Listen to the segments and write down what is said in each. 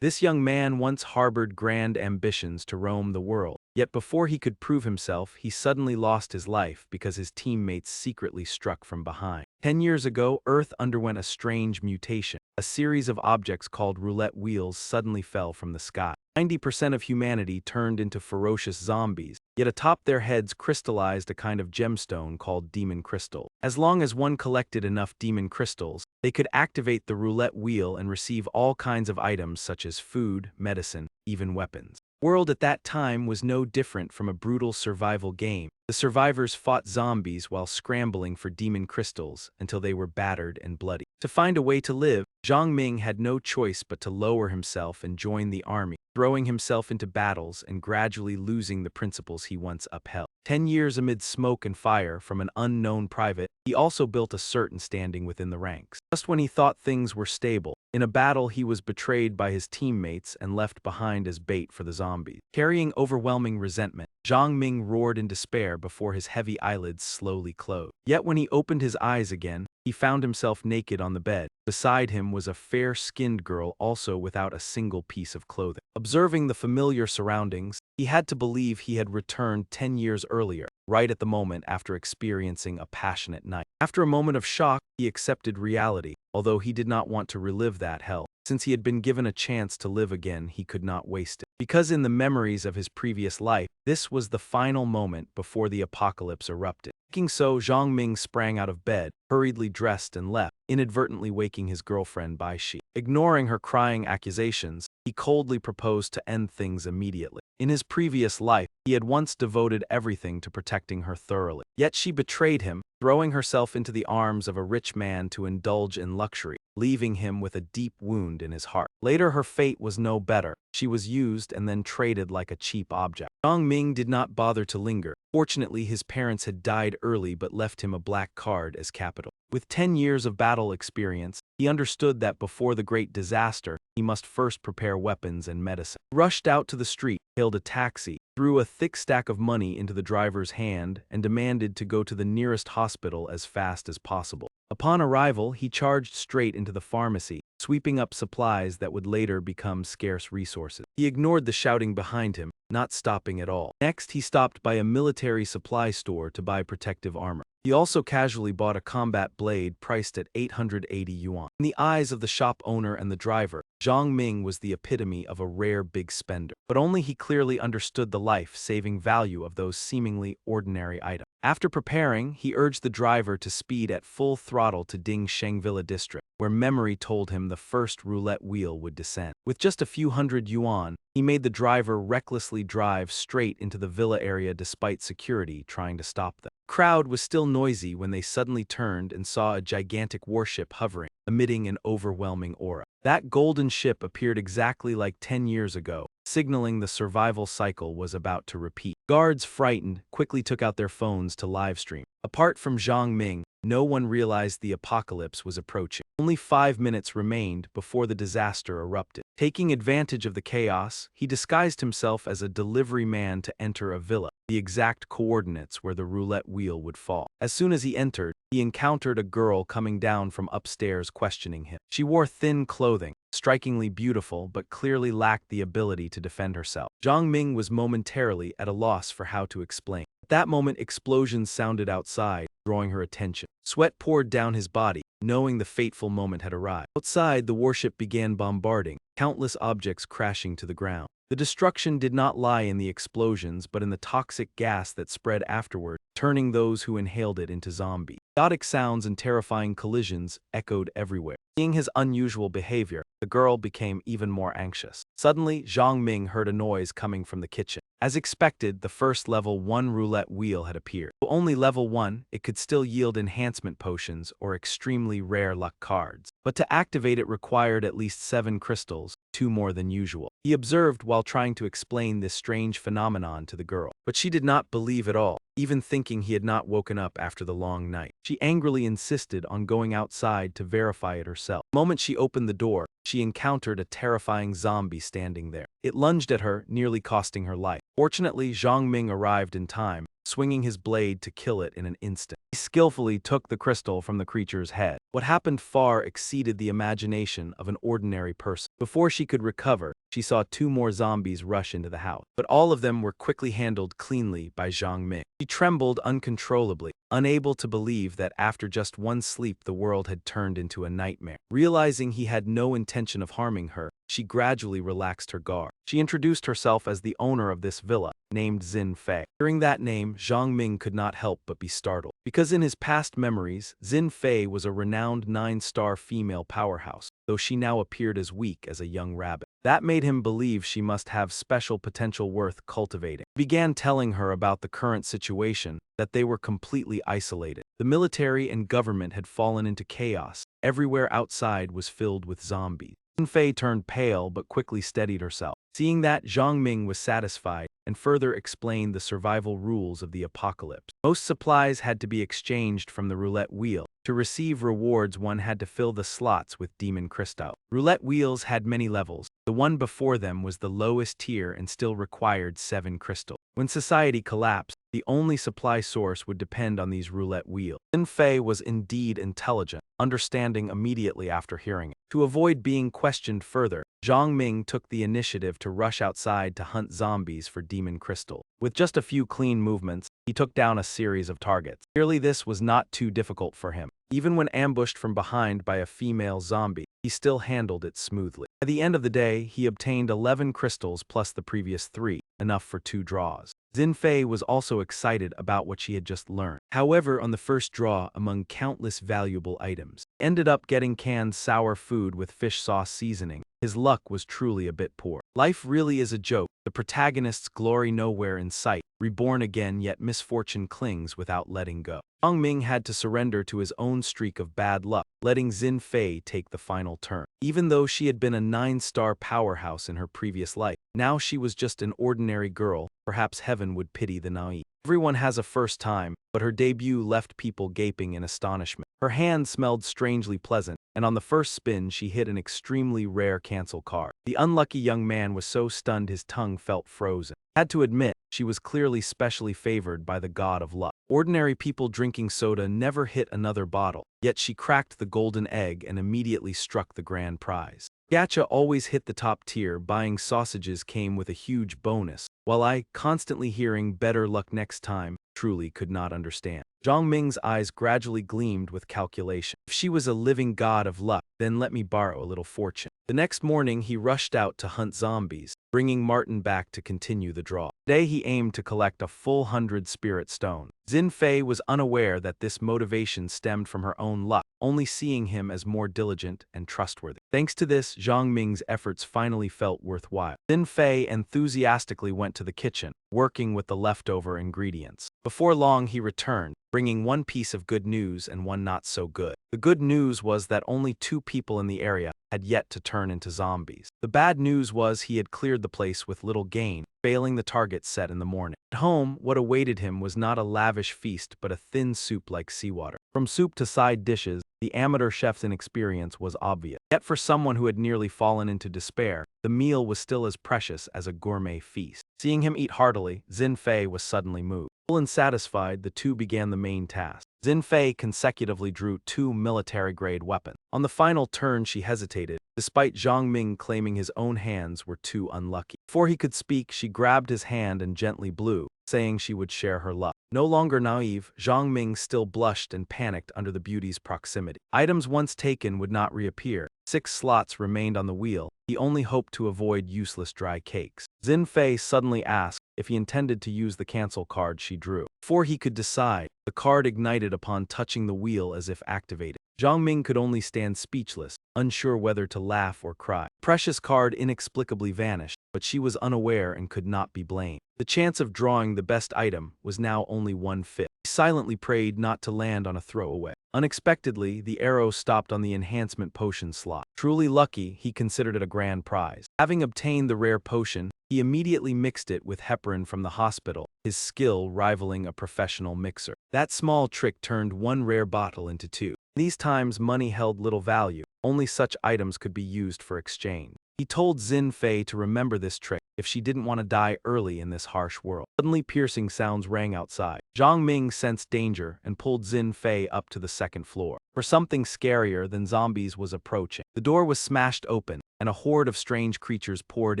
This young man once harbored grand ambitions to roam the world. Yet before he could prove himself, he suddenly lost his life because his teammates secretly struck from behind. 10 years ago, Earth underwent a strange mutation. A series of objects called roulette wheels suddenly fell from the sky. 90% of humanity turned into ferocious zombies, yet atop their heads crystallized a kind of gemstone called demon crystal. As long as one collected enough demon crystals, they could activate the roulette wheel and receive all kinds of items such as food, medicine, even weapons. The world at that time was no different from a brutal survival game. The survivors fought zombies while scrambling for demon crystals until they were battered and bloody. To find a way to live, Zhang Ming had no choice but to lower himself and join the army, throwing himself into battles and gradually losing the principles he once upheld. 10 years amid smoke and fire from an unknown private, he also built a certain standing within the ranks. Just when he thought things were stable, in a battle he was betrayed by his teammates and left behind as bait for the zombies. Carrying overwhelming resentment, Zhang Ming roared in despair before his heavy eyelids slowly closed. Yet when he opened his eyes again, he found himself naked on the bed. Beside him was a fair-skinned girl, also without a single piece of clothing. Observing the familiar surroundings, he had to believe he had returned 10 years earlier, right at the moment after experiencing a passionate night. After a moment of shock, he accepted reality, although he did not want to relive that hell. Since he had been given a chance to live again, he could not waste it. Because in the memories of his previous life, this was the final moment before the apocalypse erupted. Thinking so, Zhang Ming sprang out of bed, hurriedly dressed and left, inadvertently waking his girlfriend Bai Shi. Ignoring her crying accusations, he coldly proposed to end things immediately. In his previous life, he had once devoted everything to protecting her thoroughly. Yet she betrayed him, throwing herself into the arms of a rich man to indulge in luxury, leaving him with a deep wound in his heart. Later, her fate was no better. She was used and then traded like a cheap object. Zhang Ming did not bother to linger. Fortunately, his parents had died early but left him a black card as capital. With 10 years of battle experience, he understood that before the great disaster, he must first prepare weapons and medicine. He rushed out to the street, hailed a taxi, threw a thick stack of money into the driver's hand, and demanded to go to the nearest hospital as fast as possible. Upon arrival, he charged straight into the pharmacy, sweeping up supplies that would later become scarce resources. He ignored the shouting behind him, not stopping at all. Next, he stopped by a military supply store to buy protective armor. He also casually bought a combat blade priced at 880 yuan. In the eyes of the shop owner and the driver, Zhang Ming was the epitome of a rare big spender. But only he clearly understood the life-saving value of those seemingly ordinary items. After preparing, he urged the driver to speed at full throttle to Dingsheng Villa district, where memory told him the first roulette wheel would descend. With just a few hundred yuan, he made the driver recklessly drive straight into the villa area despite security trying to stop them. The crowd was still noisy when they suddenly turned and saw a gigantic warship hovering, emitting an overwhelming aura. That golden ship appeared exactly like 10 years ago, signaling the survival cycle was about to repeat. Guards, frightened, quickly took out their phones to livestream. Apart from Zhang Ming, no one realized the apocalypse was approaching. Only 5 minutes remained before the disaster erupted. Taking advantage of the chaos, he disguised himself as a delivery man to enter a villa, the exact coordinates where the roulette wheel would fall. As soon as he entered, he encountered a girl coming down from upstairs questioning him. She wore thin clothing, strikingly beautiful but clearly lacked the ability to defend herself. Zhang Ming was momentarily at a loss for how to explain. At that moment, explosions sounded outside, drawing her attention. Sweat poured down his body, knowing the fateful moment had arrived. Outside, the warship began bombarding, countless objects crashing to the ground. The destruction did not lie in the explosions but in the toxic gas that spread afterward, turning those who inhaled it into zombies. Chaotic sounds and terrifying collisions echoed everywhere. Seeing his unusual behavior, the girl became even more anxious. Suddenly, Zhang Ming heard a noise coming from the kitchen. As expected, the first level 1 roulette wheel had appeared. Though only level 1, it could still yield enhancement potions or extremely rare luck cards. But to activate it required at least 7 crystals, 2 more than usual. He observed while trying to explain this strange phenomenon to the girl. But she did not believe at all, even thinking he had not woken up after the long night. She angrily insisted on going outside to verify it herself. The moment she opened the door, she encountered a terrifying zombie standing there. It lunged at her, nearly costing her life. Fortunately, Zhang Ming arrived in time, swinging his blade to kill it in an instant. He skillfully took the crystal from the creature's head. What happened far exceeded the imagination of an ordinary person. Before she could recover, she saw two more zombies rush into the house, but all of them were quickly handled cleanly by Zhang Ming. She trembled uncontrollably, unable to believe that after just one sleep the world had turned into a nightmare. Realizing he had no intention of harming her, she gradually relaxed her guard. She introduced herself as the owner of this villa, named Xin Fei. Hearing that name, Zhang Ming could not help but be startled, because in his past memories, Xin Fei was a renowned 9-star female powerhouse, though she now appeared as weak as a young rabbit. That made him believe she must have special potential worth cultivating. He began telling her about the current situation, that they were completely isolated. The military and government had fallen into chaos. Everywhere outside was filled with zombies. Xin Fei turned pale but quickly steadied herself. Seeing that, Zhang Ming was satisfied and further explained the survival rules of the apocalypse. Most supplies had to be exchanged from the roulette wheel. To receive rewards, one had to fill the slots with demon crystal. Roulette wheels had many levels. The one before them was the lowest tier and still required 7 crystal. When society collapsed, the only supply source would depend on these roulette wheels. Xin Fei was indeed intelligent, understanding immediately after hearing it. To avoid being questioned further, Zhang Ming took the initiative to rush outside to hunt zombies for demon crystal. With just a few clean movements, he took down a series of targets. Clearly, this was not too difficult for him. Even when ambushed from behind by a female zombie, he still handled it smoothly. At the end of the day, he obtained 11 crystals plus the previous 3, enough for 2 draws. Xin Fei was also excited about what she had just learned. However, on the first draw, among countless valuable items, he ended up getting canned sour food with fish sauce seasoning. His luck was truly a bit poor. Life really is a joke. The protagonist's glory nowhere in sight. Reborn again, yet misfortune clings without letting go. Zhang Ming had to surrender to his own streak of bad luck, letting Xin Fei take the final turn. Even though she had been a 9-star powerhouse in her previous life, now she was just an ordinary girl. Perhaps heaven would pity the naive. Everyone has a first time, but her debut left people gaping in astonishment. Her hand smelled strangely pleasant, and on the first spin she hit an extremely rare cancel card. The unlucky young man was so stunned his tongue felt frozen. Had to admit, she was clearly specially favored by the god of luck. Ordinary people drinking soda never hit another bottle, yet she cracked the golden egg and immediately struck the grand prize. Gacha always hit the top tier. Buying sausages came with a huge bonus, while I, constantly hearing better luck next time, truly could not understand. Zhang Ming's eyes gradually gleamed with calculation. If she was a living god of luck, then let me borrow a little fortune. The next morning he rushed out to hunt zombies, bringing Martin back to continue the draw. Today he aimed to collect a full 100 spirit stone. Xin Fei was unaware that this motivation stemmed from her own luck, only seeing him as more diligent and trustworthy. Thanks to this, Zhang Ming's efforts finally felt worthwhile. Xin Fei enthusiastically went to the kitchen, working with the leftover ingredients. Before long he returned, bringing one piece of good news and one not so good. The good news was that only 2 people in the area had yet to turn into zombies. The bad news was he had cleared the place with little gain, failing the target set in the morning. At home, what awaited him was not a lavish feast but a thin soup like seawater. From soup to side dishes, the amateur chef's inexperience was obvious. Yet for someone who had nearly fallen into despair, the meal was still as precious as a gourmet feast. Seeing him eat heartily, Xin Fei was suddenly moved. Full and satisfied, the two began the main task. Xin Fei consecutively drew 2 military-grade weapons. On the final turn she hesitated, despite Zhang Ming claiming his own hands were too unlucky. Before he could speak, she grabbed his hand and gently blew, saying she would share her luck. No longer naive, Zhang Ming still blushed and panicked under the beauty's proximity. Items once taken would not reappear. 6 slots remained on the wheel. He only hoped to avoid useless dry cakes. Xin Fei suddenly asked if he intended to use the cancel card she drew. Before he could decide, the card ignited upon touching the wheel as if activated. Zhang Ming could only stand speechless, unsure whether to laugh or cry. The precious card inexplicably vanished, but she was unaware and could not be blamed. The chance of drawing the best item was now only 1/5. He silently prayed not to land on a throwaway. Unexpectedly, the arrow stopped on the enhancement potion slot. Truly lucky, he considered it a grand prize. Having obtained the rare potion, he immediately mixed it with heparin from the hospital, his skill rivaling a professional mixer. That small trick turned 1 rare bottle into 2. In these times, money held little value. Only such items could be used for exchange. He told Xin Fei to remember this trick if she didn't want to die early in this harsh world. Suddenly piercing sounds rang outside. Zhang Ming sensed danger and pulled Xin Fei up to the second floor. For something scarier than zombies was approaching. The door was smashed open, and a horde of strange creatures poured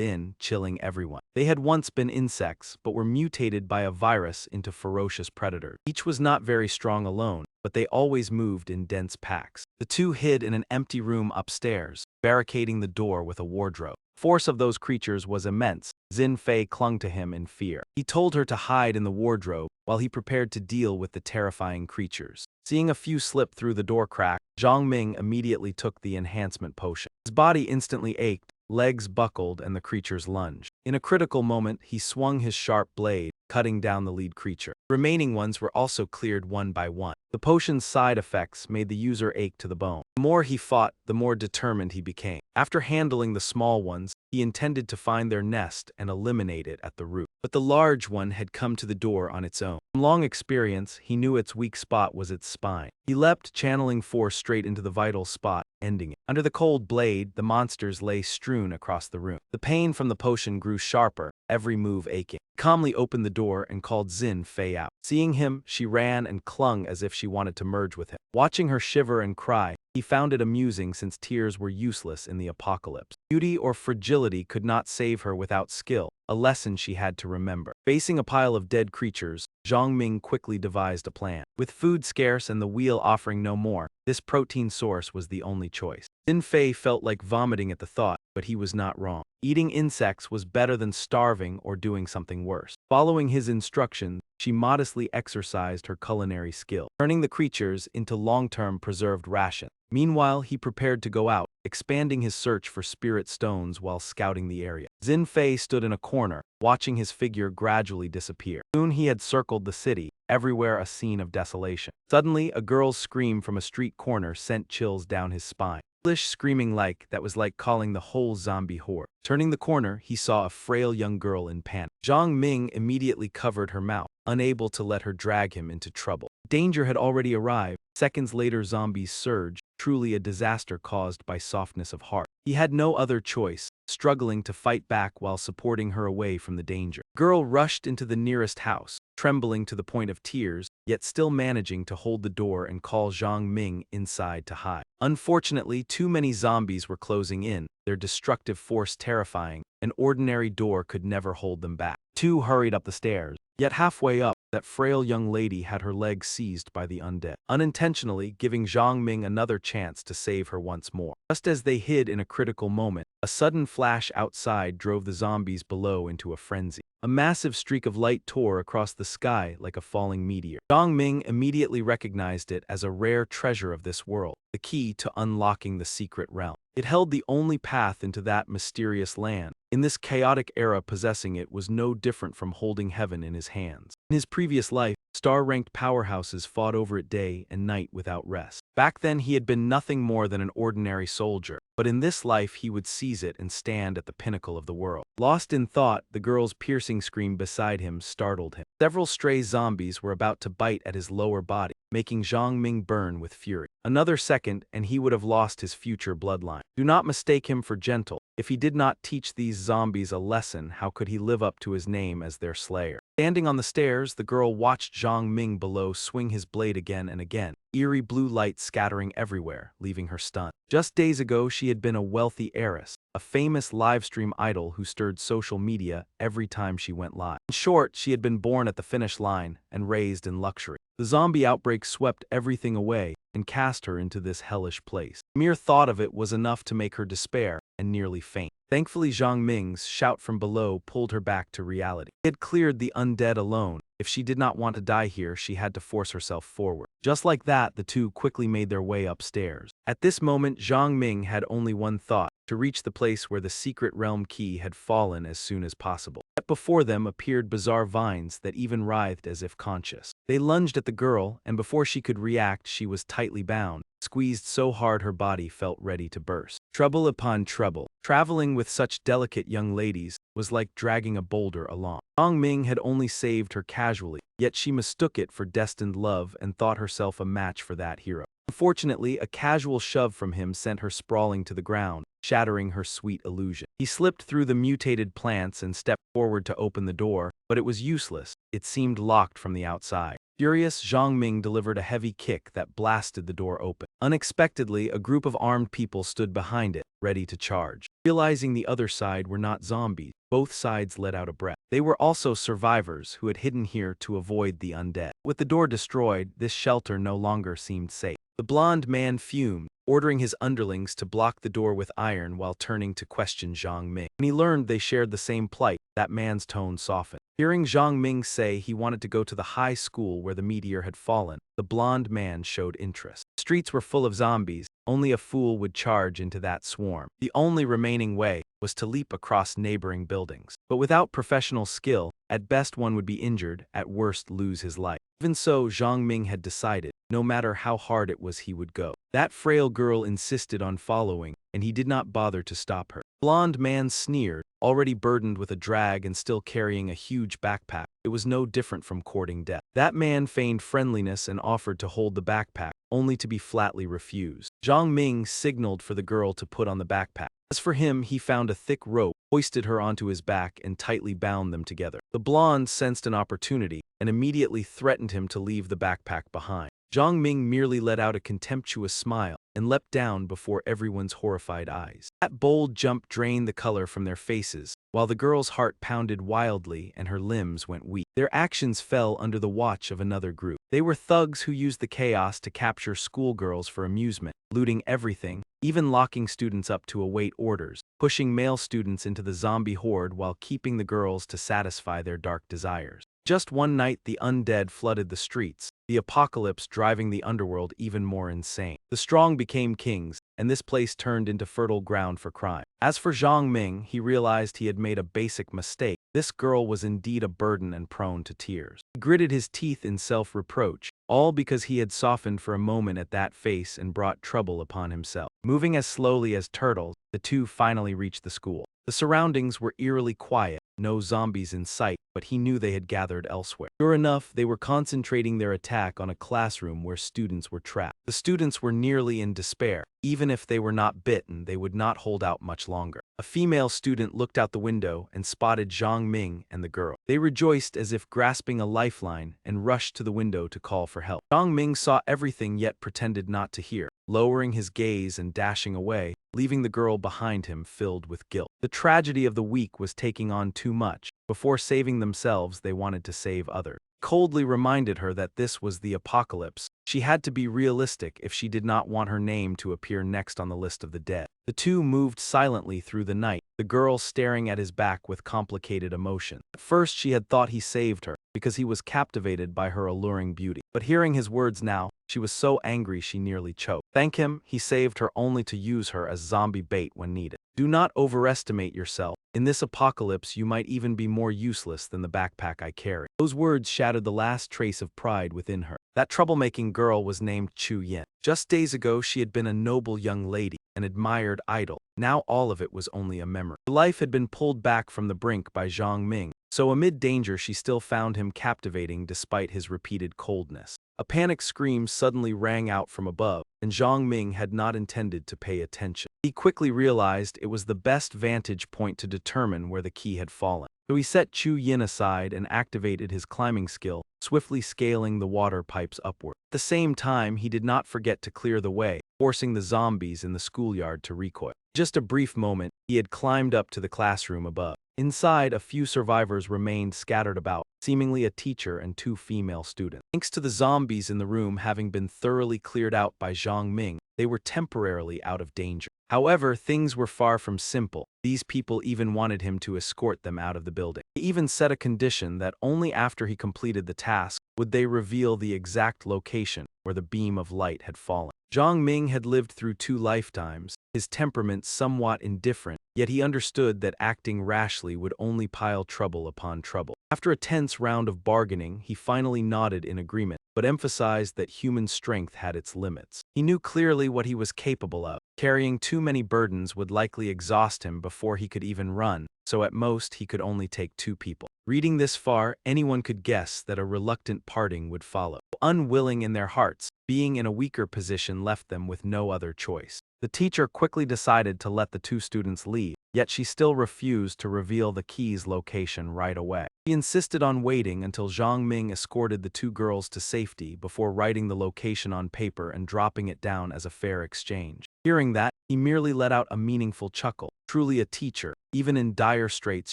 in, chilling everyone. They had once been insects, but were mutated by a virus into ferocious predators. Each was not very strong alone, but they always moved in dense packs. The two hid in an empty room upstairs, barricading the door with a wardrobe. Force of those creatures was immense. Xin Fei clung to him in fear. He told her to hide in the wardrobe while he prepared to deal with the terrifying creatures. Seeing a few slip through the door crack, Zhang Ming immediately took the enhancement potion. His body instantly ached, legs buckled, and the creatures lunged. In a critical moment, he swung his sharp blade, cutting down the lead creature. The remaining ones were also cleared one by one. The potion's side effects made the user ache to the bone. The more he fought, the more determined he became. After handling the small ones, he intended to find their nest and eliminate it at the root. But the large one had come to the door on its own. From long experience, he knew its weak spot was its spine. He leapt, channeling force straight into the vital spot, ending it. Under the cold blade, the monsters lay strewn across the room. The pain from the potion grew sharper, every move aching. He calmly opened the door and called Xin Fei out. Seeing him, she ran and clung as if she wanted to merge with him. Watching her shiver and cry, he found it amusing since tears were useless in the apocalypse. Beauty or fragility could not save her without skill, a lesson she had to remember. Facing a pile of dead creatures, Zhang Ming quickly devised a plan. With food scarce and the wheel offering no more, this protein source was the only choice. Xin Fei felt like vomiting at the thought, but he was not wrong. Eating insects was better than starving or doing something worse. Following his instructions, she modestly exercised her culinary skill, turning the creatures into long-term preserved rations. Meanwhile, he prepared to go out, expanding his search for spirit stones while scouting the area. Xin Fei stood in a corner, watching his figure gradually disappear. Soon he had circled the city, everywhere a scene of desolation. Suddenly, a girl's scream from a street corner sent chills down his spine. Screaming that was like calling the whole zombie horde. Turning the corner, he saw a frail young girl in panic. Zhang Ming immediately covered her mouth, unable to let her drag him into trouble. Danger had already arrived. Seconds later, zombies surged, truly a disaster caused by softness of heart. He had no other choice, struggling to fight back while supporting her away from the danger. The girl rushed into the nearest house, trembling to the point of tears, yet still managing to hold the door and call Zhang Ming inside to hide. Unfortunately, too many zombies were closing in, their destructive force terrifying. An ordinary door could never hold them back. Two hurried up the stairs. Yet halfway up, that frail young lady had her legs seized by the undead, unintentionally giving Zhang Ming another chance to save her once more. Just as they hid in a critical moment, a sudden flash outside drove the zombies below into a frenzy. A massive streak of light tore across the sky like a falling meteor. Zhang Ming immediately recognized it as a rare treasure of this world, the key to unlocking the secret realm. It held the only path into that mysterious land. In this chaotic era, possessing it was no different from holding heaven in his hands. In his previous life, star-ranked powerhouses fought over it day and night without rest. Back then, he had been nothing more than an ordinary soldier, but in this life he would seize it and stand at the pinnacle of the world. Lost in thought, the girl's piercing scream beside him startled him. Several stray zombies were about to bite at his lower body, making Zhang Ming burn with fury. Another second, and he would have lost his future bloodline. Do not mistake him for gentle. If he did not teach these zombies a lesson, how could he live up to his name as their slayer? Standing on the stairs, the girl watched Zhang Ming below swing his blade again and again, eerie blue light scattering everywhere, leaving her stunned. Just days ago, she had been a wealthy heiress, a famous livestream idol who stirred social media every time she went live. In short, she had been born at the finish line and raised in luxury. The zombie outbreak swept everything away and cast her into this hellish place. The mere thought of it was enough to make her despair and nearly faint. Thankfully, Zhang Ming's shout from below pulled her back to reality. He had cleared the undead alone. If she did not want to die here, she had to force herself forward. Just like that, the two quickly made their way upstairs. At this moment, Zhang Ming had only one thought: to reach the place where the secret realm key had fallen as soon as possible. Yet before them appeared bizarre vines that even writhed as if conscious. They lunged at the girl, and before she could react, she was tightly bound, squeezed so hard her body felt ready to burst. Trouble upon trouble. Traveling with such delicate young ladies was like dragging a boulder along. Zhang Ming had only saved her casually, yet she mistook it for destined love and thought herself a match for that hero. Unfortunately, a casual shove from him sent her sprawling to the ground, shattering her sweet illusion. He slipped through the mutated plants and stepped forward to open the door, but it was useless. It seemed locked from the outside. Furious, Zhang Ming delivered a heavy kick that blasted the door open. Unexpectedly, a group of armed people stood behind it, ready to charge. Realizing the other side were not zombies, both sides let out a breath. They were also survivors who had hidden here to avoid the undead. With the door destroyed, this shelter no longer seemed safe. The blond man fumed, ordering his underlings to block the door with iron while turning to question Zhang Ming. When he learned they shared the same plight, that man's tone softened. Hearing Zhang Ming say he wanted to go to the high school where the meteor had fallen, the blond man showed interest. The streets were full of zombies. Only a fool would charge into that swarm. The only remaining way was to leap across neighboring buildings. But without professional skill, at best one would be injured, at worst lose his life. Even so, Zhang Ming had decided, no matter how hard it was he would go. That frail girl insisted on following, and he did not bother to stop her. The blond man sneered, already burdened with a drag and still carrying a huge backpack. It was no different from courting death. That man feigned friendliness and offered to hold the backpack, only to be flatly refused. Zhang Ming signaled for the girl to put on the backpack. As for him, he found a thick rope, hoisted her onto his back, and tightly bound them together. The blonde sensed an opportunity and immediately threatened him to leave the backpack behind. Zhang Ming merely let out a contemptuous smile and leapt down before everyone's horrified eyes. That bold jump drained the color from their faces, while the girl's heart pounded wildly and her limbs went weak. Their actions fell under the watch of another group. They were thugs who used the chaos to capture schoolgirls for amusement, looting everything, even locking students up to await orders, pushing male students into the zombie horde while keeping the girls to satisfy their dark desires. Just one night, the undead flooded the streets, the apocalypse driving the underworld even more insane. The strong became kings, and this place turned into fertile ground for crime. As for Zhang Ming, he realized he had made a basic mistake. This girl was indeed a burden and prone to tears. He gritted his teeth in self-reproach, all because he had softened for a moment at that face and brought trouble upon himself. Moving as slowly as turtles, the two finally reached the school. The surroundings were eerily quiet, no zombies in sight, but he knew they had gathered elsewhere. Sure enough, they were concentrating their attack on a classroom where students were trapped. The students were nearly in despair. Even if they were not bitten, they would not hold out much longer. A female student looked out the window and spotted Zhang Ming and the girl. They rejoiced as if grasping a lifeline and rushed to the window to call for help. Zhang Ming saw everything yet pretended not to hear, lowering his gaze and dashing away, leaving the girl behind him filled with guilt. The tragedy of the weak was taking on too much. Before saving themselves, they wanted to save others. Coldly reminded her that this was the apocalypse. She had to be realistic if she did not want her name to appear next on the list of the dead. The two moved silently through the night, the girl staring at his back with complicated emotion. At first she had thought he saved her, because he was captivated by her alluring beauty. But hearing his words now, she was so angry she nearly choked. Thank him, he saved her only to use her as zombie bait when needed. Do not overestimate yourself. In this apocalypse, you might even be more useless than the backpack I carry. Those words shattered the last trace of pride within her. That troublemaking girl was named Chu Yin. Just days ago, she had been a noble young lady, an admired idol. Now all of it was only a memory. Her life had been pulled back from the brink by Zhang Ming, so amid danger she still found him captivating despite his repeated coldness. A panic scream suddenly rang out from above, and Zhang Ming had not intended to pay attention. He quickly realized it was the best vantage point to determine where the key had fallen. So he set Chu Yin aside and activated his climbing skill, swiftly scaling the water pipes upward. At the same time, he did not forget to clear the way, forcing the zombies in the schoolyard to recoil. Just a brief moment, he had climbed up to the classroom above. Inside, a few survivors remained scattered about, seemingly a teacher and two female students. Thanks to the zombies in the room having been thoroughly cleared out by Zhang Ming, they were temporarily out of danger. However, things were far from simple. These people even wanted him to escort them out of the building. He even set a condition that only after he completed the task would they reveal the exact location where the beam of light had fallen. Zhang Ming had lived through 2 lifetimes, his temperament somewhat indifferent, yet he understood that acting rashly would only pile trouble upon trouble. After a tense round of bargaining, he finally nodded in agreement, but emphasized that human strength had its limits. He knew clearly what he was capable of. Carrying too many burdens would likely exhaust him before he could even run, so at most he could only take 2 people. Reading this far, anyone could guess that a reluctant parting would follow. Unwilling in their hearts, being in a weaker position left them with no other choice. The teacher quickly decided to let the two students leave, yet she still refused to reveal the key's location right away. She insisted on waiting until Zhang Ming escorted the two girls to safety before writing the location on paper and dropping it down as a fair exchange. Hearing that, he merely let out a meaningful chuckle. Truly a teacher. Even in dire straits,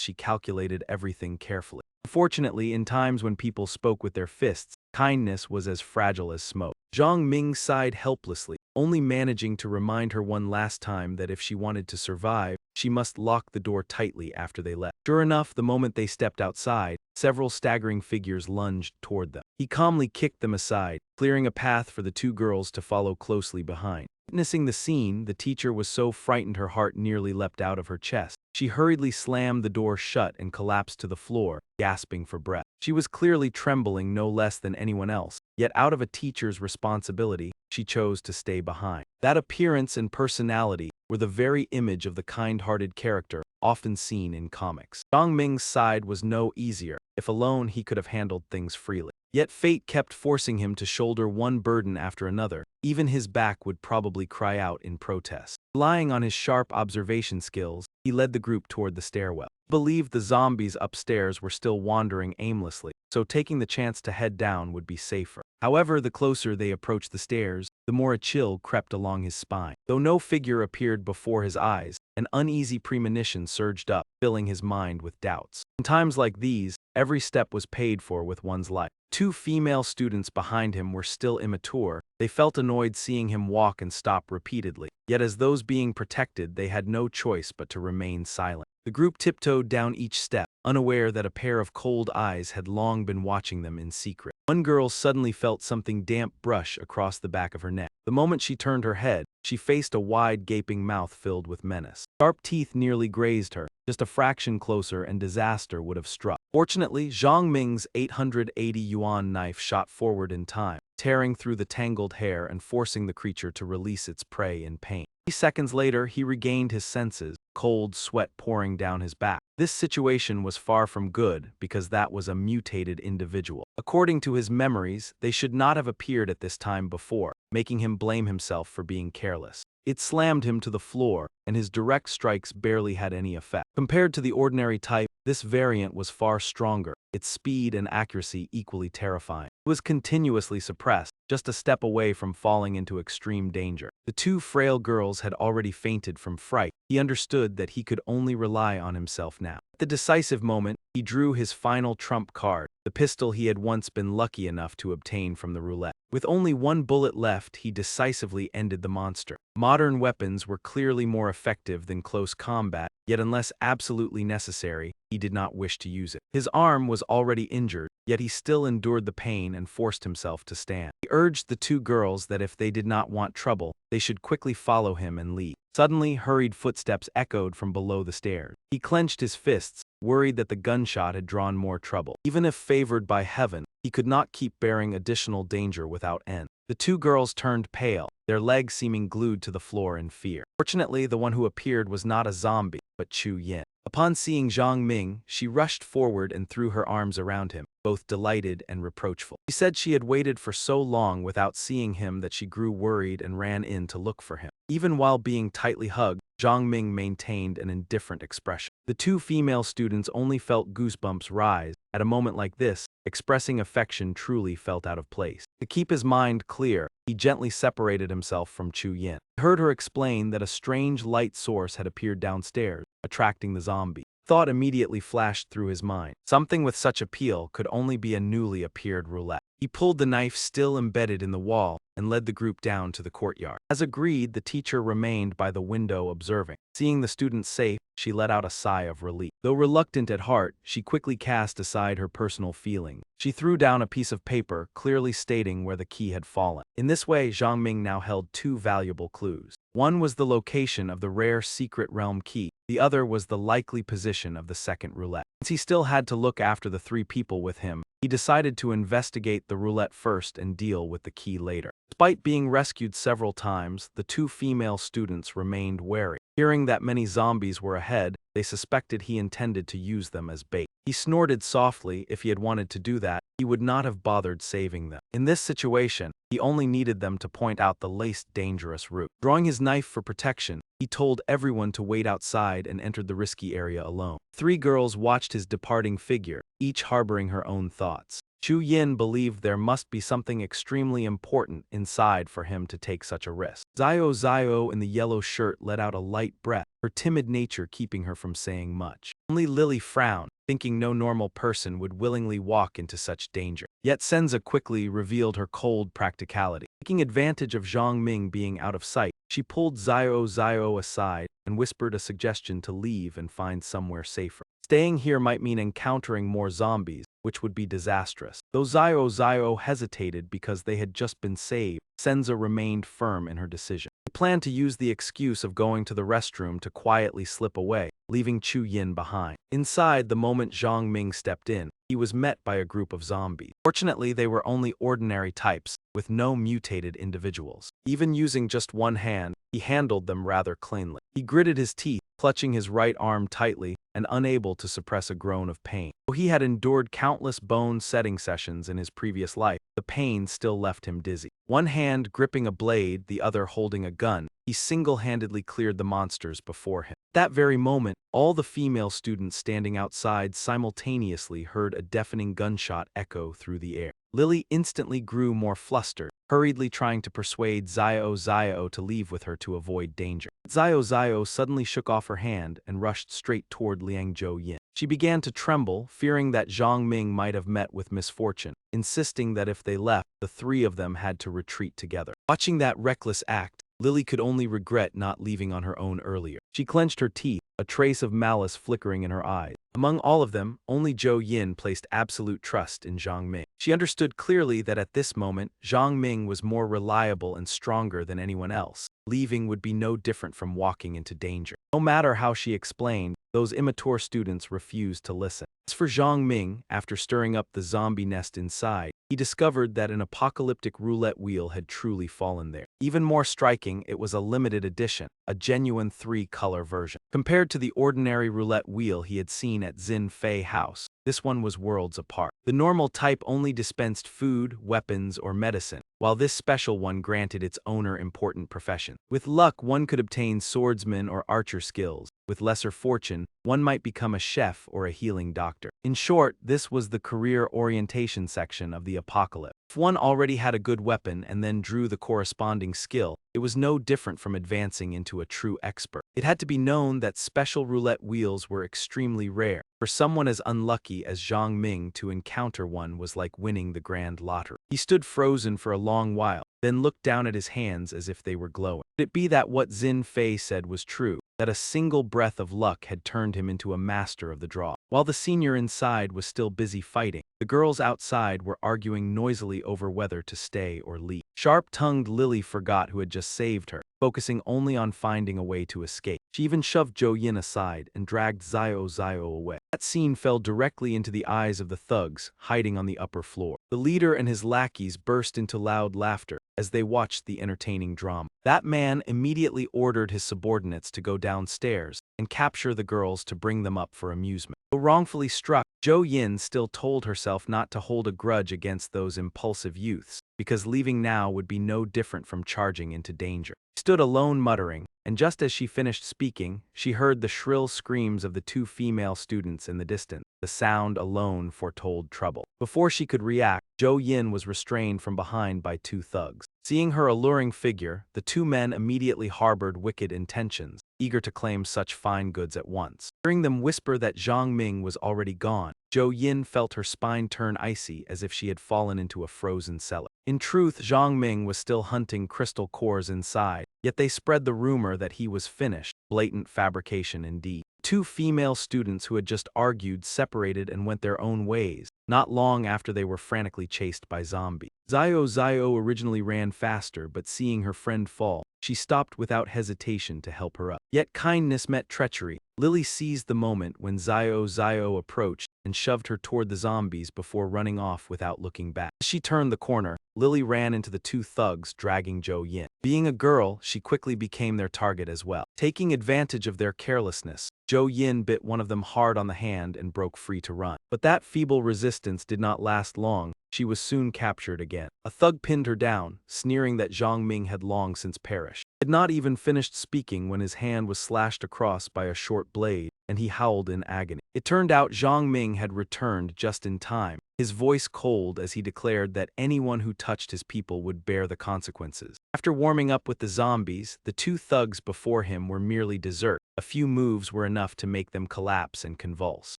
she calculated everything carefully. Unfortunately, in times when people spoke with their fists, kindness was as fragile as smoke. Zhang Ming sighed helplessly, only managing to remind her one last time that if she wanted to survive, she must lock the door tightly after they left. Sure enough, the moment they stepped outside, several staggering figures lunged toward them. He calmly kicked them aside, clearing a path for the two girls to follow closely behind. Witnessing the scene, the teacher was so frightened her heart nearly leapt out of her chest. She hurriedly slammed the door shut and collapsed to the floor, gasping for breath. She was clearly trembling no less than anyone else, yet out of a teacher's responsibility, she chose to stay behind. That appearance and personality were the very image of the kind-hearted character often seen in comics. Zhang Ming's side was no easier. If alone, he could have handled things freely. Yet fate kept forcing him to shoulder one burden after another. Even his back would probably cry out in protest. Relying on his sharp observation skills, he led the group toward the stairwell. He believed the zombies upstairs were still wandering aimlessly, so taking the chance to head down would be safer. However, the closer they approached the stairs, the more a chill crept along his spine. Though no figure appeared before his eyes, an uneasy premonition surged up, filling his mind with doubts. In times like these, every step was paid for with one's life. Two female students behind him were still immature. They felt annoyed seeing him walk and stop repeatedly. Yet as those being protected, they had no choice but to remain silent. The group tiptoed down each step, unaware that a pair of cold eyes had long been watching them in secret. One girl suddenly felt something damp brush across the back of her neck. The moment she turned her head, she faced a wide, gaping mouth filled with menace. Sharp teeth nearly grazed her. Just a fraction closer and disaster would have struck. Fortunately, Zhang Ming's 880 yuan knife shot forward in time, tearing through the tangled hair and forcing the creature to release its prey in pain. 3 seconds later, he regained his senses, cold sweat pouring down his back. This situation was far from good because that was a mutated individual. According to his memories, they should not have appeared at this time before, making him blame himself for being careless. It slammed him to the floor, and his direct strikes barely had any effect. Compared to the ordinary type, this variant was far stronger, its speed and accuracy equally terrifying. It was continuously suppressed, just a step away from falling into extreme danger. The two frail girls had already fainted from fright. He understood that he could only rely on himself now. At the decisive moment, he drew his final trump card, the pistol he had once been lucky enough to obtain from the roulette. With only one bullet left, he decisively ended the monster. Modern weapons were clearly more effective than close combat, yet unless absolutely necessary, he did not wish to use it. His arm was already injured, yet he still endured the pain and forced himself to stand. He urged the two girls that if they did not want trouble, they should quickly follow him and leave. Suddenly, hurried footsteps echoed from below the stairs. He clenched his fists, worried that the gunshot had drawn more trouble. Even if favored by heaven, he could not keep bearing additional danger without end. The two girls turned pale, their legs seeming glued to the floor in fear. Fortunately, the one who appeared was not a zombie, but Chu Yin. Upon seeing Zhang Ming, she rushed forward and threw her arms around him, both delighted and reproachful. She said she had waited for so long without seeing him that she grew worried and ran in to look for him. Even while being tightly hugged, Zhang Ming maintained an indifferent expression. The two female students only felt goosebumps rise. At a moment like this, expressing affection truly felt out of place. To keep his mind clear, he gently separated himself from Chu Yin. He heard her explain that a strange light source had appeared downstairs, attracting the zombie. Thought immediately flashed through his mind. Something with such appeal could only be a newly appeared roulette. He pulled the knife still embedded in the wall and led the group down to the courtyard. As agreed, the teacher remained by the window observing. Seeing the students safe, she let out a sigh of relief. Though reluctant at heart, she quickly cast aside her personal feelings. She threw down a piece of paper, clearly stating where the key had fallen. In this way, Zhang Ming now held two valuable clues. One was the location of the rare secret realm key. The other was the likely position of the second roulette. Since he still had to look after the 3 people with him, he decided to investigate the roulette first and deal with the key later. Despite being rescued several times, the 2 female students remained wary. Hearing that many zombies were ahead, they suspected he intended to use them as bait. He snorted softly. If he had wanted to do that, he would not have bothered saving them. In this situation, he only needed them to point out the least dangerous route. Drawing his knife for protection, he told everyone to wait outside and entered the risky area alone. 3 girls watched his departing figure, each harboring her own thoughts. Chu Yin believed there must be something extremely important inside for him to take such a risk. Zio in the yellow shirt let out a light breath, her timid nature keeping her from saying much. Only Lily frowned, thinking no normal person would willingly walk into such danger. Yet Senza quickly revealed her cold practicality. Taking advantage of Zhang Ming being out of sight, she pulled Zio aside and whispered a suggestion to leave and find somewhere safer. Staying here might mean encountering more zombies, which would be disastrous. Though Zio hesitated because they had just been saved, Senza remained firm in her decision. She planned to use the excuse of going to the restroom to quietly slip away, leaving Chu Yin behind. Inside, the moment Zhang Ming stepped in, he was met by a group of zombies. Fortunately, they were only ordinary types, with no mutated individuals. Even using just one hand, he handled them rather cleanly. He gritted his teeth, clutching his right arm tightly and unable to suppress a groan of pain. Though he had endured countless bone-setting sessions in his previous life, the pain still left him dizzy. One hand gripping a blade, the other holding a gun, he single-handedly cleared the monsters before him. At that very moment, all the female students standing outside simultaneously heard a deafening gunshot echo through the air. Lily instantly grew more flustered, hurriedly trying to persuade Zio to leave with her to avoid danger. Zio suddenly shook off her hand and rushed straight toward Liang Zhou-yin. She began to tremble, fearing that Zhang Ming might have met with misfortune, insisting that if they left, the 3 of them had to retreat together. Watching that reckless act, Lily could only regret not leaving on her own earlier. She clenched her teeth, a trace of malice flickering in her eyes. Among all of them, only Zhou Yin placed absolute trust in Zhang Ming. She understood clearly that at this moment, Zhang Ming was more reliable and stronger than anyone else. Leaving would be no different from walking into danger. No matter how she explained, those immature students refused to listen. As for Zhang Ming, after stirring up the zombie nest inside, he discovered that an apocalyptic roulette wheel had truly fallen there. Even more striking, it was a limited edition, a genuine 3-color version. Compared to the ordinary roulette wheel he had seen at Xin Fei House, this one was worlds apart. The normal type only dispensed food, weapons, or medicine, while this special one granted its owner important profession. With luck, one could obtain swordsman or archer skills. With lesser fortune, one might become a chef or a healing doctor. In short, this was the career orientation section of the apocalypse. If one already had a good weapon and then drew the corresponding skill, it was no different from advancing into a true expert. It had to be known that special roulette wheels were extremely rare. For someone as unlucky as Zhang Ming to encounter one was like winning the grand lottery. He stood frozen for a long while, then looked down at his hands as if they were glowing. Could it be that what Xin Fei said was true, that a single breath of luck had turned him into a master of the draw? While the senior inside was still busy fighting, the girls outside were arguing noisily over whether to stay or leave. Sharp-tongued Lily forgot who had just saved her, focusing only on finding a way to escape. She even shoved Zhou Yin aside and dragged Zio away. That scene fell directly into the eyes of the thugs, hiding on the upper floor. The leader and his lackeys burst into loud laughter as they watched the entertaining drama. That man immediately ordered his subordinates to go downstairs and capture the girls to bring them up for amusement. Though wrongfully struck, Zhou Yin still told herself not to hold a grudge against those impulsive youths, because leaving now would be no different from charging into danger. She stood alone muttering, and just as she finished speaking, she heard the shrill screams of the 2 female students in the distance. The sound alone foretold trouble. Before she could react, Zhou Yin was restrained from behind by 2 thugs. Seeing her alluring figure, the 2 men immediately harbored wicked intentions, eager to claim such fine goods at once. Hearing them whisper that Zhang Ming was already gone, Zhou Yin felt her spine turn icy as if she had fallen into a frozen cellar. In truth, Zhang Ming was still hunting crystal cores inside, yet they spread the rumor that he was finished. Blatant fabrication indeed. 2 female students who had just argued separated and went their own ways, not long after they were frantically chased by zombies. Zio originally ran faster, but seeing her friend fall, she stopped without hesitation to help her up. Yet kindness met treachery. Lily seized the moment when Zio approached and shoved her toward the zombies before running off without looking back. As she turned the corner, Lily ran into the two thugs dragging Jo Yin. Being a girl, she quickly became their target as well. Taking advantage of their carelessness, Jo Yin bit one of them hard on the hand and broke free to run. But that feeble resistance did not last long. She was soon captured again. A thug pinned her down, sneering that Zhang Ming had long since perished. He had not even finished speaking when his hand was slashed across by a short blade, and he howled in agony. It turned out Zhang Ming had returned just in time, his voice cold as he declared that anyone who touched his people would bear the consequences. After warming up with the zombies, the two thugs before him were merely dessert. A few moves were enough to make them collapse and convulse.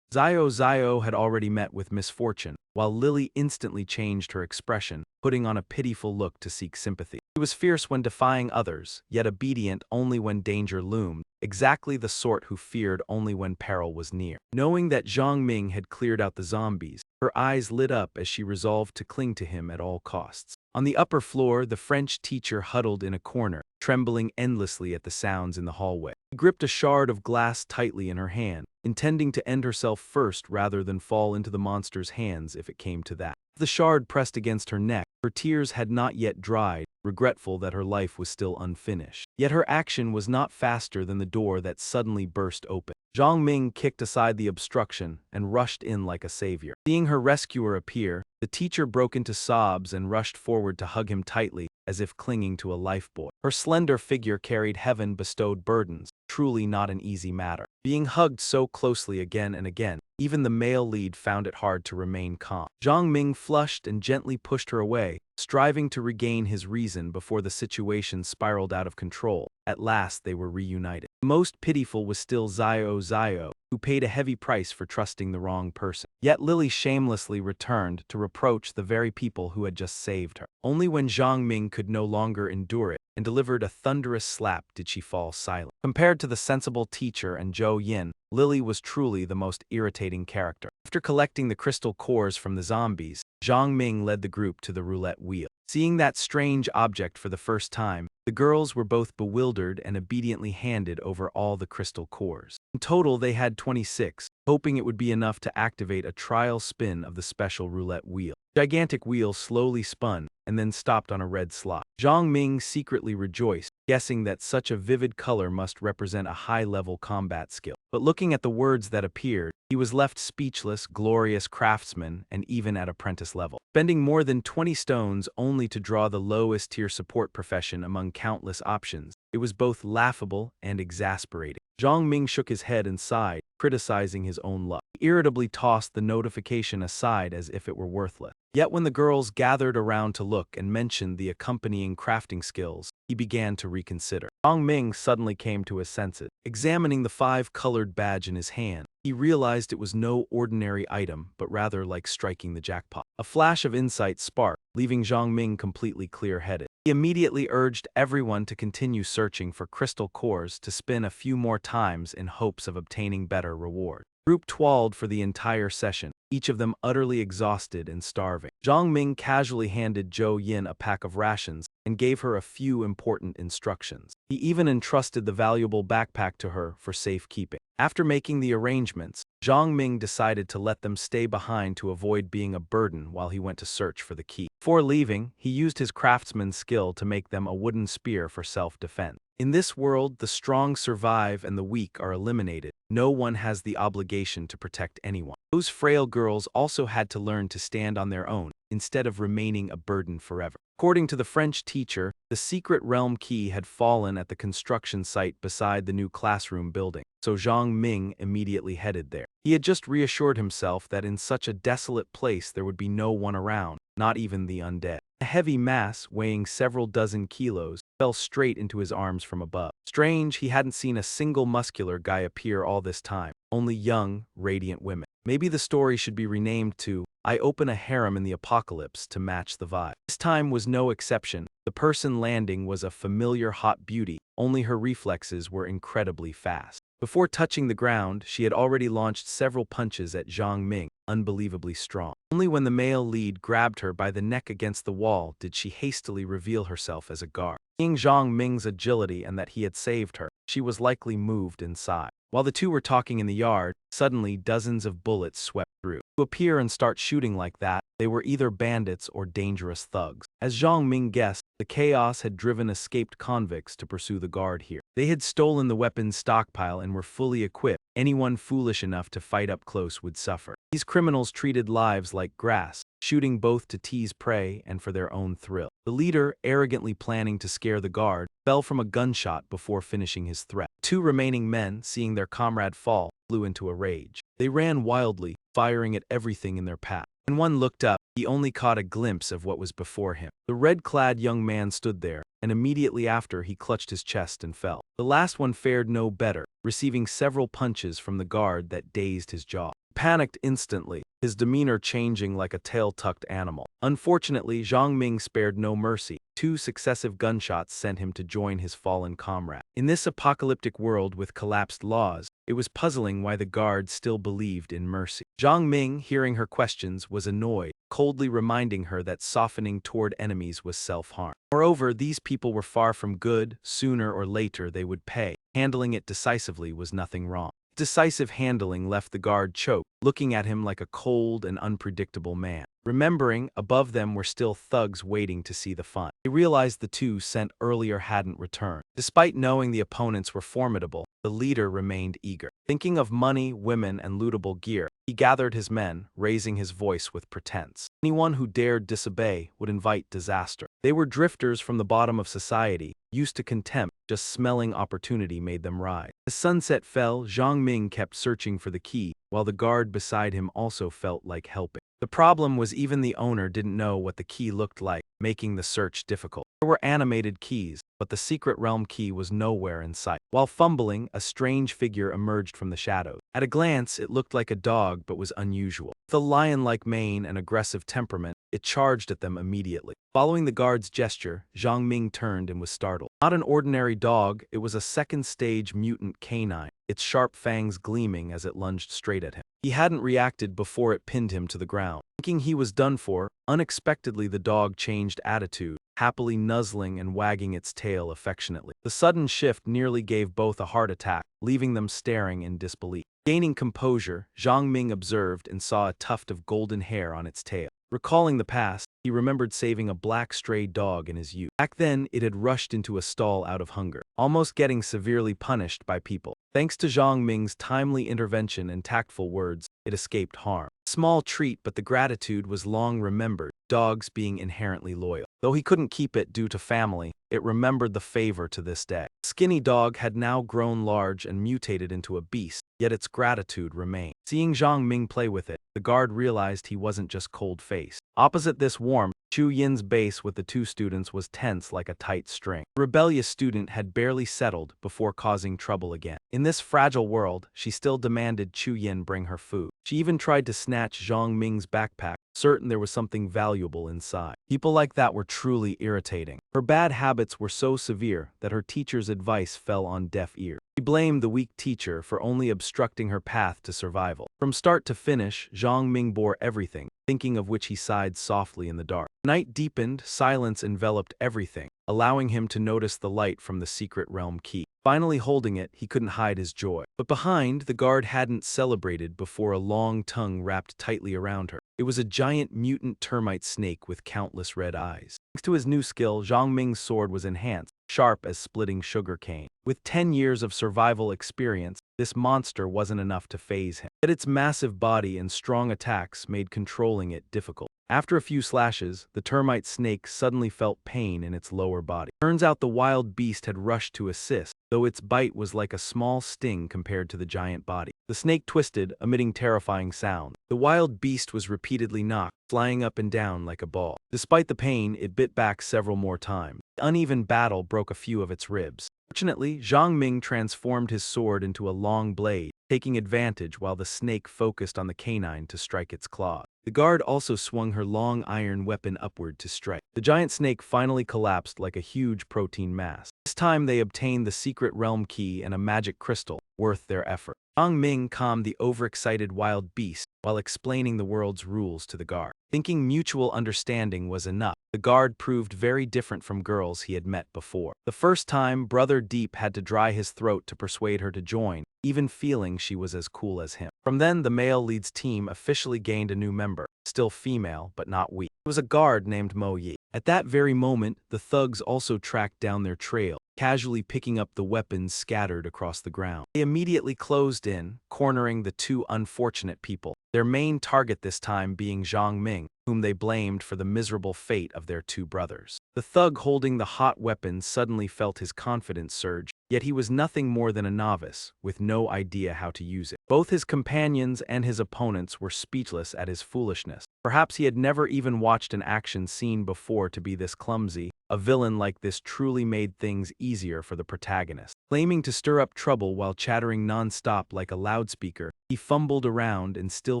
Zio had already met with misfortune, while Lily instantly changed her expression, putting on a pitiful look to seek sympathy. She was fierce when defying others, yet obedient only when danger loomed, exactly the sort who feared only when peril was near. Knowing that Zhang Ming had cleared out the zombies, her eyes lit up as she resolved to cling to him at all costs. On the upper floor, the French teacher huddled in a corner, trembling endlessly at the sounds in the hallway. She gripped a shard of glass tightly in her hand, intending to end herself first rather than fall into the monster's hands if it came to that. The shard pressed against her neck. Her tears had not yet dried, regretful that her life was still unfinished. Yet her action was not faster than the door that suddenly burst open. Zhang Ming kicked aside the obstruction and rushed in like a savior. Seeing her rescuer appear, the teacher broke into sobs and rushed forward to hug him tightly, as if clinging to a lifebuoy. Her slender figure carried heaven-bestowed burdens, truly not an easy matter. Being hugged so closely again and again, even the male lead found it hard to remain calm. Zhang Ming flushed and gently pushed her away, striving to regain his reason before the situation spiraled out of control. At last they were reunited. Most pitiful was still Zio, who paid a heavy price for trusting the wrong person. Yet Lily shamelessly returned to reproach the very people who had just saved her. Only when Zhang Ming could no longer endure it and delivered a thunderous slap did she fall silent. Compared to the sensible teacher and Jo Yin, Lily was truly the most irritating character. After collecting the crystal cores from the zombies, Zhang Ming led the group to the roulette wheel. Seeing that strange object for the first time, the girls were both bewildered and obediently handed over all the crystal cores. In total, they had 26, hoping it would be enough to activate a trial spin of the special roulette wheel. The gigantic wheel slowly spun and then stopped on a red slot. Zhang Ming secretly rejoiced, guessing that such a vivid color must represent a high-level combat skill. But looking at the words that appeared, he was left speechless, glorious craftsman, and even at apprentice level. Spending more than 20 stones only to draw the lowest-tier support profession among countless options, it was both laughable and exasperating. Zhang Ming shook his head and sighed, criticizing his own luck. He irritably tossed the notification aside as if it were worthless. Yet when the girls gathered around to look and mentioned the accompanying crafting skills, he began to reconsider. Zhang Ming suddenly came to his senses. Examining the 5-colored badge in his hand, he realized it was no ordinary item, but rather like striking the jackpot. A flash of insight sparked, leaving Zhang Ming completely clear-headed. He immediately urged everyone to continue searching for crystal cores to spin a few more times in hopes of obtaining better reward. The group toiled for the entire session, each of them utterly exhausted and starving. Zhang Ming casually handed Jo Yin a pack of rations and gave her a few important instructions. He even entrusted the valuable backpack to her for safekeeping. After making the arrangements, Zhang Ming decided to let them stay behind to avoid being a burden while he went to search for the key. Before leaving, he used his craftsman's skill to make them a wooden spear for self-defense. In this world, the strong survive and the weak are eliminated. No one has the obligation to protect anyone. Those frail girls also had to learn to stand on their own, instead of remaining a burden forever. According to the French teacher, the secret realm key had fallen at the construction site beside the new classroom building, so Zhang Ming immediately headed there. He had just reassured himself that in such a desolate place there would be no one around, not even the undead. A heavy mass, weighing several dozen kilos, fell straight into his arms from above. Strange, he hadn't seen a single muscular guy appear all this time, only young, radiant women. Maybe the story should be renamed to I Open a Harem in the Apocalypse to match the vibe. This time was no exception. The person landing was a familiar hot beauty, only her reflexes were incredibly fast. Before touching the ground, she had already launched several punches at Zhang Ming, unbelievably strong. Only when the male lead grabbed her by the neck against the wall did she hastily reveal herself as a guard. Seeing Zhang Ming's agility and that he had saved her, she was likely moved inside. While the two were talking in the yard, suddenly dozens of bullets swept through. To appear and start shooting like that, they were either bandits or dangerous thugs. As Zhang Ming guessed, the chaos had driven escaped convicts to pursue the guard here. They had stolen the weapons stockpile and were fully equipped. Anyone foolish enough to fight up close would suffer. These criminals treated lives like grass, shooting both to tease prey and for their own thrill. The leader, arrogantly planning to scare the guard, fell from a gunshot before finishing his threat. Two remaining men, seeing their comrade fall, flew into a rage. They ran wildly, firing at everything in their path. When one looked up, he only caught a glimpse of what was before him. The red-clad young man stood there, and immediately after he clutched his chest and fell. The last one fared no better, receiving several punches from the guard that dazed his jaw. He panicked instantly, his demeanor changing like a tail-tucked animal. Unfortunately, Zhang Ming spared no mercy. 2 successive gunshots sent him to join his fallen comrade. In this apocalyptic world with collapsed laws, it was puzzling why the guard still believed in mercy. Zhang Ming, hearing her questions, was annoyed, coldly reminding her that softening toward enemies was self-harm. Moreover, these people were far from good. Sooner or later they would pay. Handling it decisively was nothing wrong. Decisive handling left the guard choked, looking at him like a cold and unpredictable man. Remembering, above them were still thugs waiting to see the fun. They realized the 2 sent earlier hadn't returned. Despite knowing the opponents were formidable, the leader remained eager. Thinking of money, women, and lootable gear, he gathered his men, raising his voice with pretense. Anyone who dared disobey would invite disaster. They were drifters from the bottom of society, used to contempt. Just smelling opportunity made them rise. As sunset fell, Zhang Ming kept searching for the key, while the guard beside him also felt like helping. The problem was even the owner didn't know what the key looked like, making the search difficult. There were animated keys, but the secret realm key was nowhere in sight. While fumbling, a strange figure emerged from the shadows. At a glance, it looked like a dog but was unusual. With a lion-like mane and aggressive temperament, it charged at them immediately. Following the guard's gesture, Zhang Ming turned and was startled. Not an ordinary dog, it was a second-stage mutant canine, its sharp fangs gleaming as it lunged straight at him. He hadn't reacted before it pinned him to the ground. Thinking he was done for, unexpectedly the dog changed attitude, happily nuzzling and wagging its tail affectionately. The sudden shift nearly gave both a heart attack, leaving them staring in disbelief. Gaining composure, Zhang Ming observed and saw a tuft of golden hair on its tail. Recalling the past, he remembered saving a black stray dog in his youth. Back then, it had rushed into a stall out of hunger, almost getting severely punished by people. Thanks to Zhang Ming's timely intervention and tactful words, it escaped harm. Small treat, but the gratitude was long remembered, dogs being inherently loyal. Though he couldn't keep it due to family, it remembered the favor to this day. The skinny dog had now grown large and mutated into a beast, yet its gratitude remained. Seeing Zhang Ming play with it, the guard realized he wasn't just cold-faced. Opposite this warmth, Chu Yin's base with the 2 students was tense like a tight string. The rebellious student had barely settled before causing trouble again. In this fragile world, she still demanded Chu Yin bring her food. She even tried to snatch Zhang Ming's backpack, certain there was something valuable inside. People like that were truly irritating. Her bad habits were so severe that her teacher's advice fell on deaf ears. She blamed the weak teacher for only obstructing her path to survival. From start to finish, Zhang Ming bore everything, thinking of which he sighed softly in the dark. Night deepened, silence enveloped everything, allowing him to notice the light from the secret realm key. Finally holding it, he couldn't hide his joy. But behind, the guard hadn't celebrated before a long tongue wrapped tightly around her. It was a giant mutant termite snake with countless red eyes. Thanks to his new skill, Zhang Ming's sword was enhanced, sharp as splitting sugar cane. With 10 years of survival experience, this monster wasn't enough to faze him. Yet its massive body and strong attacks made controlling it difficult. After a few slashes, the termite snake suddenly felt pain in its lower body. Turns out the wild beast had rushed to assist, though its bite was like a small sting compared to the giant body. The snake twisted, emitting terrifying sounds. The wild beast was repeatedly knocked, flying up and down like a ball. Despite the pain, it bit back several more times. The uneven battle broke a few of its ribs. Fortunately, Zhang Ming transformed his sword into a long blade, taking advantage while the snake focused on the canine to strike its claws. The guard also swung her long iron weapon upward to strike. The giant snake finally collapsed like a huge protein mass. This time they obtained the secret realm key and a magic crystal, worth their effort. Zhang Ming calmed the overexcited wild beast while explaining the world's rules to the guard. Thinking mutual understanding was enough, the guard proved very different from girls he had met before. The first time, Brother Deep had to dry his throat to persuade her to join, even feeling she was as cool as him. From then, the male lead's team officially gained a new member, still female but not weak. It was a guard named Mo Yi. At that very moment, the thugs also tracked down their trail, casually picking up the weapons scattered across the ground. They immediately closed in, cornering the two unfortunate people, their main target this time being Zhang Ming, whom they blamed for the miserable fate of their two brothers. The thug holding the hot weapon suddenly felt his confidence surge, yet he was nothing more than a novice, with no idea how to use it. Both his companions and his opponents were speechless at his foolishness. Perhaps he had never even watched an action scene before to be this clumsy. A villain like this truly made things easier for the protagonist. Claiming to stir up trouble while chattering non-stop like a loudspeaker, he fumbled around and still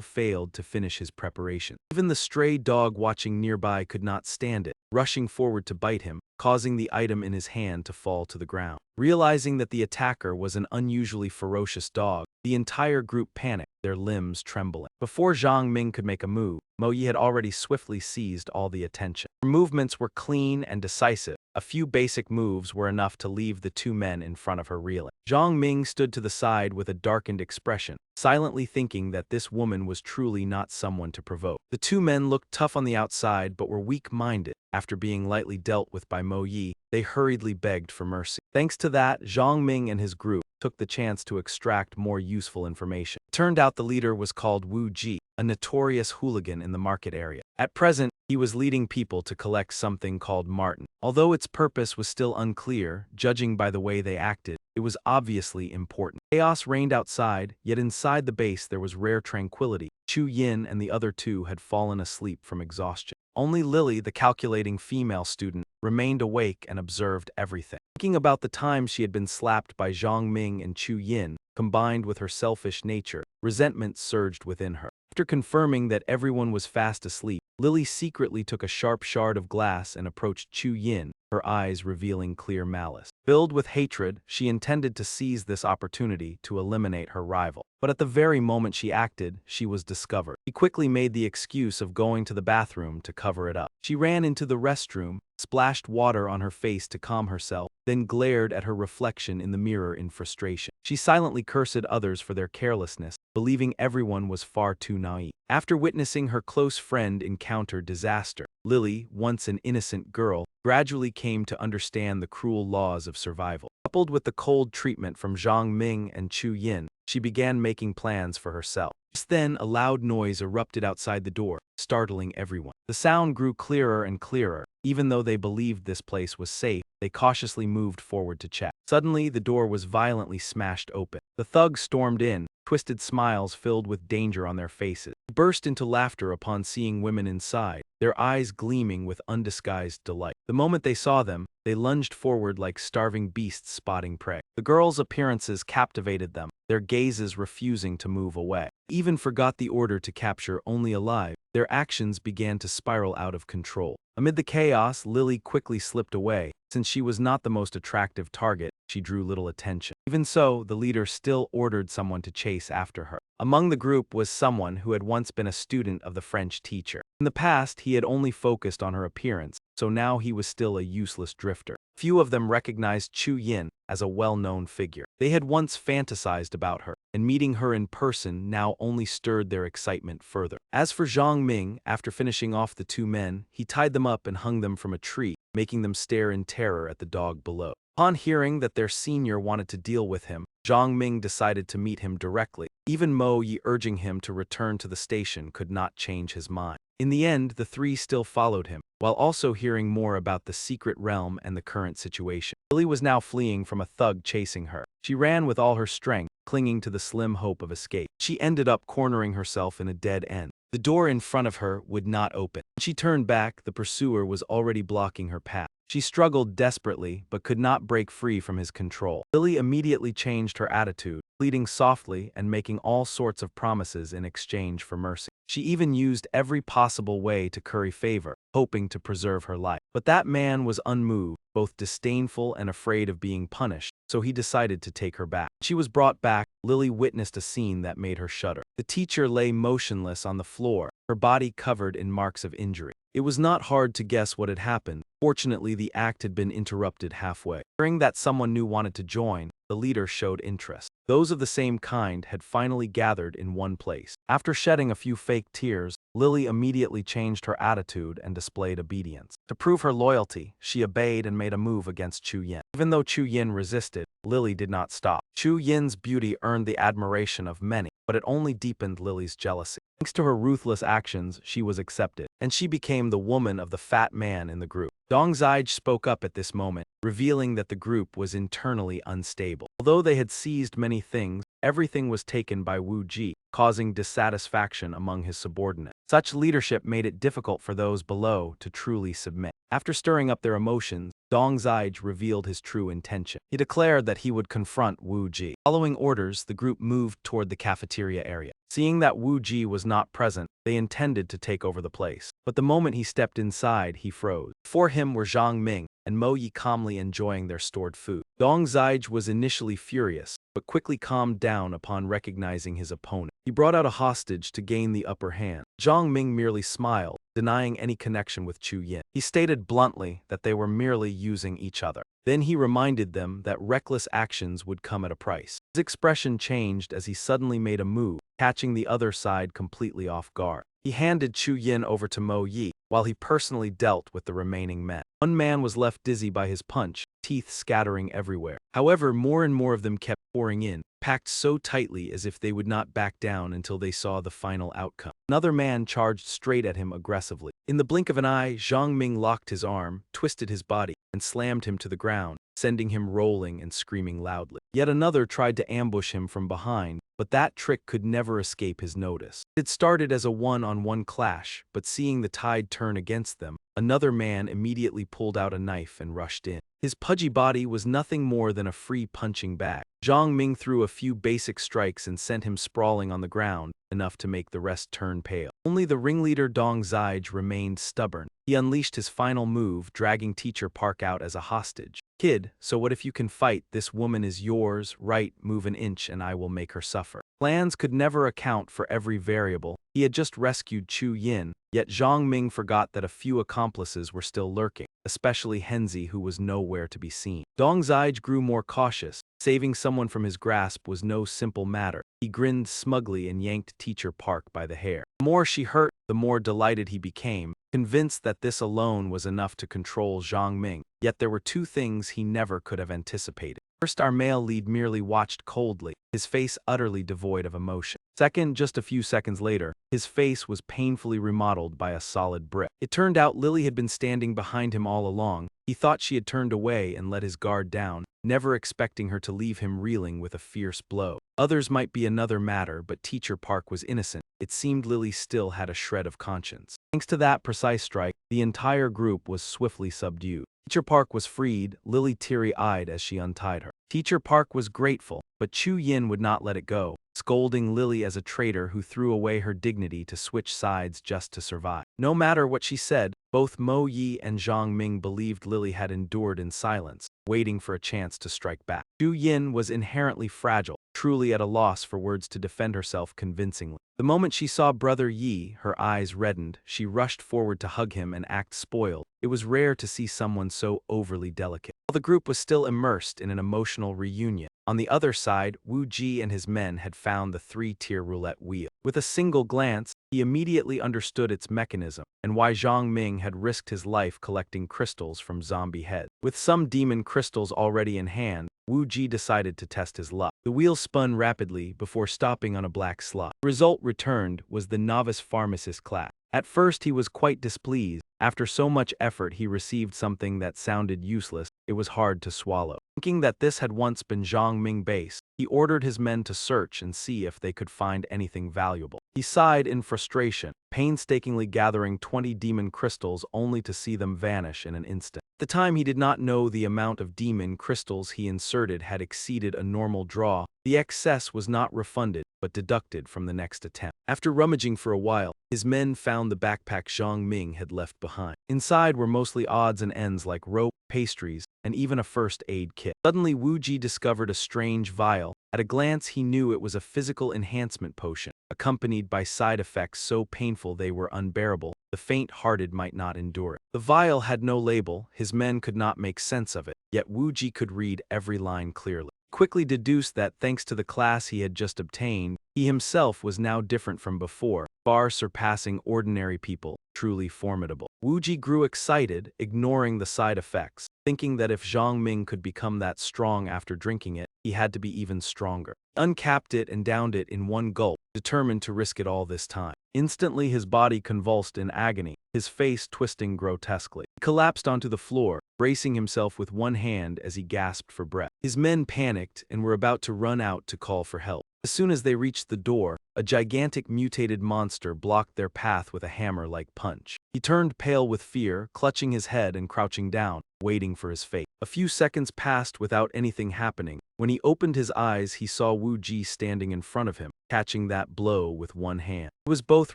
failed to finish his preparation. Even the stray dog watching nearby could not stand it, rushing forward to bite him, causing the item in his hand to fall to the ground. Realizing that the attacker was an unusually ferocious dog, the entire group panicked, their limbs trembling. Before Zhang Ming could make a move, Mo Yi had already swiftly seized all the attention. Her movements were clean and decisive. A few basic moves were enough to leave the two men in front of her reeling. Zhang Ming stood to the side with a darkened expression, silently thinking that this woman was truly not someone to provoke. The two men looked tough on the outside but were weak-minded. After being lightly dealt with by Mo Yi, they hurriedly begged for mercy. Thanks to that, Zhang Ming and his group took the chance to extract more useful information. It turned out the leader was called Wu Ji, a notorious hooligan in the market area. At present, he was leading people to collect something called Martin. Although its purpose was still unclear, judging by the way they acted, it was obviously important. Chaos reigned outside, yet inside the base there was rare tranquility. Chu Yin and the other two had fallen asleep from exhaustion. Only Lily, the calculating female student, remained awake and observed everything. Thinking about the time she had been slapped by Zhang Ming and Chu Yin, combined with her selfish nature, resentment surged within her. After confirming that everyone was fast asleep, Lily secretly took a sharp shard of glass and approached Chu Yin, her eyes revealing clear malice. Filled with hatred, she intended to seize this opportunity to eliminate her rival. But at the very moment she acted, she was discovered. She quickly made the excuse of going to the bathroom to cover it up. She ran into the restroom, splashed water on her face to calm herself, then glared at her reflection in the mirror in frustration. She silently cursed others for their carelessness, believing everyone was far too naive. After witnessing her close friend encounter disaster, Lily, once an innocent girl, gradually came to understand the cruel laws of survival. Coupled with the cold treatment from Zhang Ming and Chu Yin, she began making plans for herself. Just then, a loud noise erupted outside the door, startling everyone. The sound grew clearer and clearer. Even though they believed this place was safe, they cautiously moved forward to check. Suddenly, the door was violently smashed open. The thugs stormed in, twisted smiles filled with danger on their faces. They burst into laughter upon seeing women inside, their eyes gleaming with undisguised delight. The moment they saw them, they lunged forward like starving beasts spotting prey. The girls' appearances captivated them, their gazes refusing to move away. They even forgot the order to capture only alive. Their actions began to spiral out of control. Amid the chaos, Lily quickly slipped away. Since she was not the most attractive target, she drew little attention. Even so, the leader still ordered someone to chase after her. Among the group was someone who had once been a student of the French teacher. In the past, he had only focused on her appearance, so now he was still a useless drifter. Few of them recognized Chu Yin as a well-known figure. They had once fantasized about her, and meeting her in person now only stirred their excitement further. As for Zhang Ming, after finishing off the two men, he tied them up and hung them from a tree, making them stare in terror at the dog below. Upon hearing that their senior wanted to deal with him, Zhang Ming decided to meet him directly. Even Mo Yi urging him to return to the station could not change his mind. In the end, the three still followed him, while also hearing more about the secret realm and the current situation. Lily was now fleeing from a thug chasing her. She ran with all her strength, clinging to the slim hope of escape. She ended up cornering herself in a dead end. The door in front of her would not open. When she turned back, the pursuer was already blocking her path. She struggled desperately but could not break free from his control. Lily immediately changed her attitude, pleading softly and making all sorts of promises in exchange for mercy. She even used every possible way to curry favor, hoping to preserve her life. But that man was unmoved, both disdainful and afraid of being punished, so he decided to take her back. When she was brought back, Lily witnessed a scene that made her shudder. The teacher lay motionless on the floor, her body covered in marks of injury. It was not hard to guess what had happened. Fortunately, the act had been interrupted halfway. Hearing that someone new wanted to join, the leader showed interest. Those of the same kind had finally gathered in one place. After shedding a few fake tears, Lily immediately changed her attitude and displayed obedience. To prove her loyalty, she obeyed and made a move against Chu Yin. Even though Chu Yin resisted, Lily did not stop. Chu Yin's beauty earned the admiration of many, but it only deepened Lily's jealousy. Thanks to her ruthless actions, she was accepted, and she became the woman of the fat man in the group. Dongzij spoke up at this moment, revealing that the group was internally unstable. Although they had seized many things, everything was taken by Wu Ji, causing dissatisfaction among his subordinates. Such leadership made it difficult for those below to truly submit. After stirring up their emotions, Dongzij revealed his true intention. He declared that he would confront Wu Ji. Following orders, the group moved toward the cafeteria area. Seeing that Wu Ji was not present, they intended to take over the place. But the moment he stepped inside, he froze. Before him were Zhang Ming and Mo Yi calmly enjoying their stored food. Dongzij was initially furious, but quickly calmed down upon recognizing his opponent. He brought out a hostage to gain the upper hand. Zhang Ming merely smiled, denying any connection with Chu Yin. He stated bluntly that they were merely using each other. Then he reminded them that reckless actions would come at a price. His expression changed as he suddenly made a move, catching the other side completely off guard. He handed Chu Yin over to Mo Yi, while he personally dealt with the remaining men. One man was left dizzy by his punch, teeth scattering everywhere. However, more and more of them kept pouring in, packed so tightly as if they would not back down until they saw the final outcome. Another man charged straight at him aggressively. In the blink of an eye, Zhang Ming locked his arm, twisted his body, and slammed him to the ground, sending him rolling and screaming loudly. Yet another tried to ambush him from behind, but that trick could never escape his notice. It started as a one-on-one clash, but seeing the tide turn against them, another man immediately pulled out a knife and rushed in. His pudgy body was nothing more than a free punching bag. Zhang Ming threw a few basic strikes and sent him sprawling on the ground, enough to make the rest turn pale. Only the ringleader Dongzij remained stubborn. He unleashed his final move, dragging Teacher Park out as a hostage. "Kid, so what if you can fight? This woman is yours, right? Move an inch and I will make her suffer." Plans could never account for every variable. He had just rescued Chu Yin, yet Zhang Ming forgot that a few accomplices were still lurking, especially Henzi, who was nowhere to be seen. Dongzij grew more cautious. Saving someone from his grasp was no simple matter. He grinned smugly and yanked Teacher Park by the hair. The more she hurt, the more delighted he became, convinced that this alone was enough to control Zhang Ming. Yet there were two things he never could have anticipated. First, our male lead merely watched coldly, his face utterly devoid of emotion. Second, just a few seconds later, his face was painfully remodeled by a solid brick. It turned out Lily had been standing behind him all along. He thought she had turned away and let his guard down, never expecting her to leave him reeling with a fierce blow. Others might be another matter, but Teacher Park was innocent. It seemed Lily still had a shred of conscience. Thanks to that precise strike, the entire group was swiftly subdued. Teacher Park was freed, Lily teary-eyed as she untied her. Teacher Park was grateful, but Chu Yin would not let it go, scolding Lily as a traitor who threw away her dignity to switch sides just to survive. No matter what she said, both Mo Yi and Zhang Ming believed Lily had endured in silence, waiting for a chance to strike back. Chu Yin was inherently fragile, truly at a loss for words to defend herself convincingly. The moment she saw Brother Yi, her eyes reddened, she rushed forward to hug him and act spoiled. It was rare to see someone so overly delicate. While the group was still immersed in an emotional reunion, on the other side, Wu Ji and his men had found the three-tier roulette wheel. With a single glance, he immediately understood its mechanism and why Zhang Ming had risked his life collecting crystals from zombie heads. With some demon crystals already in hand, Wu Ji decided to test his luck. The wheel spun rapidly before stopping on a black slot. The result returned was the novice pharmacist class. At first he was quite displeased. After so much effort he received something that sounded useless. It was hard to swallow. Thinking that this had once been Zhang Ming base, he ordered his men to search and see if they could find anything valuable. He sighed in frustration, painstakingly gathering 20 demon crystals only to see them vanish in an instant. the time he did not know the amount of demon crystals he inserted had exceeded a normal draw. The excess was not refunded, but deducted from the next attempt. After rummaging for a while, his men found the backpack Zhang Ming had left behind. Inside were mostly odds and ends like rope, pastries, and even a first aid kit. Suddenly Wu Ji discovered a strange vial. At a glance he knew it was a physical enhancement potion, accompanied by side effects so painful they were unbearable. The faint-hearted might not endure it. The vial had no label, his men could not make sense of it, yet Wu Ji could read every line clearly. Quickly deduced that, thanks to the class he had just obtained, he himself was now different from before, far surpassing ordinary people, truly formidable. Wu Ji grew excited, ignoring the side effects, thinking that if Zhang Ming could become that strong after drinking it, he had to be even stronger. Uncapped it and downed it in one gulp, determined to risk it all this time. Instantly his body convulsed in agony, his face twisting grotesquely. He collapsed onto the floor, bracing himself with one hand as he gasped for breath. His men panicked and were about to run out to call for help. As soon as they reached the door, a gigantic mutated monster blocked their path with a hammer-like punch. He turned pale with fear, clutching his head and crouching down, waiting for his fate. A few seconds passed without anything happening. When he opened his eyes, he saw Wu Ji standing in front of him, catching that blow with one hand. He was both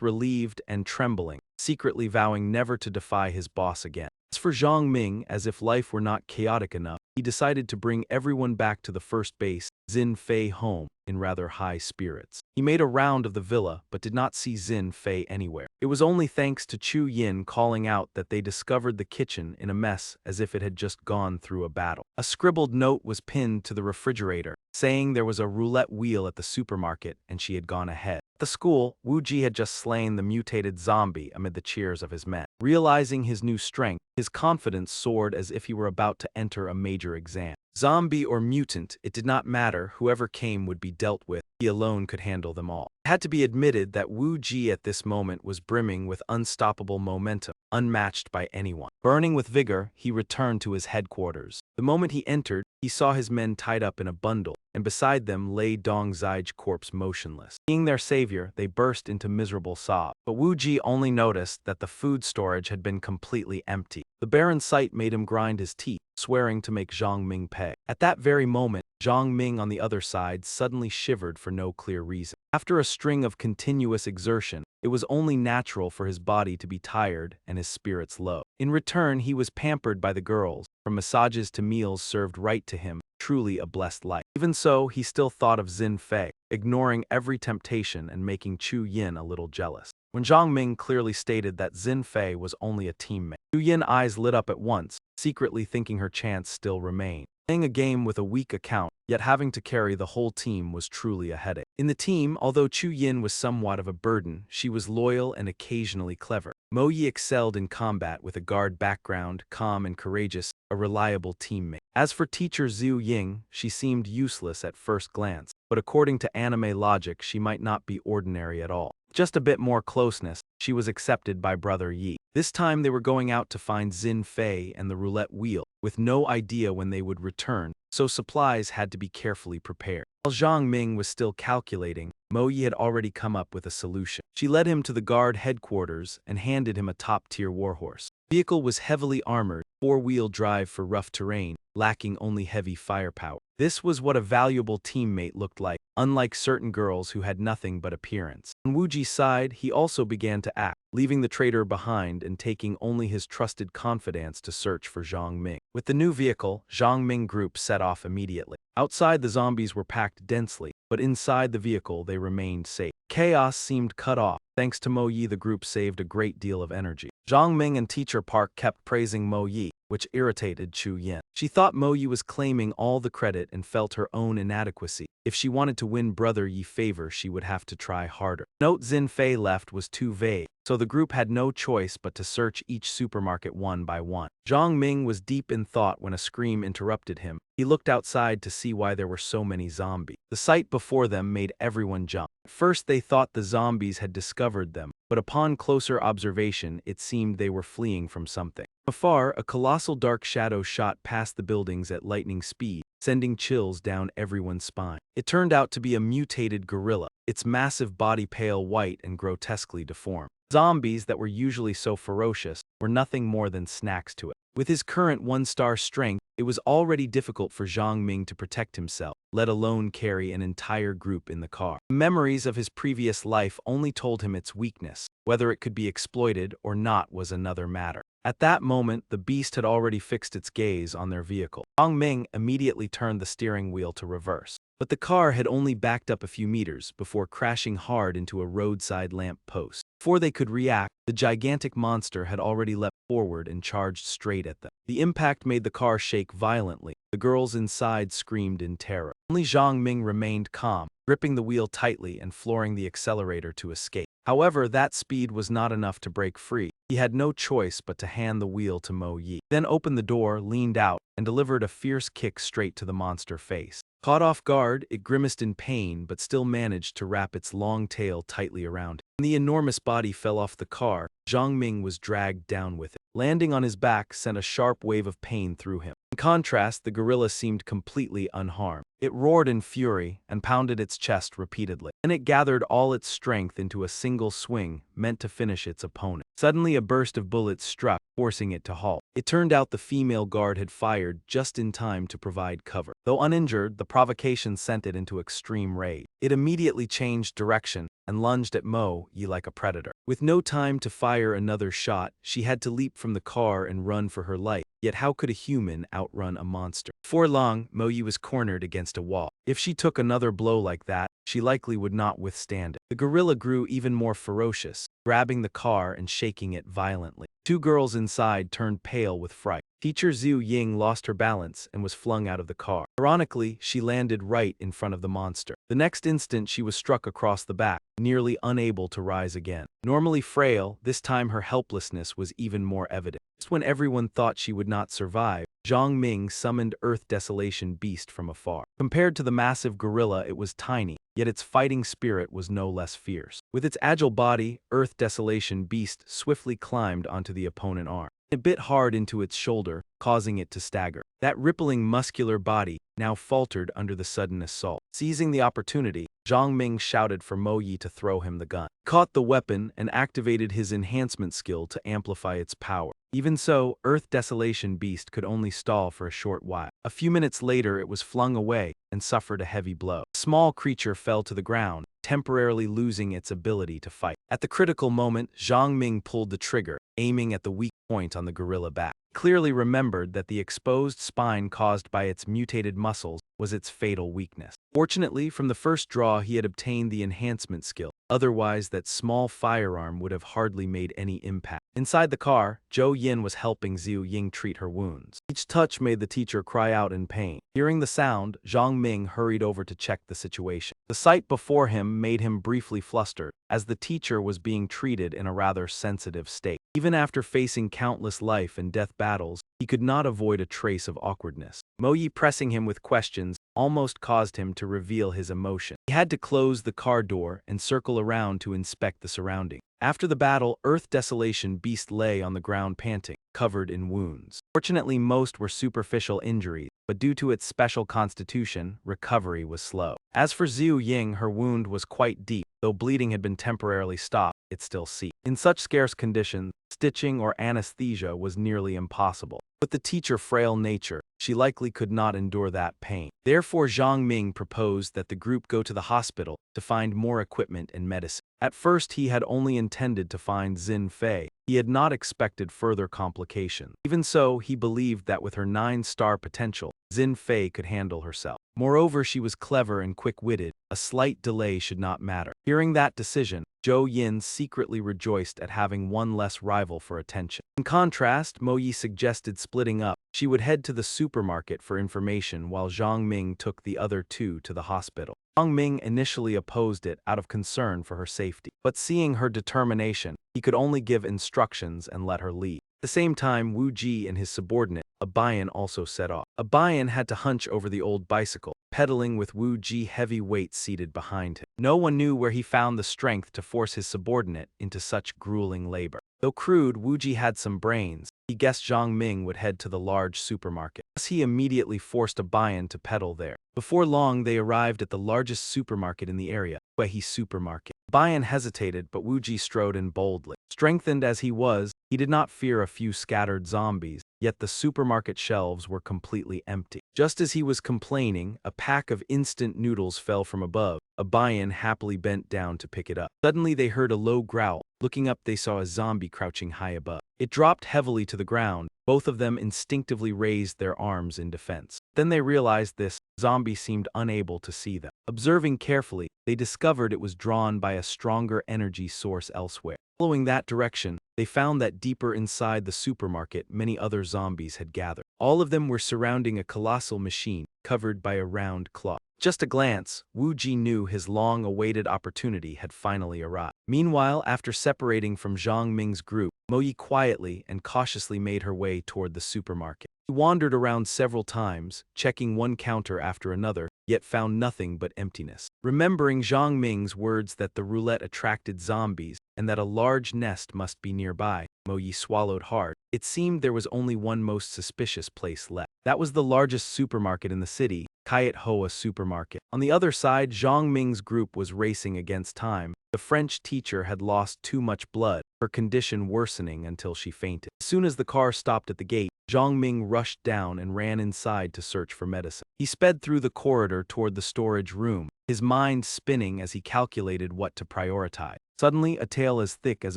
relieved and trembling, secretly vowing never to defy his boss again. As for Zhang Ming, as if life were not chaotic enough, he decided to bring everyone back to the first base, Xin Fei home, in rather high spirits. He made a round of the villa, but did not see Xin Fei anywhere. It was only thanks to Chu Yin calling out that they discovered the kitchen in a mess as if it had just gone through a battle. A scribbled note was pinned to the refrigerator, saying there was a roulette wheel at the supermarket and she had gone ahead. At the school, Wu Ji had just slain the mutated zombie amid the cheers of his men. Realizing his new strength, his confidence soared as if he were about to enter a major exam. Zombie or mutant, it did not matter, whoever came would be dealt with. He alone could handle them all. It had to be admitted that Wu Ji at this moment was brimming with unstoppable momentum, unmatched by anyone. Burning with vigor, he returned to his headquarters. The moment he entered, he saw his men tied up in a bundle, and beside them lay Dong Zai's corpse motionless. Seeing their savior, they burst into miserable sobs. But Wu Ji only noticed that the food storage had been completely empty. The barren sight made him grind his teeth, swearing to make Zhang Ming pay. At that very moment, Zhang Ming on the other side suddenly shivered for no clear reason. After a string of continuous exertion, it was only natural for his body to be tired and his spirits low. In return, he was pampered by the girls, from massages to meals served right to him, truly a blessed life. Even so, he still thought of Xin Fei, ignoring every temptation and making Chu Yin a little jealous. When Zhang Ming clearly stated that Xin Fei was only a teammate, Chu Yin's eyes lit up at once, secretly thinking her chance still remained. Playing a game with a weak account, yet having to carry the whole team was truly a headache. In the team, although Chu Yin was somewhat of a burden, she was loyal and occasionally clever. Mo Yi excelled in combat with a guard background, calm and courageous, a reliable teammate. As for teacher Zhu Ying, she seemed useless at first glance, but according to anime logic she might not be ordinary at all. Just a bit more closeness, she was accepted by Brother Yi. This time they were going out to find Xin Fei and the roulette wheel, with no idea when they would return, so supplies had to be carefully prepared. While Zhang Ming was still calculating, Mo Yi had already come up with a solution. She led him to the guard headquarters and handed him a top-tier warhorse. The vehicle was heavily armored, four-wheel drive for rough terrain, lacking only heavy firepower. This was what a valuable teammate looked like, unlike certain girls who had nothing but appearance. On Wu Ji's side, he also began to act, leaving the traitor behind and taking only his trusted confidants to search for Zhang Ming. With the new vehicle, Zhang Ming group set off immediately. Outside, the zombies were packed densely, but inside the vehicle they remained safe. Chaos seemed cut off. Thanks to Mo Yi, the group saved a great deal of energy. Zhang Ming and Teacher Park kept praising Mo Yi, which irritated Chu Yin. She thought Mo Yi was claiming all the credit and felt her own inadequacy. If she wanted to win Brother Yi favor, she would have to try harder. Note Xin Fei left was too vague, so the group had no choice but to search each supermarket one by one. Zhang Ming was deep in thought when a scream interrupted him. He looked outside to see why there were so many zombies. The sight before them made everyone jump. At first they thought the zombies had discovered them, but upon closer observation it seemed they were fleeing from something. Afar, a colossal dark shadow shot past the buildings at lightning speed, sending chills down everyone's spine. It turned out to be a mutated gorilla, its massive body pale white and grotesquely deformed. Zombies that were usually so ferocious were nothing more than snacks to it. With his current one-star strength, it was already difficult for Zhang Ming to protect himself, let alone carry an entire group in the car. Memories of his previous life only told him its weakness. Whether it could be exploited or not was another matter. At that moment, the beast had already fixed its gaze on their vehicle. Zhang Ming immediately turned the steering wheel to reverse. But the car had only backed up a few meters before crashing hard into a roadside lamp post. Before they could react, the gigantic monster had already leapt forward and charged straight at them. The impact made the car shake violently. The girls inside screamed in terror. Only Zhang Ming remained calm, gripping the wheel tightly and flooring the accelerator to escape. However, that speed was not enough to break free. He had no choice but to hand the wheel to Mo Yi. Then opened the door, leaned out, and delivered a fierce kick straight to the monster face. Caught off guard, it grimaced in pain but still managed to wrap its long tail tightly around it. When the enormous body fell off the car, Zhang Ming was dragged down with it. Landing on his back sent a sharp wave of pain through him. In contrast, the gorilla seemed completely unharmed. It roared in fury and pounded its chest repeatedly. Then it gathered all its strength into a single swing meant to finish its opponent. Suddenly a burst of bullets struck, forcing it to halt. It turned out the female guard had fired just in time to provide cover. Though uninjured, the provocation sent it into extreme rage. It immediately changed direction and lunged at Mo Yi like a predator. With no time to fire another shot, she had to leap from the car and run for her life. Yet how could a human outrun a monster? Before long, Mo Yi was cornered against a wall. If she took another blow like that, she likely would not withstand it. The gorilla grew even more ferocious, grabbing the car and shaking it violently. Two girls inside turned pale with fright. Teacher Zhu Ying lost her balance and was flung out of the car. Ironically, she landed right in front of the monster. The next instant she was struck across the back, nearly unable to rise again. Normally frail, this time her helplessness was even more evident. Just when everyone thought she would not survive, Zhang Ming summoned Earth Desolation Beast from afar. Compared to the massive gorilla, it was tiny, yet its fighting spirit was no less fierce. With its agile body, Earth Desolation Beast swiftly climbed onto the opponent's arm. It bit hard into its shoulder, causing it to stagger. That rippling muscular body now faltered under the sudden assault. Seizing the opportunity, Zhang Ming shouted for Mo Yi to throw him the gun. He caught the weapon and activated his enhancement skill to amplify its power. Even so, Earth Desolation Beast could only stall for a short while. A few minutes later it was flung away and suffered a heavy blow. A small creature fell to the ground, temporarily losing its ability to fight. At the critical moment, Zhang Ming pulled the trigger, aiming at the weak point on the gorilla back. Clearly remembered that the exposed spine caused by its mutated muscles was its fatal weakness. Fortunately, from the first draw he had obtained the enhancement skill. Otherwise, that small firearm would have hardly made any impact. Inside the car, Zhou Yin was helping Zhu Ying treat her wounds. Each touch made the teacher cry out in pain. Hearing the sound, Zhang Ming hurried over to check the situation. The sight before him made him briefly flustered, as the teacher was being treated in a rather sensitive state. Even after facing countless life and death battles, he could not avoid a trace of awkwardness. Mo Yi pressing him with questions almost caused him to reveal his emotion. He had to close the car door and circle around to inspect the surroundings. After the battle, Earth Desolation Beast lay on the ground panting, covered in wounds. Fortunately, most were superficial injuries, but due to its special constitution, recovery was slow. As for Zhu Ying, her wound was quite deep. Though bleeding had been temporarily stopped, it still seeped. In such scarce conditions, stitching or anesthesia was nearly impossible. With the teacher's frail nature, she likely could not endure that pain. Therefore, Zhang Ming proposed that the group go to the hospital to find more equipment and medicine. At first, he had only intended to find Xin Fei. He had not expected further complications. Even so, he believed that with her 9-star potential, Xin Fei could handle herself. Moreover, she was clever and quick-witted. A slight delay should not matter. Hearing that decision, Zhou Yin secretly rejoiced at having one less rival for attention. In contrast, Mo Yi suggested splitting up. She would head to the supermarket for information while Zhang Ming took the other two to the hospital. Zhang Ming initially opposed it out of concern for her safety, but seeing her determination, he could only give instructions and let her lead. At the same time, Wu Ji and his subordinate, Abayan, also set off. Abayan had to hunch over the old bicycle, pedaling with Wu Ji heavy weight seated behind him. No one knew where he found the strength to force his subordinate into such grueling labor. Though crude, Wu Ji had some brains. He guessed Zhang Ming would head to the large supermarket. Thus, he immediately forced Abayan to pedal there. Before long, they arrived at the largest supermarket in the area, Wehi Supermarket. Abayan hesitated, but Wu Ji strode in boldly. Strengthened as he was, He did not fear a few scattered zombies, yet the supermarket shelves were completely empty. Just as he was complaining, a pack of instant noodles fell from above. A buy-in happily bent down to pick it up. Suddenly they heard a low growl. Looking up, they saw a zombie crouching high above. It dropped heavily to the ground. Both of them instinctively raised their arms in defense. Then they realized this zombie seemed unable to see them. Observing carefully, they discovered it was drawn by a stronger energy source elsewhere. Following that direction, they found that deeper inside the supermarket, many other zombies had gathered. All of them were surrounding a colossal machine covered by a round cloth. Just a glance, Wu Ji knew his long-awaited opportunity had finally arrived. Meanwhile, after separating from Zhang Ming's group, Mo Yi quietly and cautiously made her way toward the supermarket. He wandered around several times, checking one counter after another, yet found nothing but emptiness. Remembering Zhang Ming's words that the roulette attracted zombies and that a large nest must be nearby, Mo Yi swallowed hard. It seemed there was only one most suspicious place left. That was the largest supermarket in the city, Kayet Hoa Supermarket. On the other side, Zhang Ming's group was racing against time. The French teacher had lost too much blood, her condition worsening until she fainted. As soon as the car stopped at the gate, Zhang Ming rushed down and ran inside to search for medicine. He sped through the corridor toward the storage room, his mind spinning as he calculated what to prioritize. Suddenly, a tail as thick as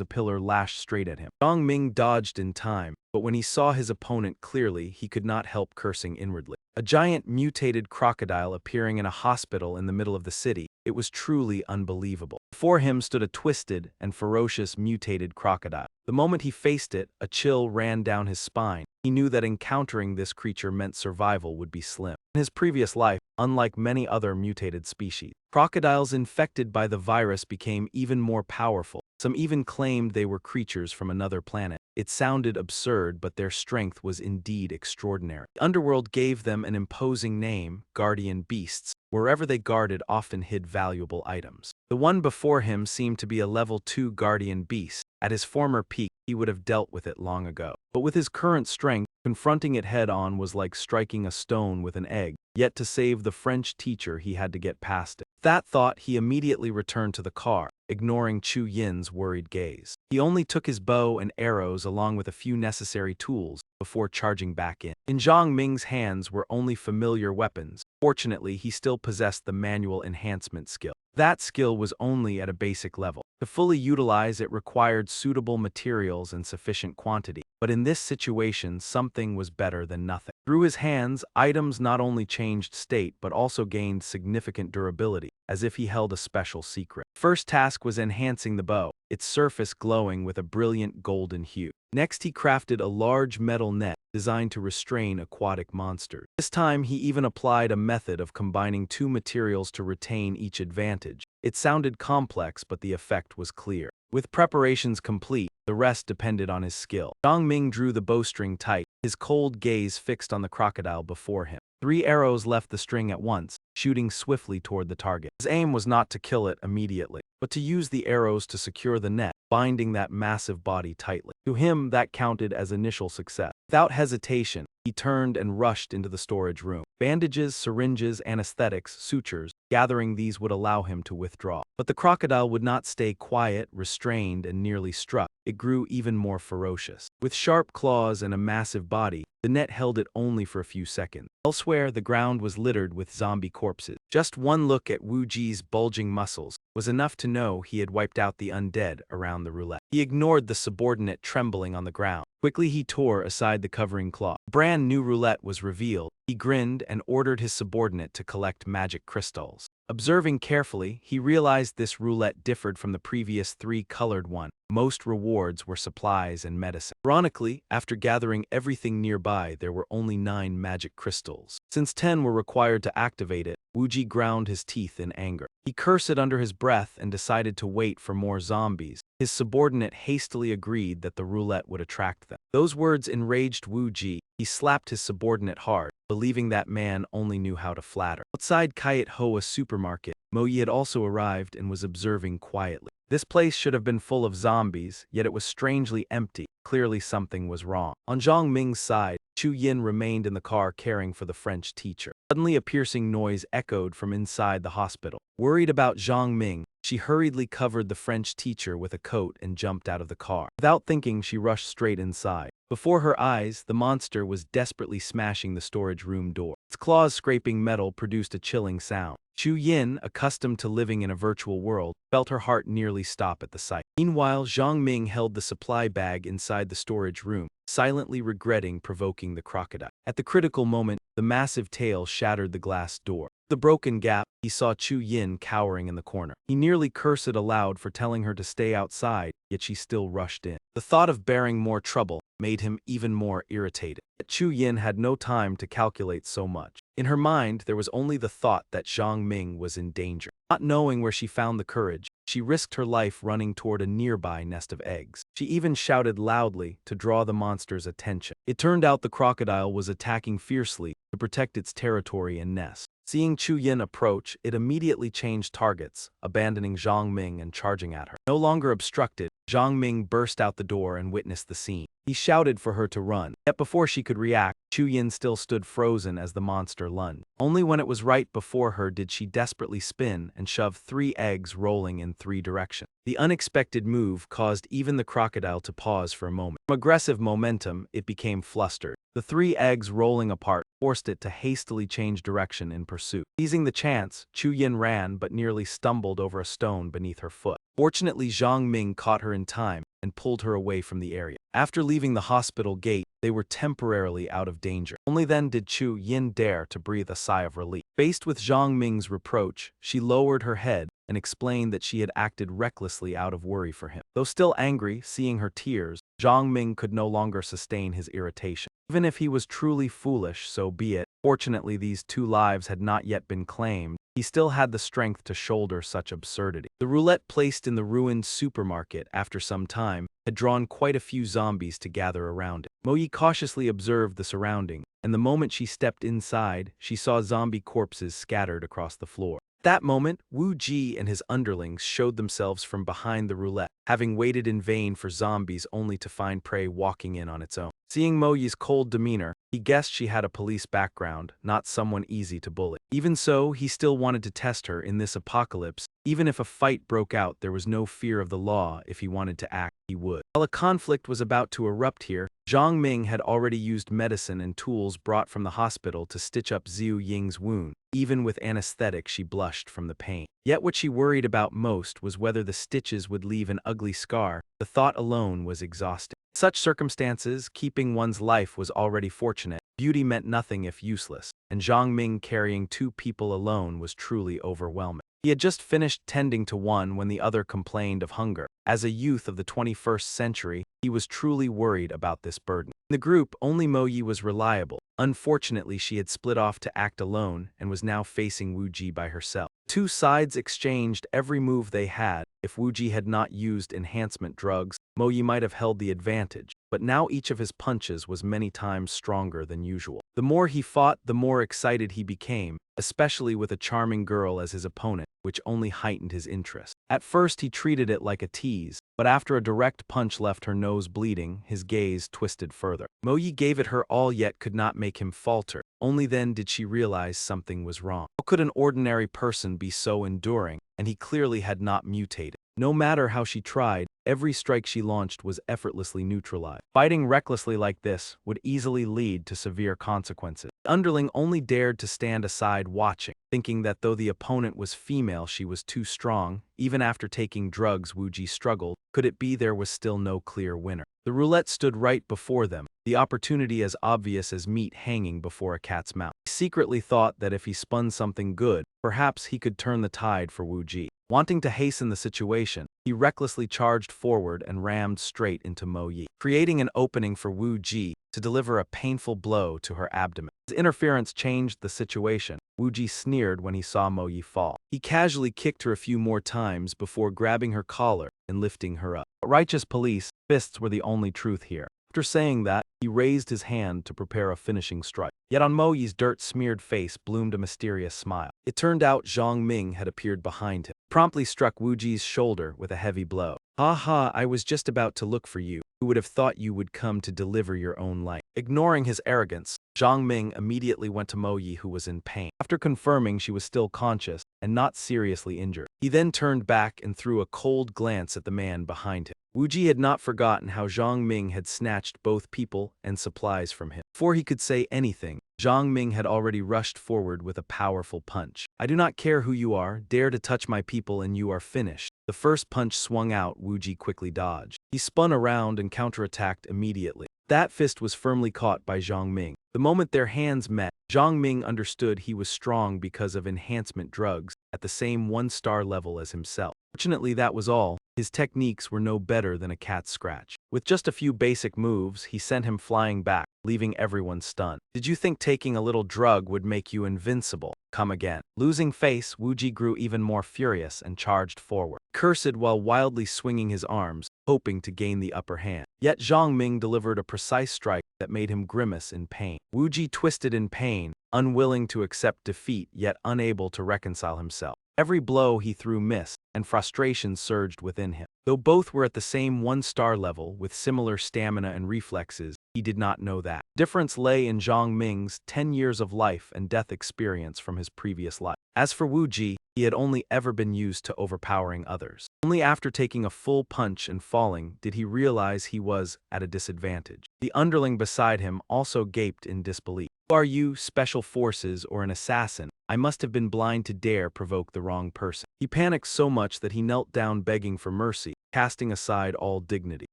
a pillar lashed straight at him. Zhang Ming dodged in time, but when he saw his opponent clearly, he could not help cursing inwardly. A giant mutated crocodile appearing in a hospital in the middle of the city. It was truly unbelievable. Before him stood a twisted and ferocious mutated crocodile. The moment he faced it, a chill ran down his spine. He knew that encountering this creature meant survival would be slim. In his previous life, unlike many other mutated species, crocodiles infected by the virus became even more powerful. Some even claimed they were creatures from another planet. It sounded absurd, but their strength was indeed extraordinary. The underworld gave them an imposing name, guardian beasts. Wherever they guarded often hid valuable items. The one before him seemed to be a level 2 guardian beast. At his former peak, he would have dealt with it long ago. But with his current strength, confronting it head-on was like striking a stone with an egg. Yet to save the French teacher, he had to get past it. With that thought, he immediately returned to the car, ignoring Chu Yin's worried gaze. He only took his bow and arrows along with a few necessary tools before charging back in. In Zhang Ming's hands were only familiar weapons. Fortunately, he still possessed the manual enhancement skill. That skill was only at a basic level. To fully utilize it required suitable materials and sufficient quantity. But in this situation, something was better than nothing. Through his hands, items not only changed state but also gained significant durability, as if he held a special secret. First task was enhancing the bow, its surface glowing with a brilliant golden hue. Next, he crafted a large metal net designed to restrain aquatic monsters. This time, he even applied a method of combining two materials to retain each advantage. It sounded complex, but the effect was clear. With preparations complete, the rest depended on his skill. Zhang Ming drew the bowstring tight, his cold gaze fixed on the crocodile before him. 3 arrows left the string at once, shooting swiftly toward the target. His aim was not to kill it immediately, but to use the arrows to secure the net, binding that massive body tightly. To him, that counted as initial success. Without hesitation, he turned and rushed into the storage room. Bandages, syringes, anesthetics, sutures, gathering these would allow him to withdraw. But the crocodile would not stay quiet, restrained, and nearly struck. It grew even more ferocious. With sharp claws and a massive body, the net held it only for a few seconds. Elsewhere, the ground was littered with zombie corpses. Just one look at Wu Ji's bulging muscles was enough to know he had wiped out the undead around the roulette. He ignored the subordinate trembling on the ground. Quickly, he tore aside the covering cloth. A brand new roulette was revealed. He grinned and ordered his subordinate to collect magic crystals. Observing carefully, he realized this roulette differed from the previous 3-colored one. Most rewards were supplies and medicine. Ironically, after gathering everything nearby, there were only 9 magic crystals. Since 10 were required to activate it, Wu Ji ground his teeth in anger. He cursed under his breath and decided to wait for more zombies. His subordinate hastily agreed that the roulette would attract them. Those words enraged Wu Ji. He slapped his subordinate hard, believing that man only knew how to flatter. Outside Kayet Hoa Supermarket, Mo Yi had also arrived and was observing quietly. This place should have been full of zombies, yet it was strangely empty. Clearly something was wrong. On Zhang Ming's side, Chu Yin remained in the car caring for the French teacher. Suddenly a piercing noise echoed from inside the hospital. Worried about Zhang Ming, she hurriedly covered the French teacher with a coat and jumped out of the car. Without thinking, she rushed straight inside. Before her eyes, the monster was desperately smashing the storage room door. Its claws scraping metal produced a chilling sound. Chu Yin, accustomed to living in a virtual world, felt her heart nearly stop at the sight. Meanwhile, Zhang Ming held the supply bag inside the storage room, silently regretting provoking the crocodile. At the critical moment, the massive tail shattered the glass door. The broken gap, he saw Chu Yin cowering in the corner. He nearly cursed aloud for telling her to stay outside, yet she still rushed in. The thought of bearing more trouble made him even more irritated. But Chu Yin had no time to calculate so much. In her mind, there was only the thought that Zhang Ming was in danger. Not knowing where she found the courage, she risked her life running toward a nearby nest of eggs. She even shouted loudly to draw the monster's attention. It turned out the crocodile was attacking fiercely to protect its territory and nest. Seeing Chu Yin approach, it immediately changed targets, abandoning Zhang Ming and charging at her. No longer obstructed, Zhang Ming burst out the door and witnessed the scene. He shouted for her to run, yet before she could react, Chu Yin still stood frozen as the monster lunged. Only when it was right before her did she desperately spin and shove 3 eggs rolling in 3 directions. The unexpected move caused even the crocodile to pause for a moment. From aggressive momentum, it became flustered. The 3 eggs rolling apart forced it to hastily change direction in pursuit. Seizing the chance, Chu Yin ran but nearly stumbled over a stone beneath her foot. Fortunately, Zhang Ming caught her in time and pulled her away from the area. After leaving the hospital gate, they were temporarily out of danger. Only then did Chu Yin dare to breathe a sigh of relief. Faced with Zhang Ming's reproach, she lowered her head and explained that she had acted recklessly out of worry for him. Though still angry, seeing her tears, Zhang Ming could no longer sustain his irritation. Even if he was truly foolish, so be it. Fortunately, these 2 lives had not yet been claimed. He still had the strength to shoulder such absurdity. The roulette placed in the ruined supermarket after some time had drawn quite a few zombies to gather around it. Moyi cautiously observed the surrounding, and the moment she stepped inside, she saw zombie corpses scattered across the floor. At that moment, Wu Ji and his underlings showed themselves from behind the roulette, having waited in vain for zombies only to find prey walking in on its own. Seeing Moyi's cold demeanor, he guessed she had a police background, not someone easy to bully. Even so, he still wanted to test her in this apocalypse. Even if a fight broke out, there was no fear of the law. If he wanted to act, he would. While a conflict was about to erupt here, Zhang Ming had already used medicine and tools brought from the hospital to stitch up Zhu Ying's wound. Even with anesthetic, she blushed from the pain. Yet what she worried about most was whether the stitches would leave an ugly scar. The thought alone was exhausting. In such circumstances, keeping one's life was already fortunate. Beauty meant nothing if useless, and Zhang Ming carrying 2 people alone was truly overwhelming. He had just finished tending to one when the other complained of hunger. As a youth of the 21st century, he was truly worried about this burden. In the group, only Moyi was reliable. Unfortunately, she had split off to act alone and was now facing Wu Ji by herself. 2 sides exchanged every move they had. If Wu Ji had not used enhancement drugs, Moyi might have held the advantage, but now each of his punches was many times stronger than usual. The more he fought, the more excited he became, especially with a charming girl as his opponent, which only heightened his interest. At first he treated it like a tease, but after a direct punch left her nose bleeding, his gaze twisted further. Moyi gave it her all yet could not make him falter. Only then did she realize something was wrong. How could an ordinary person be so enduring? And he clearly had not mutated. No matter how she tried, every strike she launched was effortlessly neutralized. Fighting recklessly like this would easily lead to severe consequences. The underling only dared to stand aside watching, thinking that though the opponent was female, she was too strong. Even after taking drugs, Wu Ji struggled. Could it be there was still no clear winner? The roulette stood right before them, the opportunity as obvious as meat hanging before a cat's mouth. He secretly thought that if he spun something good, perhaps he could turn the tide for Wu Ji. Wanting to hasten the situation, he recklessly charged forward and rammed straight into Mo Yi, creating an opening for Wu Ji to deliver a painful blow to her abdomen. His interference changed the situation. Wu Ji sneered when he saw Mo Yi fall. He casually kicked her a few more times before grabbing her collar and lifting her up. Righteous police, fists were the only truth here. After saying that, he raised his hand to prepare a finishing strike. Yet on Mo Yi's dirt-smeared face bloomed a mysterious smile. It turned out Zhang Ming had appeared behind him, promptly struck Wu Ji's shoulder with a heavy blow. Ha ha, I was just about to look for you. Who would have thought you would come to deliver your own life? Ignoring his arrogance, Zhang Ming immediately went to Mo Yi, who was in pain. After confirming she was still conscious and not seriously injured, he then turned back and threw a cold glance at the man behind him. Wu Ji had not forgotten how Zhang Ming had snatched both people and supplies from him. Before he could say anything, Zhang Ming had already rushed forward with a powerful punch. I do not care who you are, dare to touch my people and you are finished. The first punch swung out, Wu Ji quickly dodged. He spun around and counterattacked immediately. That fist was firmly caught by Zhang Ming. The moment their hands met, Zhang Ming understood he was strong because of enhancement drugs at the same 1-star level as himself. Fortunately, that was all. His techniques were no better than a cat's scratch. With just a few basic moves, he sent him flying back, leaving everyone stunned. Did you think taking a little drug would make you invincible? Come again. Losing face, Wu Ji grew even more furious and charged forward, cursed while wildly swinging his arms, hoping to gain the upper hand. Yet Zhang Ming delivered a precise strike that made him grimace in pain. Wu Ji twisted in pain, unwilling to accept defeat yet unable to reconcile himself. Every blow he threw missed, and frustration surged within him. Though both were at the same 1-star level with similar stamina and reflexes, he did not know that. Difference lay in Zhang Ming's 10 years of life and death experience from his previous life. As for Wu Ji, he had only ever been used to overpowering others. Only after taking a full punch and falling did he realize he was at a disadvantage. The underling beside him also gaped in disbelief. Who are you, special forces or an assassin? I must have been blind to dare provoke the wrong person. He panicked so much that he knelt down begging for mercy, casting aside all dignity.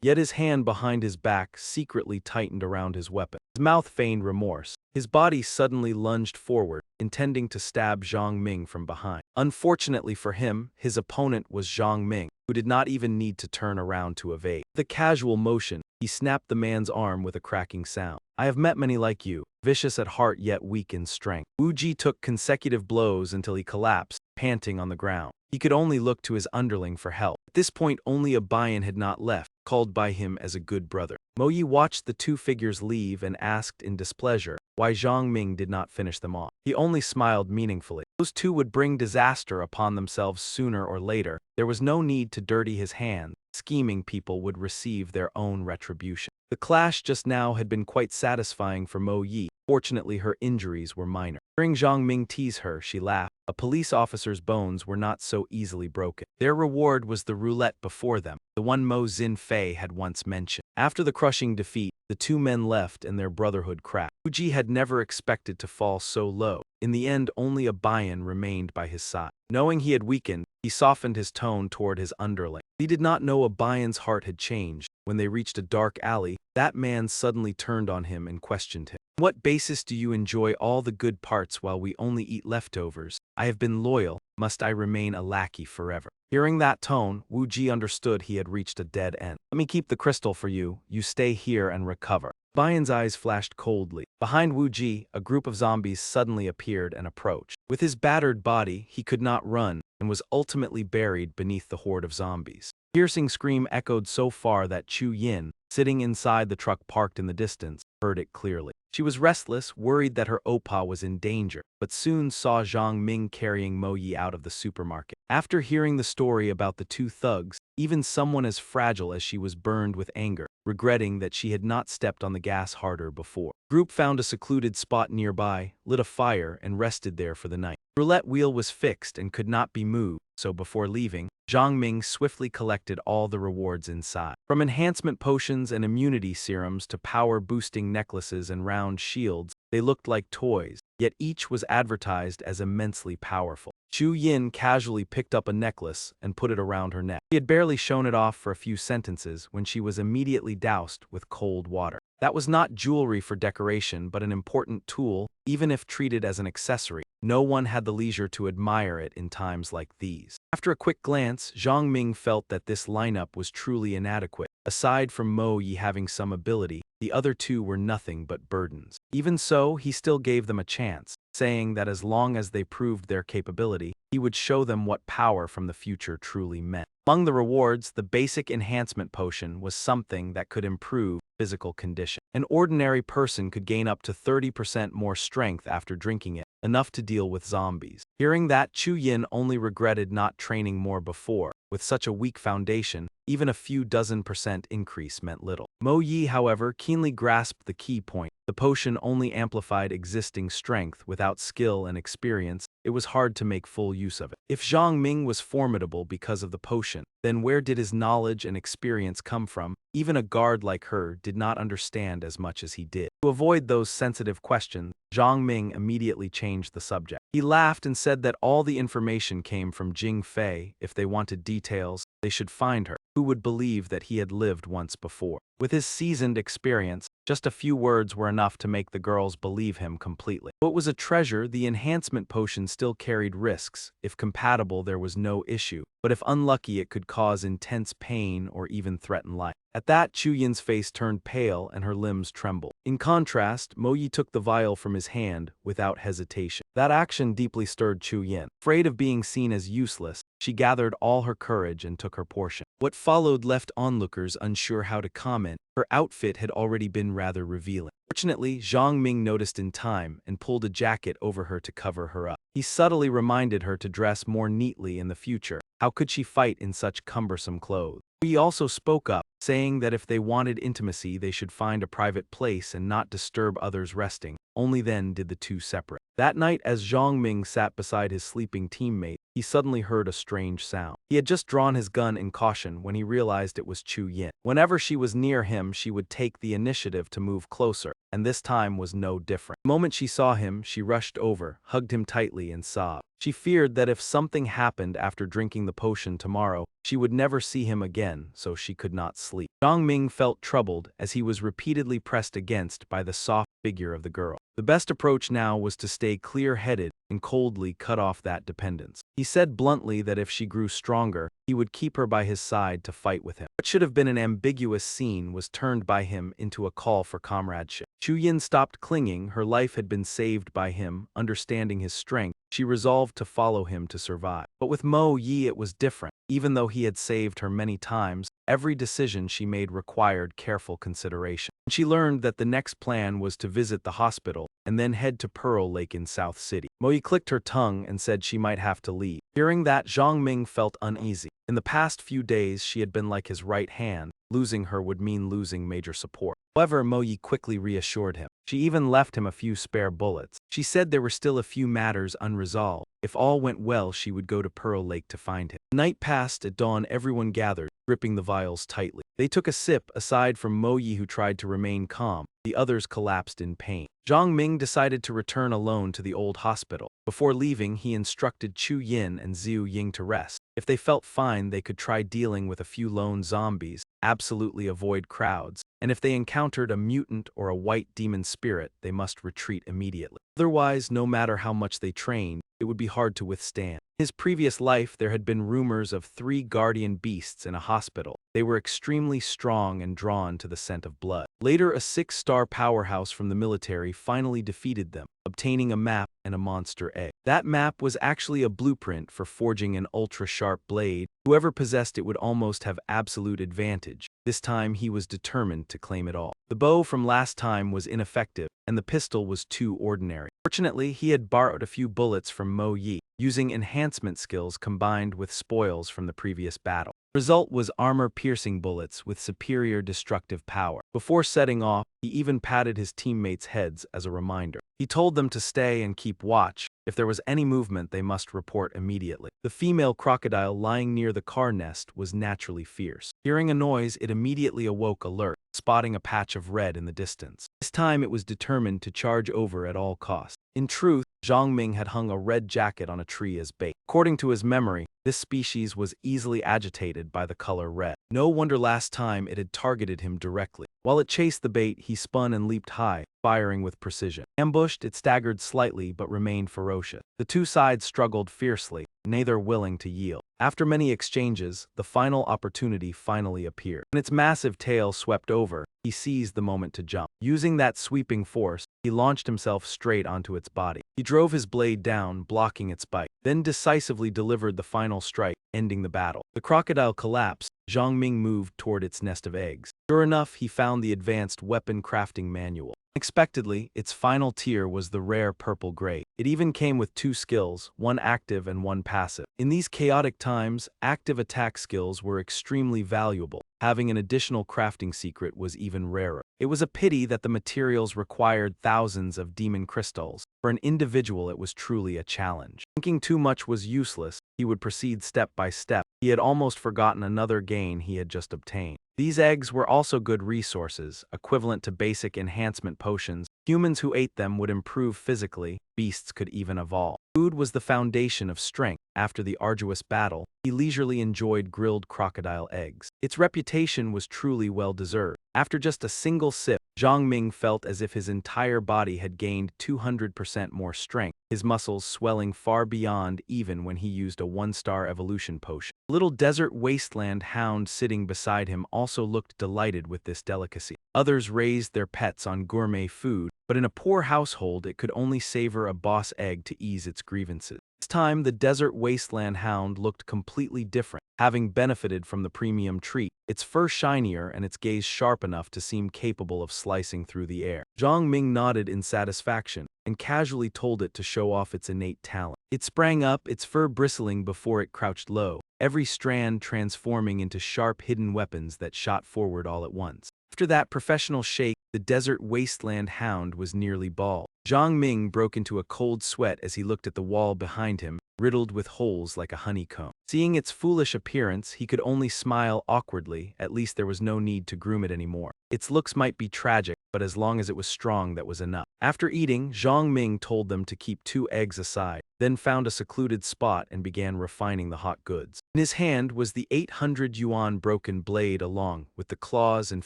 Yet his hand behind his back secretly tightened around his weapon. His mouth feigned remorse. His body suddenly lunged forward, intending to stab Zhang Ming from behind. Unfortunately for him, his opponent was Zhang Ming, who did not even need to turn around to evade. With a casual motion, he snapped the man's arm with a cracking sound. I have met many like you, vicious at heart yet weak in strength. Wu Ji took consecutive blows until he collapsed, panting on the ground. He could only look to his underling for help. At this point, only a Bayan had not left, called by him as a good brother. Mo Yi watched the two figures leave and asked in displeasure why Zhang Ming did not finish them off. He only smiled meaningfully. Those two would bring disaster upon themselves sooner or later. There was no need to dirty his hands. Scheming people would receive their own retribution. The clash just now had been quite satisfying for Mo Yi. Fortunately, her injuries were minor. Hearing Zhang Ming tease her, she laughed. A police officer's bones were not so easily broken. Their reward was the roulette before them, the one Mo Xin-Fei had once mentioned. After the crushing defeat, the two men left and their brotherhood cracked. Wu Ji had never expected to fall so low. In the end, only a Bayan remained by his side. Knowing he had weakened, he softened his tone toward his underling. He did not know a Bayan's heart had changed. When they reached a dark alley, that man suddenly turned on him and questioned him. On what basis do you enjoy all the good parts while we only eat leftovers? I have been loyal. Must I remain a lackey forever? Hearing that tone, Wu Ji understood he had reached a dead end. Let me keep the crystal for you. You stay here and recover. Bayan's eyes flashed coldly. Behind Wu Ji, a group of zombies suddenly appeared and approached. With his battered body, he could not run and was ultimately buried beneath the horde of zombies. A piercing scream echoed so far that Chu Yin, sitting inside the truck parked in the distance, heard it clearly. She was restless, worried that her Opa was in danger, but soon saw Zhang Ming carrying Mo Yi out of the supermarket. After hearing the story about the two thugs, even someone as fragile as she was burned with anger, regretting that she had not stepped on the gas harder before. The group found a secluded spot nearby, lit a fire, and rested there for the night. The roulette wheel was fixed and could not be moved, so before leaving, Zhang Ming swiftly collected all the rewards inside. From enhancement potions and immunity serums to power-boosting necklaces and round shields, they looked like toys, yet each was advertised as immensely powerful. Chu Yin casually picked up a necklace and put it around her neck. She had barely shown it off for a few sentences when she was immediately doused with cold water. That was not jewelry for decoration but an important tool, even if treated as an accessory. No one had the leisure to admire it in times like these. After a quick glance, Zhang Ming felt that this lineup was truly inadequate. Aside from Mo Yi having some ability, the other two were nothing but burdens. Even so, he still gave them a chance, saying that as long as they proved their capability, he would show them what power from the future truly meant. Among the rewards, the basic enhancement potion was something that could improve physical condition. An ordinary person could gain up to 30% more strength after drinking it, enough to deal with zombies. Hearing that, Chu Yin only regretted not training more before. With such a weak foundation, even a few dozen% increase meant little. Mo Yi, however, keenly grasped the key point. The potion only amplified existing strength. Without skill and experience, it was hard to make full use of it. If Zhang Ming was formidable because of the potion, then where did his knowledge and experience come from? Even a guard like her did not understand as much as he did. To avoid those sensitive questions, Zhang Ming immediately changed the subject. He laughed and said that all the information came from Jing Fei. If they wanted details, they should find her. Who would believe that he had lived once before? With his seasoned experience, just a few words were enough to make the girls believe him completely. Though it was a treasure, the enhancement potion still carried risks. If compatible, there was no issue, but if unlucky, it could cause intense pain or even threaten life. At that, Chu Yin's face turned pale and her limbs trembled. In contrast, Mo Yi took the vial from his hand without hesitation. That action deeply stirred Chu Yin. Afraid of being seen as useless, she gathered all her courage and took her portion. What followed left onlookers unsure how to comment. Her outfit had already been rather revealing. Fortunately, Zhang Ming noticed in time and pulled a jacket over her to cover her up. He subtly reminded her to dress more neatly in the future. How could she fight in such cumbersome clothes? He also spoke up, saying that if they wanted intimacy, they should find a private place and not disturb others resting. Only then did the two separate. That night, as Zhang Ming sat beside his sleeping teammate, he suddenly heard a strange sound. He had just drawn his gun in caution when he realized it was Chu Yin. Whenever she was near him, she would take the initiative to move closer, and this time was no different. The moment she saw him, she rushed over, hugged him tightly, and sobbed. She feared that if something happened after drinking the potion tomorrow, she would never see him again, so she could not sleep. Zhang Ming felt troubled as he was repeatedly pressed against by the soft figure of the girl. The best approach now was to stay clear-headed and coldly cut off that dependence. He said bluntly that if she grew stronger, he would keep her by his side to fight with him. What should have been an ambiguous scene was turned by him into a call for comradeship. Chu Yin stopped clinging. Her life had been saved by him. Understanding his strength, she resolved to follow him to survive. But with Mo Yi it was different. Even though he had saved her many times, every decision she made required careful consideration. She learned that the next plan was to visit the hospital and then head to Pearl Lake in South City. Mo Yi clicked her tongue and said she might have to leave. Hearing that, Zhang Ming felt uneasy. In the past few days, she had been like his right hand. Losing her would mean losing major support. However, Mo Yi quickly reassured him. She even left him a few spare bullets. She said there were still a few matters unresolved. If all went well, she would go to Pearl Lake to find him. The night passed. At dawn, everyone gathered, gripping the vials tightly. They took a sip. Aside from Mo Yi, who tried to remain calm, the others collapsed in pain. Zhang Ming decided to return alone to the old hospital. Before leaving, he instructed Chu Yin and Zhu Ying to rest. If they felt fine, they could try dealing with a few lone zombies, absolutely avoid crowds, and if they encountered a mutant or a white demon spirit, they must retreat immediately. Otherwise, no matter how much they trained, it would be hard to withstand. In his previous life, there had been rumors of 3 guardian beasts in a hospital. They were extremely strong and drawn to the scent of blood. Later, a 6-star powerhouse from the military finally defeated them, obtaining a map and a monster egg. That map was actually a blueprint for forging an ultra-sharp blade. Whoever possessed it would almost have absolute advantage. This time, he was determined to claim it all. The bow from last time was ineffective, and the pistol was too ordinary. Fortunately, he had borrowed a few bullets from Mo Yi, using enhancement skills combined with spoils from the previous battle. The result was armor-piercing bullets with superior destructive power. Before setting off, he even patted his teammates' heads as a reminder. He told them to stay and keep watch. If there was any movement, they must report immediately. The female crocodile lying near the car nest was naturally fierce. Hearing a noise, it immediately awoke alert, spotting a patch of red in the distance. This time it was determined to charge over at all costs. In truth, Zhang Ming had hung a red jacket on a tree as bait. According to his memory, this species was easily agitated by the color red. No wonder last time it had targeted him directly. While it chased the bait, he spun and leaped high, firing with precision. Ambushed, it staggered slightly but remained ferocious. The two sides struggled fiercely, neither willing to yield. After many exchanges, the final opportunity finally appeared. When its massive tail swept over, he seized the moment to jump. Using that sweeping force, he launched himself straight onto its body. He drove his blade down, blocking its bite, then decisively delivered the final strike, ending the battle. The crocodile collapsed. Zhang Ming moved toward its nest of eggs. Sure enough, he found the advanced weapon crafting manual. Unexpectedly, its final tier was the rare purple gray. It even came with 2 skills, one active and one passive. In these chaotic times, active attack skills were extremely valuable. Having an additional crafting secret was even rarer. It was a pity that the materials required thousands of demon crystals. For an individual, it was truly a challenge. Thinking too much was useless, he would proceed step by step. He had almost forgotten another gain he had just obtained. These eggs were also good resources, equivalent to basic enhancement potions. Humans who ate them would improve physically, beasts could even evolve. Food was the foundation of strength. After the arduous battle, he leisurely enjoyed grilled crocodile eggs. Its reputation was truly well-deserved. After just a single sip, Zhang Ming felt as if his entire body had gained 200% more strength, his muscles swelling far beyond even when he used a 1-star evolution potion. The little desert wasteland hound sitting beside him also looked delighted with this delicacy. Others raised their pets on gourmet food, but in a poor household it could only savor a boss egg to ease its grievances. This time, the desert wasteland hound looked completely different. Having benefited from the premium treat, its fur shinier and its gaze sharp enough to seem capable of slicing through the air. Zhang Ming nodded in satisfaction and casually told it to show off its innate talent. It sprang up, its fur bristling before it crouched low, every strand transforming into sharp hidden weapons that shot forward all at once. After that professional shake, the desert wasteland hound was nearly bald. Zhang Ming broke into a cold sweat as he looked at the wall behind him, riddled with holes like a honeycomb. Seeing its foolish appearance, he could only smile awkwardly. At least there was no need to groom it anymore. Its looks might be tragic, but as long as it was strong, that was enough. After eating, Zhang Ming told them to keep 2 eggs aside, then found a secluded spot and began refining the hot goods. In his hand was the 800 yuan broken blade along with the claws and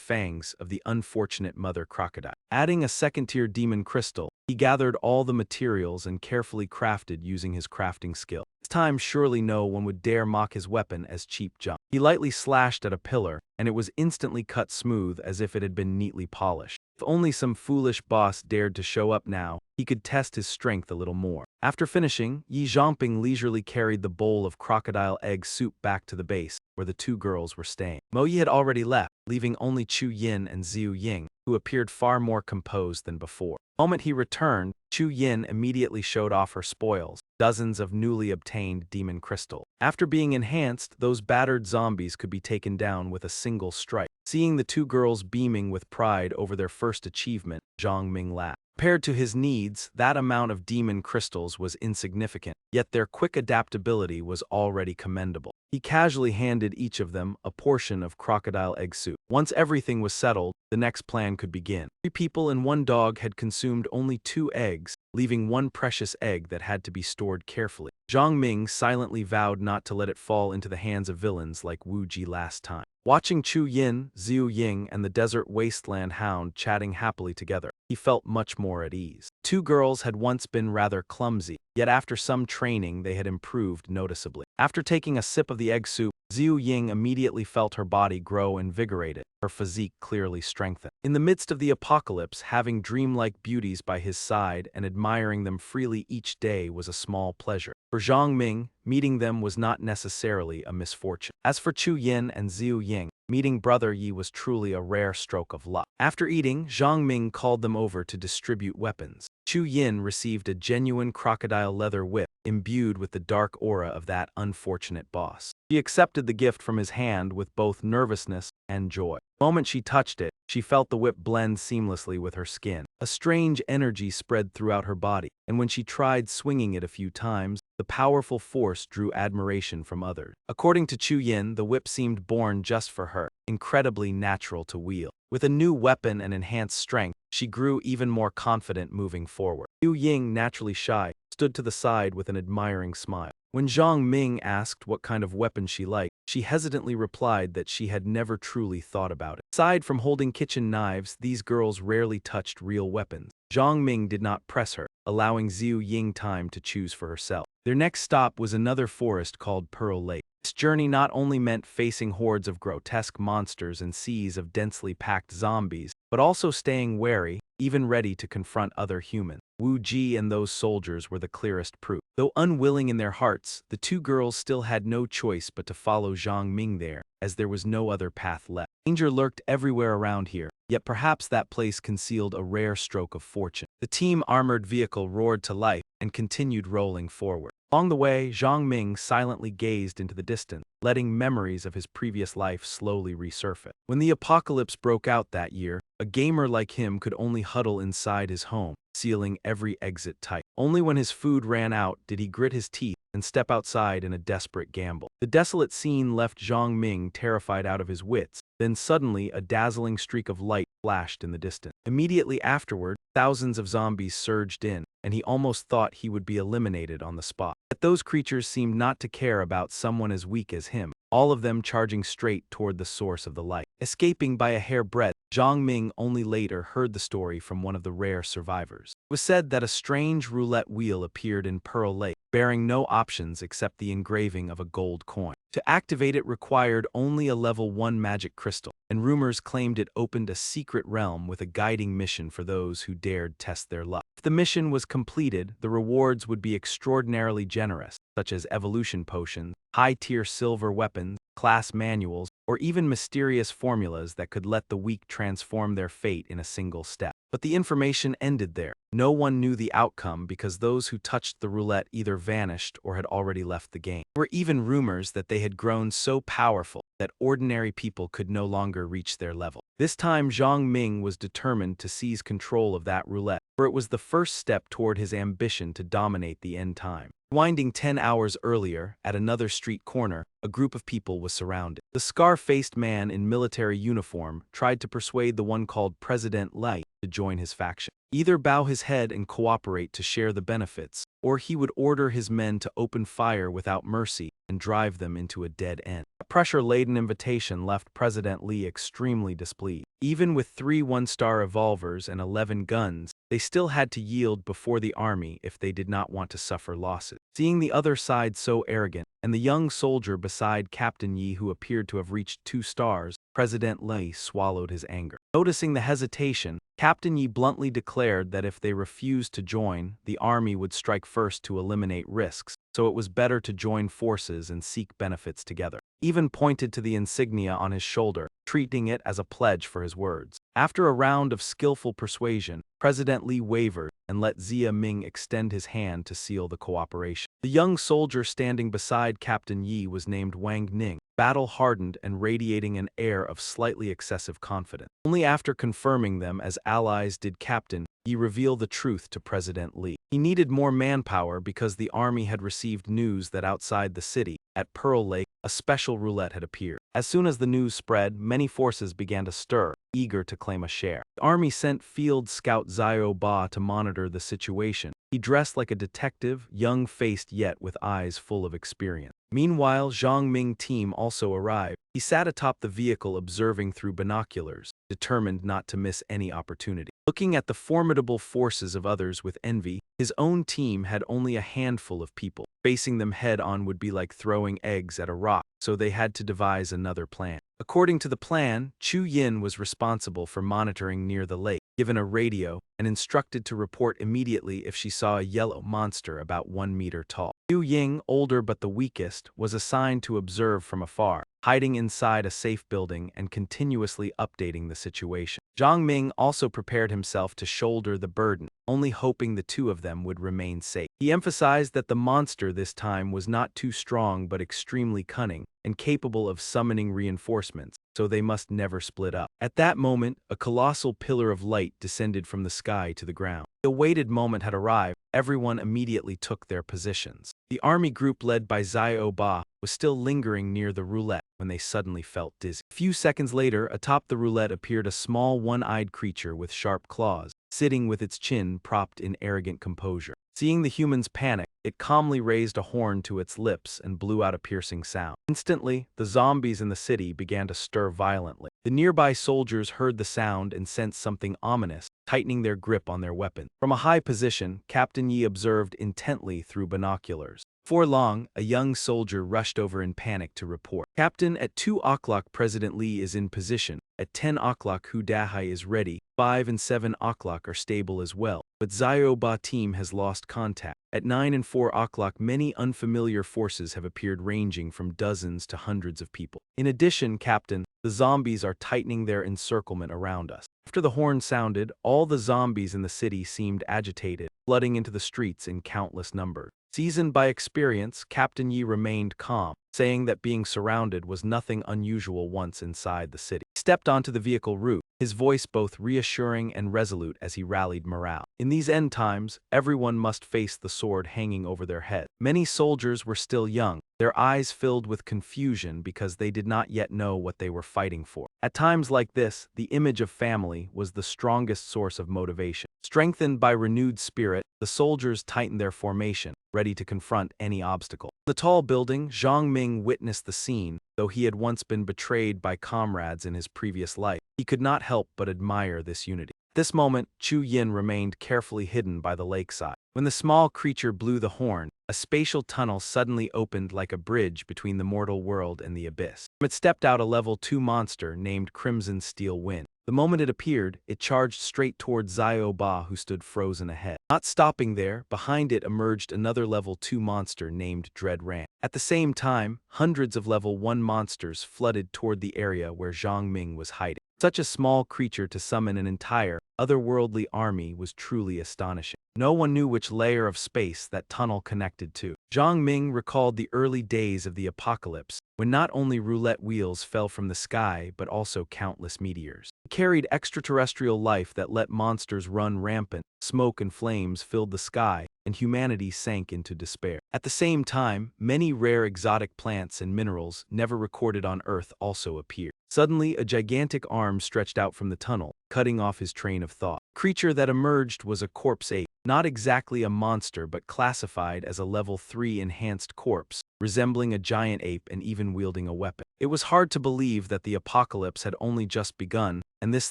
fangs of the unfortunate mother crocodile. Adding a second-tier demon crystal, he gathered all the materials and carefully crafted using his crafting skill. This time surely no one would dare mock his weapon as cheap junk. He lightly slashed at a pillar, and it was instantly cut smooth as if it had been neatly polished. If only some foolish boss dared to show up now, he could test his strength a little more. After finishing, Yi Zhongping leisurely carried the bowl of crocodile egg soup back to the base, where the 2 girls were staying. Mo Yi had already left, leaving only Chu Yin and Xiu Ying, who appeared far more composed than before. The moment he returned, Chu Yin immediately showed off her spoils, dozens of newly obtained demon crystals. After being enhanced, those battered zombies could be taken down with a single strike. Seeing the 2 girls beaming with pride over their first achievement, Zhang Ming laughed. Compared to his needs, that amount of demon crystals was insignificant, yet their quick adaptability was already commendable. He casually handed each of them a portion of crocodile egg soup. Once everything was settled, the next plan could begin. 3 people and 1 dog had consumed only 2 eggs, leaving 1 precious egg that had to be stored carefully. Zhang Ming silently vowed not to let it fall into the hands of villains like Wu Ji last time. Watching Chu Yin, Xiu Ying, and the desert wasteland hound chatting happily together, he felt much more at ease. 2 girls had once been rather clumsy, yet after some training they had improved noticeably. After taking a sip of the egg soup, Xiu Ying immediately felt her body grow invigorated, her physique clearly strengthened. In the midst of the apocalypse, having dreamlike beauties by his side and admiring them freely each day was a small pleasure. For Zhang Ming, meeting them was not necessarily a misfortune. As for Chu Yin and Xiu Ying, meeting Brother Yi was truly a rare stroke of luck. After eating, Zhang Ming called them over to distribute weapons. Chu Yin received a genuine crocodile leather whip, imbued with the dark aura of that unfortunate boss. She accepted the gift from his hand with both nervousness and joy. The moment she touched it, she felt the whip blend seamlessly with her skin. A strange energy spread throughout her body, and when she tried swinging it a few times, the powerful force drew admiration from others. According to Chu Yin, the whip seemed born just for her, incredibly natural to wield. With a new weapon and enhanced strength, she grew even more confident moving forward. Xiu Ying, naturally shy, stood to the side with an admiring smile. When Zhang Ming asked what kind of weapon she liked, she hesitantly replied that she had never truly thought about it. Aside from holding kitchen knives, these girls rarely touched real weapons. Zhang Ming did not press her, allowing Xiu Ying time to choose for herself. Their next stop was another forest called Pearl Lake. This journey not only meant facing hordes of grotesque monsters and seas of densely packed zombies, but also staying wary, even ready to confront other humans. Wu Ji and those soldiers were the clearest proof. Though unwilling in their hearts, the two girls still had no choice but to follow Zhang Ming there, as there was no other path left. Danger lurked everywhere around here, yet perhaps that place concealed a rare stroke of fortune. The team-armored vehicle roared to life and continued rolling forward. Along the way, Zhang Ming silently gazed into the distance, letting memories of his previous life slowly resurface. When the apocalypse broke out that year, a gamer like him could only huddle inside his home, sealing every exit tight. Only when his food ran out did he grit his teeth and step outside in a desperate gamble. The desolate scene left Zhang Ming terrified out of his wits. Then suddenly, a dazzling streak of light flashed in the distance. Immediately afterward, thousands of zombies surged in, and he almost thought he would be eliminated on the spot. But those creatures seemed not to care about someone as weak as him, all of them charging straight toward the source of the light. Escaping by a hairbreadth, Zhang Ming only later heard the story from one of the rare survivors. It was said that a strange roulette wheel appeared in Pearl Lake, bearing no options except the engraving of a gold coin. To activate it required only a level 1 magic crystal, and rumors claimed it opened a secret realm with a guiding mission for those who dared test their luck. If the mission was completed, the rewards would be extraordinarily generous, such as evolution potions, high-tier silver weapons, class manuals, or even mysterious formulas that could let the weak transform their fate in a single step. But the information ended there. No one knew the outcome because those who touched the roulette either vanished or had already left the game. There were even rumors that they had grown so powerful that ordinary people could no longer reach their level. This time, Zhang Ming was determined to seize control of that roulette, for it was the first step toward his ambition to dominate the end time. Winding 10 hours earlier, at another street corner, a group of people was surrounded. The scar-faced man in military uniform tried to persuade the one called President Light to join his faction. Either bow his head and cooperate to share the benefits, or he would order his men to open fire without mercy and drive them into a dead end. A pressure-laden invitation left President Li extremely displeased. Even with 3 one-star revolvers and 11 guns, they still had to yield before the army if they did not want to suffer losses. Seeing the other side so arrogant, and the young soldier beside Captain Yi who appeared to have reached 2 stars, President Li swallowed his anger. Noticing the hesitation, Captain Yi bluntly declared that if they refused to join, the army would strike first to eliminate risks, so it was better to join forces and seek benefits together. Even pointed to the insignia on his shoulder, treating it as a pledge for his words. After a round of skillful persuasion, President Li wavered and let Zia Ming extend his hand to seal the cooperation. The young soldier standing beside Captain Yi was named Wang Ning, battle-hardened and radiating an air of slightly excessive confidence. Only after confirming them as allies did Captain Yi reveal the truth to President Li. He needed more manpower because the army had received news that outside the city, at Pearl Lake, a special roulette had appeared. As soon as the news spread, many forces began to stir, eager to claim a share. The army sent Field Scout Xiao Ba to monitor the situation. He dressed like a detective, young-faced yet with eyes full of experience. Meanwhile, Zhang Ming team also arrived. He sat atop the vehicle observing through binoculars, determined not to miss any opportunity. Looking at the formidable forces of others with envy, his own team had only a handful of people. Facing them head-on would be like throwing eggs at a rock, so they had to devise another plan. According to the plan, Chu Yin was responsible for monitoring near the lake, given a radio, and instructed to report immediately if she saw a yellow monster about 1 meter tall. Yu Ying, older but the weakest, was assigned to observe from afar, hiding inside a safe building and continuously updating the situation. Zhang Ming also prepared himself to shoulder the burden, only hoping the two of them would remain safe. He emphasized that the monster this time was not too strong but extremely cunning and capable of summoning reinforcements, so they must never split up. At that moment, a colossal pillar of light descended from the sky to the ground. The awaited moment had arrived. Everyone immediately took their positions. The army group led by Xiao Ba was still lingering near the roulette when they suddenly felt dizzy. A few seconds later, atop the roulette appeared a small one-eyed creature with sharp claws, sitting with its chin propped in arrogant composure. Seeing the humans panic, it calmly raised a horn to its lips and blew out a piercing sound. Instantly, the zombies in the city began to stir violently. The nearby soldiers heard the sound and sensed something ominous, tightening their grip on their weapons. From a high position, Captain Yi observed intently through binoculars. Before long, a young soldier rushed over in panic to report. Captain, at 2 o'clock President Li is in position. At 10 o'clock Hu Dahai is ready. 5 and 7 o'clock are stable as well, but Zioba team has lost contact. At 9 and 4 o'clock, many unfamiliar forces have appeared ranging from dozens to hundreds of people. In addition, Captain, the zombies are tightening their encirclement around us. After the horn sounded, all the zombies in the city seemed agitated, flooding into the streets in countless numbers. Seasoned by experience, Captain Yi remained calm, saying that being surrounded was nothing unusual once inside the city. He stepped onto the vehicle route, his voice both reassuring and resolute as he rallied morale. In these end times, everyone must face the sword hanging over their head. Many soldiers were still young, their eyes filled with confusion because they did not yet know what they were fighting for. At times like this, the image of family was the strongest source of motivation. Strengthened by renewed spirit, the soldiers tightened their formation, ready to confront any obstacle. In the tall building, Zhang Ming witnessed the scene. Though he had once been betrayed by comrades in his previous life, he could not help but admire this unity. At this moment, Chu Yin remained carefully hidden by the lakeside. When the small creature blew the horn, a spatial tunnel suddenly opened like a bridge between the mortal world and the abyss. From it stepped out a level 2 monster named Crimson Steel Wind. The moment it appeared, it charged straight towards Zioba, who stood frozen ahead. Not stopping there, behind it emerged another level 2 monster named Dread Ram. At the same time, hundreds of level 1 monsters flooded toward the area where Zhang Ming was hiding. Such a small creature to summon an entire, otherworldly army was truly astonishing. No one knew which layer of space that tunnel connected to. Zhang Ming recalled the early days of the apocalypse, when not only roulette wheels fell from the sky but also countless meteors. It carried extraterrestrial life that let monsters run rampant, smoke and flames filled the sky, and humanity sank into despair. At the same time, many rare exotic plants and minerals never recorded on Earth also appeared. Suddenly, a gigantic arm stretched out from the tunnel, cutting off his train of thought. The creature that emerged was a corpse ape, not exactly a monster but classified as a level 3 enhanced corpse, resembling a giant ape and even wielding a weapon. It was hard to believe that the apocalypse had only just begun, and this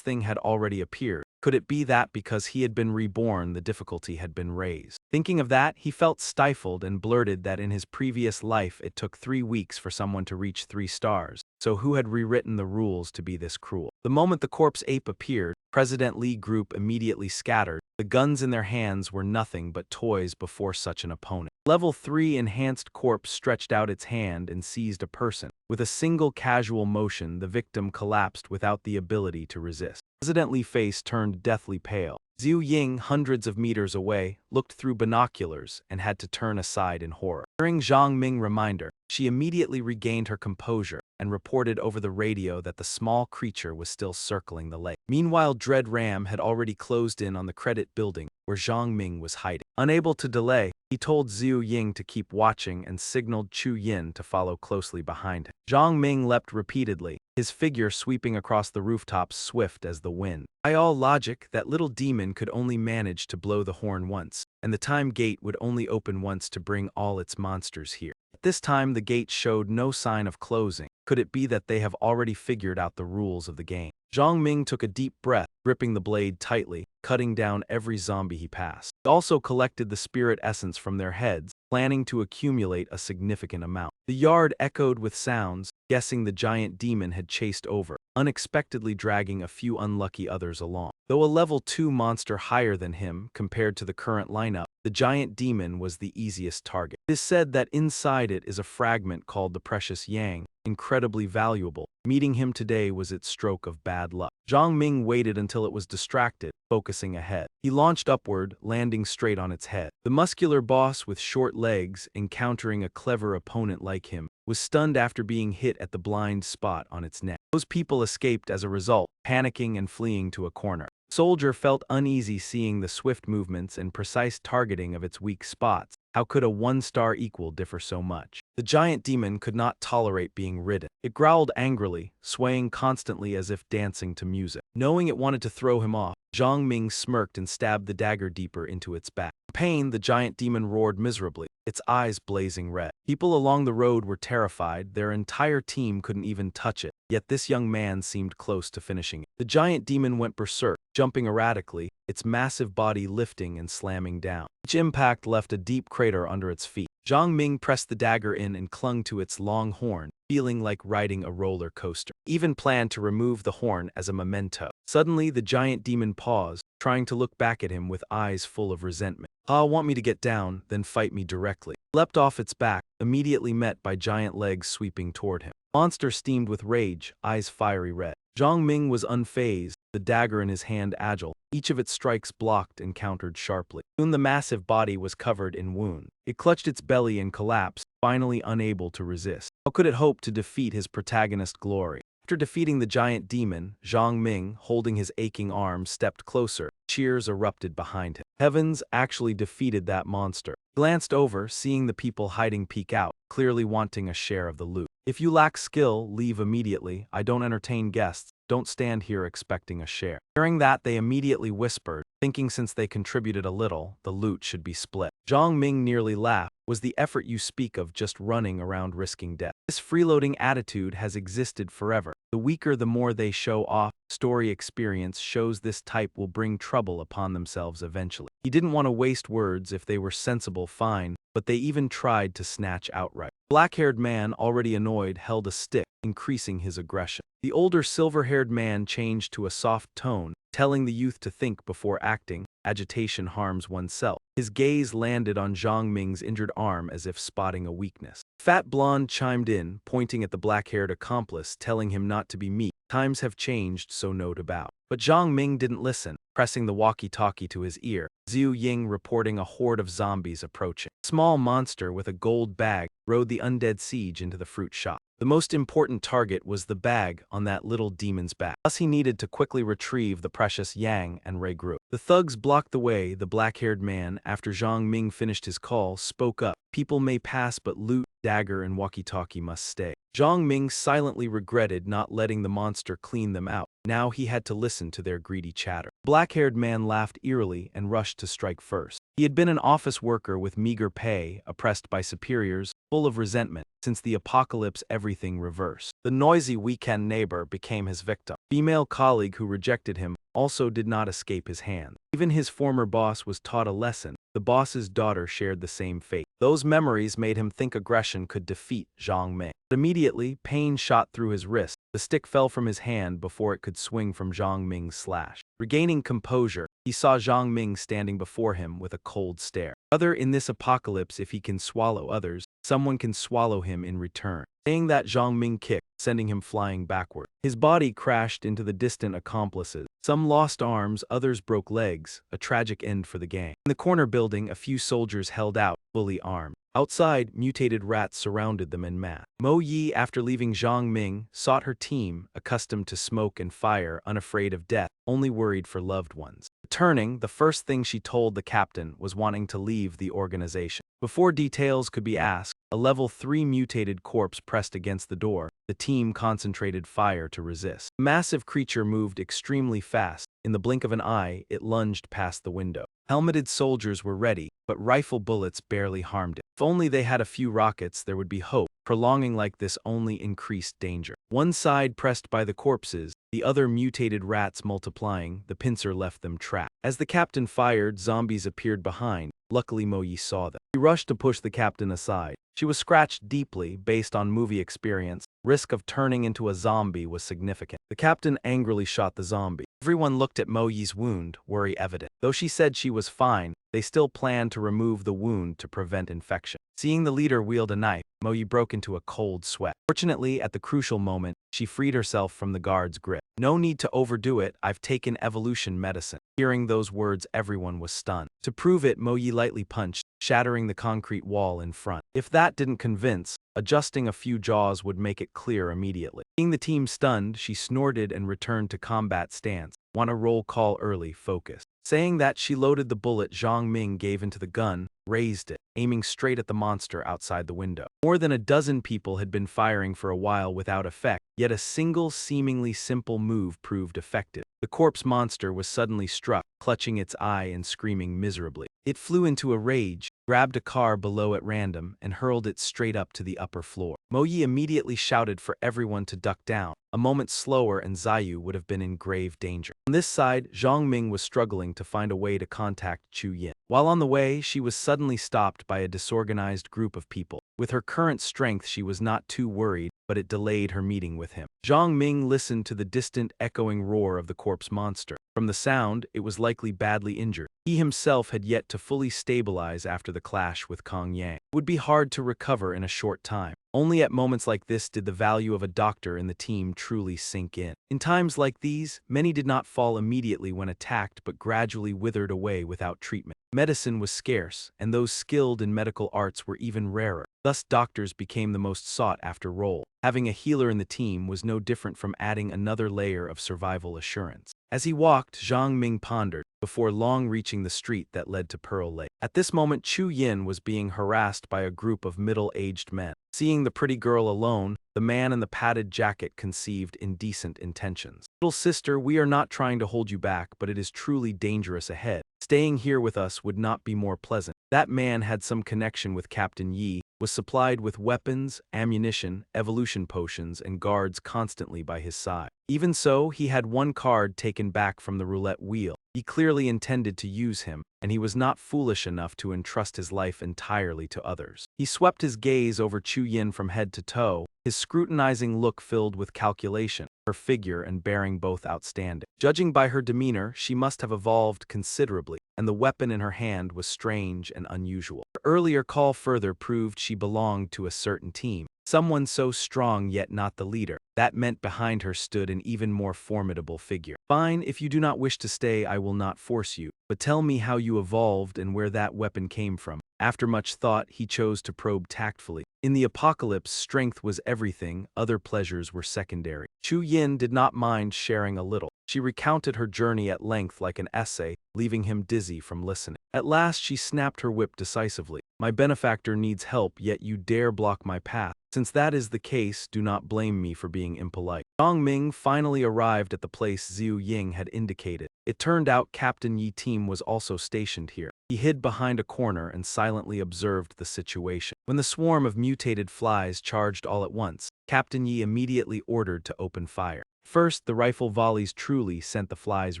thing had already appeared. Could it be that because he had been reborn, the difficulty had been raised? Thinking of that, he felt stifled and blurted that in his previous life it took 3 weeks for someone to reach 3 stars. So who had rewritten the rules to be this cruel? The moment the corpse ape appeared, President Lee Group immediately scattered. The guns in their hands were nothing but toys before such an opponent. Level 3 enhanced corpse stretched out its hand and seized a person. With a single casual motion, the victim collapsed without the ability to resist. President Lee's face turned deathly pale. Zhu Ying, hundreds of meters away, looked through binoculars and had to turn aside in horror. Hearing Zhang Ming's reminder, she immediately regained her composure and reported over the radio that the small creature was still circling the lake. Meanwhile, Dread Ram had already closed in on the credit building where Zhang Ming was hiding. Unable to delay, he told Zhu Ying to keep watching and signaled Chu Yin to follow closely behind him. Zhang Ming leapt repeatedly, his figure sweeping across the rooftops swift as the wind. By all logic, that little demon could only manage to blow the horn once, and the time gate would only open once to bring all its monsters here. At this time, the gate showed no sign of closing. Could it be that they have already figured out the rules of the game? Zhang Ming took a deep breath, gripping the blade tightly, cutting down every zombie he passed. He also collected the spirit essence from their heads, planning to accumulate a significant amount. The yard echoed with sounds, guessing the giant demon had chased over, unexpectedly dragging a few unlucky others along. Though a level 2 monster higher than him compared to the current lineup, the giant demon was the easiest target. It is said that inside it is a fragment called the Precious Yang, incredibly valuable. Meeting him today was its stroke of bad luck. Zhang Ming waited until it was distracted, focusing ahead. He launched upward, landing straight on its head. The muscular boss with short legs, encountering a clever opponent like him, was stunned after being hit at the blind spot on its neck. Those people escaped as a result, panicking and fleeing to a corner. Soldier felt uneasy seeing the swift movements and precise targeting of its weak spots. How could a 1-star equal differ so much? The giant demon could not tolerate being ridden. It growled angrily, swaying constantly as if dancing to music. Knowing it wanted to throw him off, Zhang Ming smirked and stabbed the dagger deeper into its back. In pain, the giant demon roared miserably, its eyes blazing red. People along the road were terrified, their entire team couldn't even touch it, yet this young man seemed close to finishing it. The giant demon went berserk, jumping erratically, its massive body lifting and slamming down. Each impact left a deep crater under its feet. Zhang Ming pressed the dagger in and clung to its long horn, feeling like riding a roller coaster. Even planned to remove the horn as a memento. Suddenly, the giant demon paused, trying to look back at him with eyes full of resentment. "Ah, want me to get down, then fight me directly." Leapt off its back, immediately met by giant legs sweeping toward him. Monster steamed with rage, eyes fiery red. Zhang Ming was unfazed, the dagger in his hand agile, each of its strikes blocked and countered sharply. Soon the massive body was covered in wounds. It clutched its belly and collapsed, finally unable to resist. How could it hope to defeat his protagonist glory? After defeating the giant demon, Zhang Ming, holding his aching arm, stepped closer. Cheers erupted behind him. Heavens actually defeated that monster. He glanced over, seeing the people hiding peek out, clearly wanting a share of the loot. "If you lack skill, leave immediately. I don't entertain guests. Don't stand here expecting a share." Hearing that, they immediately whispered, thinking since they contributed a little, the loot should be split. Zhang Ming nearly laughed. "Was the effort you speak of just running around risking death? This freeloading attitude has existed forever. The weaker the more they show off. Story experience shows this type will bring trouble upon themselves eventually." He didn't want to waste words. If they were sensible, fine, but they even tried to snatch outright. Black-haired man, already annoyed, held a stick, increasing his aggression. The older silver-haired man changed to a soft tone, telling the youth to think before acting. Agitation harms oneself. His gaze landed on Zhang Ming's injured arm as if spotting a weakness. Fat blonde chimed in, pointing at the black-haired accomplice, telling him not to be meek. Times have changed, so no to bow. But Zhang Ming didn't listen, pressing the walkie-talkie to his ear. Zhu Ying reporting a horde of zombies approaching. A small monster with a gold bag rode the undead siege into the fruit shop. The most important target was the bag on that little demon's back. Thus he needed to quickly retrieve the precious Yang and regroup. The thugs blocked the way. The black-haired man, after Zhang Ming finished his call, spoke up. "People may pass, but loot, dagger, and walkie-talkie must stay." Zhang Ming silently regretted not letting the monster clean them out. Now he had to listen to their greedy chatter. The black-haired man laughed eerily and rushed to strike first. He had been an office worker with meager pay, oppressed by superiors, full of resentment. Since the apocalypse, everything reversed. The noisy weekend neighbor became his victim. Female colleague who rejected him also did not escape his hand. Even his former boss was taught a lesson. The boss's daughter shared the same fate. Those memories made him think aggression could defeat Zhang Ming. But immediately, pain shot through his wrist. The stick fell from his hand before it could swing from Zhang Ming's slash. Regaining composure, he saw Zhang Ming standing before him with a cold stare. Other in this apocalypse, if he can swallow others, someone can swallow him in return. Saying that, Zhang Ming kicked, sending him flying backward. His body crashed into the distant accomplices. Some lost arms, others broke legs, a tragic end for the gang. In the corner building, a few soldiers held out, fully armed. Outside, mutated rats surrounded them en masse. Mo Yi, after leaving Zhang Ming, sought her team, accustomed to smoke and fire, unafraid of death, only worried for loved ones. Returning, the first thing she told the captain was wanting to leave the organization. Before details could be asked, a level 3 mutated corpse pressed against the door. The team concentrated fire to resist. The massive creature moved extremely fast. In the blink of an eye, it lunged past the window. Helmeted soldiers were ready, but rifle bullets barely harmed it. If only they had a few rockets, there would be hope. Prolonging like this only increased danger. One side pressed by the corpses, the other mutated rats multiplying. The pincer left them trapped. As the captain fired, zombies appeared behind. Luckily, Mo Yi saw them. He rushed to push the captain aside. She was scratched deeply. Based on movie experience, risk of turning into a zombie was significant. The captain angrily shot the zombie. Everyone looked at Mo Yi's wound, worry evident. Though she said she was fine, they still planned to remove the wound to prevent infection. Seeing the leader wield a knife, Mo Yi broke into a cold sweat. Fortunately, at the crucial moment, she freed herself from the guard's grip. "No need to overdo it, I've taken evolution medicine." Hearing those words, everyone was stunned. To prove it, Mo Yi lightly punched, shattering the concrete wall in front. If that didn't convince, adjusting a few jaws would make it clear immediately. Seeing the team stunned, she snorted and returned to combat stance. "Want a roll call early, focus." Saying that, she loaded the bullet Zhang Ming gave into the gun, raised it, aiming straight at the monster outside the window. More than a dozen people had been firing for a while without effect, yet a single seemingly simple move proved effective. The corpse monster was suddenly struck, clutching its eye and screaming miserably. It flew into a rage, grabbed a car below at random, and hurled it straight up to the upper floor. Moyi immediately shouted for everyone to duck down. A moment slower and Zayu would have been in grave danger. On this side, Zhang Ming was struggling to find a way to contact Chu Yin. While on the way, she was suddenly stopped by a disorganized group of people. With her current strength, she was not too worried, but it delayed her meeting with him. Zhang Ming listened to the distant, echoing roar of the corpse monster. From the sound, it was likely badly injured. He himself had yet to fully stabilize after the clash with Kong Yang. It would be hard to recover in a short time. Only at moments like this did the value of a doctor in the team truly sink in. In times like these, many did not fall immediately when attacked but gradually withered away without treatment. Medicine was scarce, and those skilled in medical arts were even rarer. Thus, doctors became the most sought-after role. Having a healer in the team was no different from adding another layer of survival assurance. As he walked, Zhang Ming pondered, before long reaching the street that led to Pearl Lake. At this moment, Chu Yin was being harassed by a group of middle-aged men. Seeing the pretty girl alone, the man in the padded jacket conceived indecent intentions. "Little sister, we are not trying to hold you back, but it is truly dangerous ahead. Staying here with us would not be more pleasant." That man had some connection with Captain Yi, was supplied with weapons, ammunition, evolution potions, and guards constantly by his side. Even so, he had one card taken back from the roulette wheel. He clearly intended to use him, and he was not foolish enough to entrust his life entirely to others. He swept his gaze over Chu Yin from head to toe, his scrutinizing look filled with calculation, her figure and bearing both outstanding. Judging by her demeanor, she must have evolved considerably, and the weapon in her hand was strange and unusual. Her earlier call further proved she belonged to a certain team. Someone so strong yet not the leader. That meant behind her stood an even more formidable figure. "Fine, if you do not wish to stay, I will not force you, but tell me how you evolved and where that weapon came from." After much thought, he chose to probe tactfully. In the apocalypse, strength was everything, other pleasures were secondary. Chu Yin did not mind sharing a little. She recounted her journey at length like an essay, leaving him dizzy from listening. At last she snapped her whip decisively. "My benefactor needs help, yet you dare block my path. Since that is the case, do not blame me for being impolite." Zhang Ming finally arrived at the place Zhu Ying had indicated. It turned out Captain Yi's team was also stationed here. He hid behind a corner and silently observed the situation. When the swarm of mutated flies charged all at once, Captain Yi immediately ordered to open fire. First, the rifle volleys truly sent the flies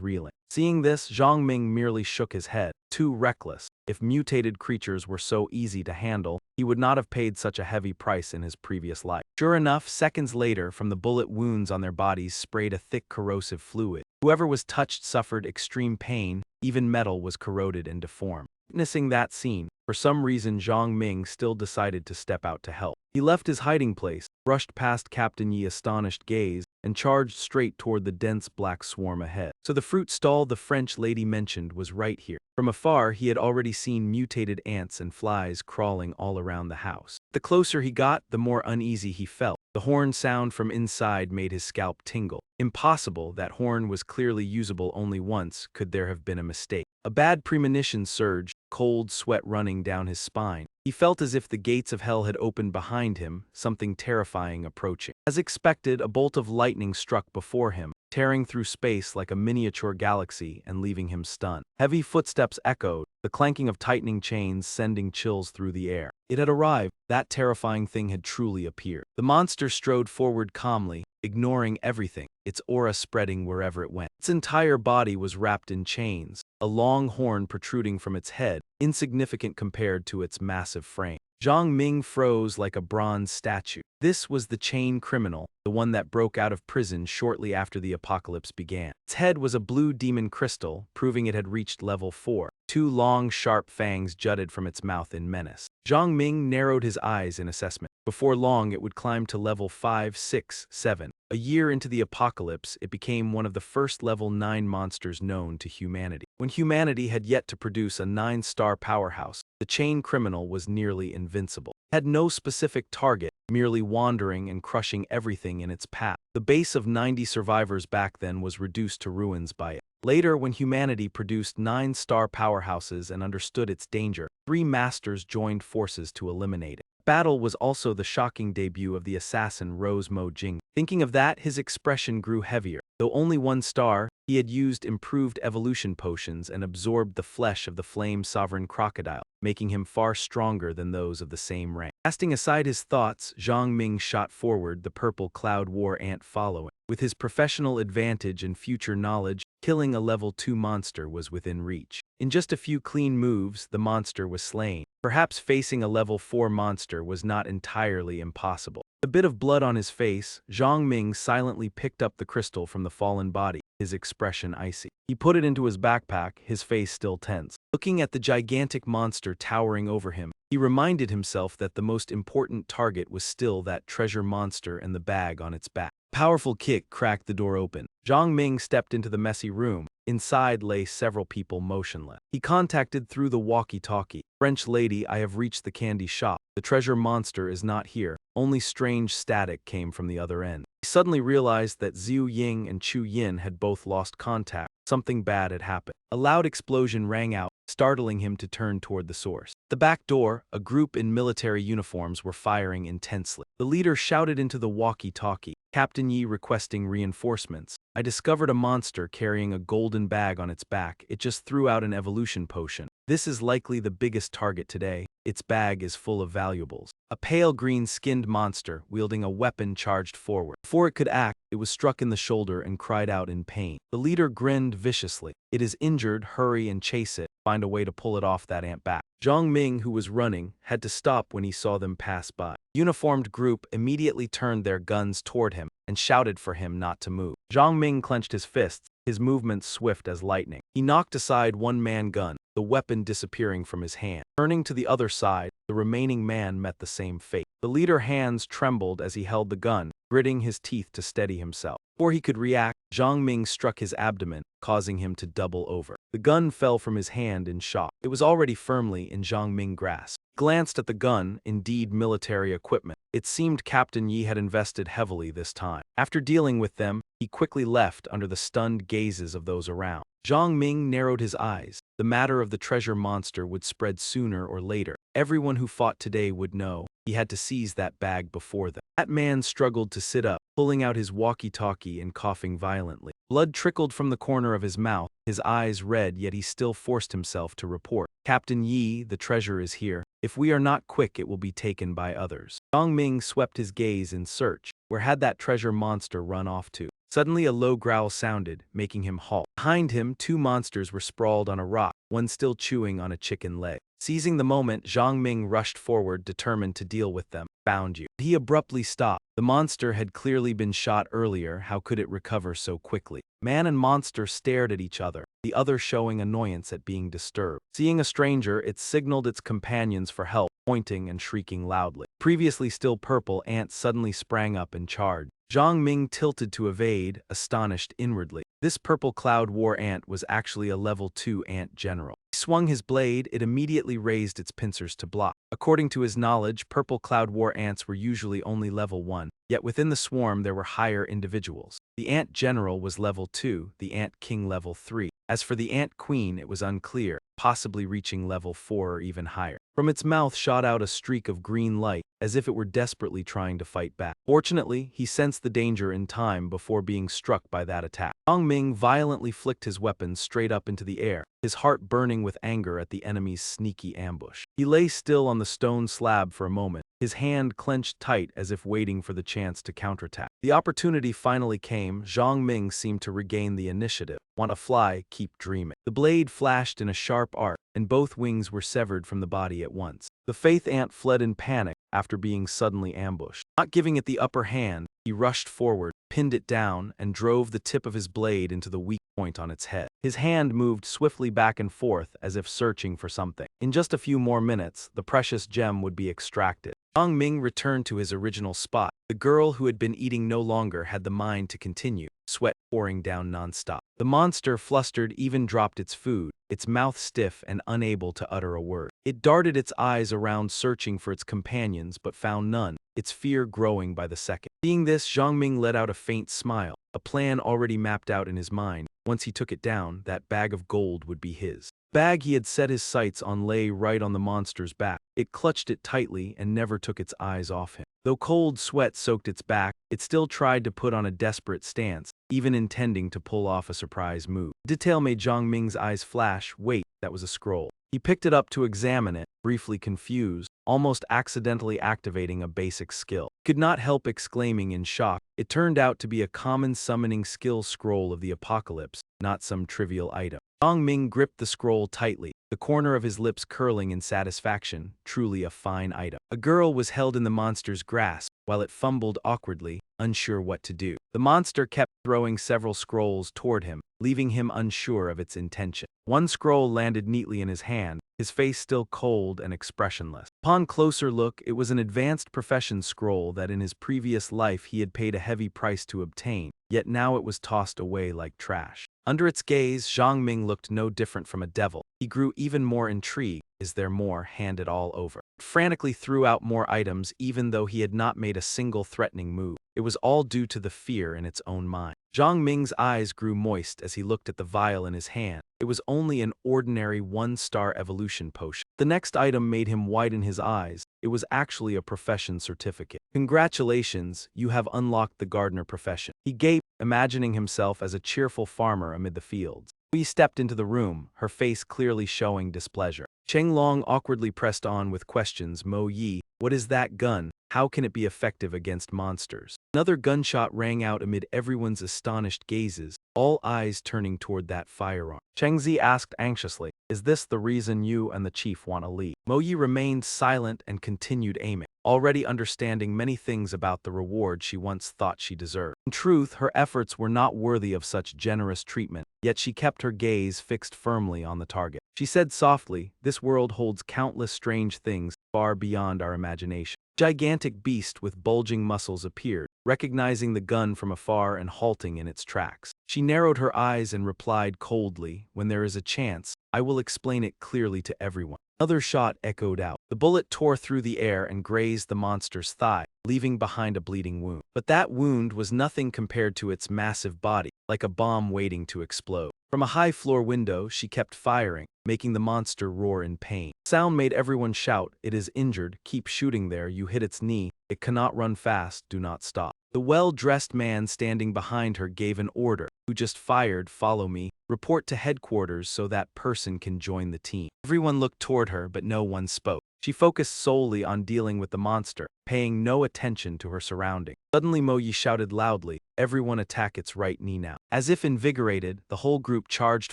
reeling. Seeing this, Zhang Ming merely shook his head. Too reckless. If mutated creatures were so easy to handle, he would not have paid such a heavy price in his previous life. Sure enough, seconds later, from the bullet wounds on their bodies sprayed a thick corrosive fluid. Whoever was touched suffered extreme pain, even metal was corroded and deformed. Witnessing that scene, for some reason Zhang Ming still decided to step out to help. He left his hiding place, brushed past Captain Yi's astonished gaze, and charged straight toward the dense black swarm ahead. So the fruit stall the French lady mentioned was right here. From afar, he had already seen mutated ants and flies crawling all around the house. The closer he got, the more uneasy he felt. The horn sound from inside made his scalp tingle. Impossible, that horn was clearly usable only once. Could there have been a mistake? A bad premonition surged, cold sweat running down his spine. He felt as if the gates of hell had opened behind him, something terrifying approaching. As expected, a bolt of lightning struck before him, tearing through space like a miniature galaxy and leaving him stunned. Heavy footsteps echoed, the clanking of tightening chains sending chills through the air. It had arrived. That terrifying thing had truly appeared. The monster strode forward calmly, ignoring everything, its aura spreading wherever it went. Its entire body was wrapped in chains, a long horn protruding from its head, insignificant compared to its massive frame. Zhang Ming froze like a bronze statue. This was the chain criminal, the one that broke out of prison shortly after the apocalypse began. Its head was a blue demon crystal, proving it had reached level 4. Two long, sharp fangs jutted from its mouth in menace. Zhang Ming narrowed his eyes in assessment. Before long, it would climb to level 5, 6, 7. A year into the apocalypse, it became one of the first level 9 monsters known to humanity. When humanity had yet to produce a 9-star powerhouse, the chain criminal was nearly invincible. It had no specific target, merely wandering and crushing everything in its path. The base of 90 survivors back then was reduced to ruins by it. Later, when humanity produced 9-star powerhouses and understood its danger, 3 masters joined forces to eliminate it. Battle was also the shocking debut of the assassin Rose Mo Jing. Thinking of that, his expression grew heavier. Though only 1 star, he had used improved evolution potions and absorbed the flesh of the flame sovereign crocodile, making him far stronger than those of the same rank. Casting aside his thoughts, Zhang Ming shot forward, the purple cloud war ant following. With his professional advantage and future knowledge, killing a level 2 monster was within reach. In just a few clean moves, the monster was slain. Perhaps facing a level 4 monster was not entirely impossible. A bit of blood on his face, Zhang Ming silently picked up the crystal from the fallen body, his expression icy. He put it into his backpack, his face still tense. Looking at the gigantic monster towering over him, he reminded himself that the most important target was still that treasure monster and the bag on its back. A powerful kick cracked the door open. Zhang Ming stepped into the messy room. Inside lay several people motionless. He contacted through the walkie-talkie. "French lady, I have reached the candy shop. The treasure monster is not here." Only strange static came from the other end. He suddenly realized that Zhu Ying and Chu Yin had both lost contact. Something bad had happened. A loud explosion rang out, startling him to turn toward the source. At the back door, a group in military uniforms were firing intensely. The leader shouted into the walkie-talkie, "Captain Yi requesting reinforcements. I discovered a monster carrying a golden bag on its back. It just threw out an evolution potion. This is likely the biggest target today. Its bag is full of valuables." A pale green-skinned monster, wielding a weapon, charged forward. Before it could act, it was struck in the shoulder and cried out in pain. The leader grinned viciously. "It is injured, hurry and chase it. Find a way to pull it off that ant back." Zhang Ming, who was running, had to stop when he saw them pass by. The uniformed group immediately turned their guns toward him and shouted for him not to move. Zhang Ming clenched his fists, his movements swift as lightning. He knocked aside one man gun, the weapon disappearing from his hand. Turning to the other side, the remaining man met the same fate. The leader's hands trembled as he held the gun, gritting his teeth to steady himself. Before he could react, Zhang Ming struck his abdomen, causing him to double over. The gun fell from his hand in shock. It was already firmly in Zhang Ming's grasp. He glanced at the gun, indeed military equipment. It seemed Captain Yi had invested heavily this time. After dealing with them, he quickly left under the stunned gazes of those around. Zhang Ming narrowed his eyes. The matter of the treasure monster would spread sooner or later. Everyone who fought today would know. He had to seize that bag before them. That man struggled to sit up, pulling out his walkie-talkie and coughing violently. Blood trickled from the corner of his mouth, his eyes red, yet he still forced himself to report. "Captain Yi, the treasure is here. If we are not quick, it will be taken by others." Zhang Ming swept his gaze in search. Where had that treasure monster run off to? Suddenly a low growl sounded, making him halt. Behind him, two monsters were sprawled on a rock, one still chewing on a chicken leg. Seizing the moment, Zhang Ming rushed forward, determined to deal with them. "Found you." He abruptly stopped. The monster had clearly been shot earlier. How could it recover so quickly? Man and monster stared at each other, the other showing annoyance at being disturbed. Seeing a stranger, it signaled its companions for help, pointing and shrieking loudly. Previously still purple ant suddenly sprang up and charged. Zhang Ming tilted to evade, astonished inwardly. This purple cloud war ant was actually a level 2 ant general. He swung his blade, it immediately raised its pincers to block. According to his knowledge, purple cloud war ants were usually only level 1, yet within the swarm there were higher individuals. The ant general was level 2, the ant king level 3. As for the ant queen, it was unclear, possibly reaching level 4 or even higher. From its mouth shot out a streak of green light, as if it were desperately trying to fight back. Fortunately, he sensed the danger in time before being struck by that attack. Zhang Ming violently flicked his weapon straight up into the air, his heart burning with anger at the enemy's sneaky ambush. He lay still on the stone slab for a moment, his hand clenched tight as if waiting for the chance to counterattack. The opportunity finally came. Zhang Ming seemed to regain the initiative. "Want to fly? Keep dreaming." The blade flashed in a sharp arc, and both wings were severed from the body at once. The faith ant fled in panic after being suddenly ambushed. Not giving it the upper hand, he rushed forward, pinned it down, and drove the tip of his blade into the weak point on its head. His hand moved swiftly back and forth as if searching for something. In just a few more minutes, the precious gem would be extracted. Zhang Ming returned to his original spot. The girl who had been eating no longer had the mind to continue, sweat pouring down nonstop. The monster, flustered, even dropped its food, its mouth stiff and unable to utter a word. It darted its eyes around searching for its companions but found none, its fear growing by the second. Seeing this, Zhang Ming let out a faint smile, a plan already mapped out in his mind. Once he took it down, that bag of gold would be his. The bag he had set his sights on lay right on the monster's back. It clutched it tightly and never took its eyes off him. Though cold sweat soaked its back, it still tried to put on a desperate stance, even intending to pull off a surprise move. The detail made Zhang Ming's eyes flash. "Wait, that was a scroll. He picked it up to examine it, briefly confused, almost accidentally activating a basic skill. He could not help exclaiming in shock. It turned out to be a common summoning skill scroll of the apocalypse, not some trivial item. Zhang Ming gripped the scroll tightly, the corner of his lips curling in satisfaction, truly a fine item. A girl was held in the monster's grasp, while it fumbled awkwardly, unsure what to do. The monster kept throwing several scrolls toward him, leaving him unsure of its intention. One scroll landed neatly in his hand, his face still cold and expressionless. Upon closer look, it was an advanced profession scroll that in his previous life he had paid a heavy price to obtain, yet now it was tossed away like trash. Under its gaze, Zhang Ming looked no different from a devil. He grew even more intrigued. Is there more? Hand it all over. Frantically threw out more items even though he had not made a single threatening move. It was all due to the fear in its own mind. Zhang Ming's eyes grew moist as he looked at the vial in his hand. It was only an ordinary one-star evolution potion. The next item made him widen his eyes. It was actually a profession certificate. Congratulations, you have unlocked the gardener profession. He gaped, imagining himself as a cheerful farmer amid the fields. Hui stepped into the room, her face clearly showing displeasure. Cheng Long awkwardly pressed on with questions. Mo Yi, what is that gun? How can it be effective against monsters? Another gunshot rang out amid everyone's astonished gazes, all eyes turning toward that firearm. Cheng Zi asked anxiously, is this the reason you and the chief want to leave? Mo Yi remained silent and continued aiming, already understanding many things about the reward she once thought she deserved. In truth, her efforts were not worthy of such generous treatment, yet she kept her gaze fixed firmly on the target. She said softly, this world holds countless strange things far beyond our imagination. A gigantic beast with bulging muscles appeared, recognizing the gun from afar and halting in its tracks. She narrowed her eyes and replied coldly, when there is a chance, I will explain it clearly to everyone. Another shot echoed out. The bullet tore through the air and grazed the monster's thigh, leaving behind a bleeding wound. But that wound was nothing compared to its massive body, like a bomb waiting to explode. From a high-floor window, she kept firing, making the monster roar in pain. Sound made everyone shout, it is injured, keep shooting there, you hit its knee, it cannot run fast, do not stop. The well-dressed man standing behind her gave an order, who just fired, follow me, report to headquarters so that person can join the team. Everyone looked toward her, but no one spoke. She focused solely on dealing with the monster, paying no attention to her surroundings. Suddenly Mo Yi shouted loudly, everyone attack its right knee now. As if invigorated, the whole group charged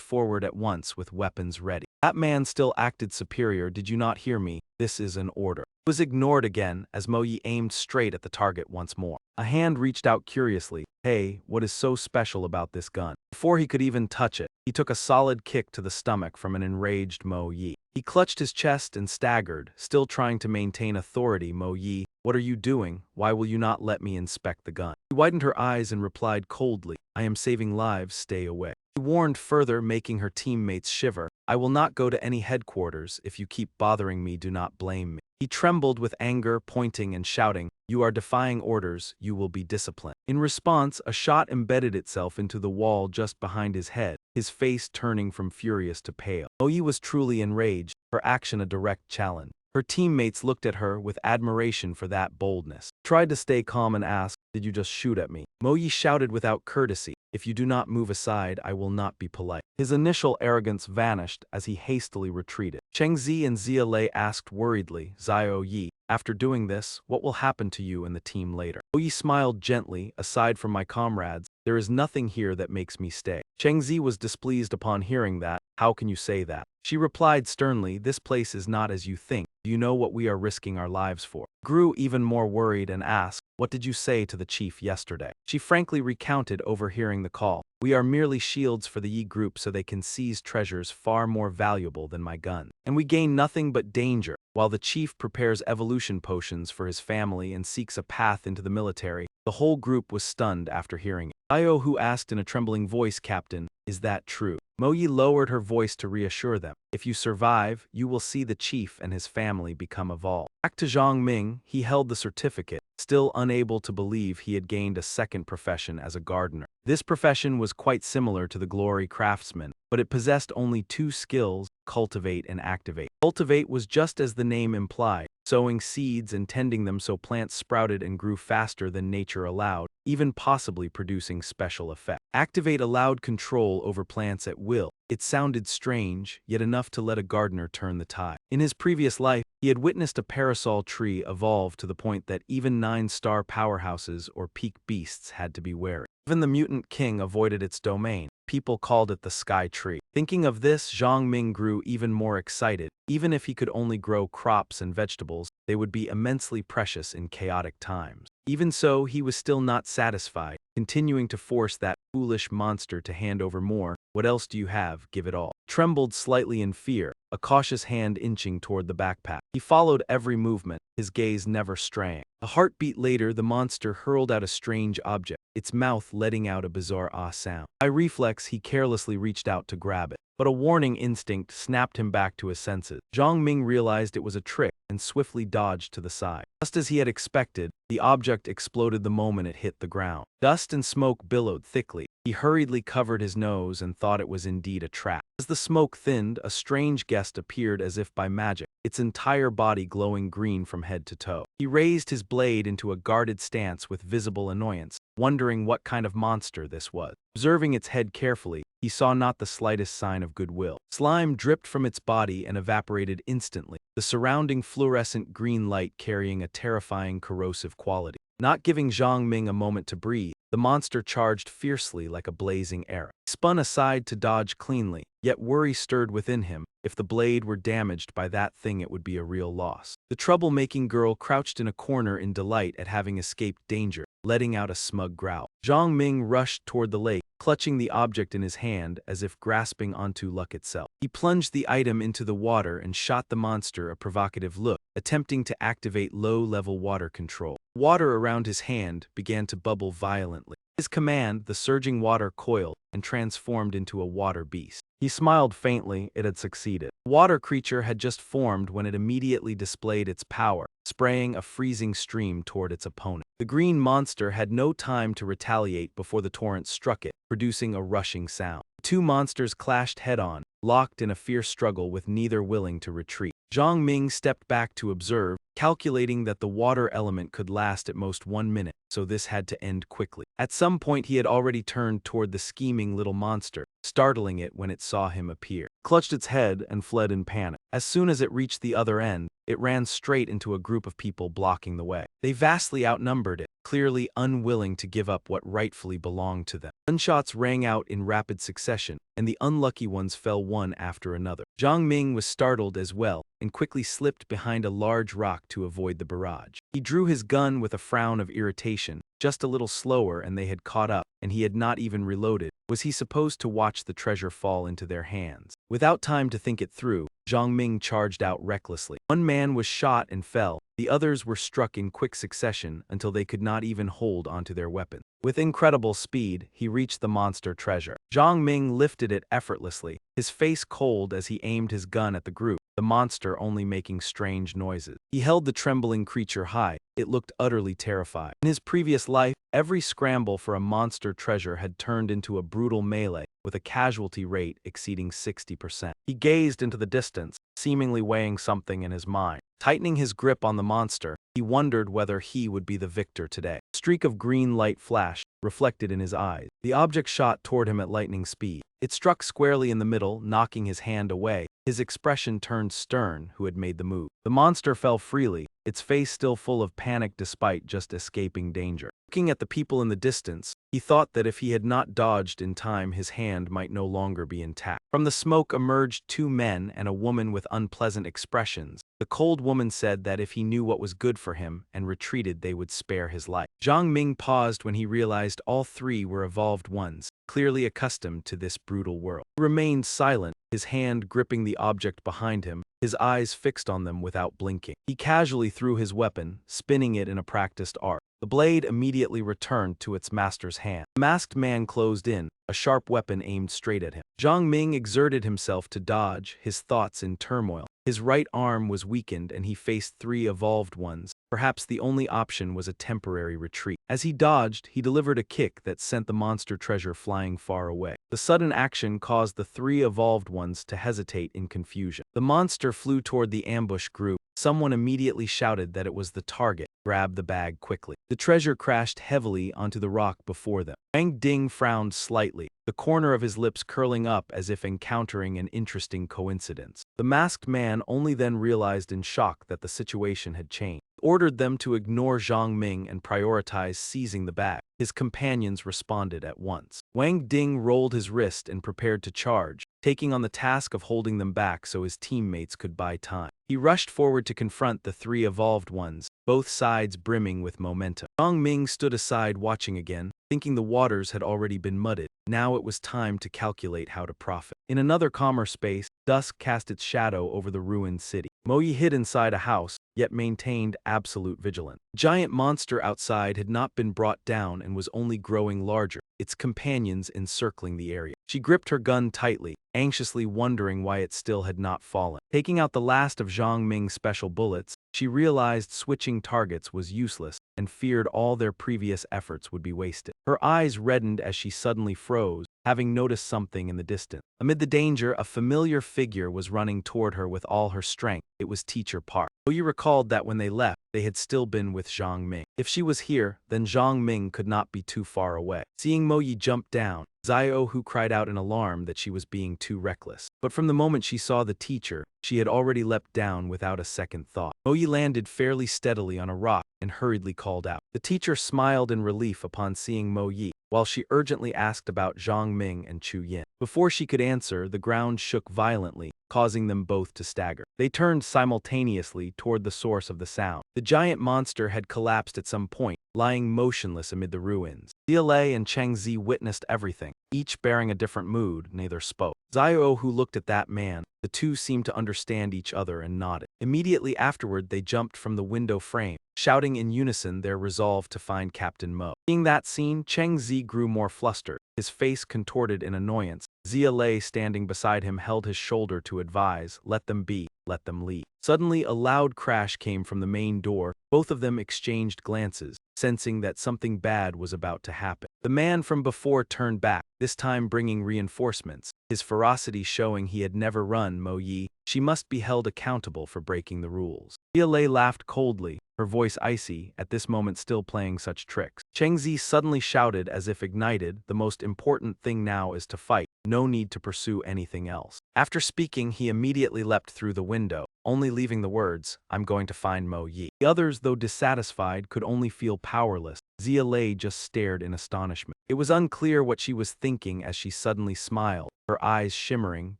forward at once with weapons ready. That man still acted superior, did you not hear me? This is an order. It was ignored again as Mo Yi aimed straight at the target once more. A hand reached out curiously. Hey, what is so special about this gun? Before he could even touch it, he took a solid kick to the stomach from an enraged Mo Yi. He clutched his chest and staggered, still trying to maintain authority. Mo Yi, what are you doing? Why will you not let me inspect the gun? She widened her eyes and replied coldly, I am saving lives, stay away. He warned further, making her teammates shiver, I will not go to any headquarters. If you keep bothering me, do not blame me. He trembled with anger, pointing and shouting, you are defying orders, you will be disciplined. In response, a shot embedded itself into the wall just behind his head, his face turning from furious to pale. Mo Yi was truly enraged, her action a direct challenge. Her teammates looked at her with admiration for that boldness. Tried to stay calm and asked, did you just shoot at me? Mo Yi shouted without courtesy, if you do not move aside, I will not be polite. His initial arrogance vanished as he hastily retreated. Cheng Zi and Zia Lei asked worriedly, Zio Yi, after doing this, what will happen to you and the team later? Mo Yi smiled gently, aside from my comrades, there is nothing here that makes me stay. Cheng Zi was displeased upon hearing that, how can you say that? She replied sternly, this place is not as you think. Do you know what we are risking our lives for? Grew even more worried and asked, what did you say to the chief yesterday? She frankly recounted overhearing the call. We are merely shields for the Yi group so they can seize treasures far more valuable than my gun. And we gain nothing but danger. While the chief prepares evolution potions for his family and seeks a path into the military, the whole group was stunned after hearing it. Io who asked in a trembling voice, Captain, is that true? Mo Yi lowered her voice to reassure them. If you survive, you will see the chief and his family become evolved. Back to Zhang Ming, he held the certificate, still unable to believe he had gained a second profession as a gardener. This profession was quite similar to the glory craftsman, but it possessed only two skills, cultivate and activate. Cultivate was just as the name implied, sowing seeds and tending them so plants sprouted and grew faster than nature allowed, even possibly producing special effects. Activate allowed control over plants at will. It sounded strange, yet enough to let a gardener turn the tide. In his previous life, he had witnessed a parasol tree evolve to the point that even 9-star powerhouses or peak beasts had to be wary. Even the mutant king avoided its domain. People called it the Sky Tree. Thinking of this, Zhang Ming grew even more excited. Even if he could only grow crops and vegetables, they would be immensely precious in chaotic times. Even so, he was still not satisfied, continuing to force that foolish monster to hand over more. What else do you have? Give it all. Trembled slightly in fear, a cautious hand inching toward the backpack. He followed every movement, his gaze never straying. A heartbeat later, the monster hurled out a strange object, its mouth letting out a bizarre ah sound. By reflex, he carelessly reached out to grab it. But a warning instinct snapped him back to his senses. Zhang Ming realized it was a trick and swiftly dodged to the side. Just as he had expected, the object exploded the moment it hit the ground. Dust and smoke billowed thickly. He hurriedly covered his nose and thought it was indeed a trap. As the smoke thinned, a strange guest appeared as if by magic, its entire body glowing green from head to toe. He raised his blade into a guarded stance with visible annoyance, wondering what kind of monster this was. Observing its head carefully, he saw not the slightest sign of goodwill. Slime dripped from its body and evaporated instantly, the surrounding fluorescent green light carrying a terrifying corrosive quality. Not giving Zhang Ming a moment to breathe, the monster charged fiercely like a blazing arrow. He spun aside to dodge cleanly, yet worry stirred within him. If the blade were damaged by that thing, it would be a real loss. The troublemaking girl crouched in a corner in delight at having escaped danger, letting out a smug growl. Zhang Ming rushed toward the lake, clutching the object in his hand as if grasping onto luck itself. He plunged the item into the water and shot the monster a provocative look, attempting to activate low-level water control. Water around his hand began to bubble violently. His command, the surging water coiled and transformed into a water beast. He smiled faintly. It had succeeded. The water creature had just formed when it immediately displayed its power, spraying a freezing stream toward its opponent. The green monster had no time to retaliate before the torrent struck it, producing a rushing sound. The two monsters clashed head-on, locked in a fierce struggle with neither willing to retreat. Zhang Ming stepped back to observe, calculating that the water element could last at most 1 minute, so this had to end quickly. At some point he had already turned toward the scheming little monster, startling it when it saw him appear. Clutched its head and fled in panic. As soon as it reached the other end, it ran straight into a group of people blocking the way. They vastly outnumbered it, clearly unwilling to give up what rightfully belonged to them. Gunshots rang out in rapid succession, and the unlucky ones fell one after another. Zhang Ming was startled as well, and quickly slipped behind a large rock to avoid the barrage. He drew his gun with a frown of irritation. Just a little slower and they had caught up, and he had not even reloaded. Was he supposed to watch the treasure fall into their hands? Without time to think it through, Zhang Ming charged out recklessly. One man was shot and fell. The others were struck in quick succession until they could not even hold onto their weapons. With incredible speed, he reached the monster treasure. Zhang Ming lifted it effortlessly, his face cold as he aimed his gun at the group, the monster only making strange noises. He held the trembling creature high. It looked utterly terrified. In his previous life, every scramble for a monster treasure had turned into a brutal melee, with a casualty rate exceeding 60%. He gazed into the distance, seemingly weighing something in his mind. Tightening his grip on the monster, he wondered whether he would be the victor today. A streak of green light flashed, reflected in his eyes. The object shot toward him at lightning speed. It struck squarely in the middle, knocking his hand away. His expression turned stern, who had made the move. The monster fell freely, its face still full of panic despite just escaping danger. Looking at the people in the distance, he thought that if he had not dodged in time, his hand might no longer be intact. From the smoke emerged 2 men and a woman with unpleasant expressions. The cold woman said that if he knew what was good for him and retreated, they would spare his life. Zhang Ming paused when he realized all 3 were evolved ones, clearly accustomed to this brutal world. He remained silent, his hand gripping the object behind him, his eyes fixed on them without blinking. He casually threw his weapon, spinning it in a practiced art. The blade immediately returned to its master's hand. The masked man closed in, a sharp weapon aimed straight at him. Zhang Ming exerted himself to dodge, his thoughts in turmoil. His right arm was weakened and he faced 3 evolved ones. Perhaps the only option was a temporary retreat. As he dodged, he delivered a kick that sent the monster treasure flying far away. The sudden action caused the 3 evolved ones to hesitate in confusion. The monster flew toward the ambush group, Someone immediately shouted that it was the target. Grabbed the bag quickly. The treasure crashed heavily onto the rock before them. Wang Ding frowned slightly, the corner of his lips curling up as if encountering an interesting coincidence. The masked man only then realized in shock that the situation had changed. Ordered them to ignore Zhang Ming and prioritize seizing the bag. His companions responded at once. Wang Ding rolled his wrist and prepared to charge, taking on the task of holding them back so his teammates could buy time. He rushed forward to confront the three evolved ones, both sides brimming with momentum. Zhang Ming stood aside watching again, thinking the waters had already been muddied. Now it was time to calculate how to profit. In another calmer space, dusk cast its shadow over the ruined city. Mo Yi hid inside a house, yet maintained absolute vigilance. The giant monster outside had not been brought down and was only growing larger, its companions encircling the area. She gripped her gun tightly, anxiously wondering why it still had not fallen. Taking out the last of Zhang Ming's special bullets, she realized switching targets was useless and feared all their previous efforts would be wasted. Her eyes reddened as she suddenly froze, having noticed something in the distance. Amid the danger, a familiar figure was running toward her with all her strength. It was Teacher Park. Mo Yi recalled that when they left, they had still been with Zhang Ming. If she was here, then Zhang Ming could not be too far away. Seeing Mo Yi jump down, Xiaohu cried out in alarm that she was being too reckless. But from the moment she saw the teacher, she had already leapt down without a second thought. Mo Yi landed fairly steadily on a rock and hurriedly called out. The teacher smiled in relief upon seeing Mo Yi, while she urgently asked about Zhang Ming and Chu Yin. Before she could answer, the ground shook violently, causing them both to stagger. They turned simultaneously toward the source of the sound. The giant monster had collapsed at some point, lying motionless amid the ruins. Zia and Cheng Zi witnessed everything, each bearing a different mood. Neither spoke. Xiaohu looked at that man. The two seemed to understand each other and nodded. Immediately afterward, they jumped from the window frame, shouting in unison their resolve to find Captain Mo. Seeing that scene, Cheng Zi grew more flustered, his face contorted in annoyance. Zia standing beside him held his shoulder to advise, "Let them be, let them leave." Suddenly, a loud crash came from the main door. Both of them exchanged glances, sensing that something bad was about to happen. The man from before turned back, this time bringing reinforcements, his ferocity showing he had never run. Mo Yi, she must be held accountable for breaking the rules. Zia laughed coldly, her voice icy, at this moment still playing such tricks. Cheng Zi suddenly shouted as if ignited, "The most important thing now is to fight. No need to pursue anything else." After speaking, he immediately leapt through the window, only leaving the words, "I'm going to find Mo Yi." The others, though dissatisfied, could only feel powerless. Zia just stared in astonishment. It was unclear what she was thinking as she suddenly smiled, her eyes shimmering,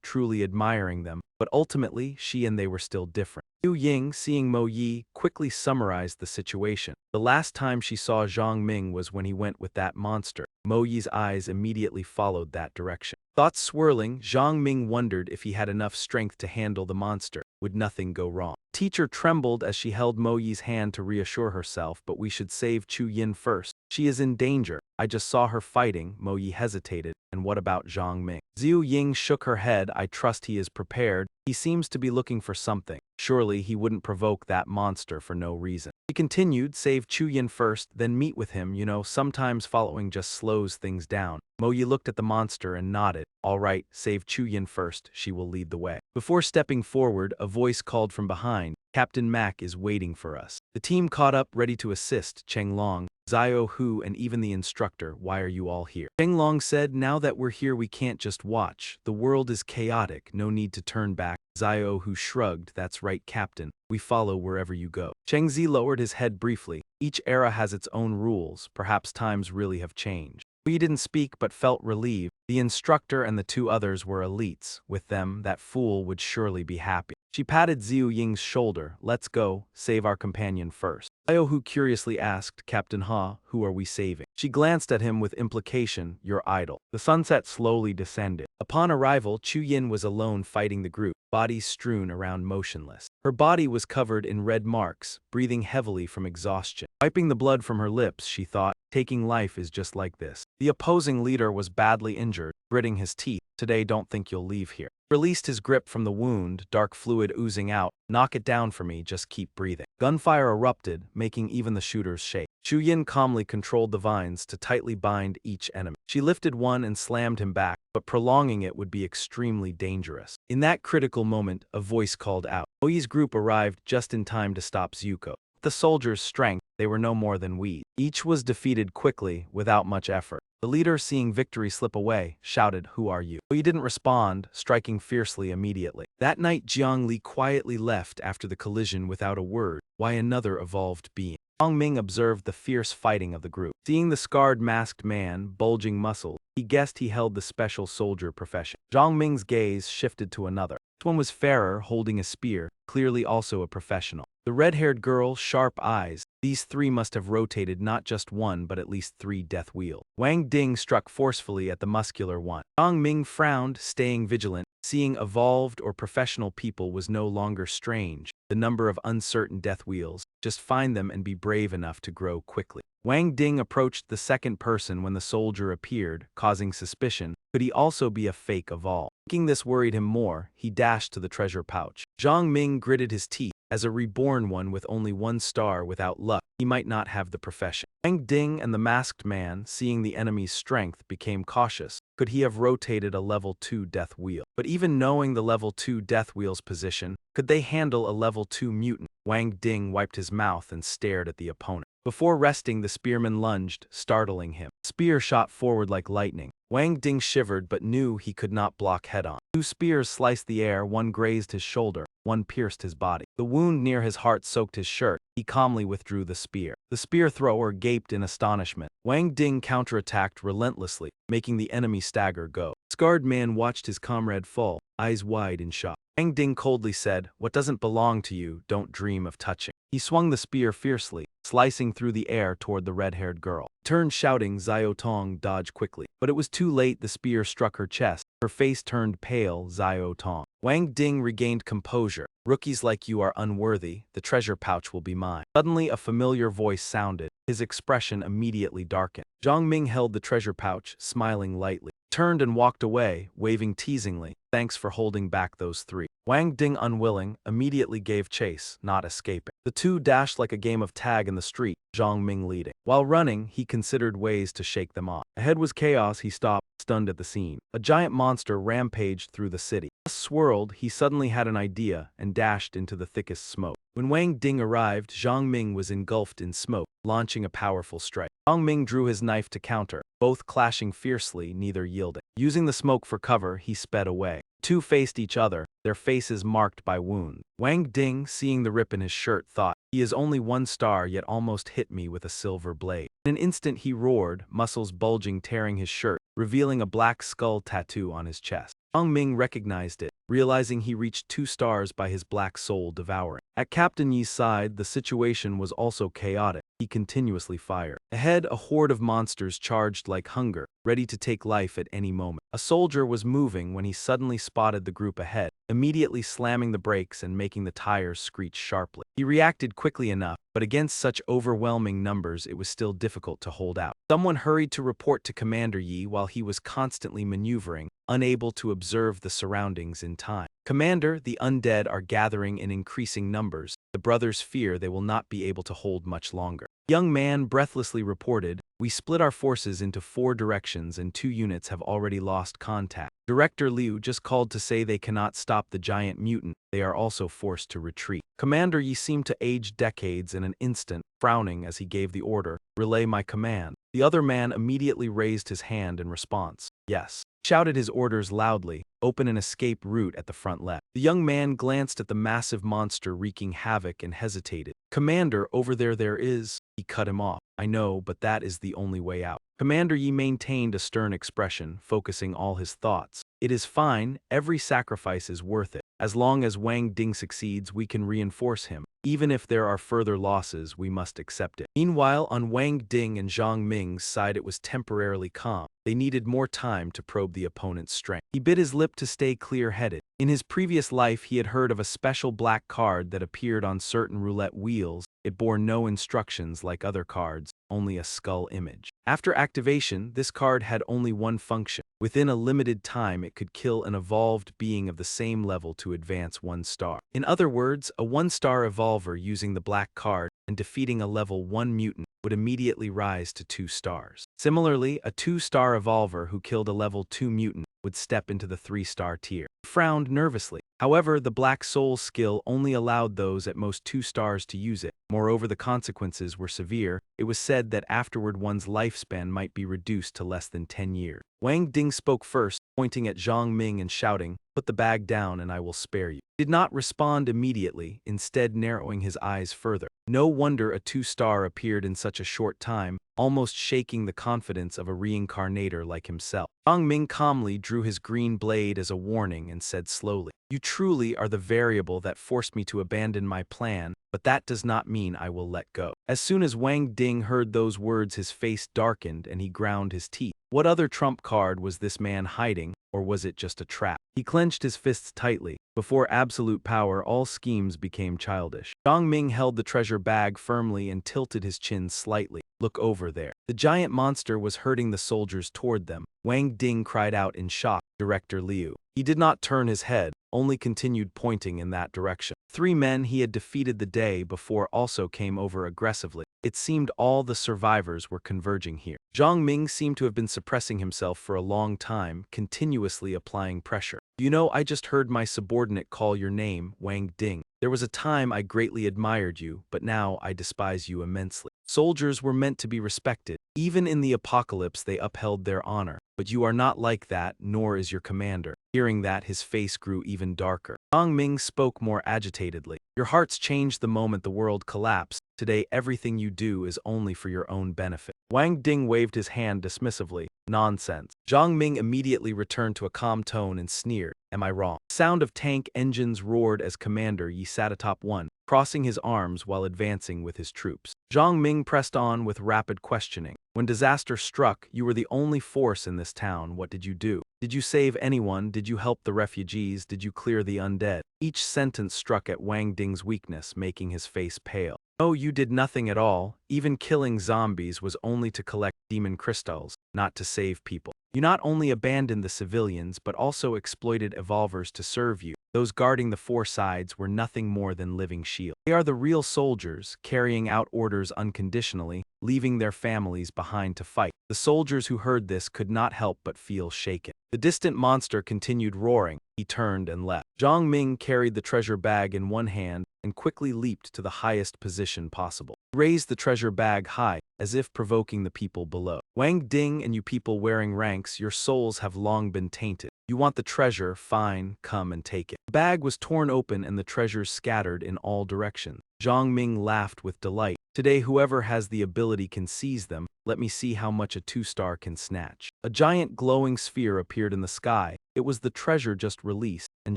truly admiring them, but ultimately she and they were still different. Yu Ying, seeing Mo Yi, quickly summarized the situation. The last time she saw Zhang Ming was when he went with that monster. Mo Yi's eyes immediately followed that direction. Thoughts swirling, Zhang Ming wondered if he had enough strength to handle the monster. Would nothing go wrong? Teacher trembled as she held Mo Yi's hand to reassure herself, "But we should save Chu Yin first. She is in danger. I just saw her fighting." Mo Yi hesitated. "And what about Zhang Ming?" Zhu Ying shook her head. "I trust he is prepared. He seems to be looking for something. Surely he wouldn't provoke that monster for no reason." She continued, "Save Chu Yin first, then meet with him. You know, sometimes following just slows things down." Mo Yi looked at the monster and nodded. "All right, save Chu Yin first. She will lead the way." Before stepping forward, a voice called from behind, "Captain Mac is waiting for us." The team caught up, ready to assist. Cheng Long, Xiaohu, and even the instructor. "Why are you all here?" Cheng Long said, "Now that we're here, we can't just watch. The world is chaotic. No need to turn back." Xiaohu shrugged. "That's right, Captain. We follow wherever you go." Cheng Zi lowered his head briefly. "Each era has its own rules. Perhaps times really have changed." We didn't speak but felt relieved. The instructor and the two others were elites. With them, that fool would surely be happy. She patted Zhu Ying's shoulder. "Let's go, save our companion first." Xiaohu curiously asked, "Captain Ha, who are we saving?" She glanced at him with implication, "Your idol." The sunset slowly descended. Upon arrival, Chu Yin was alone fighting the group, bodies strewn around motionless. Her body was covered in red marks, breathing heavily from exhaustion. Wiping the blood from her lips, she thought, taking life is just like this. The opposing leader was badly injured, gritting his teeth. "Today don't think you'll leave here." Released his grip from the wound, dark fluid oozing out. "Knock it down for me, just keep breathing." Gunfire erupted, making even the shooters shake. Shu Yin calmly controlled the vines to tightly bind each enemy. She lifted one and slammed him back, but prolonging it would be extremely dangerous. In that critical moment, a voice called out. Oi's group arrived just in time to stop Zuko. The soldiers' strength, they were no more than weeds. Each was defeated quickly, without much effort. The leader, seeing victory slip away, shouted, "Who are you?" Oi didn't respond, striking fiercely immediately. That night, Jiang Li quietly left after the collision without a word. Why another evolved being? Zhang Ming observed the fierce fighting of the group. Seeing the scarred masked man, bulging muscles, he guessed he held the special soldier profession. Zhang Ming's gaze shifted to another. This one was fairer, holding a spear, clearly also a professional. The red-haired girl, sharp eyes. These three must have rotated not just one but at least 3 death wheels. Wang Ding struck forcefully at the muscular one. Zhang Ming frowned, staying vigilant. Seeing evolved or professional people was no longer strange. The number of uncertain death wheels. Just find them and be brave enough to grow quickly. Wang Ding approached the second person when the soldier appeared, causing suspicion. Could he also be a fake evolve? Thinking this worried him more, he dashed to the treasure pouch. Zhang Ming gritted his teeth. As a reborn one with only 1 star without luck, he might not have the profession. Wang Ding and the masked man, seeing the enemy's strength, became cautious. Could he have rotated a level 2 death wheel? But even knowing the level 2 death wheel's position, could they handle a level 2 mutant? Wang Ding wiped his mouth and stared at the opponent. Before resting, the spearman lunged, startling him. Spear shot forward like lightning. Wang Ding shivered but knew he could not block head-on. 2 spears sliced the air, one grazed his shoulder, one pierced his body. The wound near his heart soaked his shirt. He calmly withdrew the spear. The spear thrower gaped in astonishment. Wang Ding counterattacked relentlessly, making the enemy stagger go. The scarred man watched his comrade fall, eyes wide in shock. Wang Ding coldly said, "What doesn't belong to you, don't dream of touching." He swung the spear fiercely, slicing through the air toward the red-haired girl. Turned shouting, Xiao Tong dodged quickly. But it was too late. The spear struck her chest. Her face turned pale. Xiao Tong. Wang Ding regained composure. "Rookies like you are unworthy. The treasure pouch will be mine." Suddenly a familiar voice sounded. His expression immediately darkened. Zhang Ming held the treasure pouch, smiling lightly. Turned and walked away, waving teasingly. "Thanks for holding back those 3. Wang Ding, unwilling, immediately gave chase, not escaping. The 2 dashed like a game of tag in the street, Zhang Ming leading. While running, he considered ways to shake them off. Ahead was chaos. He stopped, stunned at the scene. A giant monster rampaged through the city. Swirled, he suddenly had an idea and dashed into the thickest smoke. When Wang Ding arrived, Zhang Ming was engulfed in smoke, launching a powerful strike. Zhang Ming drew his knife to counter, both clashing fiercely, neither yielding. Using the smoke for cover, he sped away. 2 faced each other, their faces marked by wounds. Wang Ding, seeing the rip in his shirt, thought, "He is only 1 star yet almost hit me with a silver blade." In an instant he roared, muscles bulging, tearing his shirt, revealing a black skull tattoo on his chest. Zhang Ming recognized it, realizing he reached 2 stars by his black soul devouring. At Captain Yi's side, the situation was also chaotic. He continuously fired. Ahead, a horde of monsters charged like hunger, ready to take life at any moment. A soldier was moving when he suddenly spotted the group ahead, immediately slamming the brakes and making the tires screech sharply. He reacted quickly enough, but against such overwhelming numbers it was still difficult to hold out. Someone hurried to report to Commander Yi while he was constantly maneuvering, unable to observe the surroundings in time. "Commander, the undead are gathering in increasing numbers. The brothers fear they will not be able to hold much longer." The young man breathlessly reported, "We split our forces into 4 directions and 2 units have already lost contact. Director Liu just called to say they cannot stop the giant mutant. They are also forced to retreat." Commander Yi seemed to age decades in an instant, frowning as he gave the order, "Relay my command." The other man immediately raised his hand in response. "Yes." Shouted his orders loudly, "Open an escape route at the front left." The young man glanced at the massive monster wreaking havoc and hesitated. "Commander, over there is..." He cut him off. "I know, but that is the only way out." Commander Yi maintained a stern expression, focusing all his thoughts. "It is fine, every sacrifice is worth it. As long as Wang Ding succeeds, we can reinforce him. Even if there are further losses, we must accept it." Meanwhile, on Wang Ding and Zhang Ming's side it was temporarily calm. They needed more time to probe the opponent's strength. He bit his lip to stay clear-headed. In his previous life he had heard of a special black card that appeared on certain roulette wheels. It bore no instructions like other cards, only a skull image. After activation, this card had only one function. Within a limited time it could kill an evolved being of the same level to advance 1 star. In other words, a 1-star evolver using the black card and defeating a level 1 mutant would immediately rise to 2 stars. Similarly, a 2-star evolver who killed a level 2 mutant would step into the 3-star tier. He frowned nervously. However, the Black Soul skill only allowed those at most 2 stars to use it. Moreover, the consequences were severe. It was said that afterward one's lifespan might be reduced to less than 10 years. Wang Ding spoke first, pointing at Zhang Ming and shouting, "Put the bag down and I will spare you." He did not respond immediately, instead narrowing his eyes further. No wonder a 2-star appeared in such a short time, almost shaking the confidence of a reincarnator like himself. Zhang Ming calmly drew his green blade as a warning and said slowly, "You truly are the variable that forced me to abandon my plan, but that does not mean I will let go." As soon as Wang Ding heard those words, his face darkened and he ground his teeth. What other trump card was this man hiding, or was it just a trap? He clenched his fists tightly. Before absolute power, all schemes became childish. Zhang Ming held the treasure bag firmly and tilted his chin slightly. "Look over there." The giant monster was herding the soldiers toward them. Wang Ding cried out in shock, "Director Liu." He did not turn his head, only continued pointing in that direction. 3 men he had defeated the day before also came over aggressively. It seemed all the survivors were converging here. Zhang Ming seemed to have been suppressing himself for a long time, continuously applying pressure. "You know, I just heard my subordinate call your name, Wang Ding. There was a time I greatly admired you, but now I despise you immensely." Soldiers were meant to be respected. Even in the apocalypse they upheld their honor. But you are not like that, nor is your commander. Hearing that, his face grew even darker. Zhang Ming spoke more agitatedly. "Your hearts changed the moment the world collapsed. Today everything you do is only for your own benefit." Wang Ding waved his hand dismissively. "Nonsense." Zhang Ming immediately returned to a calm tone and sneered, "Am I wrong?" Sound of tank engines roared as Commander Yi sat atop one, crossing his arms while advancing with his troops. Zhang Ming pressed on with rapid questioning. "When disaster struck, you were the only force in this town. What did you do? Did you save anyone? Did you help the refugees? Did you clear the undead?" Each sentence struck at Wang Ding's weakness, making his face pale. "Oh, you did nothing at all. Even killing zombies was only to collect demon crystals, not to save people. You not only abandoned the civilians but also exploited evolvers to serve you. Those guarding the 4 sides were nothing more than living shields. They are the real soldiers, carrying out orders unconditionally, leaving their families behind to fight." The soldiers who heard this could not help but feel shaken. The distant monster continued roaring. He turned and left. Zhang Ming carried the treasure bag in one hand and quickly leaped to the highest position possible. He raised the treasure bag high, as if provoking the people below. "Wang Ding and you people wearing ranks, your souls have long been tainted. You want the treasure? Fine, come and take it." The bag was torn open and the treasures scattered in all directions. Zhang Ming laughed with delight. "Today whoever has the ability can seize them. Let me see how much a 2-star can snatch." A giant glowing sphere appeared in the sky. It was the treasure just released, and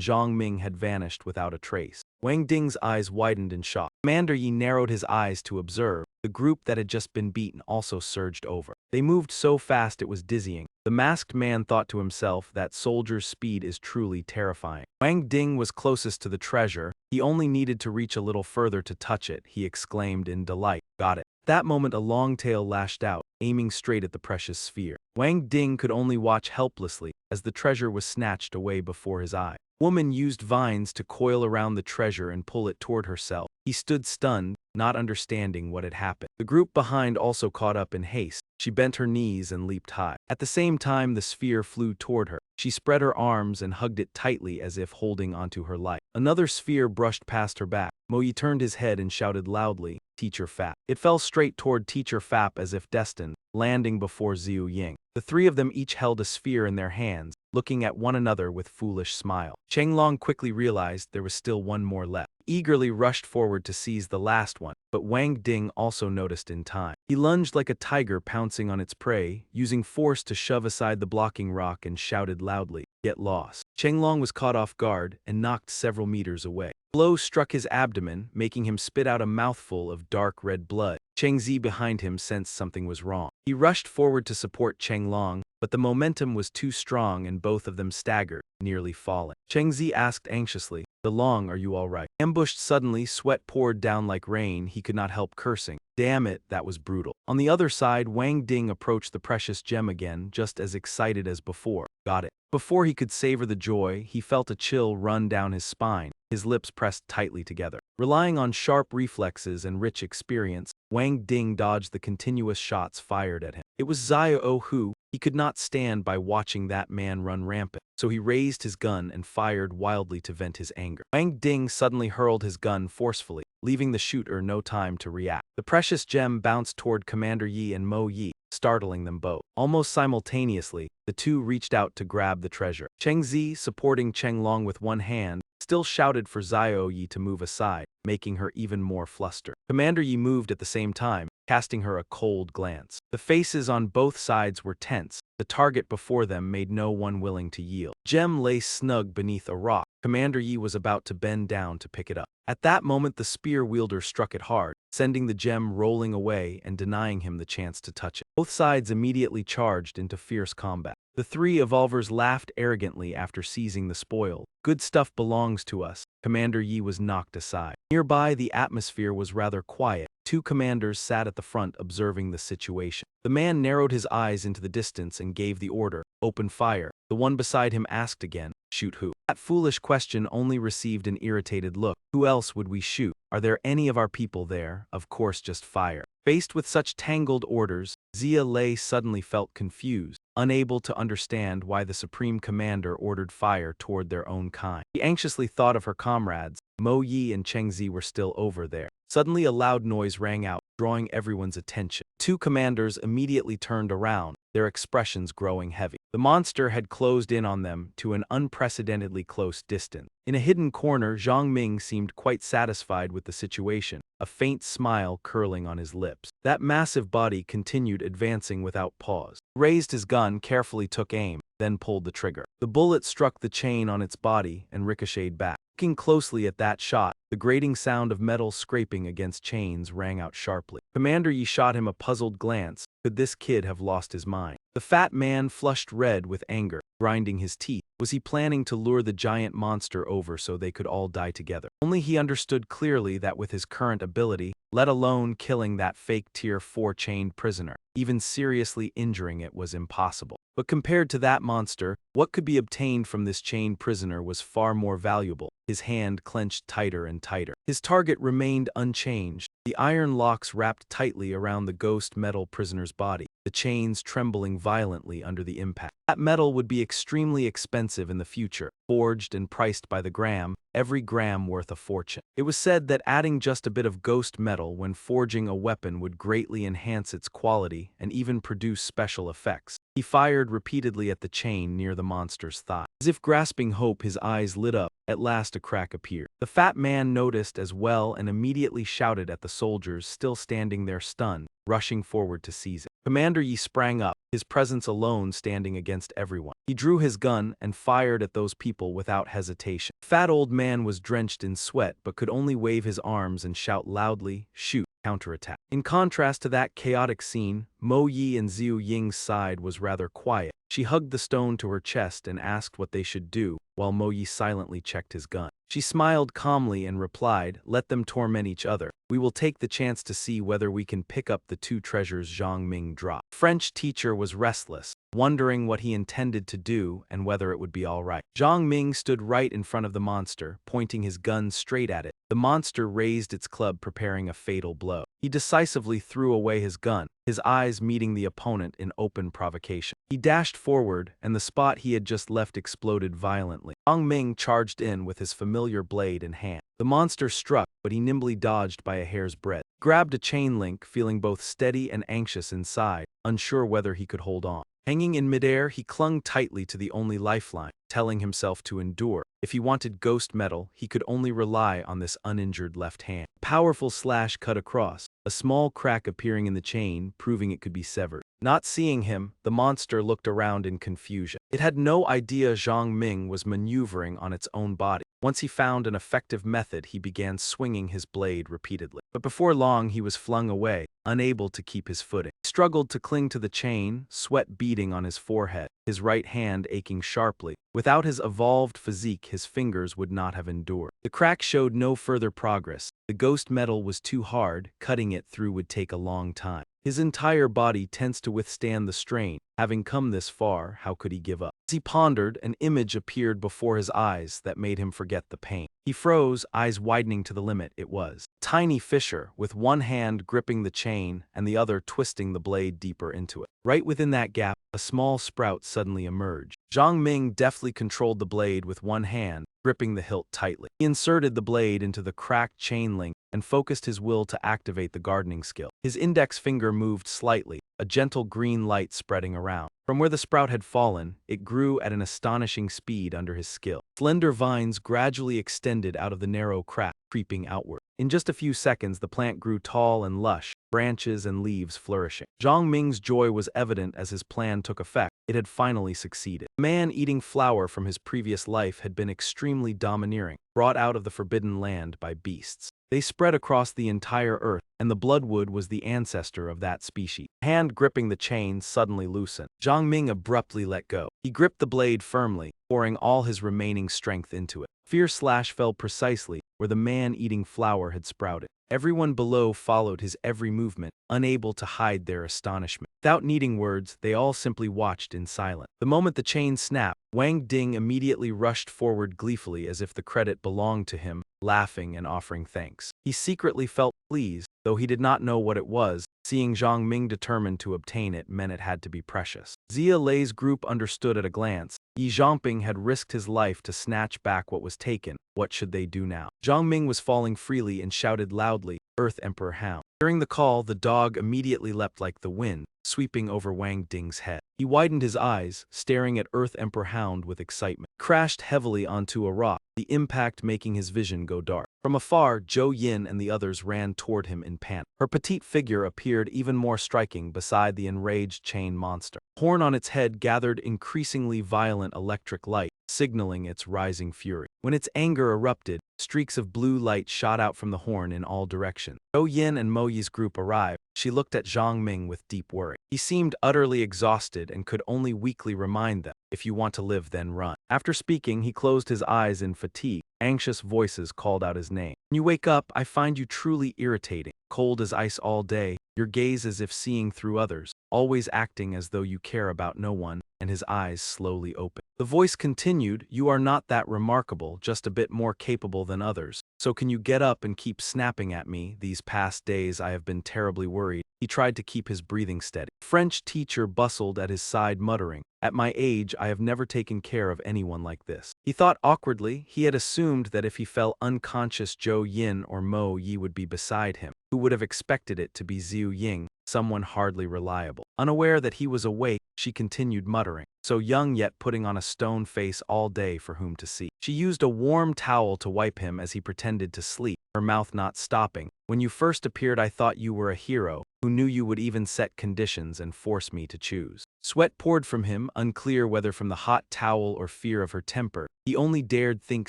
Zhang Ming had vanished without a trace. Wang Ding's eyes widened in shock. Commander Yi narrowed his eyes to observe. The group that had just been beaten also surged over. They moved so fast it was dizzying. The masked man thought to himself that soldier's speed is truly terrifying. Wang Ding was closest to the treasure. He only needed to reach a little further to touch it, he exclaimed in delight. "Got it." That moment a long tail lashed out, aiming straight at the precious sphere. Wang Ding could only watch helplessly as the treasure was snatched away before his eyes. The woman used vines to coil around the treasure and pull it toward herself. He stood stunned, not understanding what had happened. The group behind also caught up in haste. She bent her knees and leaped high. At the same time, the sphere flew toward her. She spread her arms and hugged it tightly as if holding onto her life. Another sphere brushed past her back. Mo Yi turned his head and shouted loudly, "Teacher Fap." It fell straight toward Teacher Fap as if destined, landing before Xiu Ying. The 3 of them each held a sphere in their hands, looking at one another with foolish smile. Chenglong quickly realized there was still one more left. He eagerly rushed forward to seize the last one, but Wang Ding also noticed in time. He lunged like a tiger pouncing on its prey, using force to shove aside the blocking rock and shouted loudly, "Get lost." Chenglong was caught off guard and knocked several meters away. A blow struck his abdomen, making him spit out a mouthful of dark red blood. Cheng Zi behind him sensed something was wrong. He rushed forward to support Chenglong, but the momentum was too strong and both of them staggered, nearly falling. Cheng Zi asked anxiously, "DeLong, are you all right?" Ambushed suddenly, sweat poured down like rain. He could not help cursing. Damn it, that was brutal. On the other side, Wang Ding approached the precious gem again, just as excited as before. Got it. Before he could savor the joy, he felt a chill run down his spine. his lips pressed tightly together. Relying on sharp reflexes and rich experience, Wang Ding dodged the continuous shots fired at him. It was Xiao who, he could not stand by watching that man run rampant, so he raised his gun and fired wildly to vent his anger. Wang Ding suddenly hurled his gun forcefully, leaving the shooter no time to react. The precious gem bounced toward Commander Yi and Mo Yi, startling them both. Almost simultaneously, the two reached out to grab the treasure. Cheng Zi, supporting Cheng Long with one hand, still shouted for Xiao Yi to move aside, making her even more flustered. Commander Yi moved at the same time, casting her a cold glance. The faces on both sides were tense. The target before them made no one willing to yield. Gem lay snug beneath a rock. Commander Yi was about to bend down to pick it up. At that moment, the spear wielder struck it hard, sending the gem rolling away and denying him the chance to touch it. Both sides immediately charged into fierce combat. The three evolvers laughed arrogantly after seizing the spoil. Good stuff belongs to us. Commander Yi was knocked aside. Nearby, the atmosphere was rather quiet. Two commanders sat at the front observing the situation. The man narrowed his eyes into the distance and gave the order, "Open fire." The one beside him asked again, "Shoot who?" That foolish question only received an irritated look. Who else would we shoot? Are there any of our people there? Of course, just fire. Faced with such tangled orders, Zia Lei suddenly felt confused, unable to understand why the Supreme Commander ordered fire toward their own kind. She anxiously thought of her comrades. Mo Yi and Cheng Zi were still over there. Suddenly a loud noise rang out, drawing everyone's attention. Two commanders immediately turned around, their expressions growing heavy. The monster had closed in on them to an unprecedentedly close distance. In a hidden corner, Zhang Ming seemed quite satisfied with the situation, a faint smile curling on his lips. That massive body continued advancing without pause. He raised his gun, carefully took aim, then pulled the trigger. The bullet struck the chain on its body and ricocheted back. Looking closely at that shot, the grating sound of metal scraping against chains rang out sharply. Commander Yi shot him a puzzled glance. Could this kid have lost his mind? The fat man flushed red with anger, grinding his teeth. Was he planning to lure the giant monster over so they could all die together? Only he understood clearly that with his current ability, let alone killing that fake Tier 4 chained prisoner, even seriously injuring it was impossible. But compared to that monster, what could be obtained from this chained prisoner was far more valuable. His hand clenched tighter and tighter. His target remained unchanged, the iron locks wrapped tightly around the ghost metal prisoner's body, the chains trembling violently under the impact. That metal would be extremely expensive in the future, forged and priced by the gram, every gram worth a fortune. It was said that adding just a bit of ghost metal when forging a weapon would greatly enhance its quality and even produce special effects. He fired repeatedly at the chain near the monster's thigh. As if grasping hope, his eyes lit up. At last a crack appeared. The fat man noticed as well and immediately shouted at the soldiers still standing there stunned, rushing forward to seize it. Commander Yi sprang up, his presence alone standing against everyone. He drew his gun and fired at those people without hesitation. The fat old man was drenched in sweat but could only wave his arms and shout loudly, "Shoot!" Counterattack. In contrast to that chaotic scene, Mo Yi and Xiu Ying's side was rather quiet. She hugged the stone to her chest and asked what they should do, while Mo Yi silently checked his gun. She smiled calmly and replied, "Let them torment each other. We will take the chance to see whether we can pick up the two treasures Zhang Ming dropped." French teacher was restless, wondering what he intended to do and whether it would be all right. Zhang Ming stood right in front of the monster, pointing his gun straight at it. The monster raised its club, preparing a fatal blow. He decisively threw away his gun, his eyes meeting the opponent in open provocation. He dashed forward, and the spot he had just left exploded violently. Zhang Ming charged in with his familiar blade in hand. The monster struck, but he nimbly dodged by a hair's breadth. Grabbed a chain link, feeling both steady and anxious inside, unsure whether he could hold on. Hanging in midair, he clung tightly to the only lifeline, telling himself to endure. If he wanted ghost metal, he could only rely on this uninjured left hand. A powerful slash cut across, a small crack appearing in the chain, proving it could be severed. Not seeing him, the monster looked around in confusion. It had no idea Zhang Ming was maneuvering on its own body. Once he found an effective method, he began swinging his blade repeatedly. But before long, he was flung away, unable to keep his footing. He struggled to cling to the chain, sweat beading on his forehead, his right hand aching sharply. Without his evolved physique, his fingers would not have endured. The crack showed no further progress. The ghost metal was too hard, cutting it through would take a long time. His entire body tensed to withstand the strain. Having come this far, how could he give up? As he pondered, an image appeared before his eyes that made him forget the pain. He froze, eyes widening to the limit. It was a tiny fisher, with one hand gripping the chain and the other twisting the blade deeper into it. Right within that gap, a small sprout suddenly emerged. Zhang Ming deftly controlled the blade with one hand, gripping the hilt tightly. He inserted the blade into the cracked chain link and focused his will to activate the gardening skill. His index finger moved slightly, a gentle green light spreading around. From where the sprout had fallen, it grew at an astonishing speed under his skill. Slender vines gradually extended out of the narrow crack, creeping outward. In just a few seconds, the plant grew tall and lush, branches and leaves flourishing. Zhang Ming's joy was evident as his plan took effect. It had finally succeeded. The man eating flower from his previous life had been extremely domineering, brought out of the forbidden land by beasts. They spread across the entire earth, and the bloodwood was the ancestor of that species. Hand gripping the chain suddenly loosened. Zhang Ming abruptly let go. He gripped the blade firmly, pouring all his remaining strength into it. Fierce slash fell precisely where the man-eating flower had sprouted. Everyone below followed his every movement, unable to hide their astonishment. Without needing words, they all simply watched in silence. The moment the chain snapped, Wang Ding immediately rushed forward gleefully as if the credit belonged to him, laughing and offering thanks. He secretly felt pleased, though he did not know what it was. Seeing Zhang Ming determined to obtain it meant it had to be precious. Xia Lei's group understood at a glance. Yi Zhongping had risked his life to snatch back what was taken. What should they do now? Zhang Ming was falling freely and shouted loudly, "Earth Emperor Hound." During the call, the dog immediately leapt like the wind, sweeping over Wang Ding's head. He widened his eyes, staring at Earth Emperor Hound with excitement. He crashed heavily onto a rock, the impact making his vision go dark. From afar, Zhou Yin and the others ran toward him in panic. Her petite figure appeared even more striking beside the enraged chain monster. Horn on its head gathered increasingly violent electric light, signaling its rising fury. When its anger erupted, streaks of blue light shot out from the horn in all directions. Zhou Yin and Mo Yi's group arrived. She looked at Zhang Ming with deep worry. He seemed utterly exhausted and could only weakly remind them, "If you want to live, then run." After speaking, he closed his eyes in fatigue. Anxious voices called out his name. "When you wake up, I find you truly irritating. Cold as ice all day, your gaze as if seeing through others, always acting as though you care about no one," and his eyes slowly opened. The voice continued, "You are not that remarkable, just a bit more capable than others. So can you get up and keep snapping at me? These past days I have been terribly worried." He tried to keep his breathing steady. French teacher bustled at his side muttering, "At my age, I have never taken care of anyone like this." He thought awkwardly. He had assumed that if he fell unconscious, Zhou Yin or Mo Yi would be beside him. Who would have expected it to be Zhu Ying, someone hardly reliable? Unaware that he was awake, she continued muttering, "So young yet putting on a stone face all day for whom to see." She used a warm towel to wipe him as he pretended to sleep, her mouth not stopping. "When you first appeared, I thought you were a hero, who knew you would even set conditions and force me to choose." Sweat poured from him, unclear whether from the hot towel or fear of her temper. He only dared think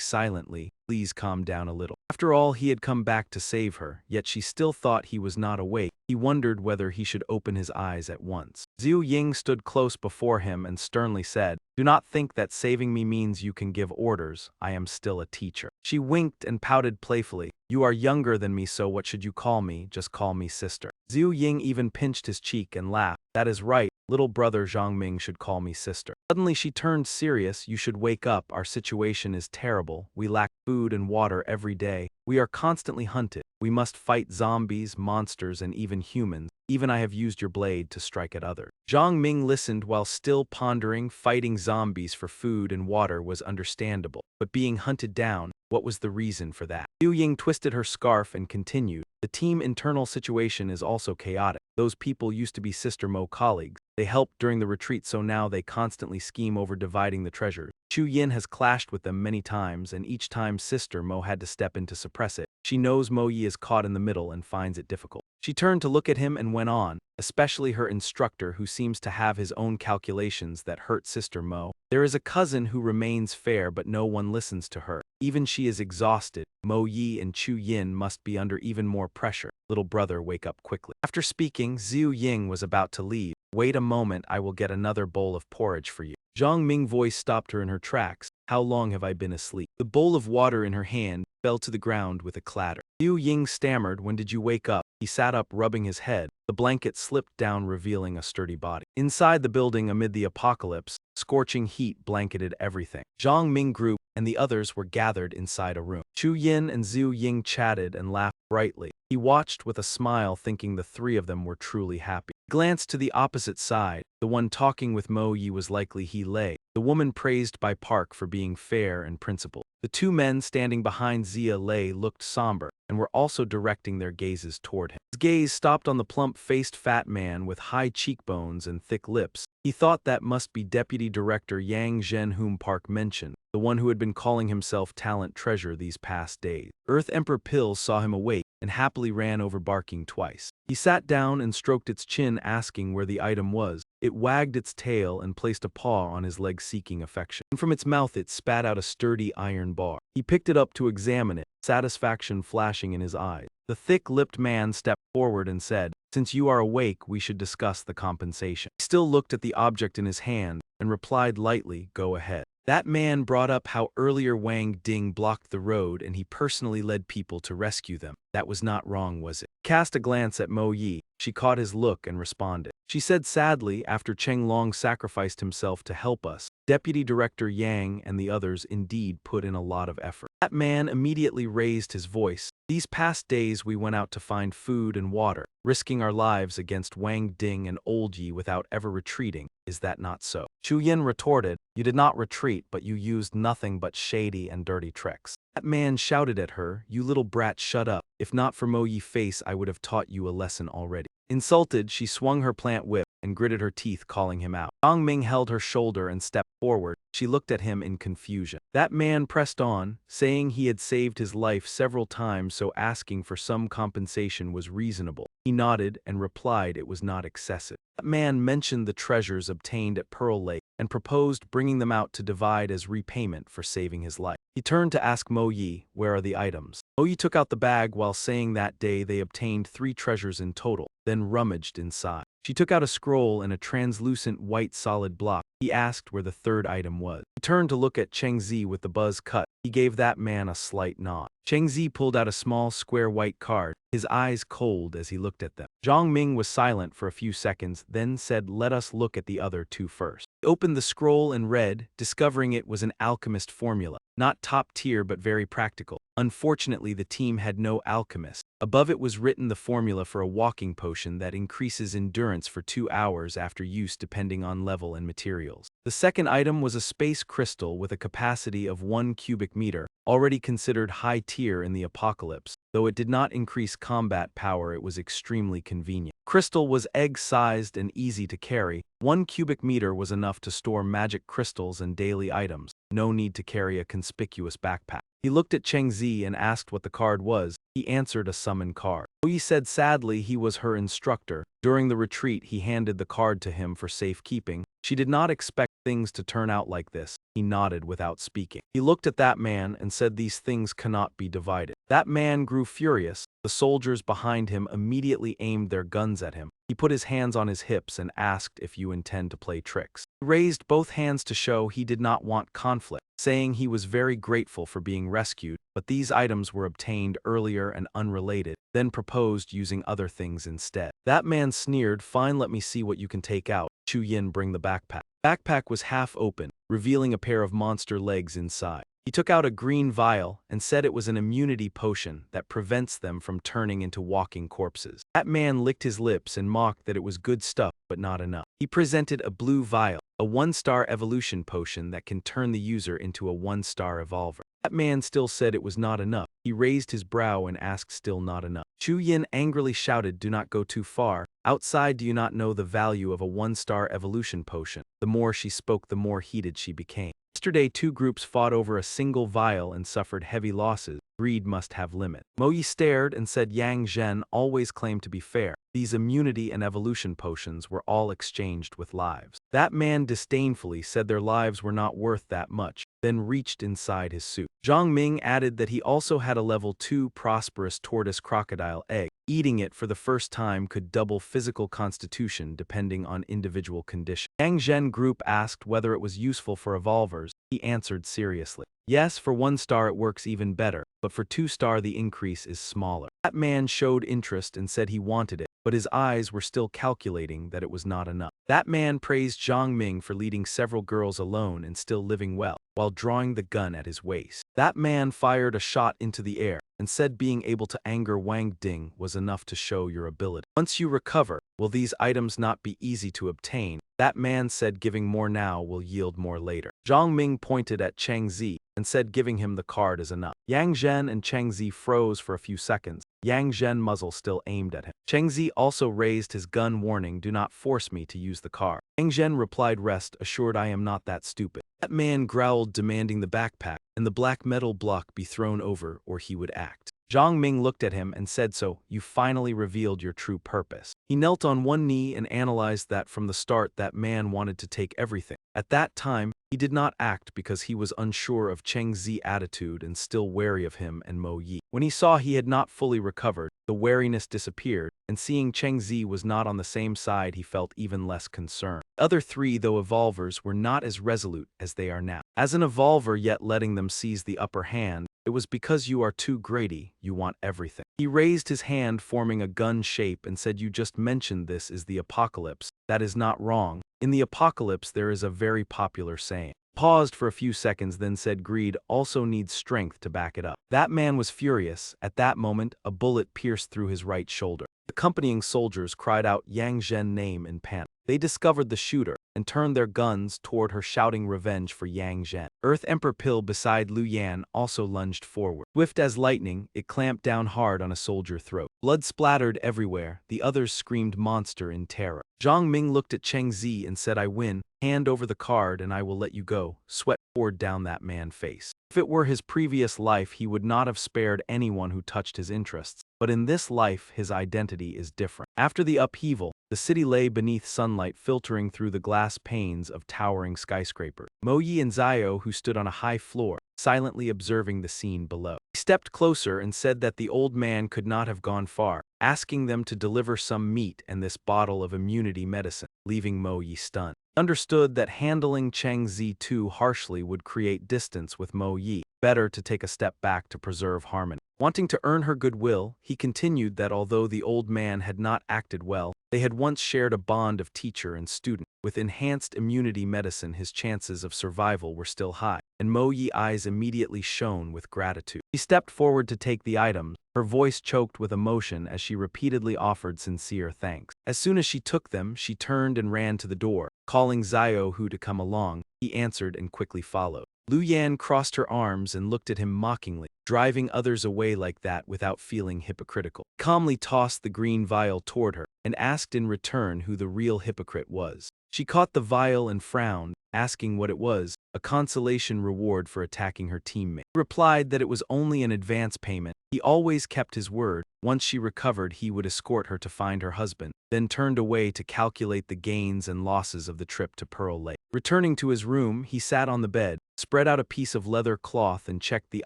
silently, "Please calm down a little." After all, he had come back to save her, yet she still thought he was not awake. He wondered whether he should open his eyes at once. Zhu Ying stood close before him and sternly said, "Do not think that saving me means you can give orders. I am still a teacher." She winked and pouted playfully. "You are younger than me, so what should you call me? Just call me sister." Zhu Ying even pinched his cheek and laughed. "That is right. Little brother Zhang Ming should call me sister." Suddenly she turned serious. "You should wake up. Our situation is terrible. We lack food and water every day. We are constantly hunted. We must fight zombies, monsters, and even humans. Even I have used your blade to strike at others." Zhang Ming listened while still pondering. Fighting zombies for food and water was understandable, but being hunted down, what was the reason for that? Zhu Ying twisted her scarf and continued, "The team internal situation is also chaotic. Those people used to be Sister Mo colleagues. They helped during the retreat, so now they constantly scheme over dividing the treasures. Chu Yin has clashed with them many times, and each time Sister Mo had to step in to suppress it. She knows Mo Yi is caught in the middle and finds it difficult." She turned to look at him and went on, "Especially her instructor, who seems to have his own calculations that hurt Sister Mo. There is a cousin who remains fair, but no one listens to her. Even she is exhausted. Mo Yi and Chu Yin must be under even more pressure. Little brother, wake up quickly." After speaking, Zhu Ying was about to leave. "Wait a moment, I will get another bowl of porridge for you." Zhang Ming's voice stopped her in her tracks. "How long have I been asleep?" The bowl of water in her hand fell to the ground with a clatter. Zhu Ying stammered, "When did you wake up?" He sat up, rubbing his head. The blanket slipped down, revealing a sturdy body. Inside the building, amid the apocalypse, scorching heat blanketed everything. Zhang Ming Group and the others were gathered inside a room. Chu Yin and Zhu Ying chatted and laughed brightly. He watched with a smile, thinking the three of them were truly happy. He glanced to the opposite side. The one talking with Mo Yi was likely He Lei, the woman praised by Park for being fair and principled. The two men standing behind Zia Lei looked somber and were also directing their gazes toward him. His gaze stopped on the plump-faced fat man with high cheekbones and thick lips. He thought that must be Deputy Director Yang Zhen, whom Park mentioned, the one who had been calling himself Talent Treasure these past days. Earth Emperor Pills saw him awake and happily ran over, barking twice. He sat down and stroked its chin, asking where the item was. It wagged its tail and placed a paw on his leg, seeking affection. And from its mouth it spat out a sturdy iron bar. He picked it up to examine it, satisfaction flashing in his eyes. The thick-lipped man stepped forward and said, "Since you are awake, we should discuss the compensation." He still looked at the object in his hand and replied lightly, "Go ahead." That man brought up how earlier Wang Ding blocked the road and he personally led people to rescue them. That was not wrong, was it? Cast a glance at Mo Yi. She caught his look and responded. She said sadly, "After Cheng Long sacrificed himself to help us, Deputy Director Yang and the others indeed put in a lot of effort." That man immediately raised his voice. "These past days we went out to find food and water, risking our lives against Wang Ding and Old Yi without ever retreating. Is that not so?" Chu Yin retorted, "You did not retreat, but you used nothing but shady and dirty tricks." That man shouted at her, "You little brat, shut up. If not for Mo Yi's face, I would have taught you a lesson already." Insulted, she swung her plant whip and gritted her teeth, calling him out. Zhang Ming held her shoulder and stepped forward. She looked at him in confusion. That man pressed on, saying he had saved his life several times, so asking for some compensation was reasonable. He nodded and replied it was not excessive. That man mentioned the treasures obtained at Pearl Lake and proposed bringing them out to divide as repayment for saving his life. He turned to ask Mo Yi, "Where are the items?" Mo Yi took out the bag while saying that day they obtained 3 treasures in total, then rummaged inside. She took out a scroll and a translucent white solid block. He asked where the third item was. He turned to look at Cheng Zi with the buzz cut. He gave that man a slight nod. Cheng Zi pulled out a small square white card, his eyes cold as he looked at them. Zhang Ming was silent for a few seconds, then said, "Let us look at the other 2 first." He opened the scroll and read, discovering it was an alchemist formula. Not top tier but very practical. Unfortunately, the team had no alchemist. Above it was written the formula for a walking potion that increases endurance for 2 hours after use depending on level and materials. The second item was a space crystal with a capacity of 1 cubic meter, already considered high tier in the apocalypse. Though it did not increase combat power, it was extremely convenient. Crystal was egg-sized and easy to carry. 1 cubic meter was enough to store magic crystals and daily items. No need to carry a conspicuous backpack. He looked at Cheng Zi and asked what the card was. He answered a summon card. He said sadly he was her instructor. During the retreat, he handed the card to him for safekeeping. She did not expect things to turn out like this. He nodded without speaking. He looked at that man and said these things cannot be divided. That man grew furious. The soldiers behind him immediately aimed their guns at him. He put his hands on his hips and asked if you intend to play tricks. He raised both hands to show he did not want conflict, saying he was very grateful for being rescued, but these items were obtained earlier and unrelated, then proposed using other things instead. That man sneered, "Fine, let me see what you can take out." Chu Yin, bring the backpack. Backpack was half open, revealing a pair of monster legs inside. He took out a green vial and said it was an immunity potion that prevents them from turning into walking corpses. That man licked his lips and mocked that it was good stuff, but not enough. He presented a blue vial, a 1-star evolution potion that can turn the user into a 1-star evolver. That man still said it was not enough. He raised his brow and asked, "Still not enough?" Chu Yin angrily shouted, "Do not go too far. Outside, do you not know the value of a 1-star evolution potion?" The more she spoke, the more heated she became. Yesterday, 2 groups fought over a single vial and suffered heavy losses. Greed must have limit. Mo Yi stared and said Yang Zhen always claimed to be fair. These immunity and evolution potions were all exchanged with lives. That man disdainfully said their lives were not worth that much, then reached inside his suit. Zhang Ming added that he also had a level 2 prosperous tortoise crocodile egg. Eating it for the first time could double physical constitution depending on individual condition. Yang Zhen Group asked whether it was useful for evolvers. he answered seriously. Yes, for 1 star it works even better, but for 2 star the increase is smaller. That man showed interest and said he wanted it, but his eyes were still calculating that it was not enough. That man praised Zhang Ming for leading several girls alone and still living well, while drawing the gun at his waist. That man fired a shot into the air and said being able to anger Wang Ding was enough to show your ability. Once you recover, will these items not be easy to obtain? That man said giving more now will yield more later. Zhang Ming pointed at Cheng Zi and said giving him the card is enough. Yang Zhen and Cheng Zi froze for a few seconds. Yang Zhen muzzle still aimed at him. Cheng Zi also raised his gun warning, do not force me to use the card. Yang Zhen replied rest assured I am not that stupid. That man growled demanding the backpack and the black metal block be thrown over or he would act. Zhang Ming looked at him and said so, you finally revealed your true purpose. He knelt on one knee and analyzed that from the start that man wanted to take everything. At that time, he did not act because he was unsure of Cheng Zi's attitude and still wary of him and Mo Yi. When he saw he had not fully recovered, the wariness disappeared, and seeing Cheng Zi was not on the same side he felt even less concerned. The other 3, though evolvers, were not as resolute as they are now. As an evolver yet letting them seize the upper hand, it was because you are too greedy, you want everything. He raised his hand forming a gun shape and said you just mentioned this is the apocalypse. That is not wrong. In the apocalypse there is a very popular saying. Paused for a few seconds then said greed also needs strength to back it up. That man was furious. At that moment, a bullet pierced through his right shoulder. The accompanying soldiers cried out Yang Zhen's name in panic. They discovered the shooter and turned their guns toward her shouting revenge for Yang Zhen. Earth Emperor Pill beside Lu Yan also lunged forward. Swift as lightning, it clamped down hard on a soldier's throat. Blood splattered everywhere. The others screamed monster in terror. Zhang Ming looked at Cheng Zi and said I win. Hand over the card and I will let you go. Sweat poured down that man's face. If it were his previous life he would not have spared anyone who touched his interests. But in this life his identity is different. After the upheaval, the city lay beneath sunlight filtering through the glass panes of towering skyscrapers. Mo Yi and Zio, who stood on a high floor, silently observing the scene below. He stepped closer and said that the old man could not have gone far, asking them to deliver some meat and this bottle of immunity medicine, leaving Mo Yi stunned. Understood that handling Cheng Zi too harshly would create distance with Mo Yi. Better to take a step back to preserve harmony. Wanting to earn her goodwill, he continued that although the old man had not acted well, they had once shared a bond of teacher and student. With enhanced immunity medicine his chances of survival were still high, and Mo Yi's eyes immediately shone with gratitude. She stepped forward to take the items, her voice choked with emotion as she repeatedly offered sincere thanks. As soon as she took them, she turned and ran to the door, calling Zio Hu to come along. He answered and quickly followed. Lu Yan crossed her arms and looked at him mockingly, driving others away like that without feeling hypocritical. Calmly tossed the green vial toward her and asked in return who the real hypocrite was. She caught the vial and frowned, asking what it was, a consolation reward for attacking her teammate. He replied that it was only an advance payment. He always kept his word. Once she recovered, he would escort her to find her husband, then turned away to calculate the gains and losses of the trip to Pearl Lake. Returning to his room, he sat on the bed, spread out a piece of leather cloth and checked the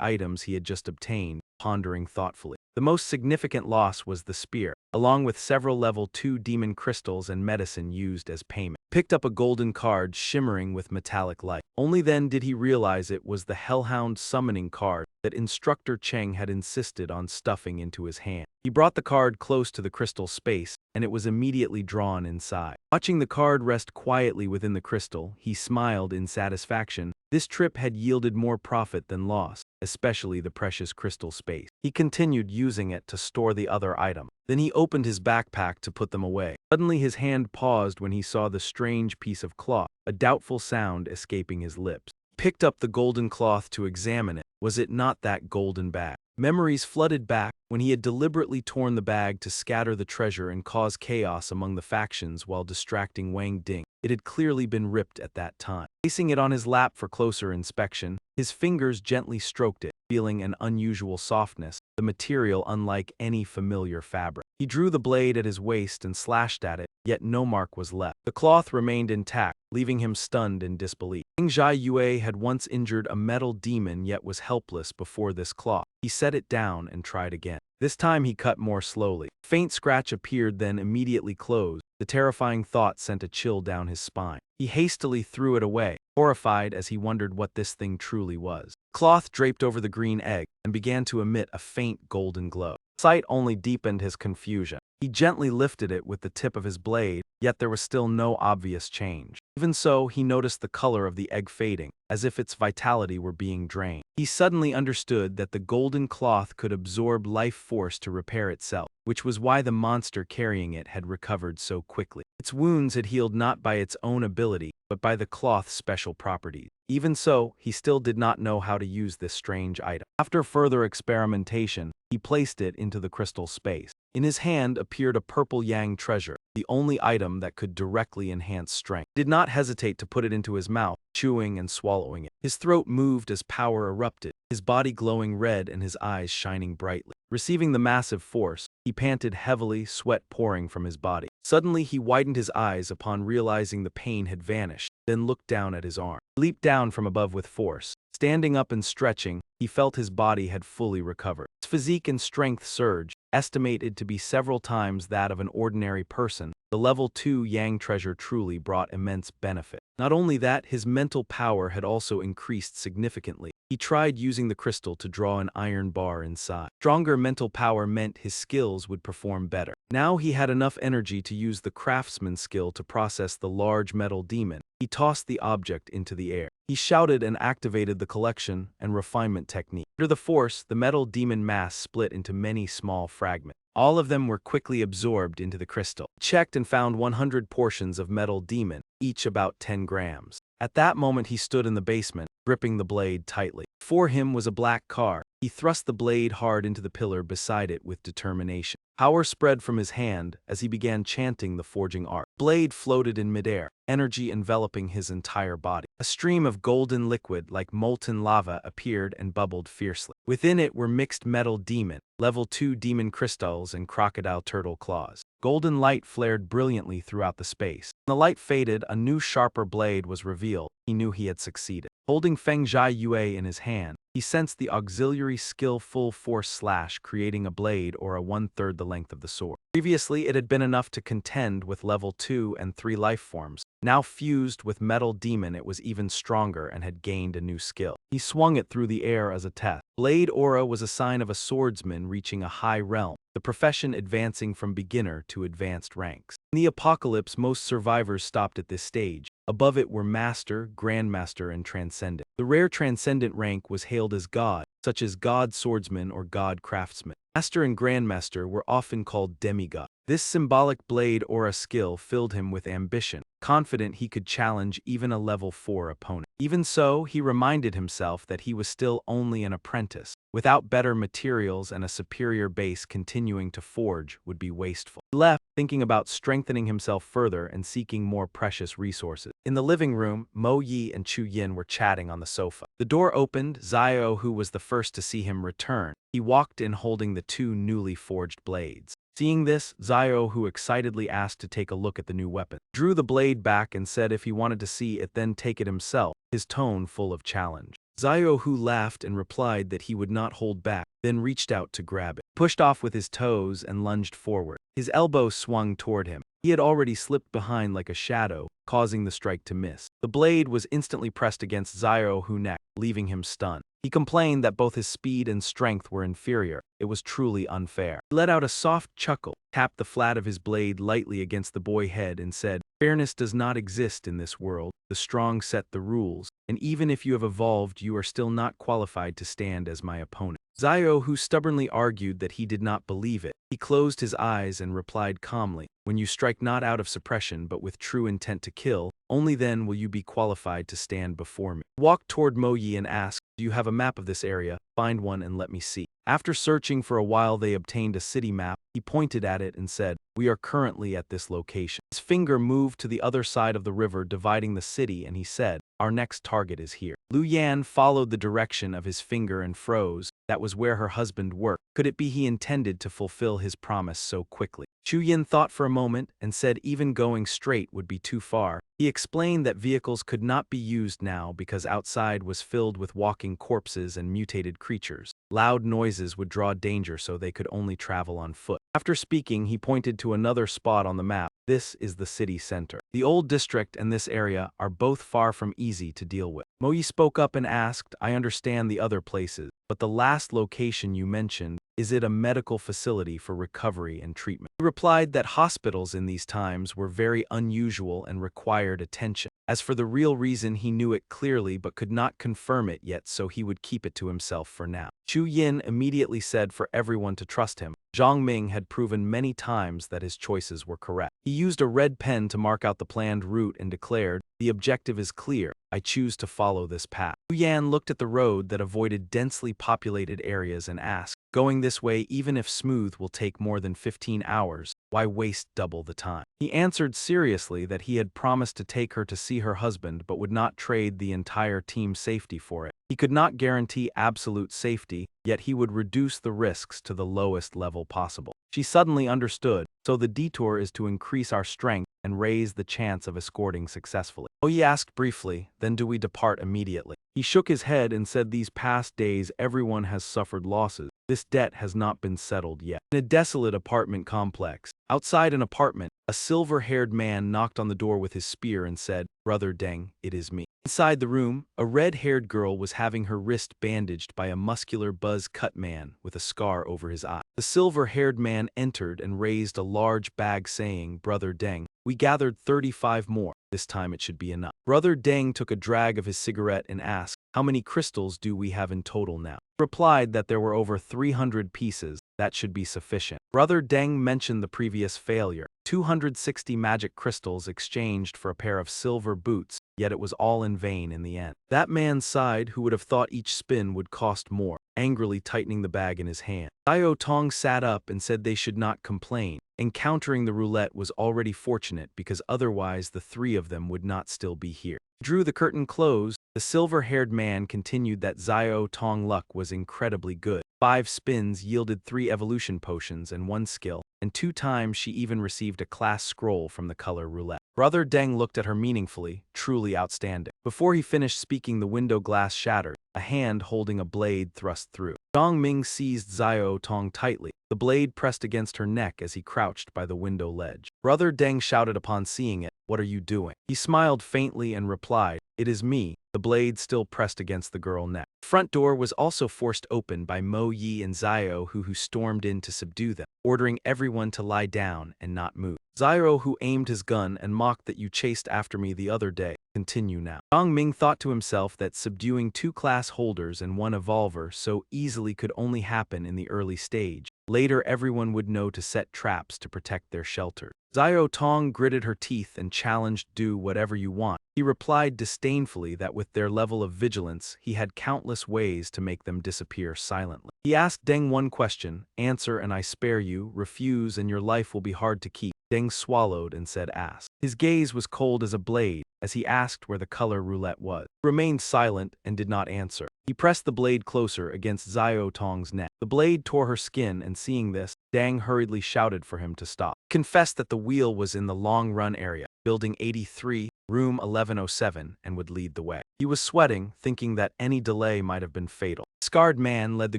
items he had just obtained, pondering thoughtfully. The most significant loss was the spear, along with several level 2 demon crystals and medicine used as payment. Picked up a golden card shimmering with metallic light. Only then did he realize it was the Hellhound summoning card that Instructor Cheng had insisted on stuffing into his hand. He brought the card close to the crystal space, and it was immediately drawn inside. Watching the card rest quietly within the crystal, he smiled in satisfaction. This trip had yielded more profit than loss, especially the precious crystal space. He continued using it to store the other item. Then he opened his backpack to put them away. Suddenly his hand paused when he saw the strange piece of cloth, a doubtful sound escaping his lips. He picked up the golden cloth to examine it. Was it not that golden bag? Memories flooded back when he had deliberately torn the bag to scatter the treasure and cause chaos among the factions while distracting Wang Ding. It had clearly been ripped at that time. Placing it on his lap for closer inspection, his fingers gently stroked it, feeling an unusual softness, the material unlike any familiar fabric. He drew the blade at his waist and slashed at it, yet no mark was left. The cloth remained intact, leaving him stunned in disbelief. King Jia Yue had once injured a metal demon yet was helpless before this cloth. He set it down and tried again. This time he cut more slowly. A faint scratch appeared then immediately closed. The terrifying thought sent a chill down his spine. He hastily threw it away, horrified as he wondered what this thing truly was. Cloth draped over the green egg and began to emit a faint golden glow. Sight only deepened his confusion. He gently lifted it with the tip of his blade, yet there was still no obvious change. Even so, he noticed the color of the egg fading, as if its vitality were being drained. He suddenly understood that the golden cloth could absorb life force to repair itself, which was why the monster carrying it had recovered so quickly. Its wounds had healed not by its own ability, but by the cloth's special properties. Even so, he still did not know how to use this strange item. After further experimentation, he placed it into the crystal space. In his hand appeared a purple yang treasure, the only item that could directly enhance strength. He did not hesitate to put it into his mouth, chewing and swallowing it. His throat moved as power erupted, his body glowing red and his eyes shining brightly. Receiving the massive force, he panted heavily, sweat pouring from his body. Suddenly he widened his eyes upon realizing the pain had vanished, then looked down at his arm. He leaped down from above with force. Standing up and stretching, he felt his body had fully recovered. His physique and strength surged, estimated to be several times that of an ordinary person. The level 2 Yang treasure truly brought immense benefit. Not only that, his mental power had also increased significantly. He tried using the crystal to draw an iron bar inside. Stronger mental power meant his skills would perform better. Now he had enough energy to use the craftsman skill to process the large metal demon. He tossed the object into the air. He shouted and activated the collection and refinement technique. Under the force, the metal demon mass split into many small fragments. All of them were quickly absorbed into the crystal. He checked and found 100 portions of metal demon, each about 10 grams. At that moment he stood in the basement, gripping the blade tightly. Before him was a black car. He thrust the blade hard into the pillar beside it with determination. Power spread from his hand as he began chanting the forging art. Blade floated in midair, energy enveloping his entire body. A stream of golden liquid like molten lava appeared and bubbled fiercely. Within it were mixed metal demon, level 2 demon crystals and crocodile turtle claws. Golden light flared brilliantly throughout the space. When the light faded, a new sharper blade was revealed. He knew he had succeeded. Holding Feng Zhai Yue in his hand, he sensed the auxiliary skill full force slash, creating a blade or a 1/3 the length of the sword. Previously, it had been enough to contend with level 2 and 3 life forms. Now fused with metal demon, it was even stronger and had gained a new skill. He swung it through the air as a test. Blade aura was a sign of a swordsman reaching a high realm, the profession advancing from beginner to advanced ranks. In the apocalypse, most survivors stopped at this stage. Above it were Master, Grandmaster, and Transcendent. The rare Transcendent rank was hailed as God, such as God Swordsman or God Craftsman. Master and Grandmaster were often called demigod. This symbolic blade aura skill filled him with ambition, confident he could challenge even a level 4 opponent. Even so, he reminded himself that he was still only an apprentice. Without better materials and a superior base, continuing to forge would be wasteful. He left, thinking about strengthening himself further and seeking more precious resources. In the living room, Mo Yi and Chu Yin were chatting on the sofa. The door opened. Xiao, who was the first to see him return, he walked in holding the 2 newly forged blades. Seeing this, Xiao, who excitedly asked to take a look at the new weapon, drew the blade back and said if he wanted to see it then take it himself, his tone full of challenge. Xiao Hu laughed and replied that he would not hold back, then reached out to grab it, pushed off with his toes and lunged forward. His elbow swung toward him. He had already slipped behind like a shadow, causing the strike to miss. The blade was instantly pressed against Xiao Hu's neck, leaving him stunned. He complained that both his speed and strength were inferior. It was truly unfair. He let out a soft chuckle, tapped the flat of his blade lightly against the boy's head and said, "Fairness does not exist in this world. The strong set the rules, and even if you have evolved, you are still not qualified to stand as my opponent." Xiao Hu stubbornly argued that he did not believe it. He closed his eyes and replied calmly, "When you strike not out of suppression but with true intent to kill, only then will you be qualified to stand before me." He walked toward Mo Yi and asked, "Do you have a map of this area? Find one and let me see." After searching for a while, they obtained a city map. He pointed at it and said, "We are currently at this location." His finger moved to the other side of the river dividing the city and he said, "Our next target is here." Lu Yan followed the direction of his finger and froze. That was where her husband worked. Could it be he intended to fulfill his promise so quickly? Chu Yin thought for a moment and said even going straight would be too far. He explained that vehicles could not be used now because outside was filled with walking corpses and mutated creatures. Loud noises would draw danger, so they could only travel on foot. After speaking, he pointed to another spot on the map. This is the city center. The old district and this area are both far from easy to deal with. Mo Yi spoke up and asked, I understand the other places, but the last location you mentioned, is it a medical facility for recovery and treatment? He replied that hospitals in these times were very unusual and required attention. As for the real reason, he knew it clearly but could not confirm it yet, so he would keep it to himself for now. Chu Yin immediately said for everyone to trust him. Zhang Ming had proven many times that his choices were correct. He used a red pen to mark out the planned route and declared, the objective is clear. I choose to follow this path. Hu Yan looked at the road that avoided densely populated areas and asked, going this way even if smooth will take more than 15 hours, why waste double the time? He answered seriously that he had promised to take her to see her husband but would not trade the entire team's safety for it. He could not guarantee absolute safety, yet he would reduce the risks to the lowest level possible. She suddenly understood, so the detour is to increase our strength and raise the chance of escorting successfully. Oyi asked briefly, then do we depart immediately? He shook his head and said these past days everyone has suffered losses. This debt has not been settled yet. In a desolate apartment complex, outside an apartment, a silver-haired man knocked on the door with his spear and said, Brother Deng, it is me. Inside the room, a red-haired girl was having her wrist bandaged by a muscular buzz-cut man with a scar over his eye. The silver-haired man entered and raised a large bag saying, Brother Deng, we gathered 35 more. This time it should be enough. Brother Deng took a drag of his cigarette and asked, how many crystals do we have in total now? He replied that there were over 300 pieces. That should be sufficient. Brother Deng mentioned the previous failure. 260 magic crystals exchanged for a pair of silver boots, yet it was all in vain in the end. That man sighed who would have thought each spin would cost more, angrily tightening the bag in his hand. Xiao Tong sat up and said they should not complain. Encountering the roulette was already fortunate because otherwise the three of them would not still be here. Drew the curtain closed, the silver-haired man continued that Xiao Tong luck was incredibly good. 5 spins yielded 3 evolution potions and 1 skill, and 2 times she even received a class scroll from the color roulette. Brother Deng looked at her meaningfully, truly outstanding. Before he finished speaking, the window glass shattered, a hand holding a blade thrust through. Zhang Ming seized Xiao Tong tightly. The blade pressed against her neck as he crouched by the window ledge. Brother Deng shouted upon seeing it, what are you doing? He smiled faintly and replied, it is me. The blade still pressed against the girl's neck. The front door was also forced open by Mo Yi and Xiao who stormed in to subdue them, ordering everyone to lie down and not move. Xiao who aimed his gun and mocked that you chased after me the other day. Continue now. Zhang Ming thought to himself that subduing 2 class holders and 1 evolver so easily could only happen in the early stage. Later everyone would know to set traps to protect their shelter. Xiao Tong gritted her teeth and challenged, do whatever you want. He replied disdainfully that with their level of vigilance, he had countless ways to make them disappear silently. He asked Deng one question, answer and I spare you, refuse and your life will be hard to keep. Deng swallowed and said ask. His gaze was cold as a blade as he asked where the color roulette was. He remained silent and did not answer. He pressed the blade closer against Xiao Tong's neck. The blade tore her skin and seeing this, Deng hurriedly shouted for him to stop. He confessed that the wheel was in the long run area, building 83, room 1107, and would lead the way. He was sweating, thinking that any delay might have been fatal. The scarred man led the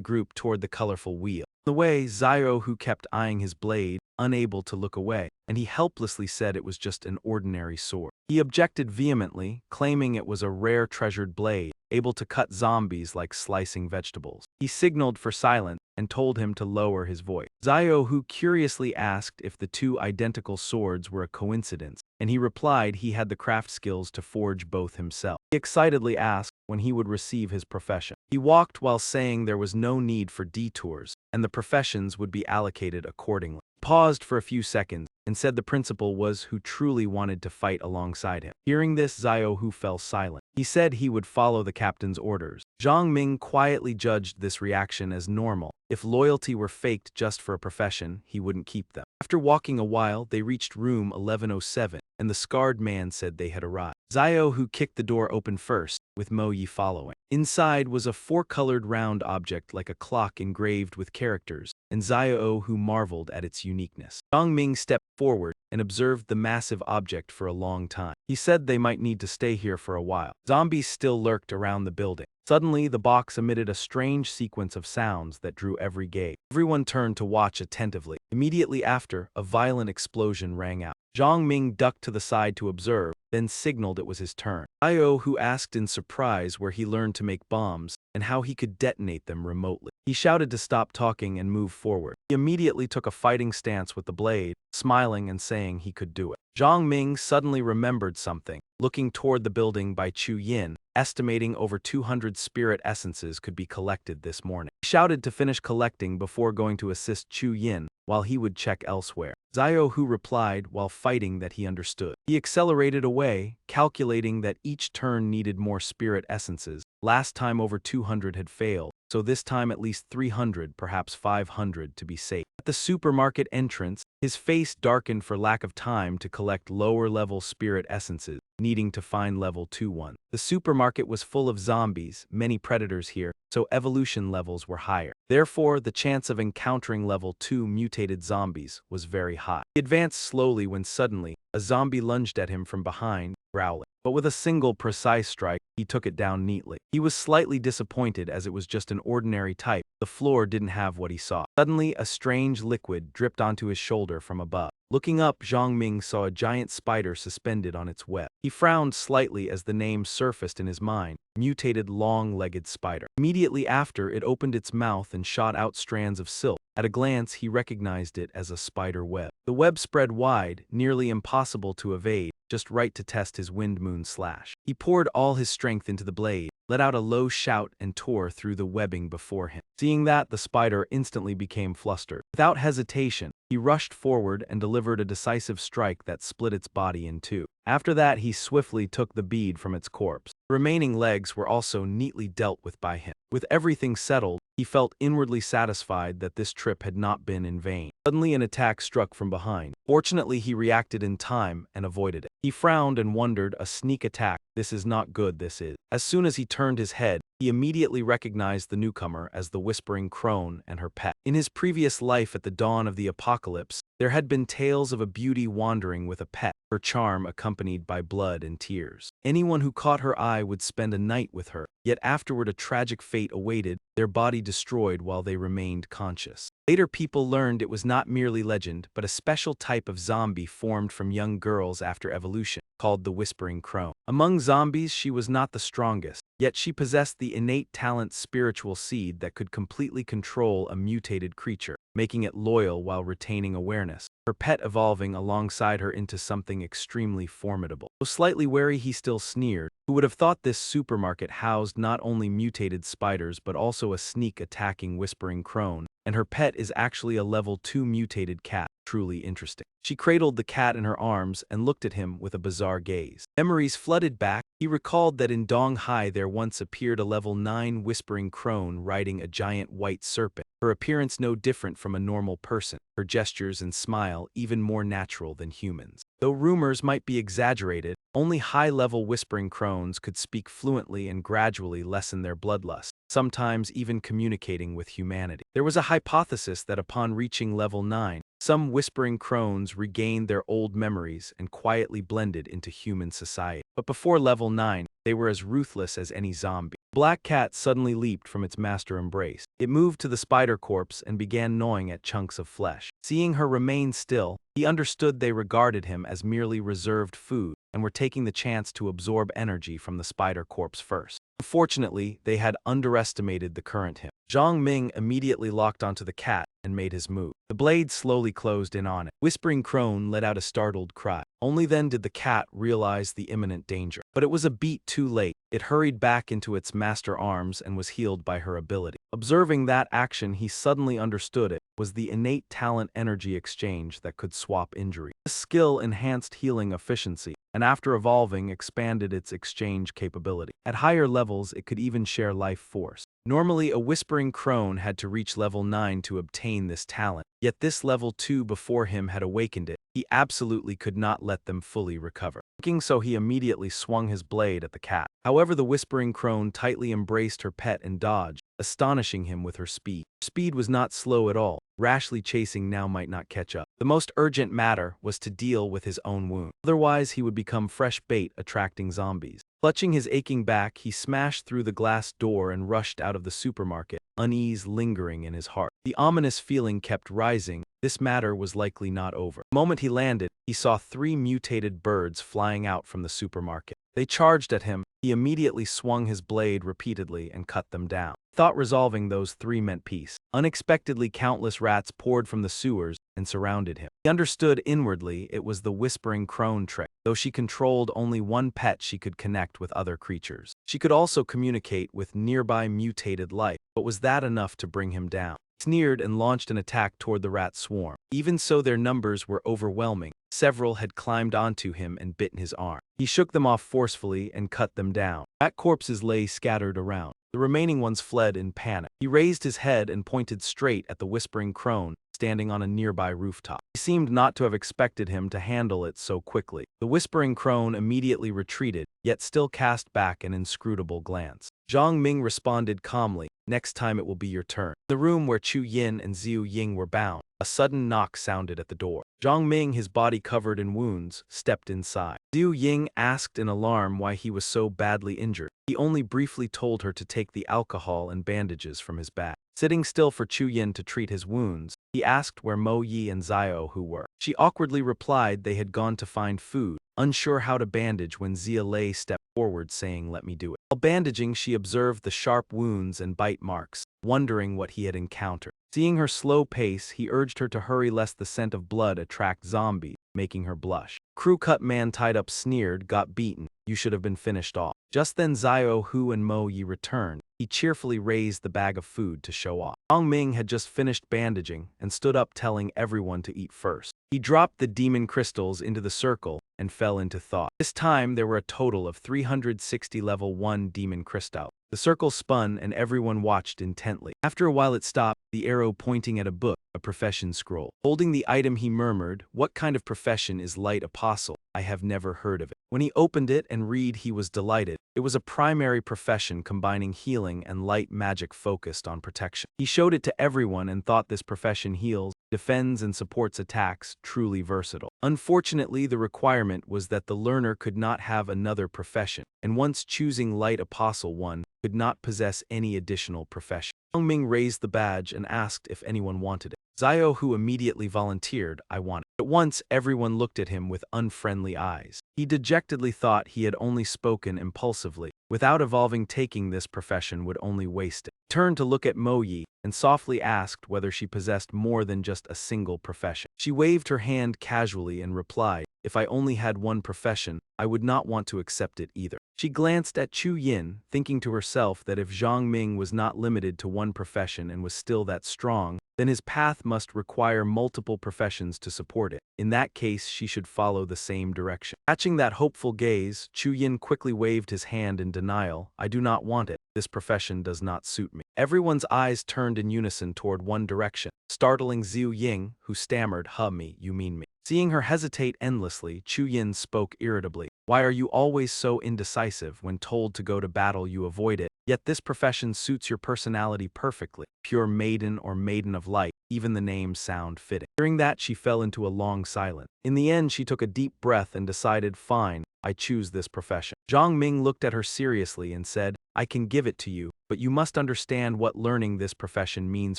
group toward the colorful wheel. On the way, Xiao who kept eyeing his blade, unable to look away, and he helplessly said it was just an ordinary sword. He objected vehemently, claiming it was a rare treasured blade, able to cut zombies like slicing vegetables. He signaled for silence and told him to lower his voice. Xiao who curiously asked if the 2 identical swords were a coincidence, and he replied he had the craft skills to forge both himself. He excitedly asked when he would receive his profession. He walked while saying there was no need for detours, and the professions would be allocated accordingly. He paused for a few seconds and said the principal was who truly wanted to fight alongside him. Hearing this, Xiao Hu fell silent. He said he would follow the captain's orders. Zhang Ming quietly judged this reaction as normal. If loyalty were faked just for a profession, he wouldn't keep them. After walking a while, they reached room 1107, and the scarred man said they had arrived. Xiao Hu kicked the door open first, with Mo Yi following. Inside was a 4-colored round object like a clock engraved with characters, and Xiao Hu marveled at its uniqueness. Zhang Ming stepped forward and observed the massive object for a long time. He said they might need to stay here for a while. Zombies still lurked around the building. Suddenly, the box emitted a strange sequence of sounds that drew every gaze. Everyone turned to watch attentively. Immediately after, a violent explosion rang out. Zhang Ming ducked to the side to observe, then signaled it was his turn. Io, who asked in surprise where he learned to make bombs and how he could detonate them remotely. He shouted to stop talking and move forward. He immediately took a fighting stance with the blade, smiling and saying he could do it. Zhang Ming suddenly remembered something, looking toward the building by Chu Yin, estimating over 200 spirit essences could be collected this morning. He shouted to finish collecting before going to assist Chu Yin, while he would check elsewhere. Zio Hu replied while fighting that he understood. He accelerated away, calculating that each turn needed more spirit essences. Last time over 200 had failed, so this time at least 300, perhaps 500 to be safe. At the supermarket entrance, his face darkened for lack of time to collect lower-level spirit essences, needing to find level 2 ones. The supermarket was full of zombies, many predators here, so evolution levels were higher. Therefore, the chance of encountering level 2 mutated zombies was very high. He advanced slowly when suddenly, a zombie lunged at him from behind, growling. But with a single precise strike, he took it down neatly. He was slightly disappointed as it was just an ordinary type. The floor didn't have what he saw. Suddenly, a strange liquid dripped onto his shoulder from above. Looking up, Zhang Ming saw a giant spider suspended on its web. He frowned slightly as the name surfaced in his mind, mutated long-legged spider. Immediately after, it opened its mouth and shot out strands of silk. At a glance, he recognized it as a spider web. The web spread wide, nearly impossible to evade, just right to test his wind moon slash. He poured all his strength into the blade, let out a low shout and tore through the webbing before him. Seeing that, the spider instantly became flustered. Without hesitation, he rushed forward and delivered a decisive strike that split its body in two. After that, he swiftly took the bead from its corpse. The remaining legs were also neatly dealt with by him. With everything settled, he felt inwardly satisfied that this trip had not been in vain. Suddenly, an attack struck from behind. Fortunately, he reacted in time and avoided it. He frowned and wondered, a sneak attack. This is not good, this is. As soon as he turned his head, he immediately recognized the newcomer as the Whispering Crone and her pet. In his previous life at the dawn of the apocalypse, there had been tales of a beauty wandering with a pet, her charm accompanied by blood and tears. Anyone who caught her eye would spend a night with her, yet afterward a tragic fate awaited, their body destroyed while they remained conscious. Later people learned it was not merely legend, but a special type of zombie formed from young girls after evolution, called the Whispering Crone. Among zombies, she was not the strongest, yet she possessed the innate talent spiritual seed that could completely control a mutated creature, making it loyal while retaining awareness, her pet evolving alongside her into something extremely formidable. Though slightly wary, he still sneered. Who would have thought this supermarket housed not only mutated spiders but also a sneak-attacking Whispering Crone, and her pet is actually a level 2 mutated cat. Truly interesting. She cradled the cat in her arms and looked at him with a bizarre gaze. Memories flooded back. He recalled that in Donghai there once appeared a level 9 Whispering Crone riding a giant white serpent, her appearance no different from a normal person, her gestures and smile even more natural than humans. Though rumors might be exaggerated, only high-level Whispering Crones could speak fluently and gradually lessen their bloodlust, sometimes even communicating with humanity. There was a hypothesis that upon reaching level 9, some Whispering Crones regained their old memories and quietly blended into human society. But before level 9, they were as ruthless as any zombie. The black cat suddenly leaped from its master embrace. It moved to the spider corpse and began gnawing at chunks of flesh. Seeing her remain still, he understood they regarded him as merely reserved food and were taking the chance to absorb energy from the spider corpse first. Unfortunately, they had underestimated the current him. Zhang Ming immediately locked onto the cat and made his move. The blade slowly closed in on it. Whispering Crone let out a startled cry. Only then did the cat realize the imminent danger. But it was a beat too late. It hurried back into its master arms and was healed by her ability. Observing that action, he suddenly understood it was the innate talent energy exchange that could swap injury. This skill enhanced healing efficiency, and after evolving, expanded its exchange capability. At higher levels, it could even share life force. Normally, a Whispering Crone had to reach level 9 to obtain this talent, yet this level 2 before him had awakened it. He absolutely could not let them fully recover. Thinking so, he immediately swung his blade at the cat. However, the Whispering Crone tightly embraced her pet and dodged, astonishing him with her speed. Her speed was not slow at all. Rashly chasing now might not catch up. The most urgent matter was to deal with his own wound. Otherwise, he would become fresh bait attracting zombies. Clutching his aching back, he smashed through the glass door and rushed out of the supermarket, unease lingering in his heart. The ominous feeling kept rising. This matter was likely not over. The moment he landed, he saw 3 mutated birds flying out from the supermarket. They charged at him. He immediately swung his blade repeatedly and cut them down. Thought resolving those 3 meant peace. Unexpectedly, countless rats poured from the sewers and surrounded him. He understood inwardly it was the whispering crone trick. Though she controlled only one pet, she could connect with other creatures. She could also communicate with nearby mutated life, but was that enough to bring him down? He sneered and launched an attack toward the rat swarm. Even so, their numbers were overwhelming. Several had climbed onto him and bitten his arm. He shook them off forcefully and cut them down. Rat corpses lay scattered around. The remaining ones fled in panic. He raised his head and pointed straight at the whispering crone, standing on a nearby rooftop. He seemed not to have expected him to handle it so quickly. The whispering crone immediately retreated, yet still cast back an inscrutable glance. Zhang Ming responded calmly, "Next time it will be your turn." In the room where Chu Yin and Xiu Ying were bound, a sudden knock sounded at the door. Zhang Ming, his body covered in wounds, stepped inside. Xiu Ying asked in alarm why he was so badly injured. He only briefly told her to take the alcohol and bandages from his bag. Sitting still for Chu Yin to treat his wounds, he asked where Mo Yi and Xiao were. She awkwardly replied they had gone to find food, unsure how to bandage when Xia Lei stepped forward saying, "Let me do it." While bandaging, she observed the sharp wounds and bite marks, wondering what he had encountered. Seeing her slow pace, he urged her to hurry lest the scent of blood attract zombies, making her blush. Crew-cut man tied up sneered, "Got beaten. You should have been finished off." Just then Xiao Hu and Mo Yi returned. He cheerfully raised the bag of food to show off. Zhang Ming had just finished bandaging and stood up telling everyone to eat first. He dropped the demon crystals into the circle and fell into thought. This time there were a total of 360 level 1 demon crystals. The circle spun and everyone watched intently. After a while it stopped, the arrow pointing at a book, a profession scroll. Holding the item he murmured, "What kind of profession is light apostle? I have never heard of it." When he opened it and read, he was delighted. It was a primary profession combining healing and light magic focused on protection. He showed it to everyone and thought this profession heals, defends and supports attacks, truly versatile. Unfortunately, the requirement was that the learner could not have another profession, and once choosing Light Apostle 1, could not possess any additional profession. Zhang Ming raised the badge and asked if anyone wanted it. Xiao Hu immediately volunteered, "I want it." At once, everyone looked at him with unfriendly eyes. He dejectedly thought he had only spoken impulsively. Without evolving, taking this profession would only waste it. He turned to look at Mo Yi and softly asked whether she possessed more than just a single profession. She waved her hand casually and replied, "If I only had one profession, I would not want to accept it either." She glanced at Chu Yin, thinking to herself that if Zhang Ming was not limited to one profession and was still that strong, then his path must require multiple professions to support it. In that case, she should follow the same direction. Catching that hopeful gaze, Chu Yin quickly waved his hand in denial, "I do not want it. This profession does not suit me." Everyone's eyes turned in unison toward one direction, startling Xiu Ying, who stammered, "Me, you mean me." Seeing her hesitate endlessly, Chu Yin spoke irritably, "Why are you always so indecisive? When told to go to battle, you avoid it. Yet this profession suits your personality perfectly. Pure maiden or maiden of light, even the names sound fitting." Hearing that, she fell into a long silence. In the end, she took a deep breath and decided, "Fine, I choose this profession." Zhang Ming looked at her seriously and said, "I can give it to you, but you must understand what learning this profession means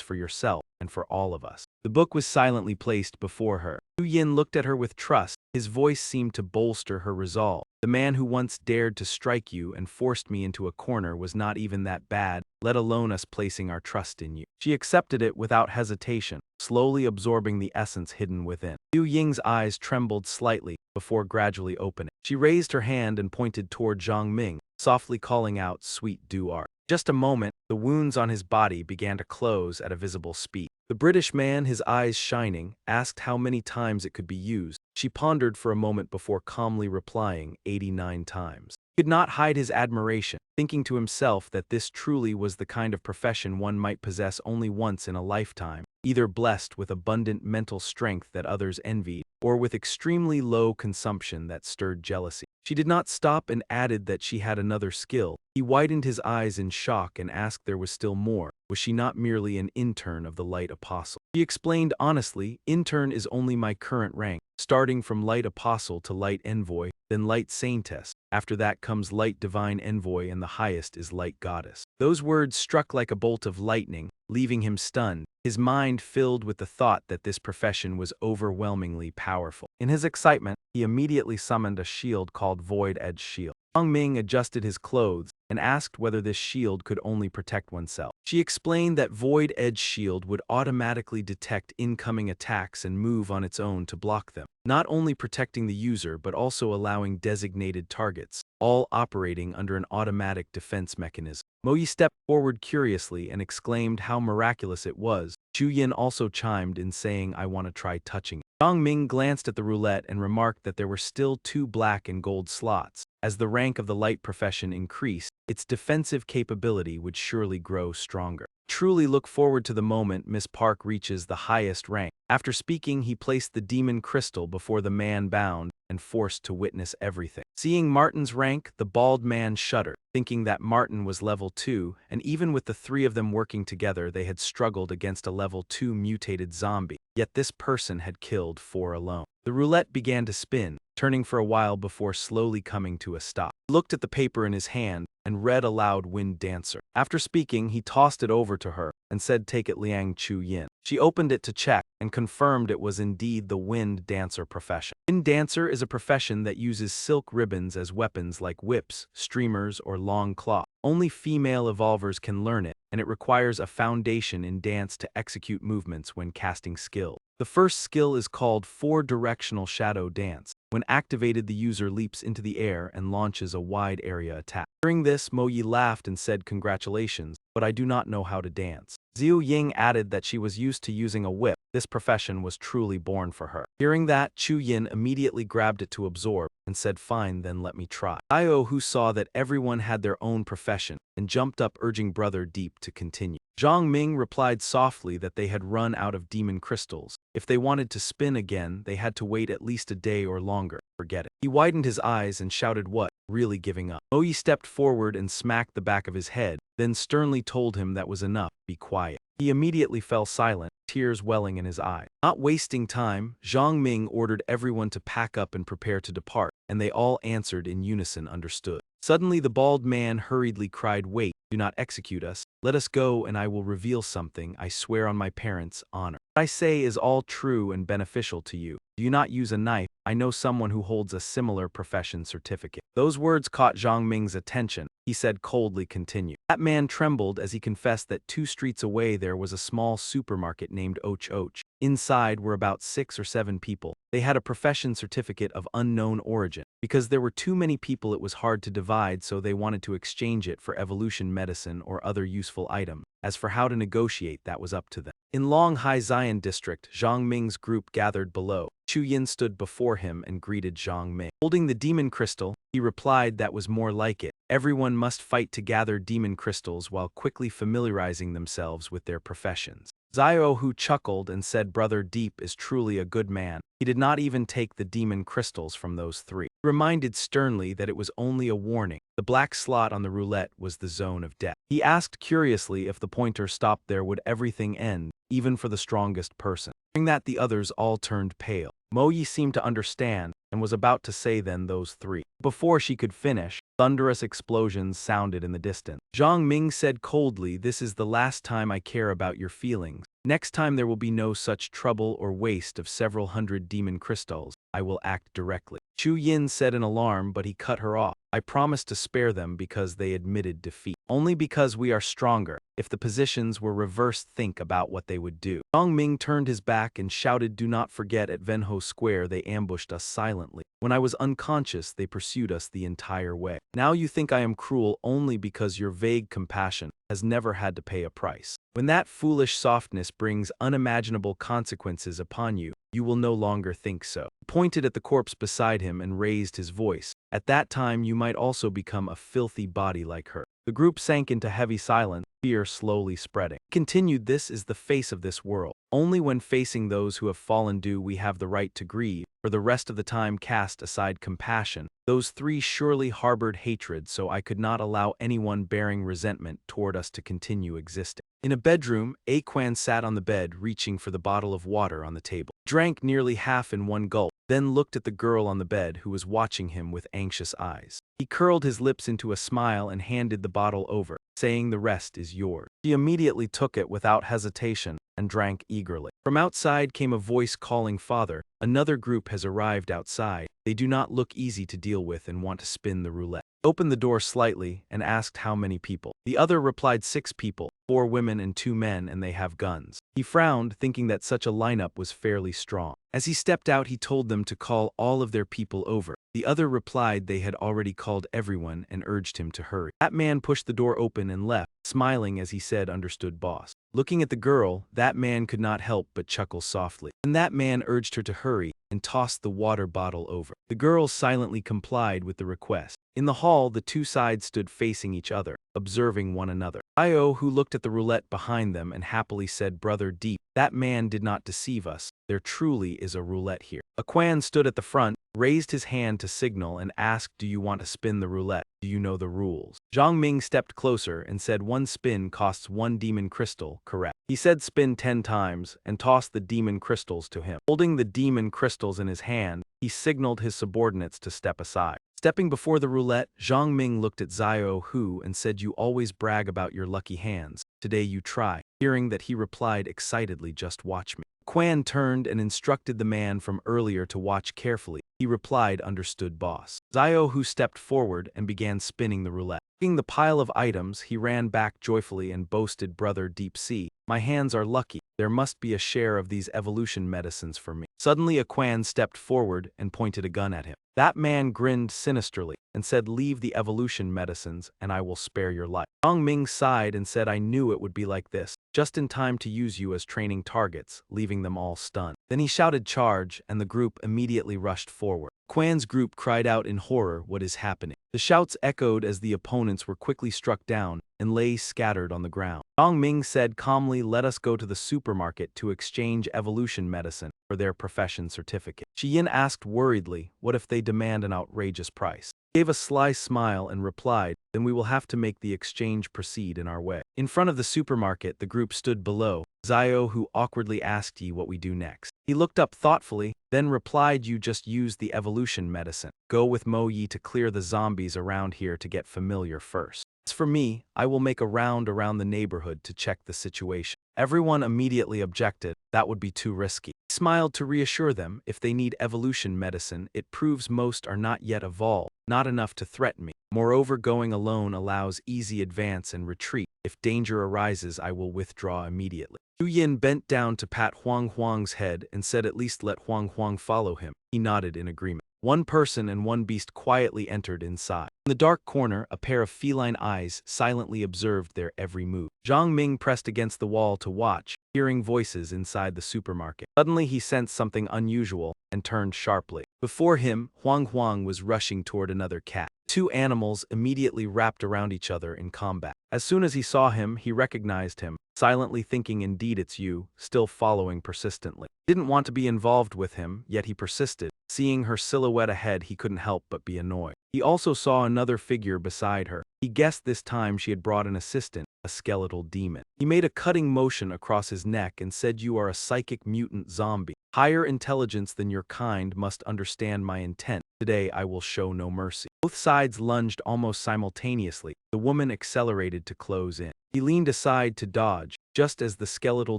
for yourself and for all of us." The book was silently placed before her. Yu Yin looked at her with trust. His voice seemed to bolster her resolve. "The man who once dared to strike you and forced me into a corner was not even that bad, let alone us placing our trust in you." She accepted it without hesitation, slowly absorbing the essence hidden within. Yu Ying's eyes trembled slightly before gradually opening. She raised her hand and pointed toward Zhang Ming, softly calling out, "Sweet Duart." Just a moment, the wounds on his body began to close at a visible speed. The British man, his eyes shining, asked how many times it could be used. She pondered for a moment before calmly replying, 89 times. He could not hide his admiration, thinking to himself that this truly was the kind of profession one might possess only once in a lifetime, either blessed with abundant mental strength that others envied, or with extremely low consumption that stirred jealousy. She did not stop and added that she had another skill. He widened his eyes in shock and asked there was still more. Was she not merely an intern of the Light Apostle? She explained honestly, "Intern is only my current rank. starting from light apostle to light envoy, then light saintess. After that comes light divine envoy and the highest is light goddess. Those words struck like a bolt of lightning, leaving him stunned, his mind filled with the thought that this profession was overwhelmingly powerful. In his excitement, he immediately summoned a shield called Void Edge Shield. Zhang Ming adjusted his clothes and asked whether this shield could only protect oneself. She explained that Void Edge Shield would automatically detect incoming attacks and move on its own to block them, not only protecting the user but also allowing designated targets, all operating under an automatic defense mechanism. Mo Yi stepped forward curiously and exclaimed how miraculous it was. Chu Yin also chimed in saying, "I want to try touching it." Zhang Ming glanced at the roulette and remarked that there were still 2 black and gold slots. As the rank of the light profession increased, its defensive capability would surely grow stronger. Truly look forward to the moment Miss Park reaches the highest rank. After speaking, he placed the demon crystal before the man bound and forced to witness everything. Seeing Martin's rank, the bald man shuddered, thinking that Martin was level 2, and even with the 3 of them working together, they had struggled against a level 2 mutated zombie. Yet this person had killed 4 alone. The roulette began to spin, turning for a while before slowly coming to a stop. He looked at the paper in his hand and read aloud Wind Dancer. After speaking, he tossed it over to her and said, "Take it, Liang Chu Yin." She opened it to check and confirmed it was indeed the Wind Dancer profession. Wind Dancer is a profession that uses silk ribbons as weapons like whips, streamers, or long cloth. Only female evolvers can learn it, and it requires a foundation in dance to execute movements when casting skill. The first skill is called 4-directional shadow dance. When activated, the user leaps into the air and launches a wide area attack. During this, Mo Yi laughed and said, "Congratulations, but I do not know how to dance." Xiu Ying added that she was used to using a whip. This profession was truly born for her. Hearing that, Chu Yin immediately grabbed it to absorb and said, "Fine, then let me try." Io, who saw that everyone had their own profession, and jumped up urging Brother Deep to continue. Zhang Ming replied softly that they had run out of demon crystals. If they wanted to spin again, they had to wait at least a day or longer. Forget it. He widened his eyes and shouted, "What? Really giving up?" Mo Yi stepped forward and smacked the back of his head, then sternly told him that was enough, be quiet. He immediately fell silent, tears welling in his eyes. Not wasting time, Zhang Ming ordered everyone to pack up and prepare to depart, and they all answered in unison, "Understood." Suddenly the bald man hurriedly cried, "Wait, do not execute us. Let us go and I will reveal something, I swear on my parents' honor. What I say is all true and beneficial to you. Do you not use a knife? I know someone who holds a similar profession certificate." Those words caught Zhang Ming's attention. He said coldly, "Continue." That man trembled as he confessed that 2 streets away there was a small supermarket named Och Och. Inside were about 6 or 7 people. They had a profession certificate of unknown origin. Because there were too many people, it was hard to divide, so they wanted to exchange it for evolution medicine or other useful item. As for how to negotiate, that was up to them. In Long Hai Zion district, Zhang Ming's group gathered below. Chu Yin stood before him and greeted Zhang Ming. Holding the demon crystal, he replied that was more like it. Everyone must fight to gather demon crystals while quickly familiarizing themselves with their professions. Zio, who chuckled and said Brother Deep is truly a good man. He did not even take the demon crystals from those 3. He reminded sternly that it was only a warning. The black slot on the roulette was the zone of death. He asked curiously if the pointer stopped there would everything end, even for the strongest person. Hearing that, the others all turned pale. Mo Yi seemed to understand and was about to say then those 3. Before she could finish, thunderous explosions sounded in the distance. Zhang Ming said coldly, "This is the last time I care about your feelings. Next time there will be no such trouble or waste of several hundred demon crystals. I will act directly." Chu Yin said in alarm, but he cut her off. "I promised to spare them because they admitted defeat. Only because we are stronger. If the positions were reversed, think about what they would do." Zhang Ming turned his back and shouted, "Do not forget at Venho Square they ambushed us silently. When I was unconscious, they pursued us the entire way. Now you think I am cruel only because your vague compassion has never had to pay a price. When that foolish softness brings unimaginable consequences upon you, you will no longer think so." He pointed at the corpse beside him and raised his voice. "At that time you might also become a filthy body like her." The group sank into heavy silence, fear slowly spreading. He continued, "This is the face of this world. Only when facing those who have fallen do we have the right to grieve. For the rest of the time cast aside compassion. Those 3 surely harbored hatred, so I could not allow anyone bearing resentment toward us to continue existing. In a bedroom, Aquan sat on the bed reaching for the bottle of water on the table. Drank nearly half in one gulp, then looked at the girl on the bed who was watching him with anxious eyes. He curled his lips into a smile and handed the bottle over, saying the rest is yours. She immediately took it without hesitation and drank eagerly. From outside came a voice calling father. Another group has arrived outside. They do not look easy to deal with and want to spin the roulette. Opened the door slightly and asked how many people. The other replied 6 people, 4 women and 2 men, and they have guns. He frowned, thinking that such a lineup was fairly strong. As he stepped out, he told them to call all of their people over. The other replied they had already called everyone and urged him to hurry. That man pushed the door open and left, smiling as he said, "Understood, boss." Looking at the girl, that man could not help but chuckle softly. And that man urged her to hurry and tossed the water bottle over. The girl silently complied with the request. In the hall, the 2 sides stood facing each other, observing one another. Io, who looked at the roulette behind them and happily said, "Brother Deep, that man did not deceive us. There truly is a roulette here." Aquan stood at the front, raised his hand to signal and asked, "Do you want to spin the roulette? Do you know the rules?" Zhang Ming stepped closer and said, "1 spin costs 1 demon crystal, correct?" He said spin 10 times and tossed the demon crystals to him. Holding the demon crystals in his hand, he signaled his subordinates to step aside. Stepping before the roulette, Zhang Ming looked at Xiao Hu and said, "You always brag about your lucky hands. Today you try." Hearing that, he replied excitedly, "Just watch me." Quan turned and instructed the man from earlier to watch carefully. He replied, "Understood, boss." Xiao Hu stepped forward and began spinning the roulette. Seeing the pile of items, he ran back joyfully and boasted, "Brother Deep Sea, my hands are lucky. There must be a share of these evolution medicines for me." Suddenly, Aquan stepped forward and pointed a gun at him. That man grinned sinisterly and said, "Leave the evolution medicines and I will spare your life." Zhang Ming sighed and said, "I knew it would be like this, just in time to use you as training targets," leaving them all stunned. Then he shouted, "Charge," and the group immediately rushed forward. Quan's group cried out in horror, "What is happening?" The shouts echoed as the opponents were quickly struck down and lay scattered on the ground. Zhang Ming said calmly, "Let us go to the supermarket to exchange evolution medicine for their profession certificate." Shi Yin asked worriedly, "What if they demand an outrageous price?" He gave a sly smile and replied, "Then we will have to make the exchange proceed in our way." In front of the supermarket, the group stood below. Xiao, who awkwardly asked Yi what we do next. He looked up thoughtfully, then replied, "You just use the evolution medicine. Go with Mo Yi to clear the zombies around here to get familiar first. As for me, I will make a round around the neighborhood to check the situation." Everyone immediately objected. That would be too risky. He smiled to reassure them, "If they need evolution medicine, it proves most are not yet evolved, not enough to threaten me. Moreover, going alone allows easy advance and retreat. If danger arises, I will withdraw immediately." Yu Yin bent down to pat Huang Huang's head and said, "At least let Huang Huang follow him." He nodded in agreement. 1 person and 1 beast quietly entered inside. In the dark corner, a pair of feline eyes silently observed their every move. Zhang Ming pressed against the wall to watch, hearing voices inside the supermarket. Suddenly he sensed something unusual and turned sharply. Before him, Huang Huang was rushing toward another cat. 2 animals immediately wrapped around each other in combat. As soon as he saw him, he recognized him, silently thinking, "Indeed it's you," still following persistently. Didn't want to be involved with him, yet he persisted. Seeing her silhouette ahead, he couldn't help but be annoyed. He also saw another figure beside her. He guessed this time she had brought an assistant, a skeletal demon. He made a cutting motion across his neck and said, "You are a psychic mutant zombie. Higher intelligence than your kind must understand my intent. Today I will show no mercy." Both sides lunged almost simultaneously. The woman accelerated to close in. He leaned aside to dodge, just as the skeletal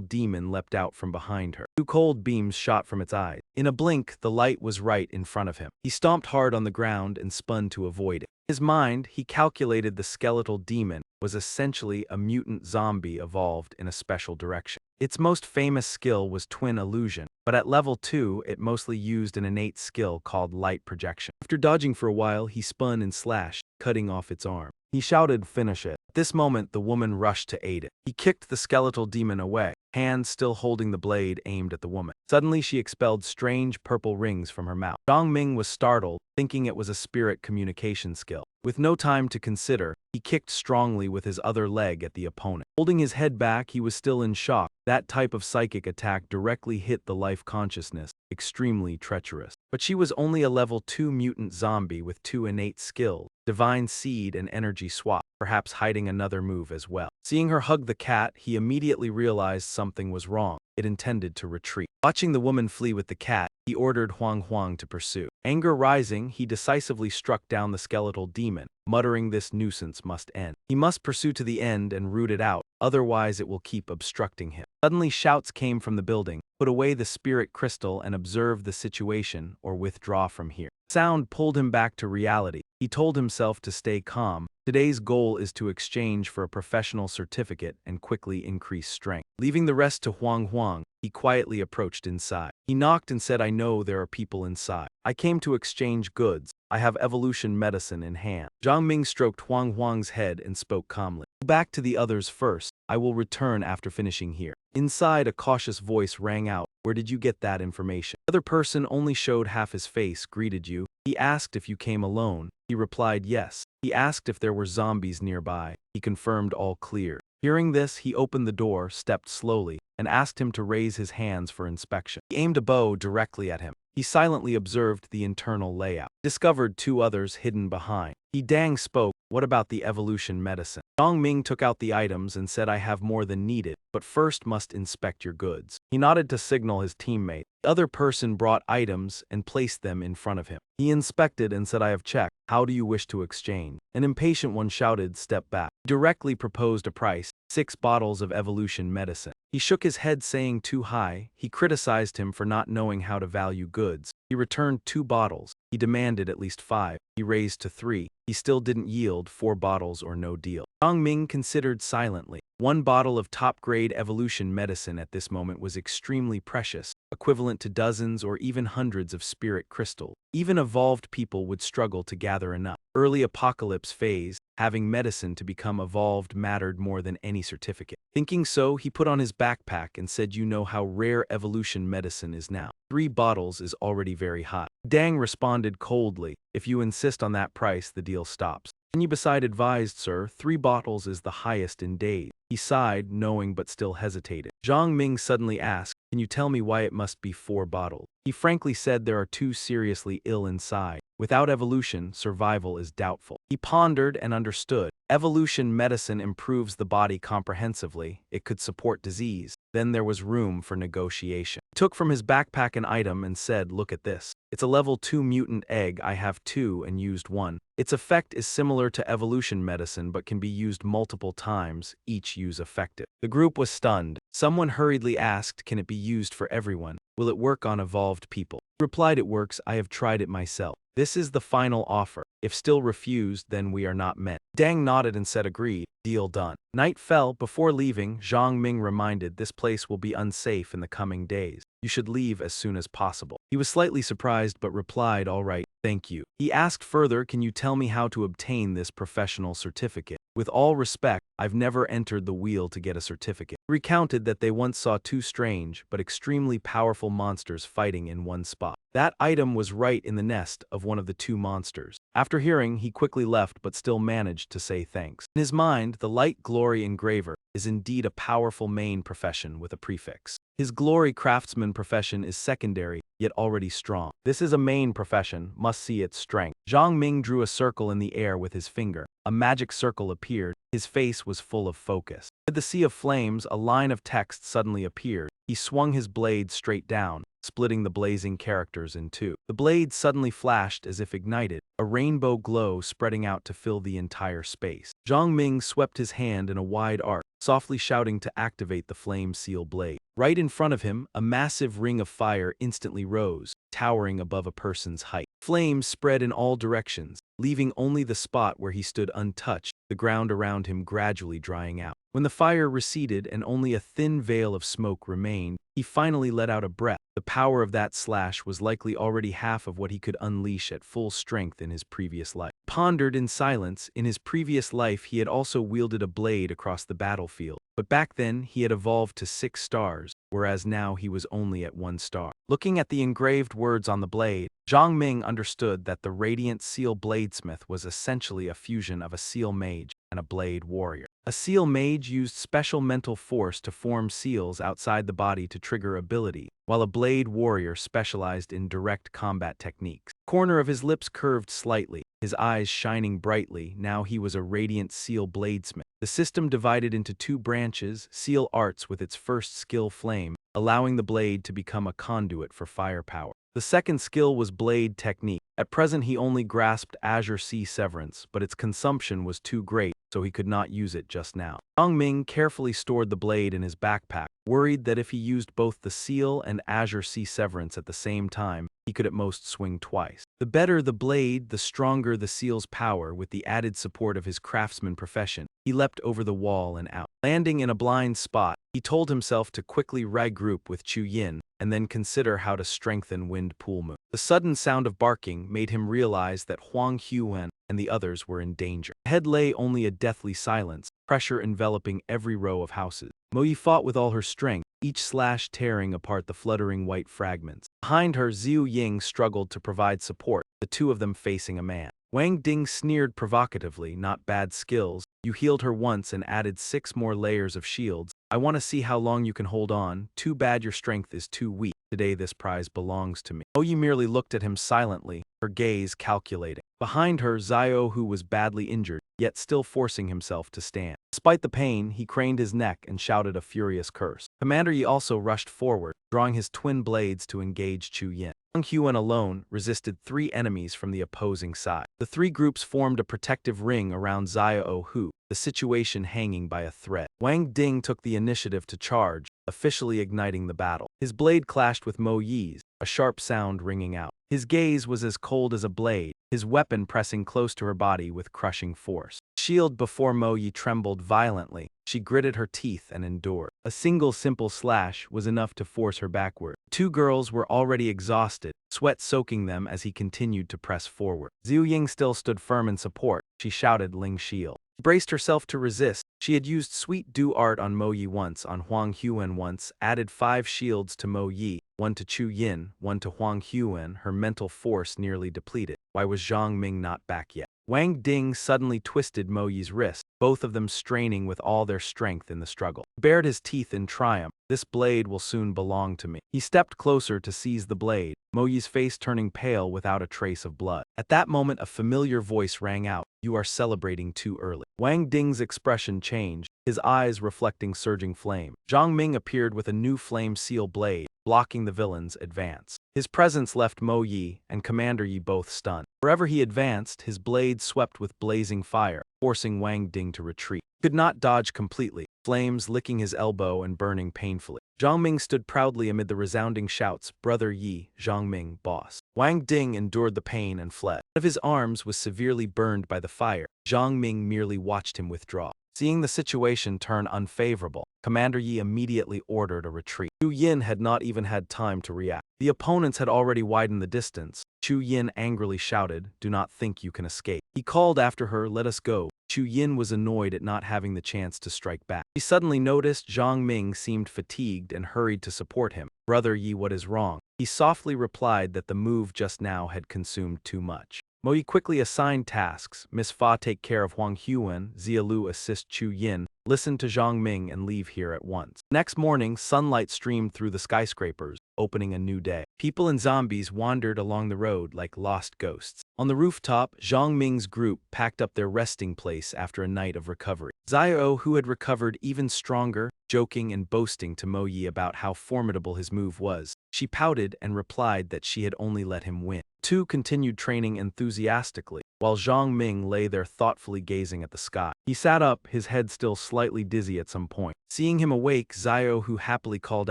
demon leapt out from behind her. 2 cold beams shot from its eyes. In a blink, the light was right in front of him. He stomped hard on the ground and spun to avoid it. In his mind, he calculated the skeletal demon was essentially a mutant zombie evolved in a special direction. Its most famous skill was twin illusion, but at level 2, it mostly used an innate skill called light projection. After dodging for a while, he spun and slashed, cutting off its arm. He shouted, "Finish it." At this moment, the woman rushed to aid it. He kicked the skeletal demon away, hands still holding the blade aimed at the woman. Suddenly, she expelled strange purple rings from her mouth. Zhang Ming was startled, thinking it was a spirit communication skill. With no time to consider, he kicked strongly with his other leg at the opponent. Holding his head back, he was still in shock. That type of psychic attack directly hit the life consciousness, extremely treacherous. But she was only a level 2 mutant zombie with 2 innate skills. divine seed and energy swap, perhaps hiding another move as well. Seeing her hug the cat, he immediately realized something was wrong. It intended to retreat. Watching the woman flee with the cat, he ordered Huang Huang to pursue. Anger rising, he decisively struck down the skeletal demon, muttering this nuisance must end. He must pursue to the end and root it out, otherwise it will keep obstructing him. Suddenly shouts came from the building, "Put away the spirit crystal and observe the situation or withdraw from here." Sound pulled him back to reality. He told himself to stay calm. Today's goal is to exchange for a professional certificate and quickly increase strength. Leaving the rest to Huang Huang, he quietly approached inside. He knocked and said, "I know there are people inside. I came to exchange goods. I have evolution medicine in hand." Zhang Ming stroked Huang Huang's head and spoke calmly. "Go back to the others first. I will return after finishing here." Inside, a cautious voice rang out, "Where did you get that information?" The other person only showed half his face. "Greeted you. He asked if you came alone." He replied yes. He asked if there were zombies nearby. He confirmed all clear. Hearing this, he opened the door, stepped slowly, and asked him to raise his hands for inspection. He aimed a bow directly at him. He silently observed the internal layout. He discovered two others hidden behind. He Dang spoke, "What about the evolution medicine?" Zhang Ming took out the items and said, "I have more than needed, but first must inspect your goods." He nodded to signal his teammate. The other person brought items and placed them in front of him. He inspected and said, "I have checked. How do you wish to exchange?" An impatient one shouted, "Step back." He directly proposed a price, 6 bottles of evolution medicine. He shook his head saying too high. He criticized him for not knowing how to value goods. He returned 2 bottles. He demanded at least 5. He raised to 3. He still didn't yield. 4 bottles or no deal. Zhang Ming considered silently. 1 bottle of top-grade evolution medicine at this moment was extremely precious, equivalent to dozens or even hundreds of spirit crystals. Even evolved people would struggle to gather enough. Early apocalypse phase, having medicine to become evolved mattered more than any certificate. Thinking so, he put on his backpack and said, "You know how rare evolution medicine is now. 3 bottles is already very high." Dang responded coldly, "If you insist on that price, the deal stops." "Can you beside advised, sir, 3 bottles is the highest in days." He sighed, knowing but still hesitated. Zhang Ming suddenly asked, "Can you tell me why it must be 4 bottles?" He frankly said, "There are 2 seriously ill inside. Without evolution, survival is doubtful." He pondered and understood. Evolution medicine improves the body comprehensively. It could support disease. Then there was room for negotiation. He took from his backpack an item and said, "Look at this. It's a level 2 mutant egg. I have 2 and used 1. Its effect is similar to evolution medicine but can be used multiple times, each use effective." The group was stunned. Someone hurriedly asked, "Can it be used for everyone? Will it work on evolved people?" He replied, "It works. I have tried it myself. This is the final offer. If still refused, then we are not meant." Dang nodded and said, "Agreed. Deal done." Night fell. Before leaving, Zhang Ming reminded, "This place will be unsafe in the coming days. You should leave as soon as possible." He was slightly surprised but replied, "All right, thank you." He asked further, "Can you tell me how to obtain this professional certificate? With all respect, I've never entered the wheel to get a certificate." He recounted that they once saw 2 strange but extremely powerful monsters fighting in one spot. That item was right in the nest of one of the 2 monsters. After hearing, he quickly left but still managed to say thanks. In his mind, the Light Glory Engraver is indeed a powerful main profession with a prefix. His Glory Craftsman profession is secondary, yet already strong. This is a main profession, must see its strength. Zhang Ming drew a circle in the air with his finger. A magic circle appeared. His face was full of focus. Amid the sea of flames, a line of text suddenly appeared. He swung his blade straight down, splitting the blazing characters in 2. The blade suddenly flashed as if ignited, a rainbow glow spreading out to fill the entire space. Zhang Ming swept his hand in a wide arc, softly shouting to activate the flame seal blade. Right in front of him, a massive ring of fire instantly rose, towering above a person's height. Flames spread in all directions, leaving only the spot where he stood untouched, the ground around him gradually drying out. When the fire receded and only a thin veil of smoke remained, he finally let out a breath. The power of that slash was likely already half of what he could unleash at full strength in his previous life. Pondered in silence, in his previous life he had also wielded a blade across the battlefield, but back then he had evolved to 6 stars, whereas now he was only at 1 star. Looking at the engraved words on the blade, Zhang Ming understood that the Radiant Seal Bladesmith was essentially a fusion of a seal mage and a blade warrior. A seal mage used special mental force to form seals outside the body to trigger ability, while a blade warrior specialized in direct combat techniques. The corner of his lips curved slightly. his eyes shining brightly. Now he was a radiant seal bladesmith. The system divided into two branches, seal arts with its first skill flame, allowing the blade to become a conduit for firepower. The second skill was blade technique. At present he only grasped Azure Sea Severance, but its consumption was too great, so he could not use it just now. Zhang Ming carefully stored the blade in his backpack, worried that if he used both the seal and Azure Sea Severance at the same time, he could at most swing twice. The better the blade, the stronger the seal's power. With the added support of his craftsman profession, he leapt over the wall and out. Landing in a blind spot, he told himself to quickly regroup with Chu Yin, and then consider how to strengthen Wind Pool Moon. The sudden sound of barking made him realize that Huang Huan and the others were in danger. Ahead lay only a deathly silence, pressure enveloping every row of houses. Mo Yi fought with all her strength, each slash tearing apart the fluttering white fragments. Behind her, Zhu Ying struggled to provide support, the two of them facing a man. Wang Ding sneered provocatively, "Not bad skills. You healed her once and added 6 more layers of shields. I want to see how long you can hold on. Too bad your strength is too weak. Today this prize belongs to me." Mo Yi merely looked at him silently, her gaze calculating. Behind her, Zio, who was badly injured, yet still forcing himself to stand. Despite the pain, he craned his neck and shouted a furious curse. Commander Yi also rushed forward, drawing his twin blades to engage Chu Yin. Huang Huan alone resisted 3 enemies from the opposing side. The 3 groups formed a protective ring around Zio Hu, the situation hanging by a thread. Wang Ding took the initiative to charge, officially igniting the battle. His blade clashed with Mo Yi's, a sharp sound ringing out. His gaze was as cold as a blade, his weapon pressing close to her body with crushing force. Shield before Mo Yi trembled violently. She gritted her teeth and endured. A single simple slash was enough to force her backward. 2 girls were already exhausted, sweat soaking them as he continued to press forward. Zhu Ying still stood firm in support. She shouted Ling Shield. She braced herself to resist. She had used Sweet Dew Art on Mo Yi once, on Huang Huan once, added 5 shields to Mo Yi, 1 to Chu Yin, 1 to Huang Huan. Her mental force nearly depleted. Why was Zhang Ming not back yet? Wang Ding suddenly twisted Mo Yi's wrist, both of them straining with all their strength in the struggle. He bared his teeth in triumph. "This blade will soon belong to me." He stepped closer to seize the blade, Mo Yi's face turning pale without a trace of blood. At that moment a familiar voice rang out, "You are celebrating too early." Wang Ding's expression changed, his eyes reflecting surging flame. Zhang Ming appeared with a new flame seal blade, blocking the villain's advance. His presence left Mo Yi and Commander Yi both stunned. Wherever he advanced, his blade swept with blazing fire, forcing Wang Ding to retreat. He could not dodge completely, flames licking his elbow and burning painfully. Zhang Ming stood proudly amid the resounding shouts, "Brother Yi, Zhang Ming, boss." Wang Ding endured the pain and fled. One of his arms was severely burned by the fire. Zhang Ming merely watched him withdraw. Seeing the situation turn unfavorable, Commander Yi immediately ordered a retreat. Chu Yin had not even had time to react. The opponents had already widened the distance. Chu Yin angrily shouted, "Do not think you can escape." He called after her, "Let us go." Chu Yin was annoyed at not having the chance to strike back. He suddenly noticed Zhang Ming seemed fatigued and hurried to support him. "Brother Yi, what is wrong?" He softly replied that the move just now had consumed too much. Mo Yi quickly assigned tasks. Miss Fa take care of Huang Huan, Zia Lu assist Chu Yin, listen to Zhang Ming and leave here at once. Next morning, sunlight streamed through the skyscrapers, opening a new day. People and zombies wandered along the road like lost ghosts. On the rooftop, Zhang Ming's group packed up their resting place after a night of recovery. Zio, who had recovered even stronger, joking and boasting to Mo Yi about how formidable his move was. She pouted and replied that she had only let him win. Two continued training enthusiastically, while Zhang Ming lay there thoughtfully gazing at the sky. He sat up, his head still slightly dizzy at some point. Seeing him awake, Zio, who happily called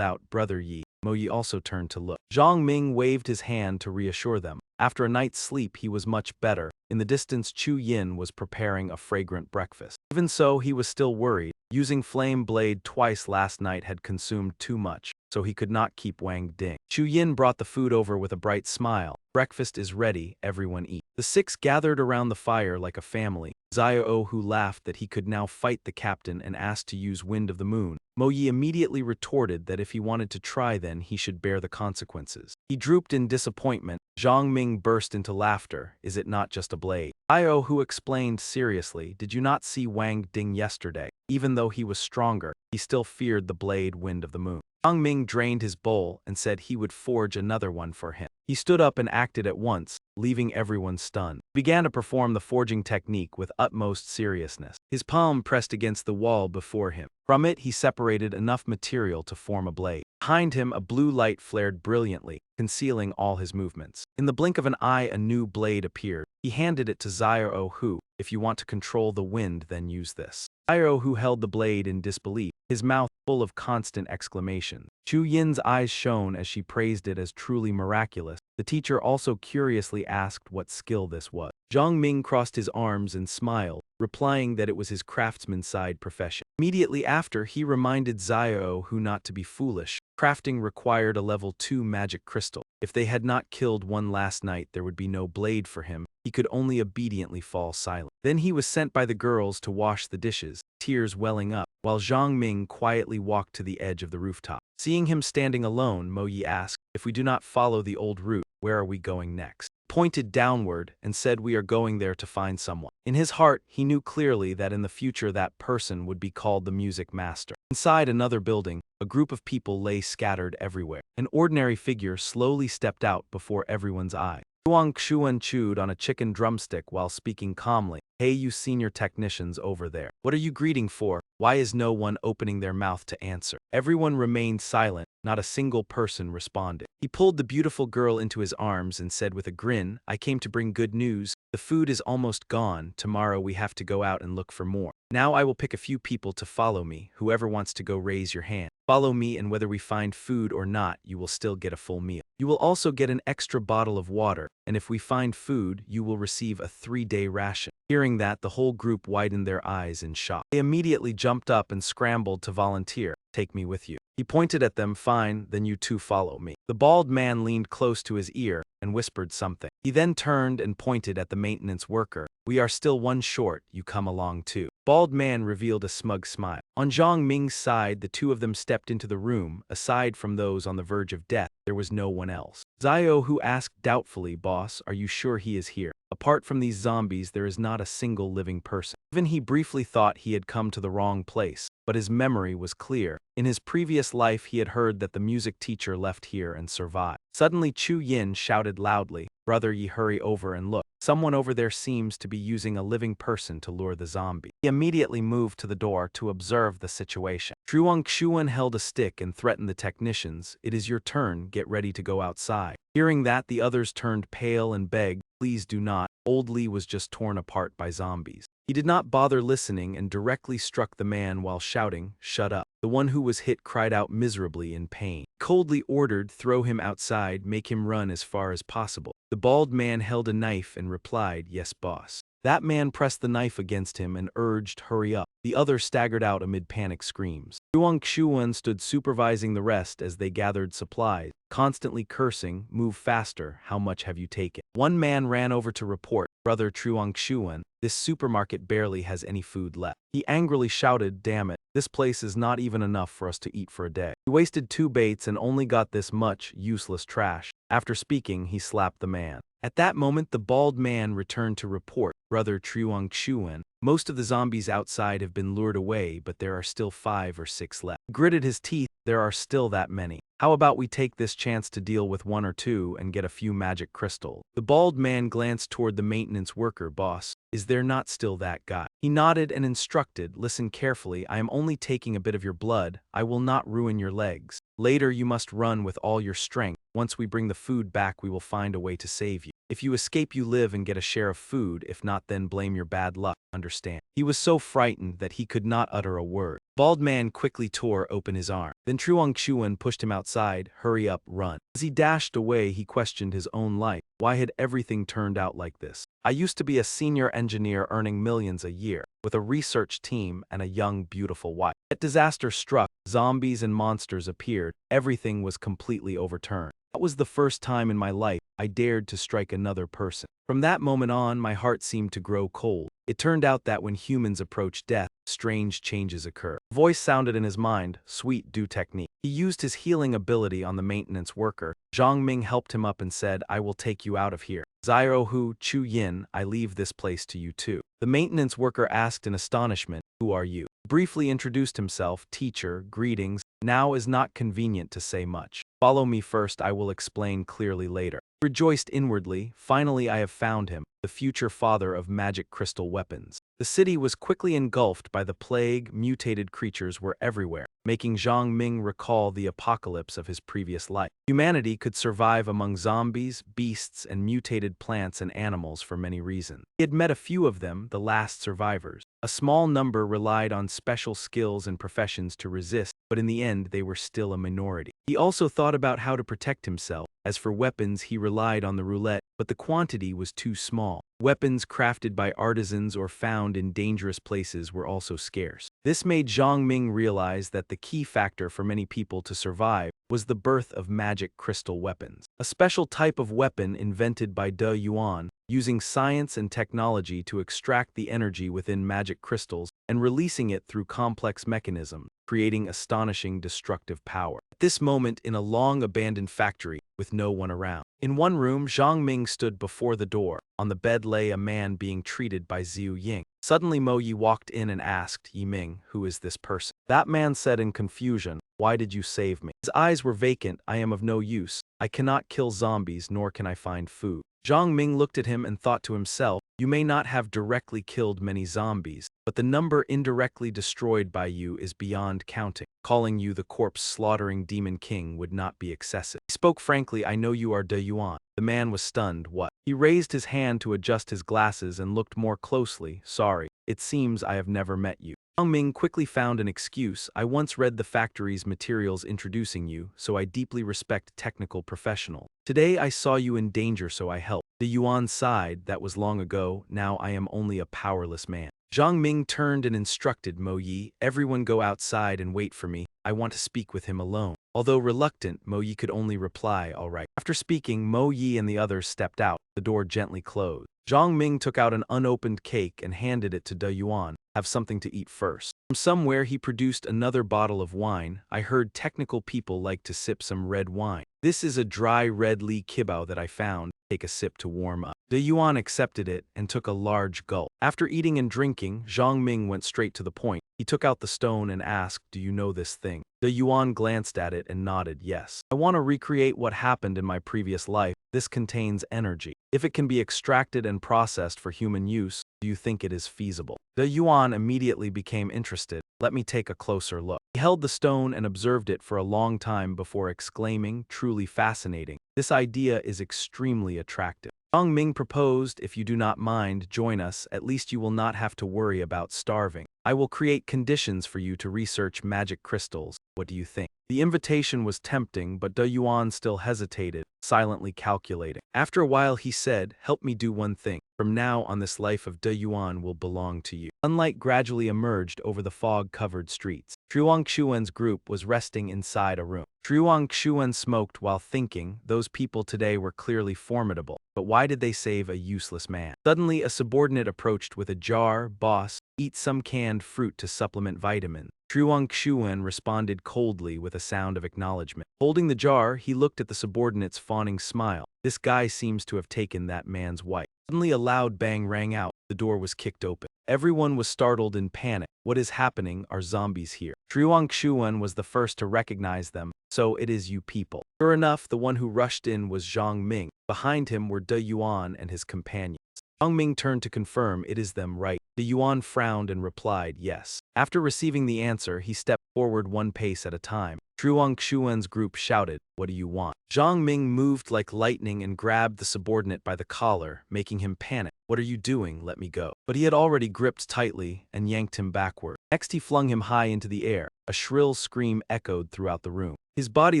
out, "Brother Yi." Mo Yi also turned to look. Zhang Ming waved his hand to reassure them. After a night's sleep, he was much better. In the distance, Chu Yin was preparing a fragrant breakfast. Even so, he was still worried. Using flame blade twice last night had consumed too much, so he could not keep Wang Ding. Chu Yin brought the food over with a bright smile. "Breakfast is ready, everyone eat." The 6 gathered around the fire like a family. Zio, who laughed that he could now fight the captain and asked to use Wind of the Moon. Mo Yi immediately retorted that if he wanted to try then he should bear the consequences. He drooped in disappointment. Zhang Ming burst into laughter. "Is it not just a blade?" Zio, who explained seriously, "Did you not see Wang Ding yesterday? Even though he was stronger, he still feared the blade wind of the moon. Zhang Ming drained his bowl and said he would forge another one for him. He stood up and acted at once, leaving everyone stunned. He began to perform the forging technique with utmost seriousness. His palm pressed against the wall before him. From it, he separated enough material to form a blade. Behind him, a blue light flared brilliantly, concealing all his movements. In the blink of an eye, a new blade appeared. He handed it to Xiao Hu. If you want to control the wind, then use this. Xiao Hu held the blade in disbelief, his mouth full of constant exclamations. Chu Yin's eyes shone as she praised it as truly miraculous. The teacher also curiously asked what skill this was. Zhang Ming crossed his arms and smiled, replying that it was his craftsman side profession. Immediately after, he reminded Xiao Hu not to be foolish. Crafting required a level 2 magic crystal. If they had not killed one last night, there would be no blade for him. He could only obediently fall silent. Then he was sent by the girls to wash the dishes, tears welling up, while Zhang Ming quietly walked to the edge of the rooftop. Seeing him standing alone, Mo Yi asked, "If we do not follow the old route, where are we going next?" Pointed downward and said, "We are going there to find someone." In his heart, he knew clearly that in the future that person would be called the music master. Inside another building, a group of people lay scattered everywhere. An ordinary figure slowly stepped out before everyone's eyes. Huang Xuan chewed on a chicken drumstick while speaking calmly. "Hey, you senior technicians over there. What are you greeting for? Why is no one opening their mouth to answer?" Everyone remained silent. Not a single person responded. He pulled the beautiful girl into his arms and said with a grin, "I came to bring good news. The food is almost gone. Tomorrow we have to go out and look for more. Now I will pick a few people to follow me. Whoever wants to go, raise your hand. Follow me, and whether we find food or not, you will still get a full meal. You will also get an extra bottle of water, and if we find food, you will receive a 3-day ration." Hearing that, the whole group widened their eyes in shock. They immediately jumped up and scrambled to volunteer. "Take me with you." He pointed at them. "Fine, then you two follow me." The bald man leaned close to his ear and whispered something. He then turned and pointed at the maintenance worker. "We are still one short, you come along too." Bald man revealed a smug smile. On Zhang Ming's side, the two of them stepped into the room. Aside from those on the verge of death, there was no one else. Xiao Hu asked doubtfully, "Boss, are you sure he is here? Apart from these zombies, there is not a single living person." Even he briefly thought he had come to the wrong place, but his memory was clear. In his previous life, he had heard that the music teacher left here and survived. Suddenly, Chu Yin shouted loudly, "Brother Yi, hurry over and look. Someone over there seems to be using a living person to lure the zombie." He immediately moved to the door to observe the situation. Truong Xuan held a stick and threatened the technicians, "It is your turn, get ready to go outside." Hearing that, the others turned pale and begged, "Please do not." Old Li was just torn apart by zombies. He did not bother listening and directly struck the man while shouting, "Shut up." The one who was hit cried out miserably in pain. Coldly ordered, "Throw him outside, make him run as far as possible." The bald man held a knife and replied, "Yes, boss." That man pressed the knife against him and urged, "Hurry up." The other staggered out amid panic screams. Huang Xuan stood supervising the rest as they gathered supplies, constantly cursing, "Move faster, how much have you taken?" One man ran over to report, "Brother Truong Xuan, this supermarket barely has any food left." He angrily shouted, "Damn it, this place is not even enough for us to eat for a day. We wasted 2 baits and only got this much useless trash." After speaking, he slapped the man. At that moment, the bald man returned to report, "Brother Truong Xuan, most of the zombies outside have been lured away, but there are still 5 or 6 left." He gritted his teeth, "There are still that many. How about we take this chance to deal with 1 or 2 and get a few magic crystals?" The bald man glanced toward the maintenance worker. "Boss, is there not still that guy?" He nodded and instructed, "Listen carefully, I am only taking a bit of your blood. I will not ruin your legs. Later you must run with all your strength. Once we bring the food back, we will find a way to save you. If you escape, you live and get a share of food. If not, then blame your bad luck. Understand?" He was so frightened that he could not utter a word. Bald man quickly tore open his arm. Then Truong Xuan pushed him outside. "Hurry up, run." As he dashed away, he questioned his own life. Why had everything turned out like this? I used to be a senior engineer earning millions a year, with a research team and a young, beautiful wife. Yet disaster struck, zombies and monsters appeared, everything was completely overturned. That was the first time in my life I dared to strike another person. From that moment on, my heart seemed to grow cold. It turned out that when humans approach death, strange changes occur. A voice sounded in his mind, "Sweet do technique." He used his healing ability on the maintenance worker. Zhang Ming helped him up and said, "I will take you out of here." "Xiao Hu, Chu Yin, I leave this place to you too." The maintenance worker asked in astonishment, "Who are you?" Briefly introduced himself, teacher, greetings, now is not convenient to say much. Follow me first, I will explain clearly later. He rejoiced inwardly, finally I have found him, the future father of magic crystal weapons. The city was quickly engulfed by the plague, mutated creatures were everywhere, making Zhang Ming recall the apocalypse of his previous life. Humanity could survive among zombies, beasts, and mutated plants and animals for many reasons. He had met a few of them, the last survivors. A small number relied on special skills and professions to resist, but in the end they were still a minority. He also thought about how to protect himself. As for weapons, he relied on the roulette, but the quantity was too small. Weapons crafted by artisans or found in dangerous places were also scarce. This made Zhang Ming realize that the key factor for many people to survive was the birth of magic crystal weapons, a special type of weapon invented by De Yuan, using science and technology to extract the energy within magic crystals and releasing it through complex mechanisms, creating astonishing destructive power. At this moment in a long-abandoned factory, with no one around. In one room, Zhang Ming stood before the door. On the bed lay a man being treated by Xiu Ying. Suddenly Mo Yi walked in and asked Yi Ming, "Who is this person?" That man said in confusion, "Why did you save me?" His eyes were vacant. "I am of no use. I cannot kill zombies, nor can I find food." Zhang Ming looked at him and thought to himself, "You may not have directly killed many zombies, but the number indirectly destroyed by you is beyond counting. Calling you the corpse-slaughtering demon king would not be excessive." He spoke frankly, "I know you are De Yuan." The man was stunned. "What?" He raised his hand to adjust his glasses and looked more closely. "Sorry, it seems I have never met you." Zhang Ming quickly found an excuse. "I once read the factory's materials introducing you, so I deeply respect technical professionals. Today I saw you in danger, so I helped." De Yuan sighed. "That was long ago, now I am only a powerless man." Zhang Ming turned and instructed Mo Yi, "Everyone go outside and wait for me. I want to speak with him alone." Although reluctant, Mo Yi could only reply, "All right." After speaking, Mo Yi and the others stepped out. The door gently closed. Zhang Ming took out an unopened cake and handed it to De Yuan. "Have something to eat first." From somewhere he produced another bottle of wine. "I heard technical people like to sip some red wine. This is a dry red Li Kibao that I found. Take a sip to warm up." De Yuan accepted it and took a large gulp. After eating and drinking, Zhang Ming went straight to the point. He took out the stone and asked, "Do you know this thing?" De Yuan glanced at it and nodded, "Yes. I want to recreate what happened in my previous life. This contains energy. If it can be extracted and processed for human use, do you think it is feasible?" De Yuan immediately became interested. "Let me take a closer look." He held the stone and observed it for a long time before exclaiming, "Truly fascinating. This idea is extremely attractive." Zhang Ming proposed, "If you do not mind, join us. At least you will not have to worry about starving. I will create conditions for you to research magic crystals. What do you think?" The invitation was tempting, but De Yuan still hesitated, silently calculating. After a while he said, "Help me do one thing. From now on this life of De Yuan will belong to you." Sunlight gradually emerged over the fog-covered streets. Truong Xuan's group was resting inside a room. Truong Xuan smoked while thinking, those people today were clearly formidable, but why did they save a useless man? Suddenly a subordinate approached with a jar. "Boss, eat some canned fruit to supplement vitamins." Truong Xuan responded coldly with a sound of acknowledgement. Holding the jar, he looked at the subordinate's fawning smile. "This guy seems to have taken that man's wife." Suddenly a loud bang rang out. The door was kicked open. Everyone was startled in panic. "What is happening? Are zombies here?" Truong Xuan was the first to recognize them. "So it is you people." Sure enough, the one who rushed in was Zhang Ming. Behind him were De Yuan and his companions. Zhang Ming turned to confirm, "It is them, right?" De Yuan frowned and replied, "Yes." After receiving the answer, he stepped forward one pace at a time. Truong Xuan's group shouted, "What do you want?" Zhang Ming moved like lightning and grabbed the subordinate by the collar, making him panic. "What are you doing? Let me go." But he had already gripped tightly and yanked him backward. Next he flung him high into the air. A shrill scream echoed throughout the room. His body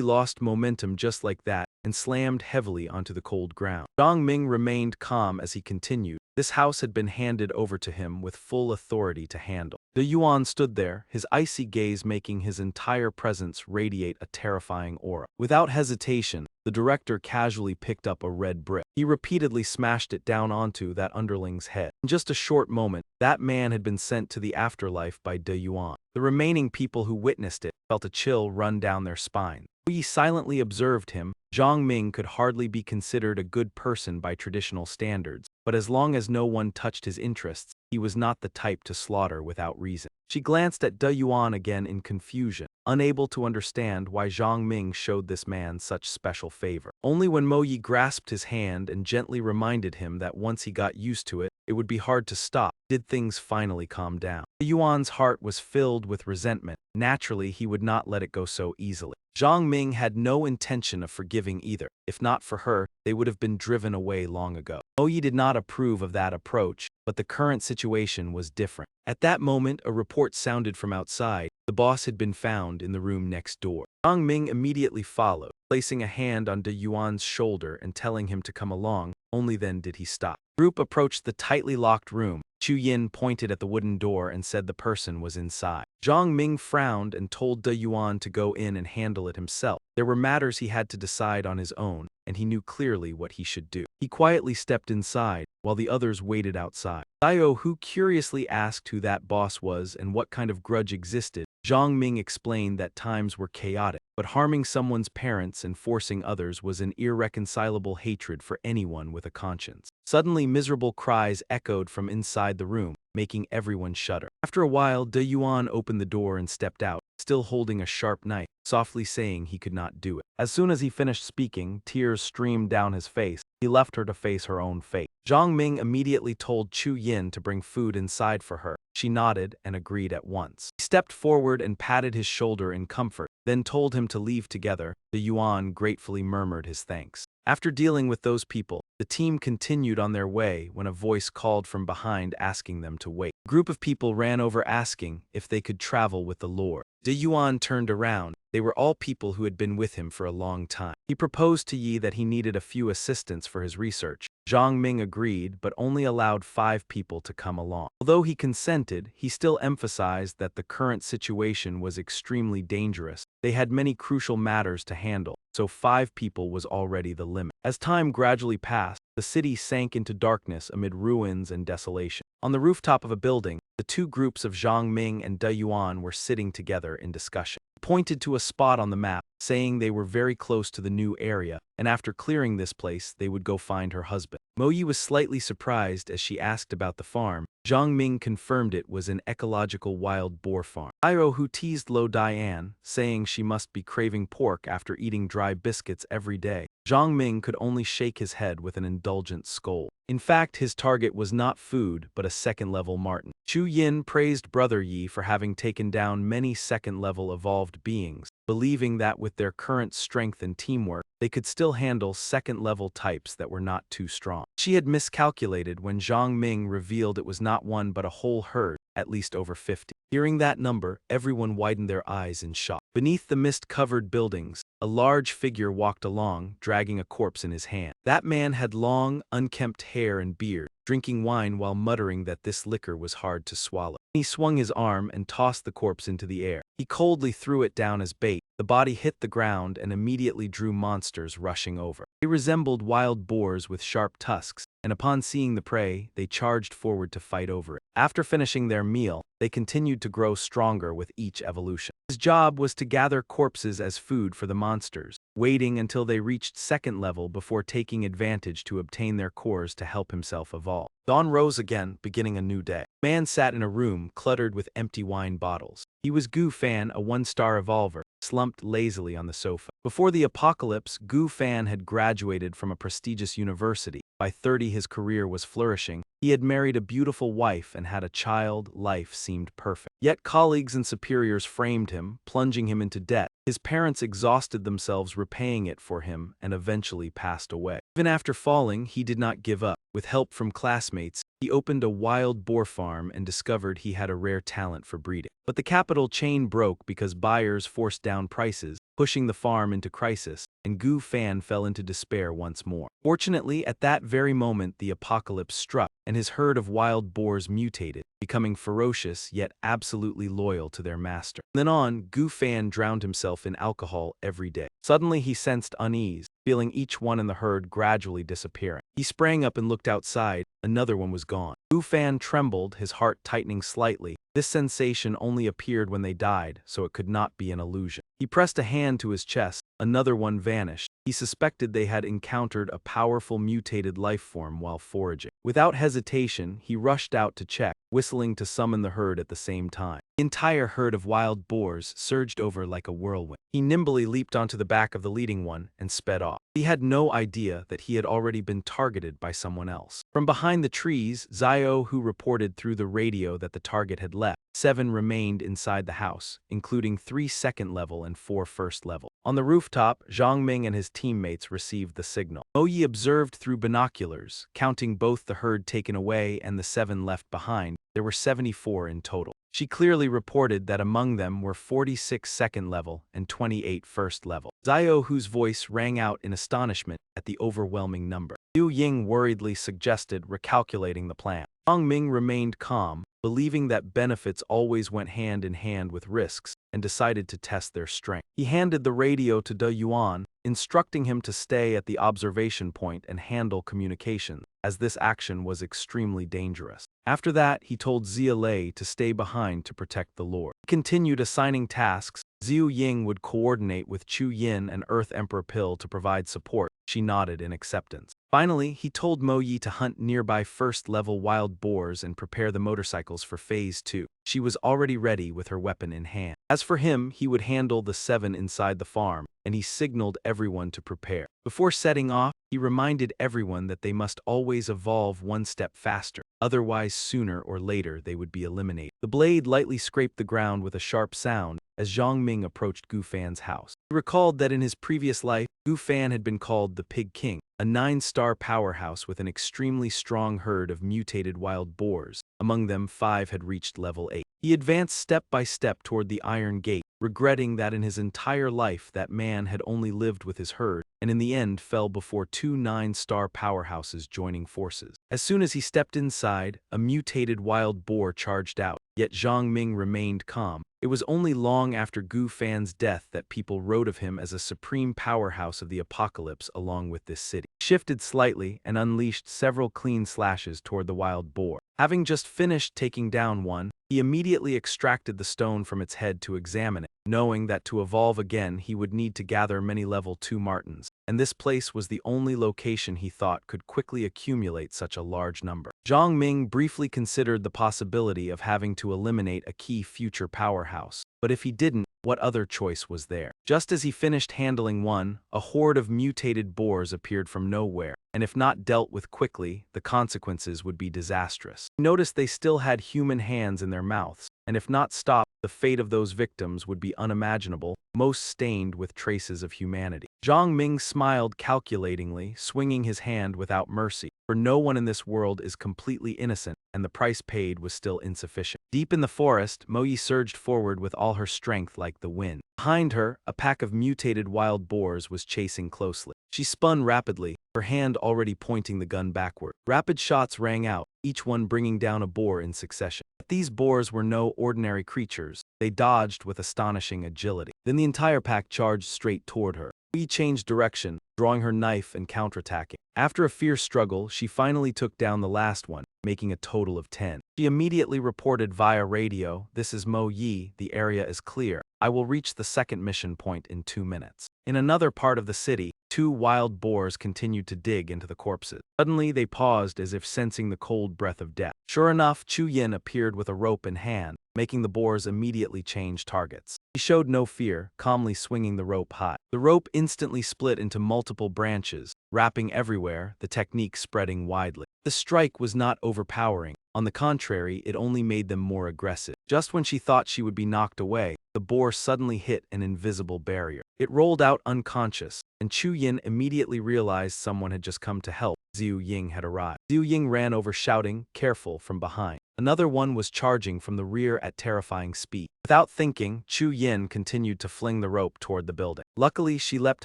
lost momentum just like that and slammed heavily onto the cold ground. Zhang Ming remained calm as he continued. This house had been handed over to him with full authority to handle. De Yuan stood there, his icy gaze making his entire presence radiate a terrifying aura. Without hesitation, the director casually picked up a red brick. He repeatedly smashed it down onto that underling's head. In just a short moment, that man had been sent to the afterlife by De Yuan. The remaining people who witnessed it felt a chill run down their spine. We silently observed him. Zhang Ming could hardly be considered a good person by traditional standards, but as long as no one touched his interests, he was not the type to slaughter without reason. She glanced at De Yuan again in confusion, unable to understand why Zhang Ming showed this man such special favor. Only when Mo Yi grasped his hand and gently reminded him that once he got used to it, it would be hard to stop, did things finally calm down. De Yuan's heart was filled with resentment. Naturally, he would not let it go so easily. Zhang Ming had no intention of forgiving either. If not for her, they would have been driven away long ago. Mo Yi did not approve of that approach, but the current situation was different. At that moment, a report sounded from outside. The boss had been found in the room next door. Zhang Ming immediately followed, placing a hand on De Yuan's shoulder and telling him to come along. Only then did he stop. The group approached the tightly locked room. Chu Yin pointed at the wooden door and said the person was inside. Zhang Ming frowned and told De Yuan to go in and handle it himself. There were matters he had to decide on his own, and he knew clearly what he should do. He quietly stepped inside, while the others waited outside. Xiao Hu curiously asked who that boss was and what kind of grudge existed. Zhang Ming explained that times were chaotic, but harming someone's parents and forcing others was an irreconcilable hatred for anyone with a conscience. Suddenly, miserable cries echoed from inside the room, making everyone shudder. After a while, De Yuan opened the door and stepped out, still holding a sharp knife, softly saying he could not do it. As soon as he finished speaking, tears streamed down his face. He left her to face her own fate. Zhang Ming immediately told Chu Yin to bring food inside for her. She nodded and agreed at once. He stepped forward and patted his shoulder in comfort, then told him to leave together. De Yuan gratefully murmured his thanks. After dealing with those people, the team continued on their way when a voice called from behind asking them to wait. A group of people ran over asking if they could travel with the Lord. De Yuan turned around. They were all people who had been with him for a long time. He proposed to Yi that he needed a few assistants for his research. Zhang Ming agreed, but only allowed 5 people to come along. Although he consented, he still emphasized that the current situation was extremely dangerous. They had many crucial matters to handle, so 5 people was already the limit. As time gradually passed, the city sank into darkness amid ruins and desolation. On the rooftop of a building, the 2 groups of Zhang Ming and De Yuan were sitting together in discussion. He pointed to a spot on the map, saying they were very close to the new area, and after clearing this place, they would go find her husband. Mo Yi was slightly surprised as she asked about the farm. Zhang Ming confirmed it was an ecological wild boar farm. Xiao Hu teased Lo Dian, saying she must be craving pork after eating dry biscuits every day. Zhang Ming could only shake his head with an indulgent scold. In fact, his target was not food, but a second-level marten. Chu Yin praised Brother Yi for having taken down many second-level evolved beings, believing that with their current strength and teamwork, they could still handle second-level types that were not too strong. She had miscalculated when Zhang Ming revealed it was not one but a whole herd, at least over 50. Hearing that number, everyone widened their eyes in shock. Beneath the mist-covered buildings, a large figure walked along, dragging a corpse in his hand. That man had long, unkempt hair and beard, drinking wine while muttering that this liquor was hard to swallow. He swung his arm and tossed the corpse into the air. He coldly threw it down as bait. The body hit the ground and immediately drew monsters rushing over. They resembled wild boars with sharp tusks, and upon seeing the prey, they charged forward to fight over it. After finishing their meal, they continued to grow stronger with each evolution. His job was to gather corpses as food for the monsters, waiting until they reached second level before taking advantage to obtain their cores to help himself evolve. Dawn rose again, beginning a new day. Man sat in a room cluttered with empty wine bottles. He was Gu Fan, a 1-star evolver, slumped lazily on the sofa. Before the apocalypse, Gu Fan had graduated from a prestigious university. By 30, his career was flourishing. He had married a beautiful wife and had a child. Life seemed perfect. Yet colleagues and superiors framed him, plunging him into debt. His parents exhausted themselves repaying it for him and eventually passed away. Even after falling, he did not give up. With help from classmates, he opened a wild boar farm and discovered he had a rare talent for breeding. But the capital chain broke because buyers forced down prices, pushing the farm into crisis, and Gu Fan fell into despair once more. Fortunately, at that very moment, the apocalypse struck, and his herd of wild boars mutated, becoming ferocious yet absolutely loyal to their master. From then on, Gu Fan drowned himself in alcohol every day. Suddenly, he sensed unease, feeling each one in the herd gradually disappearing. He sprang up and looked outside. Another one was gone. Gu Fan trembled, his heart tightening slightly. This sensation only appeared when they died, so it could not be an illusion. He pressed a hand to his chest. Another one vanished. He suspected they had encountered a powerful mutated life form while foraging. Without hesitation, he rushed out to check, whistling to summon the herd at the same time. The entire herd of wild boars surged over like a whirlwind. He nimbly leaped onto the back of the leading one and sped off. He had no idea that he had already been targeted by someone else. From behind the trees, Zio, who reported through the radio that the target had left. 7 remained inside the house, including 3 second-level and 4 first-level. On the rooftop, Zhang Ming and his teammates received the signal. Mo Yi observed through binoculars, counting both the herd taken away and the 7 left behind. There were 74 in total. She clearly reported that among them were 46 second-level and 28 first-level. Zio, whose voice rang out in astonishment at the overwhelming number. Liu Ying worriedly suggested recalculating the plan. Zhang Ming remained calm, believing that benefits always went hand in hand with risks, and decided to test their strength. He handed the radio to De Yuan, instructing him to stay at the observation point and handle communications, as this action was extremely dangerous. After that, he told Zia Lei to stay behind to protect the lord. He continued assigning tasks. Zhu Ying would coordinate with Chu Yin and Earth Emperor Pill to provide support. She nodded in acceptance. Finally, he told Mo Yi to hunt nearby first-level wild boars and prepare the motorcycles for Phase 2. She was already ready with her weapon in hand. As for him, he would handle the 7 inside the farm, and he signaled everyone to prepare. Before setting off, he reminded everyone that they must always evolve one step faster, otherwise sooner or later they would be eliminated. The blade lightly scraped the ground with a sharp sound as Zhang Ming approached Gu Fan's house. He recalled that in his previous life, Gu Fan had been called the Pig King, a 9-star powerhouse with an extremely strong herd of mutated wild boars. Among them, 5 had reached level 8. He advanced step by step toward the Iron Gate, regretting that in his entire life that man had only lived with his herd, and in the end fell before 2 9-star powerhouses joining forces. As soon as he stepped inside, a mutated wild boar charged out, yet Zhang Ming remained calm. It was only long after Gu Fan's death that people wrote of him as a supreme powerhouse of the apocalypse along with this city. He shifted slightly and unleashed several clean slashes toward the wild boar. Having just finished taking down one, he immediately extracted the stone from its head to examine it, knowing that to evolve again he would need to gather many level 2 martens, and this place was the only location he thought could quickly accumulate such a large number. Zhang Ming briefly considered the possibility of having to eliminate a key future powerhouse, but if he didn't, what other choice was there? Just as he finished handling one, a horde of mutated boars appeared from nowhere, and if not dealt with quickly, the consequences would be disastrous. He noticed they still had human hands in their mouths, and if not stopped, the fate of those victims would be unimaginable, most stained with traces of humanity. Zhang Ming smiled calculatingly, swinging his hand without mercy, for no one in this world is completely innocent, and the price paid was still insufficient. Deep in the forest, Mo Yi surged forward with all her strength like the wind. Behind her, a pack of mutated wild boars was chasing closely. She spun rapidly, her hand already pointing the gun backward. Rapid shots rang out, each one bringing down a boar in succession. But these boars were no ordinary creatures. They dodged with astonishing agility. Then the entire pack charged straight toward her. Yi changed direction, drawing her knife and counterattacking. After a fierce struggle, she finally took down the last one, making a total of 10. She immediately reported via radio, "This is Mo Yi, the area is clear. I will reach the second mission point in 2 minutes." In another part of the city, 2 wild boars continued to dig into the corpses. Suddenly, they paused as if sensing the cold breath of death. Sure enough, Chu Yin appeared with a rope in hand, making the boars immediately change targets. He showed no fear, calmly swinging the rope high. The rope instantly split into multiple branches, wrapping everywhere, the technique spreading widely. The strike was not overpowering. On the contrary, it only made them more aggressive. Just when she thought she would be knocked away, the boar suddenly hit an invisible barrier. It rolled out unconscious, and Chu Yin immediately realized someone had just come to help. Zhu Ying had arrived. Zhu Ying ran over shouting, "Careful," from behind. Another one was charging from the rear at terrifying speed. Without thinking, Chu Yin continued to fling the rope toward the building. Luckily, she leapt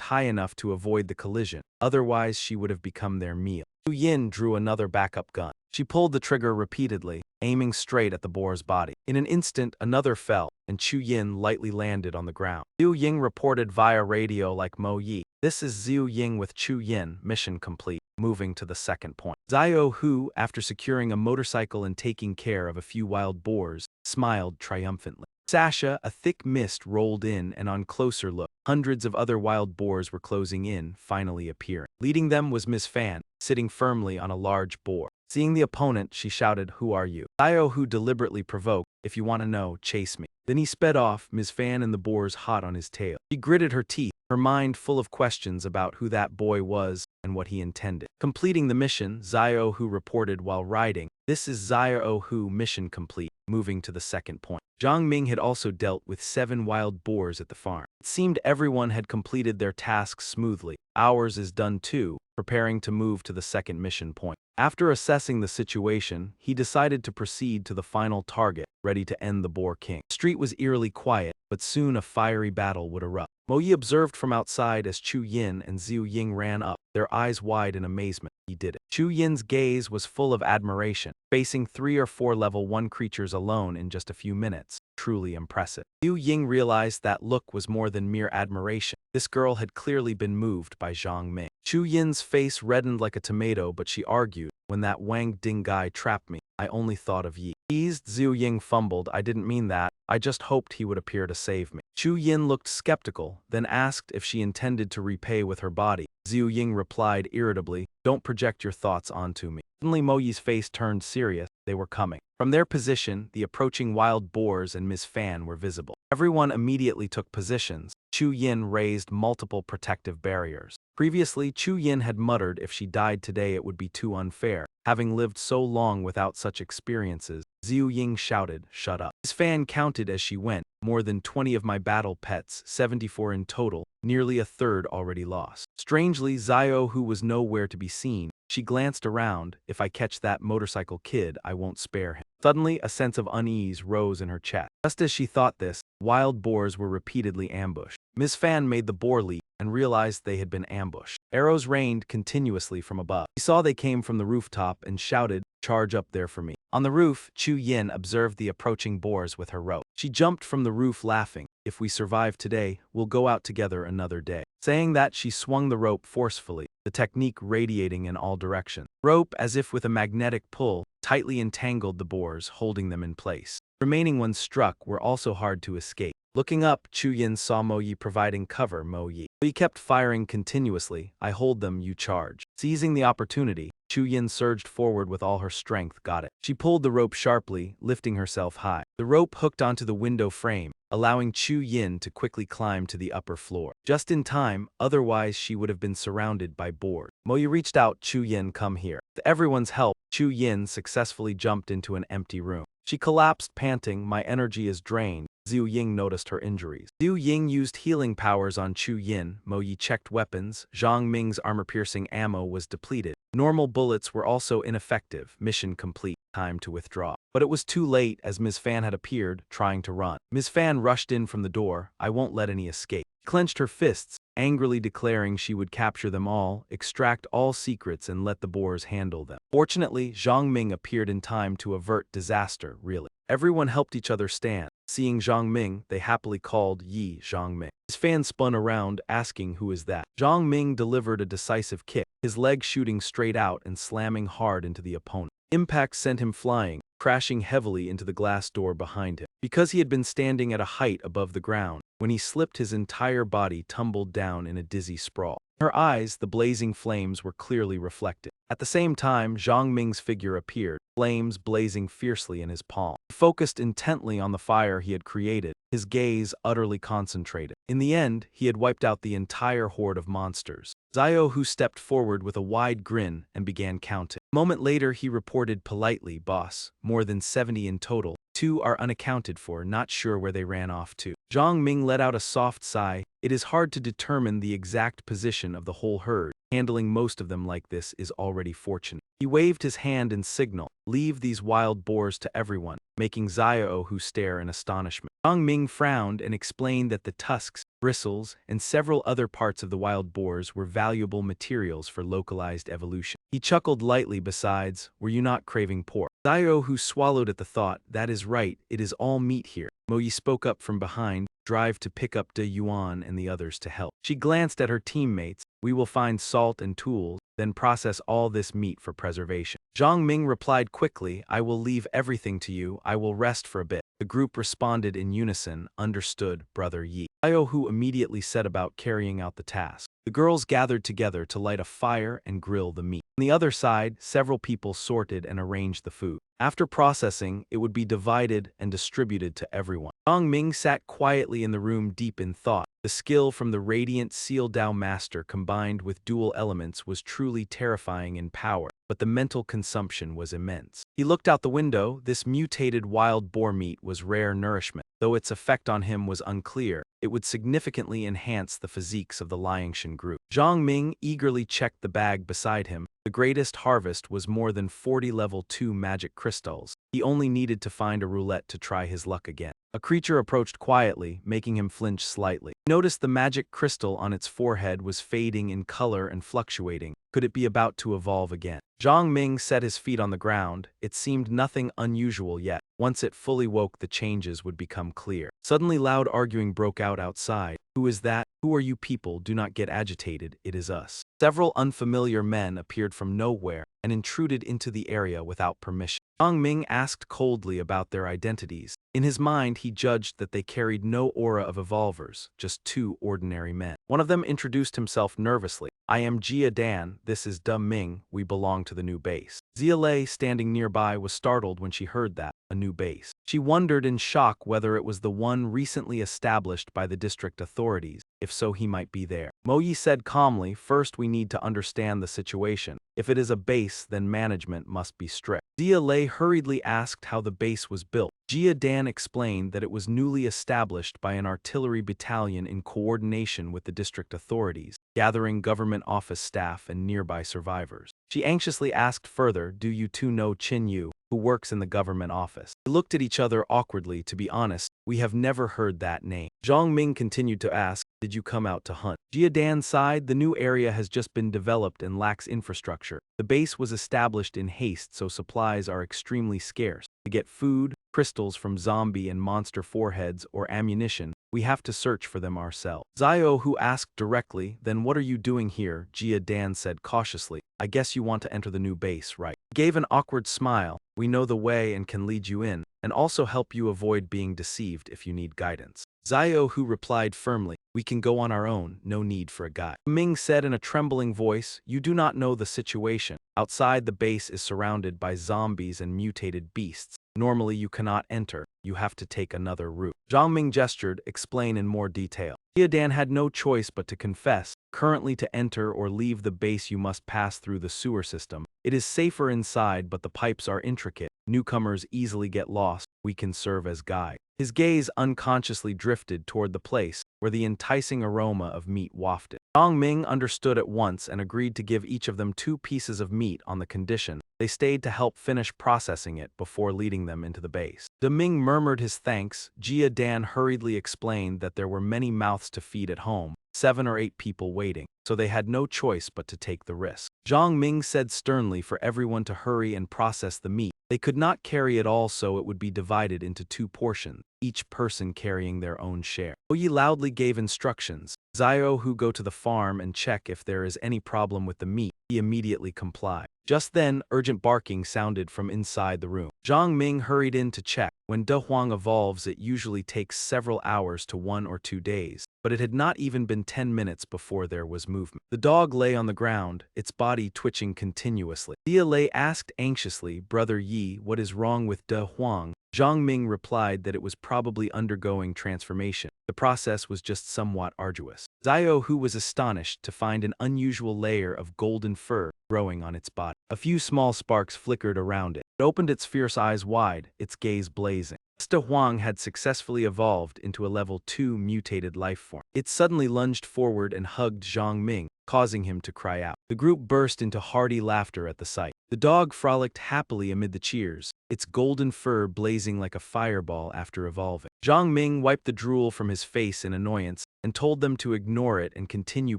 high enough to avoid the collision, otherwise she would have become their meal. Chu Yin drew another backup gun. She pulled the trigger repeatedly, aiming straight at the boar's body. In an instant, another fell, and Chu Yin lightly landed on the ground. Zhu Ying reported via radio like Mo Yi. "This is Zhu Ying with Chu Yin, mission complete." Moving to the second point. Zio Hu, after securing a motorcycle and taking care of a few wild boars, smiled triumphantly. Sasha, a thick mist rolled in, and on closer look, hundreds of other wild boars were closing in, finally appearing. Leading them was Ms. Fan, sitting firmly on a large boar. Seeing the opponent, she shouted, "Who are you?" Zio Hu deliberately provoked, "If you want to know, chase me." Then he sped off, Ms. Fan and the boars hot on his tail. She gritted her teeth, her mind full of questions about who that boy was and what he intended. Completing the mission, Zio Hu reported while riding, "This is Zio Hu, mission complete." Moving to the second point. Zhang Ming had also dealt with 7 wild boars at the farm. It seemed everyone had completed their tasks smoothly. Ours is done too, preparing to move to the second mission point. After assessing the situation, he decided to proceed to the final target, ready to end the Boar King. The street was eerily quiet, but soon a fiery battle would erupt. Mo Yi observed from outside as Chu Yin and Zhu Ying ran up, their eyes wide in amazement. He did it. Chu Yin's gaze was full of admiration, facing 3 or 4 level 1 creatures alone in just a few minutes. Truly impressive. Zhu Ying realized that look was more than mere admiration. This girl had clearly been moved by Zhang Ming. Chu Yin's face reddened like a tomato, but she argued, "When that Wang Ding guy trapped me, I only thought of Yi." Eased, Zhu Ying fumbled, "I didn't mean that. I just hoped he would appear to save me." Chu Yin looked skeptical, then asked if she intended to repay with her body. Zhu Ying replied irritably, "Don't project your thoughts onto me." Suddenly Mo Yi's face turned serious. They were coming. From their position, the approaching wild boars and Ms. Fan were visible. Everyone immediately took positions. Chu Yin raised multiple protective barriers. Previously, Chu Yin had muttered if she died today it would be too unfair. Having lived so long without such experiences, Zhu Ying shouted, "Shut up." Ms. Fan counted as she went, "More than 20 of my battle pets, 74 in total, nearly a third already lost." Strangely, Zio Hu was nowhere to be seen. She glanced around, "If I catch that motorcycle kid, I won't spare him." Suddenly, a sense of unease rose in her chest. Just as she thought this, wild boars were repeatedly ambushed. Ms. Fan made the boar leap and realized they had been ambushed. Arrows rained continuously from above. She saw they came from the rooftop and shouted, "Charge up there for me." On the roof, Chu Yin observed the approaching boars with her rope. She jumped from the roof laughing, "If we survive today, we'll go out together another day." Saying that, she swung the rope forcefully, the technique radiating in all directions. Rope, as if with a magnetic pull, tightly entangled the boars, holding them in place. The remaining ones struck were also hard to escape. Looking up, Chu Yin saw Mo Yi providing cover. Mo Yi kept firing continuously. "I hold them, you charge." Seizing the opportunity, Chu Yin surged forward with all her strength. Got it. She pulled the rope sharply, lifting herself high. The rope hooked onto the window frame, allowing Chu Yin to quickly climb to the upper floor. Just in time, otherwise she would have been surrounded by boars. Mo Yi reached out, "Chu Yin, come here." With everyone's help, Chu Yin successfully jumped into an empty room. She collapsed, panting, "My energy is drained." Zhu Ying noticed her injuries. Zhu Ying used healing powers on Chu Yin. Mo Yi checked weapons. Zhang Ming's armor-piercing ammo was depleted. Normal bullets were also ineffective. Mission complete. Time to withdraw. But it was too late as Ms. Fan had appeared, trying to run. Ms. Fan rushed in from the door. "I won't let any escape." She clenched her fists, angrily declaring she would capture them all, extract all secrets, and let the boars handle them. Fortunately, Zhang Ming appeared in time to avert disaster, really. Everyone helped each other stand. Seeing Zhang Ming, they happily called Yi Zhang Ming. His fan spun around, asking, "Who is that?" Zhang Ming delivered a decisive kick, his leg shooting straight out and slamming hard into the opponent. Impact sent him flying, crashing heavily into the glass door behind him. Because he had been standing at a height above the ground, when he slipped, his entire body tumbled down in a dizzy sprawl. In her eyes, the blazing flames were clearly reflected. At the same time, Zhang Ming's figure appeared, flames blazing fiercely in his palm. He focused intently on the fire he had created, his gaze utterly concentrated. In the end, he had wiped out the entire horde of monsters. Zio Hu stepped forward with a wide grin and began counting. A moment later, he reported politely, "Boss, more than 70 in total. 2 are unaccounted for, not sure where they ran off to." Zhang Ming let out a soft sigh. It is hard to determine the exact position of the whole herd. Handling most of them like this is already fortunate. He waved his hand in signal, "Leave these wild boars to everyone," making Zio Hu stare in astonishment. Zhang Ming frowned and explained that the tusks, bristles, and several other parts of the wild boars were valuable materials for localized evolution. He chuckled lightly besides, were you not craving pork? Zio, who swallowed at the thought, that is right, it is all meat here. Moyi spoke up from behind, drive to pick up De Yuan and the others to help. She glanced at her teammates, we will find salt and tools, then process all this meat for preservation. Zhang Ming replied quickly, I will leave everything to you, I will rest for a bit. The group responded in unison, understood, Brother Yi. Zio, who immediately set about carrying out the task. The girls gathered together to light a fire and grill the meat. On the other side, several people sorted and arranged the food. After processing, it would be divided and distributed to everyone. Zhang Ming sat quietly in the room deep in thought. The skill from the radiant Seal Dao master combined with dual elements was truly terrifying in power, but the mental consumption was immense. He looked out the window. This mutated wild boar meat was rare nourishment. Though its effect on him was unclear, it would significantly enhance the physiques of the Liangshan group. Zhang Ming eagerly checked the bag beside him. The greatest harvest was more than 40 level 2 magic crystals. He only needed to find a roulette to try his luck again. A creature approached quietly, making him flinch slightly. He noticed the magic crystal on its forehead was fading in color and fluctuating. Could it be about to evolve again? Zhang Ming set his feet on the ground. It seemed nothing unusual yet. Once it fully woke, the changes would become clear. Suddenly loud arguing broke out outside. Who is that? Who are you people? Do not get agitated, it is us. Several unfamiliar men appeared from nowhere and intruded into the area without permission. Zhang Ming asked coldly about their identities. In his mind, he judged that they carried no aura of evolvers, just two ordinary men. One of them introduced himself nervously. I am Jia Dan, this is Da Ming, we belong to the new base. Zia Lei, standing nearby, was startled when she heard that, a new base. She wondered in shock whether it was the one recently established by the district authorities. If so, he might be there. Mo Yi said calmly, first we need to understand the situation. If it is a base, then management must be strict. Zia Lei hurriedly asked how the base was built. Jia Dan explained that it was newly established by an artillery battalion in coordination with the district authorities, gathering government office staff and nearby survivors. She anxiously asked further, do you two know Qin Yu, who works in the government office? They looked at each other awkwardly. To be honest, we have never heard that name. Zhang Ming continued to ask, did you come out to hunt? Jia Dan sighed, the new area has just been developed and lacks infrastructure. The base was established in haste, so supplies are extremely scarce. To get food, crystals from zombie and monster foreheads, or ammunition, we have to search for them ourselves. Zio, who asked directly, then what are you doing here? Jia Dan said cautiously, I guess you want to enter the new base, right? He gave an awkward smile. We know the way and can lead you in, and also help you avoid being deceived if you need guidance. Zio, who replied firmly, we can go on our own, no need for a guide. Ming said in a trembling voice, you do not know the situation. Outside, the base is surrounded by zombies and mutated beasts. Normally you cannot enter, you have to take another route. Zhang Ming gestured, explain in more detail. Jia Dan had no choice but to confess, currently to enter or leave the base you must pass through the sewer system. It is safer inside, but the pipes are intricate. Newcomers easily get lost, we can serve as guide. His gaze unconsciously drifted toward the place where the enticing aroma of meat wafted. Zhang Ming understood at once and agreed to give each of them 2 pieces of meat on the condition they stayed to help finish processing it before leading them into the base. De Ming murmured his thanks. Jia Dan hurriedly explained that there were many mouths to feed at home, 7 or 8 people waiting, so they had no choice but to take the risk. Zhang Ming said sternly for everyone to hurry and process the meat. They could not carry it all, so it would be divided into 2 portions, each person carrying their own share. Oyi loudly gave instructions. Zio, who go to the farm and check if there is any problem with the meat, he immediately complied. Just then, urgent barking sounded from inside the room. Zhang Ming hurried in to check. When De Huang evolves, it usually takes several hours to 1 or 2 days, but it had not even been 10 minutes before there was movement. The dog lay on the ground, its body twitching continuously. Jia Lei asked anxiously, Brother Yi, what is wrong with De Huang? Zhang Ming replied that it was probably undergoing transformation. The process was just somewhat arduous. Zio, who was astonished to find an unusual layer of golden fur growing on its body. A few small sparks flickered around it. It opened its fierce eyes wide, its gaze blazing. Sta Huang had successfully evolved into a level 2 mutated life form. It suddenly lunged forward and hugged Zhang Ming, causing him to cry out. The group burst into hearty laughter at the sight. The dog frolicked happily amid the cheers, its golden fur blazing like a fireball after evolving. Zhang Ming wiped the drool from his face in annoyance and told them to ignore it and continue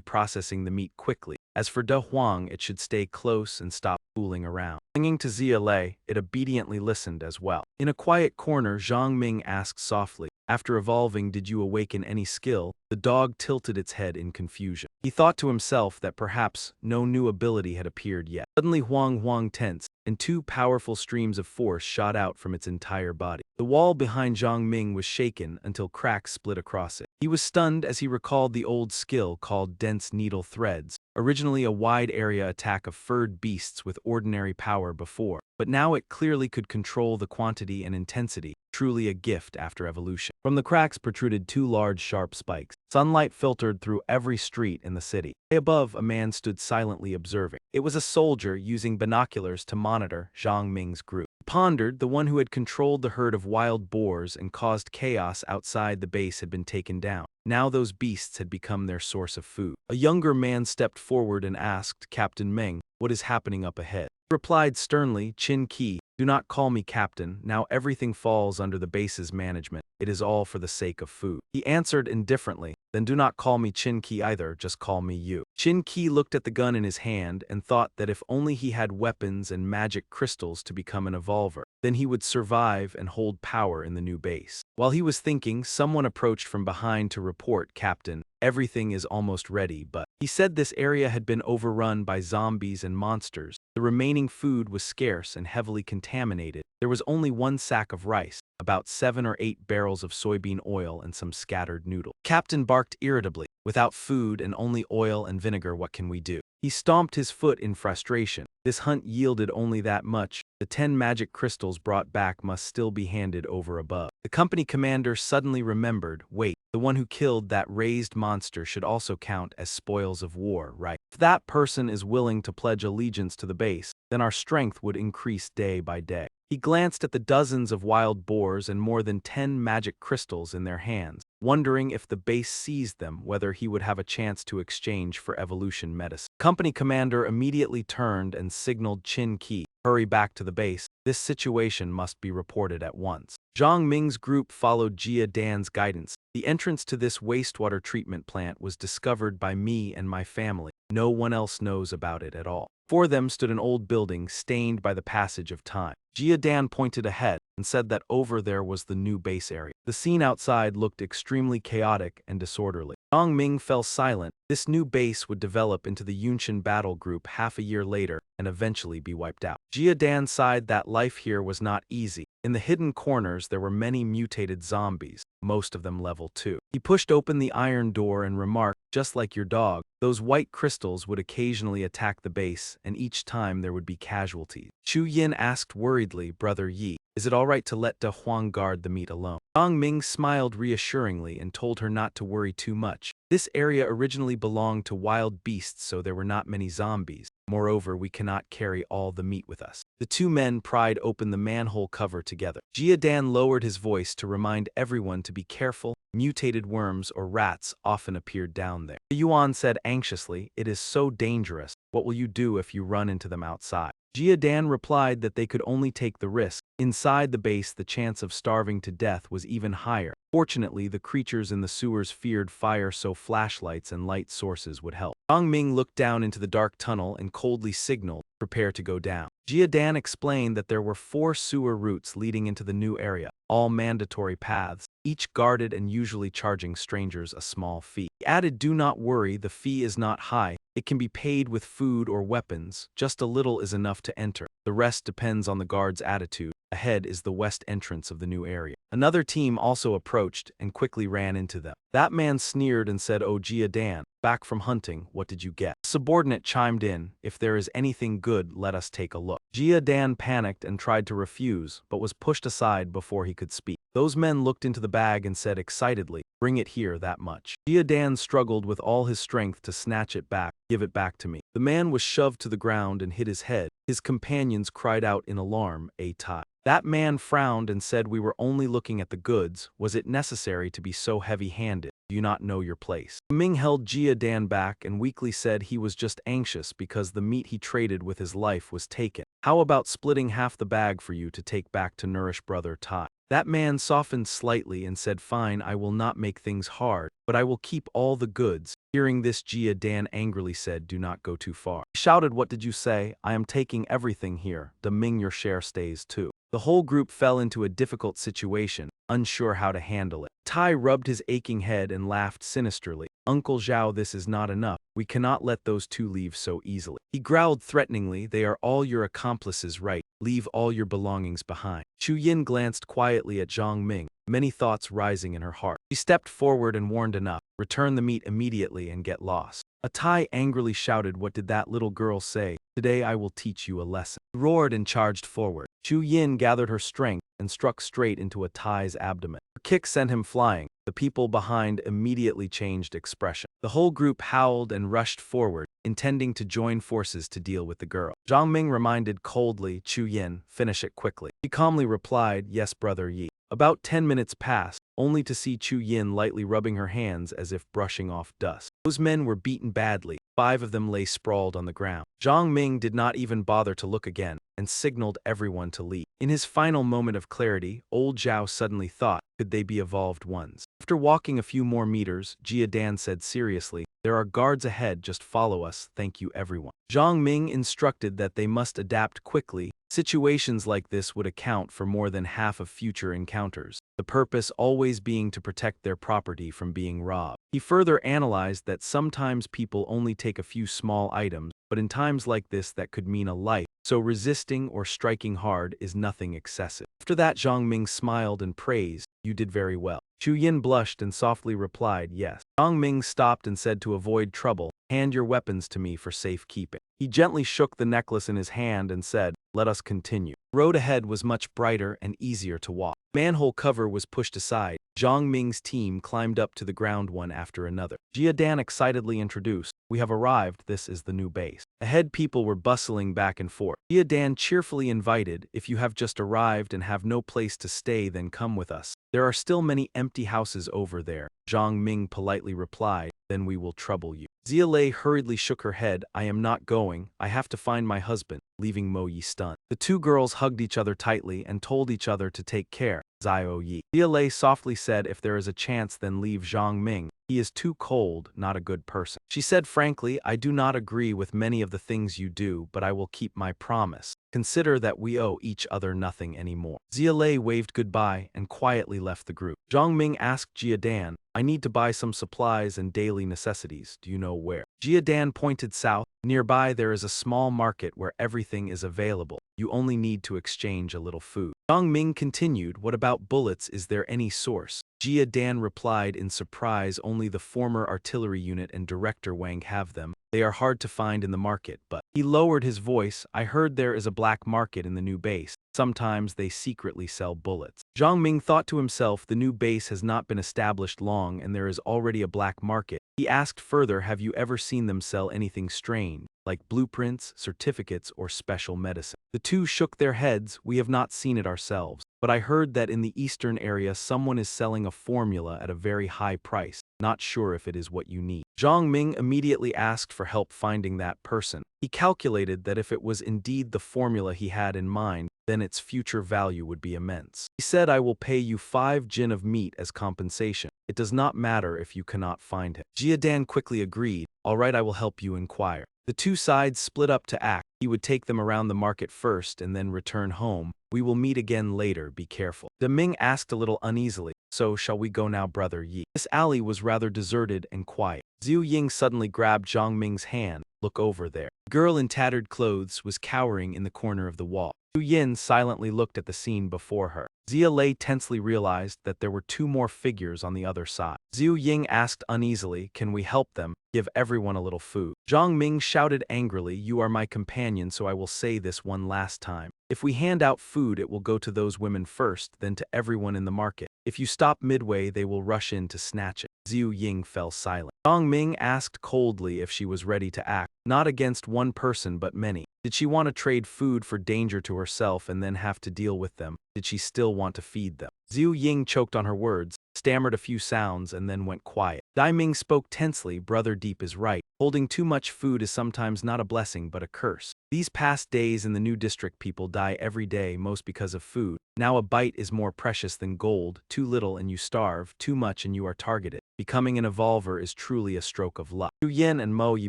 processing the meat quickly. As for De Huang, it should stay close and stop fooling around. Clinging to Yahello, it obediently listened as well. In a quiet corner, Zhang Ming asked softly, "After evolving, did you awaken any skill?" The dog tilted its head in confusion. He thought to himself that perhaps no new ability had appeared yet. Suddenly Huang tensed, and two powerful streams of force shot out from its entire body. The wall behind Zhang Ming was shaken until cracks split across it. He was stunned as he recalled the old skill called dense needle threads, originally a wide-area attack of furred beasts with ordinary power before, but now it clearly could control the quantity and intensity, truly a gift after evolution. From the cracks protruded two large sharp spikes. Sunlight filtered through every street in the city. Above, a man stood silently observing. It was a soldier using binoculars to monitor Zhang Ming's group. He pondered the one who had controlled the herd of wild boars and caused chaos outside the base had been taken down. Now those beasts had become their source of food. A younger man stepped forward and asked Captain Meng, "What is happening up ahead?" He replied sternly, "Qin Qi, do not call me captain, now everything falls under the base's management. It is all for the sake of food." He answered indifferently, "Then do not call me Qin Qi either, just call me you." Qin Qi looked at the gun in his hand and thought that if only he had weapons and magic crystals to become an evolver, then he would survive and hold power in the new base. While he was thinking, someone approached from behind to report, "Captain, everything is almost ready, but..." He said this area had been overrun by zombies and monsters. The remaining food was scarce and heavily contaminated. There was only one sack of rice, about 7 or 8 barrels of soybean oil, and some scattered noodles. Captain barked irritably, "Without food and only oil and vinegar, what can we do?" He stomped his foot in frustration. This hunt yielded only that much. The 10 magic crystals brought back must still be handed over above. The company commander suddenly remembered, "Wait, the one who killed that raised monster should also count as spoils of war, right? If that person is willing to pledge allegiance to the base, then our strength would increase day by day." He glanced at the dozens of wild boars and more than 10 magic crystals in their hands, wondering if the base seized them whether he would have a chance to exchange for evolution medicine. Company commander immediately turned and signaled Qin Qi, "Hurry back to the base. This situation must be reported at once." Zhang Ming's group followed Jia Dan's guidance. The entrance to this wastewater treatment plant was discovered by me and my family. No one else knows about it at all. Before them stood an old building stained by the passage of time. Jia Dan pointed ahead and said that over there was the new base area. The scene outside looked extremely chaotic and disorderly. Zhang Ming fell silent. This new base would develop into the Yunshan battle group half a year later and eventually be wiped out. Jia Dan sighed that life here was not easy. In the hidden corners there were many mutated zombies, most of them level 2. He pushed open the iron door and remarked, "Just like your dog, those white crystals would occasionally attack the base, and each time there would be casualties." Chu Yin asked worriedly, "Brother Yi, is it all right to let De Huang guard the meat alone?" Zhang Ming smiled reassuringly and told her not to worry too much. This area originally belonged to wild beasts, so there were not many zombies. Moreover, we cannot carry all the meat with us. The two men pried open the manhole cover together. Jia Dan lowered his voice to remind everyone to be careful. Mutated worms or rats often appeared down there. Yuan said anxiously, "It is so dangerous. What will you do if you run into them outside?" Jia Dan replied that they could only take the risk. Inside the base, the chance of starving to death was even higher. Fortunately, the creatures in the sewers feared fire, so flashlights and light sources would help. Zhang Ming looked down into the dark tunnel and coldly signaled, "Prepare to go down." Jia Dan explained that there were 4 sewer routes leading into the new area, all mandatory paths, each guarded and usually charging strangers a small fee. He added, "Do not worry, the fee is not high. It can be paid with food or weapons. Just a little is enough to enter. The rest depends on the guard's attitude." Ahead is the west entrance of the new area. Another team also approached and quickly ran into them. That man sneered and said, "Oh, Jia Dan, back from hunting, what did you get?" A subordinate chimed in, "If there is anything good, let us take a look." Jia Dan panicked and tried to refuse, but was pushed aside before he could speak. Those men looked into the bag and said excitedly, "Bring it here that much." Jia Dan struggled with all his strength to snatch it back. "Give it back to me." The man was shoved to the ground and hit his head. His companions cried out in alarm, "A tie." That man frowned and said we were only looking at the goods. Was it necessary to be so heavy-handed? Do you not know your place? Ming held Jia Dan back and weakly said he was just anxious because the meat he traded with his life was taken. How about splitting half the bag for you to take back to nourish brother Tai? That man softened slightly and said, fine, I will not make things hard, but I will keep all the goods. Hearing this, Jia Dan angrily said, do not go too far. He shouted, what did you say? I am taking everything here. The Ming, your share stays too. The whole group fell into a difficult situation, unsure how to handle it. Tai rubbed his aching head and laughed sinisterly. Uncle Zhao, this is not enough. We cannot let those two leave so easily. He growled threateningly, they are all your accomplices, right? Leave all your belongings behind. Chu Yin glanced quietly at Zhang Ming, many thoughts rising in her heart. She stepped forward and warned enough, return the meat immediately and get lost. A Tai angrily shouted, what did that little girl say? Today I will teach you a lesson. He roared and charged forward. Chu Yin gathered her strength and struck straight into a Tai's abdomen. Her kick sent him flying. The people behind immediately changed expression. The whole group howled and rushed forward, intending to join forces to deal with the girl. Zhang Ming reminded coldly, Chu Yin, finish it quickly. He calmly replied, yes, brother Yi. About 10 minutes passed, only to see Chu Yin lightly rubbing her hands as if brushing off dust. Those men were beaten badly. 5 of them lay sprawled on the ground. Zhang Ming did not even bother to look again, and signaled everyone to leave. In his final moment of clarity, old Zhao suddenly thought, could they be evolved ones? After walking a few more meters, Jia Dan said seriously, there are guards ahead, just follow us, thank you everyone. Zhang Ming instructed that they must adapt quickly. Situations like this would account for more than half of future encounters, the purpose always being to protect their property from being robbed. He further analyzed that sometimes people only take a few small items, but in times like this that could mean a life, so resisting or striking hard is nothing excessive. After that, Zhang Ming smiled and praised, you did very well. Chu Yin blushed and softly replied, yes. Zhang Ming stopped and said, to avoid trouble, hand your weapons to me for safekeeping. He gently shook the necklace in his hand and said, let us continue. The road ahead was much brighter and easier to walk. Manhole cover was pushed aside. Zhang Ming's team climbed up to the ground one after another. Jia Dan excitedly introduced, we have arrived, this is the new base. Ahead people were bustling back and forth. Jia Dan cheerfully invited, if you have just arrived and have no place to stay, then come with us. There are still many empty houses over there. Zhang Ming politely replied, then we will trouble you. Zia Lei hurriedly shook her head, I am not going, I have to find my husband, leaving Mo Yi stunned. The two girls hugged each other tightly and told each other to take care. Zio Yi. Zia Lei softly said, if there is a chance then leave Zhang Ming. He is too cold, not a good person. She said frankly, I do not agree with many of the things you do, but I will keep my promise. Consider that we owe each other nothing anymore. Zia Lei waved goodbye and quietly left the group. Zhang Ming asked Jia Dan, I need to buy some supplies and daily necessities. Do you know where? Jia Dan pointed south. Nearby there is a small market where everything is available. You only need to exchange a little food. Zhang Ming continued, what about bullets? Is there any source? Jia Dan replied in surprise, only the former artillery unit and Director Wang have them. They are hard to find in the market, but he lowered his voice, I heard there is a black market in the new base. Sometimes they secretly sell bullets. Zhang Ming thought to himself, the new base has not been established long and there is already a black market. He asked further, have you ever seen them sell anything strange, like blueprints, certificates, or special medicine? The two shook their heads, we have not seen it ourselves, but I heard that in the eastern area someone is selling a formula at a very high price. Not sure if it is what you need. Zhang Ming immediately asked for help finding that person. He calculated that if it was indeed the formula he had in mind, then its future value would be immense. He said, I will pay you 5 jin of meat as compensation. It does not matter if you cannot find him. Jia Dan quickly agreed, all right, I will help you inquire. The two sides split up to act. He would take them around the market first and then return home. We will meet again later, be careful. De Ming asked a little uneasily, so shall we go now, brother Yi? This alley was rather deserted and quiet. Zhu Ying suddenly grabbed Zhang Ming's hand, look over there. The girl in tattered clothes was cowering in the corner of the wall. Zhu Yin silently looked at the scene before her. Zia Lei tensely realized that there were 2 more figures on the other side. Zhu Ying asked uneasily, can we help them? Give everyone a little food. Zhang Ming shouted angrily, you are my companion, so I will say this one last time. If we hand out food, it will go to those women first, then to everyone in the market. If you stop midway, they will rush in to snatch it. Zhu Ying fell silent. Zhang Ming asked coldly if she was ready to act, not against one person but many. Did she want to trade food for danger to herself and then have to deal with them? Did she still want to feed them? Zhu Ying choked on her words, stammered a few sounds, and then went quiet. Dai Ming spoke tensely. Brother Deep is right. Holding too much food is sometimes not a blessing but a curse. These past days in the new district, people die every day, most because of food. Now a bite is more precious than gold. Too little and you starve, too much and you are targeted. Becoming an evolver is truly a stroke of luck. Zhu Yin and Mo Yi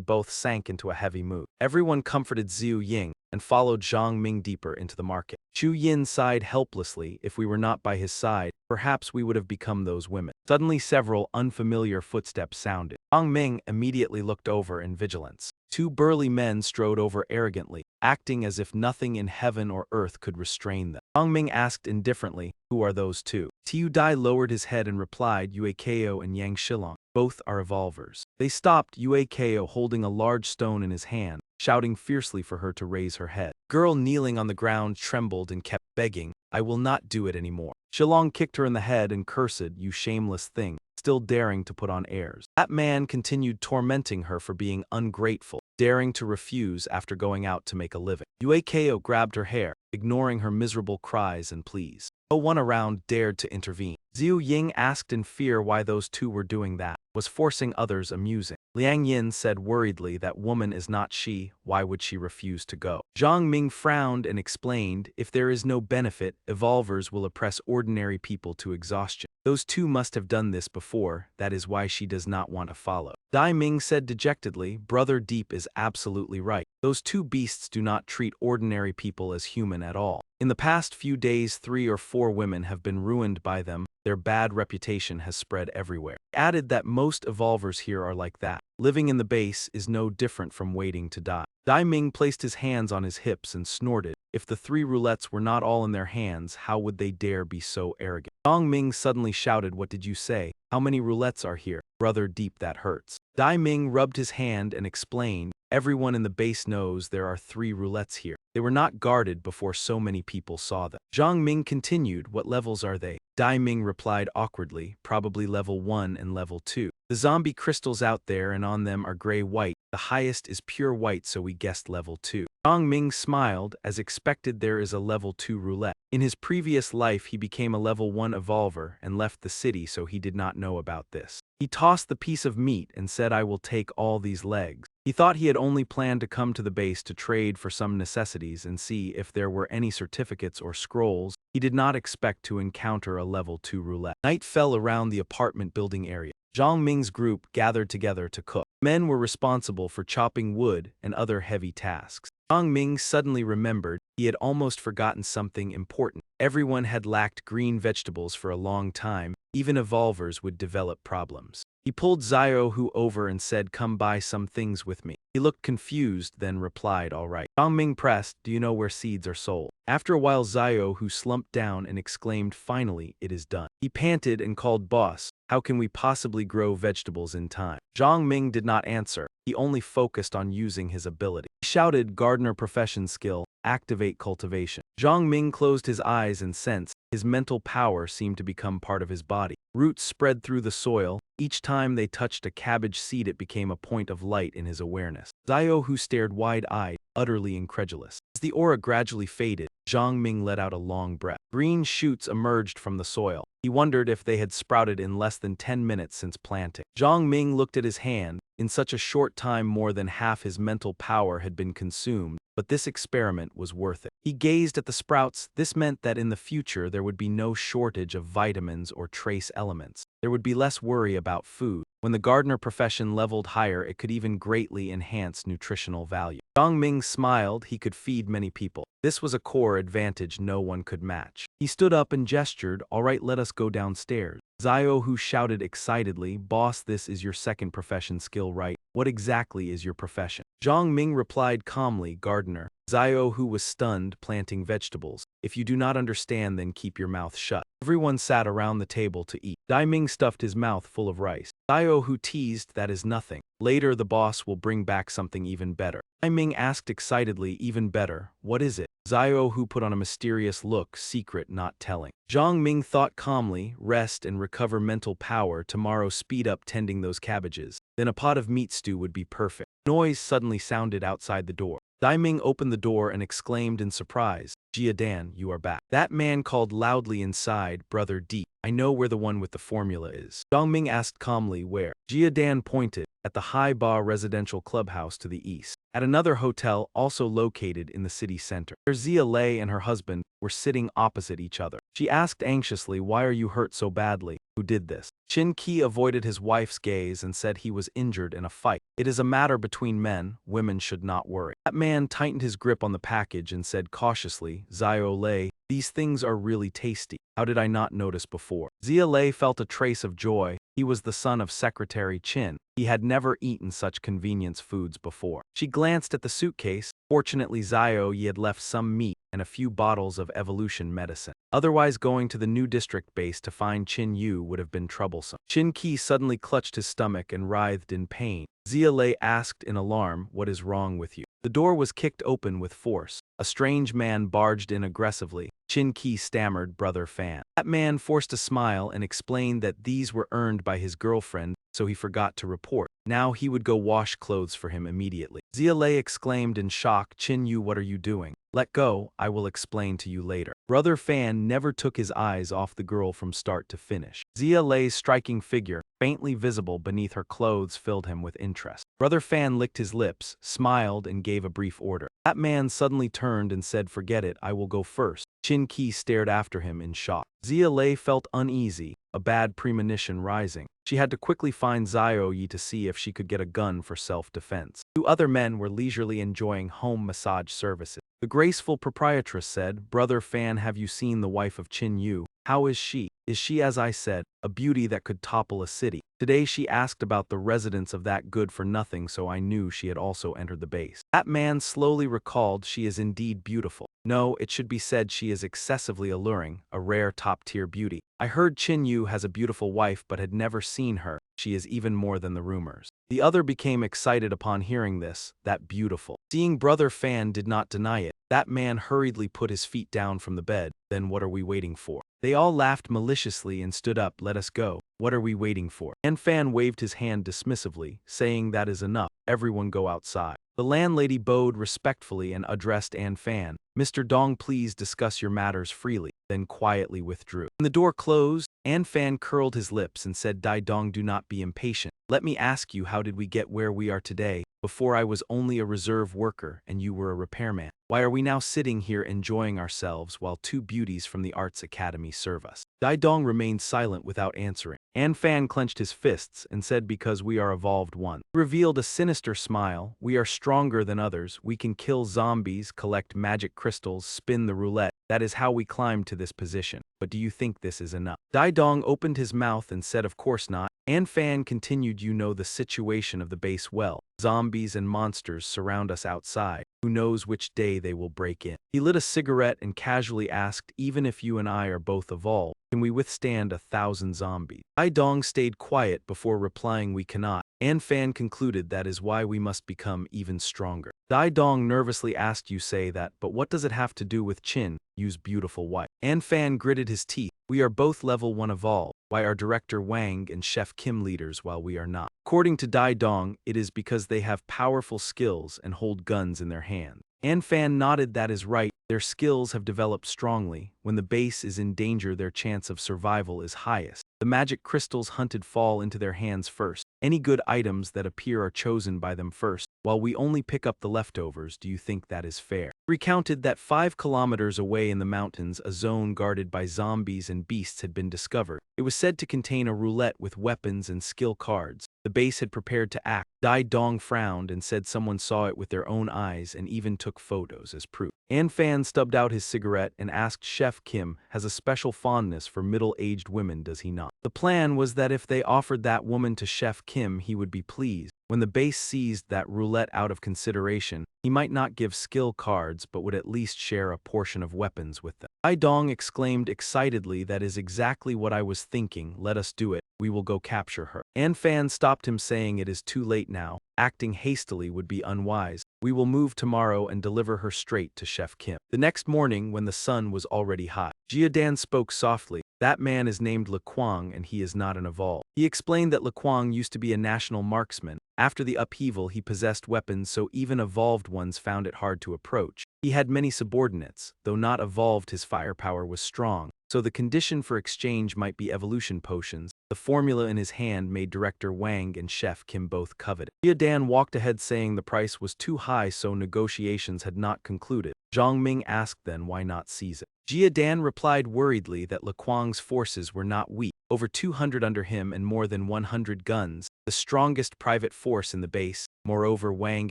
both sank into a heavy mood. Everyone comforted Zhu Ying and followed Zhang Ming deeper into the market. Zhu Yin sighed helplessly. If we were not by his side, perhaps we would have become those women. Suddenly several unfamiliar footsteps sounded. Zhang Ming immediately looked over in vigilance. Two burly men strode over arrogantly, acting as if nothing in heaven or earth could restrain them. Zhang Ming asked indifferently, "Who are those two?" Tiu Dai lowered his head and replied, "Yue Ko and Yang Shilong. Both are evolvers." They stopped, Yue Ko holding a large stone in his hand, shouting fiercely for her to raise her head. Girl kneeling on the ground trembled and kept begging, "I will not do it anymore." Shilong kicked her in the head and cursed, "You shameless thing, still daring to put on airs." That man continued tormenting her for being ungrateful, daring to refuse after going out to make a living. Yue Ko grabbed her hair, ignoring her miserable cries and pleas. No one around dared to intervene. Zhu Ying asked in fear why those two were doing that. Was forcing others amusing? Liang Yin said worriedly, "That woman is not she, why would she refuse to go?" Zhang Ming frowned and explained, "If there is no benefit, evolvers will oppress ordinary people to exhaustion. Those two must have done this before, that is why she does not want to follow." Dai Ming said dejectedly, "Brother Deep is absolutely right. Those two beasts do not treat ordinary people as human at all. In the past few days 3 or 4 women have been ruined by them. Their bad reputation has spread everywhere." He added that most evolvers here are like that. Living in the base is no different from waiting to die. Dai Ming placed his hands on his hips and snorted. If the 3 roulettes were not all in their hands, how would they dare be so arrogant? Zhang Ming suddenly shouted, "What did you say? How many roulettes are here? Brother Deep, that hurts." Dai Ming rubbed his hand and explained, "Everyone in the base knows there are 3 roulettes here. They were not guarded before so many people saw them." Zhang Ming continued, "What levels are they?" Dai Ming replied awkwardly, "Probably level 1 and level 2. The zombie crystals out there and on them are gray-white. The highest is pure white, so we guessed level 2. Zhang Ming smiled. As expected, there is a level 2 roulette. In his previous life he became a level 1 evolver and left the city, so he did not know about this. He tossed the piece of meat and said, "I will take all these legs." He thought he had only planned to come to the base to trade for some necessities and see if there were any certificates or scrolls. He did not expect to encounter a level 2 roulette. Night fell around the apartment building area. Zhang Ming's group gathered together to cook. Men were responsible for chopping wood and other heavy tasks. Zhang Ming suddenly remembered he had almost forgotten something important. Everyone had lacked green vegetables for a long time. Even evolvers would develop problems. He pulled Xiaohu over and said, "Come buy some things with me." He looked confused, then replied, "All right." Zhang Ming pressed, "Do you know where seeds are sold?" After a while, Xiaohu slumped down and exclaimed, "Finally, it is done." He panted and called, "Boss, how can we possibly grow vegetables in time?" Zhang Ming did not answer. He only focused on using his ability. He shouted, "Gardener profession skill, activate cultivation." Zhang Ming closed his eyes and sensed his mental power seemed to become part of his body. Roots spread through the soil. Each time they touched a cabbage seed, it became a point of light in his awareness. Xiaohu stared wide-eyed, utterly incredulous. As the aura gradually faded, Zhang Ming let out a long breath. Green shoots emerged from the soil. He wondered if they had sprouted in less than 10 minutes since planting. Zhang Ming looked at his hand. In such a short time, more than half his mental power had been consumed, but this experiment was worth it. He gazed at the sprouts. This meant that in the future there would be no shortage of vitamins or trace elements. There would be less worry about food. When the gardener profession leveled higher, it could even greatly enhance nutritional value. Zhang Ming smiled. He could feed many people. This was a core advantage no one could match. He stood up and gestured, "All right, let us go downstairs." Xiaohu shouted excitedly, "Boss, this is your second profession skill, right? What exactly is your profession?" Zhang Ming replied calmly, "Gardener." Xiaohu was stunned, "Planting vegetables. If you do not understand, then keep your mouth shut." Everyone sat around the table to eat. Dai Ming stuffed his mouth full of rice. Xiaohu teased, "That is nothing. Later the boss will bring back something even better." Dai Ming asked excitedly, "Even better? What is it?" Zio Hu put on a mysterious look, secret not telling. Zhang Ming thought calmly, rest and recover mental power, tomorrow speed up tending those cabbages. Then a pot of meat stew would be perfect. Noise suddenly sounded outside the door. Dai Ming opened the door and exclaimed in surprise, Jia Dan, you are back. That man called loudly inside, Brother D. I know where the one with the formula is. Zhang Ming asked calmly where. Jia Dan pointed, at the Hai Ba residential clubhouse to the east. At another hotel also located in the city center. Zia Lei and her husband were sitting opposite each other. She asked anxiously, why are you hurt so badly? Who did this? Qin Qi avoided his wife's gaze and said he was injured in a fight. It is a matter between men, women should not worry. That man tightened his grip on the package and said cautiously, Zio Lei, these things are really tasty. How did I not notice before? Zia Lei felt a trace of joy. He was the son of Secretary Qin. He had never eaten such convenience foods before. She glanced at the suitcase. Fortunately, Zio Yi had left some meat and a few bottles of evolution medicine. Otherwise, going to the new district base to find Qin Yu would have been troublesome. Qin Qi suddenly clutched his stomach and writhed in pain. Zia Lei asked in alarm, what is wrong with you? The door was kicked open with force. A strange man barged in aggressively. Qin Qi stammered, Brother Fan. That man forced a smile and explained that these were earned by his girlfriend, so he forgot to report. Now he would go wash clothes for him immediately. Zia Lei exclaimed in shock, Qin Yu, what are you doing? Let go, I will explain to you later. Brother Fan never took his eyes off the girl from start to finish. Zia Lei's striking figure, faintly visible beneath her clothes, filled him with interest. Brother Fan licked his lips, smiled, and gave a brief order. That man suddenly turned and said, forget it, I will go first. Qin Qi stared after him in shock. Zia Lei felt uneasy, a bad premonition rising. She had to quickly find Zio Yi to see if she could get a gun for self-defense. Two other men were leisurely enjoying home massage services. The graceful proprietress said, Brother Fan, have you seen the wife of Qin Yu? How is she? Is she, as I said, a beauty that could topple a city? Today she asked about the residence of that good-for-nothing, so I knew she had also entered the base. That man slowly recalled, she is indeed beautiful. No, it should be said she is excessively alluring, a rare top-tier beauty. I heard Qin Yu has a beautiful wife but had never seen her. She is even more than the rumors. The other became excited upon hearing this, that beautiful. Seeing Brother Fan did not deny it, that man hurriedly put his feet down from the bed. Then what are we waiting for? They all laughed maliciously and stood up. Let us go. What are we waiting for? And Fan waved his hand dismissively, saying that is enough. Everyone go outside. The landlady bowed respectfully and addressed An Fan. Mr. Dong, please discuss your matters freely, then quietly withdrew. When the door closed, An Fan curled his lips and said, Dai Dong, do not be impatient. Let me ask you, how did we get where we are today? Before I was only a reserve worker and you were a repairman. Why are we now sitting here enjoying ourselves while two beauties from the Arts Academy serve us? Dai Dong remained silent without answering. An Fan clenched his fists and said, because we are evolved one. He revealed a sinister smile. We are stronger than others. We can kill zombies, collect magic crystals, spin the roulette. That is how we climbed to this position. But do you think this is enough? Dai Dong opened his mouth and said, of course not. An Fan continued, you know the situation of the base well. Zombies and monsters surround us outside. Who knows which day they will break in? He lit a cigarette and casually asked, even if you and I are both evolved, can we withstand 1,000 zombies? Dai Dong stayed quiet before replying, we cannot. An Fan concluded that is why we must become even stronger. Dai Dong nervously asked, you say that, but what does it have to do with Qin Yu's beautiful wife? An Fan gritted his teeth. We are both level 1 evolved. Why are Director Wang and Chef Kim leaders while we are not? According to Dai Dong, it is because they have powerful skills and hold guns in their hands. An Fan nodded, that is right. Their skills have developed strongly. When the base is in danger, their chance of survival is highest. The magic crystals hunted fall into their hands first. Any good items that appear are chosen by them first, while we only pick up the leftovers. Do you think that is fair? Recounted that 5 kilometers away in the mountains, a zone guarded by zombies and beasts had been discovered. It was said to contain a roulette with weapons and skill cards. The base had prepared to act. Dai Dong frowned and said someone saw it with their own eyes and even took photos as proof. An Fan stubbed out his cigarette and asked, Chef Kim has a special fondness for middle-aged women, does he not? The plan was that if they offered that woman to Chef Kim, he would be pleased. When the base seized that roulette out of consideration, he might not give skill cards but would at least share a portion of weapons with them. Dai Dong exclaimed excitedly, that is exactly what I was thinking. Let us do it. We will go capture her. An Fan stopped him, saying, it is too late now. Acting hastily would be unwise. We will move tomorrow and deliver her straight to Chef Kim. The next morning, when the sun was already high, Jiadan spoke softly. That man is named Lequang and he is not an evolved. He explained that Lequang used to be a national marksman. After the upheaval, he possessed weapons so even evolved ones found it hard to approach. He had many subordinates. Though not evolved, his firepower was strong. So the condition for exchange might be evolution potions. The formula in his hand made Director Wang and Chef Kim both covet it. Jiadan walked ahead saying the price was too high, so negotiations had not concluded. Zhang Ming asked then why not seize it. Jiadan replied worriedly that Lequang's forces were not weak. Over 200 under him and more than 100 guns, the strongest private force in the base. Moreover, Wang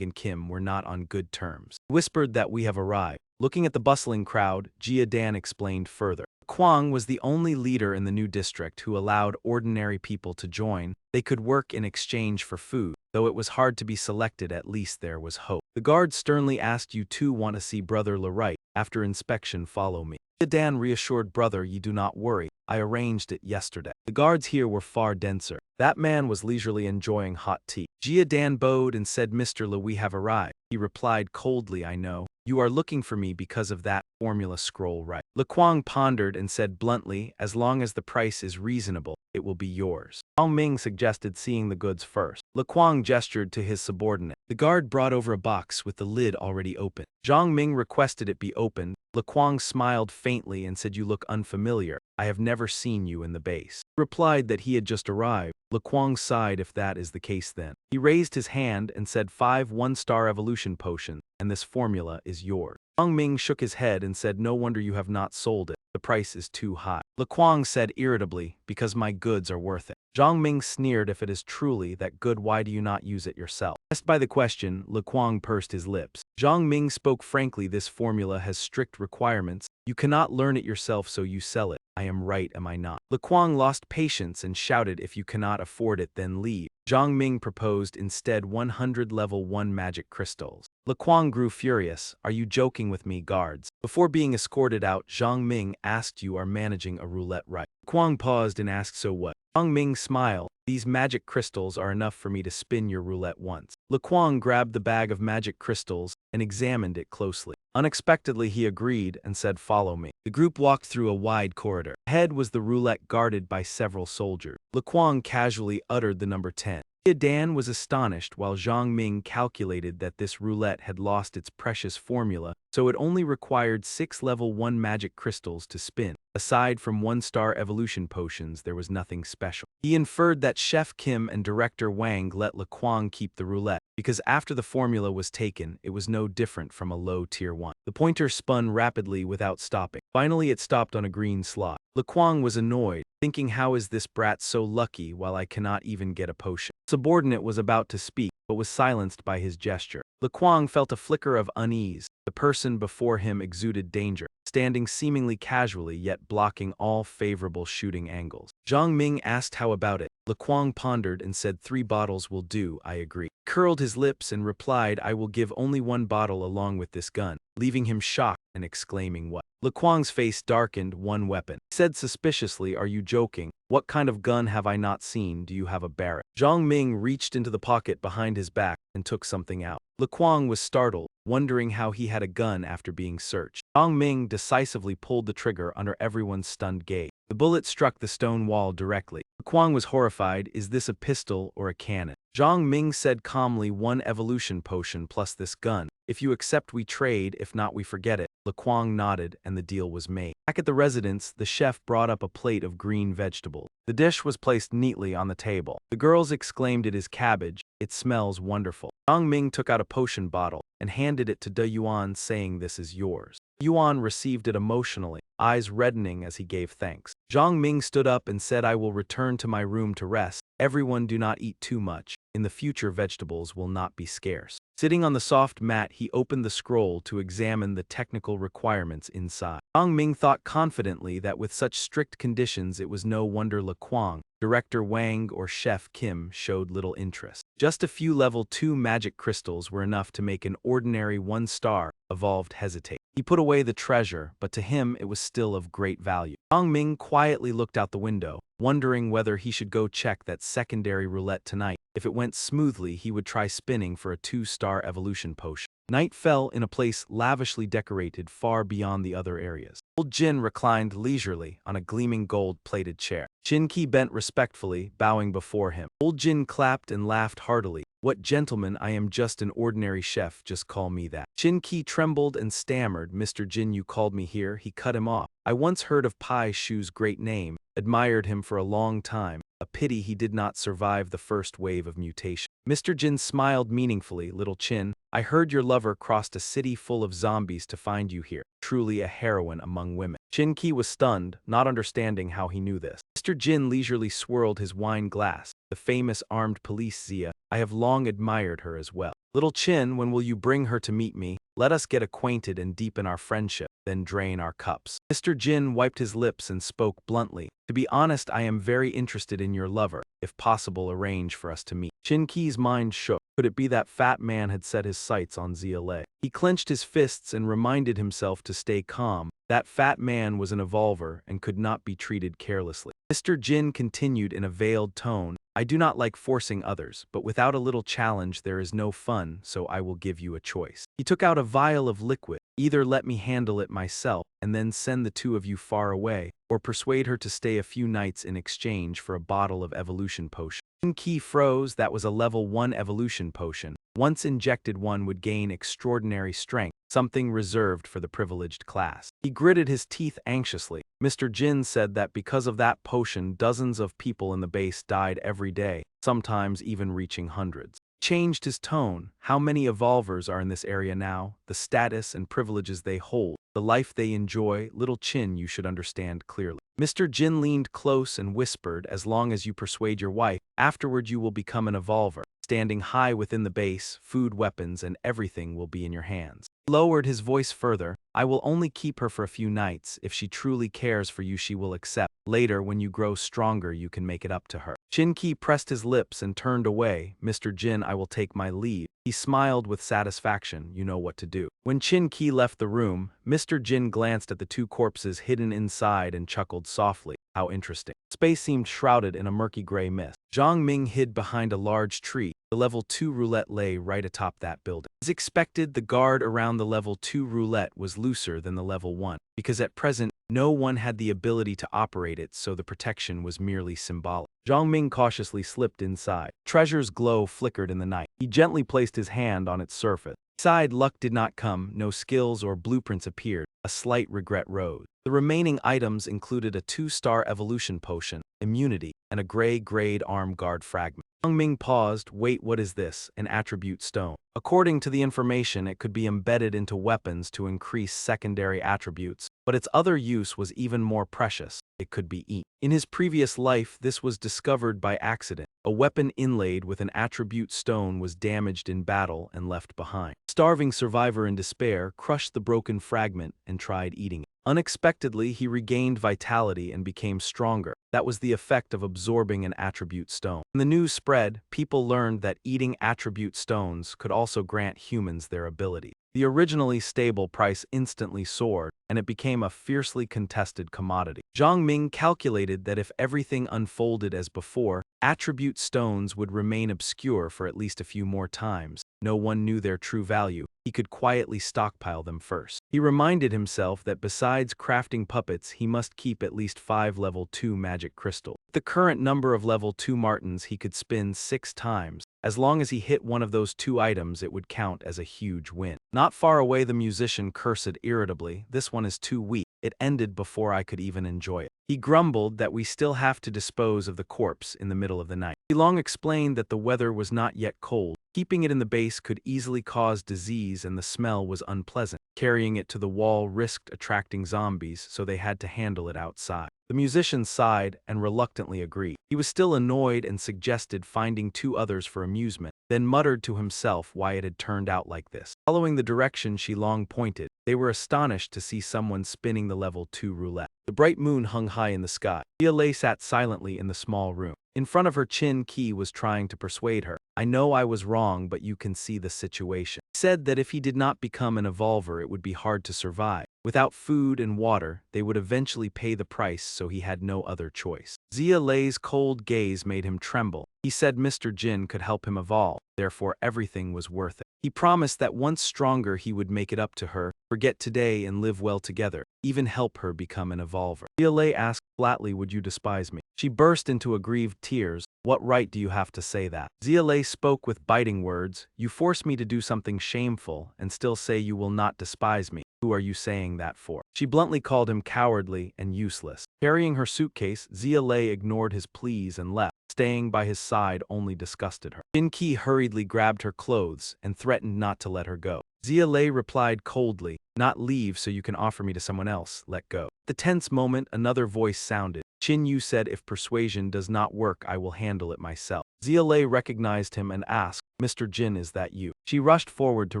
and Kim were not on good terms. He whispered that we have arrived. Looking at the bustling crowd, Jiadan explained further. Kwang was the only leader in the new district who allowed ordinary people to join. They could work in exchange for food. Though it was hard to be selected, at least there was hope. The guard sternly asked, "You too want to see Brother Leright? After inspection, follow me." Dan reassured, "Brother, you do not worry. I arranged it yesterday." The guards here were far denser. That man was leisurely enjoying hot tea. Jiadan bowed and said, "Mr. Le, we have arrived." He replied coldly, "I know. You are looking for me because of that formula scroll, right?" Lequang pondered and said bluntly, "As long as the price is reasonable, it will be yours." Zhang Ming suggested seeing the goods first. Lequang gestured to his subordinate. The guard brought over a box with the lid already open. Zhang Ming requested it be opened. Lequang smiled faintly and said, "You look unfamiliar. I have never seen you in the base." He replied that he had just arrived. Lequang sighed. "If that is the case then." He raised his hand and said, 5 one-star evolution potions, and this formula is yours." Zhang Ming shook his head and said, "No wonder you have not sold it. The price is too high." Lequang said irritably, "Because my goods are worth it." Zhang Ming sneered, "If it is truly that good, why do you not use it yourself?" Pressed by the question, Lequang pursed his lips. Zhang Ming spoke frankly, "This formula has strict requirements. You cannot learn it yourself, so you sell it. I am right, am I not?" Lequang lost patience and shouted, "If you cannot afford it, then leave." Zhang Ming proposed instead 100 level 1 magic crystals. Lequang grew furious. "Are you joking with me, guards?" Before being escorted out, Zhang Ming asked, "You are managing a roulette, right?" Lequang paused and asked, "So what?" Zhang Ming smiled. "These magic crystals are enough for me to spin your roulette once." Lequang grabbed the bag of magic crystals and examined it closely. Unexpectedly, he agreed and said, "Follow me." The group walked through a wide corridor. Ahead was the roulette guarded by several soldiers. Lequang casually uttered the number 10. Dan was astonished while Zhang Ming calculated that this roulette had lost its precious formula, so it only required 6 level 1 magic crystals to spin. Aside from 1-star evolution potions, there was nothing special. He inferred that Chef Kim and Director Wang let Lequang keep the roulette, because after the formula was taken, it was no different from a low tier 1. The pointer spun rapidly without stopping. Finally, it stopped on a green slot. Lequang was annoyed, thinking, "How is this brat so lucky while I cannot even get a potion?" Subordinate was about to speak, but was silenced by his gesture. Lequang felt a flicker of unease. The person before him exuded danger, standing seemingly casually yet blocking all favorable shooting angles. Zhang Ming asked, "How about it?" Lequang pondered and said, 3 bottles will do, I agree." Curled his lips and replied, "I will give only 1 bottle along with this gun," leaving him shocked and exclaiming, "What?" Lequang's face darkened. "1 weapon." He said suspiciously, "Are you joking? What kind of gun have I not seen? Do you have a Barrett?" Zhang Ming reached into the pocket behind his back and took something out. Lequang was startled, wondering how he had a gun after being searched. Zhang Ming decisively pulled the trigger under everyone's stunned gaze. The bullet struck the stone wall directly. Lequang was horrified. "Is this a pistol or a cannon?" Zhang Ming said calmly, 1 evolution potion plus this gun. If you accept, we trade. If not, we forget it." Lequang nodded, and the deal was made. Back at the residence, the chef brought up a plate of green vegetables. The dish was placed neatly on the table. The girls exclaimed, "It is cabbage. It smells wonderful." Zhang Ming took out a potion bottle and handed it to De Yuan, saying, "This is yours." Yuan received it emotionally, eyes reddening as he gave thanks. Zhang Ming stood up and said, "I will return to my room to rest. Everyone do not eat too much. In the future, vegetables will not be scarce." Sitting on the soft mat, he opened the scroll to examine the technical requirements inside. Zhang Ming thought confidently that with such strict conditions, it was no wonder Lequang, Director Wang, or Chef Kim showed little interest. Just a few level 2 magic crystals were enough to make an ordinary 1-star evolved hesitate. He put away the treasure, but to him it was still of great value. Zhang Ming quietly looked out the window, wondering whether he should go check that secondary roulette tonight. If it went smoothly, he would try spinning for a 2-star evolution potion. Night fell in a place lavishly decorated far beyond the other areas. Old Jin reclined leisurely on a gleaming gold-plated chair. Jin-ki bent respectfully, bowing before him. Old Jin clapped and laughed heartily. "What gentleman, I am just an ordinary chef, just call me that." Jin-ki trembled and stammered. "Mr. Jin, you called me here." He cut him off. "I once heard of Pai Shu's great name, admired him for a long time. A pity he did not survive the first wave of mutation." Mr. Jin smiled meaningfully. "Little Chin, I heard your lover crossed a city full of zombies to find you here. Truly a heroine among women." Jin-ki was stunned, not understanding how he knew this. Mr. Jin leisurely swirled his wine glass. "The famous armed police Zia. I have long admired her as well. Little Chin, when will you bring her to meet me? Let us get acquainted and deepen our friendship, then drain our cups." Mr. Jin wiped his lips and spoke bluntly. "To be honest, I am very interested in your lover. If possible, arrange for us to meet." Jin-ki's mind shook. Could it be that fat man had set his sights on Zia Lei? He clenched his fists and reminded himself to stay calm. That fat man was an evolver and could not be treated carelessly. Mr. Jin continued in a veiled tone. "I do not like forcing others, but without a little challenge there is no fun, so I will give you a choice." He took out a vial of liquid. "Either let me handle it myself, and then send the two of you far away, or persuade her to stay a few nights in exchange for a bottle of evolution potion." Jin-ki froze. That was a level 1 evolution potion. Once injected, one would gain extraordinary strength, something reserved for the privileged class. He gritted his teeth anxiously. Mr. Jin said that because of that potion, dozens of people in the base died every day, sometimes even reaching hundreds. Changed his tone. "How many evolvers are in this area now? The status and privileges they hold, the life they enjoy. Little Chin, you should understand clearly." Mr. Jin leaned close and whispered, "As long as you persuade your wife, afterward you will become an evolver. Standing high within the base, food, weapons, and everything will be in your hands." He lowered his voice further. "I will only keep her for a few nights. If she truly cares for you, she will accept. Later, when you grow stronger, you can make it up to her." Jin-ki pressed his lips and turned away. "Mr. Jin, I will take my leave." He smiled with satisfaction. "You know what to do." When Jin-ki left the room, Mr. Jin glanced at the two corpses hidden inside and chuckled softly. How interesting. Space seemed shrouded in a murky gray mist. Zhang Ming hid behind a large tree. The level 2 roulette lay right atop that building. As expected, the guard around the level 2 roulette was looser than the level 1, because at present, no one had the ability to operate it, so the protection was merely symbolic. Zhang Ming cautiously slipped inside. Treasure's glow flickered in the night. He gently placed his hand on its surface. Inside, luck did not come, no skills or blueprints appeared. A slight regret rose. The remaining items included a 2-star evolution potion, immunity, and a gray-grade arm guard fragment. Zhang Ming paused. "Wait, what is this?" "An attribute stone. According to the information, it could be embedded into weapons to increase secondary attributes, but its other use was even more precious. It could be eaten." In his previous life, this was discovered by accident. A weapon inlaid with an attribute stone was damaged in battle and left behind. A starving survivor in despair crushed the broken fragment and tried eating it. Unexpectedly, he regained vitality and became stronger. That was the effect of absorbing an attribute stone. When the news spread, people learned that eating attribute stones could also grant humans their ability. The originally stable price instantly soared, and it became a fiercely contested commodity. Zhang Ming calculated that if everything unfolded as before, attribute stones would remain obscure for at least a few more times. No one knew their true value. He could quietly stockpile them first. He reminded himself that besides crafting puppets, he must keep at least 5 level 2 magic crystals. With the current number of level 2 martins, he could spin 6 times. As long as he hit one of those 2 items, it would count as a huge win. Not far away, the musician cursed irritably. "This one is too weak. It ended before I could even enjoy it." He grumbled that we still have to dispose of the corpse in the middle of the night. He long explained that the weather was not yet cold. Keeping it in the base could easily cause disease and the smell was unpleasant. Carrying it to the wall risked attracting zombies, so they had to handle it outside. The musician sighed and reluctantly agreed. He was still annoyed and suggested finding 2 others for amusement, then muttered to himself why it had turned out like this. Following the direction she long pointed, they were astonished to see someone spinning the level 2 roulette. The bright moon hung high in the sky. Yahello sat silently in the small room. In front of her, Jin-ki was trying to persuade her. "I know I was wrong, but you can see the situation." He said that if he did not become an evolver, it would be hard to survive. Without food and water, they would eventually pay the price, so he had no other choice. Zia Lei's cold gaze made him tremble. He said Mr. Jin could help him evolve, therefore everything was worth it. He promised that once stronger he would make it up to her, forget today and live well together, even help her become an evolver. Yahello asked flatly, would you despise me? She burst into aggrieved tears. What right do you have to say that? Yahello spoke with biting words. You force me to do something shameful and still say you will not despise me. Who are you saying that for? She bluntly called him cowardly and useless. Carrying her suitcase, Yahello ignored his pleas and left. Staying by his side only disgusted her. Shinki hurriedly grabbed her clothes and threatened not to let her go. Yahello replied coldly, not leave so you can offer me to someone else, let go. At the tense moment, another voice sounded. Yu said if persuasion does not work I will handle it myself. Yahello recognized him and asked, Mr. Jin, is that you? She rushed forward to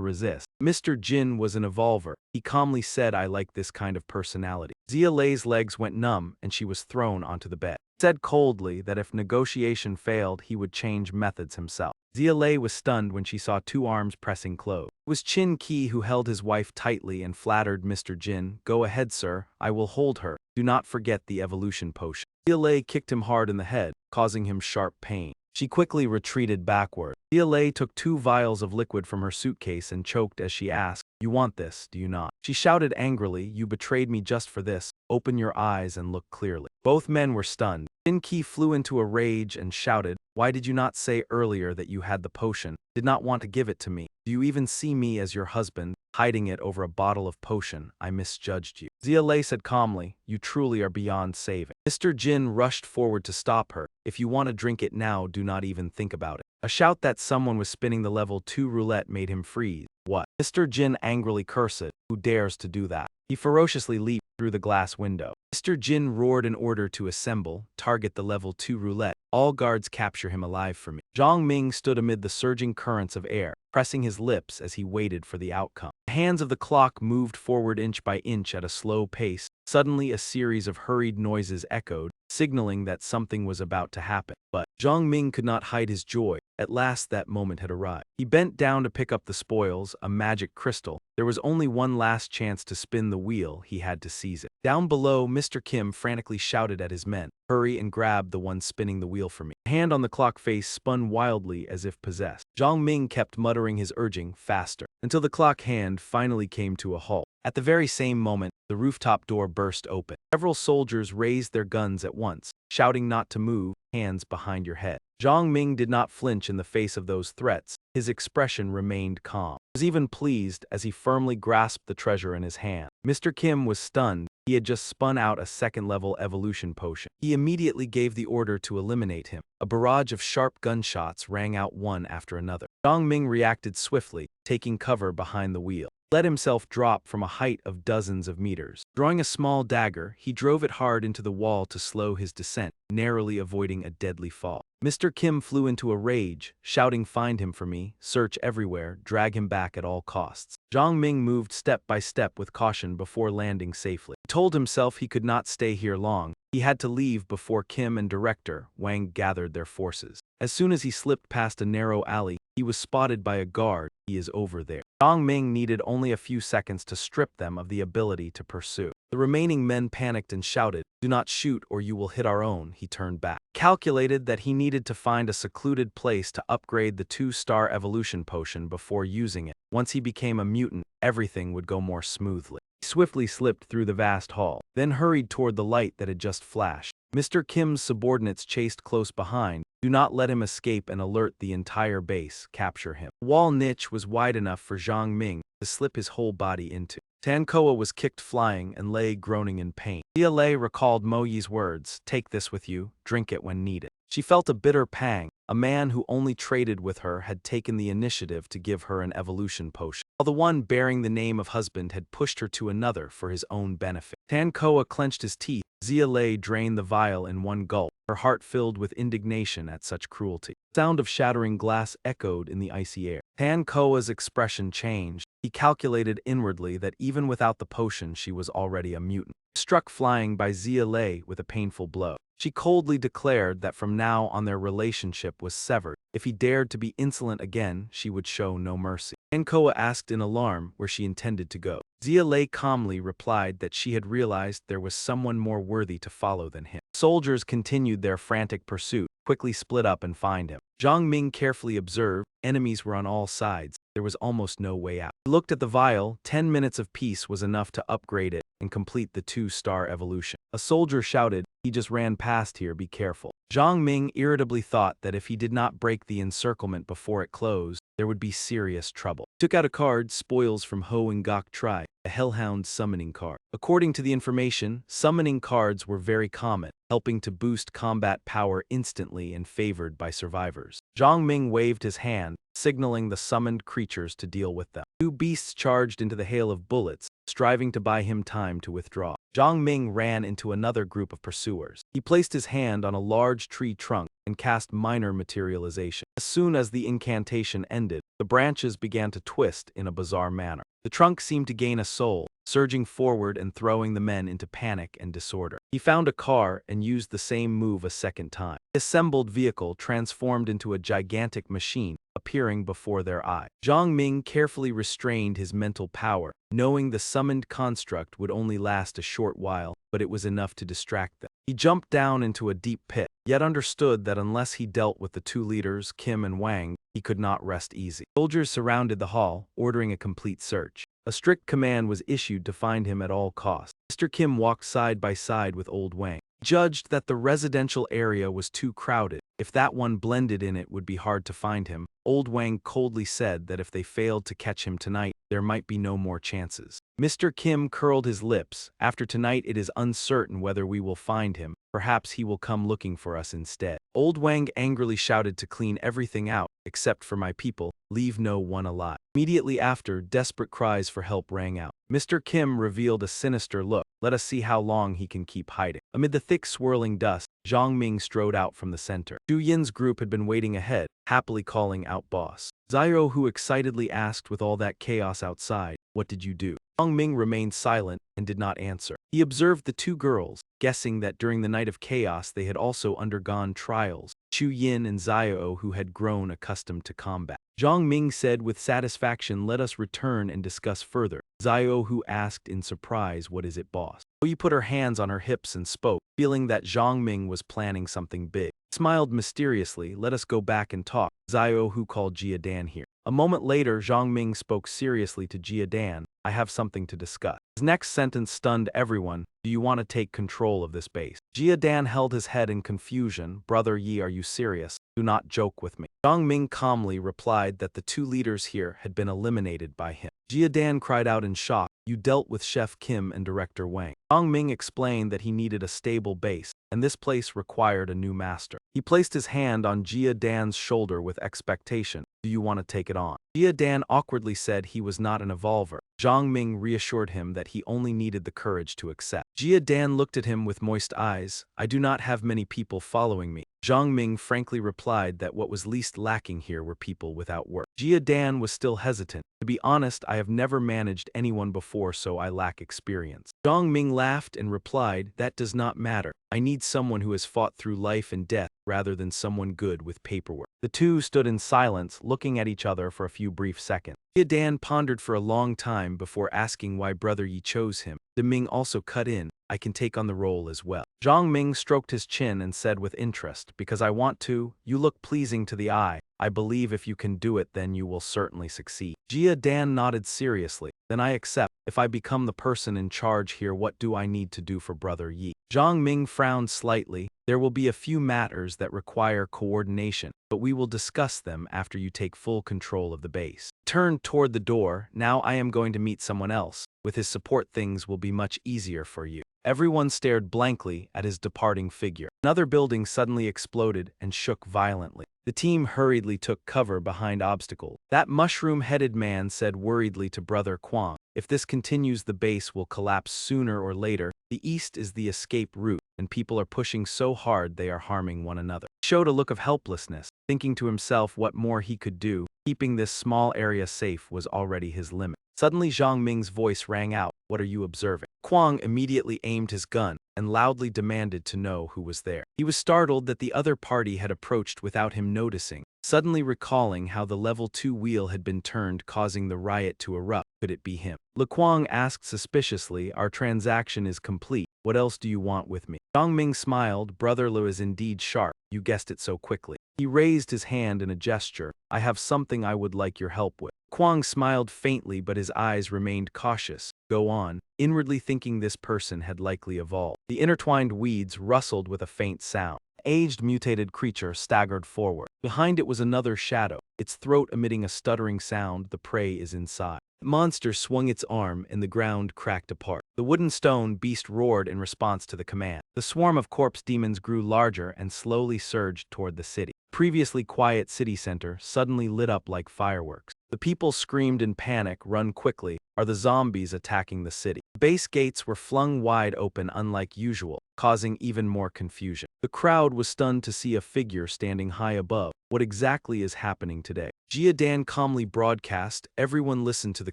resist. Mr. Jin was an evolver. He calmly said, I like this kind of personality. Yahello's legs went numb and she was thrown onto the bed. He said coldly that if negotiation failed he would change methods himself. Yahello was stunned when she saw two arms pressing close. It was Chin Ki who held his wife tightly and flattered Mr. Jin, go ahead sir, I will hold her. Do not forget the evolution potion. Yahello kicked him hard in the head, causing him sharp pain. She quickly retreated backward. Yahello took 2 vials of liquid from her suitcase and choked as she asked, you want this, do you not? She shouted angrily, you betrayed me just for this. Open your eyes and look clearly. Both men were stunned. Chin Ki flew into a rage and shouted, why did you not say earlier that you had the potion? Did not want to give it to me? Do you even see me as your husband, hiding it over a bottle of potion? I misjudged you. Yahello said calmly, you truly are beyond saving. Mr. Jin rushed forward to stop her. If you want to drink it now, do not even think about it. A shout that someone was spinning the level 2 roulette made him freeze. What? Mr. Jin angrily cursed, who dares to do that? He ferociously leaped through the glass window. Mr. Jin roared an order to assemble, target the level 2 roulette. All guards capture him alive for me. Zhang Ming stood amid the surging currents of air, pressing his lips as he waited for the outcome. The hands of the clock moved forward inch by inch at a slow pace. Suddenly a series of hurried noises echoed, signaling that something was about to happen. But Zhang Ming could not hide his joy. At last that moment had arrived. He bent down to pick up the spoils, a magic crystal. There was only one last chance to spin the wheel, he had to seize it. Down below, Mr. Kim frantically shouted at his men, hurry and grab the one spinning the wheel for me. The hand on the clock face spun wildly as if possessed. Zhang Ming kept muttering his urging, faster, until the clock hand finally came to a halt. At the very same moment, the rooftop door burst open. Several soldiers raised their guns at once, shouting not to move, hands behind your head. Zhang Ming did not flinch in the face of those threats. His expression remained calm. He was even pleased as he firmly grasped the treasure in his hand. Mr. Kim was stunned. He had just spun out a second-level evolution potion. He immediately gave the order to eliminate him. A barrage of sharp gunshots rang out one after another. Zhang Ming reacted swiftly, taking cover behind the wheel. He let himself drop from a height of dozens of meters. Drawing a small dagger, he drove it hard into the wall to slow his descent, narrowly avoiding a deadly fall. Mr. Kim flew into a rage, shouting, find him for me, search everywhere, drag him back at all costs. Zhang Ming moved step by step with caution before landing safely. He told himself he could not stay here long. He had to leave before Kim and director Wang gathered their forces. As soon as he slipped past a narrow alley, he was spotted by a guard. He is over there. Zhang Ming needed only a few seconds to strip them of the ability to pursue. The remaining men panicked and shouted, do not shoot or you will hit our own. He turned back. Calculated that he needed to find a secluded place to upgrade the 2-star evolution potion before using it. Once he became a mutant, everything would go more smoothly. He swiftly slipped through the vast hall, then hurried toward the light that had just flashed. Mr. Kim's subordinates chased close behind. Do not let him escape and alert the entire base. Capture him. The wall niche was wide enough for Zhang Ming to slip his whole body into. Tankoa was kicked flying and lay groaning in pain. Yahello recalled Mo Yi's words, take this with you, drink it when needed. She felt a bitter pang. A man who only traded with her had taken the initiative to give her an evolution potion, while the one bearing the name of husband had pushed her to another for his own benefit. Tankoa clenched his teeth. Yahello drained the vial in one gulp, her heart filled with indignation at such cruelty. The sound of shattering glass echoed in the icy air. Tankoa's expression changed. He calculated inwardly that even without the potion she was already a mutant. Struck flying by Yahello with a painful blow. She coldly declared that from now on their relationship was severed. If he dared to be insolent again, she would show no mercy. Tankoa asked in alarm where she intended to go. Yahello calmly replied that she had realized there was someone more worthy to follow than him. Soldiers continued their frantic pursuit, quickly split up and find him. Zhang Ming carefully observed, enemies were on all sides. There was almost no way out. He looked at the vial. 10 minutes of peace was enough to upgrade it and complete the 2-star evolution. A soldier shouted, "He just ran past here, be careful." Zhang Ming irritably thought that if he did not break the encirclement before it closed, there would be serious trouble. He took out a card, Spoils from Ho and Gok Tri, a Hellhound summoning card. According to the information, summoning cards were very common, helping to boost combat power instantly and favored by survivors. Zhang Ming waved his hand, signaling the summoned creatures to deal with them. 2 beasts charged into the hail of bullets, striving to buy him time to withdraw. Zhang Ming ran into another group of pursuers. He placed his hand on a large tree trunk and cast minor materialization. As soon as the incantation ended, the branches began to twist in a bizarre manner. The trunk seemed to gain a soul, surging forward and throwing the men into panic and disorder. He found a car and used the same move a second time. The assembled vehicle transformed into a gigantic machine, appearing before their eyes. Zhang Ming carefully restrained his mental power, knowing the summoned construct would only last a short while, but it was enough to distract them. He jumped down into a deep pit, yet understood that unless he dealt with the 2 leaders, Kim and Wang, he could not rest easy. Soldiers surrounded the hall, ordering a complete search. A strict command was issued to find him at all costs. Mr. Kim walked side by side with old Wang. Judged that the residential area was too crowded. If that one blended in, it would be hard to find him. Old Wang coldly said that if they failed to catch him tonight, there might be no more chances. Mr. Kim curled his lips. After tonight, it is uncertain whether we will find him. Perhaps he will come looking for us instead. Old Wang angrily shouted to clean everything out, except for my people, leave no one alive. Immediately after, desperate cries for help rang out. Mr. Kim revealed a sinister look. Let us see how long he can keep hiding. Amid the thick swirling dust, Zhang Ming strode out from the center. Zhu Yin's group had been waiting ahead, happily calling out boss. Xiao, who excitedly asked with all that chaos outside, "What did you do?" Zhang Ming remained silent and did not answer. He observed the 2 girls, guessing that during the night of chaos they had also undergone trials. Chu Yin and Xiao, who had grown accustomed to combat. Zhang Ming said with satisfaction, "Let us return and discuss further." Xiao, who asked in surprise, "What is it, boss?" Yi put her hands on her hips and spoke, feeling that Zhang Ming was planning something big. Smiled mysteriously, "Let us go back and talk." Xiao, who called Jia Dan here. A moment later, Zhang Ming spoke seriously to Jia Dan, "I have something to discuss." His next sentence stunned everyone. "Do you want to take control of this base?" Jia Dan held his head in confusion. "Brother Yi, are you serious? Do not joke with me." Zhang Ming calmly replied that the 2 leaders here had been eliminated by him. Jia Dan cried out in shock, "You dealt with Chef Kim and Director Wang." Zhang Ming explained that he needed a stable base, and this place required a new master. He placed his hand on Jia Dan's shoulder with expectation. "Do you want to take it on?" Jia Dan awkwardly said he was not an evolver. Zhang Ming reassured him that he only needed the courage to accept. Jia Dan looked at him with moist eyes. "I do not have many people following me." Zhang Ming frankly replied that what was least lacking here were people without work. Jia Dan was still hesitant. "To be honest, I have never managed anyone before, so I lack experience." Zhang Ming laughed and replied, "That does not matter. I need someone who has fought through life and death rather than someone good with paperwork." The 2 stood in silence, looking at each other for a few brief seconds. Jia Dan pondered for a long time before asking why Brother Yi chose him. De Ming also cut in, "I can take on the role as well." Zhang Ming stroked his chin and said with interest, "Because I want to. You look pleasing to the eye. I believe if you can do it, then you will certainly succeed." Jia Dan nodded seriously. "Then I accept. If I become the person in charge here, what do I need to do for Brother Yi?" Zhang Ming frowned slightly. "There will be a few matters that require coordination, but we will discuss them after you take full control of the base." Turned toward the door. "Now I am going to meet someone else. With his support, things will be much easier for you." Everyone stared blankly at his departing figure. Another building suddenly exploded and shook violently. The team hurriedly took cover behind obstacles. That mushroom-headed man said worriedly to Brother Kwang, "If this continues, the base will collapse sooner or later. The east is the escape route, and people are pushing so hard they are harming one another." He showed a look of helplessness, thinking to himself what more he could do. Keeping this small area safe was already his limit. Suddenly Zhang Ming's voice rang out, "What are you observing?" Kwang immediately aimed his gun and loudly demanded to know who was there. He was startled that the other party had approached without him noticing, suddenly recalling how the level 2 wheel had been turned, causing the riot to erupt. Could it be him? Le Kwang asked suspiciously, "Our transaction is complete. What else do you want with me?" Zhang Ming smiled. Brother Lu is indeed sharp. You guessed it so quickly. He raised his hand in a gesture. I have something I would like your help with. Kwang smiled faintly, but his eyes remained cautious. Go on, inwardly thinking this person had likely evolved. The intertwined weeds rustled with a faint sound. An aged mutated creature staggered forward. Behind it was another shadow, its throat emitting a stuttering sound. The prey is inside. The monster swung its arm and the ground cracked apart. The wooden stone beast roared in response to the command. The swarm of corpse demons grew larger and slowly surged toward the city. Previously quiet city center suddenly lit up like fireworks. The people screamed in panic. Run quickly. Are the zombies attacking the city? The base gates were flung wide open unlike usual, causing even more confusion. The crowd was stunned to see a figure standing high above. What exactly is happening today? Jia Dan calmly broadcast. Everyone listen to the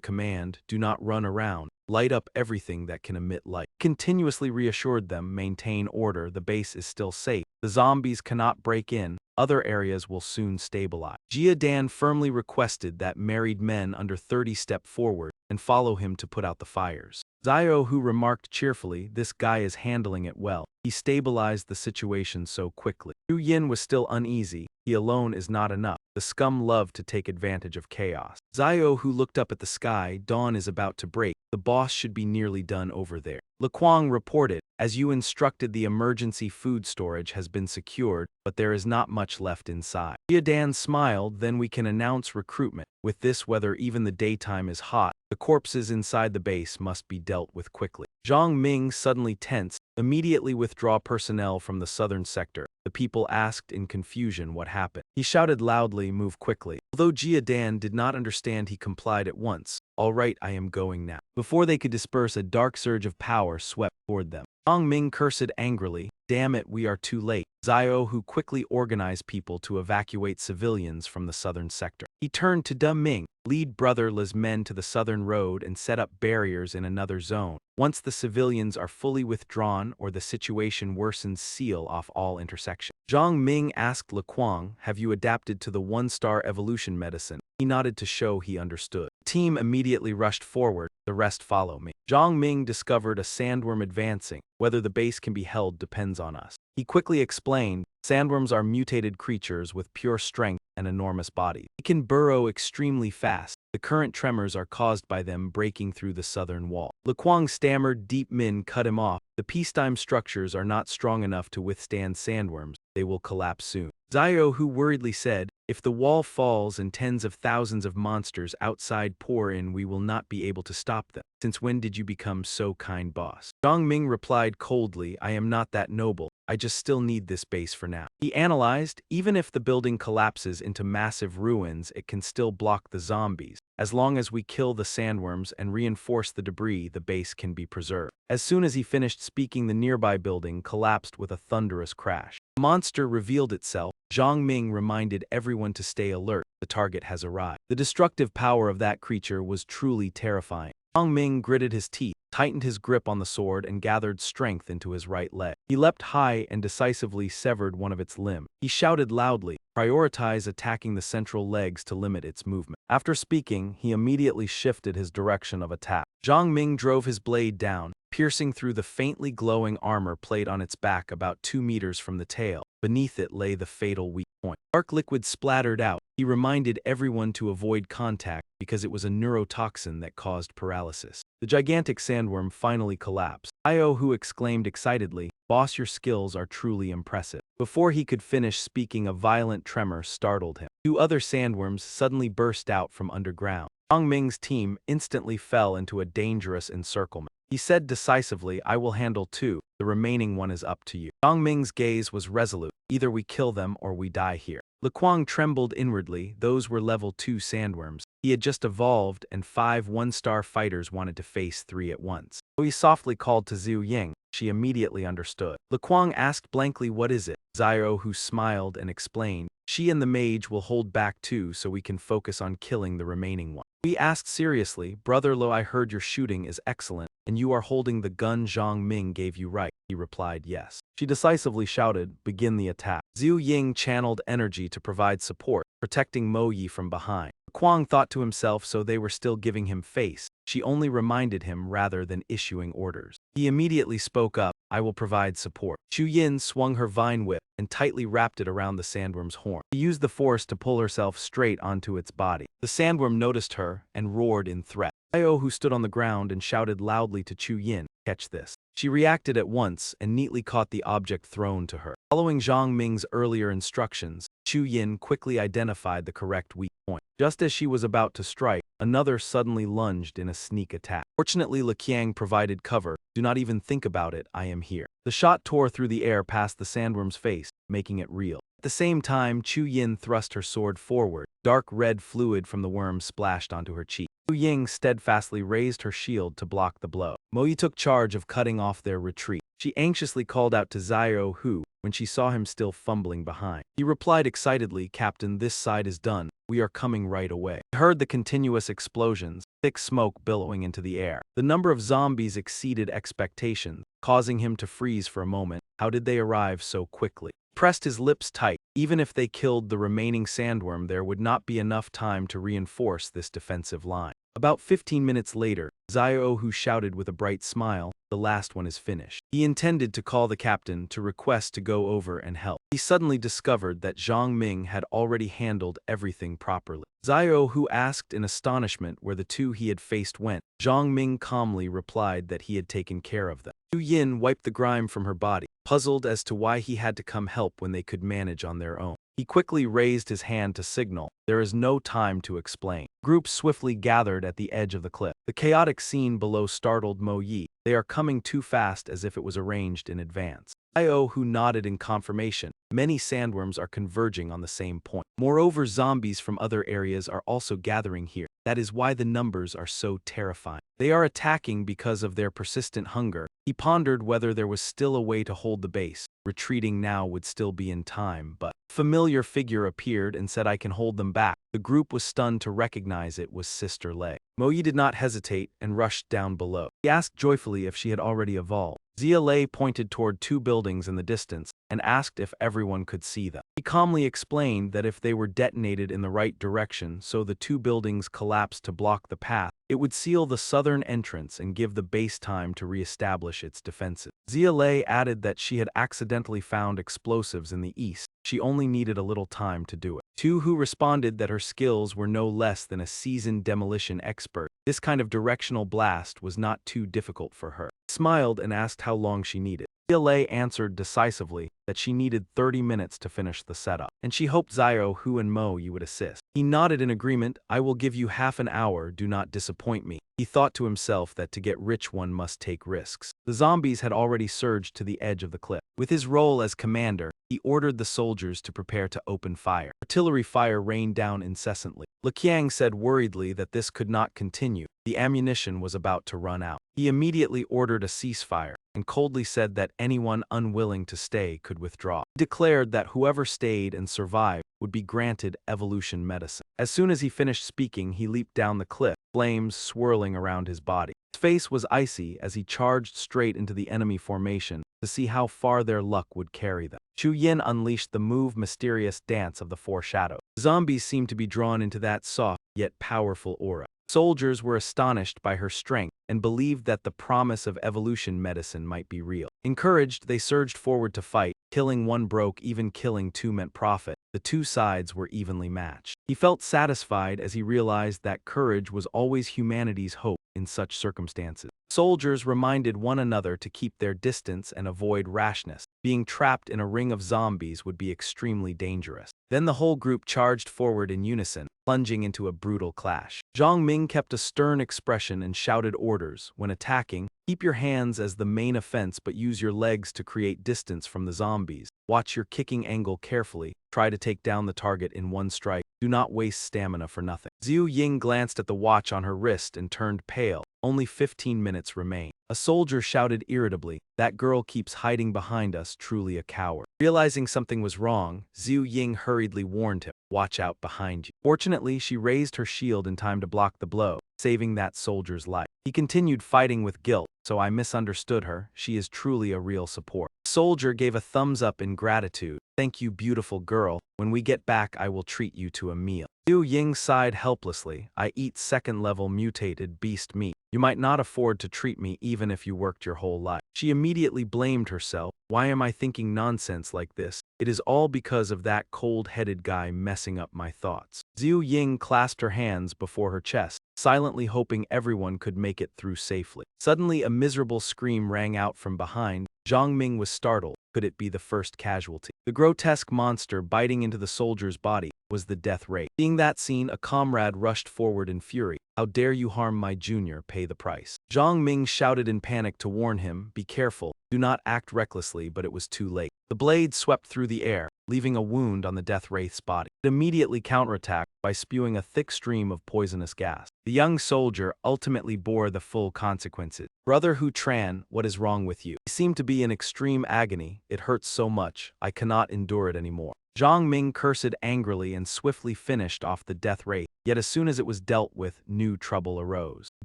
command. Do not run around. Light up everything that can emit light. Continuously reassured them. Maintain order. The base is still safe. The zombies cannot break in. Other areas will soon stabilize. Jia Dan firmly requested that married men under 30 step forward and follow him to put out the fires. Zio, who remarked cheerfully, this guy is handling it well. He stabilized the situation so quickly. Yu Yin was still uneasy. He alone is not enough. The scum love to take advantage of chaos. Zio, who looked up at the sky, dawn is about to break. The boss should be nearly done over there. Lequang reported, as you instructed, the emergency food storage has been secured, but there is not much left inside. Jiadan smiled. Then we can announce recruitment. With this weather, even the daytime is hot. The corpses inside the base must be dealt with quickly. Zhang Ming suddenly tensed. Immediately withdraw personnel from the southern sector. The people asked in confusion what happened. He shouted loudly, move quickly. Although Jia Dan did not understand, he complied at once. All right, I am going now. Before they could disperse, a dark surge of power swept toward them. Zhang Ming cursed angrily. Damn it, we are too late. Zio, who quickly organized people to evacuate civilians from the southern sector. He turned to Da Ming, lead Brother Le's men to the southern road and set up barriers in another zone. Once the civilians are fully withdrawn or the situation worsens, seal off all intersections. Zhang Ming asked Lequang, have you adapted to the one-star evolution medicine? He nodded to show he understood. The team immediately rushed forward. The rest follow me. Zhang Ming discovered a sandworm advancing. Whether the base can be held depends on us. He quickly explained, sandworms are mutated creatures with pure strength and enormous bodies. They can burrow extremely fast. The current tremors are caused by them breaking through the southern wall. Lequang stammered. Deep Min cut him off. The peacetime structures are not strong enough to withstand sandworms. They will collapse soon. Zio, who worriedly said, if the wall falls and tens of thousands of monsters outside pour in, we will not be able to stop them. Since when did you become so kind, boss? Zhang Ming replied coldly, I am not that noble. I just still need this base for now. He analyzed, even if the building collapses into massive ruins, it can still block the zombies. As long as we kill the sandworms and reinforce the debris, the base can be preserved. As soon as he finished speaking, the nearby building collapsed with a thunderous crash. The monster revealed itself. Zhang Ming reminded everyone to stay alert. The target has arrived. The destructive power of that creature was truly terrifying. Zhang Ming gritted his teeth, tightened his grip on the sword, and gathered strength into his right leg. He leapt high and decisively severed one of its limbs. He shouted loudly, prioritize attacking the central legs to limit its movement. After speaking, he immediately shifted his direction of attack. Zhang Ming drove his blade down, piercing through the faintly glowing armor plate on its back about 2 meters from the tail. Beneath it lay the fatal weak point. Dark liquid splattered out. He reminded everyone to avoid contact because it was a neurotoxin that caused paralysis. The gigantic sandworm finally collapsed. Io, who exclaimed excitedly, boss, your skills are truly impressive. Before he could finish speaking, a violent tremor startled him. 2 other sandworms suddenly burst out from underground. Zhang Ming's team instantly fell into a dangerous encirclement. He said decisively, I will handle 2. The remaining one is up to you. Zhang Ming's gaze was resolute. Either we kill them or we die here. Lequang trembled inwardly. Those were level 2 sandworms. He had just evolved, and 5 one-star fighters wanted to face 3 at once. So he softly called to Zhu Ying. She immediately understood. Lequang asked blankly, what is it? Zio, who smiled and explained, she and the mage will hold back 2 so we can focus on killing the remaining one. We asked seriously, Brother Lo, I heard your shooting is excellent, and you are holding the gun Zhang Ming gave you, right? He replied yes. She decisively shouted, begin the attack. Zhu Ying channeled energy to provide support, protecting Mo Yi from behind. Kwang thought to himself, so they were still giving him face. She only reminded him rather than issuing orders. He immediately spoke up, I will provide support. Chu Yin swung her vine whip and tightly wrapped it around the sandworm's horn. She used the force to pull herself straight onto its body. The sandworm noticed her and roared in threat. Io, who stood on the ground and shouted loudly to Chu Yin, "Catch this." She reacted at once and neatly caught the object thrown to her. Following Zhang Ming's earlier instructions, Chu Yin quickly identified the correct weak point. Just as she was about to strike, another suddenly lunged in a sneak attack. Fortunately, Le Qiang provided cover. "Do not even think about it, I am here." The shot tore through the air past the sandworm's face, making it reel. At the same time, Chu Yin thrust her sword forward. Dark red fluid from the worm splashed onto her cheek. Chu Ying steadfastly raised her shield to block the blow. Mo Yi took charge of cutting off their retreat. She anxiously called out to Xiao Hu when she saw him still fumbling behind. He replied excitedly, "Captain, this side is done. We are coming right away." I heard the continuous explosions, thick smoke billowing into the air. The number of zombies exceeded expectations, causing him to freeze for a moment. How did they arrive so quickly? He pressed his lips tight. Even if they killed the remaining sandworm, there would not be enough time to reinforce this defensive line. About 15 minutes later, Xiao Hu shouted with a bright smile, "The last one is finished." He intended to call the captain to request to go over and help. He suddenly discovered that Zhang Ming had already handled everything properly. Xiao Hu asked in astonishment where the two he had faced went. Zhang Ming calmly replied that he had taken care of them. Chu Yin wiped the grime from her body, puzzled as to why he had to come help when they could manage on their own. He quickly raised his hand to signal, "There is no time to explain." Groups swiftly gathered at the edge of the cliff. The chaotic scene below startled Mo Yi. They are coming too fast, as if it was arranged in advance. Io, who nodded in confirmation. Many sandworms are converging on the same point. Moreover, zombies from other areas are also gathering here. That is why the numbers are so terrifying. They are attacking because of their persistent hunger. He pondered whether there was still a way to hold the base. Retreating now would still be in time, but a familiar figure appeared and said, "I can hold them back." The group was stunned to recognize it was Sister Lei. Mo Yi did not hesitate and rushed down below. He asked joyfully if she had already evolved. Zia Lei pointed toward two buildings in the distance and asked if everyone could see them. He calmly explained that if they were detonated in the right direction so the two buildings collapsed to block the path, it would seal the southern entrance and give the base time to reestablish its defenses. Zia Lei added that she had accidentally found explosives in the east. She only needed a little time to do it. Tu Hu responded that her skills were no less than a seasoned demolition expert. This kind of directional blast was not too difficult for her. He smiled and asked how long she needed. Zia Lei answered decisively that she needed 30 minutes to finish the setup, and she hoped Xiao Hu and Mo Yi would assist. He nodded in agreement. "I will give you half an hour, do not disappoint me." He thought to himself that to get rich one must take risks. The zombies had already surged to the edge of the cliff. With his role as commander, he ordered the soldiers to prepare to open fire. Artillery fire rained down incessantly. Le Qiang said worriedly that this could not continue. The ammunition was about to run out. He immediately ordered a ceasefire and coldly said that anyone unwilling to stay could withdraw. He declared that whoever stayed and survived would be granted evolution medicine. As soon as he finished speaking, he leaped down the cliff, flames swirling around his body. His face was icy as he charged straight into the enemy formation to see how far their luck would carry them. Chu Yin unleashed the mysterious dance of the foreshadow. Zombies seemed to be drawn into that soft yet powerful aura. Soldiers were astonished by her strength and believed that the promise of evolution medicine might be real. Encouraged, they surged forward to fight. Killing one broke, even killing two meant profit. The two sides were evenly matched. He felt satisfied as he realized that courage was always humanity's hope in such circumstances. Soldiers reminded one another to keep their distance and avoid rashness. Being trapped in a ring of zombies would be extremely dangerous. Then the whole group charged forward in unison, plunging into a brutal clash. Zhang Ming kept a stern expression and shouted orders. When attacking, keep your hands as the main offense but use your legs to create distance from the zombies. Watch your kicking angle carefully. Try to take down the target in one strike. Do not waste stamina for nothing. Zhu Ying glanced at the watch on her wrist and turned pale. Only 15 minutes remain. A soldier shouted irritably, "That girl keeps hiding behind us, truly a coward." Realizing something was wrong, Zhu Ying hurriedly warned him, "Watch out behind you." Fortunately, she raised her shield in time to block the blow, saving that soldier's life. He continued fighting with guilt, "So I misunderstood her. She is truly a real support." The soldier gave a thumbs up in gratitude. "Thank you, beautiful girl. When we get back, I will treat you to a meal." Zhu Ying sighed helplessly. "I eat second-level mutated beast meat. You might not afford to treat me even if you worked your whole life. She immediately blamed herself. Why am I thinking nonsense like this? It is all because of that cold-headed guy messing up my thoughts. Zhu Ying clasped her hands before her chest, silently hoping everyone could make it through safely. Suddenly, a miserable scream rang out from behind. Zhang Ming was startled. Could it be the first casualty? The grotesque monster biting into the soldier's body was the death ray. Seeing that scene, a comrade rushed forward in fury. How dare you harm my junior, pay the price. Zhang Ming shouted in panic to warn him, be careful, do not act recklessly, but it was too late. The blade swept through the air, leaving a wound on the death wraith's body. It immediately counterattacked by spewing a thick stream of poisonous gas. The young soldier ultimately bore the full consequences. Brother Hu Tran, what is wrong with you? He seemed to be in extreme agony. It hurts so much, I cannot endure it anymore. Zhang Ming cursed angrily and swiftly finished off the death wraith. Yet as soon as it was dealt with, new trouble arose. A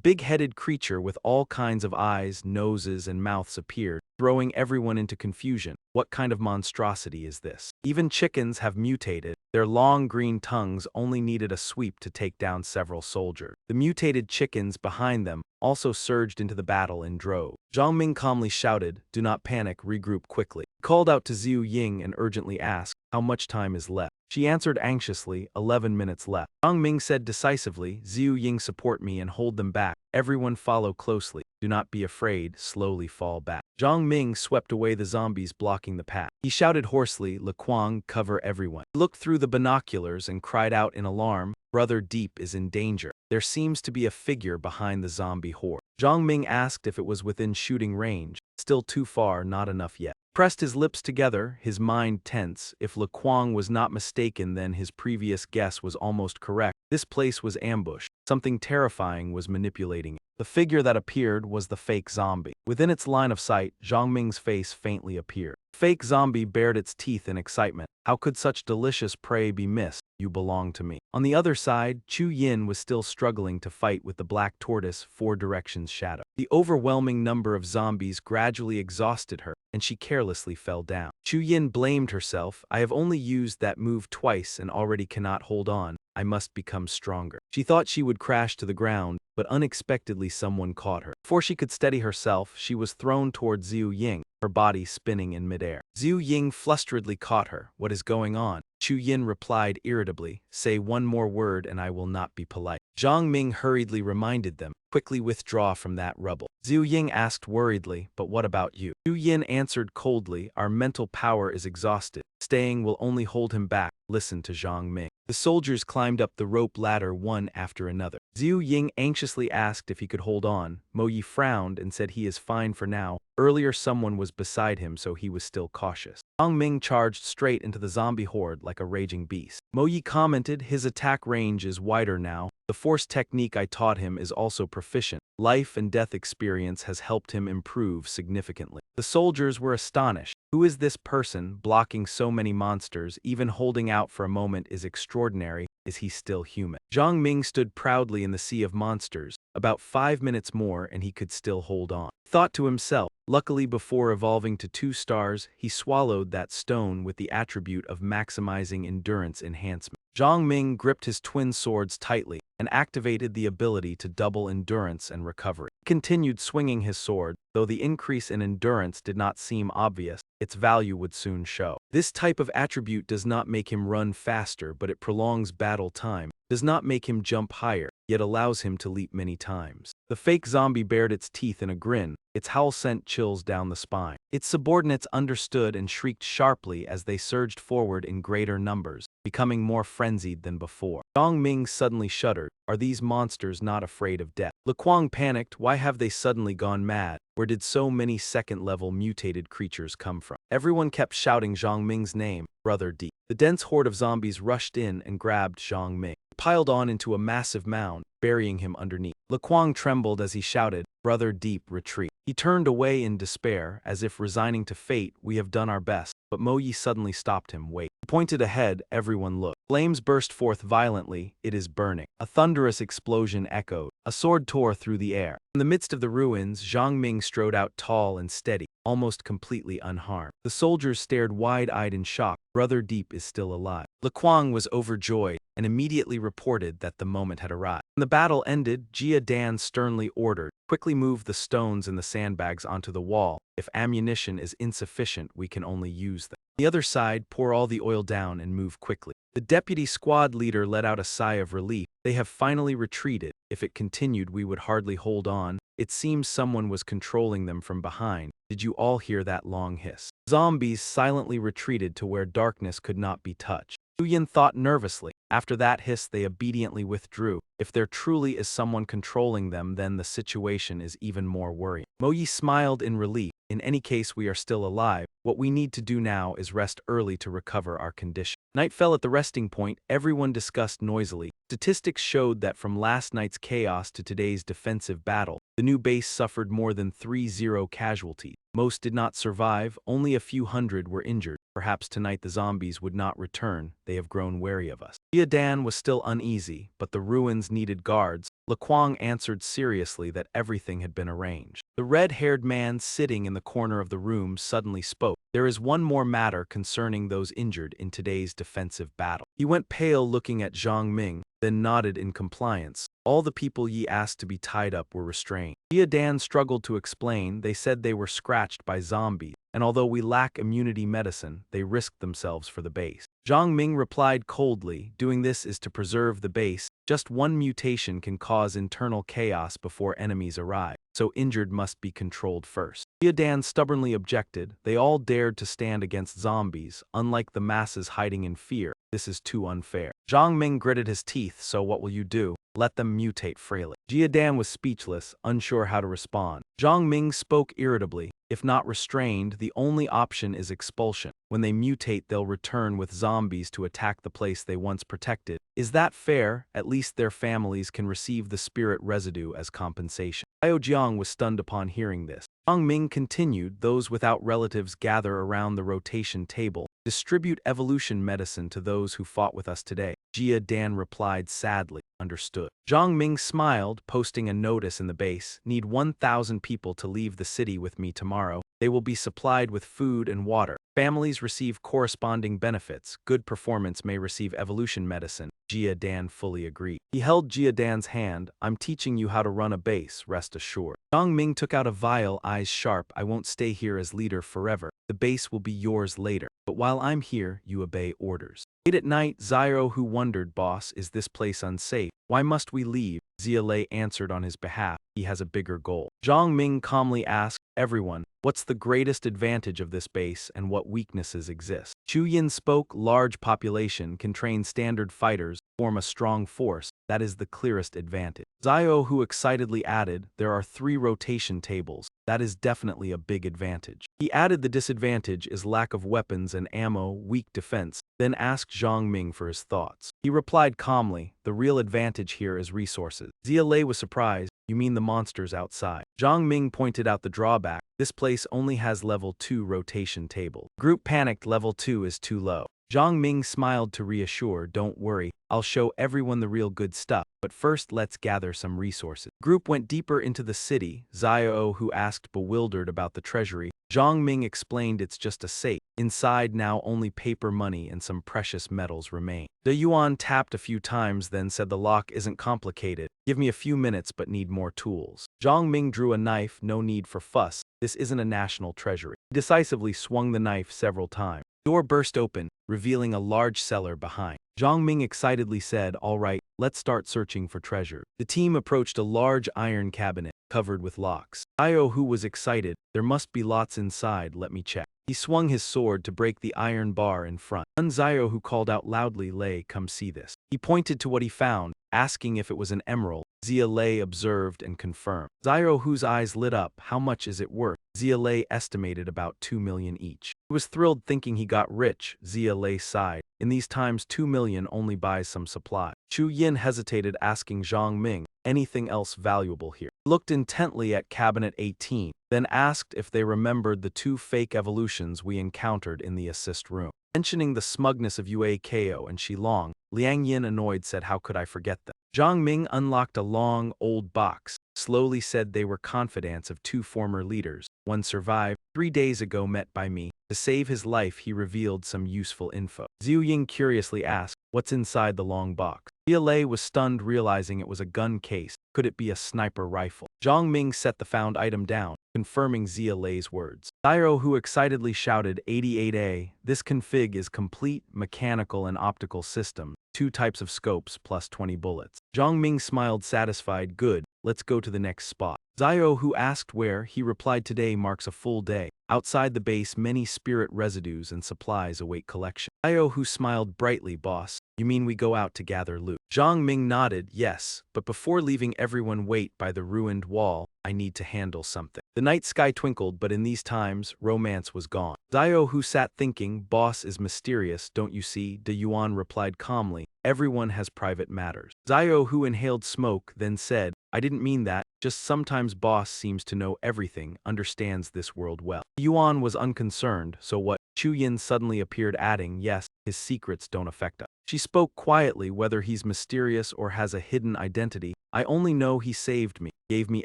big-headed creature with all kinds of eyes, noses, and mouths appeared, throwing everyone into confusion. What kind of monstrosity is this? Even chickens have mutated. Their long green tongues only needed a sweep to take down several soldiers. The mutated chickens behind them also surged into the battle in droves. Zhang Ming calmly shouted, do not panic, regroup quickly. He called out to Zhu Ying and urgently asked, how much time is left? She answered anxiously, 11 minutes left. Zhang Ming said decisively, Zhu Ying, support me and hold them back. Everyone follow closely. Do not be afraid, slowly fall back. Zhang Ming swept away the zombies blocking the path. He shouted hoarsely, Le Quang, cover everyone. He looked through the binoculars and cried out in alarm, Brother Deep is in danger. There seems to be a figure behind the zombie horde. Zhang Ming asked if it was within shooting range. Still too far, not enough yet. Pressed his lips together, his mind tense. If Le Quang was not mistaken, then his previous guess was almost correct. This place was ambushed. Something terrifying was manipulating it. The figure that appeared was the fake zombie. Within its line of sight, Zhang Ming's face faintly appeared. The fake zombie bared its teeth in excitement. How could such delicious prey be missed? You belong to me. On the other side, Chu Yin was still struggling to fight with the black tortoise, four directions shadow. The overwhelming number of zombies gradually exhausted her, and she carelessly fell down. Chu Yin blamed herself. I have only used that move twice and already cannot hold on. I must become stronger. She thought she would crash to the ground, but unexpectedly someone caught her. Before she could steady herself, she was thrown toward Zhu Ying, her body spinning in midair. Zhu Ying flustredly caught her. What is going on? Chu Yin replied irritably, say one more word and I will not be polite. Zhang Ming hurriedly reminded them, quickly withdraw from that rubble. Zhu Ying asked worriedly, but what about you? Chu Yin answered coldly, our mental power is exhausted. Staying will only hold him back. Listen to Zhang Ming. The soldiers climbed up the rope ladder one after another. Zhu Ying anxiously asked if he could hold on. Mo Yi frowned and said he is fine for now. Earlier someone was beside him, so he was still cautious. Zhang Ming charged straight into the zombie horde like a raging beast. Mo Yi commented, his attack range is wider now. The force technique I taught him is also proficient. Life and death experience has helped him improve significantly. The soldiers were astonished. Who is this person blocking so many monsters? Even holding out for a moment is extraordinary. Is he still human? Zhang Ming stood proudly in the sea of monsters. About 5 minutes more and he could still hold on. Thought to himself, luckily before evolving to 2 stars, he swallowed that stone with the attribute of maximizing endurance enhancement. Zhang Ming gripped his twin swords tightly and activated the ability to double endurance and recovery. He continued swinging his sword, though the increase in endurance did not seem obvious. Its value would soon show. This type of attribute does not make him run faster, but it prolongs battle time, does not make him jump higher, yet allows him to leap many times. The fake zombie bared its teeth in a grin. Its howl sent chills down the spine. Its subordinates understood and shrieked sharply as they surged forward in greater numbers, becoming more frenzied than before. Zhang Ming suddenly shuddered. Are these monsters not afraid of death? Le Quang panicked. Why have they suddenly gone mad? Where did so many second-level mutated creatures come from? Everyone kept shouting Zhang Ming's name, Brother Deep. The dense horde of zombies rushed in and grabbed Zhang Ming, piled on into a massive mound, burying him underneath. Le Quang trembled as he shouted, Brother Deep, retreat. He turned away in despair, as if resigning to fate. We have done our best. But Mo Yi suddenly stopped him. Wait. He pointed ahead. Everyone looked. Flames burst forth violently. It is burning. A thunderous explosion echoed. A sword tore through the air. In the midst of the ruins, Zhang Ming strode out tall and steady, almost completely unharmed. The soldiers stared wide-eyed in shock. Brother Deep is still alive. Kwang was overjoyed and immediately reported that the moment had arrived. When the battle ended, Jia Dan sternly ordered, "Quickly move the stones and the sandbags onto the wall. If ammunition is insufficient, we can only use them. On the other side, pour all the oil down and move quickly." The deputy squad leader let out a sigh of relief. They have finally retreated. If it continued, we would hardly hold on. It seems someone was controlling them from behind. Did you all hear that long hiss? Zombies silently retreated to where darkness could not be touched. Yin thought nervously. After that hiss, they obediently withdrew. If there truly is someone controlling them, then the situation is even more worrying. Mo Yi smiled in relief. In any case, we are still alive. What we need to do now is rest early to recover our condition. Night fell at the resting point. Everyone discussed noisily. Statistics showed that from last night's chaos to today's defensive battle, the new base suffered more than 30 casualties. Most did not survive, only a few hundred were injured. Perhaps tonight the zombies would not return. They have grown wary of us. Jia Dan was still uneasy, but the ruins needed guards. Kwang answered seriously that everything had been arranged. The red-haired man sitting in the corner of the room suddenly spoke. "There is one more matter concerning those injured in today's defensive battle." He went pale looking at Zhang Ming, then nodded in compliance. "All the people ye asked to be tied up were restrained." Jia Dan struggled to explain. "They said they were scratched by zombies, and although we lack immunity medicine, they risked themselves for the base." Zhang Ming replied coldly, "Doing this is to preserve the base. Just one mutation can cause internal chaos before enemies arrive, so injured must be controlled first." Jia Dan stubbornly objected. "They all dared to stand against zombies, unlike the masses hiding in fear. This is too unfair." Zhang Ming gritted his teeth. "So what will you do? Let them mutate freely." Jia Dan was speechless, unsure how to respond. Zhang Ming spoke irritably. "If not restrained, the only option is expulsion. When they mutate, they'll return with zombies to attack the place they once protected. Is that fair? At least their families can receive the spirit residue as compensation." Liao Jiang was stunned upon hearing this. Zhang Ming continued, "Those without relatives gather around the rotation table. Distribute evolution medicine to those who fought with us today." Jia Dan replied sadly, "Understood." Zhang Ming smiled, posting a notice in the base. "Need 1,000 people to leave the city with me tomorrow. They will be supplied with food and water. Families receive corresponding benefits. Good performance may receive evolution medicine." Jia Dan fully agreed. He held Jia Dan's hand. "I'm teaching you how to run a base, rest assured." Zhang Ming took out a vial, eyes sharp. "I won't stay here as leader forever. The base will be yours later. But while I'm here, you obey orders." Late at night, Zyro, who wondered, "Boss, is this place unsafe? Why must we leave?" Zia Lei answered on his behalf. "He has a bigger goal." Zhang Ming calmly asked, "Everyone, what's the greatest advantage of this base and what weaknesses exist?" Chu Yin spoke, "Large population can train standard fighters, form a strong force. That is the clearest advantage." Zio, who excitedly added, "There are 3 rotation tables. That is definitely a big advantage." He added the disadvantage is lack of weapons and ammo, weak defense, then asked Zhang Ming for his thoughts. He replied calmly, "The real advantage here is resources." Zia Lei was surprised. "You mean the monsters outside?" Zhang Ming pointed out the drawback. "This place only has level 2 rotation table." Group panicked. Level 2 is too low. Zhang Ming smiled to reassure, "Don't worry, I'll show everyone the real good stuff, but first let's gather some resources." Group went deeper into the city. Zyao, who asked bewildered about the treasury. Zhang Ming explained it's just a safe. Inside now only paper money and some precious metals remain. De Yuan tapped a few times, then said, "The lock isn't complicated. Give me a few minutes but need more tools." Zhang Ming drew a knife. "No need for fuss. This isn't a national treasury." He decisively swung the knife several times. The door burst open, revealing a large cellar behind. Zhang Ming excitedly said, "All right, let's start searching for treasure." The team approached a large iron cabinet, covered with locks. Io, who was excited, "There must be lots inside, let me check." He swung his sword to break the iron bar in front. Zio, who called out loudly, "Lei, come see this." He pointed to what he found, asking if it was an emerald. Zia Lei observed and confirmed. Zyro, whose eyes lit up, "How much is it worth?" Zia Lei estimated about 2 million each. He was thrilled thinking he got rich. Zia Lei sighed. "In these times 2 million only buys some supply." Chu Yin hesitated, asking Zhang Ming, "Anything else valuable here?" He looked intently at Cabinet 18, then asked if they remembered the 2 fake evolutions we encountered in the assist room. Mentioning the smugness of Yue Ko and Shilong, Liang Yin, annoyed, said, "How could I forget them?" Zhang Ming unlocked a long, old box, slowly said they were confidants of 2 former leaders. One survived, 3 days ago met by me. To save his life, he revealed some useful info. Zhu Ying curiously asked, what's inside the long box? Yahello was stunned, realizing it was a gun case. Could it be a sniper rifle? Zhang Ming set the found item down, confirming Zialei's words. Xiao, who excitedly shouted 88A, this config is complete mechanical and optical system, 2 types of scopes plus 20 bullets. Zhang Ming smiled satisfied, good, let's go to the next spot. Xiao, who asked where, he replied today marks a full day. Outside the base, many spirit residues and supplies await collection. Xiao, who smiled brightly, boss, you mean we go out to gather loot? Zhang Ming nodded, yes, but before leaving everyone wait by the ruined wall, I need to handle something. The night sky twinkled, but in these times, romance was gone. Xiao, who sat thinking, boss is mysterious, don't you see? De Yuan replied calmly, everyone has private matters. Xiao, who inhaled smoke, then said, I didn't mean that, just sometimes boss seems to know everything, understands this world well. Yuan was unconcerned, so what? Chu Yin suddenly appeared, adding, yes, his secrets don't affect us. She spoke quietly, whether he's mysterious or has a hidden identity, I only know he saved me, gave me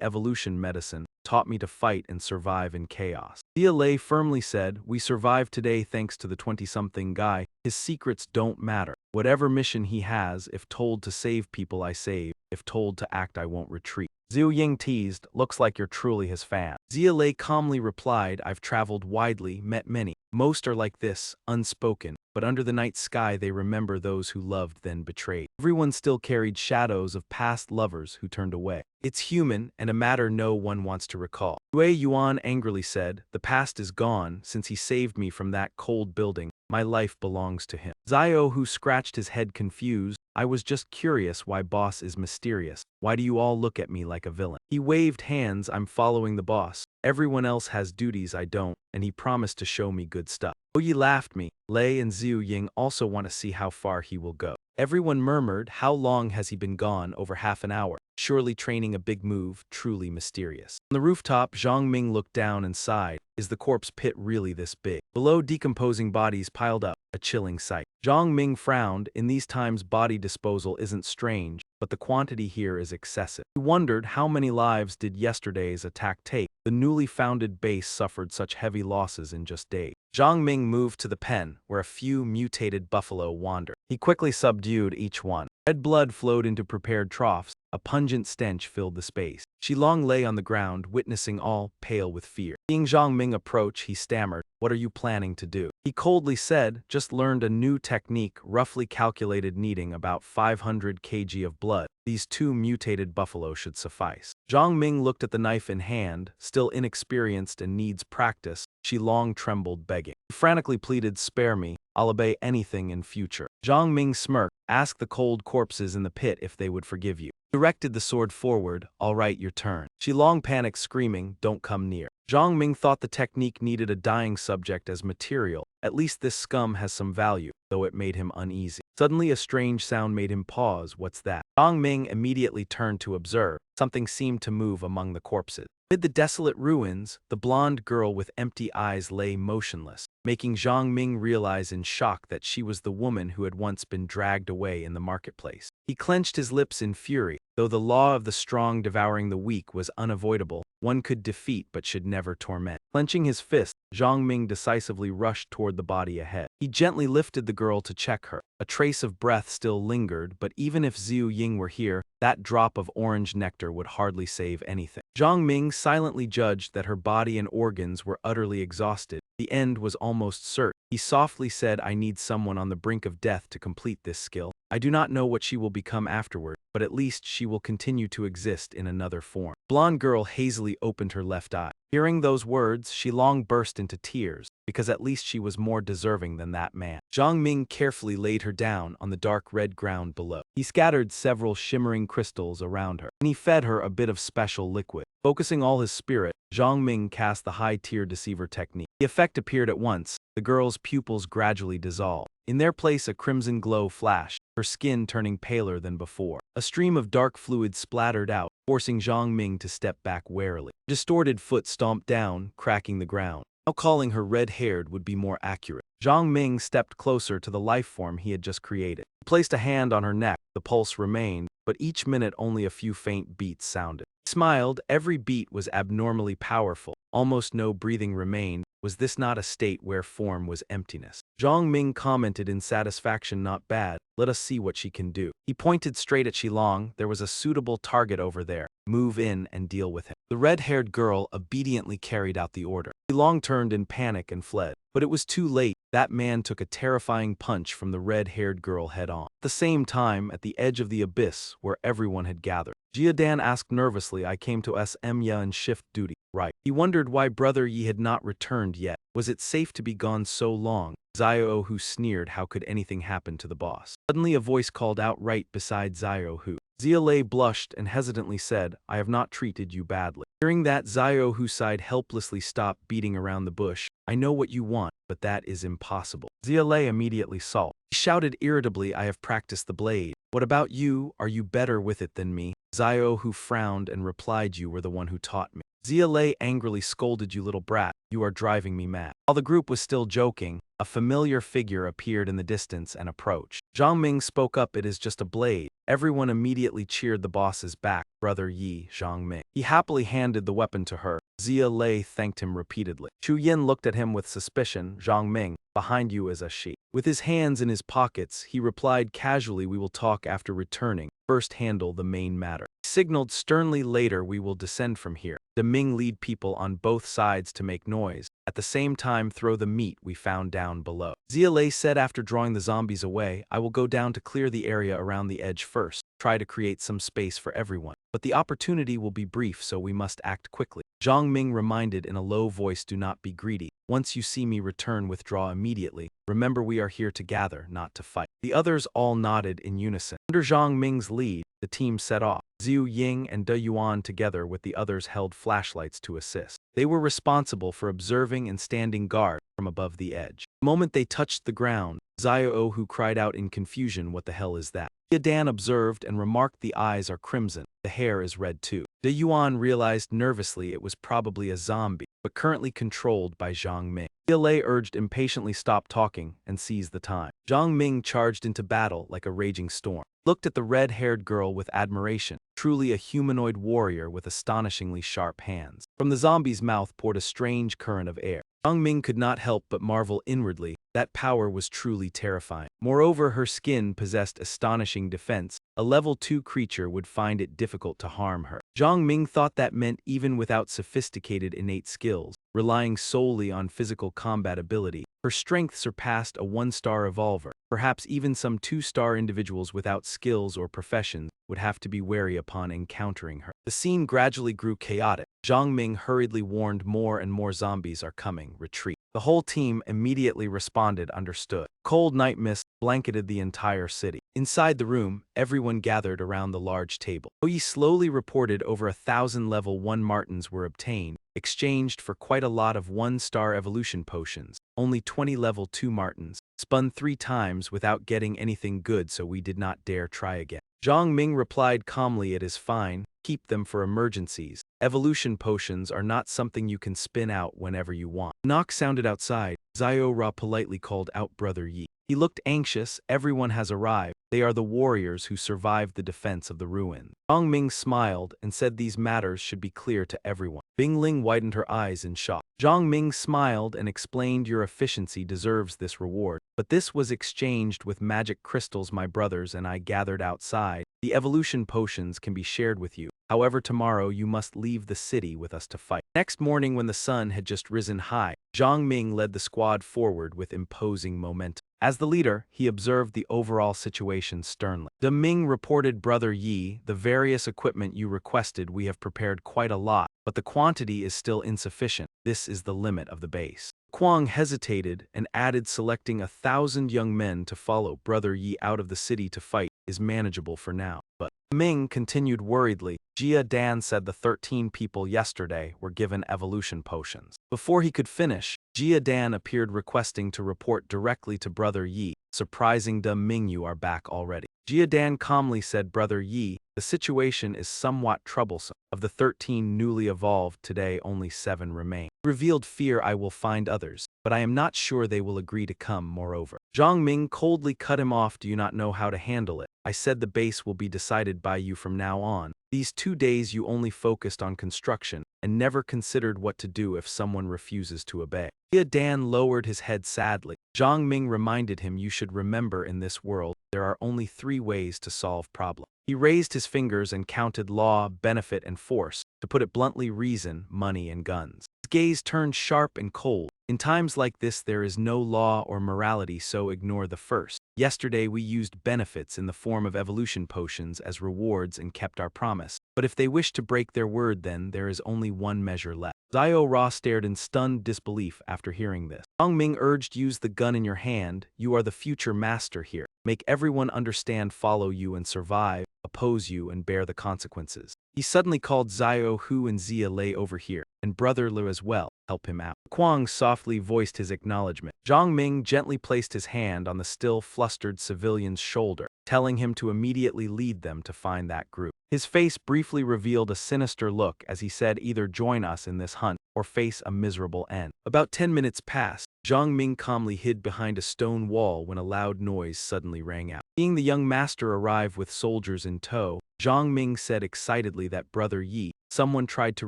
evolution medicine, taught me to fight and survive in chaos. Yahello firmly said, we survived today thanks to the 20-something guy, his secrets don't matter. Whatever mission he has, if told to save people I save, if told to act I won't retreat. Zhu Ying teased, looks like you're truly his fan. Yahello calmly replied, I've traveled widely, met many. Most are like this, unspoken, but under the night sky they remember those who loved then betrayed. Everyone still carried shadows of past lovers who turned away. It's human, and a matter no one wants to recall. Yue Yuan angrily said, the past is gone, since he saved me from that cold building, my life belongs to him. Xiao, who scratched his head confused, I was just curious why boss is mysterious. Why do you all look at me like a villain? He waved hands, I'm following the boss. Everyone else has duties I don't, and he promised to show me good stuff. Oyi laughed me. Lei and Zhu Ying also want to see how far he will go. Everyone murmured, how long has he been gone? Over half an hour. Surely training a big move, truly mysterious. On the rooftop, Zhang Ming looked down and sighed. Is the corpse pit really this big? Below, decomposing bodies piled up, a chilling sight. Zhang Ming frowned, in these times body disposal isn't strange, but the quantity here is excessive. He wondered how many lives did yesterday's attack take. The newly founded base suffered such heavy losses in just days. Zhang Ming moved to the pen, where a few mutated buffalo wandered. He quickly subdued each one. Red blood flowed into prepared troughs. A pungent stench filled the space. Shilong lay on the ground, witnessing all, pale with fear. Seeing Zhang Ming approach, he stammered, what are you planning to do? He coldly said, just learned a new technique, roughly calculated needing about 500 kg of blood. These 2 mutated buffalo should suffice. Zhang Ming looked at the knife in hand, still inexperienced and needs practice. Shilong trembled, begging. He frantically pleaded, spare me, I'll obey anything in future. Zhang Ming smirked, ask the cold corpses in the pit if they would forgive you. Directed the sword forward, all right, your turn. Shilong panicked, screaming, don't come near. Zhang Ming thought the technique needed a dying subject as material. At least this scum has some value, though it made him uneasy. Suddenly a strange sound made him pause, what's that? Zhang Ming immediately turned to observe. Something seemed to move among the corpses. Amid the desolate ruins, the blonde girl with empty eyes lay motionless, making Zhang Ming realize in shock that she was the woman who had once been dragged away in the marketplace. He clenched his lips in fury. Though the law of the strong devouring the weak was unavoidable, one could defeat but should never torment. Clenching his fist, Zhang Ming decisively rushed toward the body ahead. He gently lifted the girl to check her. A trace of breath still lingered, but even if Zhu Ying were here, that drop of orange nectar would hardly save anything. Zhang Ming silently judged that her body and organs were utterly exhausted. The end was almost certain. He softly said, I need someone on the brink of death to complete this skill. I do not know what she will become afterward, but at least she will continue to exist in another form. Blonde girl hazily opened her left eye. Hearing those words, she long burst into tears, because at least she was more deserving than that man. Zhang Ming carefully laid her down on the dark red ground below. He scattered several shimmering crystals around her, and he fed her a bit of special liquid. Focusing all his spirit, Zhang Ming cast the high-tier deceiver technique. The effect appeared at once. The girl's pupils gradually dissolved. In their place, a crimson glow flashed, her skin turning paler than before. A stream of dark fluid splattered out, forcing Zhang Ming to step back warily. A distorted foot stomped down, cracking the ground. Now calling her red-haired would be more accurate. Zhang Ming stepped closer to the life form he had just created. He placed a hand on her neck. The pulse remained, but each minute only a few faint beats sounded. He smiled. Every beat was abnormally powerful. Almost no breathing remained. Was this not a state where form was emptiness? Zhang Ming commented in satisfaction, not bad. Let us see what she can do. He pointed straight at Shilong. There was a suitable target over there. Move in and deal with him. The red-haired girl obediently carried out the order. Shilong turned in panic and fled. But it was too late. That man took a terrifying punch from the red-haired girl head-on. At the same time, at the edge of the abyss, where everyone had gathered, Jiadan asked nervously, I came to Smya and shift duty, right? He wondered why Brother Yi had not returned yet. Was it safe to be gone so long? Xiao Hu sneered, how could anything happen to the boss? Suddenly a voice called out right beside Xiao Hu. Xia Lei blushed and hesitantly said, I have not treated you badly. Hearing that, Xiao Hu sighed helplessly, stopped beating around the bush. I know what you want, but that is impossible. Xia Lei immediately sulked. He shouted irritably, I have practiced the blade. What about you? Are you better with it than me? Xiao Hu frowned and replied, you were the one who taught me. Xia Lei angrily scolded, you little brat, you are driving me mad. While the group was still joking, a familiar figure appeared in the distance and approached. Zhang Ming spoke up, it is just a blade. Everyone immediately cheered the boss's back. Brother Yi, Zhang Ming. He happily handed the weapon to her. Xia Lei thanked him repeatedly. Chu Yin looked at him with suspicion. Zhang Ming, behind you is a she. With his hands in his pockets, he replied casually, we will talk after returning. First handle the main matter. He signaled sternly, later we will descend from here. De Ming lead people on both sides to make noise. At the same time throw the meat we found down below. Xia Lei said after drawing the zombies away, I will go down to clear the area around the edge first. Try to create some space for everyone. But the opportunity will be brief, so we must act quickly. Zhang Ming reminded in a low voice, do not be greedy. Once you see me return, withdraw immediately. Remember, we are here to gather, not to fight. The others all nodded in unison. Under Zhang Ming's lead, the team set off. Zhu Ying and De Yuan together with the others held flashlights to assist. They were responsible for observing and standing guard from above the edge. The moment they touched the ground, Xiao Hu cried out in confusion, what the hell is that? Dan observed and remarked, the eyes are crimson, the hair is red too. De Yuan realized nervously it was probably a zombie, but currently controlled by Zhang Ming. Xia Lei urged impatiently, stop talking and seize the time. Zhang Ming charged into battle like a raging storm. Looked at the red-haired girl with admiration, truly a humanoid warrior with astonishingly sharp hands. From the zombie's mouth poured a strange current of air. Zhang Ming could not help but marvel inwardly, that power was truly terrifying. Moreover, her skin possessed astonishing defense. A level 2 creature would find it difficult to harm her. Zhang Ming thought that meant even without sophisticated innate skills, relying solely on physical combat ability, her strength surpassed a 1-star evolver. Perhaps even some 2-star individuals without skills or professions would have to be wary upon encountering her. The scene gradually grew chaotic. Zhang Ming hurriedly warned, more and more zombies are coming, retreat. The whole team immediately responded, understood. Cold night mist blanketed the entire city. Inside the room, everyone gathered around the large table. Yi slowly reported over 1,000 level 1 Martins were obtained, exchanged for quite a lot of 1-star evolution potions. Only 20 level 2 Martins. Spun 3 times without getting anything good, so we did not dare try again. Zhang Ming replied calmly, it is fine, keep them for emergencies. Evolution potions are not something you can spin out whenever you want. A knock sounded outside. Xiao Ra politely called out Brother Yi. He looked anxious, everyone has arrived. They are the warriors who survived the defense of the ruins. Zhang Ming smiled and said these matters should be clear to everyone. Bing Ling widened her eyes in shock. Zhang Ming smiled and explained, your efficiency deserves this reward. But this was exchanged with magic crystals my brothers and I gathered outside. The evolution potions can be shared with you. However, tomorrow you must leave the city with us to fight. Next morning, when the sun had just risen high, Zhang Ming led the squad forward with imposing momentum. As the leader, he observed the overall situation sternly. De Ming reported, Brother Yi, the various equipment you requested, we have prepared quite a lot, but the quantity is still insufficient. This is the limit of the base. Kwang hesitated and added, selecting 1,000 young men to follow Brother Yi out of the city to fight is manageable for now. But Ming continued worriedly. Jia Dan said the 13 people yesterday were given evolution potions. Before he could finish, Jia Dan appeared requesting to report directly to Brother Yi. Surprising, De Ming, you are back already. Jia Dan calmly said, Brother Yi, the situation is somewhat troublesome. Of the 13 newly evolved today, only 7 remain. Revealed fear I will find others, but I am not sure they will agree to come. Moreover, Zhang Ming coldly cut him off, do you not know how to handle it? I said the base will be decided by you from now on. These 2 days you only focused on construction and never considered what to do if someone refuses to obey. Dan lowered his head sadly. Zhang Ming reminded him you should remember in this world there are only 3 ways to solve problems. He raised his fingers and counted law, benefit, and force. To put it bluntly, reason, money, and guns. His gaze turned sharp and cold. In times like this there is no law or morality, so ignore the first. Yesterday we used benefits in the form of evolution potions as rewards and kept our promise. But if they wish to break their word, then there is only one measure left. Zio Ra stared in stunned disbelief after hearing this. Zhang Ming urged, use the gun in your hand. You are the future master here. Make everyone understand, follow you and survive, oppose you and bear the consequences. He suddenly called Zio Hu and Zia Lei over here, and Brother Lu as well, help him out. Kwang softly voiced his acknowledgement. Zhang Ming gently placed his hand on the still flustered civilian's shoulder, telling him to immediately lead them to find that group. His face briefly revealed a sinister look as he said, either join us in this hunt or face a miserable end. About 10 minutes passed. Zhang Ming calmly hid behind a stone wall when a loud noise suddenly rang out. Seeing the young master arrive with soldiers in tow, Zhang Ming said excitedly that Brother Yi, someone tried to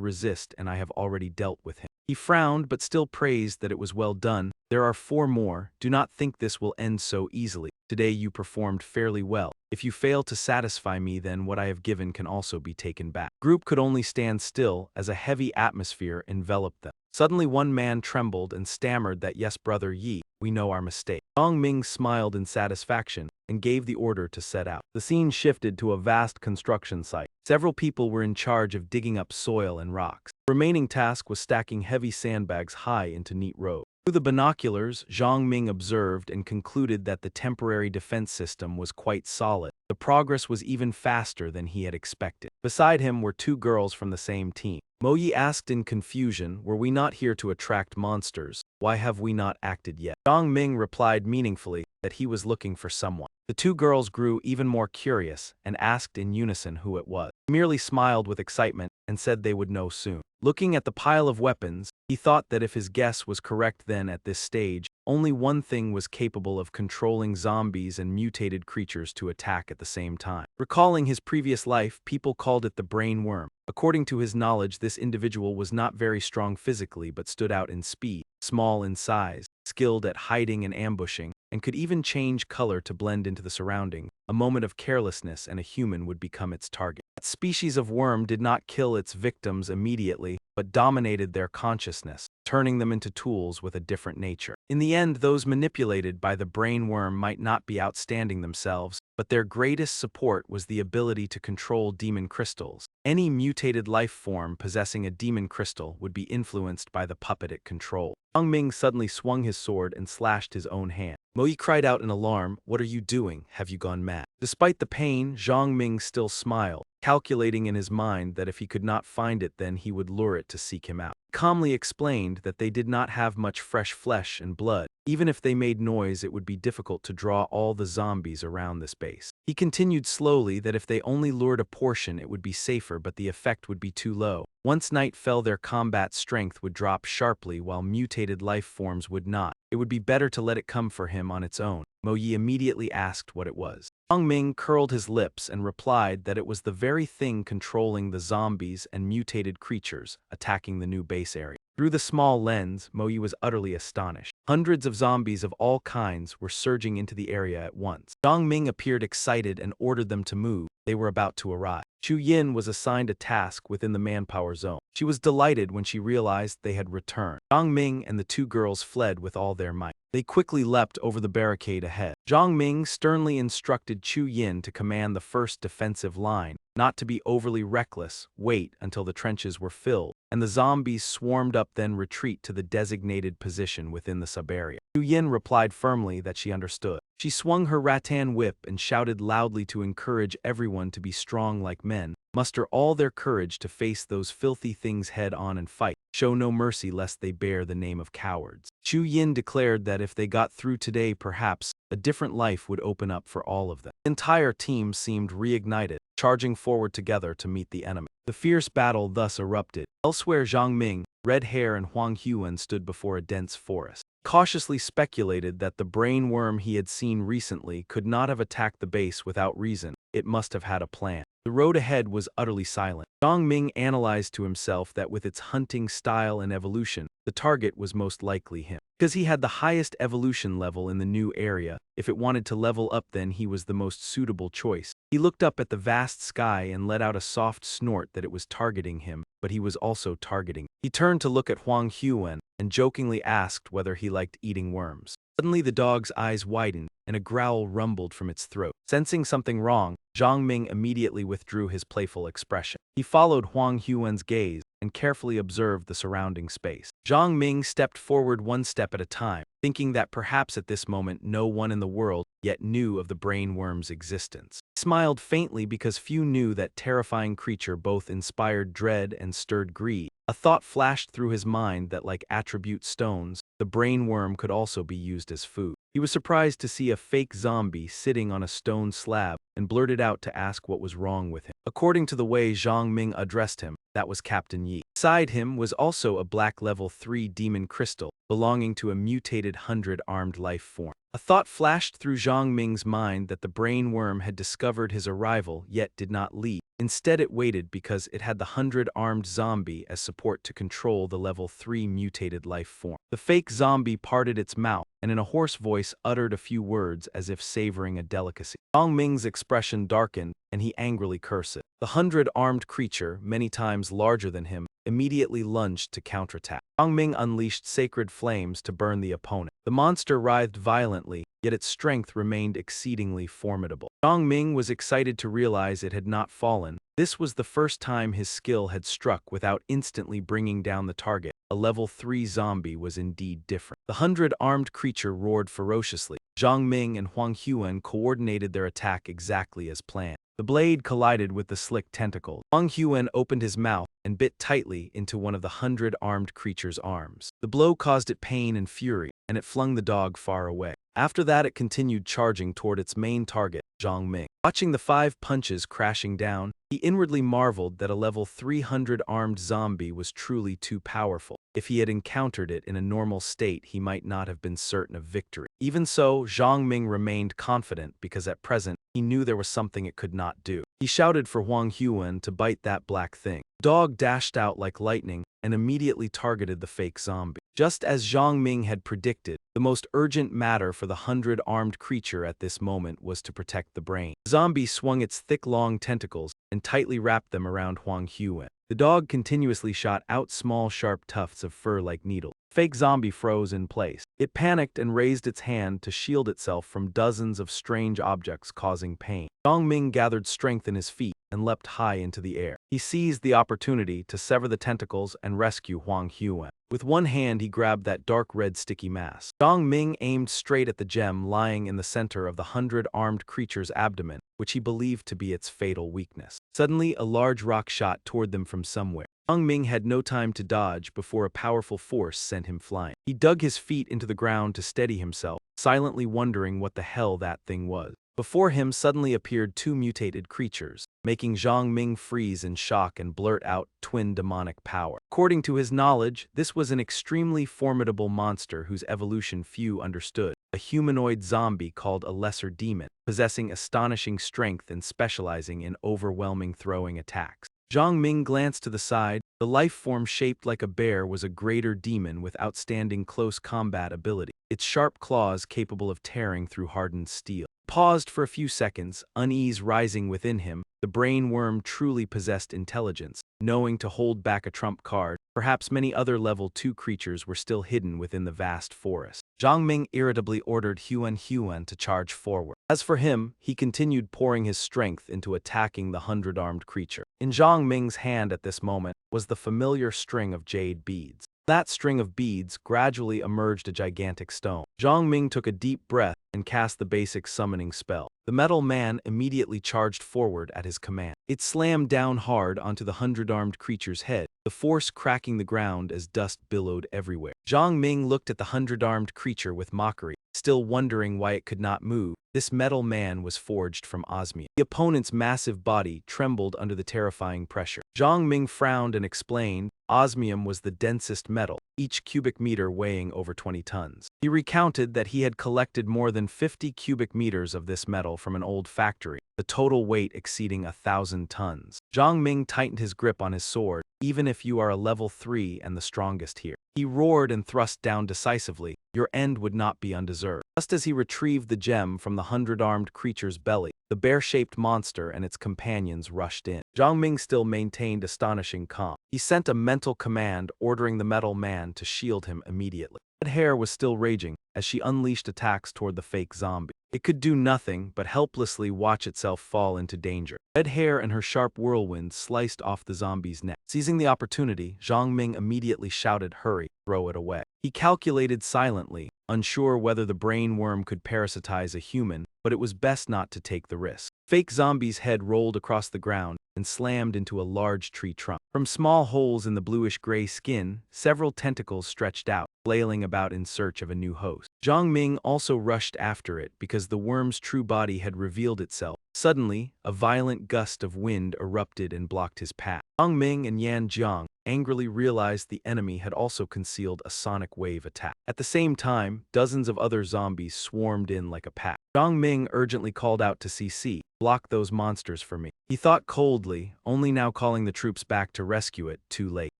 resist and I have already dealt with him. He frowned but still praised that it was well done. There are 4 more. Do not think this will end so easily. Today you performed fairly well. If you fail to satisfy me, then what I have given can also be taken back. Group could only stand still as a heavy atmosphere enveloped them. Suddenly one man trembled and stammered that yes, Brother Yi, we know our mistake. Zhang Ming smiled in satisfaction and gave the order to set out. The scene shifted to a vast construction site. Several people were in charge of digging up soil and rocks. The remaining task was stacking heavy sandbags high into neat rows. Through the binoculars, Zhang Ming observed and concluded that the temporary defense system was quite solid. The progress was even faster than he had expected. Beside him were 2 girls from the same team. Mo Yi asked in confusion, were we not here to attract monsters? Why have we not acted yet? Zhang Ming replied meaningfully that he was looking for someone. The 2 girls grew even more curious and asked in unison who it was. He merely smiled with excitement and said they would know soon. Looking at the pile of weapons, he thought that if his guess was correct, then at this stage, only one thing was capable of controlling zombies and mutated creatures to attack at the same time. Recalling his previous life, people called it the brain worm. According to his knowledge, this individual was not very strong physically but stood out in speed, small in size, skilled at hiding and ambushing, and could even change color to blend into the surroundings. A moment of carelessness and a human would become its target. That species of worm did not kill its victims immediately, but dominated their consciousness, turning them into tools with a different nature. In the end, those manipulated by the brain worm might not be outstanding themselves, but their greatest support was the ability to control demon crystals. Any mutated life form possessing a demon crystal would be influenced by the puppet it controlled. Zhang Ming suddenly swung his sword and slashed his own hand. Mo Yi cried out in alarm, what are you doing? Have you gone mad? Despite the pain, Zhang Ming still smiled, calculating in his mind that if he could not find it, then he would lure it to seek him out. He calmly explained that they did not have much fresh flesh and blood. Even if they made noise, it would be difficult to draw all the zombies around this base. He continued slowly that if they only lured a portion, it would be safer, but the effect would be too low. Once night fell, their combat strength would drop sharply, while mutated life forms would not. It would be better to let it come for him on its own. Mo Yi immediately asked what it was. Zhang Ming curled his lips and replied that it was the very thing controlling the zombies and mutated creatures attacking the new base area. Through the small lens, Mo Yi was utterly astonished. Hundreds of zombies of all kinds were surging into the area at once. Zhang Ming appeared excited and ordered them to move. They were about to arrive. Chu Yin was assigned a task within the manpower zone. She was delighted when she realized they had returned. Zhang Ming and the 2 girls fled with all their might. They quickly leapt over the barricade ahead. Zhang Ming sternly instructed Chu Yin to command the first defensive line, not to be overly reckless, wait until the trenches were filled, and the zombies swarmed up, then retreat to the designated position within the sub-area. Chu Yin replied firmly that she understood. She swung her rattan whip and shouted loudly to encourage everyone to be strong like men, muster all their courage to face those filthy things head on and fight, show no mercy lest they bear the name of cowards. Chu Yin declared that if they got through today, perhaps a different life would open up for all of them. The entire team seemed reignited, charging forward together to meet the enemy. The fierce battle thus erupted. Elsewhere, Zhang Ming, Red Hair, and Huang Huan stood before a dense forest. Cautiously speculated that the brain worm he had seen recently could not have attacked the base without reason. It must have had a plan. The road ahead was utterly silent. Zhang Ming analyzed to himself that with its hunting style and evolution, the target was most likely him. Because he had the highest evolution level in the new area, if it wanted to level up then he was the most suitable choice. He looked up at the vast sky and let out a soft snort that it was targeting him, but he was also targeting. He turned to look at Huang Huan and jokingly asked whether he liked eating worms. Suddenly the dog's eyes widened, and a growl rumbled from its throat. Sensing something wrong, Zhang Ming immediately withdrew his playful expression. He followed Huang Huan's gaze and carefully observed the surrounding space. Zhang Ming stepped forward one step at a time, thinking that perhaps at this moment no one in the world yet knew of the brainworm's existence. He smiled faintly because few knew that terrifying creature both inspired dread and stirred greed. A thought flashed through his mind that like attribute stones, the brainworm could also be used as food. He was surprised to see a fake zombie sitting on a stone slab and blurted out to ask what was wrong with him. According to the way Zhang Ming addressed him, that was Captain Yi. Beside him was also a black level 3 demon crystal belonging to a mutated 100-armed life form. A thought flashed through Zhang Ming's mind that the brainworm had discovered his arrival yet did not leave. Instead it waited because it had the 100-armed zombie as support to control the level 3 mutated life form. The fake zombie parted its mouth and in a hoarse voice uttered a few words as if savoring a delicacy. Zhang Ming's expression darkened and he angrily cursed. The 100-armed creature, many times larger than him, immediately lunged to counterattack. Zhang Ming unleashed sacred flames to burn the opponent. The monster writhed violently, yet its strength remained exceedingly formidable. Zhang Ming was excited to realize it had not fallen. This was the first time his skill had struck without instantly bringing down the target. A level 3 zombie was indeed different. The 100-armed creature roared ferociously. Zhang Ming and Huang Huan coordinated their attack exactly as planned. The blade collided with the slick tentacle. Huang Huan opened his mouth and bit tightly into one of the 100-armed creature's arms. The blow caused it pain and fury, and it flung the dog far away. After that it continued charging toward its main target, Zhang Ming. Watching the 5 punches crashing down, he inwardly marveled that a level 300-armed zombie was truly too powerful. If he had encountered it in a normal state, he might not have been certain of victory. Even so, Zhang Ming remained confident because at present, he knew there was something it could not do. He shouted for Huang Huan to bite that black thing. The dog dashed out like lightning and immediately targeted the fake zombie. Just as Zhang Ming had predicted, the most urgent matter for the 100-armed creature at this moment was to protect the brain. The zombie swung its thick long tentacles and tightly wrapped them around Huang Huan. The dog continuously shot out small sharp tufts of fur like needles. Fake zombie froze in place. It panicked and raised its hand to shield itself from dozens of strange objects causing pain. Zhang Ming gathered strength in his feet and leapt high into the air. He seized the opportunity to sever the tentacles and rescue Huang Huan. With one hand he grabbed that dark red sticky mass. Zhang Ming aimed straight at the gem lying in the center of the 100-armed creature's abdomen, which he believed to be its fatal weakness. Suddenly a large rock shot toward them from somewhere. Zhang Ming had no time to dodge before a powerful force sent him flying. He dug his feet into the ground to steady himself, silently wondering what the hell that thing was. Before him suddenly appeared 2 mutated creatures, making Zhang Ming freeze in shock and blurt out twin demonic power. According to his knowledge, this was an extremely formidable monster whose evolution few understood. A humanoid zombie called a lesser demon, possessing astonishing strength and specializing in overwhelming throwing attacks. Zhang Ming glanced to the side. The life form shaped like a bear was a greater demon with outstanding close combat ability, its sharp claws capable of tearing through hardened steel. Paused for a few seconds, unease rising within him. The brain worm truly possessed intelligence, knowing to hold back a trump card. Perhaps many other level 2 creatures were still hidden within the vast forest. Zhang Ming irritably ordered Huan to charge forward. As for him, he continued pouring his strength into attacking the 100-armed creature. In Zhang Ming's hand at this moment was the familiar string of jade beads. That string of beads gradually emerged a gigantic stone. Zhang Ming took a deep breath and cast the basic summoning spell. The metal man immediately charged forward at his command. It slammed down hard onto the 100-armed creature's head, the force cracking the ground as dust billowed everywhere. Zhang Ming looked at the 100-armed creature with mockery, still wondering why it could not move. This metal man was forged from osmium. The opponent's massive body trembled under the terrifying pressure. Zhang Ming frowned and explained, osmium was the densest metal, each cubic meter weighing over 20 tons. He recounted that he had collected more than 50 cubic meters of this metal from an old factory, the total weight exceeding 1,000 tons. Zhang Ming tightened his grip on his sword. Even if you are a level 3 and the strongest here. He roared and thrust down decisively. Your end would not be undeserved. Just as he retrieved the gem from the 100-armed creature's belly, the bear-shaped monster and its companions rushed in. Zhang Ming still maintained astonishing calm. He sent a mental command ordering the metal man to shield him immediately. Red Hair was still raging as she unleashed attacks toward the fake zombie. It could do nothing but helplessly watch itself fall into danger. Red Hair and her sharp whirlwind sliced off the zombie's neck. Seizing the opportunity, Zhang Ming immediately shouted, "Hurry, throw it away." He calculated silently, unsure whether the brain worm could parasitize a human, but it was best not to take the risk. Fake zombie's head rolled across the ground and slammed into a large tree trunk. From small holes in the bluish-gray skin, several tentacles stretched out, flailing about in search of a new host. Zhang Ming also rushed after it because the worm's true body had revealed itself. Suddenly, a violent gust of wind erupted and blocked his path. Zhang Ming and Yan Jiang angrily realized the enemy had also concealed a sonic wave attack. At the same time, dozens of other zombies swarmed in like a pack. Zhang Ming urgently called out to CC, "Block those monsters for me." He thought coldly, only now calling the troops back to rescue it, too late.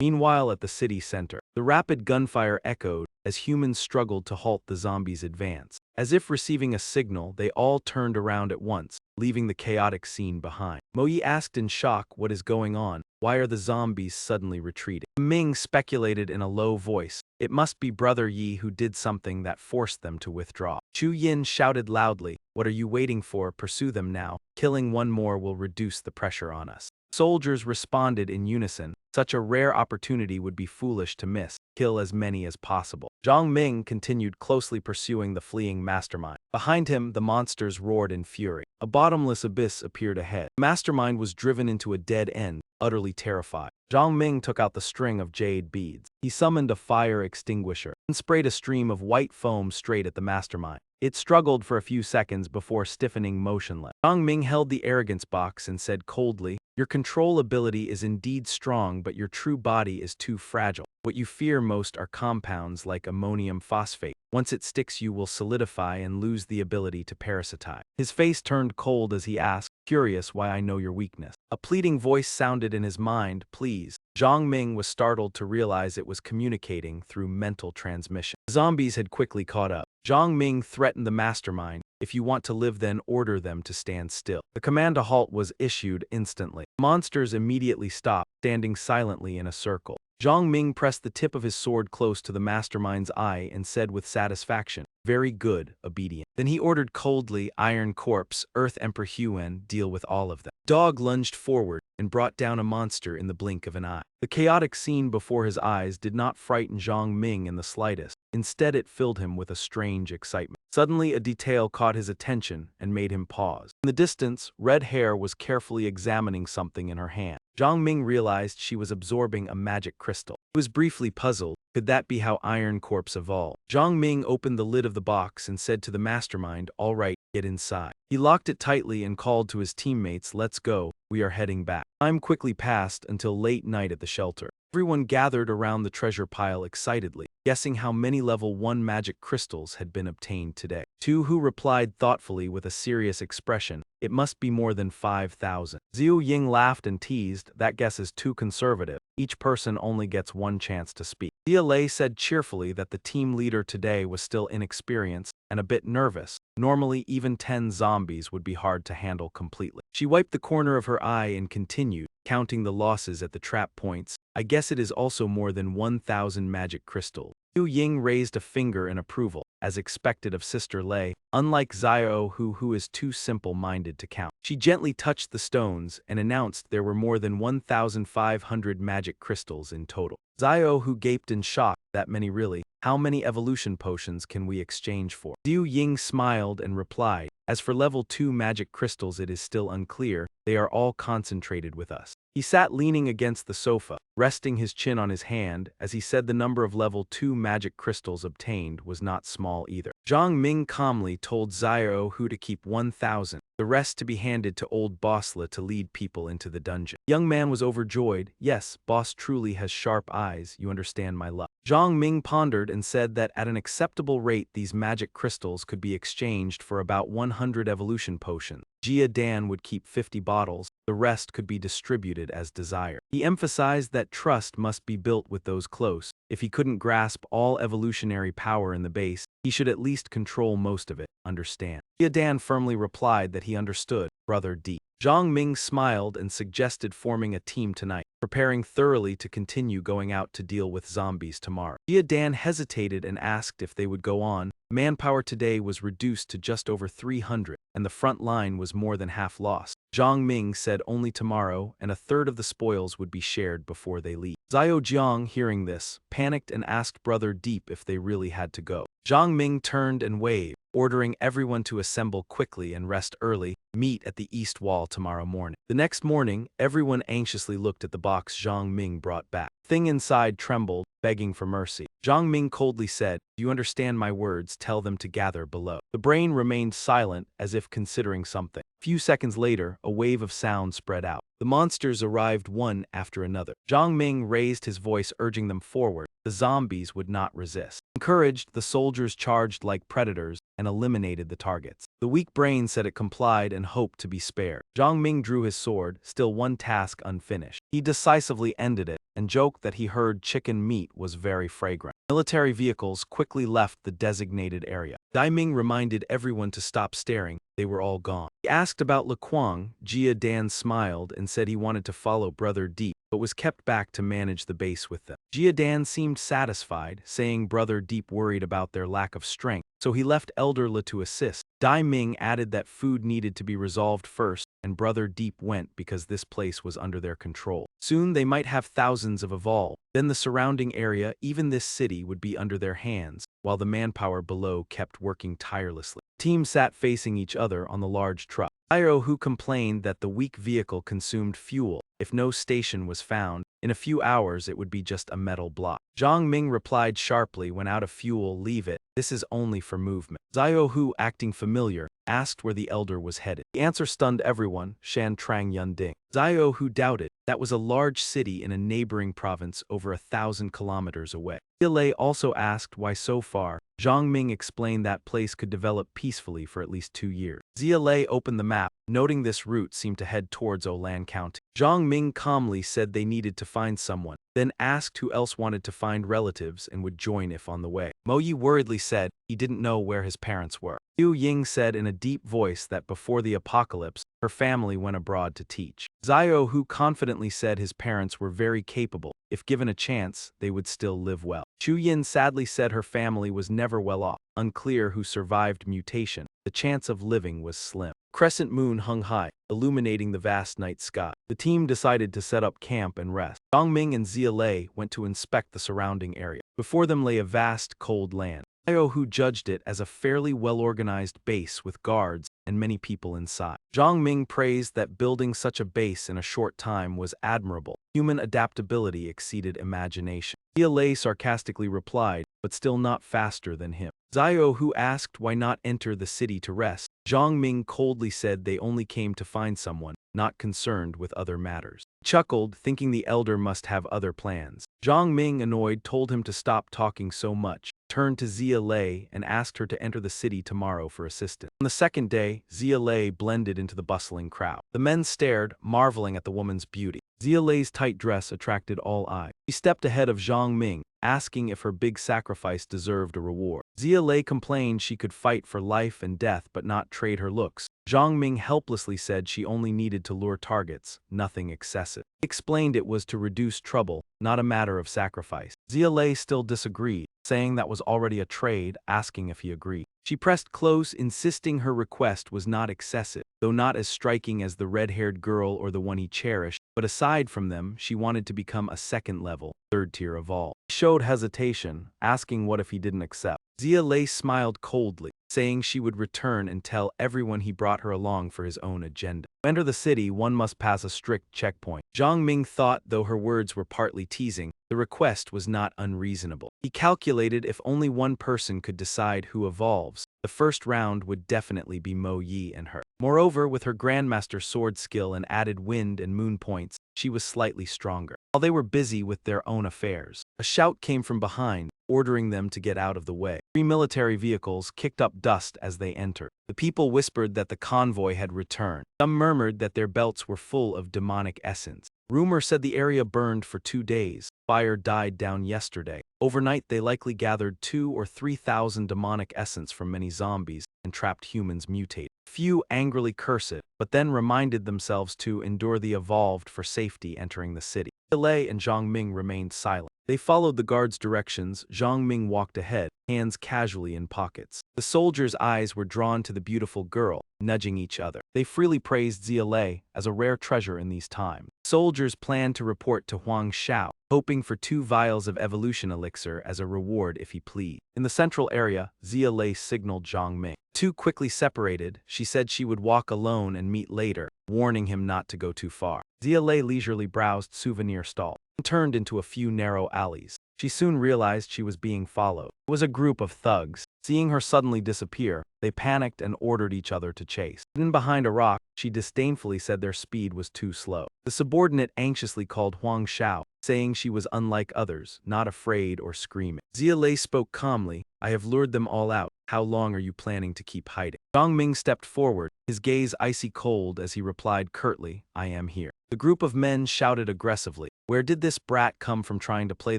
Meanwhile, at the city center, the rapid gunfire echoed as humans struggled to halt the zombies' advance. As if receiving a signal, they all turned around at once, leaving the chaotic scene behind. Mo Yi asked in shock, "What is going on? Why are the zombies suddenly retreating?" Ming speculated in a low voice, "It must be Brother Yi who did something that forced them to withdraw." Chu Yin shouted loudly, "What are you waiting for? Pursue them now. Killing one more will reduce the pressure on us." Soldiers responded in unison. Such a rare opportunity would be foolish to miss. Kill as many as possible. Zhang Ming continued closely pursuing the fleeing mastermind. Behind him, the monsters roared in fury. A bottomless abyss appeared ahead. The mastermind was driven into a dead end, utterly terrified. Zhang Ming took out the string of jade beads. He summoned a fire extinguisher and sprayed a stream of white foam straight at the mastermind. It struggled for a few seconds before stiffening motionless. Zhang Ming held the arrogance box and said coldly, "Your control ability is indeed strong, but your true body is too fragile. What you fear most are compounds like ammonium phosphate. Once it sticks, you will solidify and lose the ability to parasitize." His face turned cold as he asked, "Curious why I know your weakness." A pleading voice sounded in his mind, "Please." Zhang Ming was startled to realize it was communicating through mental transmission. Zombies had quickly caught up. Zhang Ming threatened the mastermind, "If you want to live, then order them to stand still." The command to halt was issued instantly. Monsters immediately stopped, standing silently in a circle. Zhang Ming pressed the tip of his sword close to the mastermind's eye and said with satisfaction, "Very good, obedient." Then he ordered coldly, "Iron Corpse, Earth Emperor Huan, deal with all of them." Dog lunged forward and brought down a monster in the blink of an eye. The chaotic scene before his eyes did not frighten Zhang Ming in the slightest. Instead, it filled him with a strange excitement. Suddenly, a detail caught his attention and made him pause. In the distance, Red Hair was carefully examining something in her hand. Zhang Ming realized she was absorbing a magic crystal. He was briefly puzzled. Could that be how Iron Corpse evolved? Zhang Ming opened the lid of the box and said to the mastermind, "All right, get inside." He locked it tightly and called to his teammates, "Let's go, we are heading back." Time quickly passed until late night at the shelter. Everyone gathered around the treasure pile excitedly, guessing how many level 1 magic crystals had been obtained today. Tu Hu replied thoughtfully with a serious expression, "It must be more than 5,000. Xiu Ying laughed and teased, "That guess is too conservative. Each person only gets one chance to speak." Dia Lei said cheerfully that the team leader today was still inexperienced and a bit nervous. Normally, even 10 zombies would be hard to handle completely. She wiped the corner of her eye and continued, counting the losses at the trap points. "I guess it is also more than 1,000 magic crystals." Yu Ying raised a finger in approval, as expected of Sister Lei, unlike Xiao who is too simple-minded to count. She gently touched the stones and announced there were more than 1,500 magic crystals in total. Xiao who gaped in shock, "That many really? How many evolution potions can we exchange for?" Yu Ying smiled and replied, "As for level 2 magic crystals, it is still unclear. They are all concentrated with us. He sat leaning against the sofa, resting his chin on his hand, as he said the number of level 2 magic crystals obtained was not small either. Zhang Ming calmly told Xiao Hu to keep 1,000, the rest to be handed to old Bossla to lead people into the dungeon. The young man was overjoyed. Yes, boss truly has sharp eyes, you understand my luck. Zhang Ming pondered and said that at an acceptable rate these magic crystals could be exchanged for about 100 evolution potions. Jia Dan would keep 50 bottles, the rest could be distributed as desired. He emphasized that trust must be built with those close. If he couldn't grasp all evolutionary power in the base, he should at least control most of it, understand. Jia Dan firmly replied that he understood, brother deep. Zhang Ming smiled and suggested forming a team tonight, preparing thoroughly to continue going out to deal with zombies tomorrow. Jia Dan hesitated and asked if they would go on. Manpower today was reduced to just over 300, and the front line was more than half lost. Zhang Ming said only tomorrow, and a third of the spoils would be shared before they leave. Xiao Jiang, hearing this, panicked and asked Brother Deep if they really had to go. Zhang Ming turned and waved, ordering everyone to assemble quickly and rest early, meet at the east wall tomorrow morning. The next morning, everyone anxiously looked at the box Zhang Ming brought back. Thing inside trembled, begging for mercy. Zhang Ming coldly said, "Do you understand my words? Tell them to gather below." The brain remained silent, as if considering something. A few seconds later, a wave of sound spread out. The monsters arrived one after another. Zhang Ming raised his voice urging them forward. The zombies would not resist. Encouraged, the soldiers charged like predators and eliminated the targets. The weak brain said it complied and hoped to be spared. Zhang Ming drew his sword, still one task unfinished. He decisively ended it and joked that he heard chicken meat was very fragrant. Military vehicles quickly left the designated area. Dai Ming reminded everyone to stop staring. They were all gone. He asked about Le Quang. Jia Dan smiled and said he wanted to follow Brother Deep, but was kept back to manage the base with them. Jia Dan seemed satisfied, saying Brother Deep worried about their lack of strength, so he left Elder Le to assist. Dai Ming added that food needed to be resolved first, and Brother Deep went because this place was under their control. Soon they might have thousands of evolve. Then the surrounding area, even this city, would be under their hands, while the manpower below kept working tirelessly. Teams sat facing each other on the large truck. Iro, who complained that the weak vehicle consumed fuel. If no station was found, in a few hours it would be just a metal block. Zhang Ming replied sharply, when out of fuel, leave it. This is only for movement. Xiao Hu, acting familiar, asked where the elder was headed. The answer stunned everyone, Shan Trang Yunding. Xiao Hu doubted. That was a large city in a neighboring province over 1,000 kilometers away. Yahello also asked why so far. Zhang Ming explained that place could develop peacefully for at least 2 years. Yahello opened the map, noting this route seemed to head towards Olan County. Zhang Ming calmly said they needed to find someone, then asked who else wanted to find relatives and would join if on the way. Mo Yi worriedly said he didn't know where his parents were. Yu Ying said in a deep voice that before the apocalypse, her family went abroad to teach. Xiao Hu confidently said his parents were very capable. If given a chance, they would still live well. Chu Yin sadly said her family was never well off. Unclear who survived mutation. The chance of living was slim. Crescent moon hung high, illuminating the vast night sky. The team decided to set up camp and rest. Zhang Ming and Yahello went to inspect the surrounding area. Before them lay a vast, cold land. Xiao Hu judged it as a fairly well-organized base with guards and many people inside. Zhang Ming praised that building such a base in a short time was admirable. Human adaptability exceeded imagination. Yahello sarcastically replied, but still not faster than him. Xiao Hu asked why not enter the city to rest. Zhang Ming coldly said they only came to find someone, not concerned with other matters. He chuckled, thinking the elder must have other plans. Zhang Ming, annoyed, told him to stop talking so much, turned to Yahello and asked her to enter the city tomorrow for assistance. On the second day, Yahello blended into the bustling crowd. The men stared, marveling at the woman's beauty. Yahello's tight dress attracted all eyes. She stepped ahead of Zhang Ming, asking if her big sacrifice deserved a reward. Yahello complained she could fight for life and death but not trade her looks. Zhang Ming helplessly said she only needed to lure targets, nothing excessive. He explained it was to reduce trouble, not a matter of sacrifice. Yahello still disagreed, saying that was already a trade, asking if he agreed. She pressed close, insisting her request was not excessive, though not as striking as the red-haired girl or the one he cherished, but aside from them, she wanted to become a second-level, third-tier evolve. He showed hesitation, asking what if he didn't accept. Yahello smiled coldly. saying she would return and tell everyone he brought her along for his own agenda. To enter the city, one must pass a strict checkpoint. Zhang Ming thought, though her words were partly teasing, the request was not unreasonable. He calculated if only one person could decide who evolves, the first round would definitely be Mo Yi and her. Moreover, with her Grandmaster sword skill and added wind and moon points, she was slightly stronger. While they were busy with their own affairs, a shout came from behind, ordering them to get out of the way. 3 military vehicles kicked up dust as they entered. The people whispered that the convoy had returned. Some murmured that their belts were full of demonic essence. Rumor said the area burned for 2 days. Fire died down yesterday. Overnight, they likely gathered 2,000 or 3,000 demonic essence from many zombies and trapped humans mutated. Few angrily curse it, but then reminded themselves to endure the evolved for safety entering the city. Lei and Zhang Ming remained silent. They followed the guard's directions. Zhang Ming walked ahead, hands casually in pockets. The soldiers' eyes were drawn to the beautiful girl, nudging each other. They freely praised Lei as a rare treasure in these times. Soldiers planned to report to Huang Shao, hoping for 2 vials of evolution elixir as a reward if he pleased. In the central area, Lei signaled Zhang Ming. Too quickly separated, she said she would walk alone and meet later, warning him not to go too far. Lei leisurely browsed souvenir stalls and turned into a few narrow alleys. She soon realized she was being followed. It was a group of thugs. Seeing her suddenly disappear, they panicked and ordered each other to chase. Hidden behind a rock, she disdainfully said their speed was too slow. The subordinate anxiously called Huang Shao, saying she was unlike others, not afraid or screaming. Lei spoke calmly, "I have lured them all out. How long are you planning to keep hiding?" Zhang Ming stepped forward, his gaze icy cold as he replied curtly, "I am here." The group of men shouted aggressively, "Where did this brat come from trying to play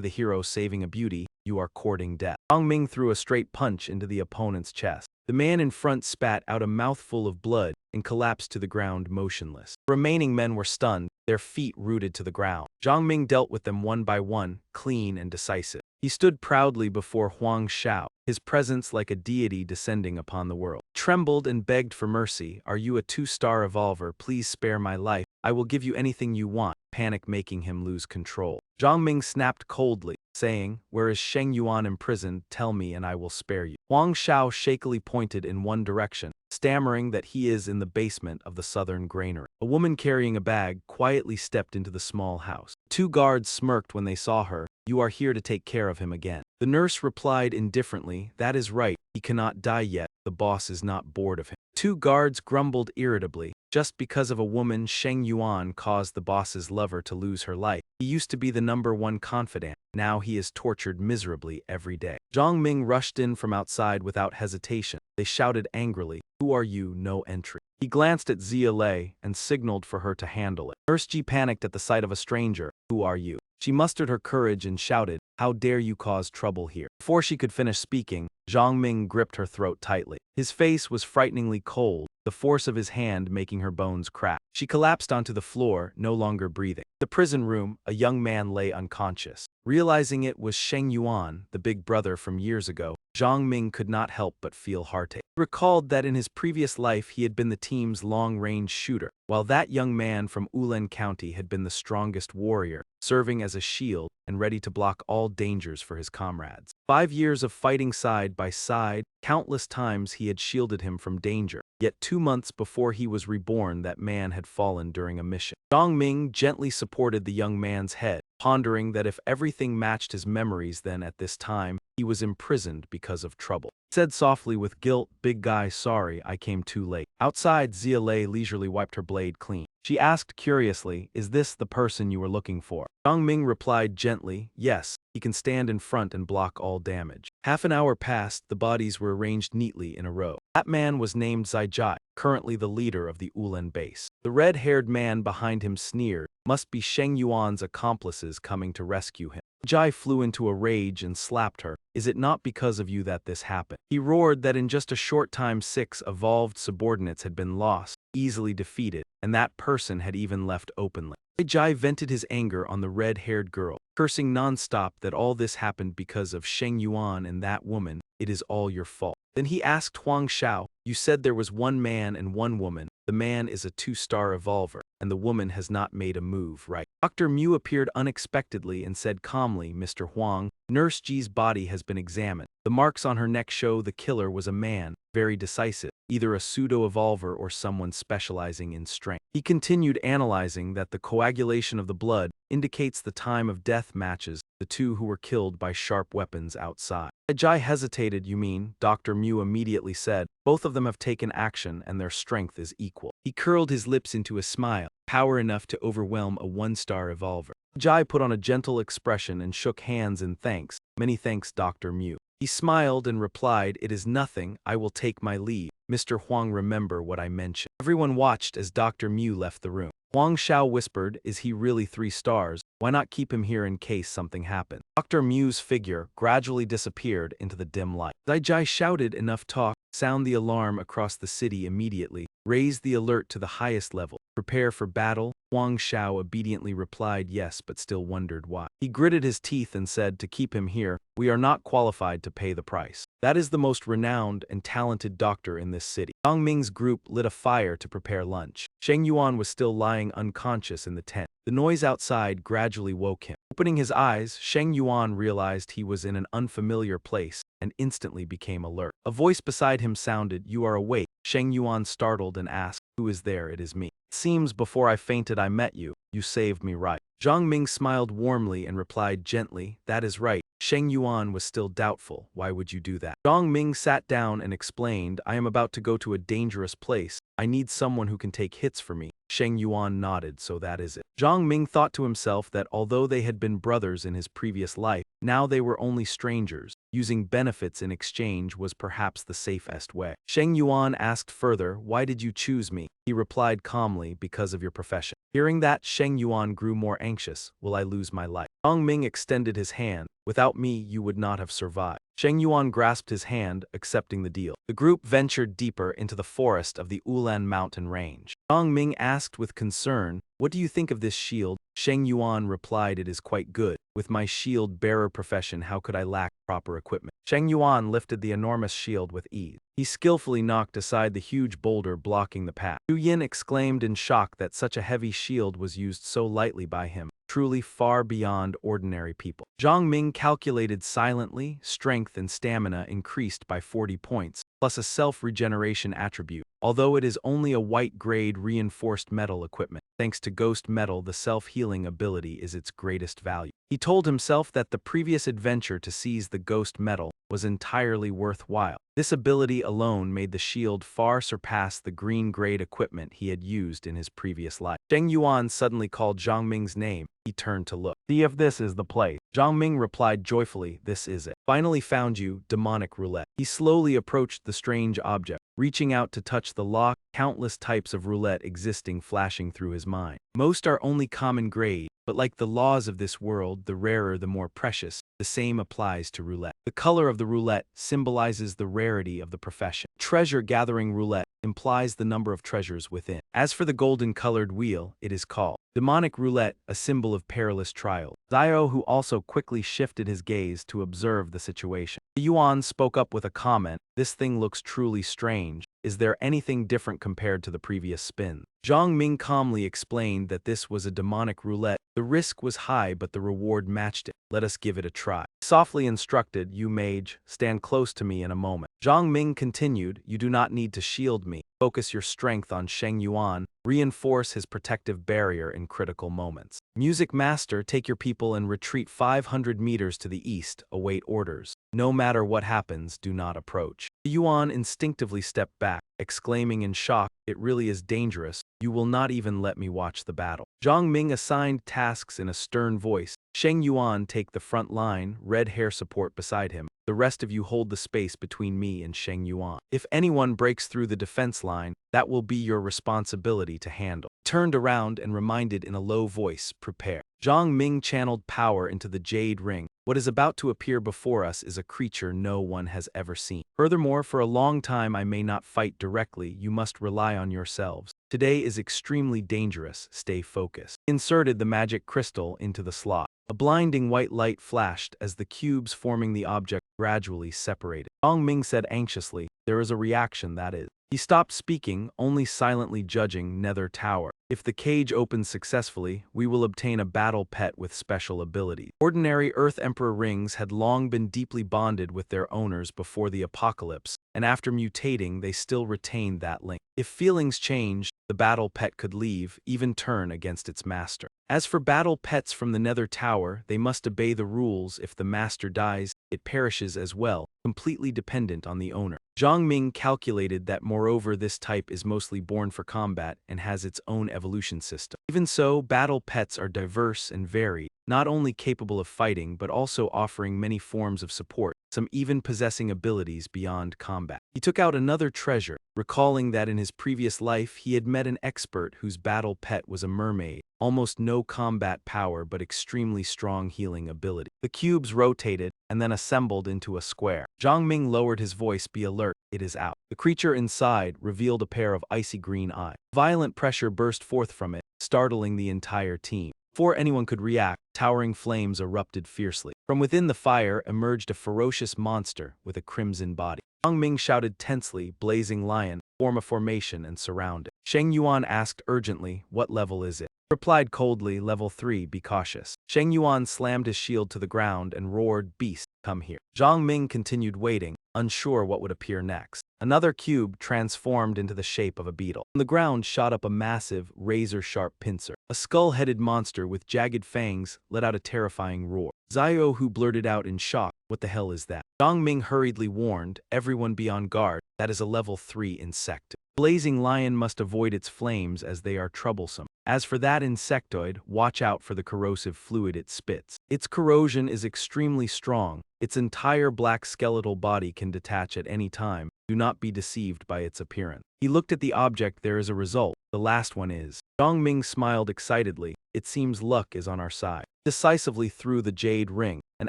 the hero saving a beauty? You are courting death." Zhang Ming threw a straight punch into the opponent's chest. The man in front spat out a mouthful of blood and collapsed to the ground motionless. The remaining men were stunned, their feet rooted to the ground. Zhang Ming dealt with them one by one, clean and decisive. He stood proudly before Huang Shao, his presence like a deity descending upon the world. Trembled and begged for mercy. "Are you a 2-star evolver? Please spare my life. I will give you anything you want," panic making him lose control. Zhang Ming snapped coldly, saying, "Where is Sheng Yuan imprisoned? Tell me and I will spare you." Huang Shao shakily pointed in one direction, stammering that he is in the basement of the southern granary. A woman carrying a bag quietly stepped into the small house. 2 guards smirked when they saw her. "You are here to take care of him again." The nurse replied indifferently, "That is right, he cannot die yet, the boss is not bored of him." 2 guards grumbled irritably. Just because of a woman, Sheng Yuan caused the boss's lover to lose her life. He used to be the #1 confidant. Now he is tortured miserably every day. Zhang Ming rushed in from outside without hesitation. They shouted angrily, "Who are you? No entry." He glanced at Lei and signaled for her to handle it. Nurse Ji panicked at the sight of a stranger. "Who are you?" She mustered her courage and shouted, "How dare you cause trouble here?" Before she could finish speaking, Zhang Ming gripped her throat tightly. His face was frighteningly cold, the force of his hand making her bones crack. She collapsed onto the floor, no longer breathing. In the prison room, a young man lay unconscious. Realizing it was Sheng Yuan, the big brother from years ago, Zhang Ming could not help but feel heartache. He recalled that in his previous life he had been the team's long-range shooter, while that young man from Ulan County had been the strongest warrior, serving as a shield and ready to block all dangers for his comrades. 5 years of fighting side by side, countless times he had shielded him from danger. Yet 2 months before he was reborn, that man had fallen during a mission. Zhang Ming gently supported the young man's head, pondering that if everything matched his memories, then at this time, he was imprisoned because of trouble. He said softly with guilt, "Big guy, sorry, I came too late." Outside, Lei leisurely wiped her blade clean. She asked curiously, "Is this the person you were looking for?" Zhang Ming replied gently, "Yes, he can stand in front and block all damage." Half an hour passed, the bodies were arranged neatly in a row. That man was named Zai, currently the leader of the Ulan base. The red-haired man behind him sneered, "Must be Sheng Yuan's accomplices coming to rescue him." Jai flew into a rage and slapped her. "Is it not because of you that this happened?" He roared that in just a short time 6 evolved subordinates had been lost, easily defeated, and that person had even left openly. Jai vented his anger on the red-haired girl, cursing non-stop that all this happened because of Sheng Yuan and that woman. "It is all your fault." Then he asked Huang Shao, "You said there was 1 man and 1 woman. The man is a 2-star evolver, and the woman has not made a move, right?" Dr. Mu appeared unexpectedly and said calmly, "Mr. Huang, Nurse Ji's body has been examined. The marks on her neck show the killer was a man, very decisive, either a pseudo-evolver or someone specializing in strength. He continued analyzing that the coagulation of the blood indicates the time of death matches the two who were killed by sharp weapons outside. Ajay hesitated. You mean, Dr. Mew immediately said, both of them have taken action and their strength is equal. He curled his lips into a smile, power enough to overwhelm a one-star evolver. Ajay put on a gentle expression and shook hands in thanks. Many thanks, Dr. Mew. He smiled and replied, it is nothing, I will take my leave. Mr. Huang, remember what I mentioned. Everyone watched as Dr. Mew left the room. Huang Xiao whispered, is he really 3 stars? Why not keep him here in case something happened? Dr. Mew's figure gradually disappeared into the dim light. Zai shouted, enough talk, sound the alarm across the city immediately, raise the alert to the highest level, prepare for battle. Huang Xiao obediently replied yes, but still wondered why. He gritted his teeth and said, to keep him here, we are not qualified to pay the price. That is the most renowned and talented doctor in this city. Zhang Ming's group lit a fire to prepare lunch. Sheng Yuan was still lying unconscious in the tent. The noise outside gradually woke him. Opening his eyes, Sheng Yuan realized he was in an unfamiliar place and instantly became alert. A voice beside him sounded, you are awake. Sheng Yuan startled and asked, who is there? It is me. It seems before I fainted I met you. You saved me, right? Zhang Ming smiled warmly and replied gently, that is right. Sheng Yuan was still doubtful. Why would you do that? Zhang Ming sat down and explained, I am about to go to a dangerous place. I need someone who can take hits for me. Sheng Yuan nodded, so that is it. Zhang Ming thought to himself that although they had been brothers in his previous life, now they were only strangers. Using benefits in exchange was perhaps the safest way. Sheng Yuan asked further, why did you choose me? He replied calmly, because of your profession. Hearing that, Sheng Yuan grew more anxious. Will I lose my life? Zhang Ming extended his hand. Without me, you would not have survived. Sheng Yuan grasped his hand, accepting the deal. The group ventured deeper into the forest of the Ulan mountain range. Zhang Ming asked with concern, what do you think of this shield? Sheng Yuan replied, it is quite good. With my shield-bearer profession, how could I lack proper equipment? Sheng Yuan lifted the enormous shield with ease. He skillfully knocked aside the huge boulder blocking the path. Zhu Yin exclaimed in shock that such a heavy shield was used so lightly by him, truly far beyond ordinary people. Zhang Ming calculated silently, strength and stamina increased by 40 points, plus a self-regeneration attribute. Although it is only a white-grade reinforced metal equipment, thanks to ghost metal the self-healing ability is its greatest value. He told himself that the previous adventure to seize the ghost metal was entirely worthwhile. This ability alone made the shield far surpass the green-grade equipment he had used in his previous life. Sheng Yuan suddenly called Zhang Ming's name. He turned to look. See if this is the place. Zhang Ming replied joyfully, this is it. Finally found you, demonic roulette. He slowly approached the strange object, reaching out to touch the lock, countless types of roulette existing flashing through his mind. Most are only common grade, but like the laws of this world, the rarer the more precious, the same applies to roulette. The color of the roulette symbolizes the rarity of the profession. Treasure-gathering roulette implies the number of treasures within. As for the golden-colored wheel, it is called demonic roulette, a symbol of perilous trial. Zio, who also quickly shifted his gaze to observe the situation. Yuan spoke up with a comment, this thing looks truly strange. Is there anything different compared to the previous spin? Zhang Ming calmly explained that this was a demonic roulette. The risk was high, but the reward matched it. Let us give it a try. Softly instructed, you mage, stand close to me in a moment. Zhang Ming continued, you do not need to shield me. Focus your strength on Sheng Yuan. Reinforce his protective barrier in critical moments. Music master, take your people and retreat 500 meters to the east. Await orders. No matter what happens, do not approach. Yuan instinctively stepped back, exclaiming in shock, it really is dangerous. You will not even let me watch the battle. Zhang Ming assigned tasks in a stern voice. Sheng Yuan, take the front line, red hair support beside him. The rest of you hold the space between me and Sheng Yuan. If anyone breaks through the defense line, that will be your responsibility to handle. Turned around and reminded in a low voice, prepare. Zhang Ming channeled power into the jade ring. What is about to appear before us is a creature no one has ever seen. Furthermore, for a long time I may not fight directly, you must rely on yourselves. Today is extremely dangerous, stay focused. Inserted the magic crystal into the slot. A blinding white light flashed as the cubes forming the object gradually separated. Zhang Ming said anxiously, there is a reaction, that is. He stopped speaking, only silently judging Nether Tower. If the cage opens successfully, we will obtain a battle pet with special abilities. Ordinary Earth Emperor rings had long been deeply bonded with their owners before the apocalypse, and after mutating they still retained that link. If feelings changed, the battle pet could leave, even turn against its master. As for battle pets from the Nether Tower, they must obey the rules. If the master dies, it perishes as well, completely dependent on the owner. Zhang Ming calculated that moreover this type is mostly born for combat and has its own evolution system. Even so, battle pets are diverse and varied, not only capable of fighting but also offering many forms of support, some even possessing abilities beyond combat. He took out another treasure, recalling that in his previous life he had met an expert whose battle pet was a mermaid, almost no combat power but extremely strong healing ability. The cubes rotated and then assembled into a square. Zhang Ming lowered his voice. Be alert, it is out. The creature inside revealed a pair of icy green eyes. Violent pressure burst forth from it, startling the entire team. Before anyone could react, towering flames erupted fiercely. From within the fire emerged a ferocious monster with a crimson body. Zhang Ming shouted tensely, blazing lion, form a formation and surround it. Sheng Yuan asked urgently, what level is it? Replied coldly, level 3, be cautious. Sheng Yuan slammed his shield to the ground and roared, beast, come here. Zhang Ming continued waiting, unsure what would appear next. Another cube transformed into the shape of a beetle. From the ground shot up a massive, razor-sharp pincer. A skull-headed monster with jagged fangs let out a terrifying roar. Zio Hu blurted out in shock, what the hell is that? Zhang Ming hurriedly warned, everyone be on guard, that is a level 3 insect. Blazing lion must avoid its flames as they are troublesome. As for that insectoid, watch out for the corrosive fluid it spits. Its corrosion is extremely strong. Its entire black skeletal body can detach at any time. Do not be deceived by its appearance. He looked at the object. There is a result. The last one is. Zhang Ming smiled excitedly. It seems luck is on our side. Decisively threw the jade ring and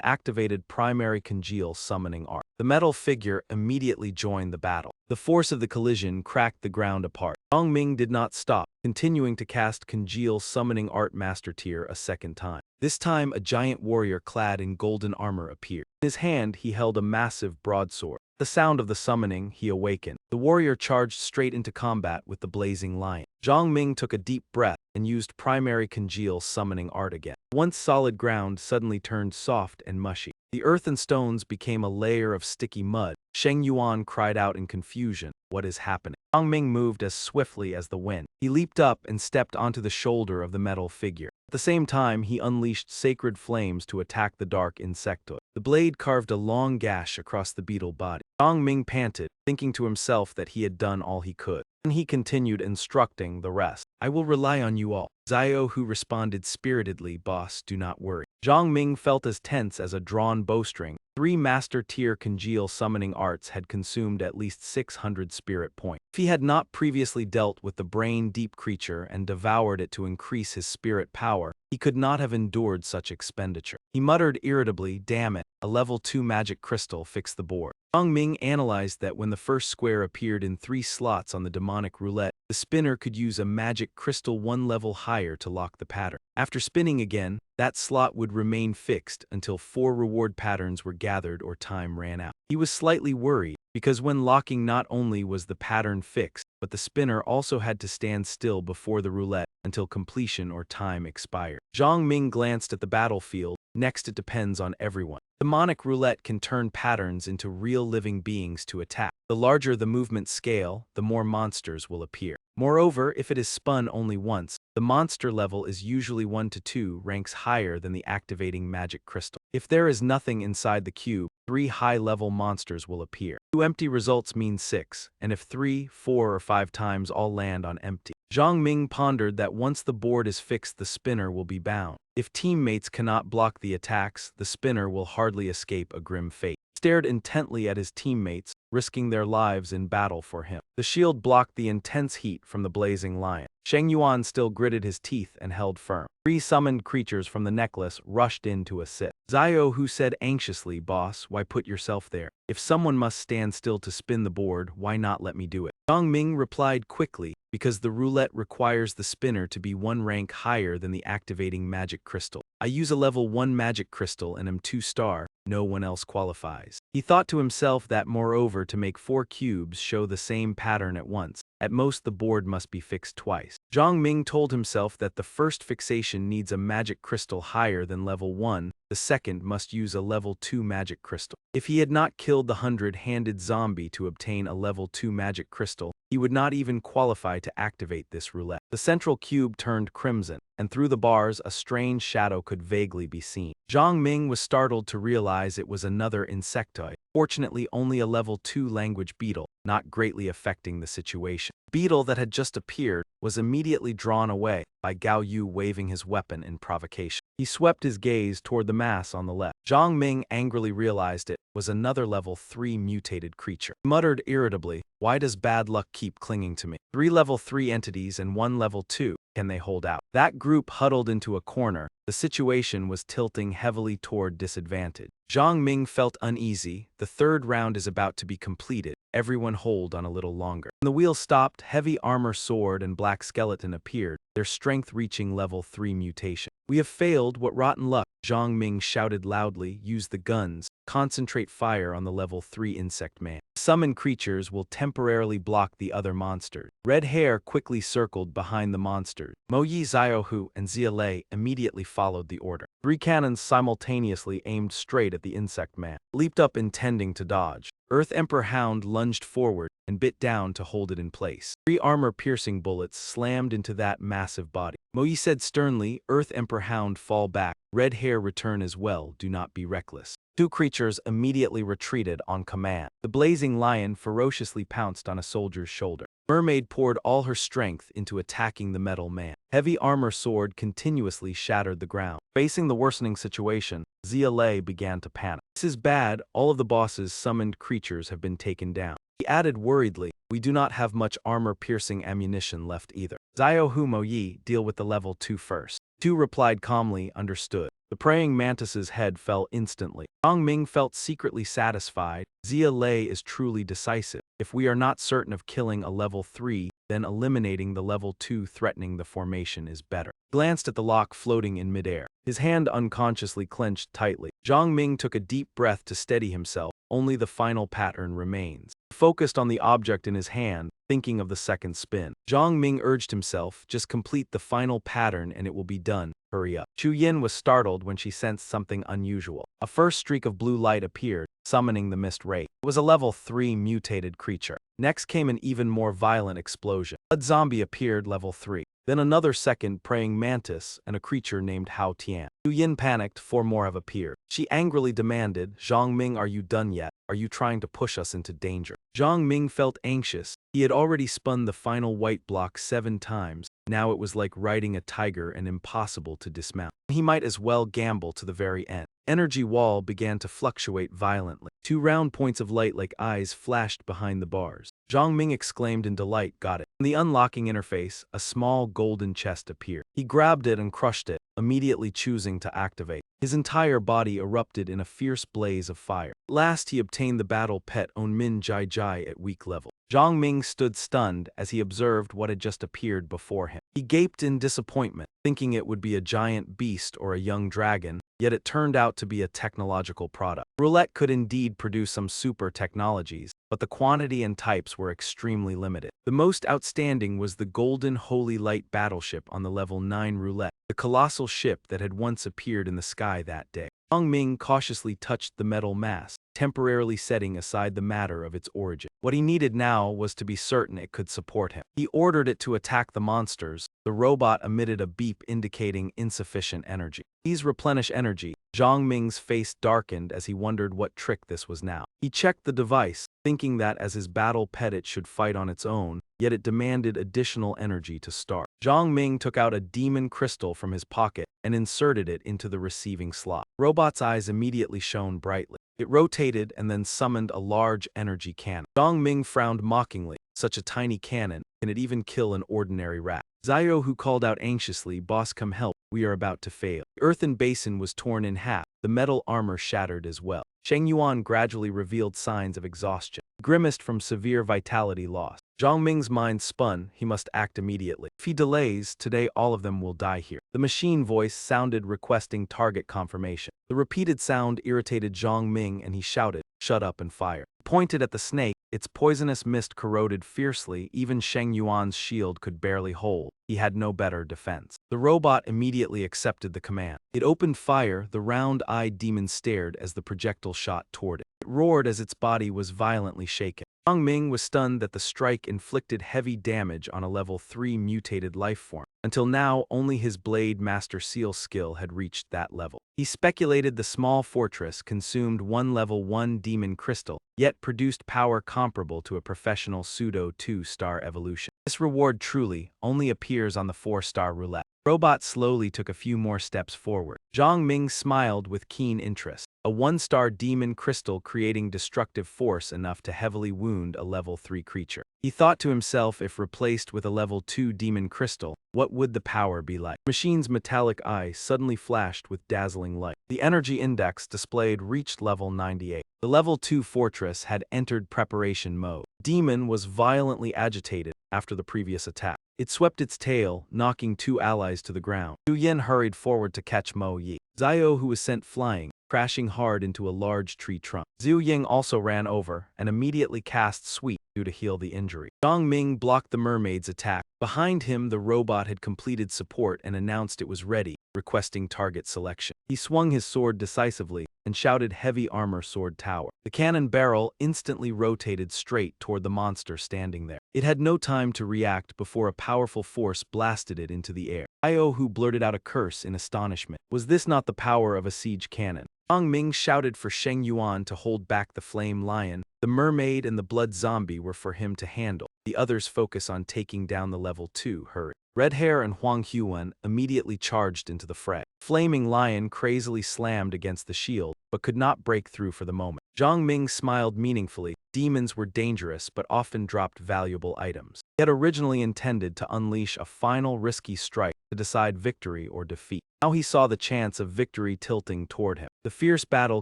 activated primary congeal summoning art. The metal figure immediately joined the battle. The force of the collision cracked the ground apart. Zhang Ming did not stop, continuing to cast congeal summoning art master tier a second time. This time a giant warrior clad in golden armor appeared. In his hand he held a massive broadsword. The sound of the summoning, he awakened. The warrior charged straight into combat with the blazing lion. Zhang Ming took a deep breath and used primary congeal summoning art again. Once solid ground suddenly turned soft and mushy. The earth and stones became a layer of sticky mud. Sheng Yuan cried out in confusion, what is happening? Zhang Ming moved as swiftly as the wind. He leaped up and stepped onto the shoulder of the metal figure. At the same time, he unleashed sacred flames to attack the dark insectoid. The blade carved a long gash across the beetle body. Zhang Ming panted, thinking to himself that he had done all he could. Then he continued instructing the rest. I will rely on you all. Zio Hu responded spiritedly, boss, do not worry. Zhang Ming felt as tense as a drawn bowstring. 3 master-tier congeal summoning arts had consumed at least 600 spirit points. If he had not previously dealt with the brain-deep creature and devoured it to increase his spirit power, he could not have endured such expenditure. He muttered irritably, damn it, a level 2 magic crystal fixed the board. Zhang Ming analyzed that when the first square appeared in 3 slots on the demonic roulette, the spinner could use a magic crystal 1 level higher to lock the pattern. After spinning again, that slot would remain fixed until 4 reward patterns were gathered or time ran out. He was slightly worried, because when locking not only was the pattern fixed, but the spinner also had to stand still before the roulette until completion or time expired. Zhang Ming glanced at the battlefield. Next, it depends on everyone. Demonic roulette can turn patterns into real living beings to attack. The larger the movement scale, the more monsters will appear. Moreover, if it is spun only once, the monster level is usually 1 to 2 ranks higher than the activating magic crystal. If there is nothing inside the cube, 3 high-level monsters will appear. 2 empty results mean 6, and if 3, 4, or 5 times all land on empty. Zhang Ming pondered that once the board is fixed, the spinner will be bound. If teammates cannot block the attacks, the spinner will hardly escape a grim fate. He stared intently at his teammates, risking their lives in battle for him. The shield blocked the intense heat from the blazing lion. Sheng Yuan still gritted his teeth and held firm. 3 summoned creatures from the necklace rushed in to assist. Zio Hu said anxiously, boss, why put yourself there? If someone must stand still to spin the board, why not let me do it? Zhang Ming replied quickly, because the roulette requires the spinner to be 1 rank higher than the activating magic crystal. I use a level 1 magic crystal and am 2-star, no one else qualifies. He thought to himself that moreover to make 4 cubes show the same pattern at once, at most the board must be fixed twice. Zhang Ming told himself that the first fixation needs a magic crystal higher than level 1, the second must use a level 2 magic crystal. If he had not killed the 100-handed zombie to obtain a level 2 magic crystal, he would not even qualify to activate this roulette. The central cube turned crimson, and through the bars a strange shadow could vaguely be seen. Zhang Ming was startled to realize it was another insectoid, fortunately only a level 2 language beetle, not greatly affecting the situation. The beetle that had just appeared was immediately drawn away by Gao Yu waving his weapon in provocation. He swept his gaze toward the mass on the left. Zhang Ming angrily realized it was another level 3 mutated creature. He muttered irritably, "Why does bad luck keep clinging to me? 3 level 3 entities and 1 level 2, can they hold out?" That group huddled into a corner. The situation was tilting heavily toward disadvantage. Zhang Ming felt uneasy. The third round is about to be completed. Everyone hold on a little longer. When the wheel stopped, heavy armor sword and black skeleton appeared, their strength reaching level 3 mutation. "We have failed, what rotten luck," Zhang Ming shouted loudly. "Use the guns. Concentrate fire on the level 3 insect man. Summon creatures will temporarily block the other monsters." Red hair quickly circled behind the monsters. Mo Yi, Xiaohu, and Zialei immediately followed the order. 3 cannons simultaneously aimed straight at the insect man. Leaped up intending to dodge. Earth Emperor Hound lunged forward and bit down to hold it in place. 3 armor-piercing bullets slammed into that massive body. Mo Yi said sternly, "Earth Emperor Hound, fall back. Red hair return as well, do not be reckless." 2 creatures immediately retreated on command. The blazing lion ferociously pounced on a soldier's shoulder. Mermaid poured all her strength into attacking the metal man. Heavy armor sword continuously shattered the ground. Facing the worsening situation, Zialei began to panic. "This is bad, all of the boss's summoned creatures have been taken down." He added worriedly, "We do not have much armor-piercing ammunition left either." Xiaohu, Mo Yi, deal with the level 2 first. 2 replied calmly, "Understood." The praying mantis's head fell instantly. Zhang Ming felt secretly satisfied. Zialei is truly decisive. If we are not certain of killing a level 3, then eliminating the level 2 threatening the formation is better. He glanced at the lock floating in midair. His hand unconsciously clenched tightly. Zhang Ming took a deep breath to steady himself. Only the final pattern remains. He focused on the object in his hand, thinking of the second spin. Zhang Ming urged himself, "Just complete the final pattern and it will be done. Hurry up." Chu Yin was startled when she sensed something unusual. A first streak of blue light appeared, summoning the mist wraith. It was a level 3 mutated creature. Next came an even more violent explosion. A zombie appeared, level 3. Then another second praying mantis and a creature named Hao Tian. Chu Yin panicked, 4 more have appeared. She angrily demanded, "Zhang Ming, are you done yet? Are you trying to push us into danger?" Zhang Ming felt anxious. He had already spun the final white block 7 times. Now it was like riding a tiger and impossible to dismount. He might as well gamble to the very end. Energy wall began to fluctuate violently. 2 round points of light like eyes flashed behind the bars. Zhang Ming exclaimed in delight, "Got it." In the unlocking interface, a small golden chest appeared. He grabbed it and crushed it, immediately choosing to activate. His entire body erupted in a fierce blaze of fire. At last he obtained the battle pet Onmin Jai Jai at weak level. Zhang Ming stood stunned as he observed what had just appeared before him. He gaped in disappointment, thinking it would be a giant beast or a young dragon, yet it turned out to be a technological product. Roulette could indeed produce some super technologies, but the quantity and types were extremely limited. The most outstanding was the Golden Holy Light battleship on the level 9 roulette, the colossal ship that had once appeared in the sky that day. Zhang Ming cautiously touched the metal mass, temporarily setting aside the matter of its origin. What he needed now was to be certain it could support him. He ordered it to attack the monsters. The robot emitted a beep indicating insufficient energy. "Please replenish energy." Zhang Ming's face darkened as he wondered what trick this was now. He checked the device, thinking that as his battle pet it should fight on its own, yet it demanded additional energy to start. Zhang Ming took out a demon crystal from his pocket and inserted it into the receiving slot. Robot's eyes immediately shone brightly. It rotated and then summoned a large energy cannon. Zhang Ming frowned mockingly. Such a tiny cannon, can it even kill an ordinary rat? Xiaohu called out anxiously, "Boss, come help, we are about to fail." The earthen basin was torn in half, the metal armor shattered as well. Sheng Yuan gradually revealed signs of exhaustion. Grimaced from severe vitality loss. Zhang Ming's mind spun, he must act immediately. If he delays, today all of them will die here. The machine voice sounded requesting target confirmation. The repeated sound irritated Zhang Ming and he shouted, "Shut up and fire." Pointed at the snake, its poisonous mist corroded fiercely, even Sheng Yuan's shield could barely hold. He had no better defense. The robot immediately accepted the command. It opened fire, the round-eyed demon stared as the projectile shot toward it. It roared as its body was violently shaken. Zhang Ming was stunned that the strike inflicted heavy damage on a level 3 mutated life form. Until now, only his Blade Master Seal skill had reached that level. He speculated the small fortress consumed one level 1 demon crystal, yet produced power comparable to a professional pseudo 2-star evolution. This reward truly only appears on the 4-star roulette. Robot slowly took a few more steps forward. Zhang Ming smiled with keen interest. A 1-star demon crystal creating destructive force enough to heavily wound a level 3 creature. He thought to himself, if replaced with a level 2 demon crystal, what would the power be like? The machine's metallic eye suddenly flashed with dazzling light. The energy index displayed reached level 98. The level 2 fortress had entered preparation mode. Demon was violently agitated after the previous attack. It swept its tail, knocking 2 allies to the ground. Zhu Yin hurried forward to catch Mo Yi. Zio, who was sent flying, crashing hard into a large tree trunk. Zhu Ying also ran over and immediately cast Sweep to heal the injury. Zhang Ming blocked the mermaid's attack. Behind him, the robot had completed support and announced it was ready, requesting target selection. He swung his sword decisively and shouted heavy armor sword tower. The cannon barrel instantly rotated straight toward the monster standing there. It had no time to react before a powerful force blasted it into the air. Io, who blurted out a curse in astonishment. Was this not the power of a siege cannon? Zhang Ming shouted for Sheng Yuan to hold back the flame lion. The mermaid and the blood zombie were for him to handle. The others focus on taking down the level 2 hurry. Red Hair and Huang Huan immediately charged into the fray. Flaming Lion crazily slammed against the shield, but could not break through for the moment. Zhang Ming smiled meaningfully. Demons were dangerous but often dropped valuable items. He had originally intended to unleash a final risky strike to decide victory or defeat. Now he saw the chance of victory tilting toward him. The fierce battle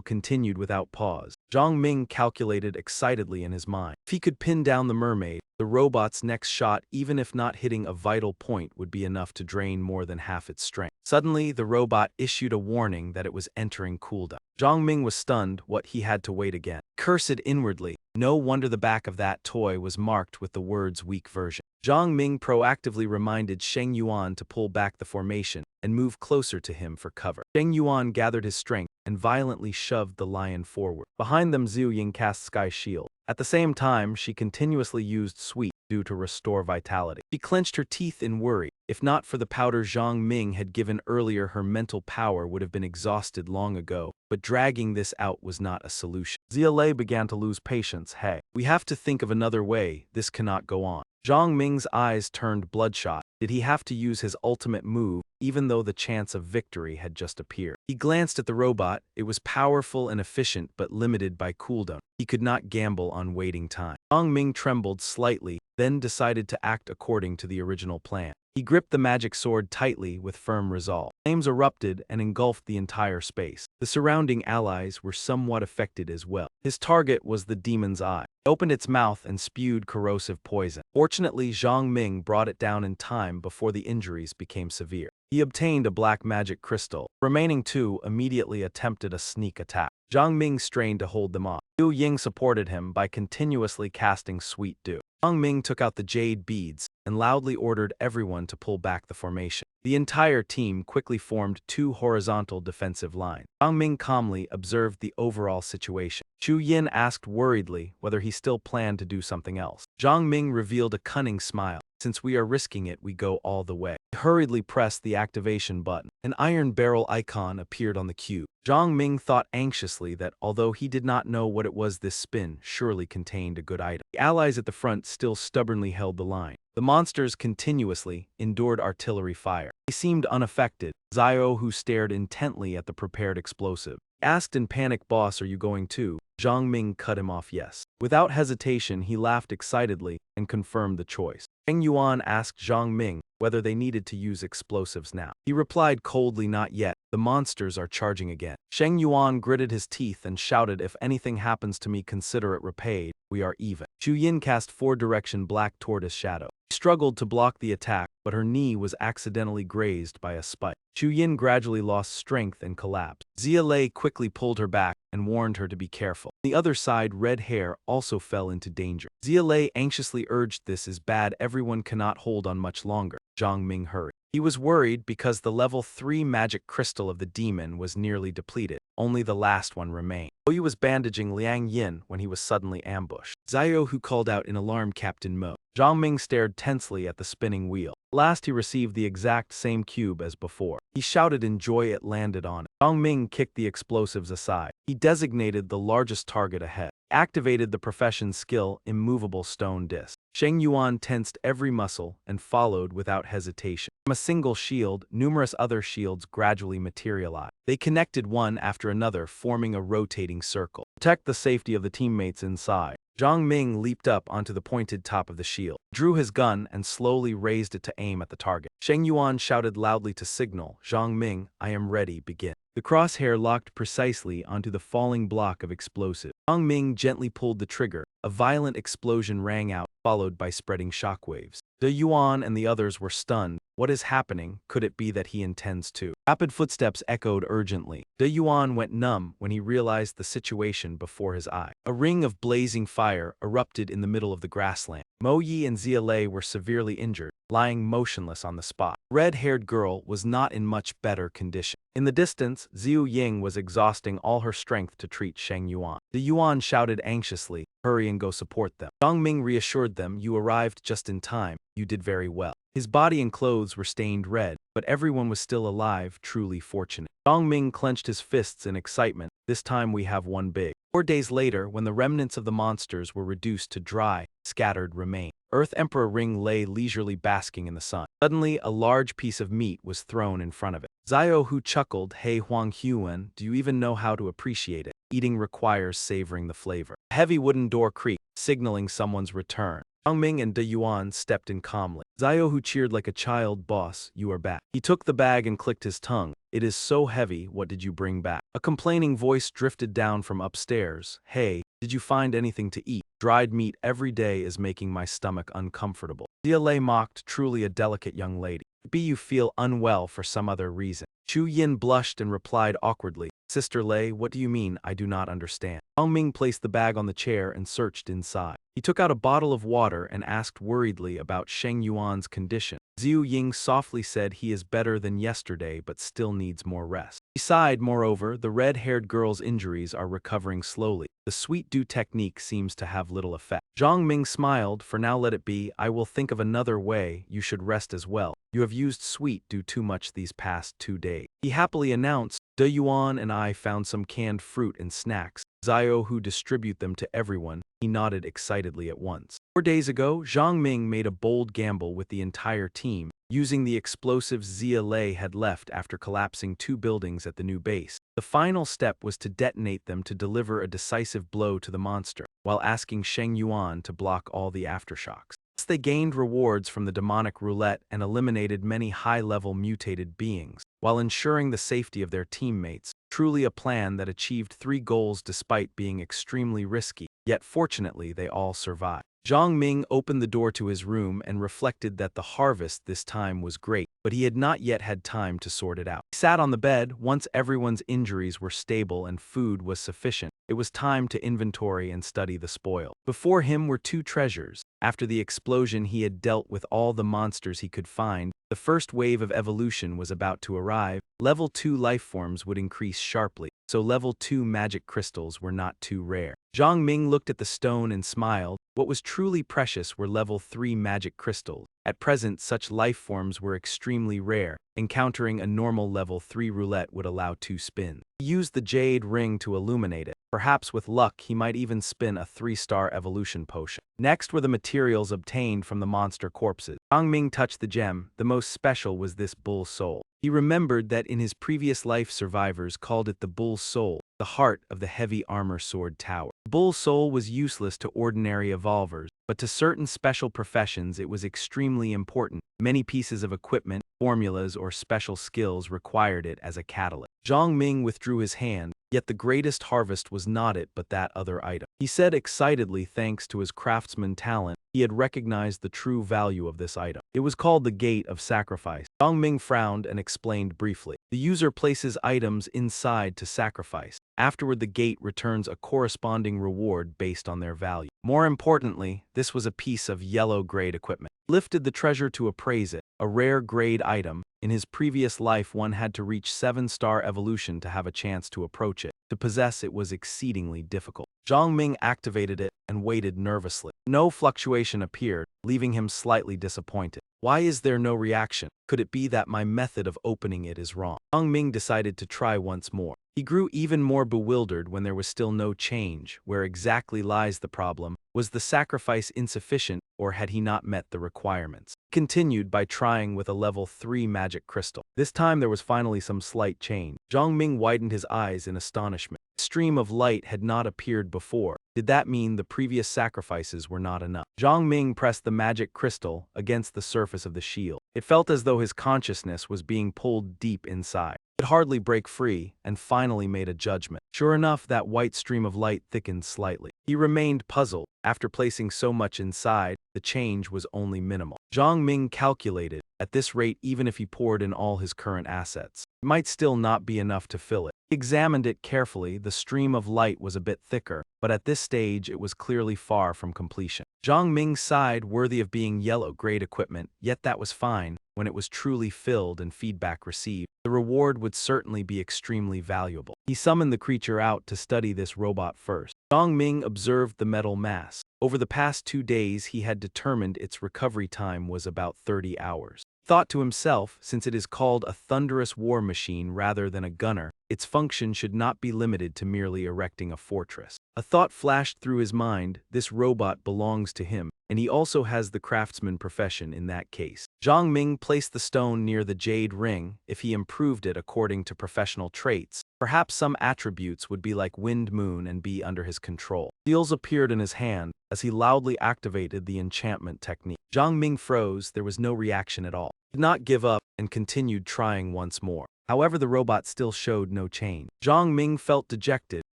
continued without pause. Zhang Ming calculated excitedly in his mind. If he could pin down the mermaid, the robot's next shot, even if not hitting a vital point, would be enough to drain more than half its strength. Suddenly, the robot issued a warning that it was entering cooldown. Zhang Ming was stunned, what he had to wait again. Cursed inwardly, no wonder the back of that toy was marked with the words weak version. Zhang Ming proactively reminded Sheng Yuan to pull back the formation and move closer to him for cover. Sheng Yuan gathered his strength and violently shoved the lion forward. Behind them, Zhu Ying cast Sky Shield. At the same time, she continuously used Sweep to restore vitality. She clenched her teeth in worry. If not for the powder Zhang Ming had given earlier, her mental power would have been exhausted long ago, but dragging this out was not a solution. Zia began to lose patience. Hey, we have to think of another way, this cannot go on. Zhang Ming's eyes turned bloodshot. Did he have to use his ultimate move, even though the chance of victory had just appeared? He glanced at the robot. It was powerful and efficient but limited by cooldown. He could not gamble on waiting time. Zhang Ming trembled slightly, then decided to act according to the original plan. He gripped the magic sword tightly with firm resolve. Flames erupted and engulfed the entire space. The surrounding allies were somewhat affected as well. His target was the demon's eye. It opened its mouth and spewed corrosive poison. Fortunately, Zhang Ming brought it down in time before the injuries became severe. He obtained a black magic crystal. The remaining 2 immediately attempted a sneak attack. Zhang Ming strained to hold them off. Zhu Ying supported him by continuously casting Sweet Dew. Zhang Ming took out the jade beads and loudly ordered everyone to pull back the formation. The entire team quickly formed 2 horizontal defensive lines. Zhang Ming calmly observed the overall situation. Zhu Yin asked worriedly whether he still planned to do something else. Zhang Ming revealed a cunning smile. Since we are risking it, we go all the way. He hurriedly pressed the activation button. An iron barrel icon appeared on the cube. Zhang Ming thought anxiously that although he did not know what it was, this spin surely contained a good item. The allies at the front still stubbornly held the line. The monsters continuously endured artillery fire. They seemed unaffected. Zio, who stared intently at the prepared explosive, asked in panic, "Boss, are you going too?" Zhang Ming cut him off. Yes. Without hesitation, he laughed excitedly and confirmed the choice. Sheng Yuan asked Zhang Ming whether they needed to use explosives now. He replied coldly, "Not yet. The monsters are charging again. Sheng Yuan gritted his teeth and shouted, if anything happens to me, consider it repaid. We are even. Zhu Yin cast 4-direction black tortoise shadow. She struggled to block the attack, but her knee was accidentally grazed by a spike. Zhu Yin gradually lost strength and collapsed. Xia Lei quickly pulled her back and warned her to be careful. On the other side, Red Hair also fell into danger. Xia Lei anxiously urged, this is bad, everyone cannot hold on much longer. Zhang Ming hurried. He was worried because the level 3 magic crystal of the demon was nearly depleted. Only the last one remained. He was bandaging Liang Yin when he was suddenly ambushed. Xiao Hu called out in alarm, Captain Mo. Zhang Ming stared tensely at the spinning wheel. Last he received the exact same cube as before. He shouted in joy, it landed on it. Zhang Ming kicked the explosives aside. He designated the largest target ahead. Activated the profession skill, immovable stone disc. Sheng Yuan tensed every muscle and followed without hesitation. From a single shield, numerous other shields gradually materialized. They connected one after another, forming a rotating circle. Protect the safety of the teammates inside. Zhang Ming leaped up onto the pointed top of the shield, drew his gun and slowly raised it to aim at the target. Sheng Yuan shouted loudly to signal, Zhang Ming, I am ready, begin. The crosshair locked precisely onto the falling block of explosive. Zhang Ming gently pulled the trigger. A violent explosion rang out, followed by spreading shockwaves. De Yuan and the others were stunned. What is happening? Could it be that he intends to? Rapid footsteps echoed urgently. De Yuan went numb when he realized the situation before his eye. A ring of blazing fire erupted in the middle of the grassland. Mo Yi and Xia Lei were severely injured, lying motionless on the spot. The red-haired girl was not in much better condition. In the distance, Xiu Ying was exhausting all her strength to treat Sheng Yuan. The Yuan shouted anxiously, hurry and go support them. Zhang Ming reassured them, you arrived just in time, you did very well. His body and clothes were stained red, but everyone was still alive, truly fortunate. Zhang Ming clenched his fists in excitement, this time we have one big. 4 days later, when the remnants of the monsters were reduced to dry, scattered remains, Earth Emperor Ring lay leisurely basking in the sun. Suddenly, a large piece of meat was thrown in front of it. Xiao Hu chuckled, hey Huang Huan, do you even know how to appreciate it? Eating requires savoring the flavor. A heavy wooden door creaked, signaling someone's return. Zhang Ming and De Yuan stepped in calmly. Xiao Hu cheered like a child, boss, you are back. He took the bag and clicked his tongue. It is so heavy, what did you bring back? A complaining voice drifted down from upstairs. Hey, did you find anything to eat? Dried meat every day is making my stomach uncomfortable. Xia Lei mocked, truly a delicate young lady. Maybe you feel unwell for some other reason. Zhu Yin blushed and replied awkwardly, Sister Lei, what do you mean? I do not understand. Zhang Ming placed the bag on the chair and searched inside. He took out a bottle of water and asked worriedly about Sheng Yuan's condition. Xiu Ying softly said he is better than yesterday but still needs more rest. He sighed, moreover, the red-haired girl's injuries are recovering slowly. The sweet dew technique seems to have little effect. Zhang Ming smiled, for now let it be, I will think of another way, you should rest as well. You have used sweet dew too much these past 2 days. He happily announced, De Yuan and I found some canned fruit and snacks. Xiao Hu distribute them to everyone. He nodded excitedly at once. 4 days ago, Zhang Ming made a bold gamble with the entire team, using the explosives Xia Lei had left after collapsing 2 buildings at the new base. The final step was to detonate them to deliver a decisive blow to the monster, while asking Sheng Yuan to block all the aftershocks. Thus they gained rewards from the demonic roulette and eliminated many high-level mutated beings, while ensuring the safety of their teammates. Truly a plan that achieved 3 goals despite being extremely risky, yet fortunately they all survived. Zhang Ming opened the door to his room and reflected that the harvest this time was great, but he had not yet had time to sort it out. He sat on the bed. Once everyone's injuries were stable and food was sufficient, it was time to inventory and study the spoil. Before him were 2 treasures. After the explosion, he had dealt with all the monsters he could find. The first wave of evolution was about to arrive. Level 2 lifeforms would increase sharply, so level 2 magic crystals were not too rare. Zhang Ming looked at the stone and smiled. What was truly precious were level 3 magic crystals. At present, such lifeforms were extremely rare. Encountering a normal level 3 roulette would allow 2 spins. He used the jade ring to illuminate it. Perhaps with luck, he might even spin a 3-star evolution potion. Next were the materials obtained from the monster corpses. Zhang Ming touched the gem. The most special was this bull soul. He remembered that in his previous life survivors called it the bull soul, the heart of the heavy armor sword tower. The bull soul was useless to ordinary evolvers, but to certain special professions it was extremely important. Many pieces of equipment, formulas, or special skills required it as a catalyst. Zhang Ming withdrew his hand, yet the greatest harvest was not it but that other item. He said excitedly, thanks to his craftsman talent, he had recognized the true value of this item. It was called the Gate of Sacrifice. Zhang Ming frowned and explained briefly. The user places items inside to sacrifice. Afterward, the gate returns a corresponding reward based on their value. More importantly, this was a piece of yellow-grade equipment. He lifted the treasure to appraise it, a rare grade item. In his previous life, one had to reach 7-star evolution to have a chance to approach it. To possess it was exceedingly difficult. Zhang Ming activated it and waited nervously. No fluctuation appeared, leaving him slightly disappointed. Why is there no reaction? Could it be that my method of opening it is wrong? Zhang Ming decided to try once more. He grew even more bewildered when there was still no change. Where exactly lies the problem? Was the sacrifice insufficient, or had he not met the requirements? He continued by trying with a level 3 magic crystal. This time there was finally some slight change. Zhang Ming widened his eyes in astonishment. A stream of light had not appeared before. Did that mean the previous sacrifices were not enough? Zhang Ming pressed the magic crystal against the surface of the shield. It felt as though his consciousness was being pulled deep inside. It hardly break free, and finally made a judgment. Sure enough, that white stream of light thickened slightly. He remained puzzled. After placing so much inside, the change was only minimal. Zhang Ming calculated, at this rate, even if he poured in all his current assets, it might still not be enough to fill it. He examined it carefully. The stream of light was a bit thicker, but at this stage it was clearly far from completion. Zhang Ming sighed, worthy of being yellow-grade equipment, yet that was fine. When it was truly filled and feedback received, the reward would certainly be extremely valuable. He summoned the creature out to study this robot first. Zhang Ming observed the metal mass. Over the past 2 days, he had determined its recovery time was about 30 hours. Thought to himself, since it is called a thunderous war machine rather than a gunner, its function should not be limited to merely erecting a fortress. A thought flashed through his mind: this robot belongs to him, and he also has the craftsman profession in that case. Zhang Ming placed the stone near the jade ring. If he improved it according to professional traits, perhaps some attributes would be like Wind Moon and be under his control. Seals appeared in his hand as he loudly activated the enchantment technique. Zhang Ming froze. There was no reaction at all. He did not give up and continued trying once more. However, the robot still showed no change. Zhang Ming felt dejected.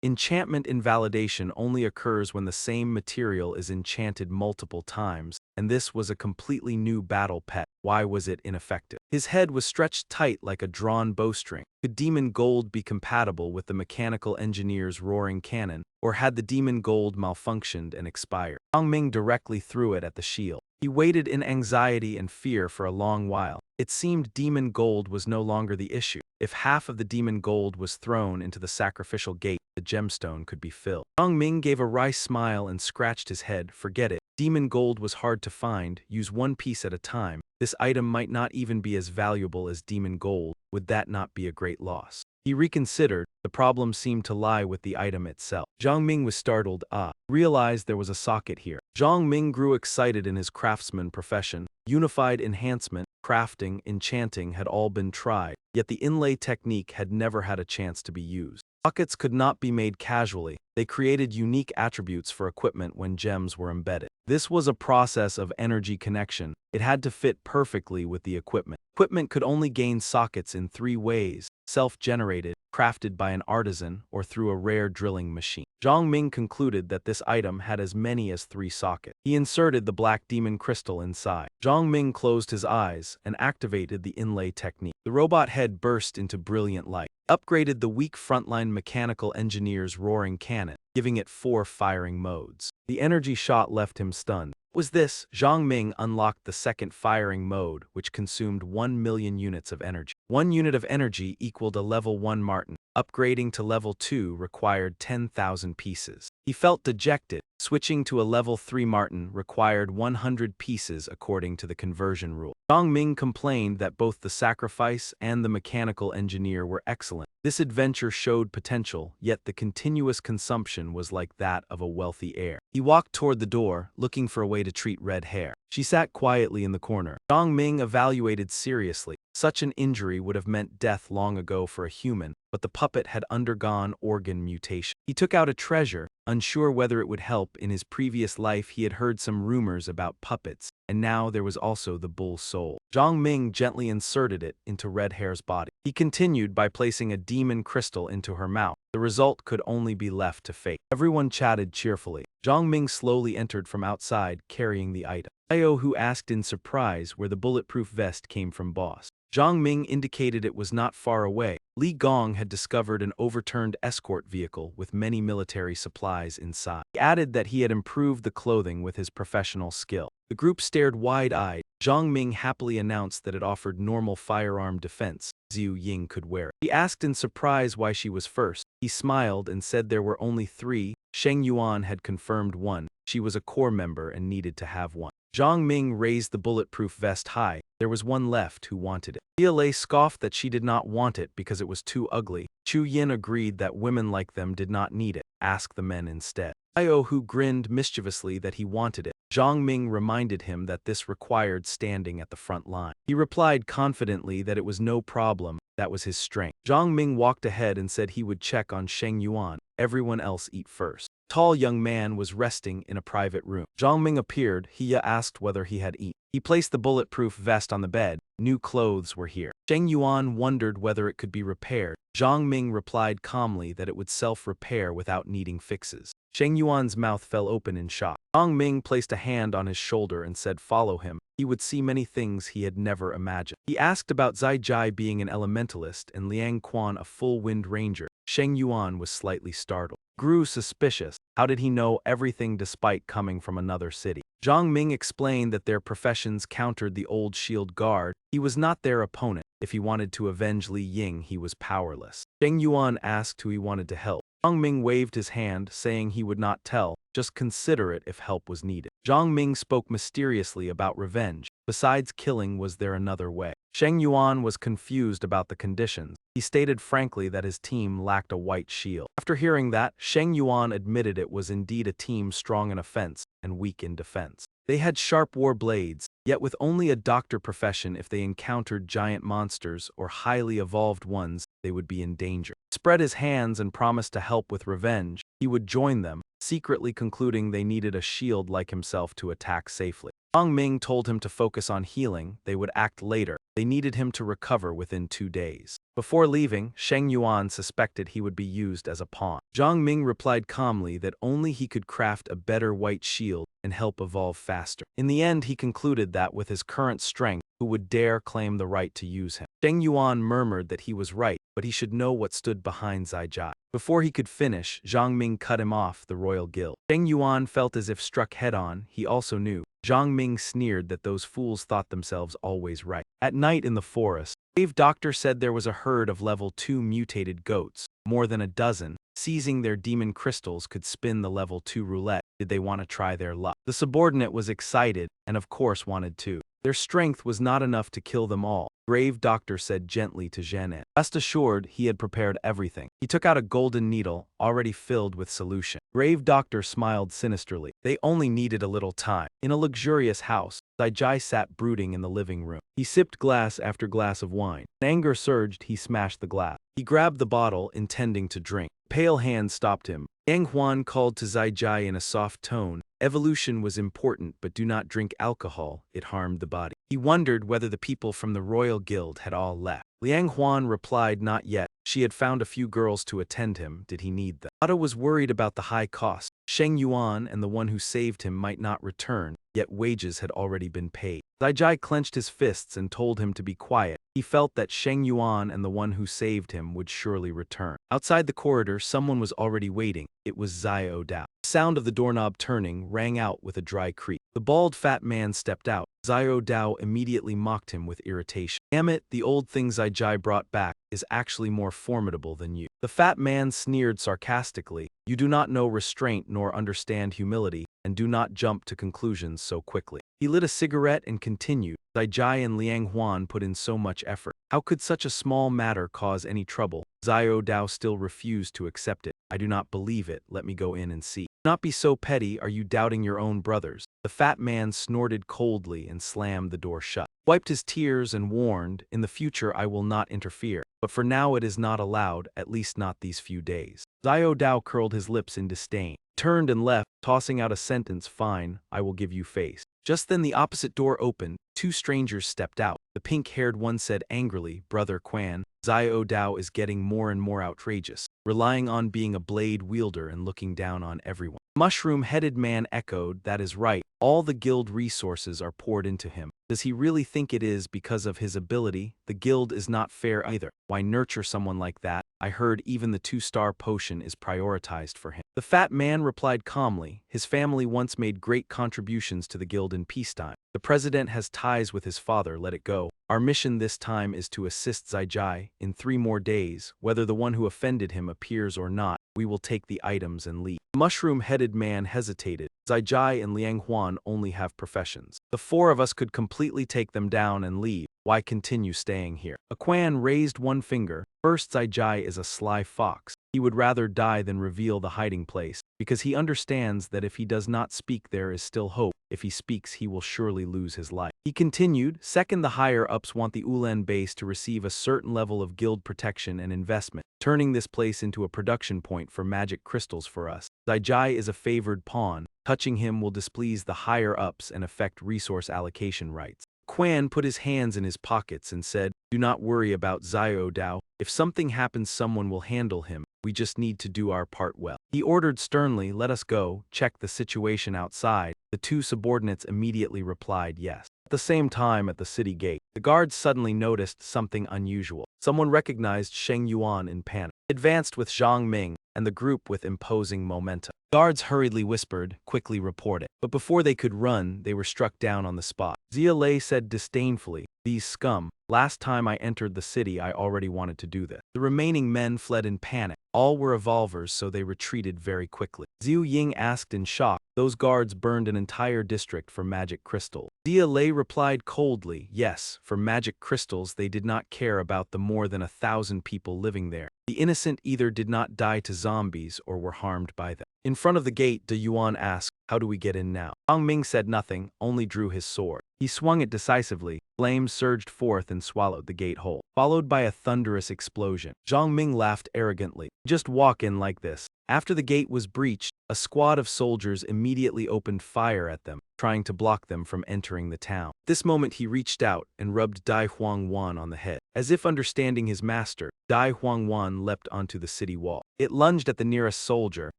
Enchantment invalidation only occurs when the same material is enchanted multiple times, and this was a completely new battle pet. Why was it ineffective? His head was stretched tight like a drawn bowstring. Could demon gold be compatible with the mechanical engineer's roaring cannon, or had the demon gold malfunctioned and expired? Zhang Ming directly threw it at the shield. He waited in anxiety and fear for a long while. It seemed demon gold was no longer the issue. If half of the demon gold was thrown into the sacrificial gate, the gemstone could be filled. Zhang Ming gave a wry smile and scratched his head. Forget it. Demon gold was hard to find. Use one piece at a time. This item might not even be as valuable as demon gold. Would that not be a great loss? He reconsidered. The problem seemed to lie with the item itself. Zhang Ming was startled. Realized there was a socket here. Zhang Ming grew excited in his craftsman profession. Unified enhancement, crafting, enchanting had all been tried, yet the inlay technique had never had a chance to be used. Sockets could not be made casually. They created unique attributes for equipment when gems were embedded. This was a process of energy connection. It had to fit perfectly with the equipment. Equipment could only gain sockets in 3 ways: self-generated, crafted by an artisan, or through a rare drilling machine. Zhang Ming concluded that this item had as many as 3 sockets. He inserted the black demon crystal inside. Zhang Ming closed his eyes and activated the inlay technique. The robot head burst into brilliant light. Upgraded the weak frontline mechanical engineer's roaring cannon, giving it 4 firing modes. The energy shot left him stunned. What was this? Zhang Ming unlocked the second firing mode, which consumed 1 million units of energy. 1 unit of energy equaled a level 1 Martin. Upgrading to level 2 required 10,000 pieces. He felt dejected. Switching to a level 3 Martin required 100 pieces according to the conversion rule. Zhang Ming complained that both the sacrifice and the mechanical engineer were excellent. This adventure showed potential, yet the continuous consumption was like that of a wealthy heir. He walked toward the door, looking for a way to treat red hair. She sat quietly in the corner. Zhang Ming evaluated seriously. Such an injury would have meant death long ago for a human, but the puppet had undergone organ mutation. He took out a treasure, unsure whether it would help. In his previous life he had heard some rumors about puppets, and now there was also the bull soul. Zhang Ming gently inserted it into Red Hair's body. He continued by placing a demon crystal into her mouth. The result could only be left to fate. Everyone chatted cheerfully. Zhang Ming slowly entered from outside, carrying the item. Io, who asked in surprise where the bulletproof vest came from, boss. Zhang Ming indicated it was not far away. Li Gong had discovered an overturned escort vehicle with many military supplies inside. He added that he had improved the clothing with his professional skill. The group stared wide-eyed. Zhang Ming happily announced that it offered normal firearm defense. Zhu Ying could wear it. He asked in surprise why she was first. He smiled and said there were only 3. Sheng Yuan had confirmed one. She was a core member and needed to have one. Zhang Ming raised the bulletproof vest high. There was one left who wanted it. Lei scoffed that she did not want it because it was too ugly. Chu Yin agreed that women like them did not need it. Ask the men instead. Io, who grinned mischievously that he wanted it. Zhang Ming reminded him that this required standing at the front line. He replied confidently that it was no problem, that was his strength. Zhang Ming walked ahead and said he would check on Sheng Yuan. Everyone else eat first. A tall young man was resting in a private room. Zhang Ming appeared. He asked whether he had eaten. He placed the bulletproof vest on the bed. New clothes were here. Sheng Yuan wondered whether it could be repaired. Zhang Ming replied calmly that it would self-repair without needing fixes. Sheng Yuan's mouth fell open in shock. Zhang Ming placed a hand on his shoulder and said follow him. He would see many things he had never imagined. He asked about Zai Jai being an elementalist and Liang Quan a full wind ranger. Sheng Yuan was slightly startled. Grew suspicious. How did he know everything despite coming from another city? Zhang Ming explained that their professions countered the old shield guard. He was not their opponent. If he wanted to avenge Li Ying, he was powerless. Sheng Yuan asked who he wanted to help. Zhang Ming waved his hand, saying he would not tell, just consider it if help was needed. Zhang Ming spoke mysteriously about revenge. Besides killing, was there another way? Sheng Yuan was confused about the conditions. He stated frankly that his team lacked a white shield. After hearing that, Sheng Yuan admitted it was indeed a team strong in offense and weak in defense. They had sharp war blades, yet with only a doctor profession, if they encountered giant monsters or highly evolved ones, they would be in danger. He spread his hands and promised to help with revenge. He would join them, secretly concluding they needed a shield like himself to attack safely. Zhang Ming told him to focus on healing. They would act later. They needed him to recover within 2 days. Before leaving, Sheng Yuan suspected he would be used as a pawn. Zhang Ming replied calmly that only he could craft a better white shield and help evolve faster. In the end, he concluded that with his current strength, who would dare claim the right to use him? Sheng Yuan murmured that he was right, but he should know what stood behind Zai Jai. Before he could finish, Zhang Ming cut him off. The royal guild. Sheng Yuan felt as if struck head-on. He also knew. Zhang Ming sneered that those fools thought themselves always right. At night in the forest, Brave Doctor said there was a herd of level 2 mutated goats, more than a dozen. Seizing their demon crystals could spin the level 2 roulette. Did they want to try their luck? The subordinate was excited and of course wanted to. Their strength was not enough to kill them all. Brave Doctor said gently to Zhenan. Rest assured, he had prepared everything. He took out a golden needle, already filled with solution. Brave Doctor smiled sinisterly. They only needed a little time. In a luxurious house, Zai Jai sat brooding in the living room. He sipped glass after glass of wine. When anger surged, he smashed the glass. He grabbed the bottle, intending to drink. Pale hand stopped him. Yang Huan called to Zai Jai in a soft tone. Evolution was important, but do not drink alcohol, it harmed the body. He wondered whether the people from the royal guild had all left. Liang Huan replied not yet. She had found a few girls to attend him. Did he need them? Otto was worried about the high cost. Sheng Yuan and the one who saved him might not return, yet wages had already been paid. Zai Jai clenched his fists and told him to be quiet. He felt that Sheng Yuan and the one who saved him would surely return. Outside the corridor, someone was already waiting. It was Xiao Dao. The sound of the doorknob turning rang out with a dry creak. The bald fat man stepped out. Xiao Dao immediately mocked him with irritation. Damn it, the old thing Zai Jai brought back is actually more formidable than you. The fat man sneered sarcastically. You do not know restraint nor understand humility, and do not jump to conclusions so quickly. He lit a cigarette and continued. Zai Jai and Liang Huan put in so much effort. How could such a small matter cause any trouble? Xiao Dao still refused to accept it. I do not believe it. Let me go in and see. Do not be so petty. Are you doubting your own brothers? The fat man snorted coldly and slammed the door shut. Wiped his tears and warned, in the future I will not interfere. But for now it is not allowed, at least not these few days. Xiao Dao curled his lips in disdain. Turned and left, tossing out a sentence, fine, I will give you face. Just then the opposite door opened, two strangers stepped out. The pink-haired one said angrily, "Brother Quan, Xiao Dao is getting more and more outrageous, relying on being a blade wielder and looking down on everyone." Mushroom-headed man echoed, "That is right. All the guild resources are poured into him. Does he really think it is because of his ability? The guild is not fair either. Why nurture someone like that? I heard even the 2-star potion is prioritized for him." The fat man replied calmly, "His family once made great contributions to the guild in peacetime. The president has ties with his father, let it go. Our mission this time is to assist Zijai. In 3 more days, whether the one who offended him appears or not, we will take the items and leave." The mushroom-headed man hesitated. "Zijai and Liang Huan only have professions. The 4 of us could completely take them down and leave. Why continue staying here?" A Quan raised one finger. "First, Zijai is a sly fox. He would rather die than reveal the hiding place, because he understands that if he does not speak there is still hope. If he speaks he will surely lose his life." He continued, "Second, the higher-ups want the Ulan base to receive a certain level of guild protection and investment, turning this place into a production point for magic crystals for us. Zijai is a favored pawn. Touching him will displease the higher-ups and affect resource allocation rights." Quan put his hands in his pockets and said, "Do not worry about Xiao Dao. If something happens someone will handle him. We just need to do our part well." He ordered sternly, "Let us go, check the situation outside." The 2 subordinates immediately replied yes. At the same time at the city gate, the guards suddenly noticed something unusual. Someone recognized Sheng Yuan in panic. He advanced with Zhang Ming and the group with imposing momentum. Guards hurriedly whispered, "Quickly report it." But before they could run, they were struck down on the spot. Zia Lei said disdainfully, "These scum. Last time I entered the city I already wanted to do this." The remaining men fled in panic. All were evolvers, so they retreated very quickly. Zhu Ying asked in shock, "Those guards burned an entire district for magic crystal?" Zia Lei replied coldly, "Yes, for magic crystals. They did not care about the more than 1,000 people living there. The innocent either did not die to zombies or were harmed by them." In front of the gate, De Yuan asked, "How do we get in now?" Zhang Ming said nothing, only drew his sword. He swung it decisively. Flames surged forth and swallowed the gate whole, followed by a thunderous explosion. Zhang Ming laughed arrogantly. "Just walk in like this." After the gate was breached, a squad of soldiers immediately opened fire at them, trying to block them from entering the town. At this moment he reached out and rubbed Dai Huangwan on the head. As if understanding his master, Dai Huangwan leapt onto the city wall. It lunged at the nearest soldier,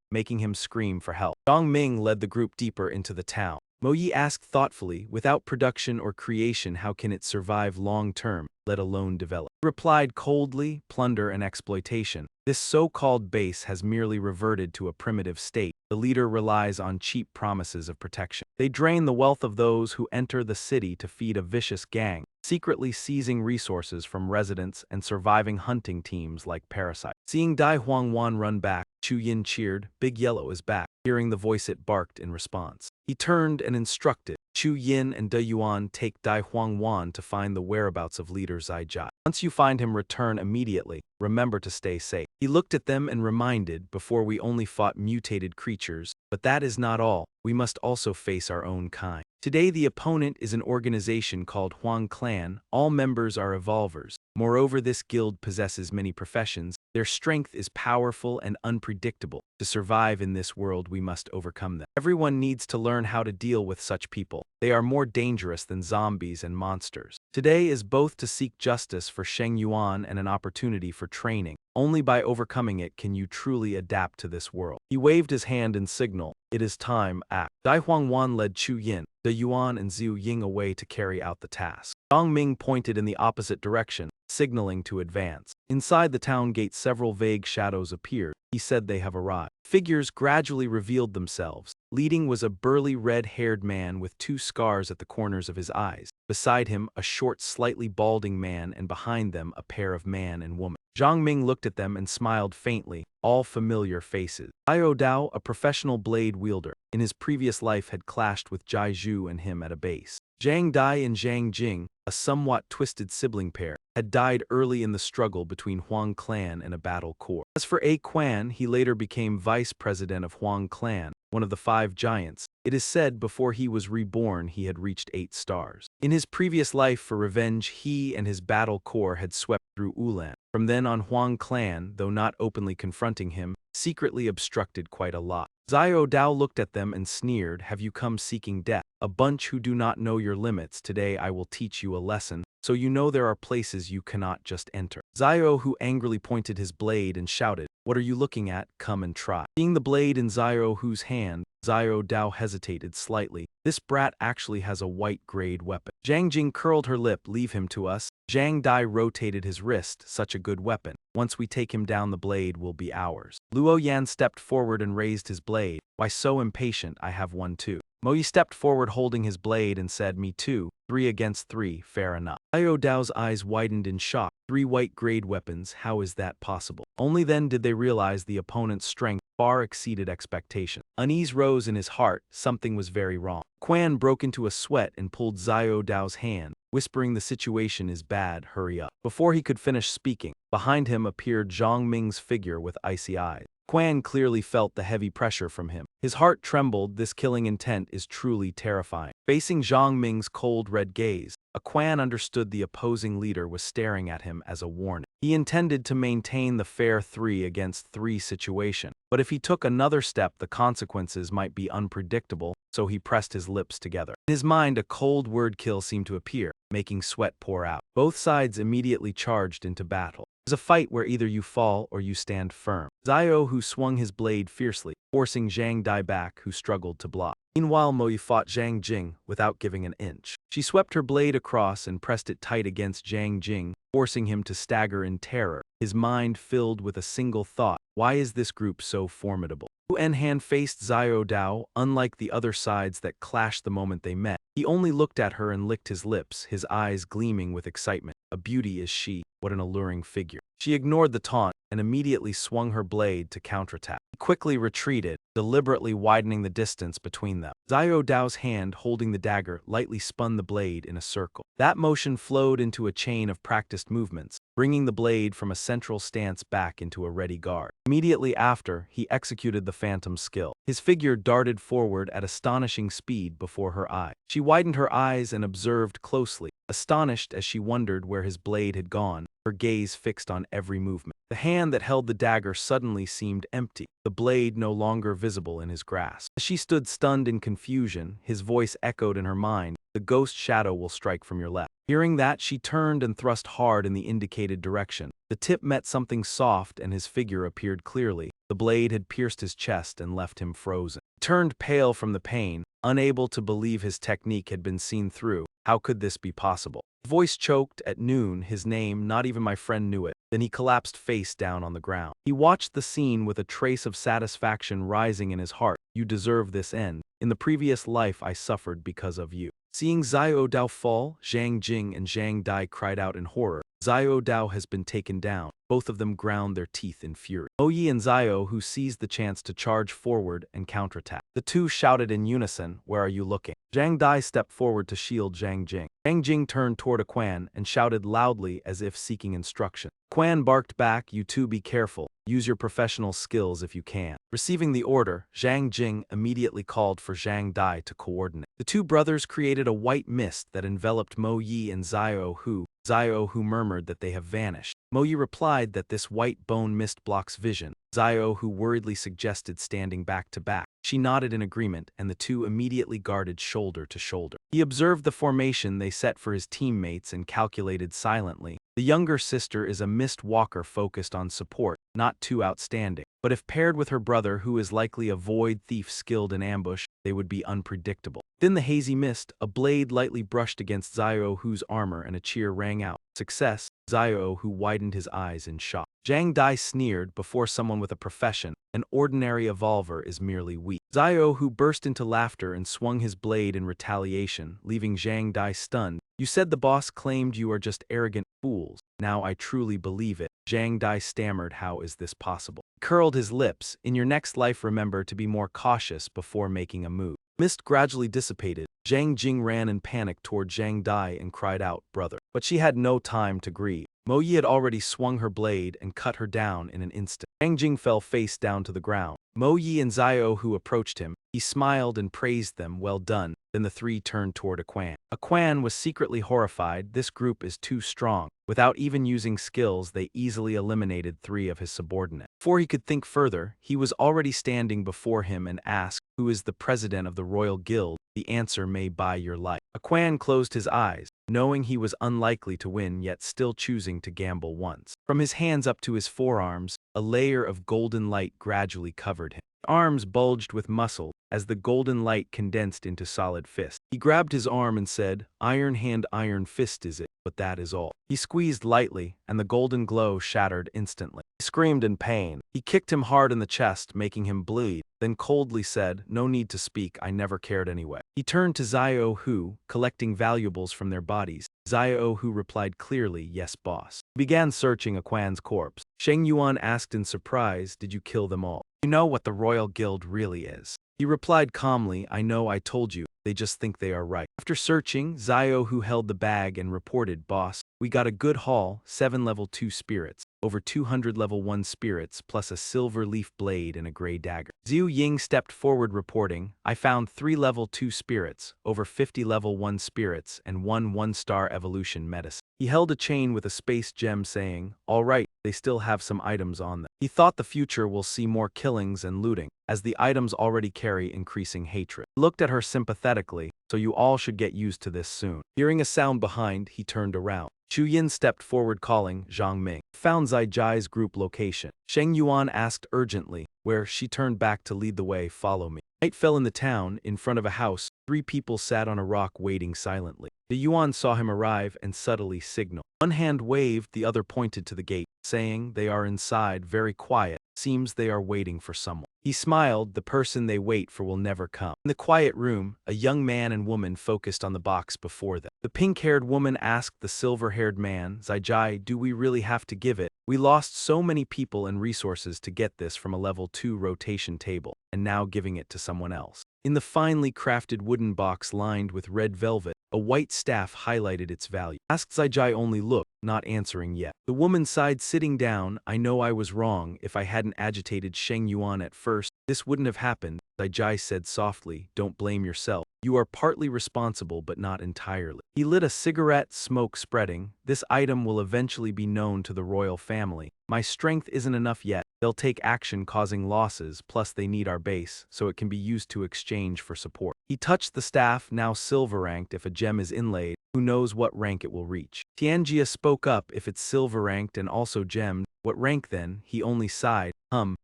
making him scream for help. Zhang Ming led the group deeper into the town. Mo Yi asked thoughtfully, "Without production or creation how can it survive long-term, let alone develop?" He replied coldly, "Plunder and exploitation. This so-called base has merely reverted to a primitive state. The leader relies on cheap promises of protection. They drain the wealth of those who enter the city to feed a vicious gang, secretly seizing resources from residents and surviving hunting teams like parasites." Seeing Dai Huangwan run back, Chu Yin cheered, "Big Yellow is back." Hearing the voice it barked in response. He turned and instructed, "Chu Yin and De Yuan take Dai Huangwan to find the whereabouts of leader Zijai. Once you find him, return immediately. Remember to stay safe." He looked at them and reminded, "Before we only fought mutated creatures, but that is not all. We must also face our own kind. Today the opponent is an organization called Huang Clan. All members are evolvers. Moreover, this guild possesses many professions. Their strength is powerful and unpredictable. To survive in this world, we must overcome them. Everyone needs to learn how to deal with such people. They are more dangerous than zombies and monsters. Today is both to seek justice for Sheng Yuan and an opportunity for training. Only by overcoming it can you truly adapt to this world." He waved his hand in signal. "It is time, act." Dai Huangwan led Chu Yin, De Yuan and Zhu Ying away to carry out the task. Zhang Ming pointed in the opposite direction, signaling to advance. Inside the town gate several vague shadows appeared. He said, "They have arrived." Figures gradually revealed themselves. Leading was a burly red-haired man with 2 scars at the corners of his eyes. Beside him, a short, slightly balding man, and behind them, a pair of man and woman. Zhang Ming looked at them and smiled faintly, all familiar faces. Xiao Dao, a professional blade wielder, in his previous life had clashed with Jai Zhu and him at a base. Zhang Dai and Zhang Jing, a somewhat twisted sibling pair, had died early in the struggle between Huang Clan and a battle corps. As for A Quan, he later became vice president of Huang Clan, one of the 5 giants. It is said before he was reborn he had reached 8 stars. In his previous life for revenge, he and his battle corps had swept through Ulan. From then on, Huang Clan, though not openly confronting him, secretly obstructed quite a lot. Xiao Dao looked at them and sneered, "Have you come seeking death? A bunch who do not know your limits. Today I will teach you a lesson, so you know there are places you cannot just enter." Xiao Hu angrily pointed his blade and shouted, "What are you looking at? Come and try." Seeing the blade in Xiao Hu's hand, Xiao Dao hesitated slightly. This brat actually has a white-grade weapon. Zhang Jing curled her lip, "Leave him to us." Zhang Dai rotated his wrist, "Such a good weapon. Once we take him down, the blade will be ours." Luo Yan stepped forward and raised his blade. "Why so impatient? I have one too." Mo Yi stepped forward holding his blade and said, "Me too. 3 against 3, fair enough." Xiao Dao's eyes widened in shock. 3 white-grade weapons, how is that possible? Only then did they realize the opponent's strength far exceeded expectation. Unease rose in his heart, something was very wrong. Quan broke into a sweat and pulled Xiao Dao's hand, whispering, "The situation is bad, hurry up." Before he could finish speaking, behind him appeared Zhang Ming's figure with icy eyes. Quan clearly felt the heavy pressure from him. His heart trembled. This killing intent is truly terrifying. Facing Zhang Ming's cold red gaze, Quan understood the opposing leader was staring at him as a warning. He intended to maintain the fair 3 against 3 situation, but if he took another step the consequences might be unpredictable, so he pressed his lips together. In his mind a cold word kill seemed to appear, making sweat pour out. Both sides immediately charged into battle. It was a fight where either you fall or you stand firm. Xiao Hu swung his blade fiercely, forcing Zhang Dai back, who struggled to block. Meanwhile, Mo Yi fought Zhang Jing without giving an inch. She swept her blade across and pressed it tight against Zhang Jing, forcing him to stagger in terror, his mind filled with a single thought: why is this group so formidable? Hu Enhan faced Xiao Dao. Unlike the other sides that clashed the moment they met, he only looked at her and licked his lips, his eyes gleaming with excitement. A beauty is she, what an alluring figure. She ignored the taunt and immediately swung her blade to counterattack. He quickly retreated, deliberately widening the distance between them. Xiao Dao's hand holding the dagger lightly spun the blade in a circle. That motion flowed into a chain of practiced movements, bringing the blade from a central stance back into a ready guard. Immediately after, he executed the phantom skill. His figure darted forward at astonishing speed before her eye. She widened her eyes and observed closely, astonished as she wondered where his blade had gone, her gaze fixed on every movement. The hand that held the dagger suddenly seemed empty, the blade no longer visible in his grasp. As she stood stunned in confusion, his voice echoed in her mind, "The ghost shadow will strike from your left." Hearing that, she turned and thrust hard in the indicated direction. The tip met something soft and his figure appeared clearly. The blade had pierced his chest and left him frozen. He turned pale from the pain, unable to believe his technique had been seen through. How could this be possible? His voice choked. At noon, his name, not even my friend knew it. Then he collapsed face down on the ground. He watched the scene with a trace of satisfaction rising in his heart. "You deserve this end. In the previous life I suffered because of you." Seeing Xiao Dao fall, Zhang Jing and Zhang Dai cried out in horror. Xiao Dao has been taken down. Both of them ground their teeth in fury. Mo Yi and Xiao Hu seized the chance to charge forward and counterattack. The two shouted in unison, "Where are you looking?" Zhang Dai stepped forward to shield Zhang Jing. Zhang Jing turned toward Quan and shouted loudly as if seeking instruction. Quan barked back, "You two be careful. Use your professional skills if you can." Receiving the order, Zhang Jing immediately called for Zhang Dai to coordinate. The two brothers created a white mist that enveloped Mo Yi and Xiao Hu. Xiao Hu murmured that they have vanished. Mo Yi replied that this white bone mist blocks vision. Xiao Hu worriedly suggested standing back to back. She nodded in agreement, and the two immediately guarded shoulder to shoulder. He observed the formation they set for his teammates and calculated silently. The younger sister is a mist walker focused on support, not too outstanding. But if paired with her brother, who is likely a void thief skilled in ambush, they would be unpredictable. Within the hazy mist, a blade lightly brushed against Xiao Hu's armor and a cheer rang out. "Success!" Xiao Hu widened his eyes in shock. Zhang Dai sneered, "Before someone with a profession, an ordinary evolver is merely weak." Xiao Hu burst into laughter and swung his blade in retaliation, leaving Zhang Dai stunned. "You said the boss claimed you are just arrogant fools. Now I truly believe it." Zhang Dai stammered, "How is this possible?" He curled his lips. "In your next life remember to be more cautious before making a move." Mist gradually dissipated, Zhang Jing ran in panic toward Zhang Dai and cried out, "Brother." But she had no time to grieve. Mo Yi had already swung her blade and cut her down in an instant. Zhang Jing fell face down to the ground. Mo Yi and Xiao Hu approached him. He smiled and praised them, "Well done." Then the three turned toward Quan. Quan was secretly horrified. This group is too strong. Without even using skills, they easily eliminated three of his subordinates. Before he could think further, he was already standing before him and asked, "Who is the president of the Royal Guild? The answer may buy your life." Quan closed his eyes, knowing he was unlikely to win yet still choosing to gamble once. From his hands up to his forearms, a layer of golden light gradually covered him. His arms bulged with muscle as the golden light condensed into solid fist. He grabbed his arm and said, "Iron hand, iron fist is it, but that is all." He squeezed lightly, and the golden glow shattered instantly. He screamed in pain. He kicked him hard in the chest, making him bleed, then coldly said, "No need to speak, I never cared anyway." He turned to Xiao Hu, collecting valuables from their bodies. Xiao Hu replied clearly, "Yes, boss." He began searching Quan's corpse. Sheng Yuan asked in surprise, "Did you kill them all? You know what the Royal Guild really is?" He replied calmly, "I know, I told you, they just think they are right." After searching, Xiao Hu held the bag and reported, "Boss, we got a good haul, 7 level 2 spirits, over 200 level 1 spirits, plus a silver leaf blade and a gray dagger." Zhu Ying stepped forward reporting, "I found 3 level 2 spirits, over 50 level 1 spirits, and 1 1-star evolution medicine." He held a chain with a space gem saying, "All right, they still have some items on them." He thought the future will see more killings and looting, as the items already carry increasing hatred. He looked at her sympathetically, "So you all should get used to this soon." Hearing a sound behind, he turned around. Chu Yin stepped forward calling, "Zhang Ming." Found Zai Jai's group location. Sheng Yuan asked urgently, where she turned back to lead the way, "Follow me." Night fell in the town. In front of a house, 3 people sat on a rock waiting silently. The Yuan saw him arrive and subtly signaled. One hand waved, the other pointed to the gate, saying, "They are inside, very quiet. Seems they are waiting for someone." He smiled, "The person they wait for will never come." In the quiet room, a young man and woman focused on the box before them. The pink-haired woman asked the silver-haired man, "Zai, do we really have to give it? We lost so many people and resources to get this from a level 2 rotation table, and now giving it to someone else." In the finely crafted wooden box lined with red velvet, a white staff highlighted its value. Asked Zai only looked, not answering yet. The woman sighed, sitting down, "I know I was wrong. If I hadn't agitated Sheng Yuan at first, this wouldn't have happened." Zai said softly, "Don't blame yourself. You are partly responsible but not entirely." He lit a cigarette, smoke spreading. "This item will eventually be known to the royal family. My strength isn't enough yet. They'll take action causing losses, plus they need our base, so it can be used to exchange for support." He touched the staff, now silver ranked. "If a gem is inlaid, who knows what rank it will reach?" Tianjia spoke up, "If it's silver ranked and also gemmed, what rank then?" He only sighed,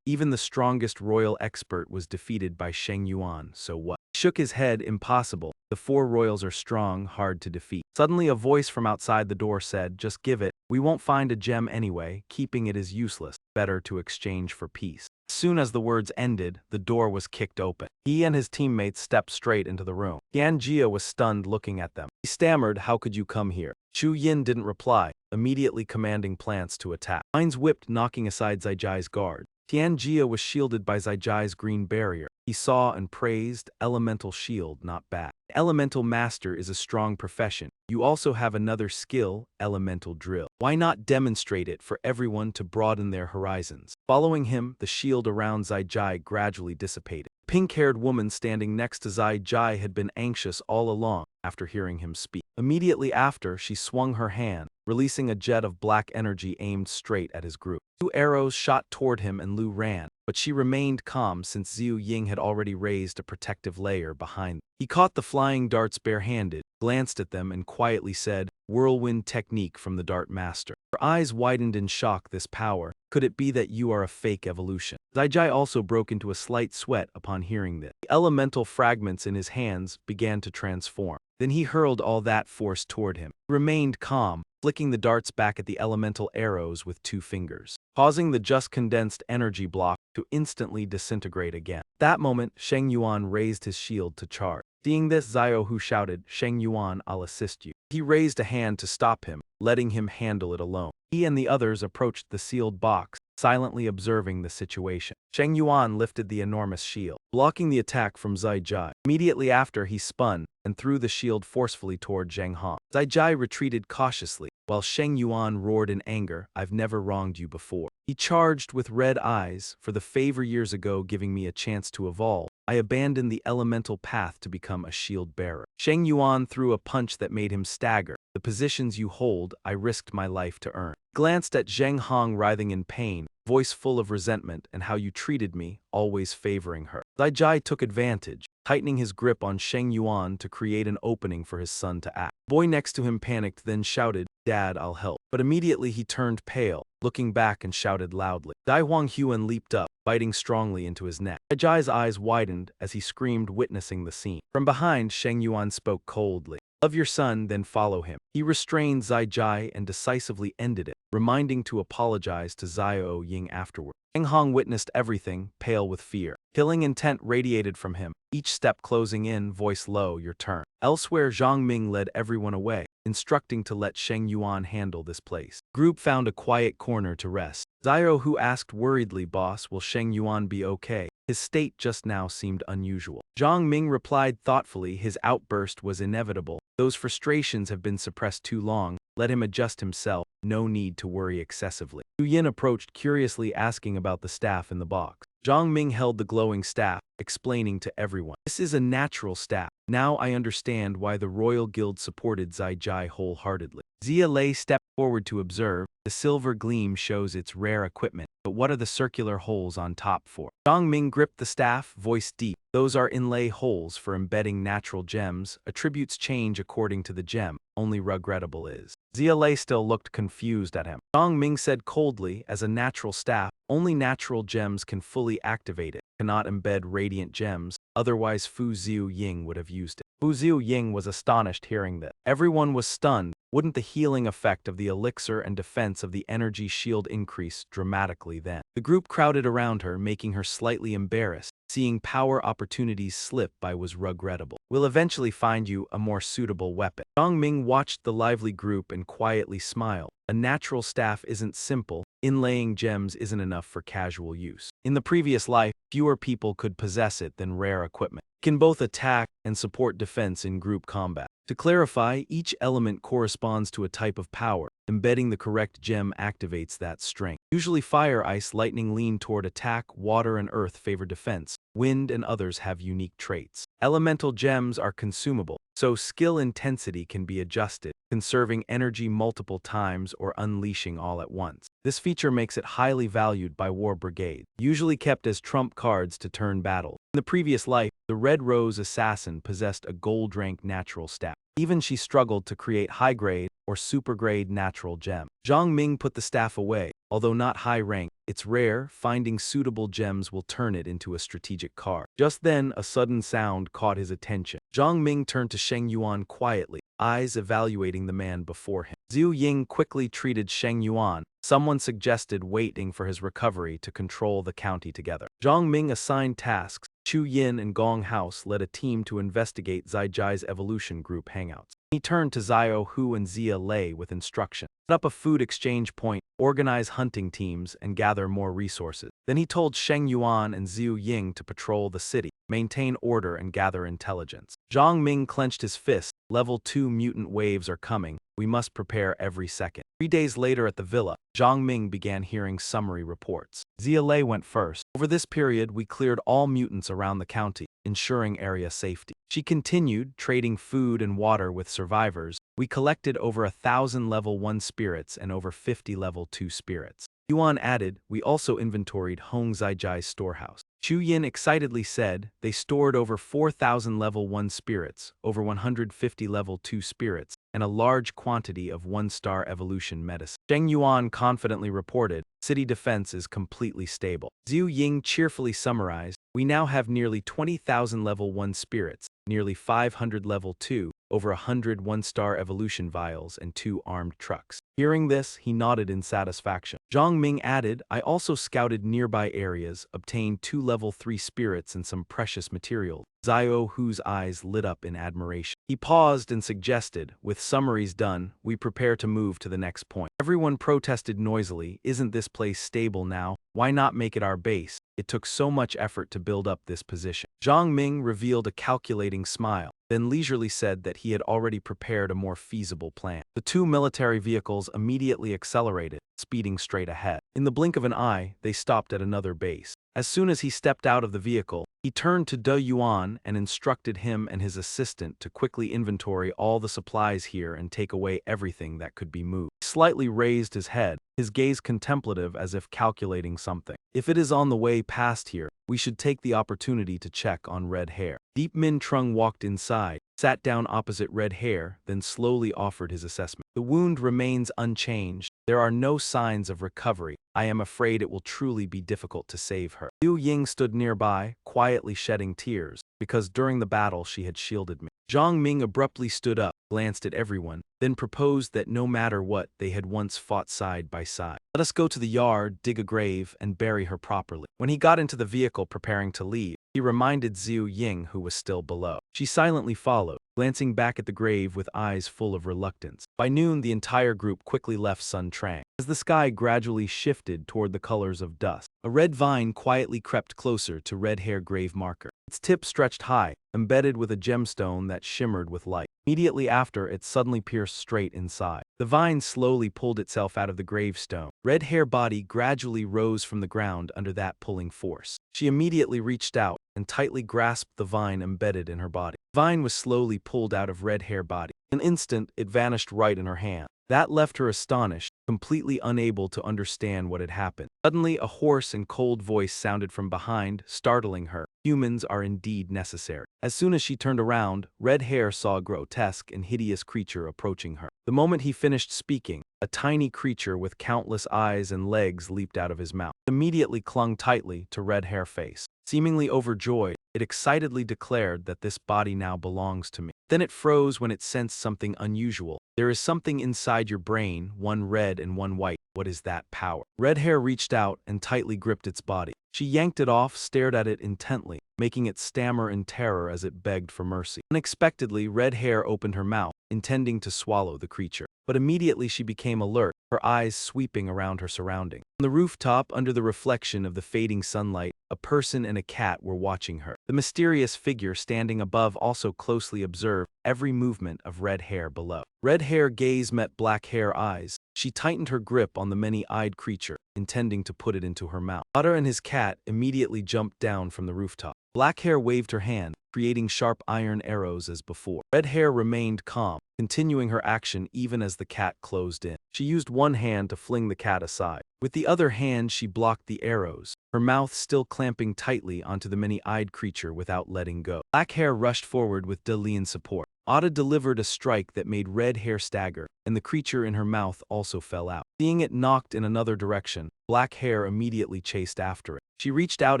even the strongest royal expert was defeated by Sheng Yuan, so what? He shook his head, "Impossible. The 4 royals are strong, hard to defeat." Suddenly a voice from outside the door said, "Just give it. We won't find a gem anyway. Keeping it is useless. Better to exchange for peace." As soon as the words ended, the door was kicked open. He and his teammates stepped straight into the room. Tianjia was stunned looking at them. He stammered, "How could you come here?" Chu Yin didn't reply, immediately commanding plants to attack. Mines whipped, knocking aside Zai Jai's guard. Tianjia was shielded by Zai Jai's green barrier. He saw and praised, "Elemental shield, not bad. Elemental master is a strong profession. You also have another skill, elemental drill. Why not demonstrate it for everyone to broaden their horizons?" Following him, the shield around Zai Jai gradually dissipated. Pink-haired woman standing next to Zai Jai had been anxious all along after hearing him speak. Immediately after, she swung her hand, releasing a jet of black energy aimed straight at his group. 2 arrows shot toward him and Lu ran, but she remained calm since Zhu Ying had already raised a protective layer behind them. He caught the flying darts barehanded, glanced at them and quietly said, "Whirlwind technique from the Dart Master." Her eyes widened in shock. "This power, could it be that you are a fake evolution?" Zai Jai also broke into a slight sweat upon hearing this. The elemental fragments in his hands began to transform. Then he hurled all that force toward him. He remained calm, flicking the darts back at the elemental arrows with 2 fingers, causing the just condensed energy block to instantly disintegrate again. At that moment, Sheng Yuan raised his shield to charge. Seeing this, Xiao Hu shouted, "Sheng Yuan, I'll assist you." He raised a hand to stop him, letting him handle it alone. He and the others approached the sealed box, silently observing the situation. Sheng Yuan lifted the enormous shield, blocking the attack from Zai Jai. Immediately after, he spun and threw the shield forcefully toward Zheng Hong. Zai Jai retreated cautiously, while Sheng Yuan roared in anger, "I've never wronged you before." He charged with red eyes, "For the favor years ago giving me a chance to evolve, I abandoned the elemental path to become a shield bearer." Sheng Yuan threw a punch that made him stagger. "The positions you hold, I risked my life to earn." Glanced at Zheng Hong writhing in pain, voice full of resentment, "And how you treated me, always favoring her." Zai Jai took advantage, tightening his grip on Sheng Yuan to create an opening for his son to act. The boy next to him panicked, then shouted, "Dad, I'll help." But immediately he turned pale, looking back and shouted loudly. Dai Huanghuan leaped up, biting strongly into his neck. Zai Jai's eyes widened as he screamed, witnessing the scene. From behind, Sheng Yuan spoke coldly. "Love your son, then follow him." He restrained Zai Jai and decisively ended it, reminding to apologize to Xiao Ying afterward. Zheng Hong witnessed everything, pale with fear. Killing intent radiated from him, each step closing in, voice low, "Your turn." Elsewhere, Zhang Ming led everyone away, instructing to let Sheng Yuan handle this place. Group found a quiet corner to rest. Xiao Hu asked worriedly, "Boss, will Sheng Yuan be okay?" His state just now seemed unusual. Zhang Ming replied thoughtfully, "His outburst was inevitable. Those frustrations have been suppressed too long. Let him adjust himself. No need to worry excessively." Yu Yin approached curiously, asking about the staff in the box. Zhang Ming held the glowing staff, explaining to everyone, "This is a natural staff. Now I understand why the Royal Guild supported Zai Jai wholeheartedly." Zia Lei stepped forward to observe. The silver gleam shows its rare equipment, but what are the circular holes on top for? Zhang Ming gripped the staff, voice deep. "Those are inlay holes for embedding natural gems. Attributes change according to the gem. Only regrettable is." Zia Lei still looked confused at him. Zhang Ming said coldly, "As a natural staff, only natural gems can fully activate it. Cannot embed radiant gems, otherwise Fu Ziu Ying would have used it." Fu Ziu Ying was astonished hearing this. Everyone was stunned. Wouldn't the healing effect of the elixir and defense of the energy shield increase dramatically then? The group crowded around her, making her slightly embarrassed. Seeing power opportunities slip by was regrettable. "We'll eventually find you a more suitable weapon." Zhang Ming watched the lively group and quietly smiled. A natural staff isn't simple. Inlaying gems isn't enough for casual use. In the previous life, fewer people could possess it than rare equipment. It can both attack and support defense in group combat. To clarify, each element corresponds to a type of power. Embedding the correct gem activates that strength. Usually fire, ice, lightning lean toward attack, water and earth favor defense. Wind and others have unique traits. Elemental gems are consumable, so skill intensity can be adjusted, conserving energy multiple times or unleashing all at once. This feature makes it highly valued by war brigades, usually kept as trump cards to turn battle. In the previous life, the Red Rose Assassin possessed a gold-rank natural staff. Even she struggled to create high-grade or super-grade natural gem. Zhang Ming put the staff away. Although not high-rank, it's rare. Finding suitable gems will turn it into a strategic card. Just then, a sudden sound caught his attention. Zhang Ming turned to Sheng Yuan quietly, eyes evaluating the man before him. Zhu Ying quickly treated Sheng Yuan. Someone suggested waiting for his recovery to control the county together. Zhang Ming assigned tasks. Chu Yin and Gong House led a team to investigate Zai Jai's evolution group hangouts. He turned to Xiao Hu and Zia Lei with instruction. Set up a food exchange point, organize hunting teams, and gather more resources. Then he told Sheng Yuan and Zhu Ying to patrol the city, maintain order, and gather intelligence. Zhang Ming clenched his fist. Level 2 mutant waves are coming. We must prepare every second. 3 days later at the villa, Zhang Ming began hearing summary reports. Zia Lei went first. Over this period, we cleared all mutants around the county, ensuring area safety. She continued, trading food and water with survivors. We collected over 1,000 level 1 spirits and over 50 level 2 spirits. Yuan added, we also inventoried Hong Zaijai's storehouse. Chu Yin excitedly said, they stored over 4,000 level 1 spirits, over 150 level 2 spirits, and a large quantity of 1-star evolution medicine. Sheng Yuan confidently reported, city defense is completely stable. Zhu Ying cheerfully summarized, we now have nearly 20,000 level 1 spirits, nearly 500 level 2, over 100 1-star evolution vials, and 2 armed trucks. Hearing this, he nodded in satisfaction. Zhang Ming added, I also scouted nearby areas, obtained 2 level 3 spirits and some precious material. Zio Hu's eyes lit up in admiration. He paused and suggested, with summaries done, we prepare to move to the next point. Everyone protested noisily, isn't this place stable now? Why not make it our base? It took so much effort to build up this position. Zhang Ming revealed a calculating smile, then leisurely said that he had already prepared a more feasible plan. The 2 military vehicles immediately accelerated, speeding straight ahead. In the blink of an eye, they stopped at another base. As soon as he stepped out of the vehicle, he turned to De Yuan and instructed him and his assistant to quickly inventory all the supplies here and take away everything that could be moved. He slightly raised his head, his gaze contemplative as if calculating something. If it is on the way past here, we should take the opportunity to check on Red Hair. Deep Min Trung walked inside, sat down opposite Red Hair, then slowly offered his assessment. The wound remains unchanged. There are no signs of recovery. I am afraid it will truly be difficult to save her. Liu Ying stood nearby, quietly shedding tears, because during the battle she had shielded me. Zhang Ming abruptly stood up, glanced at everyone, then proposed that no matter what, they had once fought side by side. Let us go to the yard, dig a grave, and bury her properly. When he got into the vehicle preparing to leave, he reminded Zhu Ying, who was still below. She silently followed, glancing back at the grave with eyes full of reluctance. By noon, the entire group quickly left Sun Trang. As the sky gradually shifted toward the colors of dusk, a red vine quietly crept closer to Red Hair grave marker. Its tip stretched high, embedded with a gemstone that shimmered with light. Immediately after, it suddenly pierced straight inside. The vine slowly pulled itself out of the gravestone. Red Hair body gradually rose from the ground under that pulling force. She immediately reached out and tightly grasped the vine embedded in her body. The vine was slowly pulled out of Red Hair body. In an instant, it vanished right in her hand. That left her astonished, completely unable to understand what had happened. Suddenly, a hoarse and cold voice sounded from behind, startling her. Humans are indeed necessary. As soon as she turned around, Red Hair saw a grotesque and hideous creature approaching her. The moment he finished speaking, a tiny creature with countless eyes and legs leaped out of his mouth. It immediately clung tightly to Red Hair face. Seemingly overjoyed, it excitedly declared that this body now belongs to me. Then it froze when it sensed something unusual. There is something inside your brain, one red and one white. What is that power? Red Hair reached out and tightly gripped its body. She yanked it off, stared at it intently, making it stammer in terror as it begged for mercy. Unexpectedly, Red Hair opened her mouth, intending to swallow the creature. But immediately she became alert, her eyes sweeping around her surroundings. On the rooftop, under the reflection of the fading sunlight, a person and a cat were watching her. The mysterious figure standing above also closely observed every movement of Red Hair below. Red Hair gaze met Black Hair eyes. She tightened her grip on the many-eyed creature, intending to put it into her mouth. Otter and his cat immediately jumped down from the rooftop. Black Hair waved her hand, creating sharp iron arrows as before. Red Hair remained calm, continuing her action even as the cat closed in. She used one hand to fling the cat aside. With the other hand, she blocked the arrows, her mouth still clamping tightly onto the many-eyed creature without letting go. Black Hair rushed forward with De Lian's support. Otta delivered a strike that made Red Hair stagger, and the creature in her mouth also fell out. Seeing it knocked in another direction, Black Hair immediately chased after it. She reached out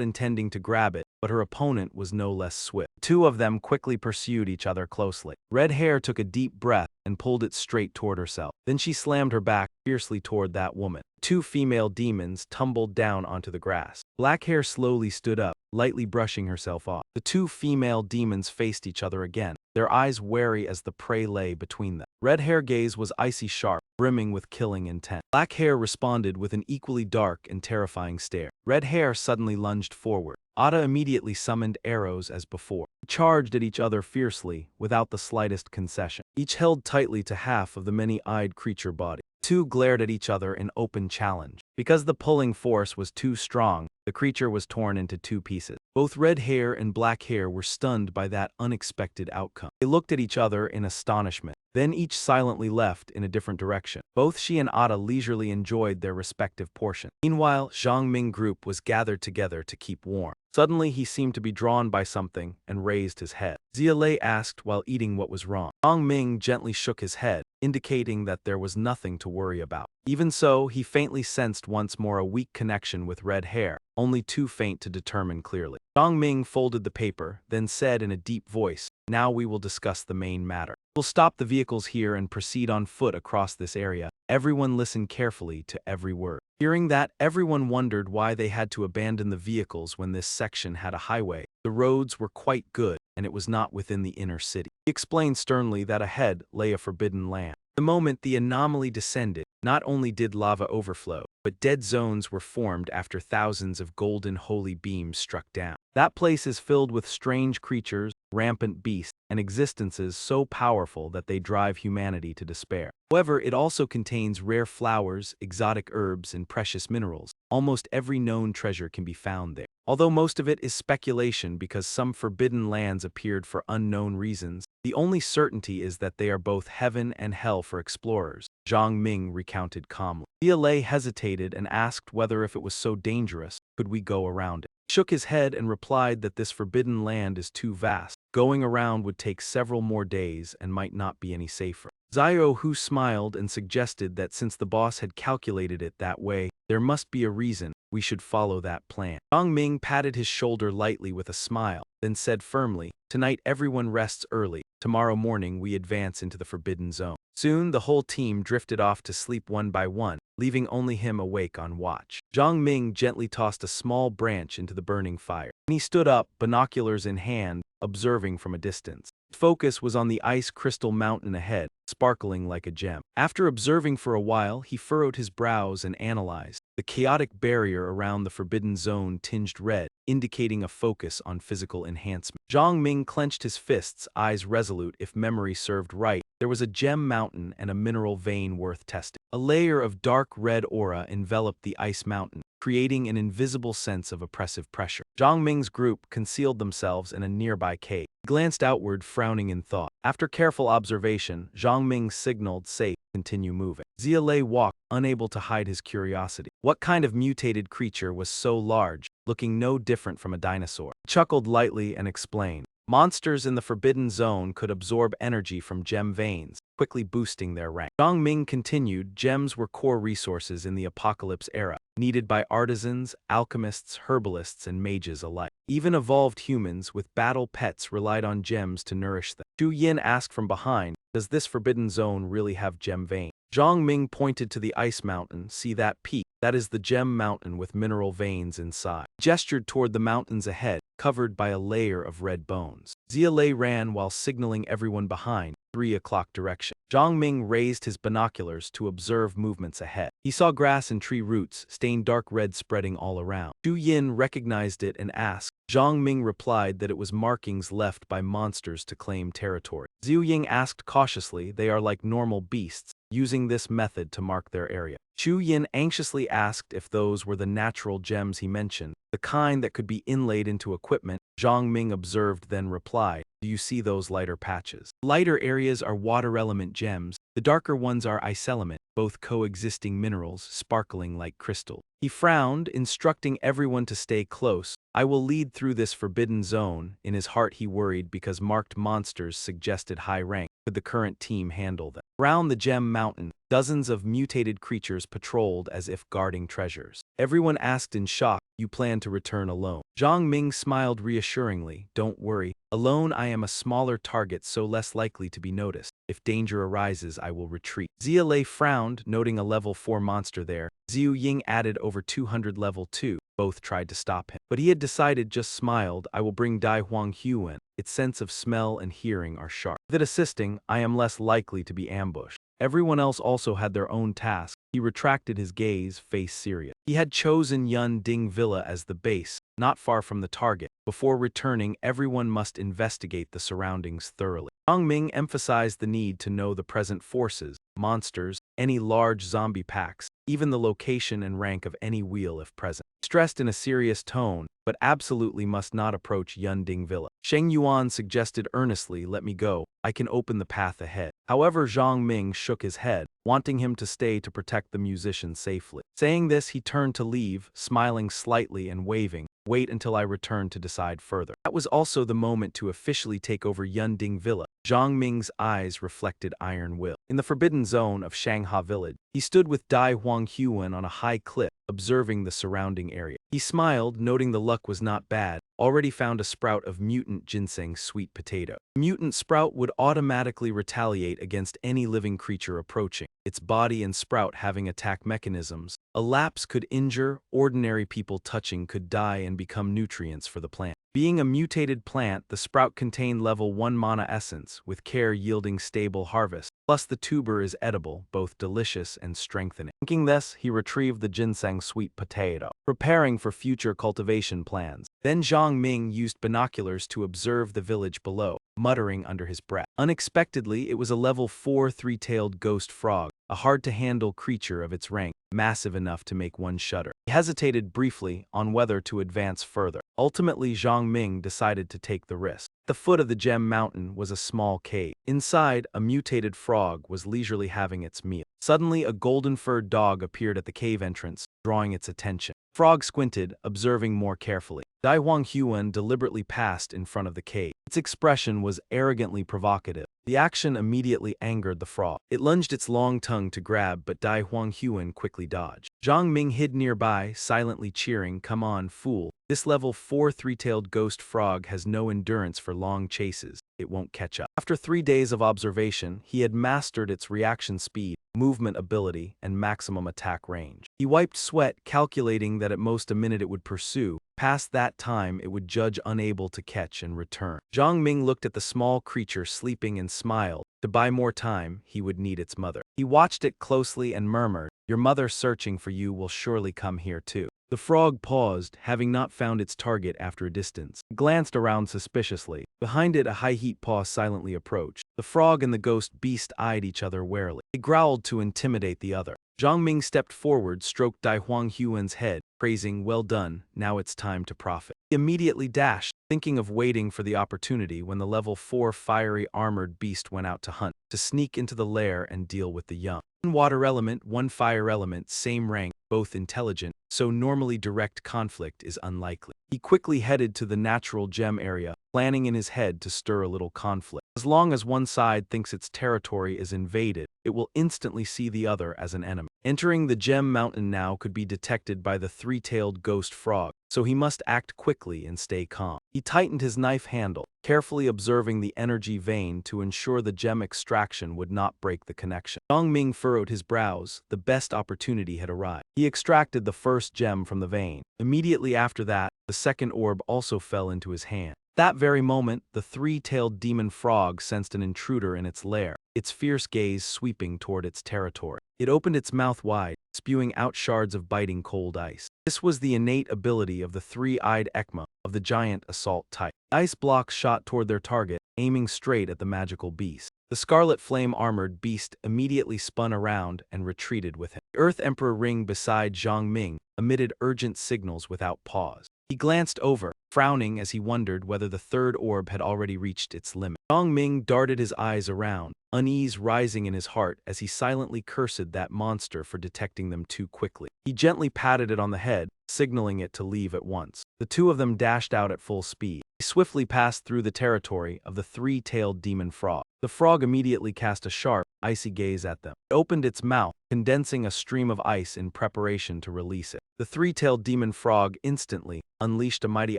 intending to grab it, but her opponent was no less swift. The two of them quickly pursued each other closely. Red Hair took a deep breath and pulled it straight toward herself. Then she slammed her back fiercely toward that woman. Two female demons tumbled down onto the grass. Black Hair slowly stood up, lightly brushing herself off. The two female demons faced each other again, their eyes wary as the prey lay between them. Red Hair gaze was icy sharp, brimming with killing intent. Black Hair responded with an equally dark and terrifying stare. Red Hair suddenly lunged forward. Otta immediately summoned arrows as before. They charged at each other fiercely, without the slightest concession. Each held tightly to half of the many-eyed creature body. Two glared at each other in open challenge. Because the pulling force was too strong, the creature was torn into 2 pieces. Both Red Hair and Black Hair were stunned by that unexpected outcome. They looked at each other in astonishment. Then each silently left in a different direction. Both she and Otta leisurely enjoyed their respective portion. Meanwhile, Zhang Ming group was gathered together to keep warm. Suddenly he seemed to be drawn by something and raised his head. Zia asked while eating what was wrong. Zhang Ming gently shook his head, indicating that there was nothing to worry about. Even so, he faintly sensed once more a weak connection with Red Hair, only too faint to determine clearly. Zhang Ming folded the paper, then said in a deep voice, "Now we will discuss the main matter. We'll stop the vehicles here and proceed on foot across this area. Everyone listened carefully to every word. Hearing that, everyone wondered why they had to abandon the vehicles when this section had a highway. The roads were quite good, and it was not within the inner city. He explained sternly that ahead lay a forbidden land. The moment the anomaly descended, not only did lava overflow, but dead zones were formed after thousands of golden holy beams struck down. That place is filled with strange creatures, rampant beasts, and existences so powerful that they drive humanity to despair. However, it also contains rare flowers, exotic herbs, and precious minerals. Almost every known treasure can be found there. Although most of it is speculation because some forbidden lands appeared for unknown reasons, the only certainty is that they are both heaven and hell for explorers, Zhang Ming recounted calmly. Yahello hesitated and asked whether if it was so dangerous, could we go around it? He shook his head and replied that this forbidden land is too vast. Going around would take several more days and might not be any safer. Xiao Hu smiled and suggested that since the boss had calculated it that way, there must be a reason. We should follow that plan. Zhang Ming patted his shoulder lightly with a smile, then said firmly, "Tonight everyone rests early. Tomorrow morning we advance into the Forbidden Zone." Soon the whole team drifted off to sleep one by one, leaving only him awake on watch. Zhang Ming gently tossed a small branch into the burning fire. When he stood up, binoculars in hand, observing from a distance. Focus was on the ice crystal mountain ahead, sparkling like a gem. After observing for a while, he furrowed his brows and analyzed. The chaotic barrier around the forbidden zone tinged red, indicating a focus on physical enhancement. Zhang Ming clenched his fists, eyes resolute. If memory served right, there was a gem mountain and a mineral vein worth testing. A layer of dark red aura enveloped the ice mountain, creating an invisible sense of oppressive pressure. Zhang Ming's group concealed themselves in a nearby cave. He glanced outward, frowning in thought. After careful observation, Zhang Ming signaled safe, continue moving. Yahello walked, unable to hide his curiosity. What kind of mutated creature was so large, looking no different from a dinosaur? He chuckled lightly and explained. Monsters in the Forbidden Zone could absorb energy from gem veins, quickly boosting their rank. Zhang Ming continued, gems were core resources in the Apocalypse era, needed by artisans, alchemists, herbalists, and mages alike. Even evolved humans with battle pets relied on gems to nourish them. Zhu Yin asked from behind, does this Forbidden Zone really have gem veins? Zhang Ming pointed to the ice mountain. See that peak? That is the gem mountain with mineral veins inside. He gestured toward the mountains ahead, covered by a layer of red bones. Yahello ran while signaling everyone behind, 3 o'clock direction. Zhang Ming raised his binoculars to observe movements ahead. He saw grass and tree roots, stained dark red spreading all around. Zhu Yin recognized it and asked. Zhang Ming replied that it was markings left by monsters to claim territory. Zhu Ying asked cautiously, they are like normal beasts, using this method to mark their area. Zhu Yin anxiously asked if those were the natural gems he mentioned, the kind that could be inlaid into equipment. Zhang Ming observed then replied, do you see those lighter patches? Lighter areas are water element gems, the darker ones are ice element, both coexisting minerals sparkling like crystal. He frowned, instructing everyone to stay close. I will lead through this forbidden zone. In his heart he worried because marked monsters suggested high rank. Could the current team handle them? Around the gem mountain, dozens of mutated creatures patrolled as if guarding treasures. Everyone asked in shock, you plan to return alone? Zhang Ming smiled reassuringly, don't worry. Alone I am a smaller target, so less likely to be noticed. If danger arises, I will retreat. Yahello frowned, noting a level 4 monster there. Zhu Ying added over 200 level 2. Both tried to stop him. But he had decided, just smiled, I will bring Dai Huang Huan. Its sense of smell and hearing are sharp. With it assisting, I am less likely to be ambushed. Everyone else also had their own task. He retracted his gaze, face serious. He had chosen Yun Ding Villa as the base, not far from the target. Before returning, everyone must investigate the surroundings thoroughly. Zhang Ming emphasized the need to know the present forces, monsters, any large zombie packs, even the location and rank of any wheel if present. Stressed in a serious tone, but absolutely must not approach Yun Ding Villa. Sheng Yuan suggested earnestly, let me go, I can open the path ahead. However, Zhang Ming shook his head, wanting him to stay to protect the musician safely. Saying this, he turned to leave, smiling slightly and waving, wait until I return to decide further. That was also the moment to officially take over Yun Ding Villa. Zhang Ming's eyes reflected iron will. In the forbidden zone of Shanghai Village, He stood with Dai Huanghuan on a high cliff, observing the surrounding area. He smiled, noting the luck was not bad, already found a sprout of mutant ginseng sweet potato. The mutant sprout would automatically retaliate against any living creature approaching, its body and sprout having attack mechanisms. A lapse could injure, ordinary people touching could die and become nutrients for the plant. Being a mutated plant, the sprout contained level 1 mana essence, with care yielding stable harvest. Plus the tuber is edible, both delicious and strengthening. Thinking this, he retrieved the ginseng sweet potato, preparing for future cultivation plans. Then Zhang Ming used binoculars to observe the village below, muttering under his breath. Unexpectedly, it was a level 4 three-tailed ghost frog, a hard-to-handle creature of its rank, massive enough to make one shudder. He hesitated briefly on whether to advance further. Ultimately, Zhang Ming decided to take the risk. At the foot of the gem mountain was a small cave. Inside, a mutated frog was leisurely having its meal. Suddenly, a golden-furred dog appeared at the cave entrance, drawing its attention. Frog squinted, observing more carefully. Dai Huanghuan deliberately passed in front of the cave. Its expression was arrogantly provocative. The action immediately angered the frog. It lunged its long tongue to grab, but Dai Huanghuan quickly dodged. Zhang Ming hid nearby, silently cheering, "Come on, fool. This level 4 three-tailed ghost frog has no endurance for long chases. It won't catch up." After 3 days of observation, he had mastered its reaction speed, movement ability, and maximum attack range. He wiped sweat, calculating that at most a minute it would pursue. Past that time, it would judge unable to catch and return. Zhang Ming looked at the small creature sleeping and smiled. To buy more time, he would need its mother. He watched it closely and murmured, "Your mother searching for you will surely come here too." The frog paused, having not found its target after a distance. It glanced around suspiciously. Behind it, a high-heat paw silently approached. The frog and the ghost beast eyed each other warily. They growled to intimidate the other. Zhang Ming stepped forward, stroked Dai Huanghuan's head, praising, "Well done, now it's time to profit." He immediately dashed, thinking of waiting for the opportunity when the level 4 fiery armored beast went out to hunt, to sneak into the lair and deal with the young. One water element, one fire element, same rank, both intelligent, so normally direct conflict is unlikely. He quickly headed to the natural gem area, planning in his head to stir a little conflict. As long as one side thinks its territory is invaded, it will instantly see the other as an enemy. Entering the gem mountain now could be detected by the three-tailed ghost frog, so he must act quickly and stay calm. He tightened his knife handle, carefully observing the energy vein to ensure the gem extraction would not break the connection. Zhang Ming furrowed his brows. The best opportunity had arrived. He extracted the first gem from the vein. Immediately after that, the second orb also fell into his hand. That very moment, the three-tailed demon frog sensed an intruder in its lair, its fierce gaze sweeping toward its territory. It opened its mouth wide, spewing out shards of biting cold ice. This was the innate ability of the three-eyed Ekma of the giant assault type. Ice blocks shot toward their target, aiming straight at the magical beast. The scarlet flame-armored beast immediately spun around and retreated with him. The Earth Emperor ring beside Zhang Ming emitted urgent signals without pause. He glanced over, frowning as he wondered whether the third orb had already reached its limit. Zhang Ming darted his eyes around, unease rising in his heart as he silently cursed that monster for detecting them too quickly. He gently patted it on the head, signaling it to leave at once. The two of them dashed out at full speed. They swiftly passed through the territory of the three-tailed demon frog. The frog immediately cast a sharp, icy gaze at them. It opened its mouth, condensing a stream of ice in preparation to release it. The three-tailed demon frog instantly unleashed a mighty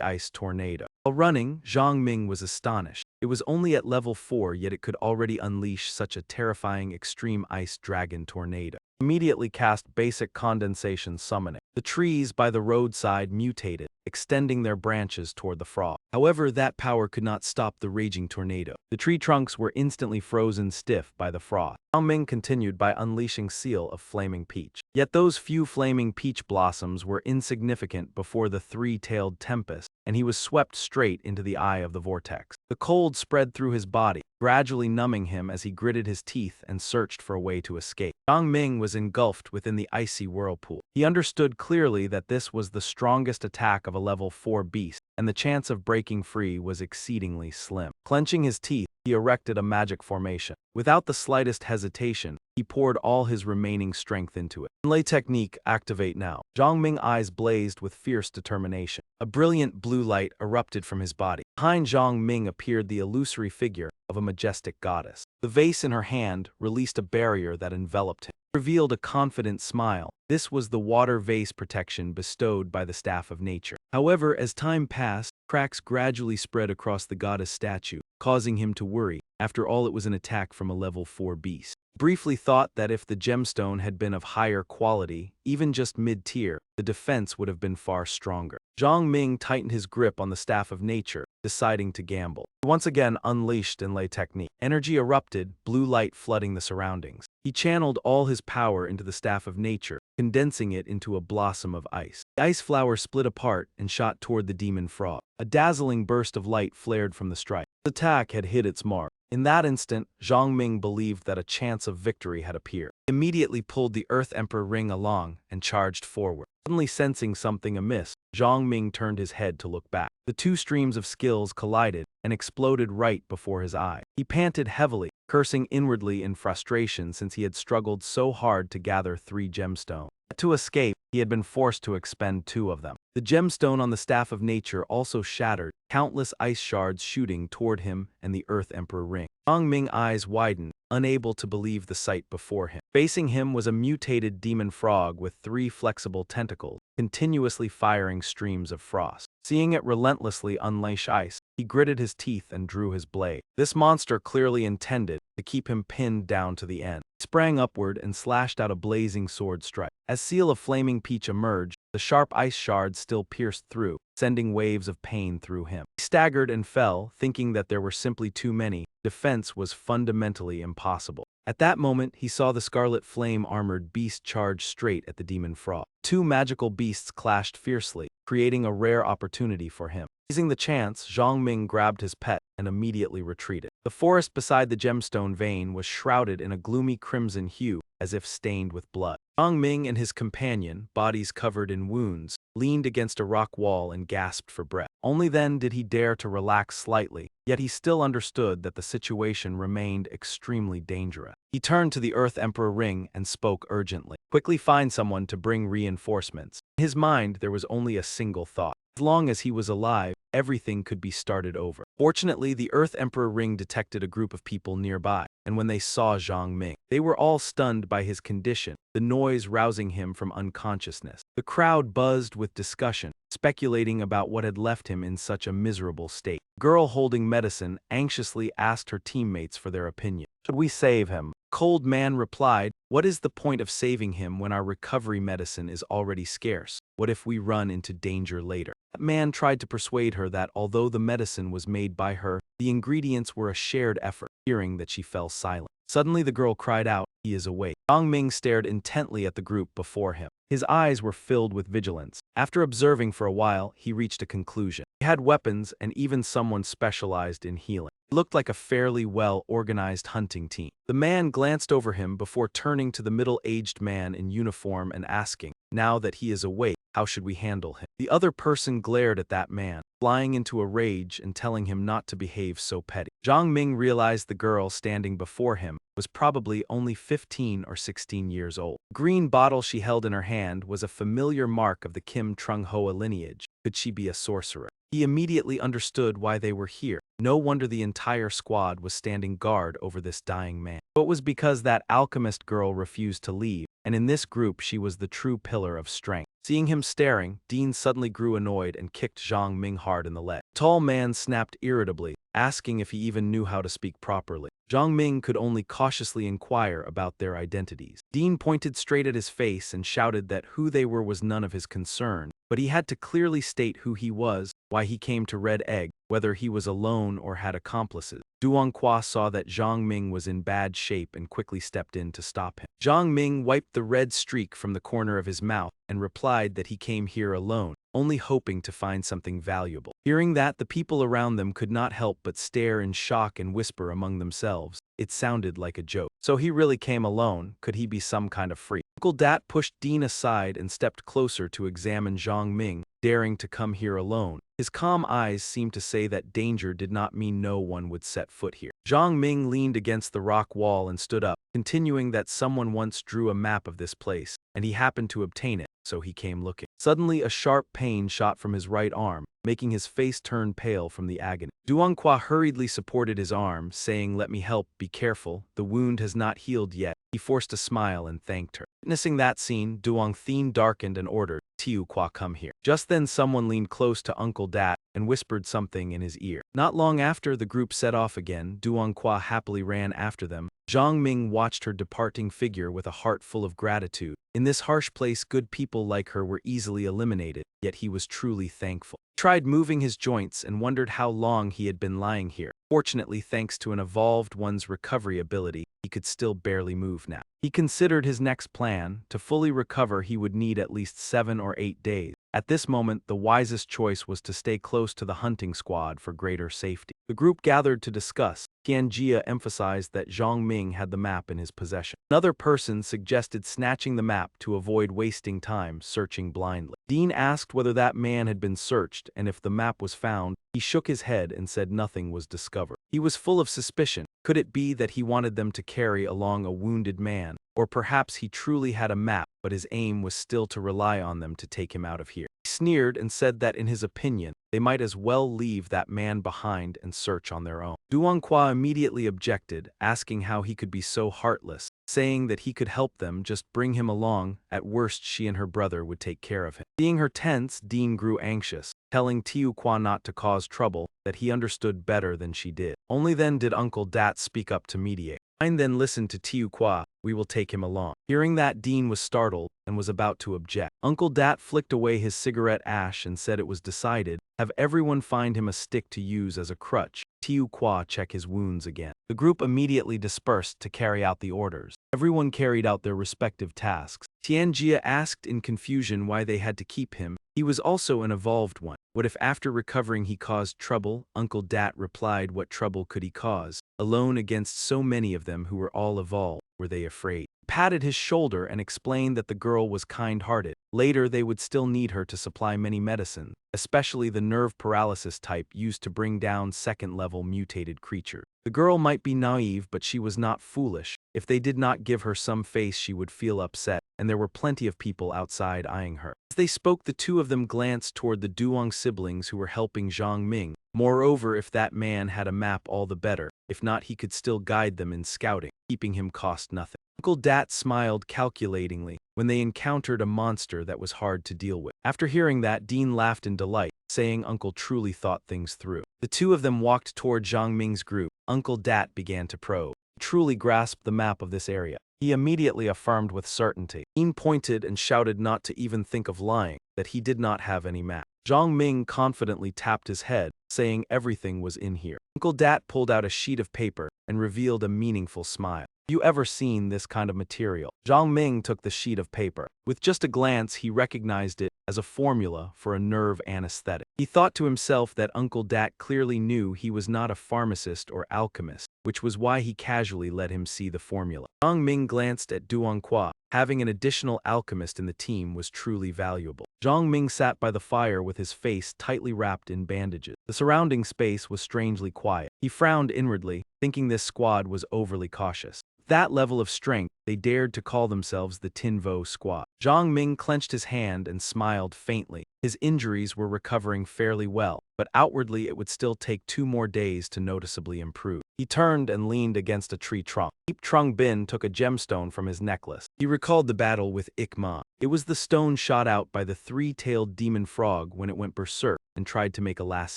ice tornado. While running, Zhang Ming was astonished. It was only at level 4, yet it could already unleash such a terrifying extreme ice dragon tornado. Immediately cast basic condensation summoning. The trees by the roadside mutated, extending their branches toward the frog. However, that power could not stop the raging tornado. The tree trunks were instantly frozen stiff by the frost. Zhang Ming continued by unleashing Seal of Flaming Peach. Yet those few flaming peach blossoms were insignificant before the three-tailed tempest, and he was swept straight into the eye of the vortex. The cold spread through his body, gradually numbing him as he gritted his teeth and searched for a way to escape. Zhang Ming was engulfed within the icy whirlpool. He understood clearly that this was the strongest attack of a level 4 beast, and the chance of breaking free was exceedingly slim. Clenching his teeth, he erected a magic formation. Without the slightest hesitation, he poured all his remaining strength into it. Inlay technique, activate now. Zhang Ming's eyes blazed with fierce determination. A brilliant blue light erupted from his body. Behind Zhang Ming appeared the illusory figure, of a majestic goddess. The vase in her hand released a barrier that enveloped him, revealed a confident smile. This was the water vase protection bestowed by the staff of nature. However, as time passed, cracks gradually spread across the goddess statue, causing him to worry. After all, it was an attack from a level 4 beast. Briefly thought that if the gemstone had been of higher quality, even just mid-tier, the defense would have been far stronger. Zhang Ming tightened his grip on the staff of nature, deciding to gamble. He once again unleashed Enlay technique. Energy erupted, blue light flooding the surroundings. He channeled all his power into the staff of nature, condensing it into a blossom of ice. The ice flower split apart and shot toward the demon frog. A dazzling burst of light flared from the strike. The attack had hit its mark. In that instant, Zhang Ming believed that a chance of victory had appeared. He immediately pulled the Earth Emperor ring along and charged forward. Suddenly sensing something amiss, Zhang Ming turned his head to look back. The two streams of skills collided and exploded right before his eye. He panted heavily, cursing inwardly in frustration since he had struggled so hard to gather 3 gemstones. To escape, he had been forced to expend 2 of them. The gemstone on the staff of nature also shattered, countless ice shards shooting toward him and the Earth Emperor ring. Zhang Ming's eyes widened, unable to believe the sight before him. Facing him was a mutated demon frog with 3 flexible tentacles, continuously firing streams of frost. Seeing it relentlessly unleash ice, he gritted his teeth and drew his blade. This monster clearly intended to keep him pinned down to the end. He sprang upward and slashed out a blazing sword strike. As Seal of Flaming Peach emerged, the sharp ice shards still pierced through, sending waves of pain through him. He staggered and fell, thinking that there were simply too many. Defense was fundamentally impossible. At that moment, he saw the scarlet flame-armored beast charge straight at the demon frog. 2 magical beasts clashed fiercely, creating a rare opportunity for him. Seizing the chance, Zhang Ming grabbed his pet and immediately retreated. The forest beside the gemstone vein was shrouded in a gloomy crimson hue, as if stained with blood. Zhang Ming and his companion, bodies covered in wounds, leaned against a rock wall and gasped for breath. Only then did he dare to relax slightly, yet he still understood that the situation remained extremely dangerous. He turned to the Earth Emperor ring and spoke urgently. Quickly find someone to bring reinforcements. In his mind, there was only a single thought. As long as he was alive, everything could be started over. Fortunately, the Earth Emperor ring detected a group of people nearby, and when they saw Zhang Ming, they were all stunned by his condition, the noise rousing him from unconsciousness. The crowd buzzed with discussion, speculating about what had left him in such a miserable state. The girl holding medicine anxiously asked her teammates for their opinion. Should we save him? Cold Man replied, what is the point of saving him when our recovery medicine is already scarce? What if we run into danger later? That man tried to persuade her that although the medicine was made by her, the ingredients were a shared effort. Hearing that, she fell silent. Suddenly the girl cried out, he is awake. Zhang Ming stared intently at the group before him. His eyes were filled with vigilance. After observing for a while, he reached a conclusion. He had weapons and even someone specialized in healing. It looked like a fairly well-organized hunting team. The man glanced over him before turning to the middle-aged man in uniform and asking, now that he is awake, how should we handle him? The other person glared at that man, flying into a rage and telling him not to behave so petty. Zhang Ming realized the girl standing before him was probably only 15 or 16 years old. The green bottle she held in her hand was a familiar mark of the Kim Trung-hoa lineage. Could she be a sorcerer? He immediately understood why they were here. No wonder the entire squad was standing guard over this dying man. But it was because that alchemist girl refused to leave, and in this group she was the true pillar of strength. Seeing him staring, Dean suddenly grew annoyed and kicked Zhang Ming hard in the leg. The tall man snapped irritably, asking if he even knew how to speak properly. Zhang Ming could only cautiously inquire about their identities. Dean pointed straight at his face and shouted that who they were was none of his concern, but he had to clearly state who he was, why he came to Red Egg, whether he was alone or had accomplices. Duanqua saw that Zhang Ming was in bad shape and quickly stepped in to stop him. Zhang Ming wiped the red streak from the corner of his mouth and replied that he came here alone, only hoping to find something valuable. Hearing that, the people around them could not help but stare in shock and whisper among themselves. It sounded like a joke. So he really came alone? Could he be some kind of freak? Uncle Dat pushed Dean aside and stepped closer to examine Zhang Ming, daring to come here alone. His calm eyes seemed to say that danger did not mean no one would set foot here. Zhang Ming leaned against the rock wall and stood up, continuing that someone once drew a map of this place, and he happened to obtain it. so he came looking. Suddenly, a sharp pain shot from his right arm, making his face turn pale from the agony. Duanqua hurriedly supported his arm, saying, "Let me help, be careful, the wound has not healed yet." He forced a smile and thanked her. Witnessing that scene, Duong Thien darkened and ordered, "Tiuqua, come here." Just then someone leaned close to Uncle Dat and whispered something in his ear. Not long after, the group set off again. Duanqua happily ran after them. Zhang Ming watched her departing figure with a heart full of gratitude. In this harsh place, good people like her were easily eliminated, yet he was truly thankful. He tried moving his joints and wondered how long he had been lying here. Fortunately, thanks to an evolved one's recovery ability, he could still barely move now. He considered his next plan. To fully recover, he would need at least 7 or 8 days. At this moment, the wisest choice was to stay close to the hunting squad for greater safety. The group gathered to discuss. Tianjia emphasized that Zhang Ming had the map in his possession. Another person suggested snatching the map to avoid wasting time searching blindly. Dean asked whether that man had been searched, and if the map was found, he shook his head and said nothing was discovered. He was full of suspicion. Could it be that he wanted them to carry along a wounded man? Or perhaps he truly had a map, but his aim was still to rely on them to take him out of here. He sneered and said that in his opinion, they might as well leave that man behind and search on their own. Duanqua immediately objected, asking how he could be so heartless, saying that he could help them, just bring him along. At worst, she and her brother would take care of him. Seeing her tense, Dean grew anxious, telling Tiuqua not to cause trouble, that he understood better than she did. Only then did Uncle Dat speak up to mediate. "Fine, then listen to Tiuqua, we will take him along." Hearing that, Dean was startled and was about to object. Uncle Dat flicked away his cigarette ash and said it was decided. Have everyone find him a stick to use as a crutch. Tiuqua check his wounds again. The group immediately dispersed to carry out the orders. Everyone carried out their respective tasks. Tianjia asked in confusion why they had to keep him. He was also an evolved one. What if after recovering he caused trouble? Uncle Dat replied, what trouble could he cause? Alone against so many of them who were all evolved, were they afraid? He patted his shoulder and explained that the girl was kind-hearted. Later they would still need her to supply many medicines, especially the nerve paralysis type used to bring down second-level mutated creatures. The girl might be naive, but she was not foolish. If they did not give her some face, she would feel upset, and there were plenty of people outside eyeing her. As they spoke, the two of them glanced toward the Duong siblings who were helping Zhang Ming. Moreover, if that man had a map, all the better. If not, he could still guide them in scouting. Keeping him cost nothing. Uncle Dat smiled calculatingly when they encountered a monster that was hard to deal with. After hearing that, Dean laughed in delight, saying Uncle truly thought things through. The two of them walked toward Zhang Ming's group. Uncle Dat began to probe. He truly grasped the map of this area. He immediately affirmed with certainty. Dean pointed and shouted not to even think of lying, that he did not have any map. Zhang Ming confidently tapped his head, saying everything was in here. Uncle Dat pulled out a sheet of paper and revealed a meaningful smile. You ever seen this kind of material? Zhang Ming took the sheet of paper. With just a glance, he recognized it as a formula for a nerve anesthetic. He thought to himself that Uncle Dat clearly knew he was not a pharmacist or alchemist, which was why he casually let him see the formula. Zhang Ming glanced at Duanqua. Having an additional alchemist in the team was truly valuable. Zhang Ming sat by the fire with his face tightly wrapped in bandages. The surrounding space was strangely quiet. He frowned inwardly, thinking this squad was overly cautious. That level of strength, they dared to call themselves the Tinvo Squad. Zhang Ming clenched his hand and smiled faintly. His injuries were recovering fairly well, but outwardly it would still take 2 more days to noticeably improve. He turned and leaned against a tree trunk. Deep Trung Bin took a gemstone from his necklace. He recalled the battle with Ikma. It was the stone shot out by the 3-tailed demon frog when it went berserk and tried to make a last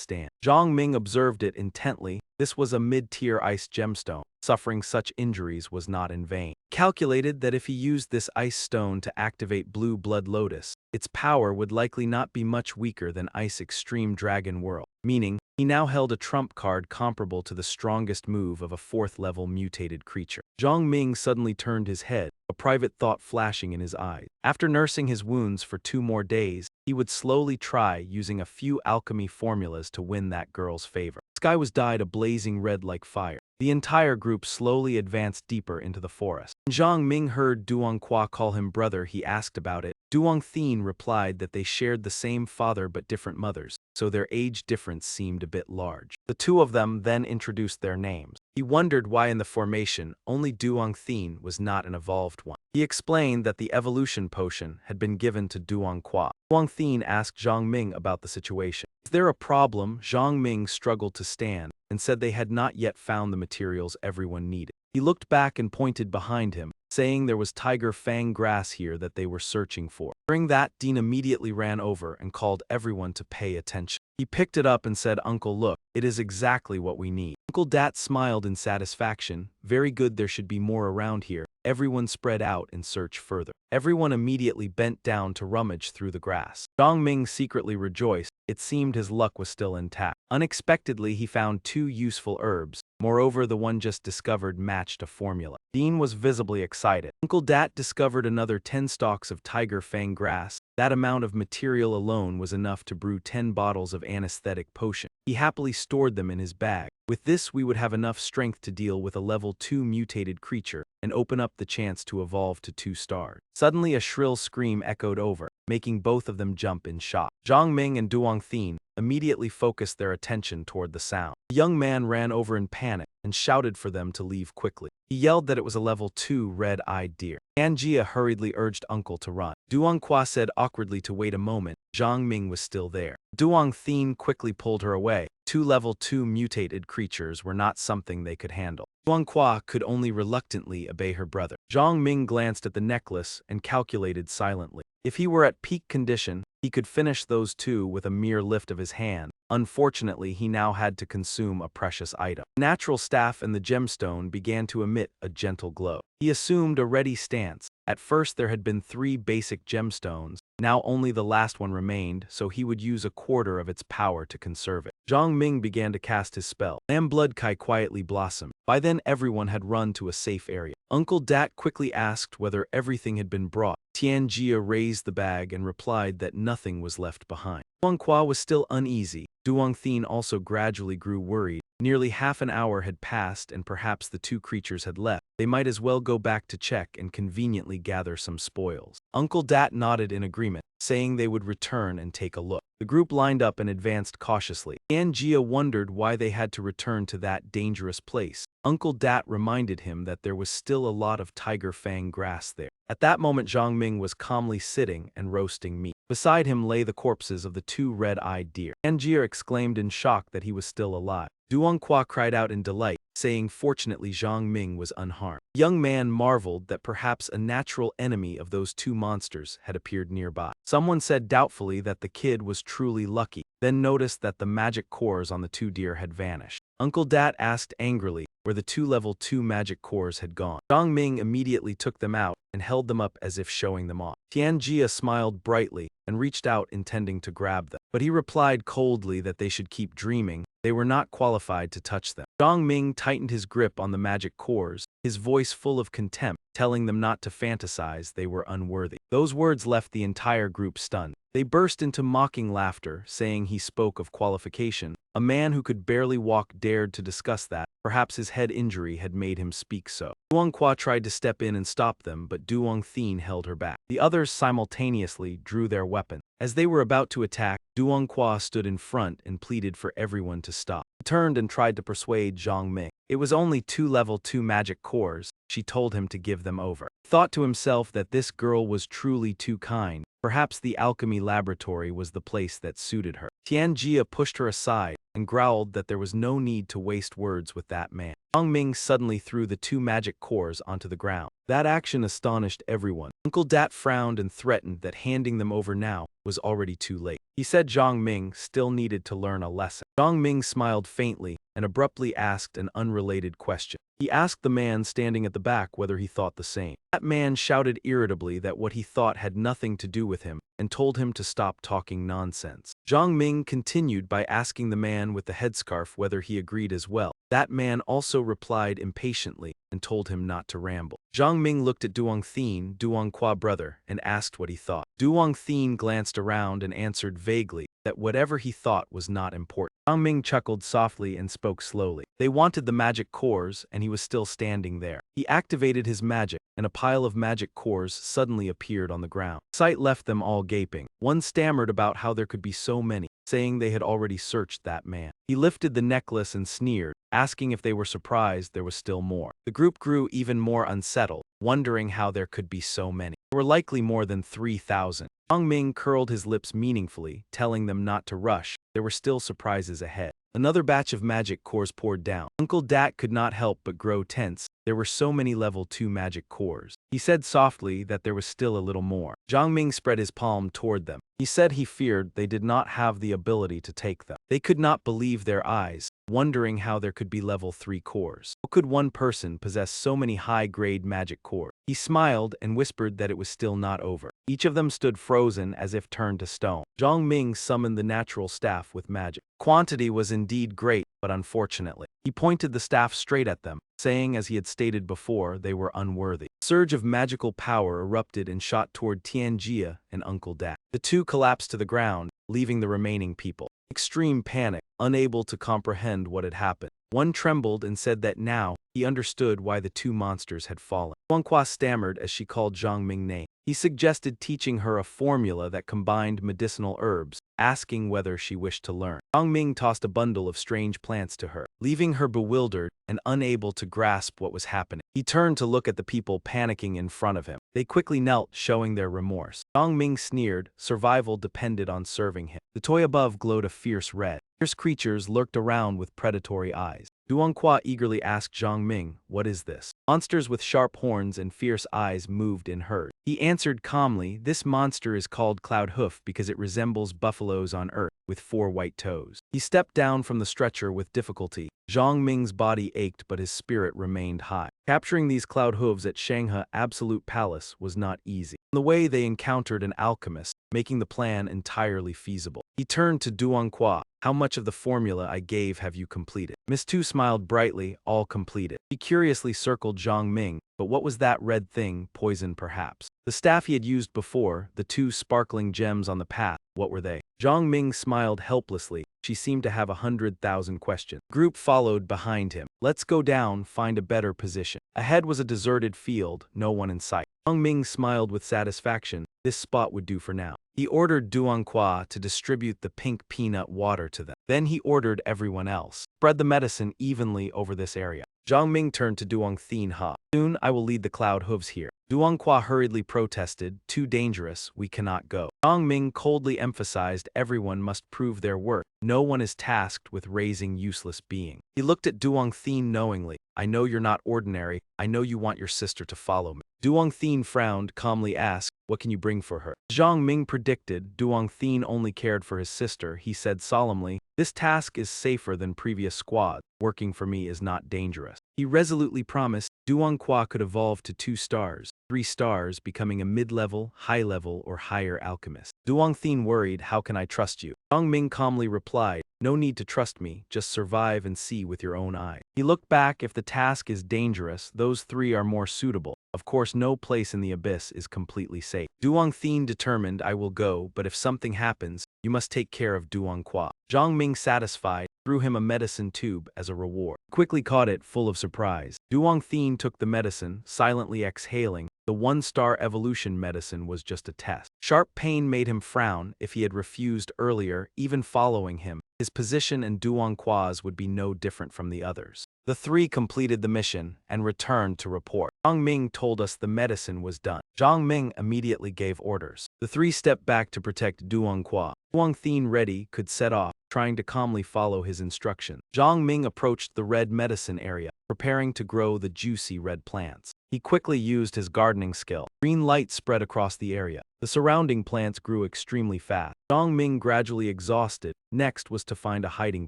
stand. Zhang Ming observed it intently. This was a mid-tier ice gemstone. Suffering such injuries was not in vain. Calculated that if he used this ice stone to activate Blue Blood Lotus, its power would likely not be much weaker than Ice Extreme Dragon World, meaning he now held a trump card comparable to the strongest move of a 4th-level mutated creature. Zhang Ming suddenly turned his head, a private thought flashing in his eyes. After nursing his wounds for 2 more days, he would slowly try using a few alchemy formulas to win that girl's favor. The sky was dyed a blazing red like fire. The entire group slowly advanced deeper into the forest. When Zhang Ming heard Duanqua call him brother, he asked about it. Duong Thien replied that they shared the same father but different mothers, so their age difference seemed a bit large. The two of them then introduced their names. He wondered why in the formation only Duong Thien was not an evolved one. He explained that the evolution potion had been given to Duanqua. Duang Thien asked Zhang Ming about the situation. Is there a problem? Zhang Ming struggled to stand and said they had not yet found the materials everyone needed. He looked back and pointed behind him, saying there was tiger fang grass here that they were searching for. Hearing that, Dean immediately ran over and called everyone to pay attention. He picked it up and said, "Uncle, look, it is exactly what we need." Uncle Dat smiled in satisfaction. "Very good, there should be more around here." Everyone spread out in search further. Everyone immediately bent down to rummage through the grass. Zhang Ming secretly rejoiced. It seemed his luck was still intact. Unexpectedly, he found 2 useful herbs. Moreover, the one just discovered matched a formula. Dean was visibly excited. Uncle Dat discovered another 10 stalks of tiger fang grass. That amount of material alone was enough to brew 10 bottles of anesthetic potion. He happily stored them in his bag. With this, we would have enough strength to deal with a level 2 mutated creature and open up the chance to evolve to 2 stars. Suddenly, a shrill scream echoed over, making both of them jump in shock. Zhang Ming and Duang Thien immediately focused their attention toward the sound. The young man ran over in panic and shouted for them to leave quickly. He yelled that it was a level 2 red-eyed deer. Anjia hurriedly urged Uncle to run. Duang Qua said awkwardly to wait a moment. Zhang Ming was still there. Duang Thien quickly pulled her away. 2 level 2 mutated creatures were not something they could handle. Duang Qua could only reluctantly obey her brother. Zhang Ming glanced at the necklace and calculated silently. If he were at peak condition, he could finish those 2 with a mere lift of his hand. Unfortunately, he now had to consume a precious item. The natural staff and the gemstone began to emit a gentle glow. He assumed a ready stance. At first there had been 3 basic gemstones. Now only the last one remained, so he would use a quarter of its power to conserve it. Zhang Ming began to cast his spell. Lamb Blood Kai quietly blossomed. By then everyone had run to a safe area. Uncle Dat quickly asked whether everything had been brought. Tianjia raised the bag and replied that nothing was left behind. Duang Qua was still uneasy. Duang Thien also gradually grew worried. Nearly half an hour had passed and perhaps the 2 creatures had left. They might as well go back to check and conveniently gather some spoils. Uncle Dat nodded in agreement, saying they would return and take a look. The group lined up and advanced cautiously. Anjia wondered why they had to return to that dangerous place. Uncle Dat reminded him that there was still a lot of tiger fang grass there. At that moment, Zhang Ming was calmly sitting and roasting meat. Beside him lay the corpses of the 2 red-eyed deer. Anjia exclaimed in shock that he was still alive. Duang Qua cried out in delight, saying fortunately Zhang Ming was unharmed. The young man marveled that perhaps a natural enemy of those 2 monsters had appeared nearby. Someone said doubtfully that the kid was truly lucky, then noticed that the magic cores on the 2 deer had vanished. Uncle Dat asked angrily where the 2 level 2 magic cores had gone. Zhang Ming immediately took them out and held them up as if showing them off. Tianjia smiled brightly and reached out intending to grab them, but he replied coldly that they should keep dreaming. They were not qualified to touch them. Zhang Ming tightened his grip on the magic cores, his voice full of contempt, telling them not to fantasize they were unworthy. Those words left the entire group stunned. They burst into mocking laughter, saying he spoke of qualification. A man who could barely walk dared to discuss that. Perhaps his head injury had made him speak so. Duang Qua tried to step in and stop them, but Duang Thien held her back. The others simultaneously drew their weapons. As they were about to attack, Duang Qua stood in front and pleaded for everyone to stop. He turned and tried to persuade Zhang Ming. It was only 2 level 2 magic cores. She told him to give them over. He thought to himself that this girl was truly too kind. Perhaps the alchemy laboratory was the place that suited her. Tianjia pushed her aside and growled that there was no need to waste words with that man. Zhang Ming suddenly threw the 2 magic cores onto the ground. That action astonished everyone. Uncle Dat frowned and threatened that handing them over now was already too late. He said Zhang Ming still needed to learn a lesson. Zhang Ming smiled faintly and abruptly asked an unrelated question. He asked the man standing at the back whether he thought the same. That man shouted irritably that what he thought had nothing to do with him and told him to stop talking nonsense. Zhang Ming continued by asking the man with the headscarf whether he agreed as well. That man also replied impatiently and told him not to ramble. Zhang Ming looked at Duang Thien, Duang Qua brother, and asked what he thought. Duang Thien glanced around and answered vaguely that whatever he thought was not important. Zhang Ming chuckled softly and spoke slowly. They wanted the magic cores, and he was still standing there. He activated his magic, and a pile of magic cores suddenly appeared on the ground. Sight left them all gaping. One stammered about how there could be so many, saying they had already searched that man. He lifted the necklace and sneered, asking if they were surprised there was still more. The group grew even more unsettled, wondering how there could be so many. There were likely more than 3,000. Zhang Ming curled his lips meaningfully, telling them not to rush. There were still surprises ahead. Another batch of magic cores poured down. Uncle Dat could not help but grow tense. There were so many level 2 magic cores. He said softly that there was still a little more. Zhang Ming spread his palm toward them. He said he feared they did not have the ability to take them. They could not believe their eyes, wondering how there could be level 3 cores. How could one person possess so many high-grade magic cores? He smiled and whispered that it was still not over. Each of them stood frozen as if turned to stone. Zhang Ming summoned the natural staff with magic. Quantity was indeed great, but unfortunately. He pointed the staff straight at them, saying as he had stated before they were unworthy. A surge of magical power erupted and shot toward Tianjia and Uncle Dat. The two collapsed to the ground, leaving the remaining people. Extreme panic, unable to comprehend what had happened. One trembled and said that now he understood why the two monsters had fallen. Huanghua stammered as she called Zhang Ming name. He suggested teaching her a formula that combined medicinal herbs, asking whether she wished to learn. Zhang Ming tossed a bundle of strange plants to her, leaving her bewildered and unable to grasp what was happening. He turned to look at the people panicking in front of him. They quickly knelt, showing their remorse. Zhang Ming sneered. Survival depended on serving him. The toy above glowed a fierce red. Fierce creatures lurked around with predatory eyes. Duanghua eagerly asked Zhang Ming, "What is this?" Monsters with sharp horns and fierce eyes moved in herd. He answered calmly, "This monster is called Cloud Hoof because it resembles buffaloes on earth, with 4 white toes." He stepped down from the stretcher with difficulty. Zhang Ming's body ached but his spirit remained high. Capturing these cloud hooves at Shanghai Absolute Palace was not easy. On the way they encountered an alchemist, making the plan entirely feasible. He turned to Duanghua. "How much of the formula I gave have you completed?" Miss Tu smiled brightly, "All completed." He curiously circled Zhang Ming, but what was that red thing? Poison perhaps? The staff he had used before, the 2 sparkling gems on the path, what were they? Zhang Ming smiled helplessly. She seemed to have 100,000 questions. The group followed behind him. "Let's go down, find a better position." Ahead was a deserted field, no one in sight. Zhang Ming smiled with satisfaction. This spot would do for now. He ordered Duanghua to distribute the pink peanut water to them. Then he ordered everyone else, "Spread the medicine evenly over this area." Zhang Ming turned to Duanghua. "Soon I will lead the cloud hooves here." Duanghua hurriedly protested, "Too dangerous, we cannot go." Zhang Ming coldly emphasized everyone must prove their worth. No one is tasked with raising useless beings. He looked at Duanghua knowingly. "I know you're not ordinary. I know you want your sister to follow me." Duanghua frowned, calmly asked, "What can you bring for her?" Zhang Ming predicted Duanghua only cared for his sister. He said solemnly, "This task is safer than previous squads. Working for me is not dangerous." He resolutely promised Duanghua could evolve to 2 stars, 3 stars, becoming a mid-level, high-level, or higher alchemist. Duanghua worried, "How can I trust you?" Zhang Ming calmly replied, "No need to trust me, just survive and see with your own eyes." He looked back. If the task is dangerous, those 3 are more suitable. Of course, no place in the abyss is completely safe. Duanghua determined, "I will go, but if something happens, you must take care of Duanghua." Zhang Ming, satisfied, threw him a medicine tube as a reward. He quickly caught it, full of surprise. Duanghua took the medicine, silently exhaling. The 1-star evolution medicine was just a test. Sharp pain made him frown. If he had refused earlier, even following him, his position and Duanghua's would be no different from the others. The 3 completed the mission and returned to report. Zhang Ming told us the medicine was done. Zhang Ming immediately gave orders. The 3 stepped back to protect Duanghua. Duanghua, ready, could set off, trying to calmly follow his instructions. Zhang Ming approached the red medicine area, preparing to grow the juicy red plants. He quickly used his gardening skill. Green light spread across the area. The surrounding plants grew extremely fast. Zhang Ming, gradually exhausted, next was to find a hiding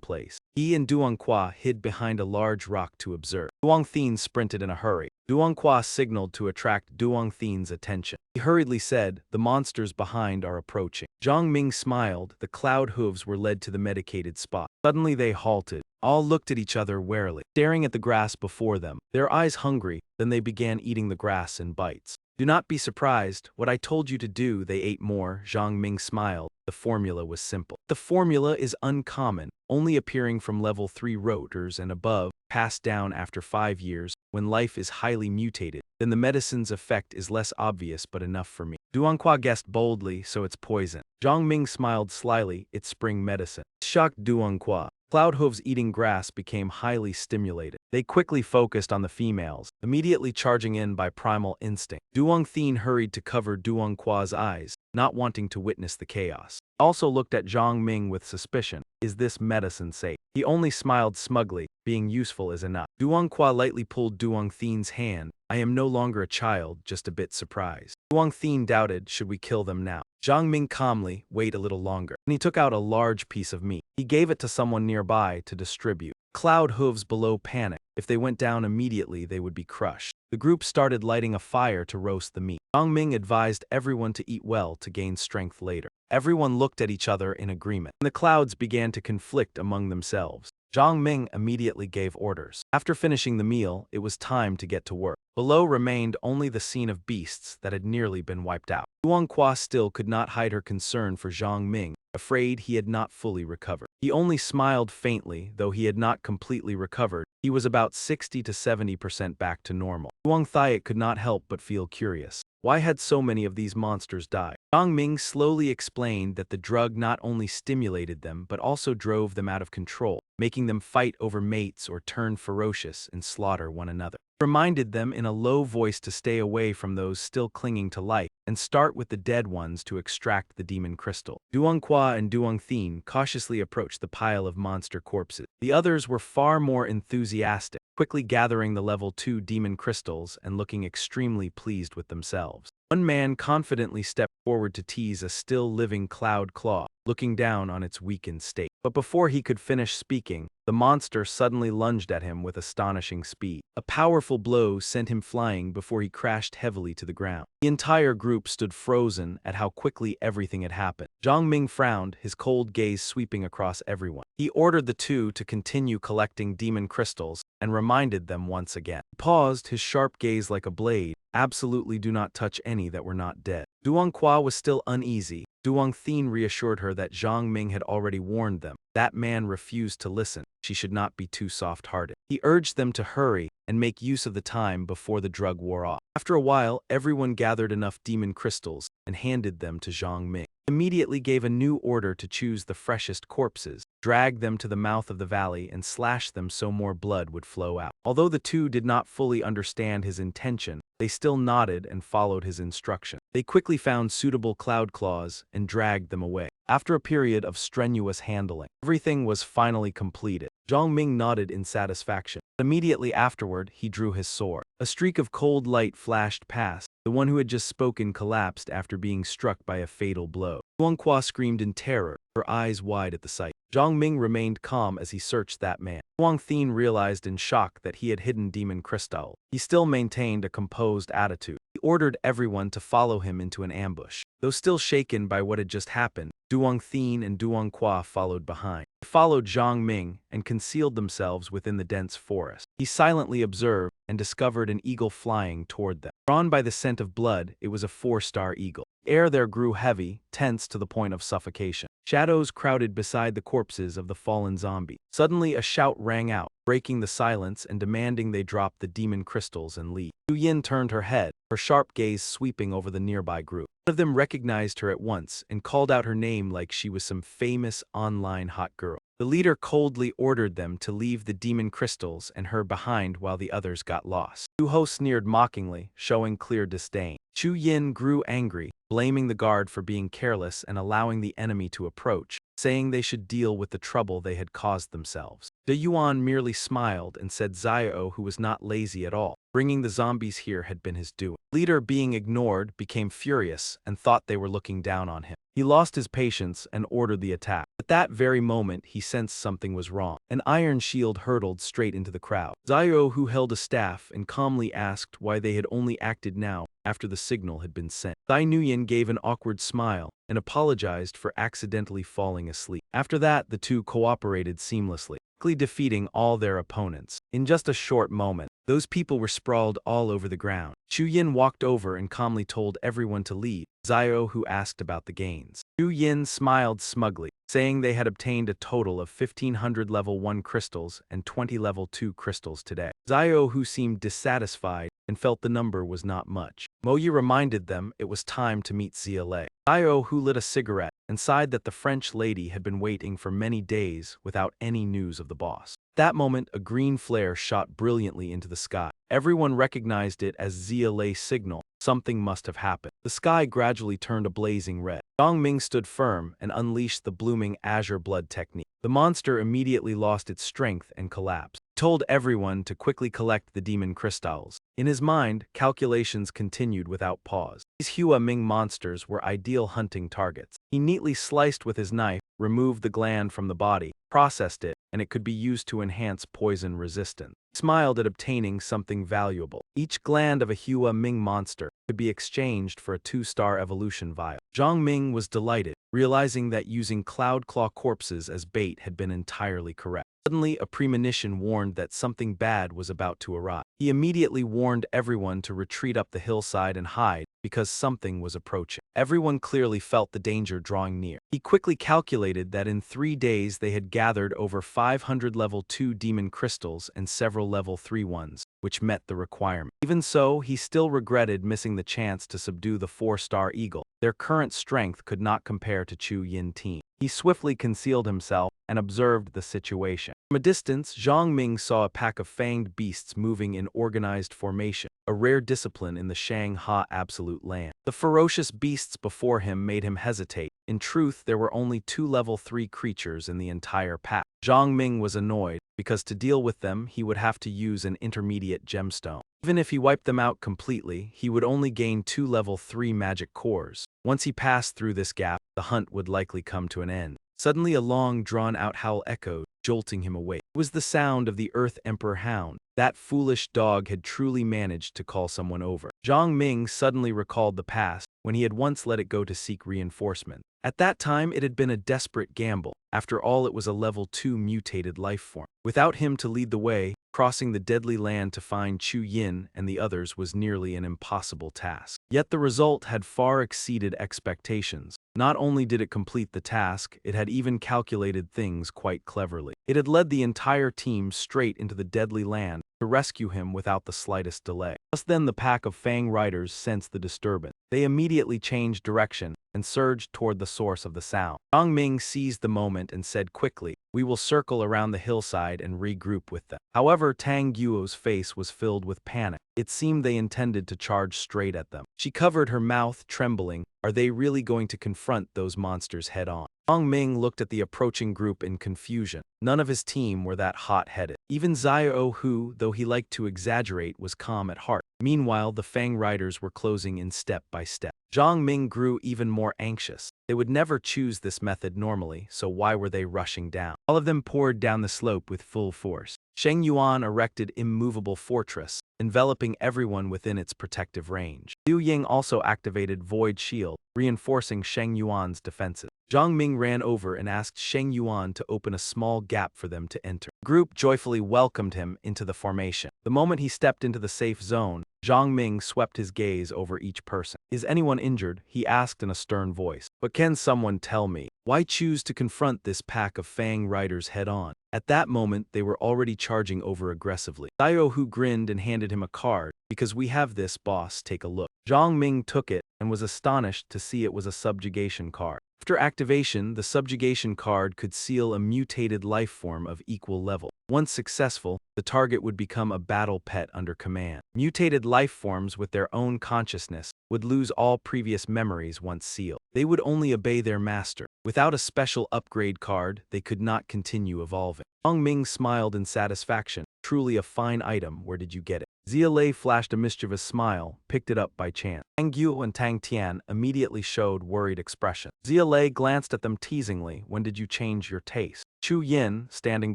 place. He and Duanghua hid behind a large rock to observe. Duanghua sprinted in a hurry. Duanghua signaled to attract Duanghua's attention. He hurriedly said, "The monsters behind are approaching." Zhang Ming smiled. The cloud hooves were led to the medicated spot. Suddenly they halted. All looked at each other warily, staring at the grass before them, their eyes hungry. Then they began eating the grass in bites. "Do not be surprised. What I told you to do." They ate more. Zhang Ming smiled. The formula was simple. The formula is uncommon, only appearing from level 3 rotors and above. passed down after 5 years, when life is highly mutated, then the medicine's effect is less obvious but enough for me. Duanqua guessed boldly, so it's poison. Zhang Ming smiled slyly, it's spring medicine. Shocked Duanqua. Cloudhooves eating grass became highly stimulated. They quickly focused on the females, immediately charging in by primal instinct. Duong Thien hurried to cover Duanqua's eyes, not wanting to witness the chaos. Also looked at Zhang Ming with suspicion. Is this medicine safe? He only smiled smugly, being useful is enough. Duanqua lightly pulled Duong Thien's hand. I am no longer a child, just a bit surprised. Duong Thien doubted, should we kill them now? Zhang Ming calmly, wait a little longer. And he took out a large piece of meat. He gave it to someone nearby to distribute. Cloud hooves below panicked. If they went down immediately, they would be crushed. The group started lighting a fire to roast the meat. Zhang Ming advised everyone to eat well to gain strength later. Everyone looked at each other in agreement. The clouds began to conflict among themselves. Zhang Ming immediately gave orders. After finishing the meal, it was time to get to work. Below remained only the scene of beasts that had nearly been wiped out. Duanqua still could not hide her concern for Zhang Ming, afraid he had not fully recovered. He only smiled faintly, though he had not completely recovered. He was about 60 to 70% back to normal. Duong Thiet could not help but feel curious. Why had so many of these monsters died? Zhang Ming slowly explained that the drug not only stimulated them but also drove them out of control, making them fight over mates or turn ferocious and slaughter one another. Reminded them in a low voice to stay away from those still clinging to life and start with the dead ones to extract the demon crystal. Duanqua and Duong Thien cautiously approached the pile of monster corpses. The others were far more enthusiastic, quickly gathering the level 2 demon crystals and looking extremely pleased with themselves. One man confidently stepped forward to tease a still living cloud claw, looking down on its weakened state. But before he could finish speaking, the monster suddenly lunged at him with astonishing speed. A powerful blow sent him flying before he crashed heavily to the ground. The entire group stood frozen at how quickly everything had happened. Zhang Ming frowned, his cold gaze sweeping across everyone. He ordered the two to continue collecting demon crystals and reminded them once again. He paused, his sharp gaze like a blade. Absolutely do not touch any that were not dead. Duanqua was still uneasy. Duong Thien reassured her that Zhang Ming had already warned them. That man refused to listen. She should not be too soft-hearted. He urged them to hurry and make use of the time before the drug wore off. After a while, everyone gathered enough demon crystals and handed them to Zhang Ming. He immediately gave a new order to choose the freshest corpses, drag them to the mouth of the valley and slash them so more blood would flow out. Although the two did not fully understand his intention, they still nodded and followed his instruction. They quickly found suitable cloud claws and dragged them away. After a period of strenuous handling, everything was finally completed. Zhang Ming nodded in satisfaction. Immediately afterward, he drew his sword. A streak of cold light flashed past. The one who had just spoken collapsed after being struck by a fatal blow. Duanqua screamed in terror, her eyes wide at the sight. Zhang Ming remained calm as he searched that man. Duong Thien realized in shock that he had hidden demon crystal. He still maintained a composed attitude. He ordered everyone to follow him into an ambush. Though still shaken by what had just happened, Duong Thien and Duanqua followed behind. They followed Zhang Ming and concealed themselves within the dense forest. He silently observed and discovered an eagle flying toward them. Drawn by the scent of blood, it was a 4-star eagle. The air there grew heavy, tense to the point of suffocation. Shadows crowded beside the corpses of the fallen zombie. Suddenly a shout rang out, breaking the silence and demanding they drop the demon crystals and leave. Yu Yin turned her head, her sharp gaze sweeping over the nearby group. One of them recognized her at once and called out her name like she was some famous online hot girl. The leader coldly ordered them to leave the demon crystals and her behind while the others got lost. Yu Ho sneered mockingly, showing clear disdain. Chu Yin grew angry, blaming the guard for being careless and allowing the enemy to approach, saying they should deal with the trouble they had caused themselves. De Yuan merely smiled and said Xiao, who was not lazy at all. Bringing the zombies here had been his doing. Leader, being ignored, became furious and thought they were looking down on him. He lost his patience and ordered the attack. At that very moment, he sensed something was wrong. An iron shield hurtled straight into the crowd. Xiao, who held a staff, and calmly asked why they had only acted now after the signal had been sent. Dai Nuyen gave an awkward smile and apologized for accidentally falling asleep. After that, the two cooperated seamlessly. quickly defeating all their opponents. In just a short moment, those people were sprawled all over the ground. Chu Yin walked over and calmly told everyone to leave. Zio, who asked about the gains. Chu Yin smiled smugly, saying they had obtained a total of 1,500 level 1 crystals and 20 level 2 crystals today. Zio, who seemed dissatisfied and felt the number was not much. Moyi reminded them it was time to meet Zia. Zio, who lit a cigarette, and sighed that the French lady had been waiting for many days without any news of the boss. That moment, a green flare shot brilliantly into the sky. Everyone recognized it as Zia's signal. Something must have happened. The sky gradually turned a blazing red. Zhang Ming stood firm and unleashed the blooming azure blood technique. The monster immediately lost its strength and collapsed. He told everyone to quickly collect the demon crystals. In his mind, calculations continued without pause. These Hua Ming monsters were ideal hunting targets. He neatly sliced with his knife, removed the gland from the body, processed it, and it could be used to enhance poison resistance. He smiled at obtaining something valuable. Each gland of a Hua Ming monster could be exchanged for a 2-star evolution vial. Zhang Ming was delighted, realizing that using Cloud Claw corpses as bait had been entirely correct. Suddenly, a premonition warned that something bad was about to arrive. He immediately warned everyone to retreat up the hillside and hide because something was approaching. Everyone clearly felt the danger drawing near. He quickly calculated that in 3 days they had gathered over 500 level 2 demon crystals and several level 3 ones, which met the requirement. Even so, he still regretted missing the chance to subdue the 4-star eagle. Their current strength could not compare to Chu Yin team. He swiftly concealed himself and observed the situation. From a distance, Zhang Ming saw a pack of fanged beasts moving in organized formation, a rare discipline in the Shanghai Absolute Land. The ferocious beasts before him made him hesitate. In truth, there were only 2 level 3 creatures in the entire pack. Zhang Ming was annoyed, because to deal with them he would have to use an intermediate gemstone. Even if he wiped them out completely, he would only gain 2 level 3 magic cores. Once he passed through this gap, the hunt would likely come to an end. Suddenly a long, drawn-out howl echoed, jolting him awake. It was the sound of the Earth Emperor Hound. That foolish dog had truly managed to call someone over. Zhang Ming suddenly recalled the past, when he had once let it go to seek reinforcement. At that time, it had been a desperate gamble. After all, it was a level 2 mutated life form. Without him to lead the way, crossing the deadly land to find Chu Yin and the others was nearly an impossible task. Yet the result had far exceeded expectations. Not only did it complete the task, it had even calculated things quite cleverly. It had led the entire team straight into the deadly land to rescue him without the slightest delay. Just then the pack of Fang riders sensed the disturbance. They immediately changed direction and surged toward the source of the sound. Zhang Ming seized the moment and said quickly, "We will circle around the hillside and regroup with them." However, Tang Guo's face was filled with panic. It seemed they intended to charge straight at them. She covered her mouth, trembling. Are they really going to confront those monsters head-on? Zhang Ming looked at the approaching group in confusion. None of his team were that hot-headed. Even Zio, who, though he liked to exaggerate, was calm at heart. Meanwhile, the Fang riders were closing in step by step. Zhang Ming grew even more anxious. They would never choose this method normally, so why were they rushing down? All of them poured down the slope with full force. Sheng Yuan erected immovable fortress, enveloping everyone within its protective range. Liu Ying also activated Void Shield, reinforcing Sheng Yuan's defenses. Zhang Ming ran over and asked Sheng Yuan to open a small gap for them to enter. The group joyfully welcomed him into the formation. The moment he stepped into the safe zone, Zhang Ming swept his gaze over each person. "Is anyone injured?" he asked in a stern voice. "But can someone tell me, why choose to confront this pack of Fang riders head-on?" At that moment, they were already charging over aggressively. Zio Hu grinned and handed him a card. "Because we have this, boss, take a look." Zhang Ming took it and was astonished to see it was a subjugation card. After activation, the subjugation card could seal a mutated life form of equal level. Once successful, the target would become a battle pet under command. Mutated life forms with their own consciousness would lose all previous memories once sealed. They would only obey their master. Without a special upgrade card, they could not continue evolving. Zhang Ming smiled in satisfaction. "Truly a fine item, where did you get it?" Zia flashed a mischievous smile, picked it up by chance. Tang Guo and Tang Tian immediately showed worried expression. Zia glanced at them teasingly. "When did you change your taste?" Chu Yin, standing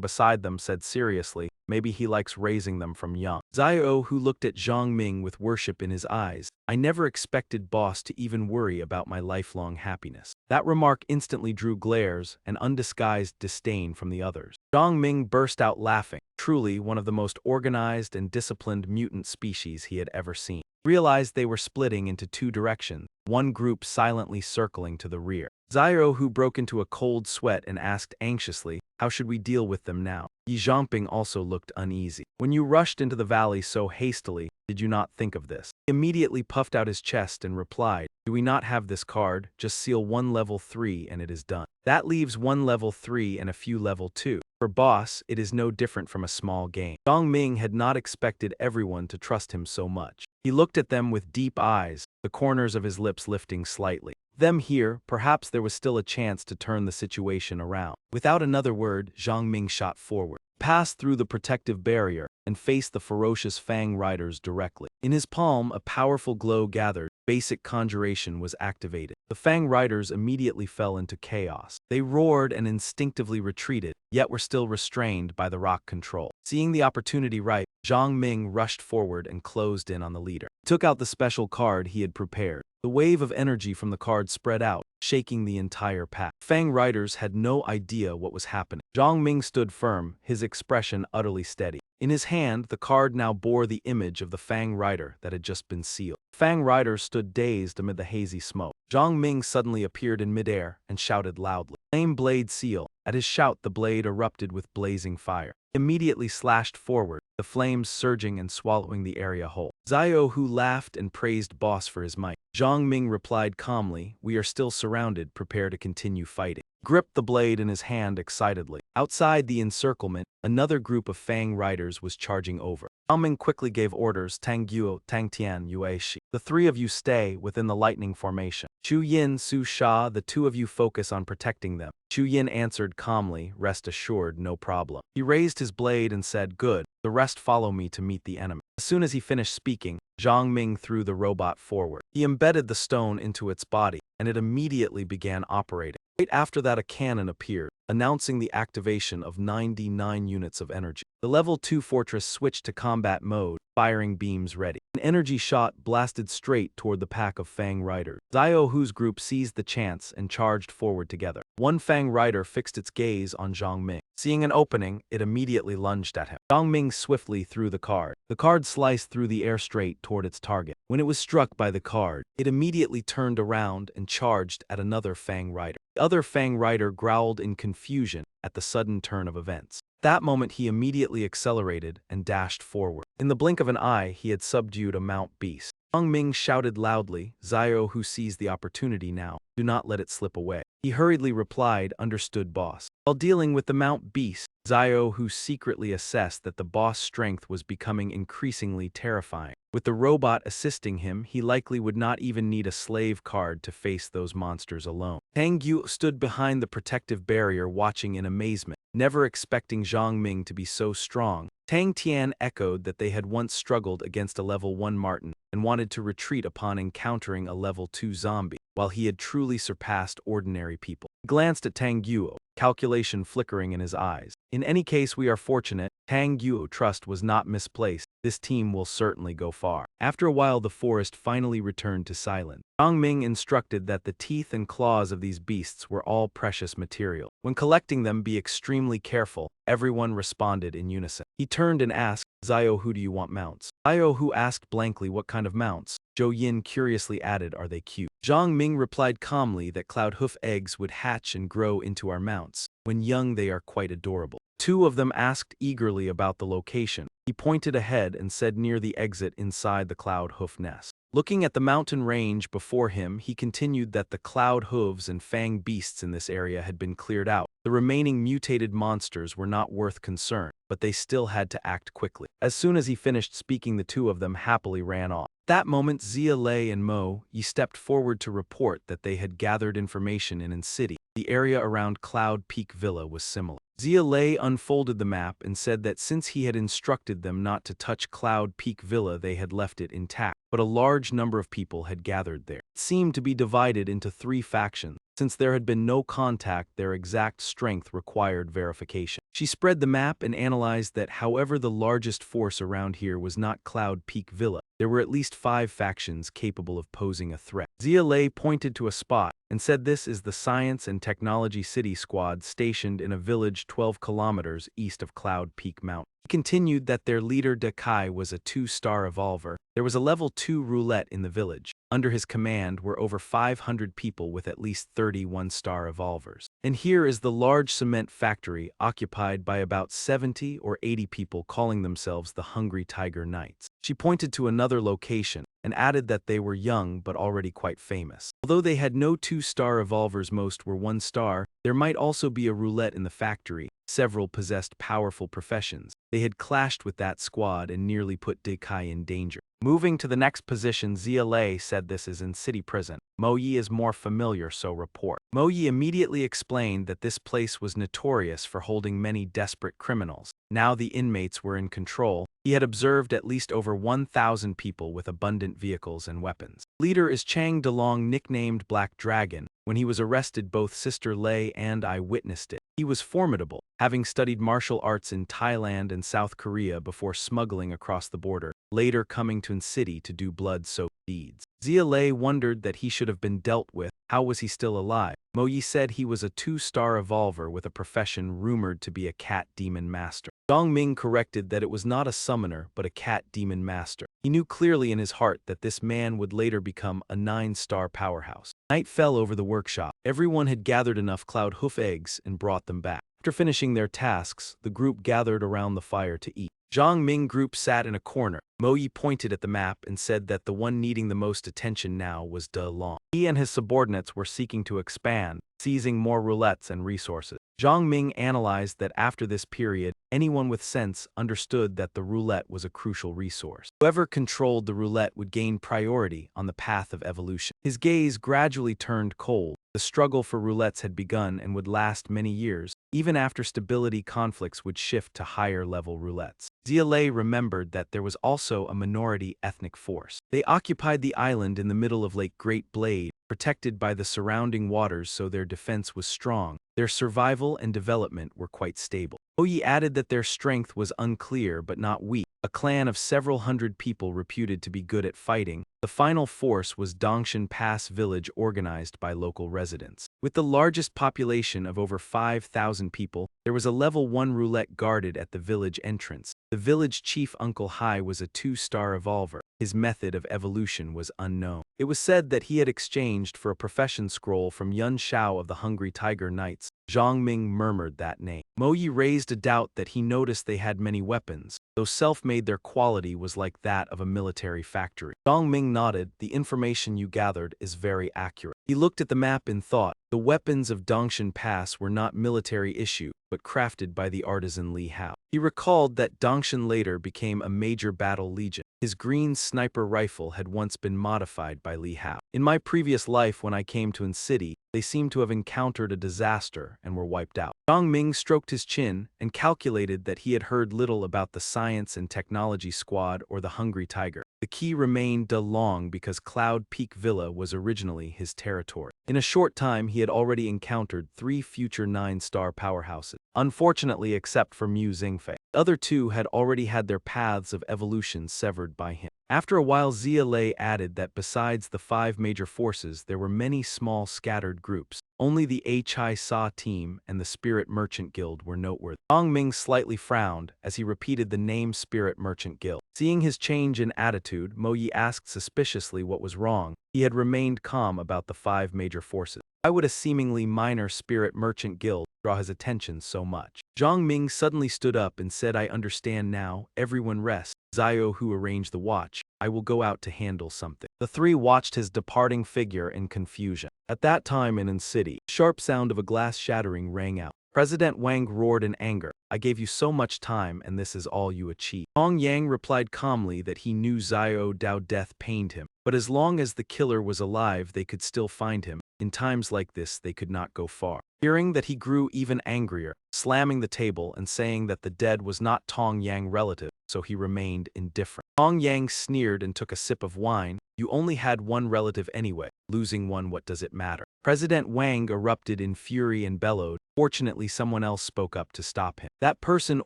beside them, said seriously, Maybe he likes raising them from young. Xiao, who looked at Zhang Ming with worship in his eyes. I never expected boss to even worry about my lifelong happiness. That remark instantly drew glares and undisguised disdain from the others. Zhang Ming burst out laughing, truly one of the most organized and disciplined mutant species he had ever seen. He realized they were splitting into two directions, one group silently circling to the rear. Xiao, who broke into a cold sweat and asked anxiously, how should we deal with them now? Yi Zhangping also looked uneasy. When you rushed into the valley so hastily, did you not think of this? He immediately puffed out his chest and replied, do we not have this card? Just seal one level 3 and it is done. That leaves one level 3 and a few level 2. For boss, it is no different from a small game. Zhang Ming had not expected everyone to trust him so much. He looked at them with deep eyes, the corners of his lips lifting slightly. Them here, perhaps there was still a chance to turn the situation around. Without another word, Zhang Ming shot forward, passed through the protective barrier, and faced the ferocious Fang Riders directly. In his palm, a powerful glow gathered. Basic conjuration was activated. The Fang Riders immediately fell into chaos. They roared and instinctively retreated, yet were still restrained by the rock control. Seeing the opportunity ripe, Zhang Ming rushed forward and closed in on the leader. He took out the special card he had prepared. The wave of energy from the card spread out, shaking the entire pack. Fang Riders had no idea what was happening. Zhang Ming stood firm, his expression utterly steady. In his hand, the card now bore the image of the Fang Rider that had just been sealed. Fang Rider stood dazed amid the hazy smoke. Zhang Ming suddenly appeared in midair and shouted loudly, "Flame blade seal." At his shout, the blade erupted with blazing fire. Immediately slashed forward, the flames surging and swallowing the area whole. Xiao, who laughed and praised boss for his might. Zhang Ming replied calmly, we are still surrounded, prepare to continue fighting. Gripped the blade in his hand excitedly. Outside the encirclement, another group of Fang Riders was charging over. Zhang Ming quickly gave orders, Tang Guo, Tang Tian, Yue Shi. The three of you stay within the lightning formation. Chu Yin, Su Sha, the two of you focus on protecting them. Chu Yin answered calmly, rest assured, no problem. He raised his blade and said, good, the rest follow me to meet the enemy. As soon as he finished speaking, Zhang Ming threw the robot forward. He embedded the stone into its body, and it immediately began operating. Right after that, a cannon appeared, announcing the activation of 99 units of energy. The level 2 fortress switched to combat mode, firing beams ready. An energy shot blasted straight toward the pack of Fang Riders. Xiao, whose group seized the chance and charged forward together. One Fang Rider fixed its gaze on Zhang Ming. Seeing an opening, it immediately lunged at him. Zhang Ming swiftly threw the card. The card sliced through the air straight toward its target. When it was struck by the card, it immediately turned around and charged at another Fang Rider. The other Fang Rider growled in confusion at the sudden turn of events. At that moment, he immediately accelerated and dashed forward. In the blink of an eye, he had subdued a Mount Beast. Zhang Ming shouted loudly, Xiao, who seized the opportunity now, do not let it slip away. He hurriedly replied, understood boss. While dealing with the Mount Beast, Xiao, who secretly assessed that the boss' strength was becoming increasingly terrifying. With the robot assisting him, he likely would not even need a slave card to face those monsters alone. Tang Yu stood behind the protective barrier watching in amazement, never expecting Zhang Ming to be so strong. Tang Tian echoed that they had once struggled against a level 1 Martin and wanted to retreat upon encountering a level 2 zombie, while he had truly surpassed ordinary people. He glanced at Tang Guo, calculation flickering in his eyes. In any case, we are fortunate. Tang Guo trust was not misplaced. This team will certainly go far. After a while, the forest finally returned to silence. Zhang Ming instructed that the teeth and claws of these beasts were all precious material. When collecting them, be extremely careful. Everyone responded in unison. He turned and asked, Xiao, who do you want mounts? Xiao, who asked blankly what kind of mounts. Zhou Yin curiously added, are they cute? Zhang Ming replied calmly that cloud hoof eggs would hatch and grow into our mounts. When young, they are quite adorable. Two of them asked eagerly about the location. He pointed ahead and said near the exit inside the cloud hoof nest. Looking at the mountain range before him, he continued that the cloud hooves and fang beasts in this area had been cleared out. The remaining mutated monsters were not worth concern, but they still had to act quickly. As soon as he finished speaking, the two of them happily ran off. That moment, Zia Lei and Mo Yi stepped forward to report that they had gathered information in City. The area around Cloud Peak Villa was similar. Zia Lei unfolded the map and said that since he had instructed them not to touch Cloud Peak Villa, they had left it intact. But a large number of people had gathered there. It seemed to be divided into 3 factions. Since there had been no contact, their exact strength required verification. She spread the map and analyzed that however the largest force around here was not Cloud Peak Villa, there were at least 5 factions capable of posing a threat. Zia Lei pointed to a spot and said this is the Science and Technology City Squad stationed in a village 12 kilometers east of Cloud Peak Mountain. He continued that their leader De Kai was a 2-star evolver. There was a level 2 roulette in the village. Under his command were over 500 people with at least 30 1-star evolvers. And here is the large cement factory occupied by about 70 or 80 people calling themselves the Hungry Tiger Knights. She pointed to another location and added that they were young but already quite famous. Although they had no 2-star evolvers, most were 1-star, there might also be a roulette in the factory. Several possessed powerful professions. They had clashed with that squad and nearly put De Kai in danger. Moving to the next position, Zia Lei said this is in City Prison. Mo Yi is more familiar, so report. Mo Yi immediately explained that this place was notorious for holding many desperate criminals. Now the inmates were in control. He had observed at least over 1,000 people with abundant vehicles and weapons. Leader is Chang DeLong, nicknamed Black Dragon. When he was arrested, both Sister Lei and I witnessed it. He was formidable, having studied martial arts in Thailand and South Korea before smuggling across the border, later coming to City to do blood-soaked deeds. Zia Lei wondered that he should have been dealt with. How was he still alive? Mo Yi said he was a 2-star evolver with a profession rumored to be a cat demon master. Dong Ming corrected that it was not a summoner but a cat demon master. He knew clearly in his heart that this man would later become a 9-star powerhouse. Night fell over the workshop. Everyone had gathered enough cloud hoof eggs and brought them back. After finishing their tasks, the group gathered around the fire to eat. Zhang Ming group sat in a corner. Mo Yi pointed at the map and said that the one needing the most attention now was De Long. He and his subordinates were seeking to expand, seizing more roulettes and resources. Zhang Ming analyzed that after this period, anyone with sense understood that the roulette was a crucial resource. Whoever controlled the roulette would gain priority on the path of evolution. His gaze gradually turned cold. The struggle for roulettes had begun and would last many years. Even after stability, conflicts would shift to higher-level roulettes. Zia Lei remembered that there was also a minority ethnic force. They occupied the island in the middle of Lake Great Blade, protected by the surrounding waters, so their defense was strong. Their survival and development were quite stable. Oyi added that their strength was unclear but not weak. A clan of several hundred people reputed to be good at fighting. The final force was Dongshan Pass Village, organized by local residents. With the largest population of over 5,000 people, there was a level 1 roulette guarded at the village entrance. The village chief, Uncle Hai, was a 2-star evolver. His method of evolution was unknown. It was said that he had exchanged for a profession scroll from Yun Shao of the Hungry Tiger Knights. Zhang Ming murmured that name. Mo Yi raised a doubt that he noticed they had many weapons. Though self-made, their quality was like that of a military factory. Zhang Ming nodded. The information you gathered is very accurate. He looked at the map in thought. The weapons of Dongshan Pass were not military issue, but crafted by the artisan Li Hao. He recalled that Dongshan later became a major battle legion. His green sniper rifle had once been modified by Li Hao. In my previous life, when I came to City, they seemed to have encountered a disaster and were wiped out. Zhang Ming stroked his chin and calculated that he had heard little about the Science and Technology Squad or the Hungry Tiger. The key remained De Long because Cloud Peak Villa was originally his territory. In a short time, he had already encountered 3 future 9-star powerhouses. Unfortunately, except for Mu Xingfei, the other 2 had already had their paths of evolution severed by him. After a while, Zia Lei added that besides the 5 major forces, there were many small scattered groups. Only the High Sa team and the Spirit Merchant Guild were noteworthy. Zhang Ming slightly frowned as he repeated the name Spirit Merchant Guild. Seeing his change in attitude, Mo Yi asked suspiciously what was wrong. He had remained calm about the 5 major forces. Why would a seemingly minor Spirit Merchant Guild draw his attention so much? Zhang Ming suddenly stood up and said, I understand now. Everyone rest. Zio, who arranged the watch, I will go out to handle something. The 3 watched his departing figure in confusion. At that time in City, the sharp sound of a glass shattering rang out. President Wang roared in anger. I gave you so much time and this is all you achieved. Hong Yang replied calmly that he knew Xiao Dao's death pained him, but as long as the killer was alive they could still find him. In times like this they could not go far. Hearing that he grew even angrier, slamming the table and saying that the dead was not Tong Yang relative, so he remained indifferent. Tong Yang sneered and took a sip of wine. You only had one relative anyway. Losing one, what does it matter? President Wang erupted in fury and bellowed. Fortunately, someone else spoke up to stop him. That person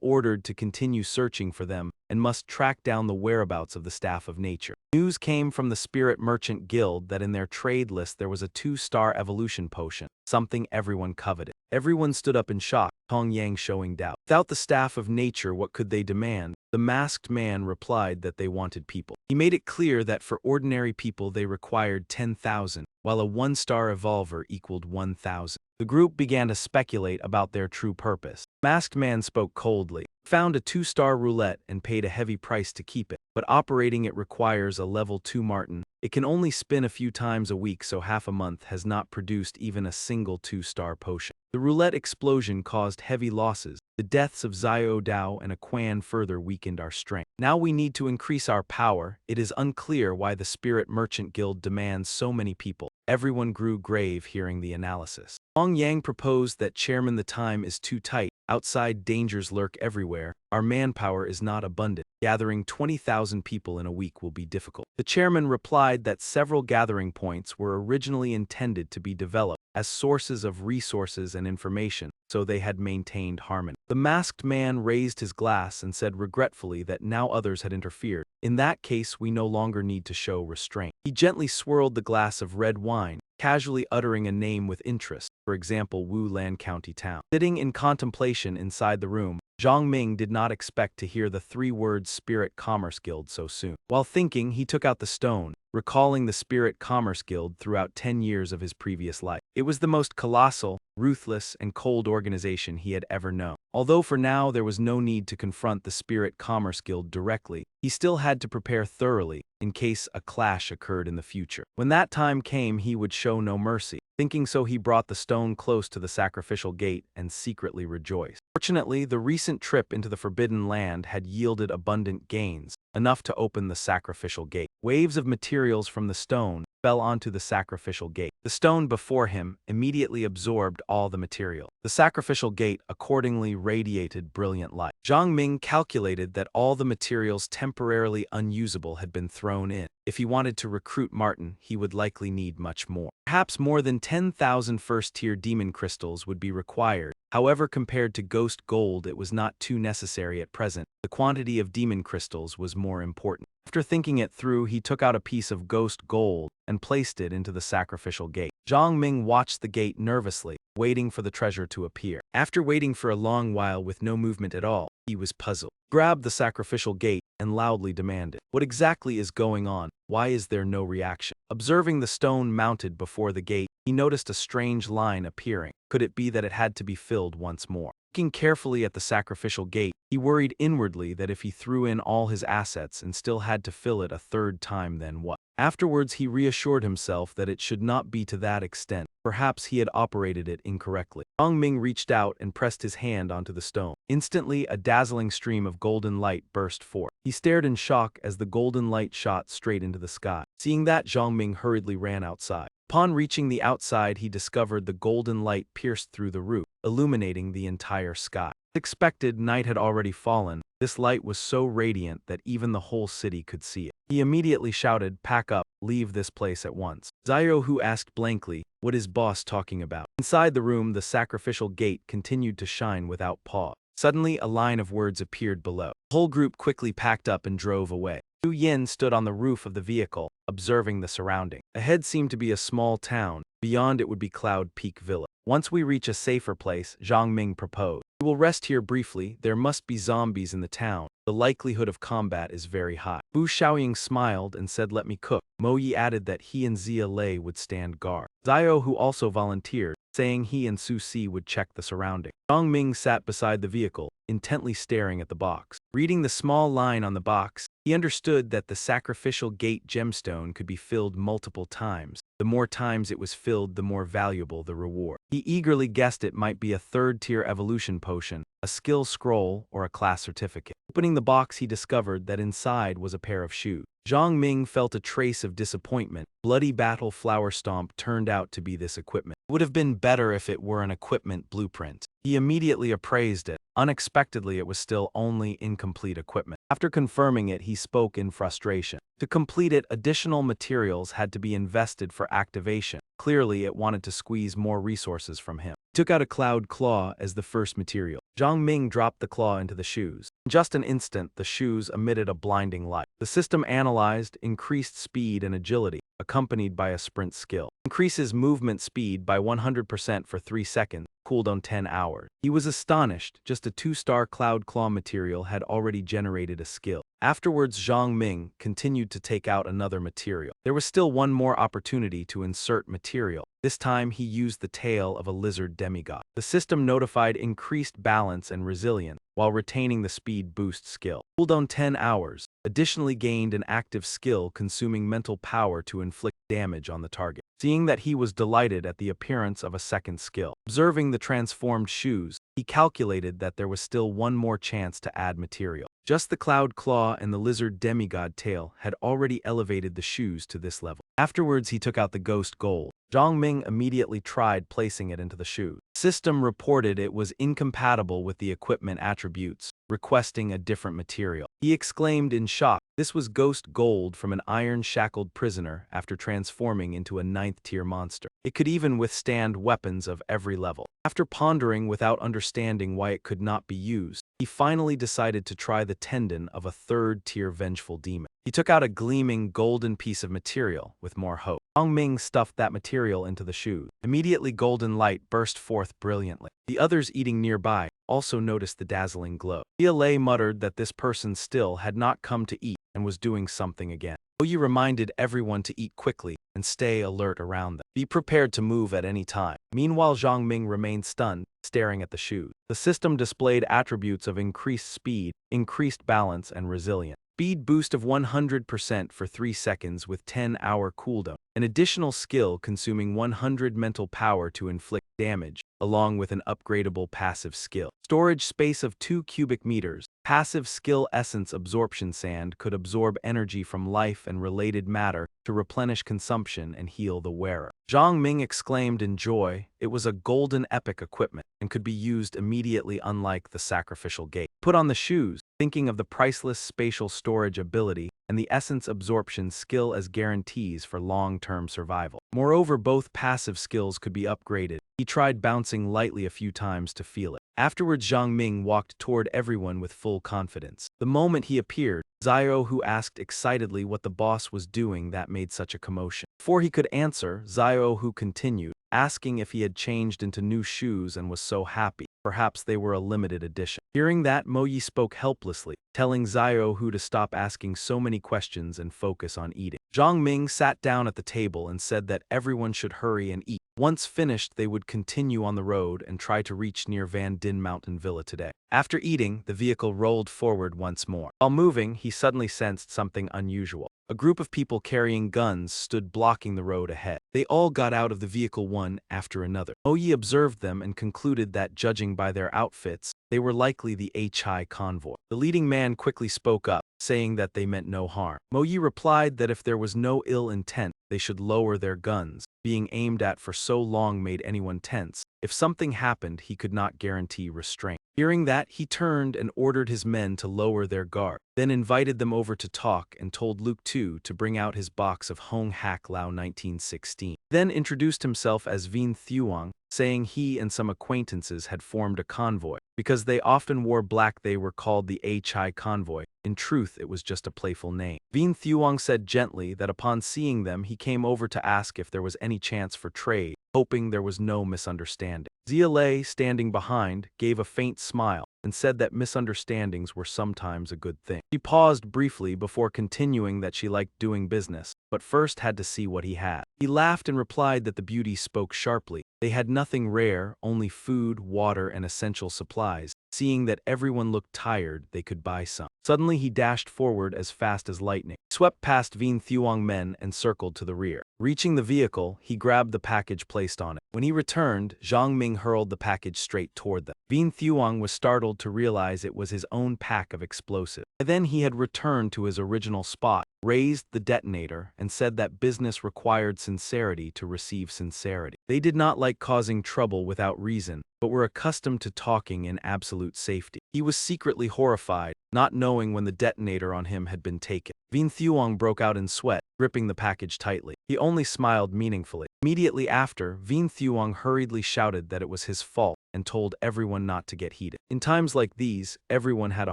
ordered to continue searching for them and must track down the whereabouts of the Staff of Nature. News came from the Spirit Merchant Guild that in their trade list there was a 2-star evolution potion, something everyone coveted. Everyone stood up in shock, Tong Yang showing doubt. Without the Staff of Nature, what could they demand? The masked man replied that they wanted people. He made it clear that for ordinary people they required 10,000, while a 1-star evolver equaled 1,000. The group began to speculate about their true purpose. Masked man spoke coldly, found a 2-star roulette and paid a heavy price to keep it, but operating it requires a level 2 Martin. It can only spin a few times a week, so half a month has not produced even a single 2-star potion. The roulette explosion caused heavy losses. The deaths of Xiao Dao and Quan further weakened our strength. Now we need to increase our power. It is unclear why the Spirit Merchant Guild demands so many people. Everyone grew grave hearing the analysis. Hong Yang proposed that Chairman, the time is too tight. Outside dangers lurk everywhere. Our manpower is not abundant. Gathering 20,000 people in a week will be difficult. The chairman replied that several gathering points were originally intended to be developed as sources of resources and information, so they had maintained harmony. The masked man raised his glass and said regretfully that now others had interfered. In that case, we no longer need to show restraint. He gently swirled the glass of red wine, casually uttering a name with interest, for example Wu Lan County Town. Sitting in contemplation inside the room, Zhang Ming did not expect to hear the 3 words Spirit Commerce Guild so soon. While thinking, he took out the stone, recalling the Spirit Commerce Guild throughout 10 years of his previous life. It was the most colossal, ruthless, and cold organization he had ever known. Although for now there was no need to confront the Spirit Commerce Guild directly, he still had to prepare thoroughly in case a clash occurred in the future. When that time came, he would show no mercy. Thinking so, he brought the stone close to the sacrificial gate and secretly rejoiced. Fortunately, the recent trip into the Forbidden Land had yielded abundant gains, enough to open the sacrificial gate. Waves of materials from the stone fell onto the sacrificial gate. The stone before him immediately absorbed all the material. The sacrificial gate accordingly radiated brilliant light. Zhang Ming calculated that all the materials temporarily unusable had been thrown in. If he wanted to recruit Martin, he would likely need much more. Perhaps more than 10,000 first-tier demon crystals would be required. However, compared to ghost gold, it was not too necessary at present. The quantity of demon crystals was more important. After thinking it through, he took out a piece of ghost gold and placed it into the sacrificial gate. Zhang Ming watched the gate nervously, waiting for the treasure to appear. After waiting for a long while with no movement at all, he was puzzled. Grabbed the sacrificial gate and loudly demanded, "What exactly is going on? Why is there no reaction?" Observing the stone mounted before the gate, he noticed a strange line appearing. Could it be that it had to be filled once more? Looking carefully at the sacrificial gate, he worried inwardly that if he threw in all his assets and still had to fill it a 3rd time, then what? Afterwards, he reassured himself that it should not be to that extent. Perhaps he had operated it incorrectly. Zhang Ming reached out and pressed his hand onto the stone. Instantly, a dazzling stream of golden light burst forth. He stared in shock as the golden light shot straight into the sky. Seeing that, Zhang Ming hurriedly ran outside. Upon reaching the outside, he discovered the golden light pierced through the roof, illuminating the entire sky. As expected, night had already fallen. This light was so radiant that even the whole city could see it. He immediately shouted, "Pack up, leave this place at once." Xiao Hu asked blankly, "What is boss talking about?" Inside the room, the sacrificial gate continued to shine without pause. Suddenly, a line of words appeared below. The whole group quickly packed up and drove away. Yu Yin stood on the roof of the vehicle, observing the surrounding. Ahead seemed to be a small town. Beyond it would be Cloud Peak Villa. Once we reach a safer place, Zhang Ming proposed, "We will rest here briefly. There must be zombies in the town. The likelihood of combat is very high." Fu Xiaoying smiled and said, "Let me cook." Mo Yi added that he and Zia Lei would stand guard. Xiao, who also volunteered, saying he and Su Si would check the surroundings. Zhang Ming sat beside the vehicle, intently staring at the box. Reading the small line on the box, he understood that the sacrificial gate gemstone could be filled multiple times. The more times it was filled, the more valuable the reward. He eagerly guessed it might be a third-tier evolution potion, a skill scroll, or a class certificate. Opening the box, he discovered that inside was a pair of shoes. Zhang Ming felt a trace of disappointment. Bloody Battle Flower Stomp turned out to be this equipment. It would have been better if it were an equipment blueprint. He immediately appraised it. Unexpectedly, it was still only incomplete equipment. After confirming it, he spoke in frustration. To complete it, additional materials had to be invested for activation. Clearly, it wanted to squeeze more resources from him. He took out a cloud claw as the first material. Zhang Ming dropped the claw into the shoes. In just an instant, the shoes emitted a blinding light. The system analyzed increased speed and agility, accompanied by a sprint skill. Increases movement speed by 100% for 3 seconds, cooldown 10 hours. He was astonished. Just a 2-star cloud claw material had already generated a skill. Afterwards, Zhang Ming continued to take out another material. There was still one more opportunity to insert material. This time, he used the tail of a lizard demigod. The system notified increased balance and resilience, while retaining the speed boost skill. Cooldown 10 hours. Additionally gained an active skill consuming mental power to inflict damage on the target. Seeing that, he was delighted at the appearance of a second skill. Observing the transformed shoes, he calculated that there was still one more chance to add material. Just the cloud claw and the lizard demigod tail had already elevated the shoes to this level. Afterwards, he took out the ghost gold. Zhang Ming immediately tried placing it into the shoe. The system reported it was incompatible with the equipment attributes, requesting a different material. He exclaimed in shock. This was ghost gold from an iron-shackled prisoner after transforming into a 9th-tier monster. It could even withstand weapons of every level. After pondering without understanding why it could not be used, he finally decided to try the tendon of a 3rd-tier vengeful demon. He took out a gleaming golden piece of material with more hope. Zhang Ming stuffed that material into the shoes. Immediately, golden light burst forth brilliantly. The others eating nearby also noticed the dazzling glow. Yahello muttered that this person still had not come to eat and was doing something again. Oyi reminded everyone to eat quickly and stay alert around them. Be prepared to move at any time. Meanwhile, Zhang Ming remained stunned, staring at the shoes. The system displayed attributes of increased speed, increased balance, and resilience. Speed boost of 100% for 3 seconds with 10-hour cooldown. An additional skill consuming 100 mental power to inflict damage, along with an upgradable passive skill. Storage space of 2 cubic meters. Passive skill essence absorption sand could absorb energy from life and related matter to replenish consumption and heal the wearer. Zhang Ming exclaimed in joy. It was a golden epic equipment and could be used immediately, unlike the sacrificial gate. Put on the shoes, thinking of the priceless spatial storage ability and the essence absorption skill as guarantees for long-term survival. Moreover, both passive skills could be upgraded. He tried bouncing lightly a few times to feel it. Afterwards, Zhang Ming walked toward everyone with full confidence. The moment he appeared, Xiao Hu asked excitedly what the boss was doing that made such a commotion. Before he could answer, Xiao Hu continued, asking if he had changed into new shoes and was so happy. Perhaps they were a limited edition. Hearing that, Mo Yi spoke helplessly, telling Xiao Hu to stop asking so many questions and focus on eating. Zhang Ming sat down at the table and said that everyone should hurry and eat. Once finished, they would continue on the road and try to reach near Van Din Mountain Villa today. After eating, the vehicle rolled forward once more. While moving, he suddenly sensed something unusual. A group of people carrying guns stood blocking the road ahead. They all got out of the vehicle one after another. Mo Yi observed them and concluded that, judging by their outfits, they were likely the H.I. convoy. The leading man quickly spoke up, saying that they meant no harm. Mo Yi replied that if there was no ill intent, they should lower their guns. Being aimed at for so long made anyone tense. If something happened, he could not guarantee restraint. Hearing that, he turned and ordered his men to lower their guard, then invited them over to talk and told Luke Tu to bring out his box of Hong Hak Lao 1916. Then introduced himself as Vien Thuong, saying he and some acquaintances had formed a convoy. Because they often wore black, they were called the H.I. convoy. In truth, it was just a playful name. Vien Thuong said gently that upon seeing them, he came over to ask if there was any chance for trade, hoping there was no misunderstanding. Zia, standing behind, gave a faint smile and said that misunderstandings were sometimes a good thing. She paused briefly before continuing that she liked doing business, but first had to see what he had. He laughed and replied that the beauty spoke sharply. They had nothing rare, only food, water, and essential supplies. Seeing that everyone looked tired, they could buy some. Suddenly he dashed forward as fast as lightning, swept past Vien Thuong men and circled to the rear. Reaching the vehicle, he grabbed the package placed on it. When he returned, Zhang Ming hurled the package straight toward them. Vien Thuong was startled to realize it was his own pack of explosives. Then he had returned to his original spot, raised the detonator, and said that business required sincerity to receive sincerity. They did not like causing trouble without reason, but were accustomed to talking in absolute safety. He was secretly horrified, not knowing when the detonator on him had been taken. Vien Thuong broke out in sweat, gripping the package tightly. He only smiled meaningfully. Immediately after, Vien Thuong hurriedly shouted that it was his fault and told everyone not to get heated. In times like these, everyone had a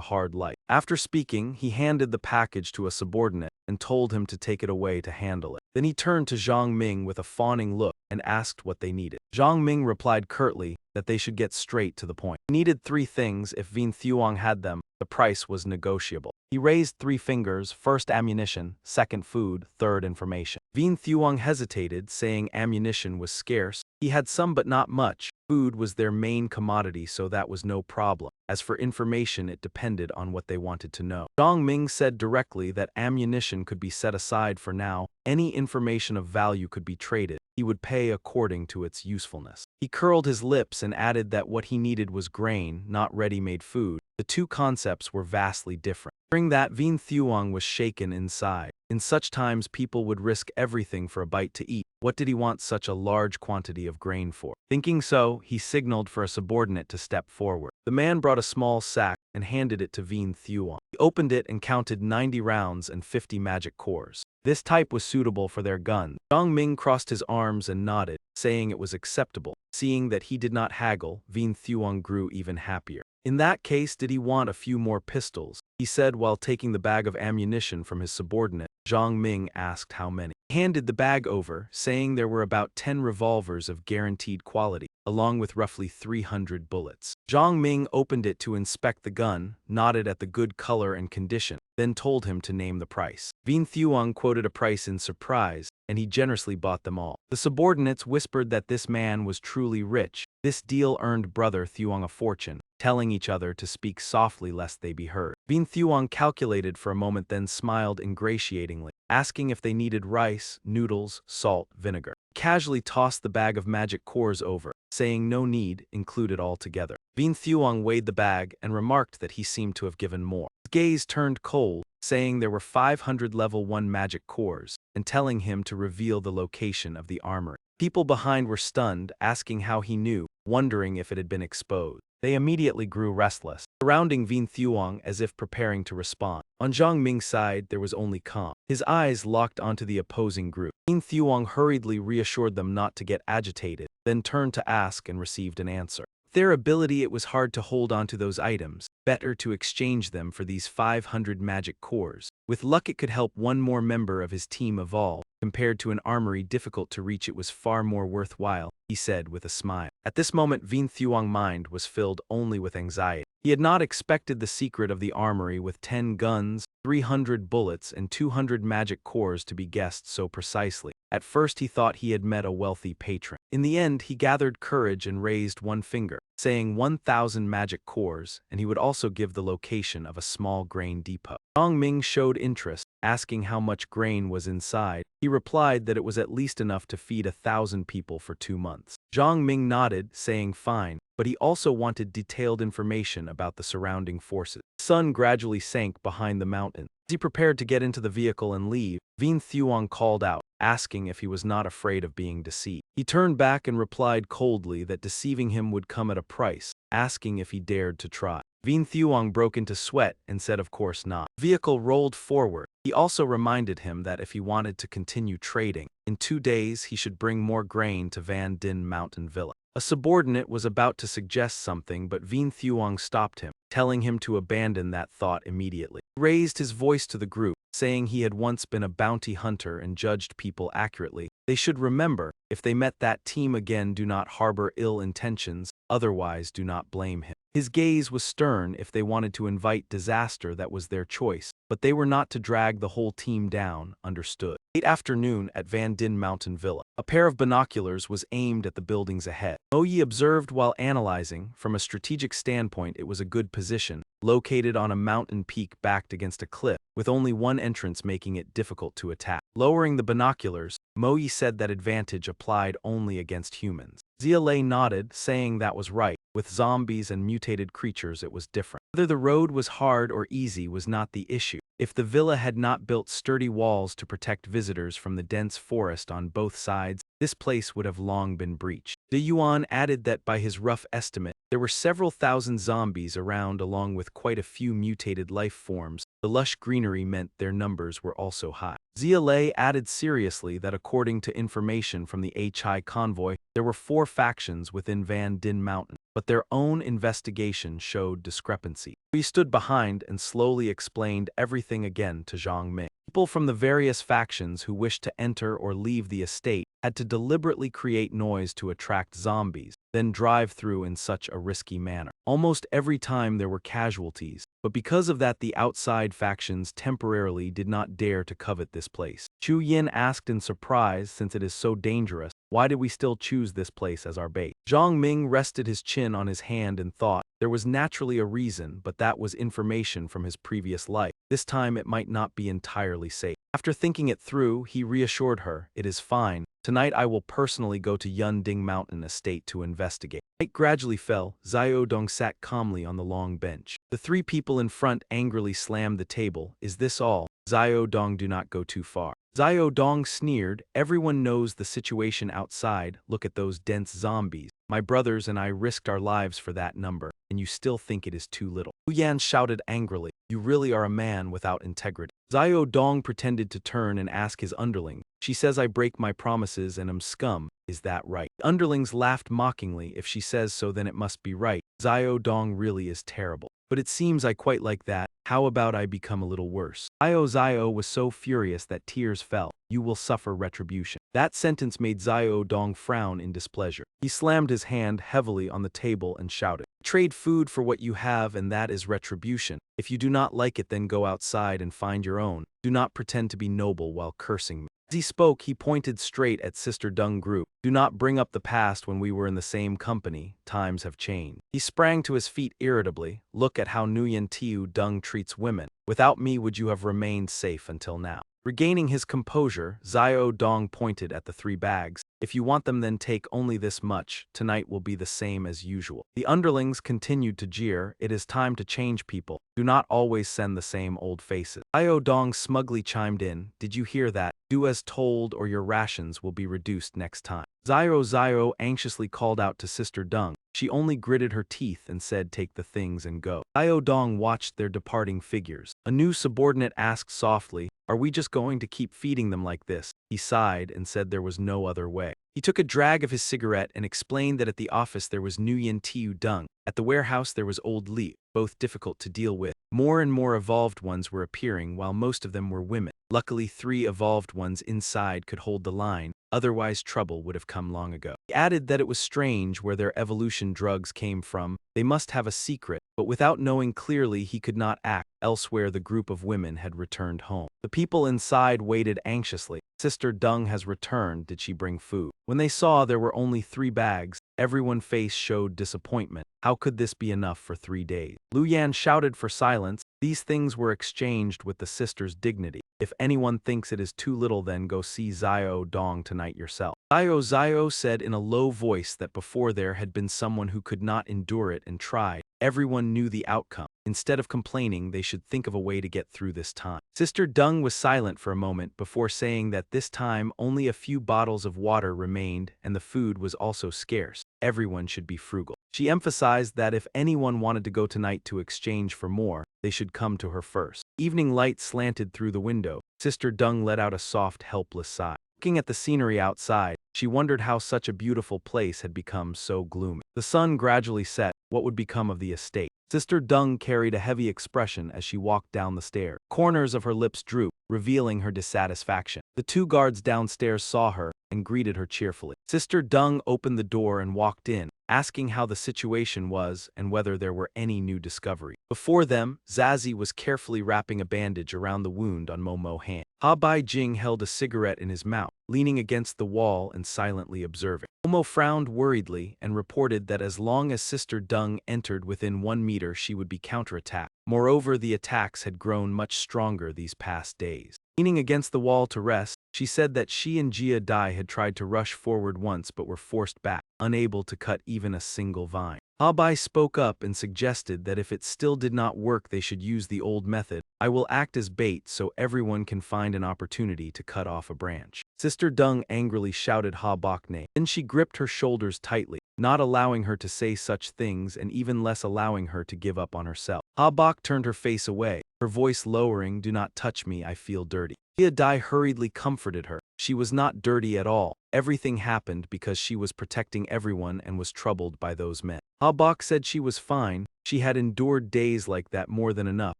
hard life. After speaking, he handed the package to a subordinate and told him to take it away to handle it. Then he turned to Zhang Ming with a fawning look and asked what they needed. Zhang Ming replied curtly that they should get straight to the point. He needed 3 things. If Vien Thuong had them, the price was negotiable. He raised 3 fingers, first ammunition, second food, third information. Vien Thuong hesitated, saying ammunition was scarce. He had some but not much. Food was their main commodity, so that was no problem. As for information, it depended on what they wanted to know. Zhang Ming said directly that ammunition could be set aside for now. Any information of value could be traded. He would pay according to its usefulness. He curled his lips and added that what he needed was grain, not ready-made food. The two concepts were vastly different. Hearing that, Vien Thuong was shaken inside. In such times, people would risk everything for a bite to eat. What did he want such a large quantity of grain for? Thinking so, he signaled for a subordinate to step forward. The man brought a small sack and handed it to Vien Thuong. He opened it and counted 90 rounds and 50 magic cores. This type was suitable for their guns. Zhang Ming crossed his arms and nodded, saying it was acceptable. Seeing that he did not haggle, Vien Thuong grew even happier. In that case, did he want a few more pistols? He said while taking the bag of ammunition from his subordinate. Zhang Ming asked how many. He handed the bag over, saying there were about 10 revolvers of guaranteed quality, along with roughly 300 bullets. Zhang Ming opened it to inspect the gun, nodded at the good color and condition, then told him to name the price. Vien Thuong quoted a price in surprise, and he generously bought them all. The subordinates whispered that this man was truly rich. This deal earned brother Thuong a fortune, telling each other to speak softly lest they be heard. Vien Thuong calculated for a moment, then smiled ingratiatingly, asking if they needed rice, noodles, salt, vinegar. He casually tossed the bag of magic cores over, saying no need, include it all together. Vien Thuong weighed the bag and remarked that he seemed to have given more. His gaze turned cold, saying there were 500 level 1 magic cores, and telling him to reveal the location of the armory. People behind were stunned, asking how he knew, wondering if it had been exposed. They immediately grew restless, surrounding Vien Thuong as if preparing to respond. On Zhang Ming's side, there was only calm. His eyes locked onto the opposing group. Vien Thuong hurriedly reassured them not to get agitated, then turned to ask and received an answer. Their ability, it was hard to hold onto those items. Better to exchange them for these 500 magic cores. With luck, it could help one more member of his team evolve. Compared to an armory difficult to reach, it was far more worthwhile, he said with a smile. At this moment, Vien Thuong's mind was filled only with anxiety. He had not expected the secret of the armory with 10 guns, 300 bullets, and 200 magic cores to be guessed so precisely. At first he thought he had met a wealthy patron. In the end, he gathered courage and raised one finger, saying 1,000 magic cores, and he would also give the location of a small grain depot. Zhang Ming showed interest, asking how much grain was inside. He replied that it was at least enough to feed 1,000 people for 2 months. Zhang Ming nodded, saying fine, but he also wanted detailed information about the surrounding forces. The sun gradually sank behind the mountain. As he prepared to get into the vehicle and leave, Vien Thuong called out, asking if he was not afraid of being deceived. He turned back and replied coldly that deceiving him would come at a price, asking if he dared to try. Vien Thuong broke into sweat and said of course not. The vehicle rolled forward. He also reminded him that if he wanted to continue trading, in 2 days he should bring more grain to Van Dinh Mountain Villa. A subordinate was about to suggest something, but Vien Thuong stopped him, telling him to abandon that thought immediately. He raised his voice to the group, saying he had once been a bounty hunter and judged people accurately. They should remember, if they met that team again, do not harbor ill intentions, otherwise do not blame him. His gaze was stern. If they wanted to invite disaster, that was their choice, but they were not to drag the whole team down, understood. Late afternoon at Van Din Mountain Villa. A pair of binoculars was aimed at the buildings ahead. Mo Yi observed while analyzing. From a strategic standpoint, it was a good position, located on a mountain peak backed against a cliff, with only one entrance making it difficult to attack. Lowering the binoculars, Mo Yi said that advantage applied only against humans. Yahello nodded, saying that was right. With zombies and mutated creatures it was different. Whether the road was hard or easy was not the issue. If the villa had not built sturdy walls to protect visitors from the dense forest on both sides, this place would have long been breached. De Yuan added that by his rough estimate, there were several thousand zombies around along with quite a few mutated life forms. The lush greenery meant their numbers were also high. Yahello added seriously that according to information from the HI convoy, there were 4 factions within Van Din Mountain, but their own investigation showed discrepancy. We stood behind and slowly explained everything again to Zhang Ming. People from the various factions who wished to enter or leave the estate had to deliberately create noise to attract zombies, then drive through in such a risky manner. Almost every time there were casualties, but because of that the outside factions temporarily did not dare to covet this place. Chu Yin asked in surprise, since it is so dangerous, why did we still choose this place as our base? Zhang Ming rested his chin on his hand and thought. There was naturally a reason, but that was information from his previous life. This time it might not be entirely safe. After thinking it through, he reassured her, "It is fine. Tonight I will personally go to Yunding Mountain Estate to investigate." Night gradually fell. Xiao Dong sat calmly on the long bench. The 3 people in front angrily slammed the table. "Is this all? Xiao Dong, do not go too far." Xiao Dong sneered, "Everyone knows the situation outside. Look at those dense zombies. My brothers and I risked our lives for that number, and you still think it is too little." Hu Yan shouted angrily, "You really are a man without integrity." Xiao Dong pretended to turn and ask his underling, "She says I break my promises and am scum. Is that right?" The underlings laughed mockingly. "If she says so, then it must be right. Xiao Dong really is terrible. But it seems I quite like that. How about I become a little worse?" Xiao was so furious that tears fell. "You will suffer retribution." That sentence made Xiao Dong frown in displeasure. He slammed his hand heavily on the table and shouted, "Trade food for what you have, and that is retribution. If you do not like it, then go outside and find your own. Do not pretend to be noble while cursing me." As he spoke, he pointed straight at Sister Dung Group. "Do not bring up the past when we were in the same company. Times have changed." He sprang to his feet irritably. "Look at how Nguyen Tiu Dung treats women. Without me, would you have remained safe until now?" Regaining his composure, Xiao Dong pointed at the 3 bags. "If you want them, then take only this much. Tonight will be the same as usual." The underlings continued to jeer. "It is time to change people. Do not always send the same old faces." Xiao Dong smugly chimed in, "Did you hear that? Do as told or your rations will be reduced next time." Xiao anxiously called out to Sister Dung. She only gritted her teeth and said, "Take the things and go." Xiao Dong watched their departing figures. A new subordinate asked softly, "Are we just going to keep feeding them like this?" He sighed and said there was no other way. He took a drag of his cigarette and explained that at the office there was Nguyen Tiu Dung. At the warehouse there was old Li, both difficult to deal with. More and more evolved ones were appearing, while most of them were women. Luckily 3 evolved ones inside could hold the line, otherwise trouble would have come long ago. He added that it was strange where their evolution drugs came from. They must have a secret, but without knowing clearly he could not act. Elsewhere the group of women had returned home. The people inside waited anxiously. "Sister Dung has returned. Did she bring food?" When they saw there were only 3 bags, everyone's face showed disappointment. How could this be enough for 3 days? Lu Yan shouted for silence. These things were exchanged with the sister's dignity. "If anyone thinks it is too little, then go see Xiao Dong tonight yourself." Xiao said in a low voice that before there had been someone who could not endure it and tried. Everyone knew the outcome. Instead of complaining, they should think of a way to get through this time. Sister Dung was silent for a moment before saying that this time only a few bottles of water remained and the food was also scarce. Everyone should be frugal. She emphasized that if anyone wanted to go tonight to exchange for more, they should come to her first. Evening light slanted through the window. Sister Dung let out a soft, helpless sigh. Looking at the scenery outside, she wondered how such a beautiful place had become so gloomy. The sun gradually set. What would become of the estate? Sister Dung carried a heavy expression as she walked down the stairs. Corners of her lips drooped, revealing her dissatisfaction. The two guards downstairs saw her and greeted her cheerfully. Sister Dung opened the door and walked in, asking how the situation was and whether there were any new discovery. Before them, Zazie was carefully wrapping a bandage around the wound on Momo's hand. Ha Bai Jing held a cigarette in his mouth, leaning against the wall and silently observing. Momo frowned worriedly and reported that as long as Sister Dung entered within 1 meter, she would be counterattacked. Moreover, the attacks had grown much stronger these past days. Leaning against the wall to rest, she said that she and Jia Dai had tried to rush forward once but were forced back, unable to cut even a single vine. Abai spoke up and suggested that if it still did not work they should use the old method. I will act as bait so everyone can find an opportunity to cut off a branch. Sister Dung angrily shouted Ha Bakne. Then she gripped her shoulders tightly, not allowing her to say such things and even less allowing her to give up on herself. Ha Bak turned her face away, her voice lowering, "Do not touch me, I feel dirty." Jia Dai hurriedly comforted her. She was not dirty at all. Everything happened because she was protecting everyone and was troubled by those men. Habak said she was fine. She had endured days like that more than enough.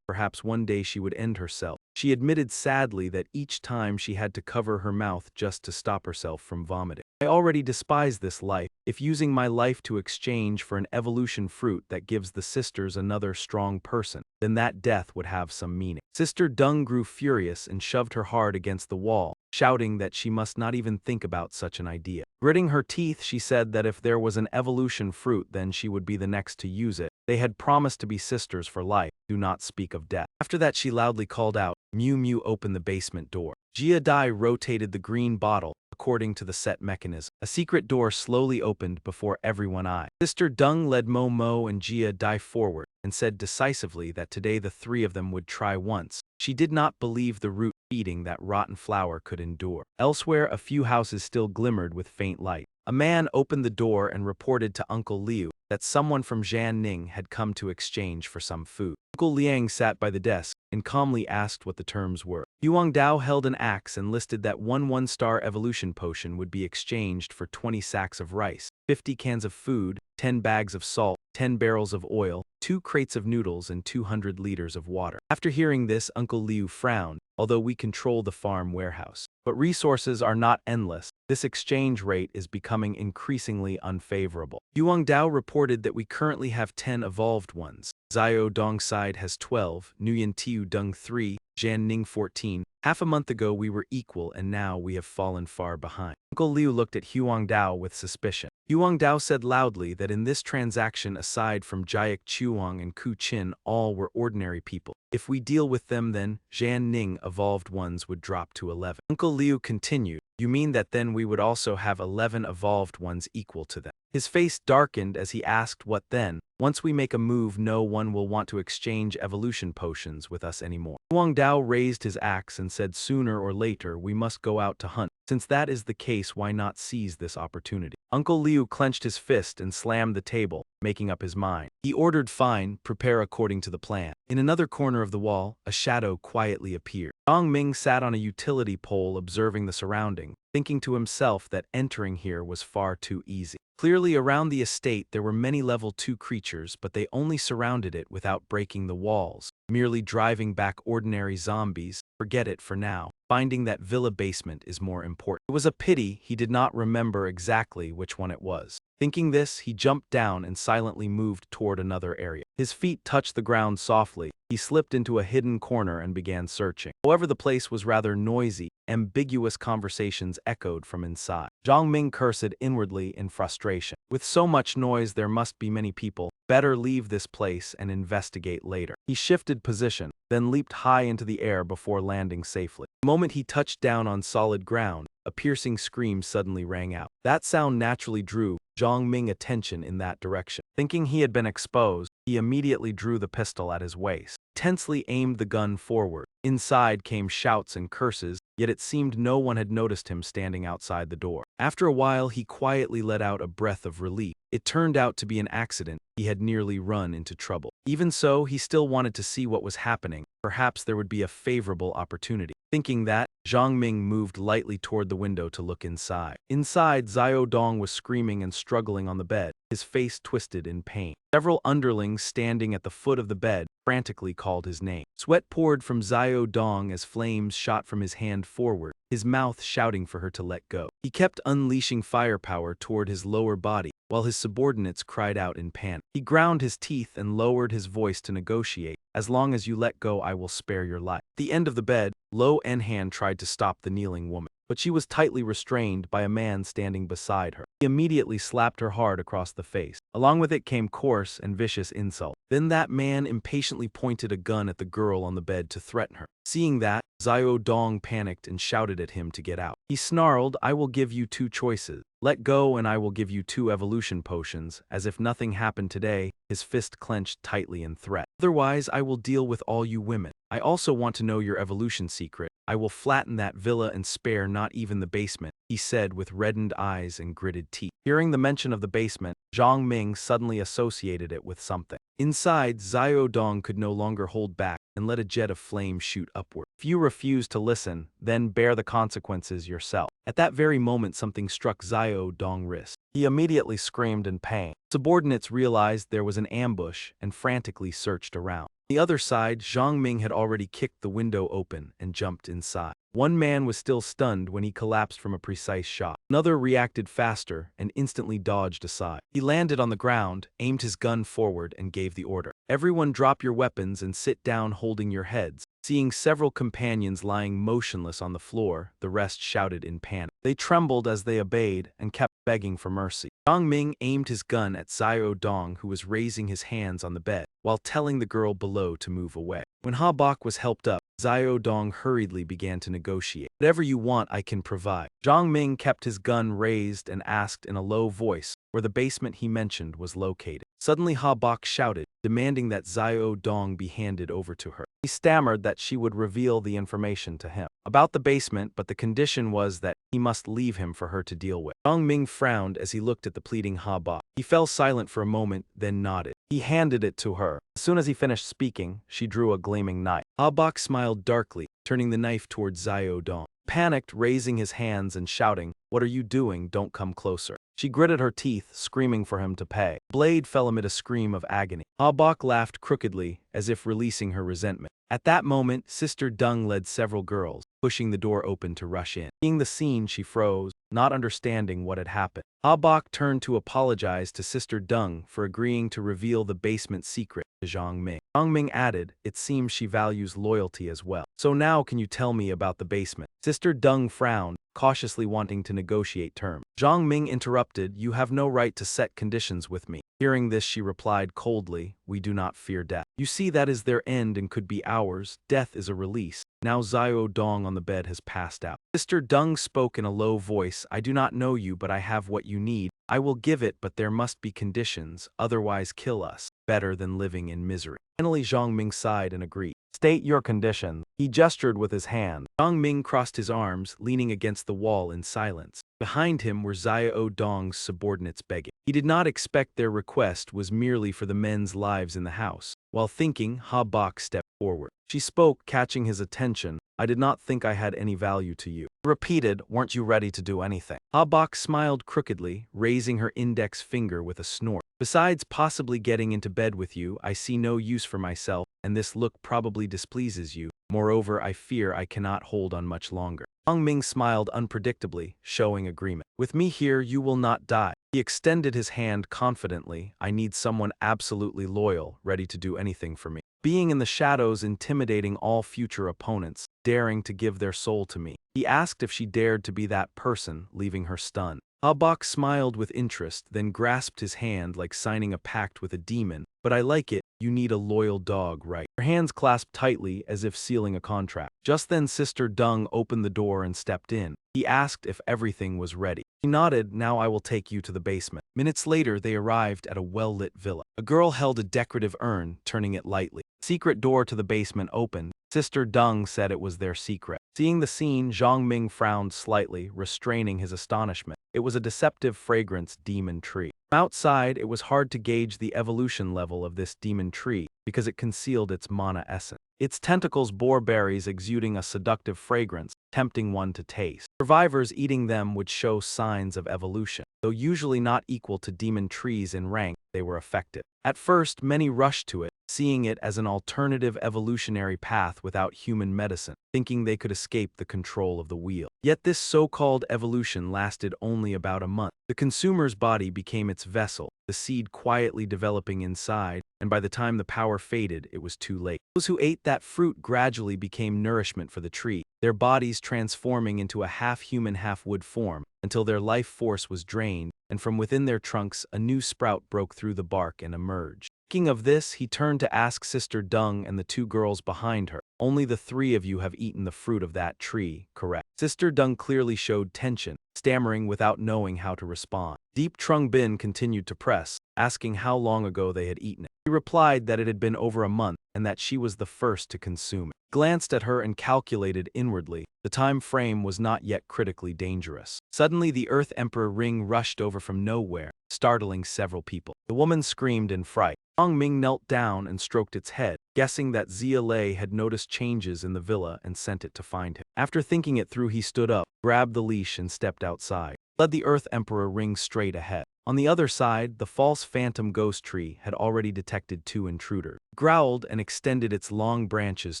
Perhaps one day she would end herself. She admitted sadly that each time she had to cover her mouth just to stop herself from vomiting. I already despise this life. If using my life to exchange for an evolution fruit that gives the sisters another strong person, then that death would have some meaning. Sister Dung grew furious and shoved her hard against the wall, shouting that she must not even think about such an idea. Gritting her teeth, she said that if there was an evolution fruit, then she would be the next to use it. They had promised to be sisters for life. Do not speak of death. After that, she loudly called out. Mew Mew opened the basement door. Jia Dai rotated the green bottle according to the set mechanism. A secret door slowly opened before everyone's eyes. Sister Dung led Momo and Jia Dai forward and said decisively that today the three of them would try once. She did not believe the root feeding that rotten flower could endure. Elsewhere, a few houses still glimmered with faint light. A man opened the door and reported to Uncle Liu that someone from Jianning had come to exchange for some food. Uncle Liang sat by the desk and calmly asked what the terms were. Yuang Dao held an axe and listed that one one-star evolution potion would be exchanged for 20 sacks of rice, 50 cans of food, 10 bags of salt, 10 barrels of oil, 2 crates of noodles, and 200 liters of water. After hearing this, Uncle Liu frowned, although we control the farm warehouse. But resources are not endless. This exchange rate is becoming increasingly unfavorable. Yuang Dao reported that we currently have 10 evolved ones. Zio Dongside has 12, Nguyen Tiu Dung 3, Jan Ning 14. Half a month ago we were equal and now we have fallen far behind. Uncle Liu looked at Huang Dao with suspicion. Huang Dao said loudly that in this transaction, aside from Jiak Chuang and Ku Qin, all were ordinary people. If we deal with them, then Jan Ning evolved ones would drop to 11. Uncle Liu continued, "You mean that then we would also have 11 evolved ones equal to them?" His face darkened as he asked what then. Once we make a move, no one will want to exchange evolution potions with us anymore. Huang Dao raised his axe and said sooner or later we must go out to hunt. Since that is the case, why not seize this opportunity? Uncle Liu clenched his fist and slammed the table, making up his mind. He ordered, "Fine, prepare according to the plan." In another corner of the wall, a shadow quietly appeared. Dong Ming sat on a utility pole observing the surrounding, thinking to himself that entering here was far too easy. Clearly around the estate there were many level 2 creatures, but they only surrounded it without breaking the walls, merely driving back ordinary zombies. Forget it for now. Finding that villa basement is more important. It was a pity he did not remember exactly which one it was. Thinking this, he jumped down and silently moved toward another area. His feet touched the ground softly. He slipped into a hidden corner and began searching. However, the place was rather noisy. Ambiguous conversations echoed from inside. Zhang Ming cursed inwardly in frustration. With so much noise, there must be many people. Better leave this place and investigate later. He shifted position, then leaped high into the air before landing safely. The moment he touched down on solid ground, a piercing scream suddenly rang out. That sound naturally drew Zhang Ming's attention in that direction. Thinking he had been exposed, he immediately drew the pistol at his waist, tensely aimed the gun forward. Inside came shouts and curses, yet it seemed no one had noticed him standing outside the door. After a while, he quietly let out a breath of relief. It turned out to be an accident. He had nearly run into trouble. Even so, he still wanted to see what was happening. Perhaps there would be a favorable opportunity. Thinking that, Zhang Ming moved lightly toward the window to look inside. Inside, Xiao Dong was screaming and struggling on the bed, his face twisted in pain. Several underlings standing at the foot of the bed frantically called his name. Sweat poured from Xiao Dong as flames shot from his hand forward, his mouth shouting for her to let go. He kept unleashing firepower toward his lower body, while his subordinates cried out in panic. He ground his teeth and lowered his voice to negotiate. As long as you let go, I will spare your life. At the end of the bed, Lo Enhan tried to stop the kneeling woman, but she was tightly restrained by a man standing beside her. He immediately slapped her hard across the face. Along with it came coarse and vicious insult. Then that man impatiently pointed a gun at the girl on the bed to threaten her. Seeing that, Xiao Dong panicked and shouted at him to get out. He snarled, I will give you two choices. Let go and I will give you 2 evolution potions. As if nothing happened today, his fist clenched tightly in threat. Otherwise, I will deal with all you women. I also want to know your evolution secret. I will flatten that villa and spare not even the basement, he said with reddened eyes and gritted teeth. Hearing the mention of the basement, Zhang Ming suddenly associated it with something. Inside, Xiao Dong could no longer hold back and let a jet of flame shoot upward. If you refuse to listen, then bear the consequences yourself. At that very moment, something struck Xiao Dong's wrist. He immediately screamed in pain. Subordinates realized there was an ambush and frantically searched around. On the other side, Zhang Ming had already kicked the window open and jumped inside. One man was still stunned when he collapsed from a precise shot. Another reacted faster and instantly dodged aside. He landed on the ground, aimed his gun forward, and gave the order. Everyone drop your weapons and sit down holding your heads. Seeing several companions lying motionless on the floor, the rest shouted in panic. They trembled as they obeyed and kept begging for mercy. Zhang Ming aimed his gun at Xiao Dong, who was raising his hands on the bed, while telling the girl below to move away. When Ha Bok was helped up, Xiao Dong hurriedly began to negotiate. Whatever you want, I can provide. Zhang Ming kept his gun raised and asked in a low voice where the basement he mentioned was located. Suddenly Ha Bok shouted, demanding that Xiao Dong be handed over to her. He stammered that she would reveal the information to him about the basement, but the condition was that he must leave him for her to deal with. Zhang Ming frowned as he looked at the pleading Ha Bok. He fell silent for a moment, then nodded. He handed it to her. As soon as he finished speaking, she drew a gleaming knife. Ha Bok smiled darkly, turning the knife towards Xiao Dong. Panicked, raising his hands and shouting, "What are you doing? Don't come closer." She gritted her teeth, screaming for him to pay. The blade fell amid a scream of agony. Ha Bok laughed crookedly, as if releasing her resentment. At that moment, Sister Dung led several girls, pushing the door open to rush in. Seeing the scene, she froze, not understanding what had happened. Ha Bok turned to apologize to Sister Dung for agreeing to reveal the basement secret to Zhang Ming. Zhang Ming added, "It seems she values loyalty as well. So now can you tell me about the basement?" Sister Dung frowned, cautiously wanting to negotiate terms. Zhang Ming interrupted, "You have no right to set conditions with me." Hearing this, she replied coldly, "We do not fear death. You see, that is their end and could be ours. Death is a release." Now Xiao Dong on the bed has passed out. Sister Dung spoke in a low voice, "I do not know you, but I have what you need. I will give it, but there must be conditions, otherwise kill us. Better than living in misery." Finally, Zhang Ming sighed and agreed. "State your condition." He gestured with his hand. Zhang Ming crossed his arms, leaning against the wall in silence. Behind him were Xiao Dong's subordinates begging. He did not expect their request was merely for the men's lives in the house. While thinking, Ha Bok stepped forward. She spoke, catching his attention. "I did not think I had any value to you." He repeated, "Weren't you ready to do anything?" Ha Bok smiled crookedly, raising her index finger with a snort. "Besides possibly getting into bed with you, I see no use for myself, and this look probably displeases you. Moreover, I fear I cannot hold on much longer." Zhang Ming smiled unpredictably, showing agreement. "With me here, you will not die." He extended his hand confidently. "I need someone absolutely loyal, ready to do anything for me. Being in the shadows, intimidating all future opponents, daring to give their soul to me." He asked if she dared to be that person, leaving her stunned. Ha Bok smiled with interest, then grasped his hand like signing a pact with a demon. "But I like it. You need a loyal dog, right?" Her hands clasped tightly as if sealing a contract. Just then Sister Dung opened the door and stepped in. He asked if everything was ready. She nodded. "Now I will take you to the basement." Minutes later, they arrived at a well-lit villa. A girl held a decorative urn, turning it lightly. The secret door to the basement opened. Sister Dung said it was their secret. Seeing the scene, Zhang Ming frowned slightly, restraining his astonishment. It was a deceptive fragrance demon tree. From outside, it was hard to gauge the evolution level of this demon tree. because it concealed its mana essence. Its tentacles bore berries exuding a seductive fragrance, tempting one to taste. Survivors eating them would show signs of evolution. Though usually not equal to demon trees in rank, they were effective. At first, many rushed to it, seeing it as an alternative evolutionary path without human medicine, thinking they could escape the control of the wheel. Yet this so-called evolution lasted only about a month. The consumer's body became its vessel, the seed quietly developing inside, and by the time the power faded, it was too late. Those who ate that fruit gradually became nourishment for the tree, their bodies transforming into a half-human, half-wood form, until their life force was drained, and from within their trunks a new sprout broke through the bark and emerged. Thinking of this, he turned to ask Sister Dung and the two girls behind her, "Only the three of you have eaten the fruit of that tree, correct?" Sister Dung clearly showed tension, stammering without knowing how to respond. Deep Trung Bin continued to press, asking how long ago they had eaten it. She replied that it had been over a month and that she was the first to consume it. Glanced at her and calculated inwardly. The time frame was not yet critically dangerous. Suddenly the Earth Emperor ring rushed over from nowhere, startling several people. The woman screamed in fright. Zhang Ming knelt down and stroked its head, guessing that Zia Lei had noticed changes in the villa and sent it to find him. After thinking it through, he stood up, grabbed the leash and stepped outside. Led the Earth Emperor ring straight ahead. On the other side, the false phantom ghost tree had already detected two intruders. It growled and extended its long branches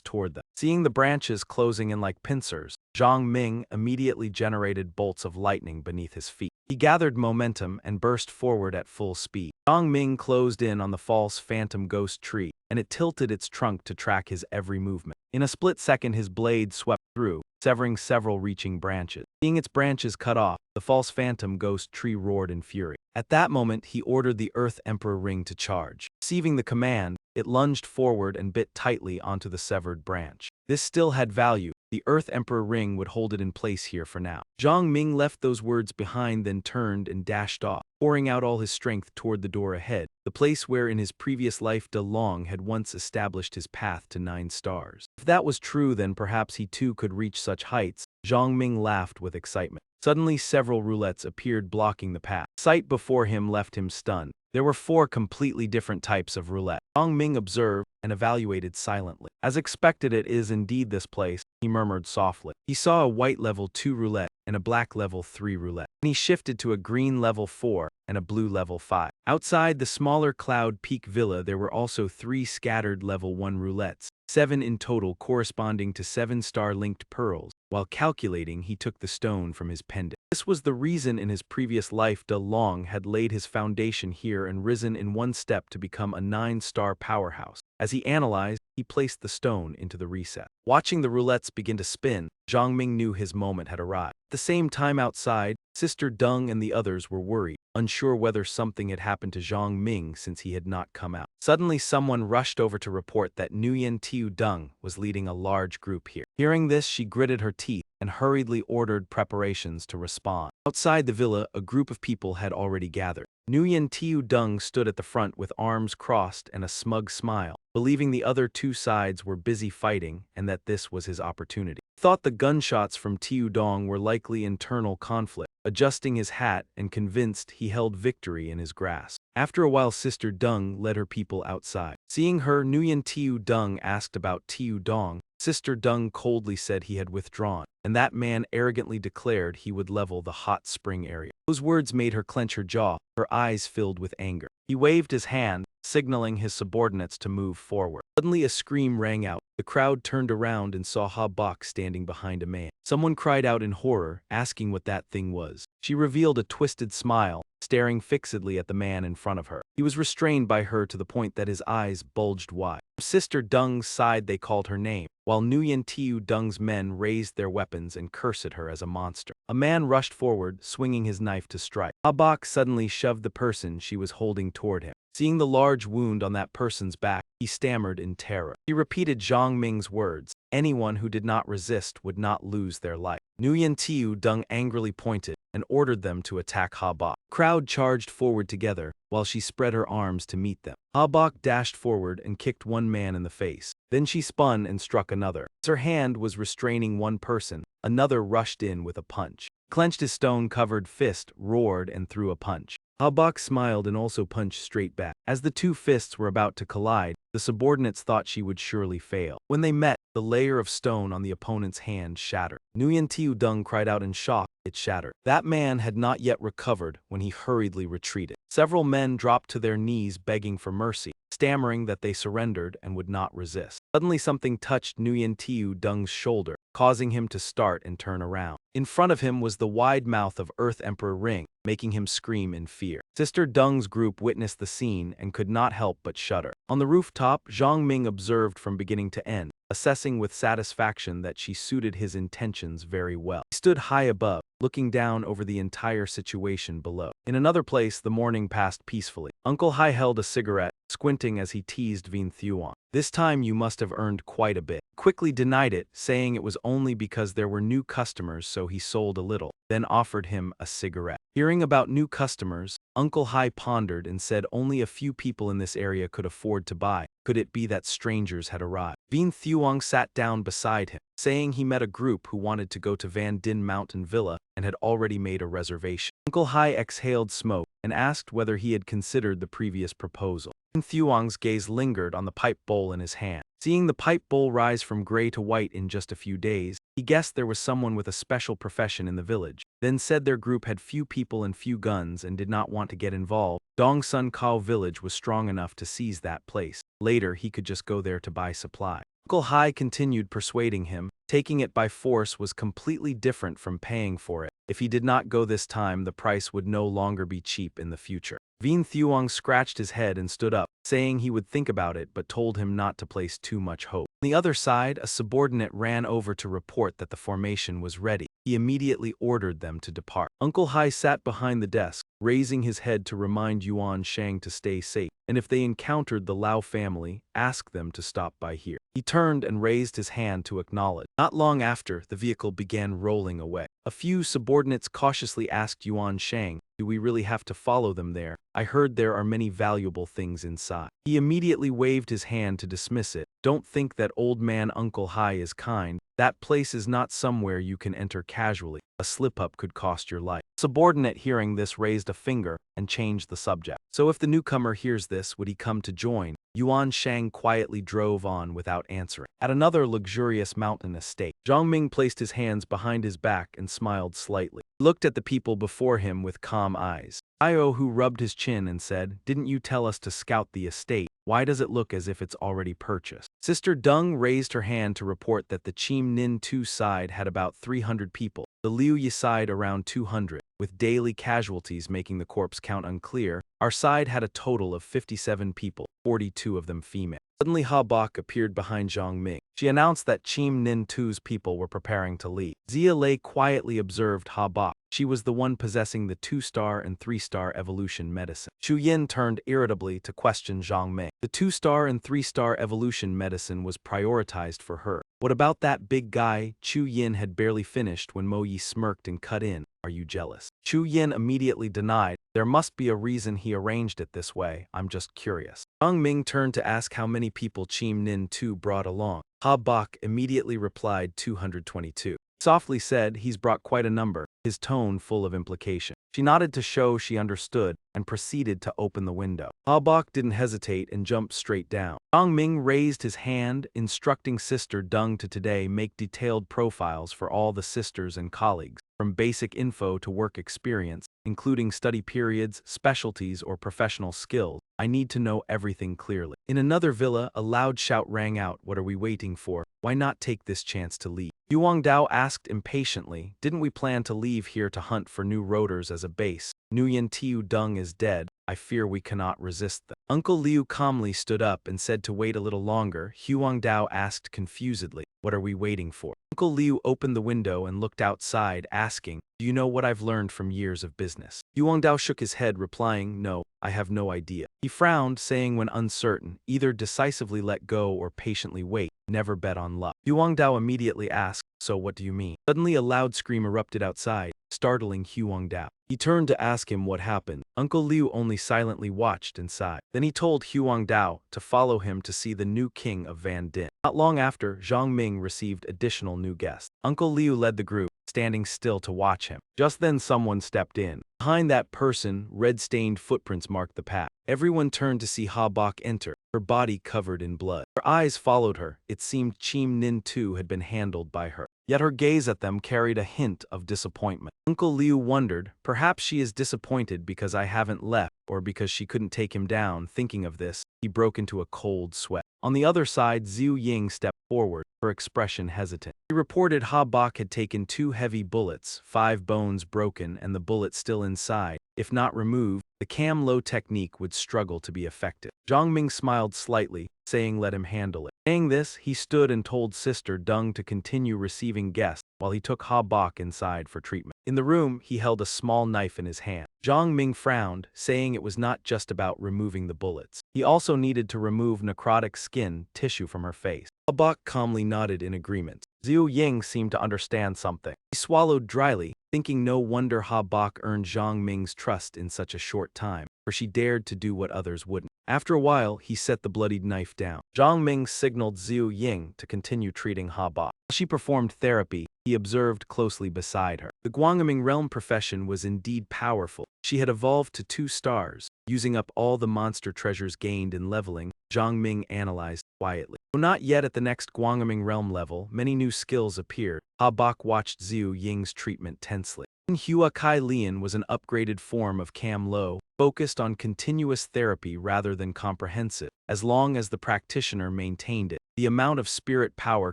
toward them. Seeing the branches closing in like pincers, Zhang Ming immediately generated bolts of lightning beneath his feet. He gathered momentum and burst forward at full speed. Zhang Ming closed in on the false phantom ghost tree, and it tilted its trunk to track his every movement. In a split second, his blade swept through, severing several reaching branches. Seeing its branches cut off, the false phantom ghost tree roared in fury. At that moment, he ordered the Earth Emperor ring to charge. Receiving the command, it lunged forward and bit tightly onto the severed branch. This still had value. The Earth Emperor ring would hold it in place here for now. Zhang Ming left those words behind, then turned and dashed off, pouring out all his strength toward the door ahead, the place where in his previous life De Long had once established his path to 9 stars. If that was true, then perhaps he too could reach such heights. Zhang Ming laughed with excitement. Suddenly several roulettes appeared blocking the path. Sight before him left him stunned. There were 4 completely different types of roulette. Zhang Ming observed and evaluated silently. As expected, it is indeed this place, he murmured softly. He saw a white level 2 roulette and a black level 3 roulette. And he shifted to a green level 4 and a blue level 5. Outside the smaller Cloud Peak Villa, there were also 3 scattered level 1 roulettes, 7 in total, corresponding to 7-star linked pearls. While calculating, he took the stone from his pendant. This was the reason in his previous life De Long had laid his foundation here and risen in one step to become a 9-star powerhouse. As he analyzed, he placed the stone into the reset. Watching the roulettes begin to spin, Zhang Ming knew his moment had arrived. At the same time outside, Sister Dung and the others were worried, unsure whether something had happened to Zhang Ming since he had not come out. Suddenly someone rushed over to report that Nguyen Tiu Dung was leading a large group here. Hearing this, she gritted her teeth and hurriedly ordered preparations to respond. Outside the villa, a group of people had already gathered. Nguyen Tiu Dung stood at the front with arms crossed and a smug smile, believing the other 2 sides were busy fighting and that this was his opportunity. He thought the gunshots from Tiu Dong were likely internal conflict, adjusting his hat and convinced he held victory in his grasp. After a while, Sister Dung led her people outside. Seeing her, Nguyen Tiu Dung asked about Tiu Dong. Sister Dung coldly said he had withdrawn, and that man arrogantly declared he would level the hot spring area. Those words made her clench her jaw, her eyes filled with anger. He waved his hand, signaling his subordinates to move forward. Suddenly a scream rang out. The crowd turned around and saw Ha Bok standing behind a man. Someone cried out in horror, asking what that thing was. She revealed a twisted smile, staring fixedly at the man in front of her. He was restrained by her to the point that his eyes bulged wide. From Sister Dung's side, they called her name, while Nguyen Tiu Dung's men raised their weapons and cursed her as a monster. A man rushed forward, swinging his knife to strike. Ha Bok suddenly shoved the person she was holding toward him. Seeing the large wound on that person's back, he stammered in terror. He repeated Zhang Ming's words. Anyone who did not resist would not lose their life. Nguyen Tiu Dung angrily pointed and ordered them to attack Ha Bok. The crowd charged forward together, while she spread her arms to meet them. Ha Bok dashed forward and kicked one man in the face. Then she spun and struck another. As her hand was restraining one person, another rushed in with a punch. Clenched his stone-covered fist, roared and threw a punch. Habak smiled and also punched straight back. As the two fists were about to collide, the subordinates thought she would surely fail. When they met, the layer of stone on the opponent's hand shattered. Nguyen Tiu Dung cried out in shock. It shattered. That man had not yet recovered when he hurriedly retreated. Several men dropped to their knees begging for mercy, stammering that they surrendered and would not resist. Suddenly something touched Nguyen Tiu Dung's shoulder, causing him to start and turn around. In front of him was the wide mouth of Earth Emperor Ring, making him scream in fear. Sister Dung's group witnessed the scene and could not help but shudder. On the rooftop, Zhang Ming observed from beginning to end, assessing with satisfaction that she suited his intentions very well. He stood high above, looking down over the entire situation below. In another place, the morning passed peacefully. Uncle Hai held a cigarette, squinting as he teased Vien Thuong. This time you must have earned quite a bit. Quickly denied it, saying it was only because there were new customers, so he sold a little, then offered him a cigarette. Hearing about new customers, Uncle Hai pondered and said only a few people in this area could afford to buy. Could it be that strangers had arrived? Vien Thuong sat down beside him, saying he met a group who wanted to go to Van Din Mountain Villa and had already made a reservation. Uncle Hai exhaled smoke and asked whether he had considered the previous proposal. Vien Thuong's gaze lingered on the pipe bowl in his hand. Seeing the pipe bowl rise from gray to white in just a few days, he guessed there was someone with a special profession in the village, then said their group had few people and few guns and did not want to get involved. Dong Sun Kao village was strong enough to seize that place. Later, he could just go there to buy supply. Uncle Hai continued persuading him. Taking it by force was completely different from paying for it. If he did not go this time, the price would no longer be cheap in the future. Vien Thuong scratched his head and stood up, saying he would think about it but told him not to place too much hope. On the other side, a subordinate ran over to report that the formation was ready. He immediately ordered them to depart. Uncle Hai sat behind the desk, raising his head to remind Yuan Shang to stay safe, and if they encountered the Lao family, ask them to stop by here. He turned and raised his hand to acknowledge. Not long after, the vehicle began rolling away. A few subordinates cautiously asked Yuan Shang, "Do we really have to follow them there? I heard there are many valuable things inside." He immediately waved his hand to dismiss it. "Don't think that old man Uncle Hai is kind. That place is not somewhere you can enter casually. A slip-up could cost your life." Subordinate hearing this raised a finger and changed the subject. So if the newcomer hears this, would he come to join? Yuan Shang quietly drove on without answering. At another luxurious mountain estate, Zhang Ming placed his hands behind his back and smiled slightly. He looked at the people before him with calm eyes. Io, who rubbed his chin and said, "Didn't you tell us to scout the estate? Why does it look as if it's already purchased?" Sister Dung raised her hand to report that the Chim Nin Tu side had about 300 people, the Liu Yi side around 200, with daily casualties making the corpse count unclear. Our side had a total of 57 people, 42 of them female. Suddenly Ha Bok appeared behind Zhang Ming. She announced that Chim Nin Tu's people were preparing to leave. Zia Lei quietly observed Ha Bok. She was the one possessing the 2-star and 3-star evolution medicine. Chu Yin turned irritably to question Zhang Ming. The 2-star and 3-star evolution medicine was prioritized for her. What about that big guy? Chu Yin had barely finished when Mo Yi smirked and cut in. "Are you jealous?" Chu Yin immediately denied. "There must be a reason he arranged it this way. I'm just curious." Zhang Ming turned to ask how many people Chim Nin Tu brought along. Ha Bok immediately replied 222. Softly said, "He's brought quite a number," his tone full of implication. She nodded to show she understood and proceeded to open the window. Ha Bok didn't hesitate and jumped straight down. Zhang Ming raised his hand, instructing Sister Dung to today make detailed profiles for all the sisters and colleagues, from basic info to work experience, including study periods, specialties, or professional skills. I need to know everything clearly. In another villa, a loud shout rang out, "What are we waiting for? Why not take this chance to leave?" Yuang Dao asked impatiently, "Didn't we plan to leave here to hunt for new rotors as a base? Nguyen Tiu Dung is dead. I fear we cannot resist them." Uncle Liu calmly stood up and said to wait a little longer. Huang Dao asked confusedly, "What are we waiting for?" Uncle Liu opened the window and looked outside, asking, "Do you know what I've learned from years of business?" Huang Dao shook his head, replying, "No, I have no idea." He frowned, saying when uncertain, either decisively let go or patiently wait. Never bet on luck. Huang Dao immediately asked, "So what do you mean?" Suddenly a loud scream erupted outside, startling Huang Dao. He turned to ask him what happened. Uncle Liu only silently watched and sighed. Then he told Huang Dao to follow him to see the new king of Van Din. Not long after, Zhang Ming received additional new guests. Uncle Liu led the group, standing still to watch him. Just then someone stepped in. Behind that person, red-stained footprints marked the path. Everyone turned to see Ha Bok enter, her body covered in blood. Her eyes followed her. It seemed Chim Nin too had been handled by her. Yet her gaze at them carried a hint of disappointment. Uncle Liu wondered, perhaps she is disappointed because I haven't left, or because she couldn't take him down. Thinking of this, he broke into a cold sweat. On the other side, Zhu Ying stepped forward, her expression hesitant. He reported Ha Bok had taken 2 heavy bullets, 5 bones broken and the bullet still inside. If not removed, the cam low technique would struggle to be effective. Zhang Ming smiled slightly, saying let him handle it. Saying this, he stood and told Sister Deng to continue receiving guests while he took Ha Bok inside for treatment. In the room, he held a small knife in his hand. Zhang Ming frowned, saying it was not just about removing the bullets. He also needed to remove necrotic skin tissue from her face. Ha Bok calmly nodded in agreement. Zhu Ying seemed to understand something. He swallowed dryly, thinking no wonder Ha Bok earned Zhang Ming's trust in such a short time, for she dared to do what others wouldn't. After a while, he set the bloodied knife down. Zhang Ming signaled Zhu Ying to continue treating Ha Bok. While she performed therapy, he observed closely beside her. The Guangaming realm profession was indeed powerful. She had evolved to 2 stars. Using up all the monster treasures gained in leveling, Zhang Ming analyzed quietly. Though not yet at the next Guangaming realm level, many new skills appeared. Ha Bok watched Zhu Ying's treatment tensely. Hua Kai Lian was an upgraded form of Cam Lo, focused on continuous therapy rather than comprehensive. As long as the practitioner maintained it, the amount of spirit power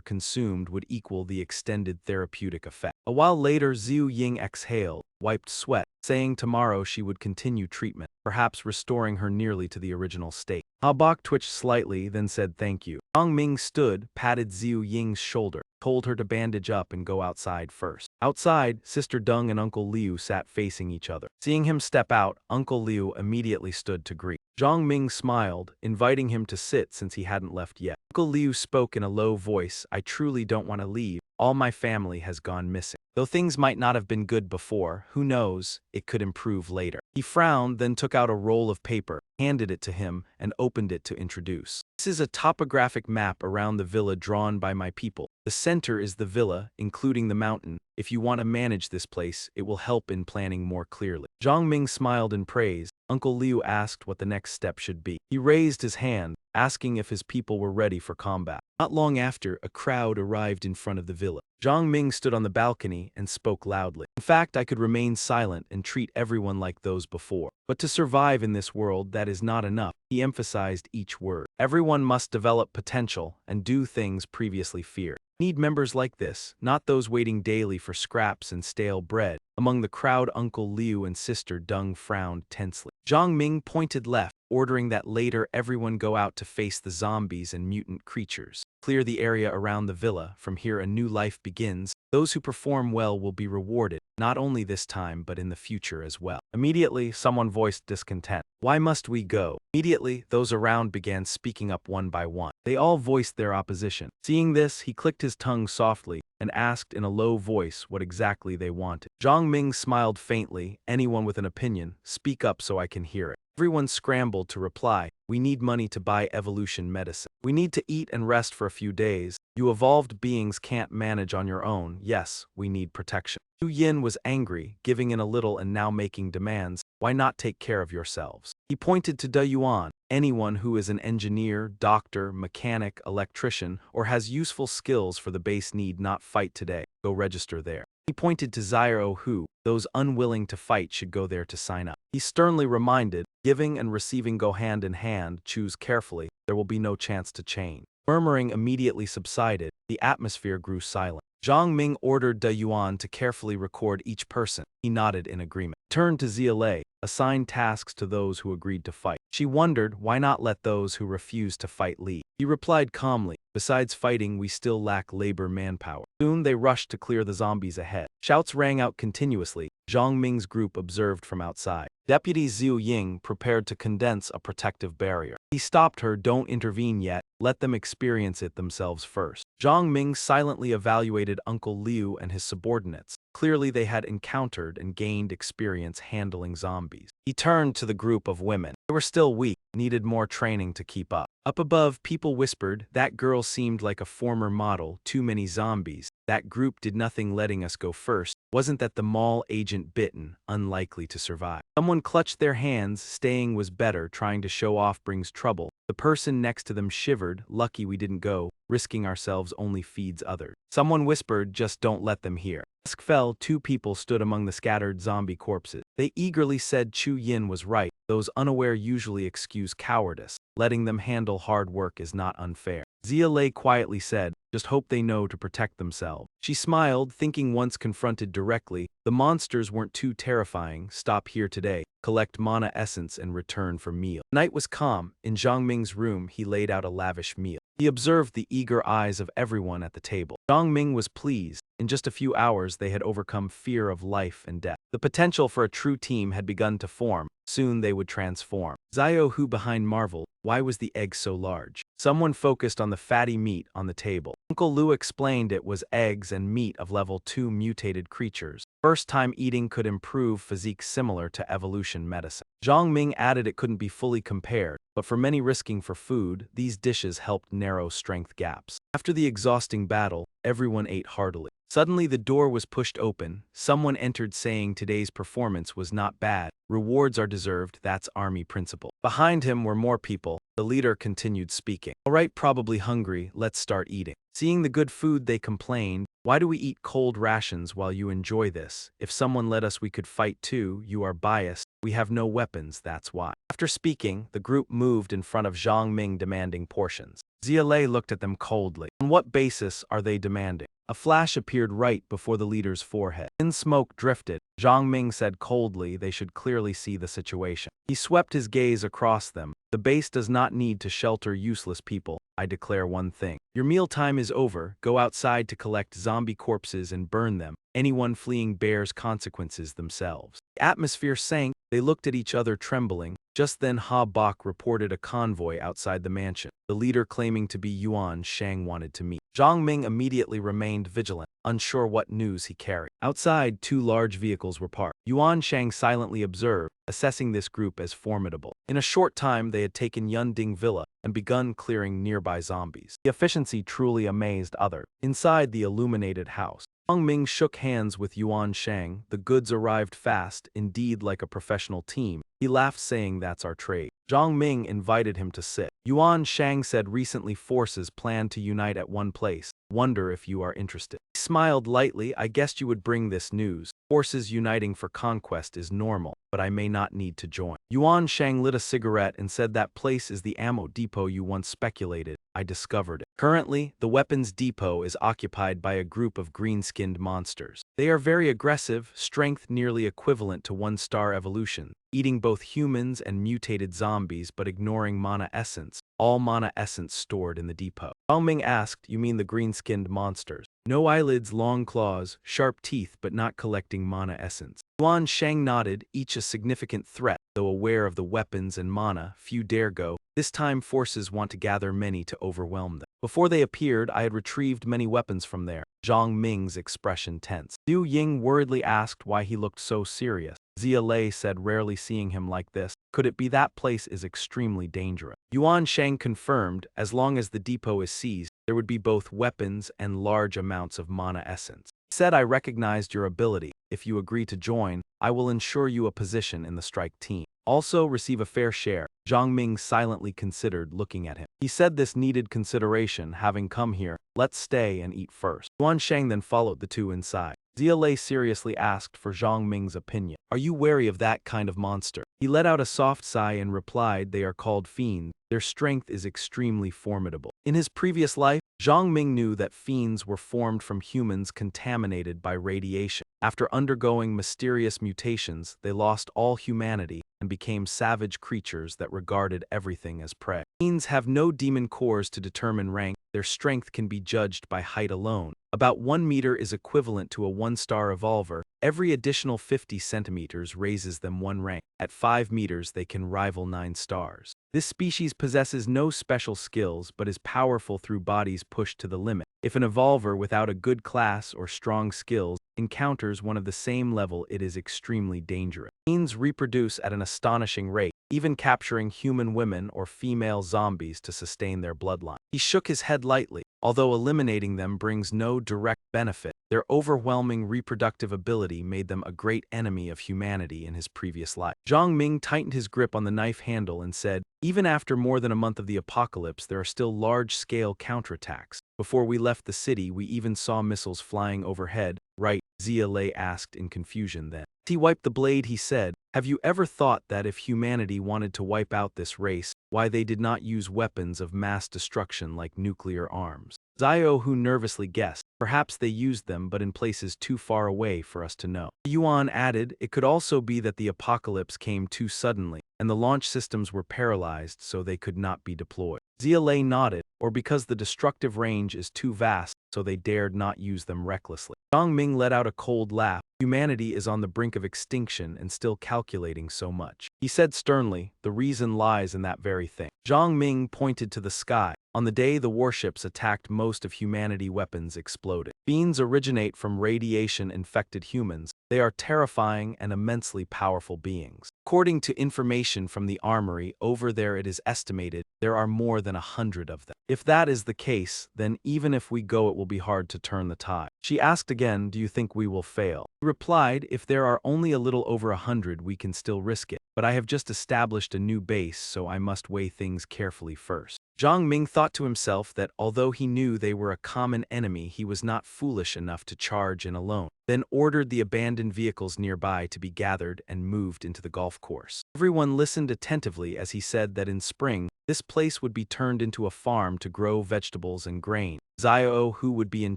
consumed would equal the extended therapeutic effect. A while later, Zhu Ying exhaled, wiped sweat, saying tomorrow she would continue treatment, perhaps restoring her nearly to the original state. Ha Bok twitched slightly, then said thank you. Zhang Ming stood, patted Zhu Ying's shoulder, told her to bandage up and go outside first. Outside, Sister Deng and Uncle Liu sat facing each other. Seeing him step out, Uncle Liu immediately stood to greet. Zhang Ming smiled, inviting him to sit since he hadn't left yet. Uncle Liu spoke in a low voice, I truly don't want to leave. All my family has gone missing. Though things might not have been good before, who knows, it could improve later. He frowned, then took out a roll of paper, handed it to him, and opened it to introduce. This is a topographic map around the villa drawn by my people. The center is the villa, including the mountain. If you want to manage this place, it will help in planning more clearly. Zhang Ming smiled in praise. Uncle Liu asked what the next step should be. He raised his hand, asking if his people were ready for combat. Not long after, a crowd arrived in front of the villa. Zhang Ming stood on the balcony and spoke loudly. In fact, I could remain silent and treat everyone like those before. But to survive in this world, that is not enough. He emphasized each word. Everyone must develop potential and do things previously feared. Need members like this, not those waiting daily for scraps and stale bread. Among the crowd, Uncle Liu and Sister Deng frowned tensely. Zhang Ming pointed left, ordering that later everyone go out to face the zombies and mutant creatures. Clear the area around the villa. From here a new life begins. Those who perform well will be rewarded, not only this time but in the future as well. Immediately, someone voiced discontent. Why must we go? Immediately, those around began speaking up one by one. They all voiced their opposition. Seeing this, he clicked his tongue softly and asked in a low voice what exactly they wanted. Zhang Ming smiled faintly. Anyone with an opinion, speak up so I can hear it. Everyone scrambled to reply. We need money to buy evolution medicine. We need to eat and rest for a few days. You evolved beings can't manage on your own. Yes, we need protection. Yu Yin was angry, giving in a little and now making demands. Why not take care of yourselves? He pointed to De Yuan. Anyone who is an engineer, doctor, mechanic, electrician, or has useful skills for the base need not fight today. Go register there. He pointed to Zyro who, those unwilling to fight should go there to sign up. He sternly reminded, giving and receiving go hand in hand, choose carefully, there will be no chance to change. Murmuring immediately subsided, the atmosphere grew silent. Zhang Ming ordered De Yuan to carefully record each person. He nodded in agreement. Turned to Xiaolei, assigned tasks to those who agreed to fight. She wondered why not let those who refused to fight lead. He replied calmly, besides fighting we still lack labor manpower. Soon they rushed to clear the zombies ahead. Shouts rang out continuously. Zhang Ming's group observed from outside. Deputy Zhu Ying prepared to condense a protective barrier. He stopped her, don't intervene yet, let them experience it themselves first. Zhang Ming silently evaluated Uncle Liu and his subordinates. Clearly they had encountered and gained experience handling zombies. He turned to the group of women. They were still weak, needed more training to keep up. Up above, people whispered, "That girl seemed like a former model, too many zombies. That group did nothing letting us go first. Wasn't that the mall agent bitten, unlikely to survive?" Someone clutched their hands, staying was better, trying to show off brings trouble. The person next to them shivered, lucky we didn't go, risking ourselves only feeds others. Someone whispered, "Just don't let them hear." Dusk fell, two people stood among the scattered zombie corpses. They eagerly said Chu Yin was right, those unaware usually excuse cowardice. Letting them handle hard work is not unfair. Zia Lei quietly said, "Just hope they know to protect themselves." She smiled, thinking once confronted directly, the monsters weren't too terrifying. Stop here today, collect mana essence and return for meal. Night was calm. In Zhang Ming's room, he laid out a lavish meal. He observed the eager eyes of everyone at the table. Zhang Ming was pleased. In just a few hours, they had overcome fear of life and death. The potential for a true team had begun to form. Soon they would transform. Zio Hu behind marveled, why was the egg so large? Someone focused on the fatty meat on the table. Uncle Lu explained it was eggs and meat of level 2 mutated creatures. First time eating could improve physique similar to evolution medicine. Zhang Ming added it couldn't be fully compared, but for many risking for food, these dishes helped narrow strength gaps. After the exhausting battle, everyone ate heartily. Suddenly the door was pushed open. Someone entered saying today's performance was not bad. Rewards are deserved, that's army principle. Behind him were more people. The leader continued speaking. All right, probably hungry, let's start eating. Seeing the good food they complained, why do we eat cold rations while you enjoy this? If someone let us we could fight too, you are biased. We have no weapons, that's why. After speaking, the group moved in front of Zhang Ming demanding portions. Zia Lei looked at them coldly. On what basis are they demanding? A flash appeared right before the leader's forehead. Thin smoke drifted. Zhang Ming said coldly they should clearly see the situation. He swept his gaze across them. The base does not need to shelter useless people. I declare one thing. Your mealtime is over. Go outside to collect zombie corpses and burn them. Anyone fleeing bears consequences themselves. The atmosphere sank. They looked at each other trembling. Just then Ha Bok reported a convoy outside the mansion. The leader claiming to be Yuan Shang wanted to meet. Zhang Ming immediately remained vigilant, unsure what news he carried. Outside, two large vehicles were parked. Yuan Shang silently observed, assessing this group as formidable. In a short time, they had taken Yunding Villa and begun clearing nearby zombies. The efficiency truly amazed others. Inside the illuminated house, Zhang Ming shook hands with Yuan Shang. The goods arrived fast, indeed like a professional team. He laughed saying that's our trade. Zhang Ming invited him to sit. Yuan Shang said recently forces plan to unite at one place. Wonder if you are interested. He smiled lightly. I guessed you would bring this news. Forces uniting for conquest is normal, but I may not need to join. Yuan Shang lit a cigarette and said that place is the ammo depot you once speculated. I discovered it. Currently, the weapons depot is occupied by a group of green-skinned monsters. They are very aggressive, strength nearly equivalent to 1-star evolution, eating both humans and mutated zombies but ignoring mana essence. All mana essence stored in the depot. Bao Ming asked, you mean the green-skinned monsters? No eyelids, long claws, sharp teeth but not collecting mana essence. Yuan Shang nodded, each a significant threat, though aware of the weapons and mana, few dare go. This time forces want to gather many to overwhelm them. Before they appeared, I had retrieved many weapons from there. Zhang Ming's expression tense. Liu Ying worriedly asked why he looked so serious. Zia Lei said rarely seeing him like this. Could it be that place is extremely dangerous? Yuan Shang confirmed, as long as the depot is seized, there would be both weapons and large amounts of mana essence. He said I recognized your ability. If you agree to join, I will ensure you a position in the strike team. Also receive a fair share. Zhang Ming silently considered looking at him. He said this needed consideration, having come here. Let's stay and eat first. Yuan Shang then followed the two inside. Zia Lei seriously asked for Zhang Ming's opinion. Are you wary of that kind of monster? He let out a soft sigh and replied they are called fiends. Their strength is extremely formidable. In his previous life, Zhang Ming knew that fiends were formed from humans contaminated by radiation. After undergoing mysterious mutations, they lost all humanity and became savage creatures that regarded everything as prey. Fiends have no demon cores to determine rank. Their strength can be judged by height alone. About 1 meter is equivalent to a 1-star evolver. Every additional 50 centimeters raises them 1 rank. At 5 meters, they can rival 9 stars. This species possesses no special skills but is powerful through bodies pushed to the limit. If an evolver without a good class or strong skills encounters one of the same level, it is extremely dangerous. Fiends reproduce at an astonishing rate, even capturing human women or female zombies to sustain their bloodline. He shook his head lightly. Although eliminating them brings no direct benefit, their overwhelming reproductive ability made them a great enemy of humanity in his previous life. Zhang Ming tightened his grip on the knife handle and said, "Even after more than a month of the apocalypse, there are still large-scale counterattacks. Before we left the city, we even saw missiles flying overhead." "Right," Zia asked in confusion then. As he wiped the blade, he said, "Have you ever thought that if humanity wanted to wipe out this race, why they did not use weapons of mass destruction like nuclear arms?" Zio nervously guessed. Perhaps they used them, but in places too far away for us to know. Yuan added, "It could also be that the apocalypse came too suddenly, and the launch systems were paralyzed so they could not be deployed." Zia nodded, "Or because the destructive range is too vast, so they dared not use them recklessly." Zhang Ming let out a cold laugh. "Humanity is on the brink of extinction and still calculating so much." He said sternly, "The reason lies in that very thing." Zhang Ming pointed to the sky. On the day the warships attacked, most of humanity weapons exploded. Fiends originate from radiation-infected humans. They are terrifying and immensely powerful beings. According to information from the armory over there, it is estimated there are more than 100 of them. If that is the case, then even if we go, it will be hard to turn the tide. She asked again, "Do you think we will fail?" He replied, "If there are only a little over 100, we can still risk it. But I have just established a new base, so I must weigh things carefully first." Zhang Ming thought to himself that although he knew they were a common enemy, he was not foolish enough to charge in alone, then ordered the abandoned vehicles nearby to be gathered and moved into the golf course. Everyone listened attentively as he said that in spring, this place would be turned into a farm to grow vegetables and grain. Zio would be in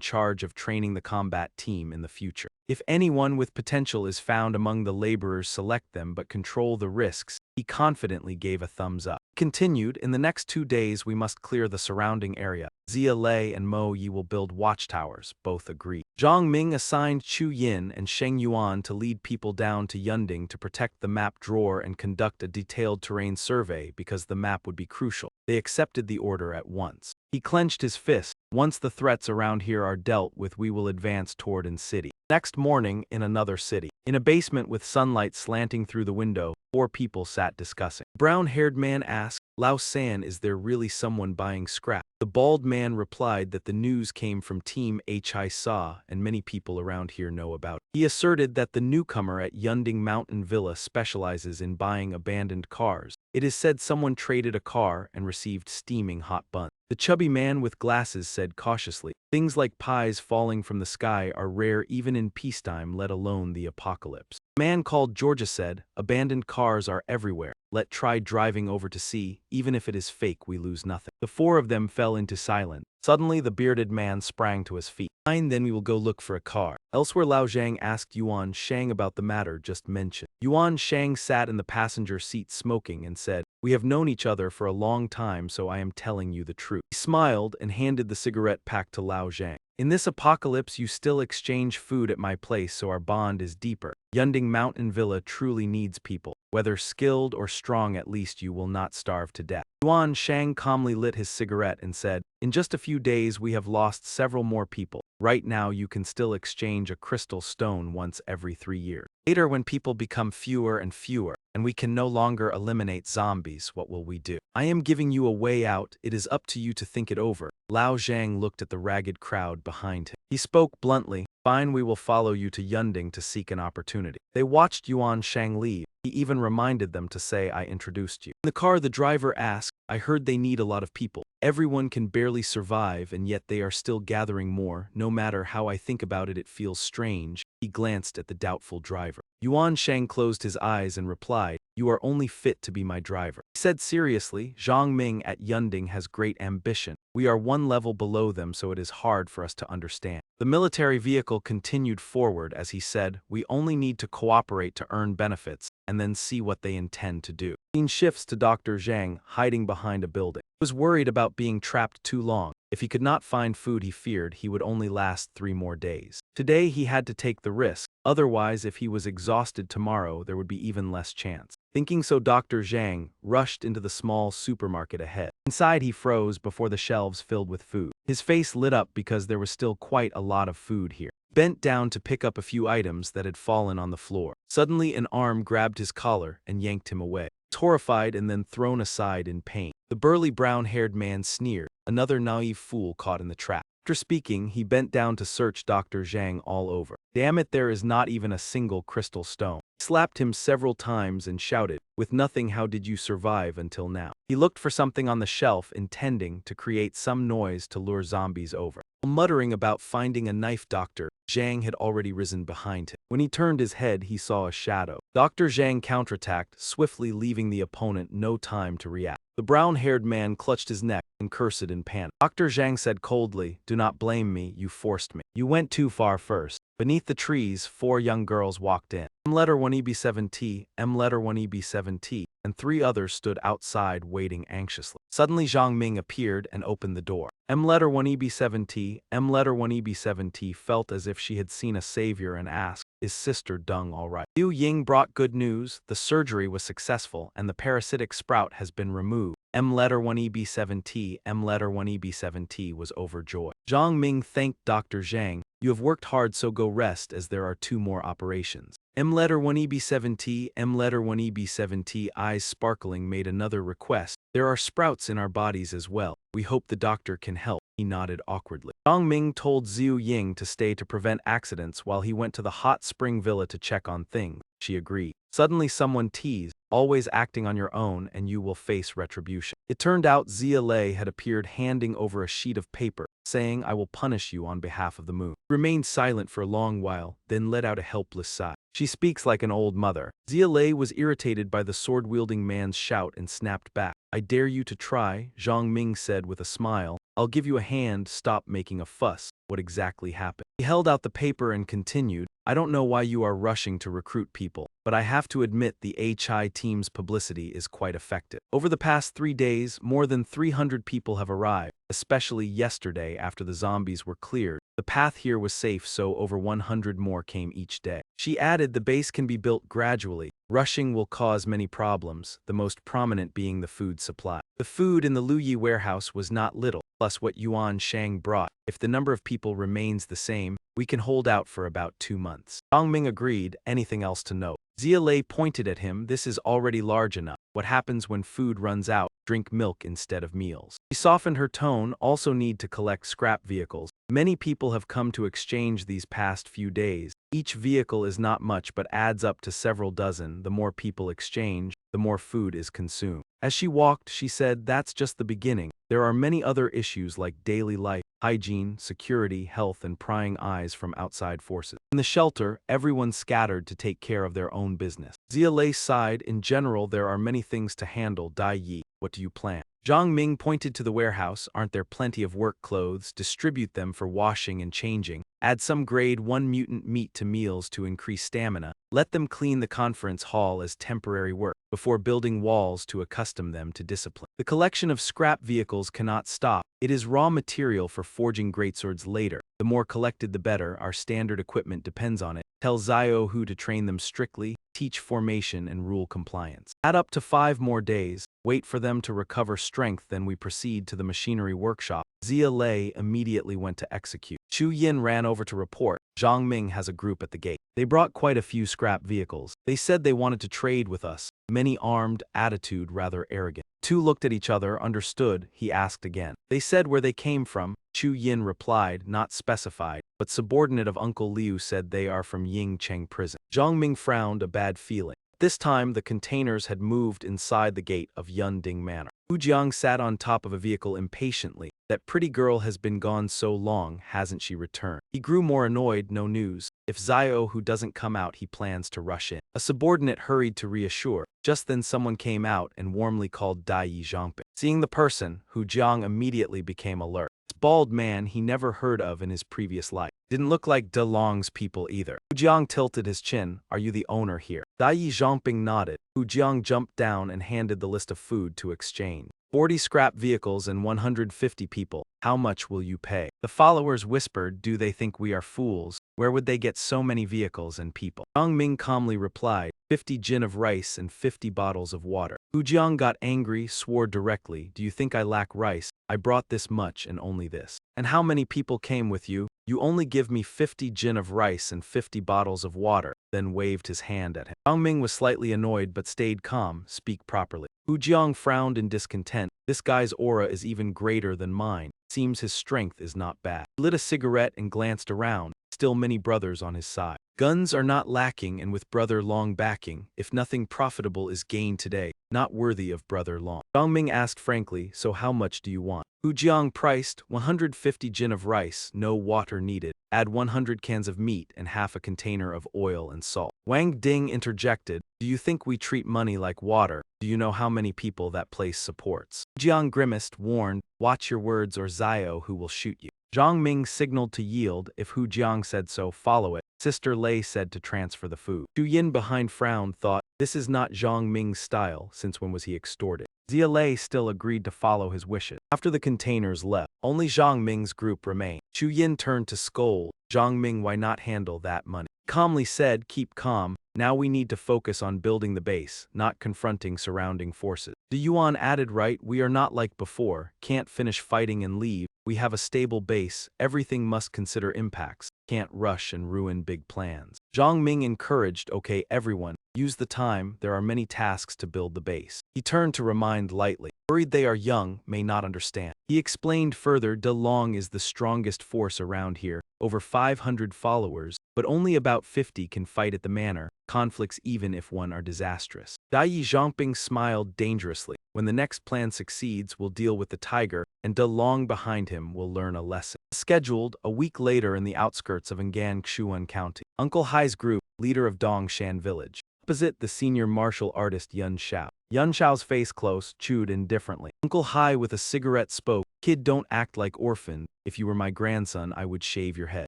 charge of training the combat team in the future. If anyone with potential is found among the laborers, select them but control the risks. He confidently gave a thumbs up. Continued, "In the next 2 days we must clear the surrounding area. Zia and Mo Yi will build watchtowers." Both agreed. Zhang Ming assigned Chu Yin and Sheng Yuan to lead people down to Yunding to protect the map drawer and conduct a detailed terrain survey because the map would be crucial. They accepted the order at once. He clenched his fist. "Once the threats around here are dealt with, we will advance toward An City." Next morning, in another city. In a basement with sunlight slanting through the window, 4 people sat discussing. The brown-haired man asked, "Lao San, is there really someone buying scrap?" The bald man replied that the news came from Team Hi Sa and many people around here know about it. He asserted that the newcomer at Yunding Mountain Villa specializes in buying abandoned cars. It is said someone traded a car and received steaming hot buns. The chubby man with glasses said cautiously, "Things like pies falling from the sky are rare even in peacetime, let alone the apocalypse." A man called Georgia said, "Abandoned cars are everywhere. Let try driving over to see. Even if it is fake, we lose nothing." The 4 of them fell into silence. Suddenly, the bearded man sprang to his feet. "Fine, then we will go look for a car." Elsewhere, Lao Zhang asked Yuan Shang about the matter just mentioned. Yuan Shang sat in the passenger seat smoking and said, "We have known each other for a long time, so I am telling you the truth." He smiled and handed the cigarette pack to Lao Zhang. "In this apocalypse, you still exchange food at my place, so our bond is deeper. Yunding Mountain Villa truly needs people. Whether skilled or strong, at least you will not starve to death." Yuan Shang calmly lit his cigarette and said, "In just a few days we have lost several more people. Right now you can still exchange a crystal stone once every 3 years. Later, when people become fewer and fewer, and we can no longer eliminate zombies, what will we do? I am giving you a way out. It is up to you to think it over." Lao Zhang looked at the ragged crowd behind him. He spoke bluntly, "Fine, we will follow you to Yunding to seek an opportunity." They watched Yuan Shang leave. He even reminded them to say, "I introduced you." In the car, the driver asked, "I heard they need a lot of people. Everyone can barely survive, and yet they are still gathering more. No matter how I think about it, it feels strange." He glanced at the doubtful driver. Yuan Shang closed his eyes and replied, "You are only fit to be my driver." He said seriously, "Zhang Ming at Yunding has great ambition. We are 1 level below them, so it is hard for us to understand." The military vehicle continued forward as he said, "We only need to cooperate to earn benefits, and then see what they intend to do." Scene shifts to Dr. Zhang hiding behind a building. He was worried about being trapped too long. If he could not find food, he feared he would only last 3 more days. Today he had to take the risk. Otherwise, if he was exhausted tomorrow, there would be even less chance. Thinking so, Dr. Zhang rushed into the small supermarket ahead. Inside he froze before the shelves filled with food. His face lit up because there was still quite a lot of food here. Bent down to pick up a few items that had fallen on the floor. Suddenly an arm grabbed his collar and yanked him away. Horrified and then thrown aside in pain. The burly brown-haired man sneered, another naive fool caught in the trap. After speaking, he bent down to search Dr. Zhang all over. Damn it, there is not even a single crystal stone. He slapped him several times and shouted, with nothing, how did you survive until now? He looked for something on the shelf, intending to create some noise to lure zombies over. While muttering about finding a knife, Dr. Zhang had already risen behind him. When he turned his head, he saw a shadow. Dr. Zhang counterattacked, swiftly leaving the opponent no time to react. The brown-haired man clutched his neck and cursed in panic. Dr. Zhang said coldly, do not blame me, you forced me. You went too far first. Beneath the trees, 4 young girls walked in. M-1EB7T, M-1EB7T, and 3 others stood outside waiting anxiously. Suddenly Zhang Ming appeared and opened the door. M-1EB7T, M-1EB7T felt as if she had seen a savior and asked, is Sister Deng all right? Liu Ying brought good news, the surgery was successful and the parasitic sprout has been removed. M-1EB7T, M-1EB7T was overjoyed. Zhang Ming thanked Dr. Zhang, you have worked hard, so go rest as there are 2 more operations. M-1EB7T, M-1EB7T, eyes sparkling, made another request. There are sprouts in our bodies as well. We hope the doctor can help. He nodded awkwardly. Zhang Ming told Liu Ying to stay to prevent accidents while he went to the hot spring villa to check on things. She agreed. Suddenly someone teased, always acting on your own and you will face retribution. It turned out Yahello had appeared handing over a sheet of paper, saying, I will punish you on behalf of the moon. He remained silent for a long while, then let out a helpless sigh. She speaks like an old mother. Yahello was irritated by the sword-wielding man's shout and snapped back. I dare you to try, Zhang Ming said with a smile. I'll give you a hand, stop making a fuss. What exactly happened? He held out the paper and continued, I don't know why you are rushing to recruit people, but I have to admit the HI team's publicity is quite effective. Over the past 3 days, more than 300 people have arrived, especially yesterday after the zombies were cleared. The path here was safe, so over 100 more came each day. She added the base can be built gradually. Rushing will cause many problems, the most prominent being the food supply. The food in the Luyi warehouse was not little, plus what Yuan Shang brought. If the number of people remains the same, we can hold out for about 2 months. Zhang Ming agreed. Anything else to note? Yahello pointed at him. This is already large enough. What happens when food runs out? Drink milk instead of meals. She softened her tone. Also need to collect scrap vehicles. Many people have come to exchange these past few days. Each vehicle is not much but adds up to several dozen. The more people exchange, the more food is consumed. As she walked, she said, that's just the beginning. There are many other issues like daily life, hygiene, security, health, and prying eyes from outside forces. In the shelter, everyone scattered to take care of their own business. Yahello sighed. In general, there are many things to handle. Dai Yi, what do you plan? Zhang Ming pointed to the warehouse. Aren't there plenty of work clothes? Distribute them for washing and changing. Add some grade 1 mutant meat to meals to increase stamina. Let them clean the conference hall as temporary work, before building walls to accustom them to discipline. The collection of scrap vehicles cannot stop. It is raw material for forging greatswords later. The more collected the better. Our standard equipment depends on it. Tell Zio who to train them strictly, teach formation and rule compliance. Add up to 5 more days. Wait for them to recover strength, then we proceed to the machinery workshop. Yahello immediately went to execute. Chu Yin ran over to report. Zhang Ming has a group at the gate. They brought quite a few scrap vehicles. They said they wanted to trade with us. Many armed, attitude rather arrogant. 2 looked at each other. Understood, he asked again. They said where they came from. Chu Yin replied, not specified, but subordinate of Uncle Liu said they are from Ying Cheng prison. Zhang Ming frowned, a bad feeling. This time, the containers had moved inside the gate of Yunding Manor. Wu Jiang sat on top of a vehicle impatiently. That pretty girl has been gone so long, hasn't she returned? He grew more annoyed. No news. If Zio who doesn't come out, he plans to rush in. A subordinate hurried to reassure. Just then someone came out and warmly called Dai Yi Zhangping. Seeing the person, Hu Jiang immediately became alert. This bald man he never heard of in his previous life. Didn't look like De Long's people either. Hu Jiang tilted his chin. Are you the owner here? Dai Yi Zhangping nodded. Hu Jiang jumped down and handed the list of food to exchange. 40 scrap vehicles and 150 people. How much will you pay? The followers whispered, do they think we are fools? Where would they get so many vehicles and people? Zhang Ming calmly replied, 50 gin of rice and 50 bottles of water. Hu Jiang got angry, swore directly, "Do you think I lack rice? I brought this much and only this. And how many people came with you? You only give me 50 gin of rice and 50 bottles of water," then waved his hand at him. Zhang Ming was slightly annoyed but stayed calm. "Speak properly." Hu Jiang frowned in discontent. "This guy's aura is even greater than mine. Seems his strength is not bad." He lit a cigarette and glanced around. Still many brothers on his side. Guns are not lacking, and with brother Long backing, if nothing profitable is gained today, not worthy of brother Long. Zhang Ming asked frankly, "So how much do you want?" Hu Jiang priced 150 gin of rice, no water needed. Add 100 cans of meat and half a container of oil and salt. Wang Ding interjected, "Do you think we treat money like water? Do you know how many people that place supports?" Jiang grimaced, warned, "Watch your words or Zio who will shoot you." Zhang Ming signaled to yield. If Hu Jiang said so, follow it. Sister Lei said to transfer the food. Zhu Yin behind frowned, thought, this is not Zhang Ming's style, since when was he extorted? Zia Lei still agreed to follow his wishes. After the containers left, only Zhang Ming's group remained. Zhu Yin turned to scold, "Zhang Ming, why not handle that money?" Calmly said, "Keep calm. Now we need to focus on building the base, not confronting surrounding forces." The Yuan added, "Right, we are not like before, can't finish fighting and leave. We have a stable base, everything must consider impacts, can't rush and ruin big plans." Zhang Ming encouraged, "Okay, everyone, use the time, there are many tasks to build the base." He turned to remind lightly, "Worried they are young, may not understand." He explained further, "De Long is the strongest force around here, over 500 followers, but only about 50 can fight at the manor. Conflicts even if one are disastrous." Dai Yi Zhongping smiled dangerously. "When the next plan succeeds, we'll deal with the tiger, and De Long behind him will learn a lesson." Scheduled, a week later in the outskirts of Engan Xuan County. Uncle Hai's group, leader of Dongshan village. Opposite the senior martial artist Yun Xiao. Yun Xiao's face close, chewed indifferently. Uncle Hai with a cigarette spoke, "Kid, don't act like orphan. If you were my grandson, I would shave your head."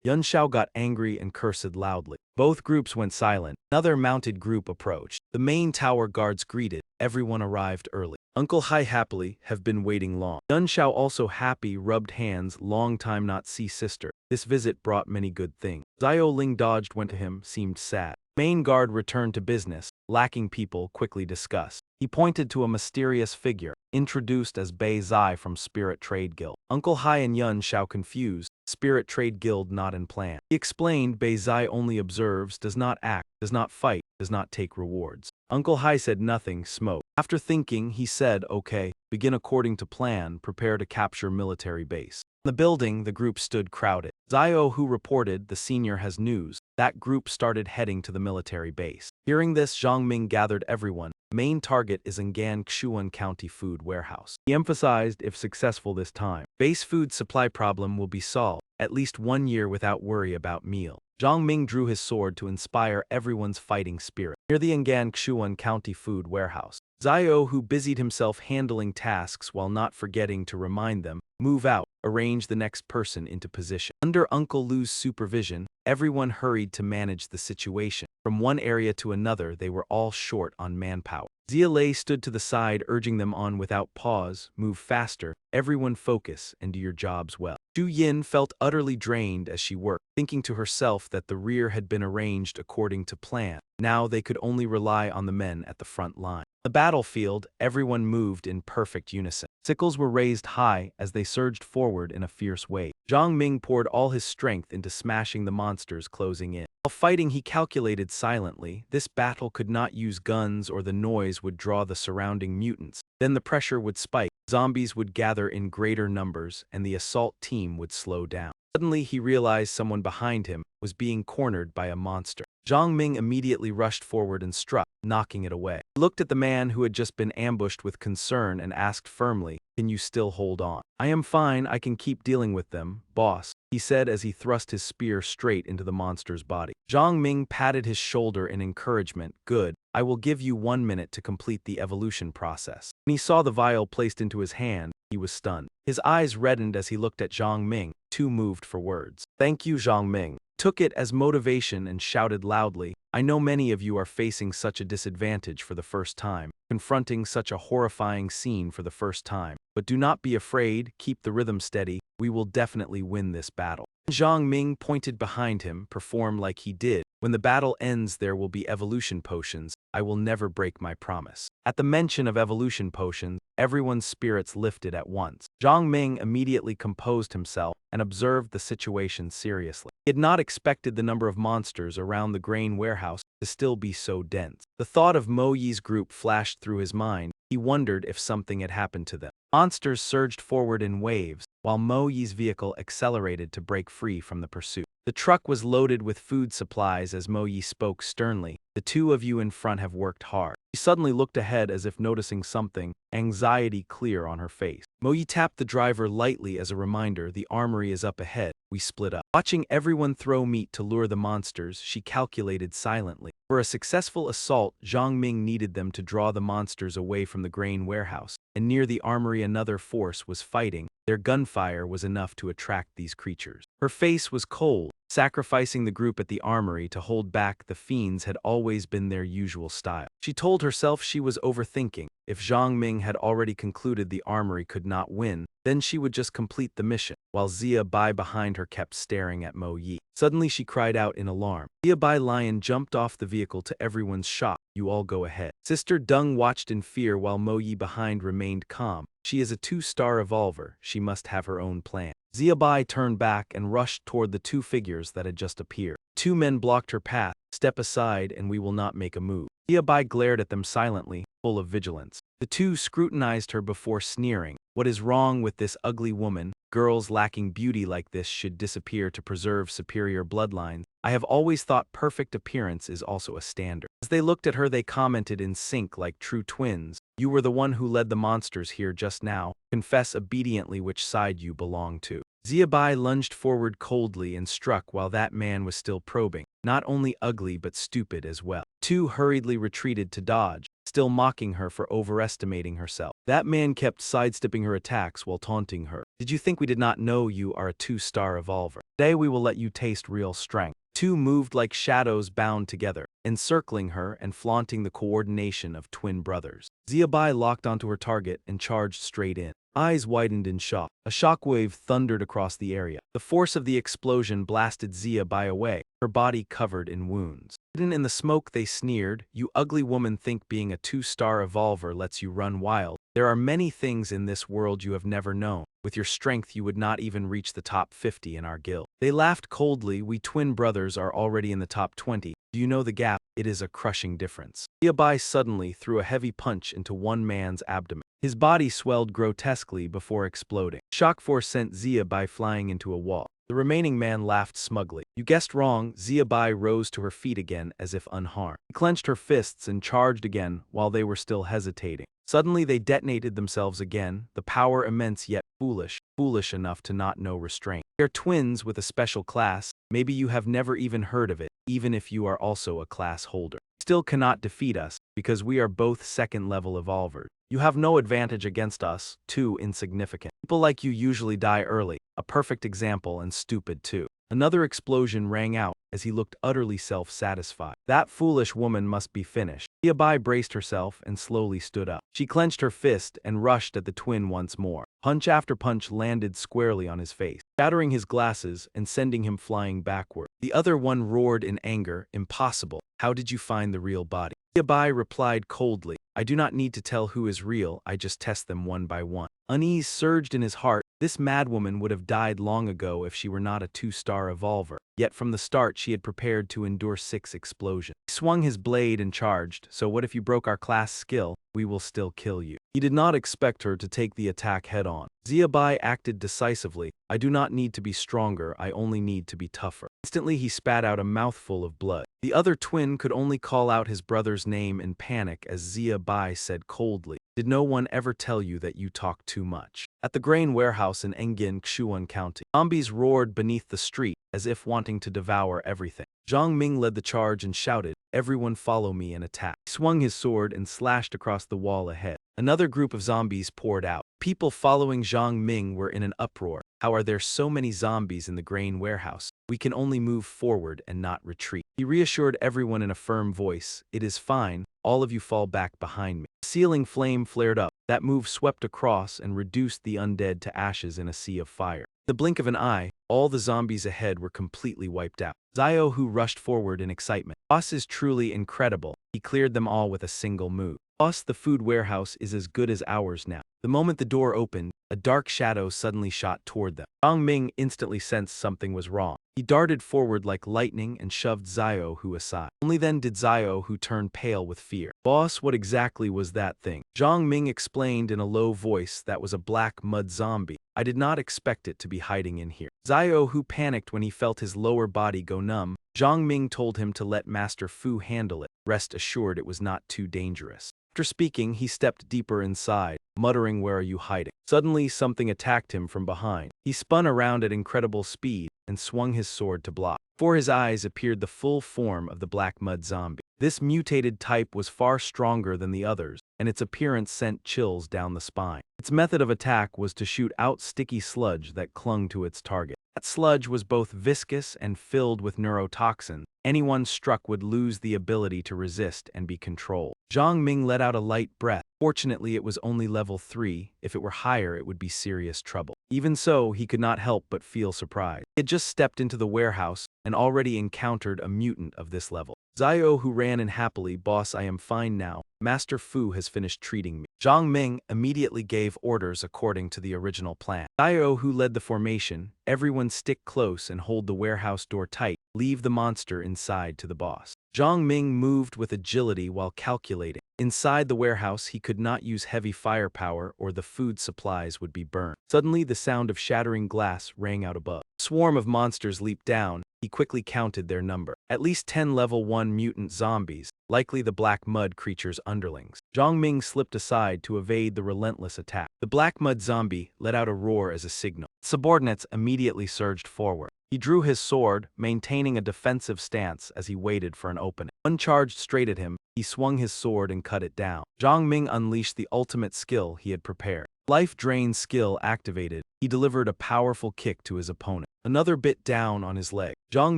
Yun Xiao got angry and cursed loudly. Both groups went silent. Another mounted group approached. The main tower guards greeted. Everyone arrived early. Uncle Hai happily, "Have been waiting long." Yun Xiao also happy, rubbed hands, "Long time not see sister. This visit brought many good things." Zio Ling dodged, went to him, seemed sad. Main guard returned to business. Lacking people quickly discussed. He pointed to a mysterious figure, introduced as Bei Zai from Spirit Trade Guild. Uncle Hai and Yun Xiao confused. Spirit Trade Guild not in plan. He explained, Bei Zai only observes, does not act, does not fight, does not take rewards. Uncle Hai said nothing, smoked. After thinking, he said, "Okay, begin according to plan, prepare to capture military base." In the building, the group stood crowded. Zio, who reported, "The senior has news." That group started heading to the military base. Hearing this, Zhang Ming gathered everyone. Main target is Engan Xuan County Food Warehouse. He emphasized, if successful this time, base food supply problem will be solved, at least 1 year without worry about meal. Zhang Ming drew his sword to inspire everyone's fighting spirit. Near the Engan Xuan County Food Warehouse, Zio, who busied himself handling tasks while not forgetting to remind them, "Move out, arrange the next person into position." Under Uncle Lu's supervision, everyone hurried to manage the situation. From one area to another, they were all short on manpower. Zia Lei stood to the side, urging them on without pause, "Move faster, everyone focus, and do your jobs well." Zhu Yin felt utterly drained as she worked, thinking to herself that the rear had been arranged according to plan. Now they could only rely on the men at the front line. On the battlefield, everyone moved in perfect unison. Sickles were raised high as they surged forward in a fierce wave. Zhang Ming poured all his strength into smashing the monsters closing in. While fighting, he calculated silently, this battle could not use guns or the noise would draw the surrounding mutants. Then the pressure would spike, zombies would gather in greater numbers, and the assault team would slow down. Suddenly he realized someone behind him was being cornered by a monster. Zhang Ming immediately rushed forward and struck, knocking it away. He looked at the man who had just been ambushed with concern and asked firmly, "Can you still hold on?" "I am fine, I can keep dealing with them, boss," he said as he thrust his spear straight into the monster's body. Zhang Ming patted his shoulder in encouragement, "Good, I will give you 1 minute to complete the evolution process." When he saw the vial placed into his hand, he was stunned. His eyes reddened as he looked at Zhang Ming, too moved for words. "Thank you, Zhang Ming." Took it as motivation and shouted loudly, "I know many of you are facing such a disadvantage for the first time, confronting such a horrifying scene for the first time. But do not be afraid, keep the rhythm steady, we will definitely win this battle." Zhang Ming pointed behind him, perform like he did. When the battle ends, there will be evolution potions. I will never break my promise. At the mention of evolution potions, everyone's spirits lifted at once. Zhang Ming immediately composed himself and observed the situation seriously. He had not expected the number of monsters around the grain warehouse to still be so dense. The thought of Mo Yi's group flashed through his mind. He wondered if something had happened to them. Monsters surged forward in waves, while Mo Yi's vehicle accelerated to break free from the pursuit. The truck was loaded with food supplies as Mo Yi spoke sternly. The two of you in front have worked hard. She suddenly looked ahead as if noticing something, anxiety clear on her face. Mo Yi tapped the driver lightly as a reminder, the armory is up ahead. We split up. Watching everyone throw meat to lure the monsters, she calculated silently. For a successful assault, Zhang Ming needed them to draw the monsters away from the grain warehouse, and near the armory another force was fighting. Their gunfire was enough to attract these creatures. Her face was cold. Sacrificing the group at the armory to hold back the fiends had always been their usual style. She told herself she was overthinking. If Zhang Ming had already concluded the armory could not win, then she would just complete the mission, while Zia Bai behind her kept staring at Mo Yi. Suddenly she cried out in alarm. Zia Bai Lion jumped off the vehicle to everyone's shock. You all go ahead. Sister Deng watched in fear while Mo Yi behind remained calm. She is a 2-star evolver. She must have her own plan. Zia Bai turned back and rushed toward the two figures that had just appeared. 2 men blocked her path. Step aside and we will not make a move. Zia Bai glared at them silently, full of vigilance. The two scrutinized her before sneering. What is wrong with this ugly woman? Girls lacking beauty like this should disappear to preserve superior bloodlines. I have always thought perfect appearance is also a standard. As they looked at her, they commented in sync like true twins. You were the one who led the monsters here just now. Confess obediently which side you belong to. Zia Bai lunged forward coldly and struck while that man was still probing. Not only ugly but stupid as well. 2 hurriedly retreated to dodge, still mocking her for overestimating herself. That man kept sidestepping her attacks while taunting her. Did you think we did not know you are a 2-star evolver? Today we will let you taste real strength. 2 moved like shadows bound together, encircling her and flaunting the coordination of twin brothers. Zia Bai locked onto her target and charged straight in. Eyes widened in shock. A shockwave thundered across the area. The force of the explosion blasted Zia Bai away, her body covered in wounds. Hidden in the smoke they sneered, you ugly woman think being a 2-star evolver lets you run wild. There are many things in this world you have never known. With your strength you would not even reach the top 50 in our guild. They laughed coldly, we twin brothers are already in the top 20. Do you know the gap? It is a crushing difference. Zia Bai suddenly threw a heavy punch into one man's abdomen. His body swelled grotesquely before exploding. Shock force sent Zia Bai flying into a wall. The remaining man laughed smugly. You guessed wrong. Zia Bai rose to her feet again as if unharmed. She clenched her fists and charged again while they were still hesitating. Suddenly they detonated themselves again, the power immense yet foolish enough to not know restraint. They are twins with a special class. Maybe you have never even heard of it, even if you are also a class holder. Still cannot defeat us, because we are both 2nd-level evolvers. You have no advantage against us, too insignificant. People like you usually die early, a perfect example and stupid too. Another explosion rang out as he looked utterly self-satisfied. That foolish woman must be finished. Zia Bai braced herself and slowly stood up. She clenched her fist and rushed at the twin once more. Punch after punch landed squarely on his face, shattering his glasses and sending him flying backward. The other one roared in anger, impossible. How did you find the real body? Zia Bai replied coldly, I do not need to tell who is real, I just test them one by one. Unease surged in his heart. This madwoman would have died long ago if she were not a 2-star evolver. Yet from the start she had prepared to endure 6 explosions. He swung his blade and charged, so what if you broke our class skill? We will still kill you. He did not expect her to take the attack head-on. Zia Bai acted decisively. I do not need to be stronger, I only need to be tougher. Instantly he spat out a mouthful of blood. The other twin could only call out his brother's name in panic as Zia Bai said coldly, did no one ever tell you that you talk too much? At the grain warehouse in Engin, Kshuan County, zombies roared beneath the street, as if wanting to devour everything. Zhang Ming led the charge and shouted, everyone follow me and attack. He swung his sword and slashed across the wall ahead. Another group of zombies poured out. People following Zhang Ming were in an uproar. How are there so many zombies in the grain warehouse? We can only move forward and not retreat. He reassured everyone in a firm voice, it is fine, all of you fall back behind me. A ceiling flame flared up. That move swept across and reduced the undead to ashes in a sea of fire. The blink of an eye, all the zombies ahead were completely wiped out. Zio, who rushed forward in excitement. Boss is truly incredible. He cleared them all with a single move. Boss, the food warehouse is as good as ours now. The moment the door opened, a dark shadow suddenly shot toward them. Zhang Ming instantly sensed something was wrong. He darted forward like lightning and shoved Zio Hu aside. Only then did Zio Hu turn pale with fear. Boss, what exactly was that thing? Zhang Ming explained in a low voice that was a black mud zombie. I did not expect it to be hiding in here. Zio Hu panicked when he felt his lower body go numb. Zhang Ming told him to let Master Fu handle it. Rest assured it was not too dangerous. After speaking, he stepped deeper inside, muttering, "Where are you hiding?" Suddenly, something attacked him from behind. He spun around at incredible speed and swung his sword to block. Before his eyes appeared the full form of the black mud zombie. This mutated type was far stronger than the others, and its appearance sent chills down the spine. Its method of attack was to shoot out sticky sludge that clung to its target. That sludge was both viscous and filled with neurotoxins. Anyone struck would lose the ability to resist and be controlled. Zhang Ming let out a light breath. Fortunately, it was only level 3. If it were higher, it would be serious trouble. Even so, he could not help but feel surprised. He had just stepped into the warehouse and already encountered a mutant of this level. Zio, who ran in happily, "Boss, I am fine now. Master Fu has finished treating me." Zhang Ming immediately gave orders according to the original plan. Zio, who led the formation, "Everyone stick close and hold the warehouse door tight. Leave the monster inside to the boss." Zhang Ming moved with agility while calculating. Inside the warehouse, he could not use heavy firepower or the food supplies would be burned. Suddenly, the sound of shattering glass rang out above. A swarm of monsters leaped down. He quickly counted their number. At least 10 level 1 mutant zombies, likely the black mud creature's underlings. Zhang Ming slipped aside to evade the relentless attack. The black mud zombie let out a roar as a signal. Subordinates immediately surged forward. He drew his sword, maintaining a defensive stance as he waited for an opening. One charged straight at him. He swung his sword and cut it down. Zhang Ming unleashed the ultimate skill he had prepared. Life Drain skill activated. He delivered a powerful kick to his opponent. Another bit down on his leg. Zhang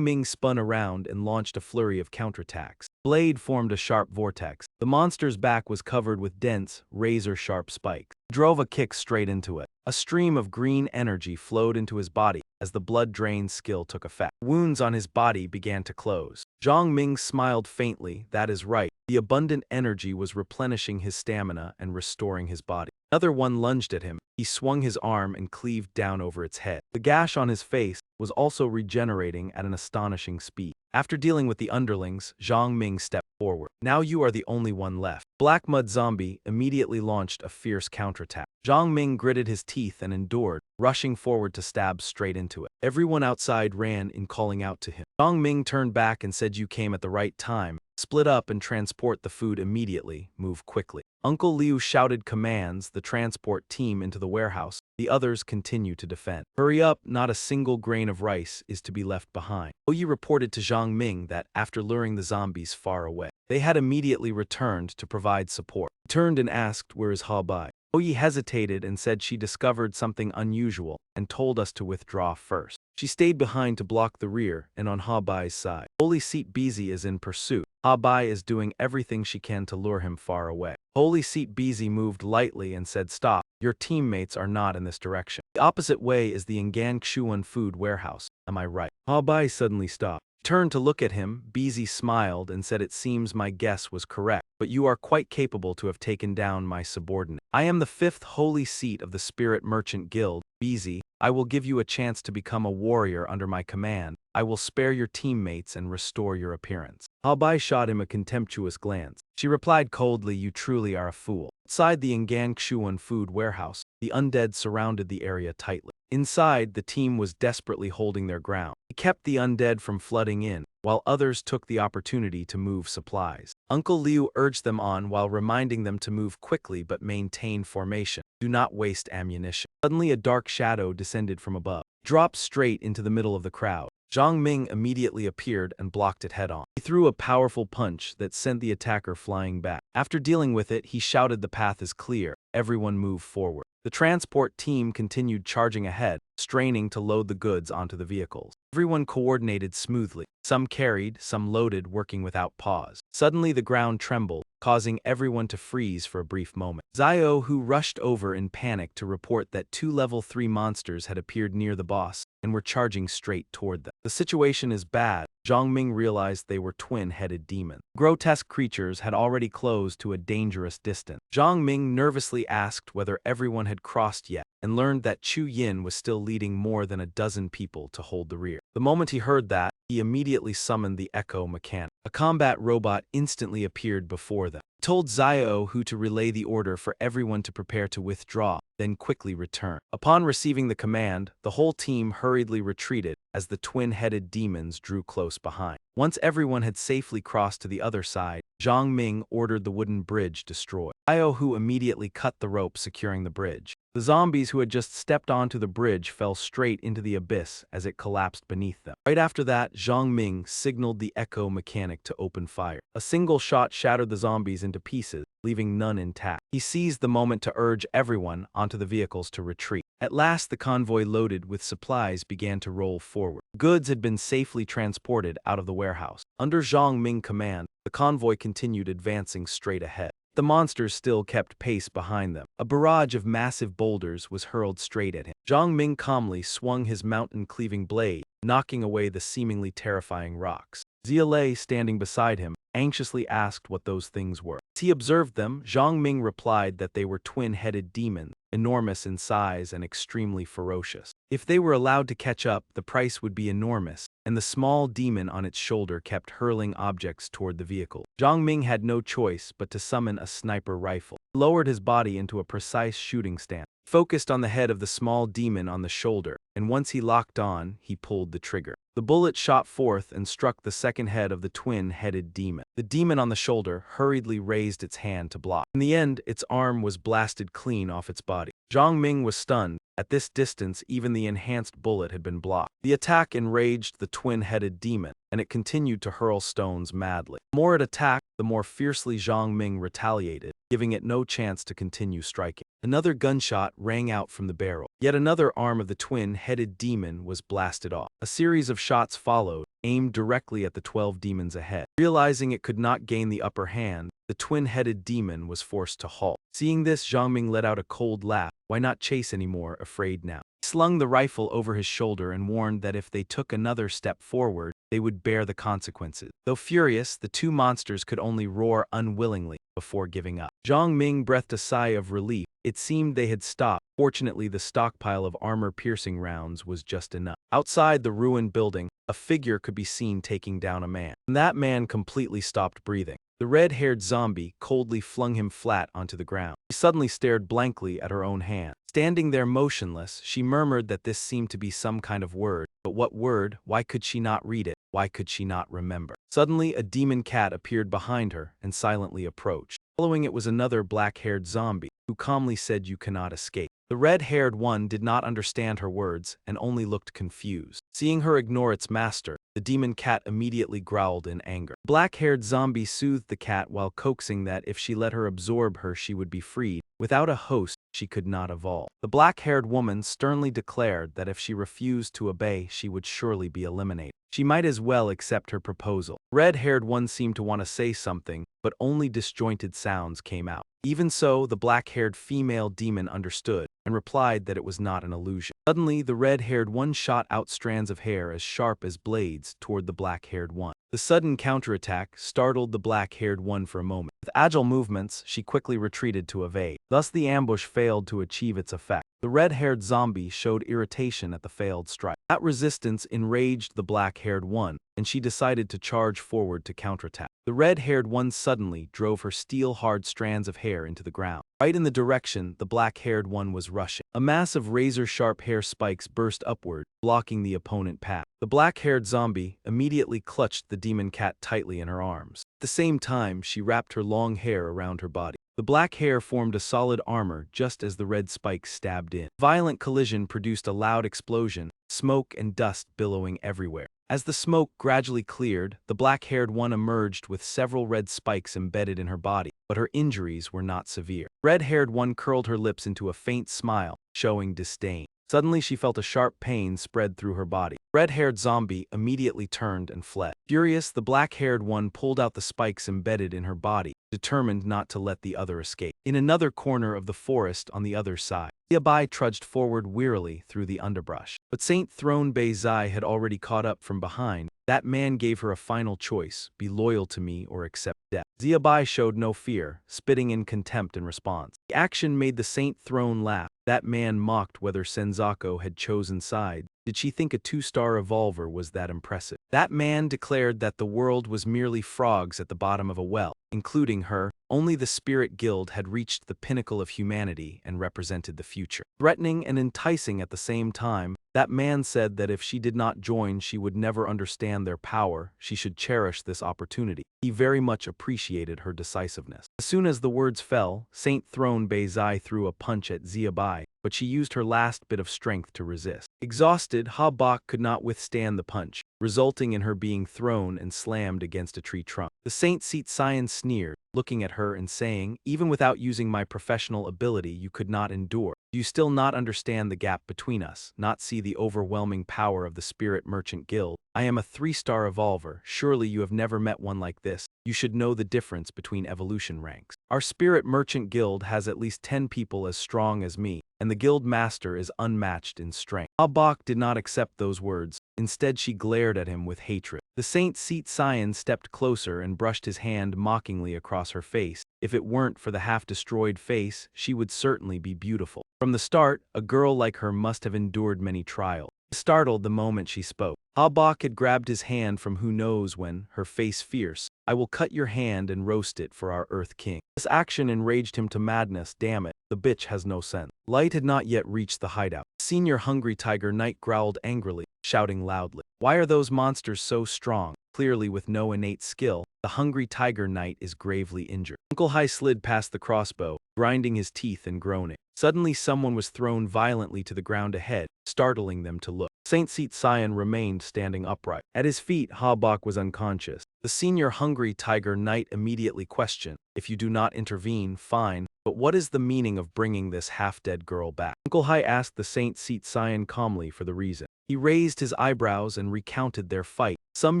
Ming spun around and launched a flurry of counterattacks. Blade formed a sharp vortex. The monster's back was covered with dense, razor-sharp spikes. He drove a kick straight into it. A stream of green energy flowed into his body as the blood drain skill took effect. Wounds on his body began to close. Zhang Ming smiled faintly. That is right. The abundant energy was replenishing his stamina and restoring his body. Another one lunged at him. He swung his arm and cleaved down over its head. The gash on his face was also regenerating at an astonishing speed. After dealing with the underlings, Zhang Ming stepped forward. "Now you are the only one left." Black Mud Zombie immediately launched a fierce counterattack. Zhang Ming gritted his teeth and endured, rushing forward to stab straight into it. Everyone outside ran in calling out to him. Zhang Ming turned back and said, "You came at the right time. Split up and transport the food immediately. Move quickly." Uncle Liu shouted commands the transport team into the warehouse. The others continue to defend. "Hurry up, not a single grain of rice is to be left behind." Oyi reported to Zhang Ming that after luring the zombies far away, they had immediately returned to provide support. He turned and asked, "Where is Ha Bai?" Oyi hesitated and said she discovered something unusual and told us to withdraw first. She stayed behind to block the rear and on Ha Bai's side. Holy Seat Bizi is in pursuit. Ha Bai is doing everything she can to lure him far away. Holy Seat Bizi moved lightly and said, "Stop. Your teammates are not in this direction. The opposite way is the Ngan food warehouse. Am I right?" Ha Bai suddenly stopped. Turned to look at him. Bizi smiled and said, "It seems my guess was correct, but you are quite capable to have taken down my subordinate. I am the 5th holy seat of the Spirit Merchant Guild. Bizi, I will give you a chance to become a warrior under my command. I will spare your teammates and restore your appearance." Ha Bai shot him a contemptuous glance. She replied coldly, "You truly are a fool." Outside the Ngan food warehouse, the undead surrounded the area tightly. Inside, the team was desperately holding their ground. They kept the undead from flooding in, while others took the opportunity to move supplies. Uncle Liu urged them on while reminding them to move quickly but maintain formation. Do not waste ammunition. Suddenly, a dark shadow descended from above, dropped straight into the middle of the crowd. Zhang Ming immediately appeared and blocked it head-on. He threw a powerful punch that sent the attacker flying back. After dealing with it, he shouted, "The path is clear. Everyone move forward." The transport team continued charging ahead, straining to load the goods onto the vehicles. Everyone coordinated smoothly. Some carried, some loaded, working without pause. Suddenly the ground trembled, causing everyone to freeze for a brief moment. Zio, who rushed over in panic to report that 2 level 3 monsters had appeared near the boss and were charging straight toward them. The situation is bad. Zhang Ming realized they were twin-headed demons. Grotesque creatures had already closed to a dangerous distance. Zhang Ming nervously asked whether everyone had crossed yet, and learned that Chu Yin was still leading more than a dozen people to hold the rear. The moment he heard that, he immediately summoned the Echo Mechanic. A combat robot instantly appeared before them. He told Zio who to relay the order for everyone to prepare to withdraw, then quickly return. Upon receiving the command, the whole team hurriedly retreated as the twin-headed demons drew close behind. Once everyone had safely crossed to the other side, Zhang Ming ordered the wooden bridge destroyed. Zio Hu immediately cut the rope securing the bridge. The zombies who had just stepped onto the bridge fell straight into the abyss as it collapsed beneath them. Right after that, Zhang Ming signaled the Echo Mechanic to open fire. A single shot shattered the zombies into pieces, leaving none intact. He seized the moment to urge everyone onto the vehicles to retreat. At last, the convoy loaded with supplies began to roll forward. Goods had been safely transported out of the warehouse. Under Zhang Ming's command, the convoy continued advancing straight ahead. The monsters still kept pace behind them. A barrage of massive boulders was hurled straight at him. Zhang Ming calmly swung his mountain-cleaving blade, knocking away the seemingly terrifying rocks. Zia Lei, standing beside him, anxiously asked what those things were. As he observed them, Zhang Ming replied that they were twin-headed demons, enormous in size and extremely ferocious. If they were allowed to catch up, the price would be enormous, and the small demon on its shoulder kept hurling objects toward the vehicle. Zhang Ming had no choice but to summon a sniper rifle. He lowered his body into a precise shooting stance, focused on the head of the small demon on the shoulder, and once he locked on, he pulled the trigger. The bullet shot forth and struck the second head of the twin-headed demon. The demon on the shoulder hurriedly raised its hand to block. In the end, its arm was blasted clean off its body. Zhang Ming was stunned. At this distance, even the enhanced bullet had been blocked. The attack enraged the twin-headed demon, and it continued to hurl stones madly. The more it attacked, the more fiercely Zhang Ming retaliated, giving it no chance to continue striking. Another gunshot rang out from the barrel. Yet another arm of the twin-headed demon was blasted off. A series of shots followed, aimed directly at the 12 demons ahead. Realizing it could not gain the upper hand, the twin-headed demon was forced to halt. Seeing this, Zhang Ming let out a cold laugh. Why not chase anymore, afraid now? He slung the rifle over his shoulder and warned that if they took another step forward, they would bear the consequences. Though furious, the two monsters could only roar unwillingly before giving up. Zhang Ming breathed a sigh of relief. It seemed they had stopped. Fortunately, the stockpile of armor-piercing rounds was just enough. Outside the ruined building, a figure could be seen taking down a man. And that man completely stopped breathing. The red-haired zombie coldly flung him flat onto the ground. She suddenly stared blankly at her own hand. Standing there motionless, she murmured that this seemed to be some kind of word. But what word? Why could she not read it? Why could she not remember? Suddenly, a demon cat appeared behind her and silently approached. Following it was another black-haired zombie, who calmly said, "You cannot escape." The red-haired one did not understand her words and only looked confused. Seeing her ignore its master, the demon cat immediately growled in anger. The black-haired zombie soothed the cat while coaxing that if she let her absorb her, she would be freed. Without a host, she could not evolve. The black-haired woman sternly declared that if she refused to obey, she would surely be eliminated. She might as well accept her proposal. Red-haired one seemed to want to say something, but only disjointed sounds came out. Even so, the black-haired female demon understood and replied that it was not an illusion. Suddenly, the red-haired one shot out strands of hair as sharp as blades toward the black-haired one. The sudden counterattack startled the black-haired one for a moment. With agile movements, she quickly retreated to evade. Thus, the ambush failed to achieve its effect. The red-haired zombie showed irritation at the failed strike. That resistance enraged the black-haired one, and she decided to charge forward to counterattack. The red-haired one suddenly drove her steel-hard strands of hair into the ground, right in the direction the black-haired one was rushing. A mass of razor-sharp hair spikes burst upward, blocking the opponent path. The black-haired zombie immediately clutched the demon cat tightly in her arms. At the same time, she wrapped her long hair around her body. The black hair formed a solid armor just as the red spikes stabbed in. Violent collision produced a loud explosion, smoke and dust billowing everywhere. As the smoke gradually cleared, the black-haired one emerged with several red spikes embedded in her body, but her injuries were not severe. Red-haired one curled her lips into a faint smile, showing disdain. Suddenly she felt a sharp pain spread through her body. Red-haired zombie immediately turned and fled. Furious, the black-haired one pulled out the spikes embedded in her body, determined not to let the other escape. In another corner of the forest on the other side, Yabai trudged forward wearily through the underbrush. But Saint Throne Beizai had already caught up from behind. That man gave her a final choice: be loyal to me or accept death. Ziabai showed no fear, spitting in contempt in response. The action made the Saint Throne laugh. That man mocked whether Senzako had chosen sides. Did she think a 2-star revolver was that impressive? That man declared that the world was merely frogs at the bottom of a well, including her. Only the Spirit Guild had reached the pinnacle of humanity and represented the future. Threatening and enticing at the same time, that man said that if she did not join, she would never understand their power. She should cherish this opportunity. He very much appreciated her decisiveness. As soon as the words fell, Saint Throne Beizai threw a punch at Ziabai, but she used her last bit of strength to resist. Exhausted, Ha Bok could not withstand the punch, resulting in her being thrown and slammed against a tree trunk. The Saint Seat Scion sneered, looking at her and saying, "Even without using my professional ability, you could not endure. Do you still not understand the gap between us, not see the overwhelming power of the Spirit Merchant Guild? I am a 3-star revolver. Surely you have never met one like this. You should know the difference between evolution ranks. Our Spirit Merchant Guild has at least 10 people as strong as me, and the guild master is unmatched in strength." Ha Bok did not accept those words. Instead, she glared at him with hatred. The Saint Seat Scion stepped closer and brushed his hand mockingly across her face. If it weren't for the half-destroyed face, she would certainly be beautiful. From the start, a girl like her must have endured many trials. Startled the moment she spoke, Ha Bok had grabbed his hand from who knows when, her face fierce. "I will cut your hand and roast it for our Earth King." This action enraged him to madness. Damn it, the bitch has no sense. Light had not yet reached the hideout. Senior Hungry Tiger Knight growled angrily, shouting loudly. Why are those monsters so strong? Clearly with no innate skill, the Hungry Tiger Knight is gravely injured. Uncle Hai slid past the crossbow, grinding his teeth and groaning. Suddenly someone was thrown violently to the ground ahead, startling them to look. Saint Seat Scion remained standing upright. At his feet, Ha Bok was unconscious. The Senior Hungry Tiger Knight immediately questioned, "If you do not intervene, fine, but what is the meaning of bringing this half-dead girl back?" Uncle Hai asked the Saint Seat Scion calmly for the reason. He raised his eyebrows and recounted their fight. Some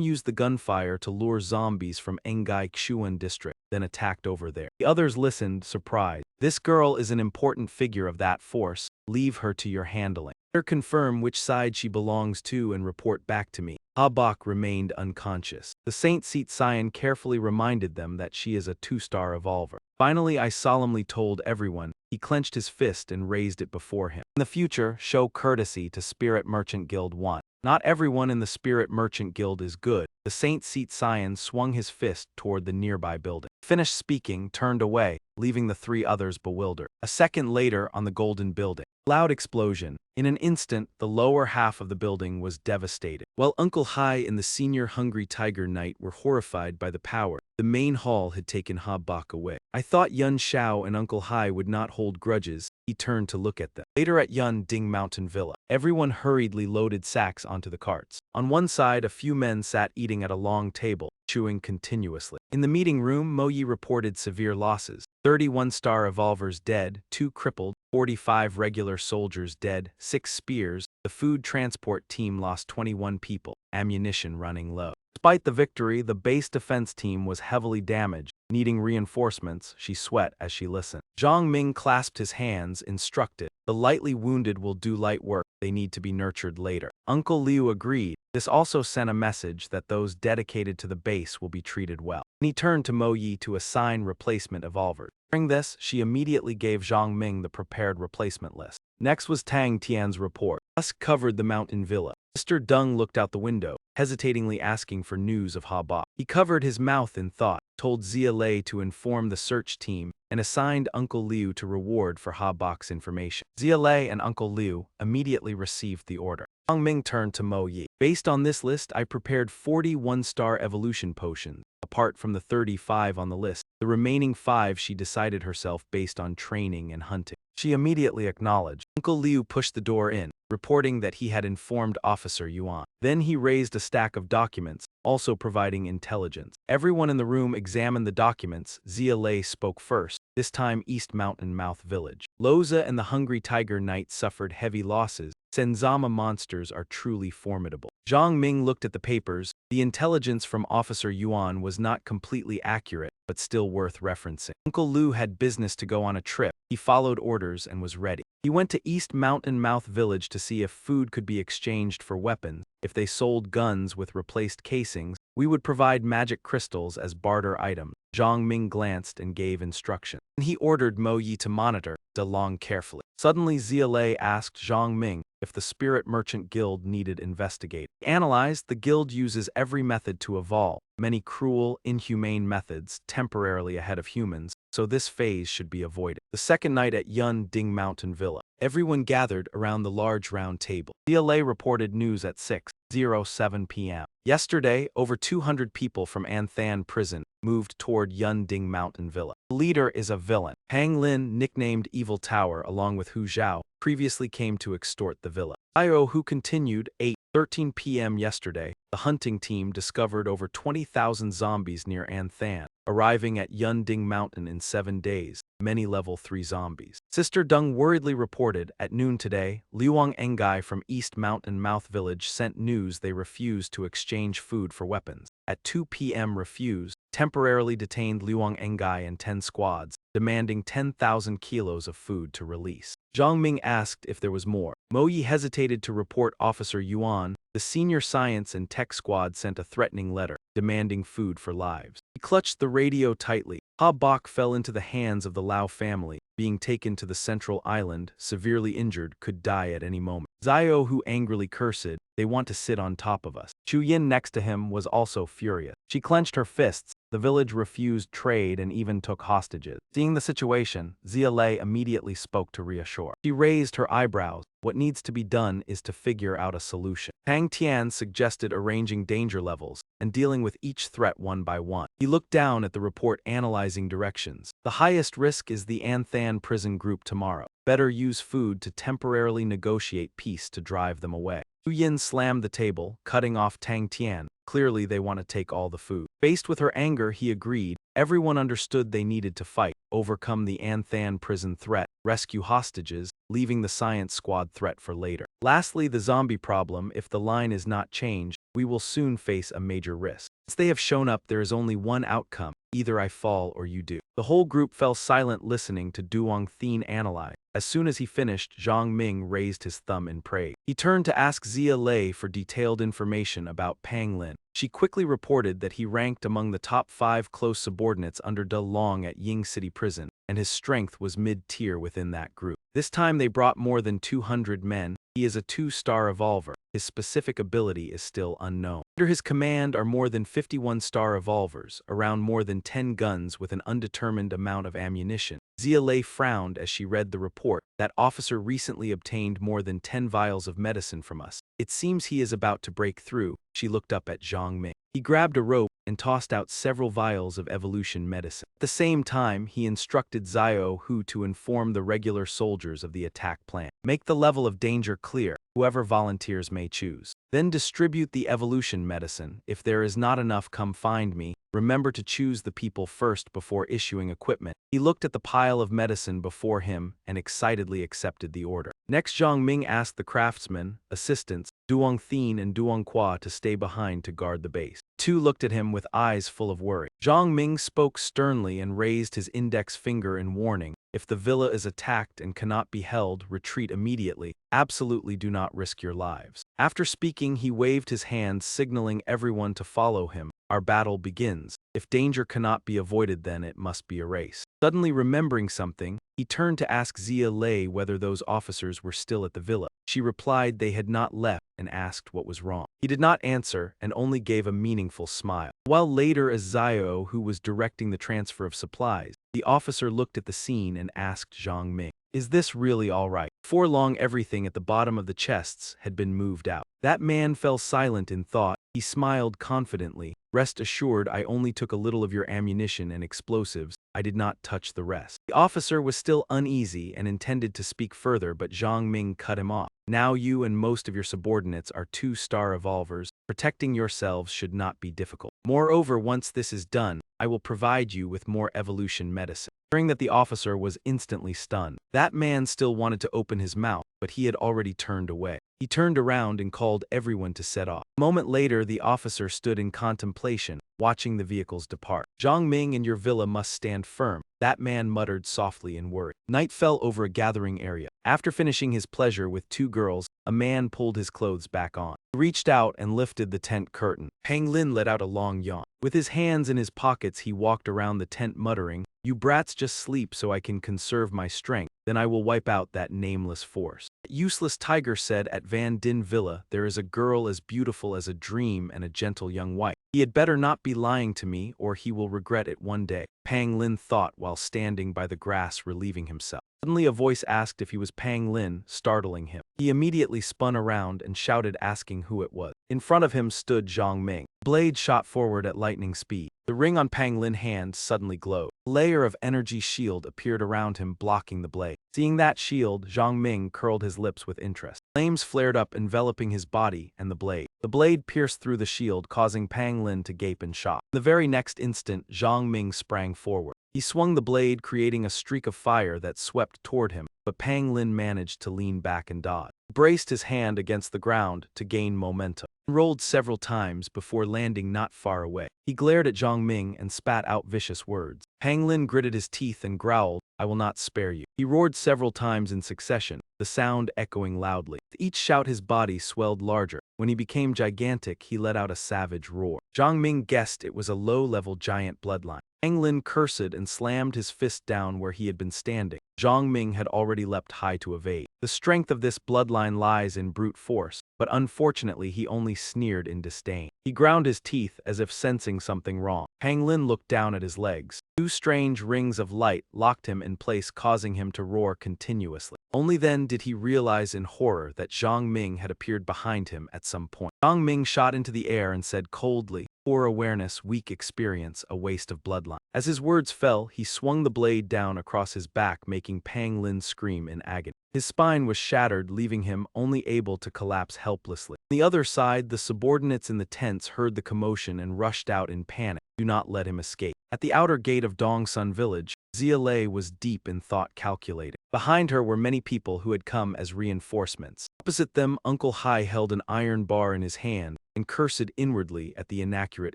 used the gunfire to lure zombies from Engai Xuan district, then attacked over there. The others listened, surprised. "This girl is an important figure of that force. Leave her to your handling. Better confirm which side she belongs to and report back to me." Ha Bok remained unconscious. The Saint Seat Scion carefully reminded them that she is a 2-star revolver. "Finally, I solemnly told everyone." He clenched his fist and raised it before him. "In the future, show courtesy to Spirit Merchant Guild 1. Not everyone in the Spirit Merchant Guild is good." The Saint Seat Scion swung his fist toward the nearby building. Finished speaking, turned away, leaving the 3 others bewildered. A second later, on the Golden Building. Loud explosion. In an instant, the lower half of the building was devastated. While Uncle Hai and the Senior Hungry Tiger Knight were horrified by the power, the main hall had taken Ha Bok away. "I thought Yun Shao and Uncle Hai would not hold grudges." He turned to look at them. Later at Yun Ding Mountain Villa, everyone hurriedly loaded sacks onto the carts. On one side, a few men sat eating at a long table, chewing continuously. In the meeting room, Mo Yi reported severe losses. 31-star revolvers dead, 2 crippled, 45 regular soldiers dead, 6 spears. The food transport team lost 21 people, ammunition running low. Despite the victory, the base defense team was heavily damaged. Needing reinforcements, she sweat as she listened. Zhang Ming clasped his hands, instructed, "The lightly wounded will do light work. They need to be nurtured later." Uncle Liu agreed. This also sent a message that those dedicated to the base will be treated well. And he turned to Mo Yi to assign replacement revolvers. During this, she immediately gave Zhang Ming the prepared replacement list. Next was Tang Tian's report. Dusk covered the mountain villa. Mr. Deng looked out the window, hesitatingly asking for news of Ha Bok. He covered his mouth in thought, told Zia Lei to inform the search team, and assigned Uncle Liu to reward for Ha Bok's information. Zia Lei and Uncle Liu immediately received the order. Zhang Ming turned to Mo Yi. "Based on this list, I prepared 40 1-star evolution potions. Apart from the 35 on the list, the remaining 5 she decided herself based on training and hunting." She immediately acknowledged. Uncle Liu pushed the door in, reporting that he had informed Officer Yuan. Then he raised a stack of documents, also providing intelligence. Everyone in the room examined the documents. Zia Lei spoke first. this time East Mountain Mouth Village. Loza and the Hungry Tiger Knight suffered heavy losses. Senzama monsters are truly formidable. Zhang Ming looked at the papers. The intelligence from Officer Yuan was not completely accurate, but still worth referencing. Uncle Lu had business to go on a trip. He followed orders and was ready. He went to East Mountain Mouth Village to see if food could be exchanged for weapons. If they sold guns with replaced casings, we would provide magic crystals as barter items. Zhang Ming glanced and gave instructions. He ordered Mo Yi to monitor De Long carefully. Suddenly Zia Lei asked Zhang Ming if the Spirit Merchant Guild needed investigating. Analyzed, the guild uses every method to evolve, many cruel, inhumane methods, temporarily ahead of humans, so this phase should be avoided. The second night at Yun Ding Mountain Villa. Everyone gathered around the large round table. Zia Lei reported news at 6:07 p.m. Yesterday, over 200 people from Anthan prison moved toward Yun Ding Mountain Villa. The leader is a villain. Pang Lin, nicknamed Evil Tower, along with Hu Zhao, previously came to extort the villa. Io, who continued 8:13 p.m. yesterday, the hunting team discovered over 20,000 zombies near Anthan, arriving at Yun Ding Mountain in 7 days, many level 3 zombies. Sister Deng worriedly reported, at noon today, Liuang Engai from East Mountain Mouth Village sent news they refused to exchange food for weapons. At 2 p.m. refused, temporarily detained Liuang Engai and 10 squads, demanding 10,000 kilos of food to release. Zhang Ming asked if there was more. Mo Yi hesitated to report Officer Yuan. The senior science and tech squad sent a threatening letter, demanding food for lives. He clutched the radio tightly. Ha Bok fell into the hands of the Lao family, being taken to the central island, severely injured, could die at any moment. Zio, who angrily cursed, "They want to sit on top of us." Chu Yin next to him was also furious. She clenched her fists. The village refused trade and even took hostages. Seeing the situation, Zia Lei immediately spoke to reassure. She raised her eyebrows. What needs to be done is to figure out a solution. Tang Tian suggested arranging danger levels and dealing with each threat one by one. He looked down at the report analyzing directions. The highest risk is the Anthan prison group tomorrow. Better use food to temporarily negotiate peace to drive them away. Yu Yin slammed the table, cutting off Tang Tian. Clearly they want to take all the food. Faced with her anger, he agreed. Everyone understood they needed to fight, overcome the Anthan prison threat, rescue hostages, leaving the science squad threat for later. Lastly, the zombie problem. If the line is not changed, we will soon face a major risk. Since they have shown up, there is only one outcome. Either I fall or you do. The whole group fell silent listening to Duong Thien analyze. As soon as he finished, Zhang Ming raised his thumb in praise. He turned to ask Zia Lei for detailed information about Pang Lin. She quickly reported that he ranked among the top 5 close subordinates under De Long at Ying City Prison, and his strength was mid-tier within that group. This time they brought more than 200 men. He is a 2-star evolver. His specific ability is still unknown. Under his command are more than 51-star evolvers, around more than 10 guns with an undetermined amount of ammunition. Zia Lei frowned as she read the report. That officer recently obtained more than 10 vials of medicine from us. It seems he is about to break through. She looked up at Zhang Ming. He grabbed a rope and tossed out several vials of evolution medicine. At the same time, he instructed Zio Hu to inform the regular soldiers of the attack plan. Make the level of danger clear. Whoever volunteers may choose. Then distribute the evolution medicine. If there is not enough, come find me. Remember to choose the people first before issuing equipment. He looked at the pile of medicine before him and excitedly accepted the order. Next, Zhang Ming asked the craftsmen, assistants, Duong Thien and Duong Qua to stay behind to guard the base. Two looked at him with eyes full of worry. Zhang Ming spoke sternly and raised his index finger in warning. If the villa is attacked and cannot be held, retreat immediately. Absolutely do not risk your lives. After speaking, he waved his hand, signaling everyone to follow him. Our battle begins. If danger cannot be avoided, then it must be erased. Suddenly remembering something, he turned to ask Zia Lei whether those officers were still at the villa. She replied they had not left and asked what was wrong. He did not answer and only gave a meaningful smile. While later, as Zio, who was directing the transfer of supplies, the officer looked at the scene and asked Zhang Ming, "Is this really all right?" Before long, everything at the bottom of the chests had been moved out. That man fell silent in thought. He smiled confidently. Rest assured, I only took a little of your ammunition and explosives. I did not touch the rest. The officer was still uneasy and intended to speak further, but Zhang Ming cut him off. Now you and most of your subordinates are 2-star evolvers. Protecting yourselves should not be difficult. Moreover, once this is done, I will provide you with more evolution medicine. Hearing that, the officer was instantly stunned. That man still wanted to open his mouth, but he had already turned away. He turned around and called everyone to set off. A moment later, the officer stood in contemplation, watching the vehicles depart. Zhang Ming and your villa must stand firm, that man muttered softly in worry. Night fell over a gathering area. After finishing his pleasure with 2 girls, a man pulled his clothes back on. He reached out and lifted the tent curtain. Pang Lin let out a long yawn. With his hands in his pockets, he walked around the tent muttering, "You brats just sleep so I can conserve my strength. Then I will wipe out that nameless force." That useless tiger said, "At Van Din Villa, there is a girl as beautiful as a dream and a gentle young wife. He had better not be lying to me, or he will regret it one day," Pang Lin thought while standing by the grass relieving himself. Suddenly a voice asked if he was Pang Lin, startling him. He immediately spun around and shouted, asking who it was. In front of him stood Zhang Ming. Blade shot forward at lightning speed. The ring on Pang Lin's hand suddenly glowed. A layer of energy shield appeared around him, blocking the blade. Seeing that shield, Zhang Ming curled his lips with interest. Flames flared up, enveloping his body and the blade. The blade pierced through the shield, causing Pang Lin to gape in shock. In the very next instant, Zhang Ming sprang forward. He swung the blade, creating a streak of fire that swept toward him, but Pang Lin managed to lean back and dodge. He braced his hand against the ground to gain momentum, and rolled several times before landing not far away. He glared at Zhang Ming and spat out vicious words. Pang Lin gritted his teeth and growled, "I will not spare you." He roared several times in succession, the sound echoing loudly. With each shout, his body swelled larger. When he became gigantic, he let out a savage roar. Zhang Ming guessed it was a low-level giant bloodline. Pang Lin cursed and slammed his fist down where he had been standing. Zhang Ming had already leapt high to evade. The strength of this bloodline lies in brute force, but unfortunately he only sneered in disdain. He ground his teeth as if sensing something wrong. Pang Lin looked down at his legs. 2 strange rings of light locked him in place, causing him to roar continuously. Only then did he realize in horror that Zhang Ming had appeared behind him at some point. Zhang Ming shot into the air and said coldly, "Poor awareness, weak experience, a waste of bloodline." As his words fell, he swung the blade down across his back, making Pang Lin scream in agony. His spine was shattered, leaving him only able to collapse helplessly. On the other side, the subordinates in the tents heard the commotion and rushed out in panic. Do not let him escape. At the outer gate of Dongsun village, Yahello was deep in thought, calculating. Behind her were many people who had come as reinforcements. Opposite them, Uncle Hai held an iron bar in his hand and cursed inwardly at the inaccurate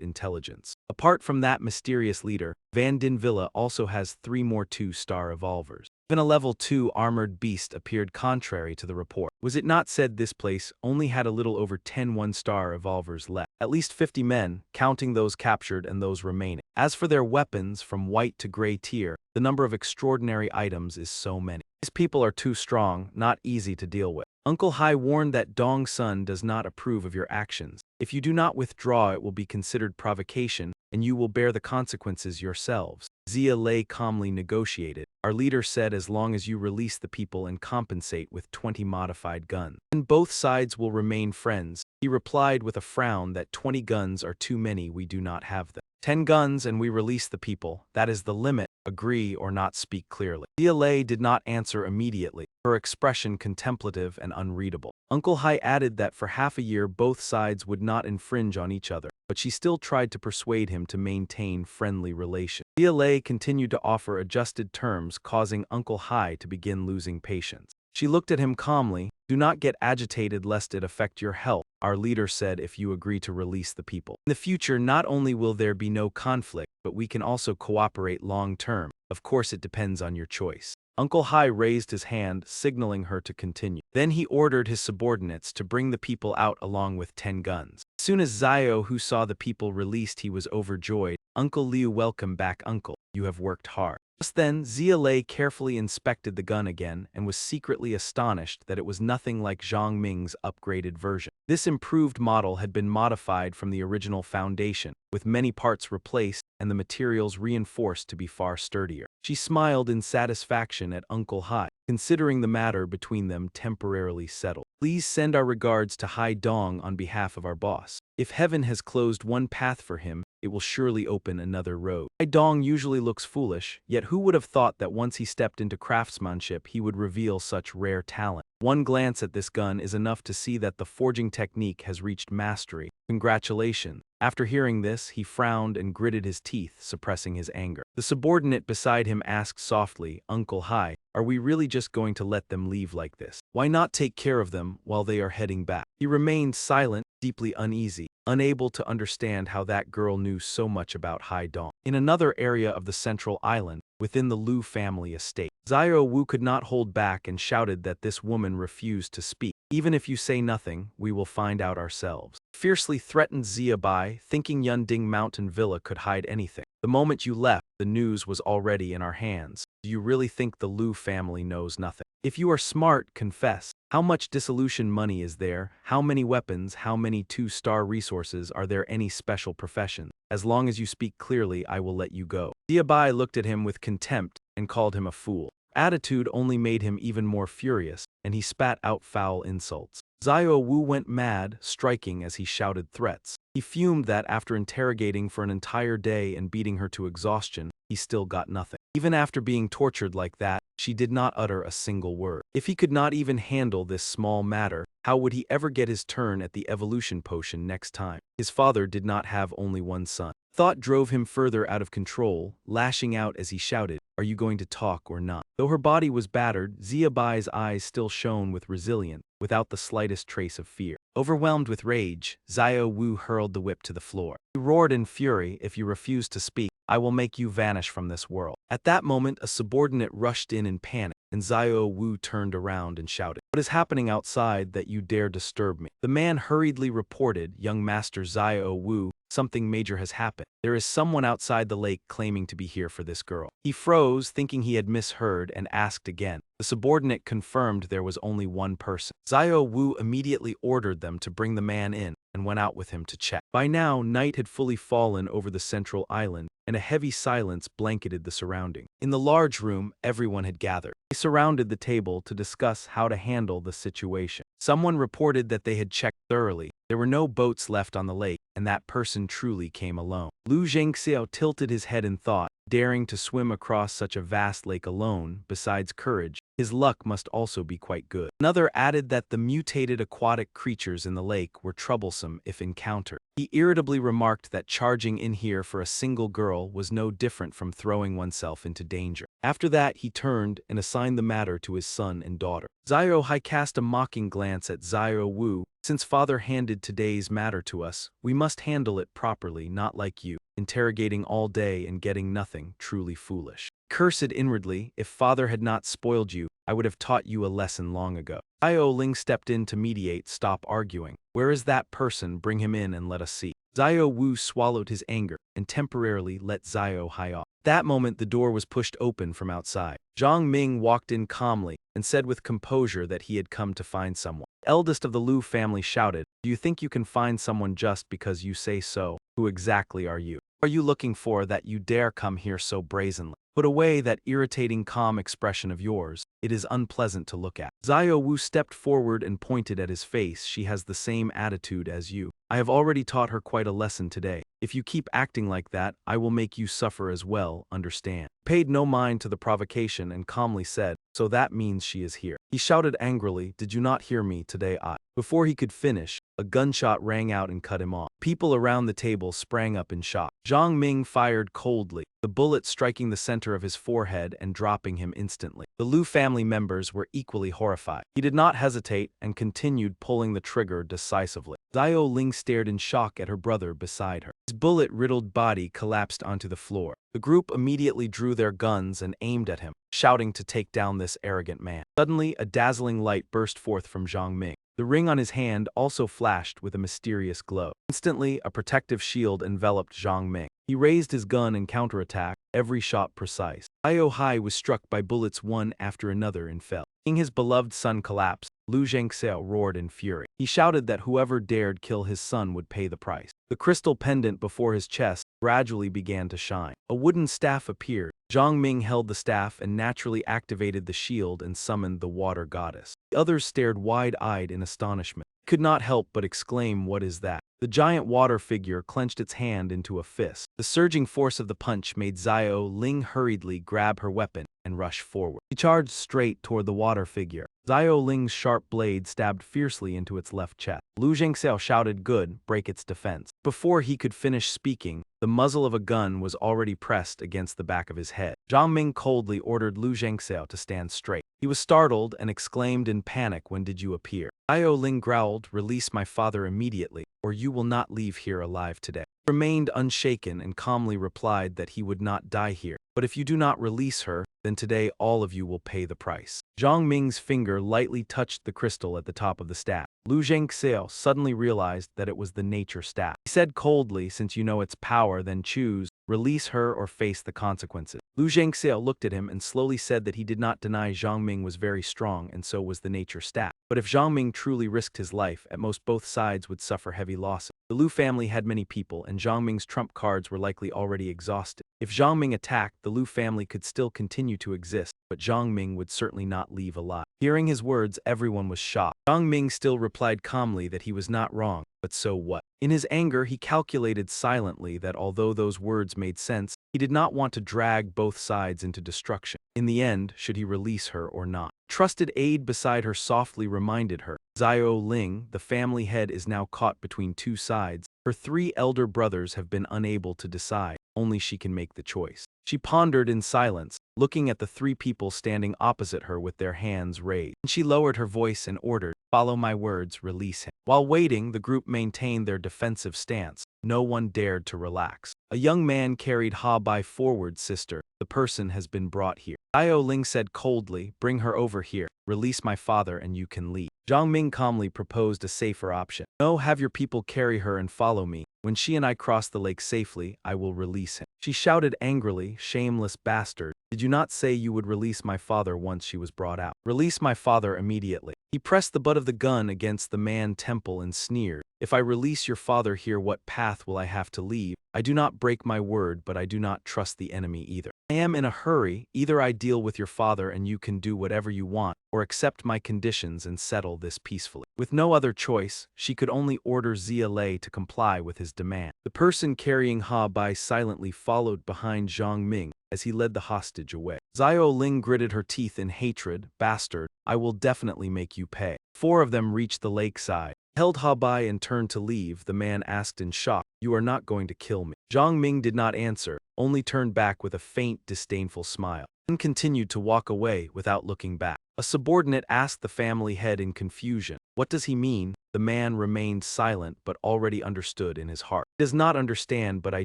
intelligence. Apart from that mysterious leader, Van Din Villa also has 3 more 2-star evolvers. Even a level 2 armored beast appeared, contrary to the report. Was it not said this place only had a little over 10 1-star evolvers left? At least 50 men, counting those captured and those remaining. As for their weapons, from white to gray tier, the number of extraordinary items is so many. These people are too strong, not easy to deal with. Uncle Hai warned that Dongsun does not approve of your actions. If you do not withdraw, it will be considered provocation, and you will bear the consequences yourselves. Yahello calmly negotiated. Our leader said as long as you release the people and compensate with 20 modified guns, then both sides will remain friends. He replied with a frown that 20 guns are too many, we do not have them. 10 guns and we release the people, that is the limit. Agree or not speak clearly. Yahello did not answer immediately, her expression contemplative and unreadable. Uncle Hai added that for half a year both sides would not infringe on each other, but she still tried to persuade him to maintain friendly relations. Yahello continued to offer adjusted terms, causing Uncle Hai to begin losing patience. She looked at him calmly. Do not get agitated lest it affect your health. Our leader said if you agree to release the people. In the future, not only will there be no conflict, but we can also cooperate long term. Of course, it depends on your choice. Uncle Hai raised his hand, signaling her to continue. Then he ordered his subordinates to bring the people out along with 10 guns. As soon as Zio, who saw the people released, he was overjoyed. Uncle Liu, welcome back, Uncle. You have worked hard. Just then, Yahello carefully inspected the gun again and was secretly astonished that it was nothing like Zhang Ming's upgraded version. This improved model had been modified from the original foundation. with many parts replaced and the materials reinforced to be far sturdier. She smiled in satisfaction at Uncle Hai, considering the matter between them temporarily settled. Please send our regards to Hai Dong on behalf of our boss. If heaven has closed one path for him, it will surely open another road. Hai Dong usually looks foolish, yet who would have thought that once he stepped into craftsmanship he would reveal such rare talent. One glance at this gun is enough to see that the forging technique has reached mastery. Congratulations. After hearing this, he frowned and gritted his teeth, suppressing his anger. The subordinate beside him asked softly, Uncle Hai, are we really just going to let them leave like this? Why not take care of them while they are heading back? He remained silent, deeply uneasy, unable to understand how that girl knew so much about Hai Dong. In another area of the central island, within the Liu family estate, Xiao Wu could not hold back and shouted that this woman refused to speak. Even if you say nothing, we will find out ourselves. Fiercely threatened Xia Bai, thinking Yunding Mountain Villa could hide anything. The moment you left, the news was already in our hands. Do you really think the Liu family knows nothing? If you are smart, confess. How much dissolution money is there? How many weapons? How many 2-star resources? Are there any special professions? As long as you speak clearly, I will let you go. Xia Bai looked at him with contempt and called him a fool. Attitude only made him even more furious, and he spat out foul insults. Xiao Wu went mad, striking as he shouted threats. He fumed that after interrogating for an entire day and beating her to exhaustion, he still got nothing. Even after being tortured like that, she did not utter a single word. If he could not even handle this small matter, how would he ever get his turn at the evolution potion next time? His father did not have only one son. Thought drove him further out of control, lashing out as he shouted, are you going to talk or not? Though her body was battered, Xia Bai's eyes still shone with resilience, without the slightest trace of fear. Overwhelmed with rage, Xiao Wu hurled the whip to the floor. He roared in fury, if you refuse to speak, I will make you vanish from this world. At that moment, a subordinate rushed in panic, and Xiao Wu turned around and shouted, what is happening outside that you dare disturb me? The man hurriedly reported, young master Xiao Wu, something major has happened. There is someone outside the lake claiming to be here for this girl. He froze, thinking he had misheard, and asked again. The subordinate confirmed there was only one person. Xiao Wu immediately ordered them to bring the man in, and went out with him to check. By now, night had fully fallen over the central island, and a heavy silence blanketed the surrounding. In the large room, everyone had gathered. They surrounded the table to discuss how to handle the situation. Someone reported that they had checked thoroughly. There were no boats left on the lake, and that person truly came alone. Lu Zhengxiao tilted his head in thought, daring to swim across such a vast lake alone. Besides courage, his luck must also be quite good. Another added that the mutated aquatic creatures in the lake were troublesome if encountered. He irritably remarked that charging in here for a single girl was no different from throwing oneself into danger. After that, he turned and assigned the matter to his son and daughter. Xiao Hai cast a mocking glance at Xiao Wu. Since father handed today's matter to us, we must handle it properly, not like you, interrogating all day and getting nothing, truly foolish. Cursed inwardly, if father had not spoiled you, I would have taught you a lesson long ago. Xiao Ling stepped in to mediate, stop arguing. Where is that person? Bring him in and let us see. Xiao Wu swallowed his anger and temporarily let Xiao Hai off. That moment the door was pushed open from outside. Zhang Ming walked in calmly and said with composure that he had come to find someone. The eldest of the Liu family shouted, do you think you can find someone just because you say so? Who exactly are you? What are you looking for that you dare come here so brazenly? Put away that irritating calm expression of yours. It is unpleasant to look at. Xiao Wu stepped forward and pointed at his face. She has the same attitude as you. I have already taught her quite a lesson today. If you keep acting like that, I will make you suffer as well, understand? Paid no mind to the provocation and calmly said, so that means she is here. He shouted angrily, did you not hear me today? Before he could finish, a gunshot rang out and cut him off. People around the table sprang up in shock. Zhang Ming fired coldly, the bullet striking the center of his forehead and dropping him instantly. The Liu family members were equally horrified. He did not hesitate and continued pulling the trigger decisively. Xiao Ling stared in shock at her brother beside her. His bullet-riddled body collapsed onto the floor. The group immediately drew their guns and aimed at him, shouting to take down this arrogant man. Suddenly, a dazzling light burst forth from Zhang Ming. The ring on his hand also flashed with a mysterious glow. Instantly, a protective shield enveloped Zhang Ming. He raised his gun and counterattacked, every shot precise. Xiao Hai was struck by bullets one after another and fell. Seeing his beloved son collapse, Lu Zhengxiao roared in fury. He shouted that whoever dared kill his son would pay the price. The crystal pendant before his chest gradually began to shine. A wooden staff appeared. Zhang Ming held the staff and naturally activated the shield and summoned the water goddess. The others stared wide-eyed in astonishment. He could not help but exclaim, "What is that?" The giant water figure clenched its hand into a fist. The surging force of the punch made Xiao Ling hurriedly grab her weapon and rush forward. He charged straight toward the water figure. Xiao Ling's sharp blade stabbed fiercely into its left chest. Lu Zhengxiao shouted, "Good, break its defense." Before he could finish speaking, the muzzle of a gun was already pressed against the back of his head. Zhang Ming coldly ordered Lu Zhengxiao to stand straight. He was startled and exclaimed in panic, "When did you appear?" Xiao Ling growled, "Release my father immediately, or you will not leave here alive today." He remained unshaken and calmly replied that he would not die here. "But if you do not release her, then today all of you will pay the price." Zhang Ming's finger lightly touched the crystal at the top of the staff. Lu Zhengxiao suddenly realized that it was the nature staff. He said coldly, "Since you know its power, then choose, release her or face the consequences." Lu Zhengxiao looked at him and slowly said that he did not deny Zhang Ming was very strong and so was the nature staff. But if Zhang Ming truly risked his life, at most both sides would suffer heavy losses. The Lu family had many people, and Zhang Ming's trump cards were likely already exhausted. If Zhang Ming attacked, the Lu family could still continue to exist, but Zhang Ming would certainly not leave alive. Hearing his words, everyone was shocked. Zhang Ming still replied calmly that he was not wrong, but so what? In his anger, he calculated silently that although those words made sense, he did not want to drag both sides into destruction. In the end, should he release her or not? Trusted aide beside her softly reminded her, "Xiao Ling, the family head is now caught between two sides. Her 3 elder brothers have been unable to decide. Only she can make the choice." She pondered in silence, looking at the 3 people standing opposite her with their hands raised. She lowered her voice and ordered, "Follow my words, release him." While waiting, the group maintained their defensive stance. No one dared to relax. A young man carried Ha Bai forward, "Sister, the person has been brought here." Xiao Ling said coldly, "Bring her over here. Release my father and you can leave." Zhang Ming calmly proposed a safer option. "No, have your people carry her and follow me. When she and I cross the lake safely, I will release him." She shouted angrily, "Shameless bastard. Did you not say you would release my father once she was brought out? Release my father immediately." He pressed the butt of the gun against the man's temple and sneered, "If I release your father here, what path will I have to leave? I do not break my word, but I do not trust the enemy either. I am in a hurry. Either I deal with your father and you can do whatever you want, or accept my conditions and settle this peacefully." With no other choice, she could only order Zia Lei to comply with his demand. The person carrying Ha Bai silently followed behind Zhang Ming as he led the hostage away. Xiao Ling gritted her teeth in hatred, "Bastard, I will definitely make you pay." 4 of them reached the lakeside. Held Ha Bai and turned to leave, the man asked in shock, "You are not going to kill me?" Zhang Ming did not answer, only turned back with a faint, disdainful smile, and continued to walk away without looking back. A subordinate asked the family head in confusion, "What does he mean?" The man remained silent but already understood in his heart. "He does not understand, but I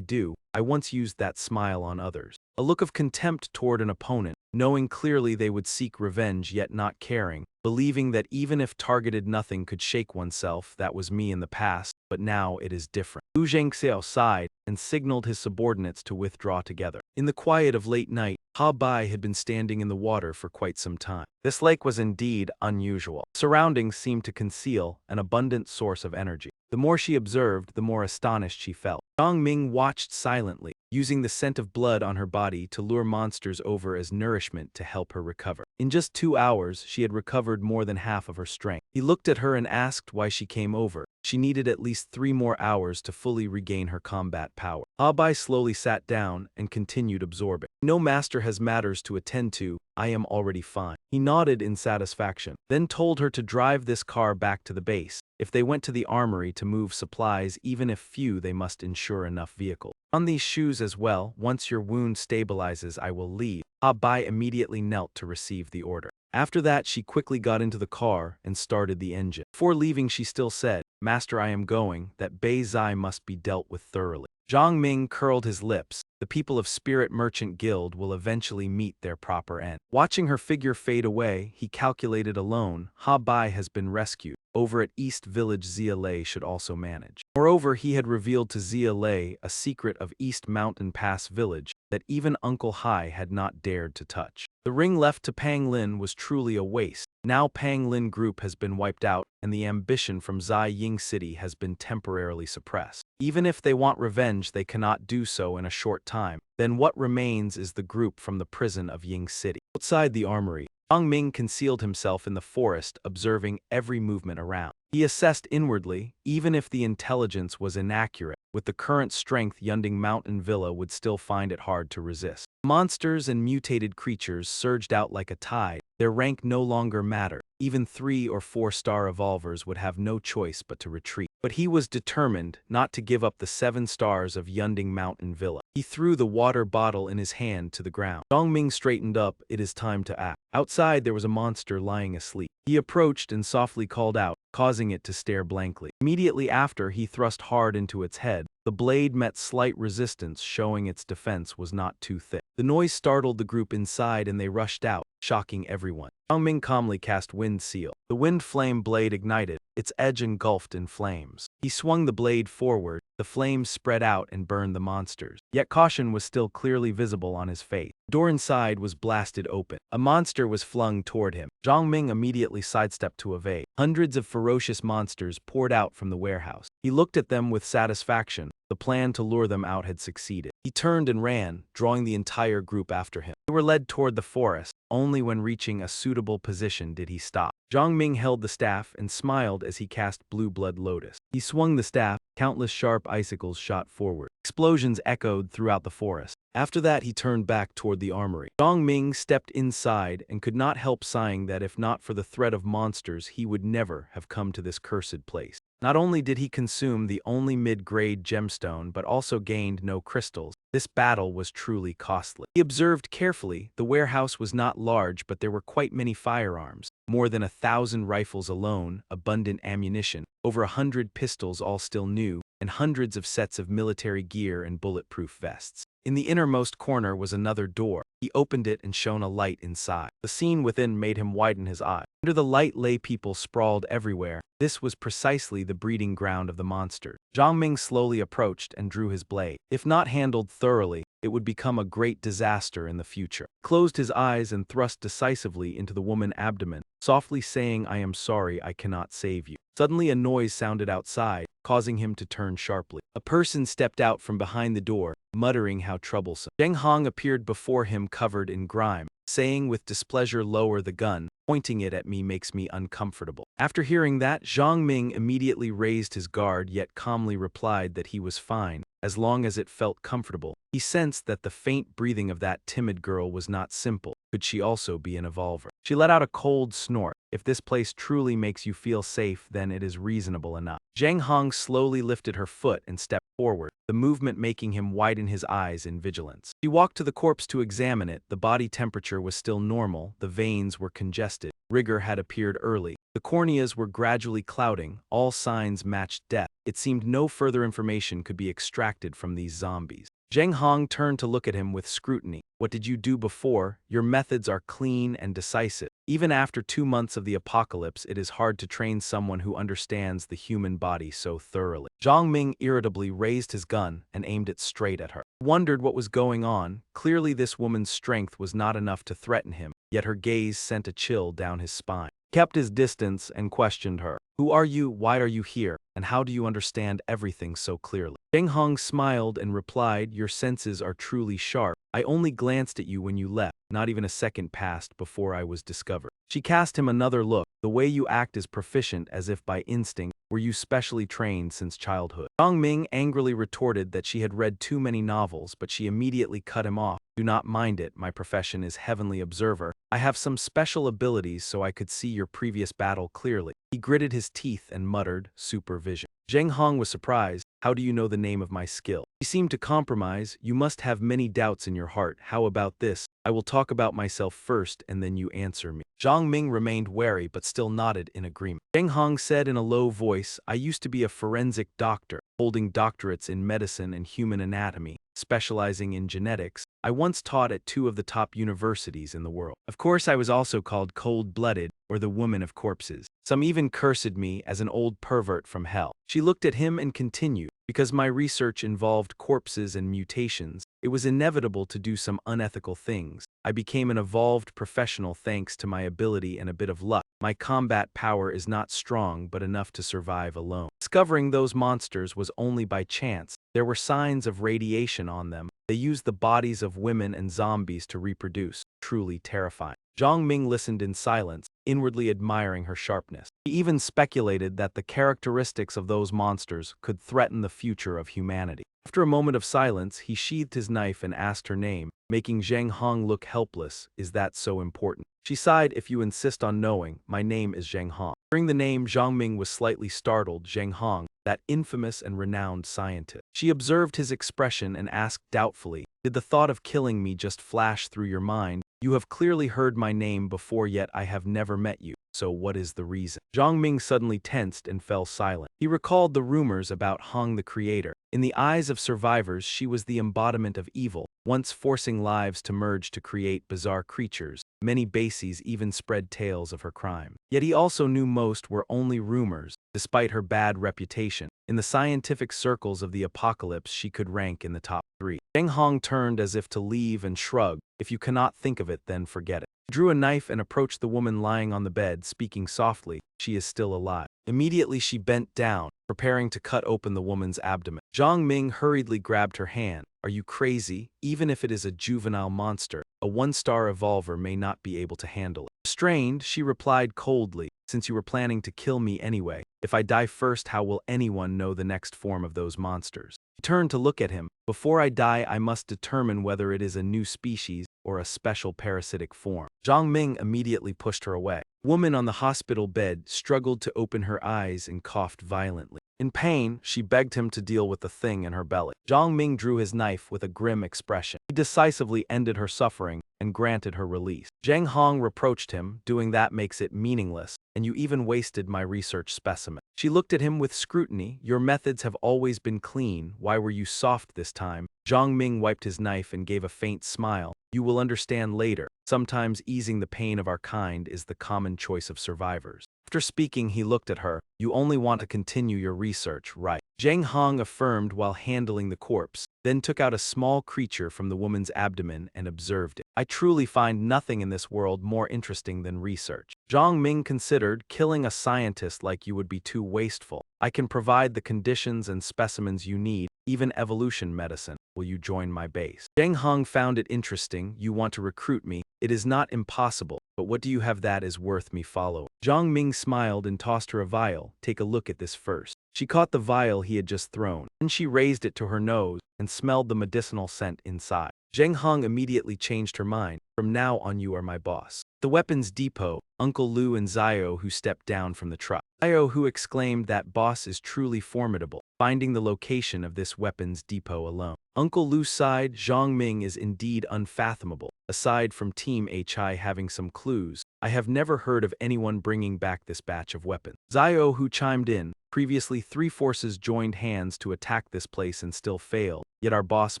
do. I once used that smile on others." A look of contempt toward an opponent, knowing clearly they would seek revenge yet not caring, believing that even if targeted nothing could shake oneself. That was me in the past, but now it is different. Lu Zhengxiao sighed and signaled his subordinates to withdraw together. In the quiet of late night, Ha Bai had been standing in the water for quite some time. This lake was indeed unusual. Surroundings seemed to conceal an abundant source of energy. The more she observed, the more astonished she felt. Zhang Ming watched silently, using the scent of blood on her body to lure monsters over as nourishment to help her recover. In just 2 hours, she had recovered more than half of her strength. He looked at her and asked why she came over. She needed at least 3 more hours to fully regain her combat power. Ha Bai slowly sat down and continued absorbing. "No master has matters to attend to. I am already fine." He nodded in satisfaction, then told her to drive this car back to the base. If they went to the armory to move supplies, even if few, they must ensure enough vehicles. "On these shoes as well. Once your wound stabilizes, I will leave." Ha Bai immediately knelt to receive the order. After that, she quickly got into the car and started the engine. Before leaving, she still said, "Master, I am going. That Bei Zai must be dealt with thoroughly." Zhang Ming curled his lips. The people of Spirit Merchant Guild will eventually meet their proper end. Watching her figure fade away, he calculated alone, Ha Bai has been rescued. Over at East Village, Zia Lei should also manage. Moreover, he had revealed to Zia Lei a secret of East Mountain Pass Village that even Uncle Hai had not dared to touch. The ring left to Pang Lin was truly a waste. Now Pang Lin Group has been wiped out, and the ambition from Zai Ying City has been temporarily suppressed. Even if they want revenge, they cannot do so in a short time. Then what remains is the group from the prison of Ying City. Outside the armory, Zhang Ming concealed himself in the forest, observing every movement around. He assessed inwardly, even if the intelligence was inaccurate. With the current strength, Yunding Mountain Villa would still find it hard to resist. Monsters and mutated creatures surged out like a tide. Their rank no longer mattered. Even 3- or 4-star evolvers would have no choice but to retreat. But he was determined not to give up the 7 stars of Yunding Mountain Villa. He threw the water bottle in his hand to the ground. Zhang Ming straightened up. It is time to act. Outside there was a monster lying asleep. He approached and softly called out, causing it to stare blankly. Immediately after, he thrust hard into its head. The blade met slight resistance, showing its defense was not too thick. The noise startled the group inside and they rushed out, shocking everyone. Zhang Ming calmly cast Wind Seal. The wind flame blade ignited, its edge engulfed in flames. He swung the blade forward, the flames spread out and burned the monsters. Yet caution was still clearly visible on his face. The door inside was blasted open. A monster was flung toward him. Zhang Ming immediately sidestepped to evade. Hundreds of ferocious monsters poured out from the warehouse. He looked at them with satisfaction. The plan to lure them out had succeeded. He turned and ran, drawing the entire group after him. They were led toward the forest. Only when reaching a suitable position did he stop. Zhang Ming held the staff and smiled as he cast Blue Blood Lotus. He swung the staff, countless sharp icicles shot forward. Explosions echoed throughout the forest. After that, he turned back toward the armory. Zhang Ming stepped inside and could not help sighing that if not for the threat of monsters, he would never have come to this cursed place. Not only did he consume the only mid-grade gemstone, but also gained no crystals. This battle was truly costly. He observed carefully. The warehouse was not large, but there were quite many firearms. More than 1,000 rifles alone, abundant ammunition, over 100 pistols all still new, and hundreds of sets of military gear and bulletproof vests. In the innermost corner was another door. He opened it and shone a light inside. The scene within made him widen his eye. Under the light lay people sprawled everywhere. This was precisely the breeding ground of the monster. Zhang Ming slowly approached and drew his blade. If not handled thoroughly, it would become a great disaster in the future. He closed his eyes and thrust decisively into the woman's abdomen, softly saying, "I am sorry, I cannot save you." Suddenly a noise sounded outside, causing him to turn sharply. A person stepped out from behind the door, muttering how troublesome. Zheng Hong appeared before him covered in grime, saying with displeasure, "Lower the gun. Pointing it at me makes me uncomfortable." After hearing that, Zhang Ming immediately raised his guard yet calmly replied that he was fine, as long as it felt comfortable. He sensed that the faint breathing of that timid girl was not simple. Could she also be an evolver? She let out a cold snort. If this place truly makes you feel safe, then it is reasonable enough. Zhang Hong slowly lifted her foot and stepped forward, the movement making him widen his eyes in vigilance. She walked to the corpse to examine it. The body temperature was still normal, the veins were congested. Rigor had appeared early. The corneas were gradually clouding. All signs matched death. It seemed no further information could be extracted from these zombies. Zheng Hong turned to look at him with scrutiny. "What did you do before? Your methods are clean and decisive. Even after 2 months of the apocalypse, it is hard to train someone who understands the human body so thoroughly." Zhang Ming irritably raised his gun and aimed it straight at her. He wondered what was going on. Clearly this woman's strength was not enough to threaten him, yet her gaze sent a chill down his spine. He kept his distance and questioned her. "Who are you? Why are you here? And how do you understand everything so clearly?" Zheng Hong smiled and replied, "Your senses are truly sharp. I only glanced at you when you left. Not even a second passed before I was discovered." She cast him another look. "The way you act is proficient, as if by instinct. Were you specially trained since childhood?" Zhang Ming angrily retorted that she had read too many novels, but she immediately cut him off. "Do not mind it. My profession is Heavenly Observer. I have some special abilities so I could see your previous battle clearly." He gritted his teeth and muttered, "Supervision." Zheng Hong was surprised. "How do you know the name of my skill?" He seemed to compromise. "You must have many doubts in your heart. How about this? I will talk about myself first and then you answer me." Zhang Ming remained wary but still nodded in agreement. Zheng Hong said in a low voice, "I used to be a forensic doctor, holding doctorates in medicine and human anatomy, specializing in genetics. I once taught at 2 of the top universities in the world. Of course, I was also called cold-blooded, or the woman of corpses. Some even cursed me as an old pervert from hell." She looked at him and continued, Because my research involved corpses and mutations, it was inevitable to do some unethical things. I became an evolved professional thanks to my ability and a bit of luck. My combat power is not strong but enough to survive alone. Discovering those monsters was only by chance. There were signs of radiation on them. They used the bodies of women and zombies to reproduce. Truly terrifying. Zhang Ming listened in silence, inwardly admiring her sharpness. He even speculated that the characteristics of those monsters could threaten the future of humanity. After a moment of silence, he sheathed his knife and asked her name, making Zheng Hong look helpless. Is that so important? She sighed. If you insist on knowing, my name is Zheng Hong. Hearing the name, Zhang Ming was slightly startled. Zheng Hong, that infamous and renowned scientist. She observed his expression and asked doubtfully, did the thought of killing me just flash through your mind? You have clearly heard my name before, yet I have never met you. So what is the reason? Zhang Ming suddenly tensed and fell silent. He recalled the rumors about Hong the creator. In the eyes of survivors, she was the embodiment of evil, once forcing lives to merge to create bizarre creatures. Many bases even spread tales of her crime. Yet he also knew most were only rumors, despite her bad reputation. In the scientific circles of the apocalypse, she could rank in the top 3. Zheng Hong turned as if to leave and shrugged. If you cannot think of it, then forget it. He drew a knife and approached the woman lying on the bed, speaking softly, she is still alive. Immediately she bent down, preparing to cut open the woman's abdomen. Zhang Ming hurriedly grabbed her hand. Are you crazy? Even if it is a juvenile monster, a one-star evolver may not be able to handle it. Restrained, she replied coldly, since you were planning to kill me anyway, if I die first, how will anyone know the next form of those monsters? He turned to look at him. Before I die, I must determine whether it is a new species or a special parasitic form. Zhang Ming immediately pushed her away. The woman on the hospital bed struggled to open her eyes and coughed violently. In pain, she begged him to deal with the thing in her belly. Zhang Ming drew his knife with a grim expression. He decisively ended her suffering and granted her release. Zheng Hong reproached him, doing that makes it meaningless, and you even wasted my research specimen. She looked at him with scrutiny. Your methods have always been clean. Why were you soft this time? Zhang Ming wiped his knife and gave a faint smile. You will understand later. Sometimes easing the pain of our kind is the common choice of survivors. After speaking, he looked at her. You only want to continue your research, right? Zheng Hong affirmed while handling the corpse, then took out a small creature from the woman's abdomen and observed it. I truly find nothing in this world more interesting than research. Zhang Ming considered. Killing a scientist like you would be too wasteful. I can provide the conditions and specimens you need, even evolution medicine. Will you join my base? Zheng Hong found it interesting. You want to recruit me? It is not impossible, but what do you have that is worth me following? Zhang Ming smiled and tossed her a vial. Take a look at this first. She caught the vial he had just thrown. Then she raised it to her nose and smelled the medicinal scent inside. Zheng Hong immediately changed her mind. From now on, you are my boss. The weapons depot, Uncle Lu and Zio who stepped down from the truck. Zio who exclaimed that boss is truly formidable, finding the location of this weapons depot alone. Uncle Lu sighed. Zhang Ming is indeed unfathomable. Aside from Team HI having some clues, I have never heard of anyone bringing back this batch of weapons. Zio who chimed in. Previously, 3 forces joined hands to attack this place and still failed, yet our boss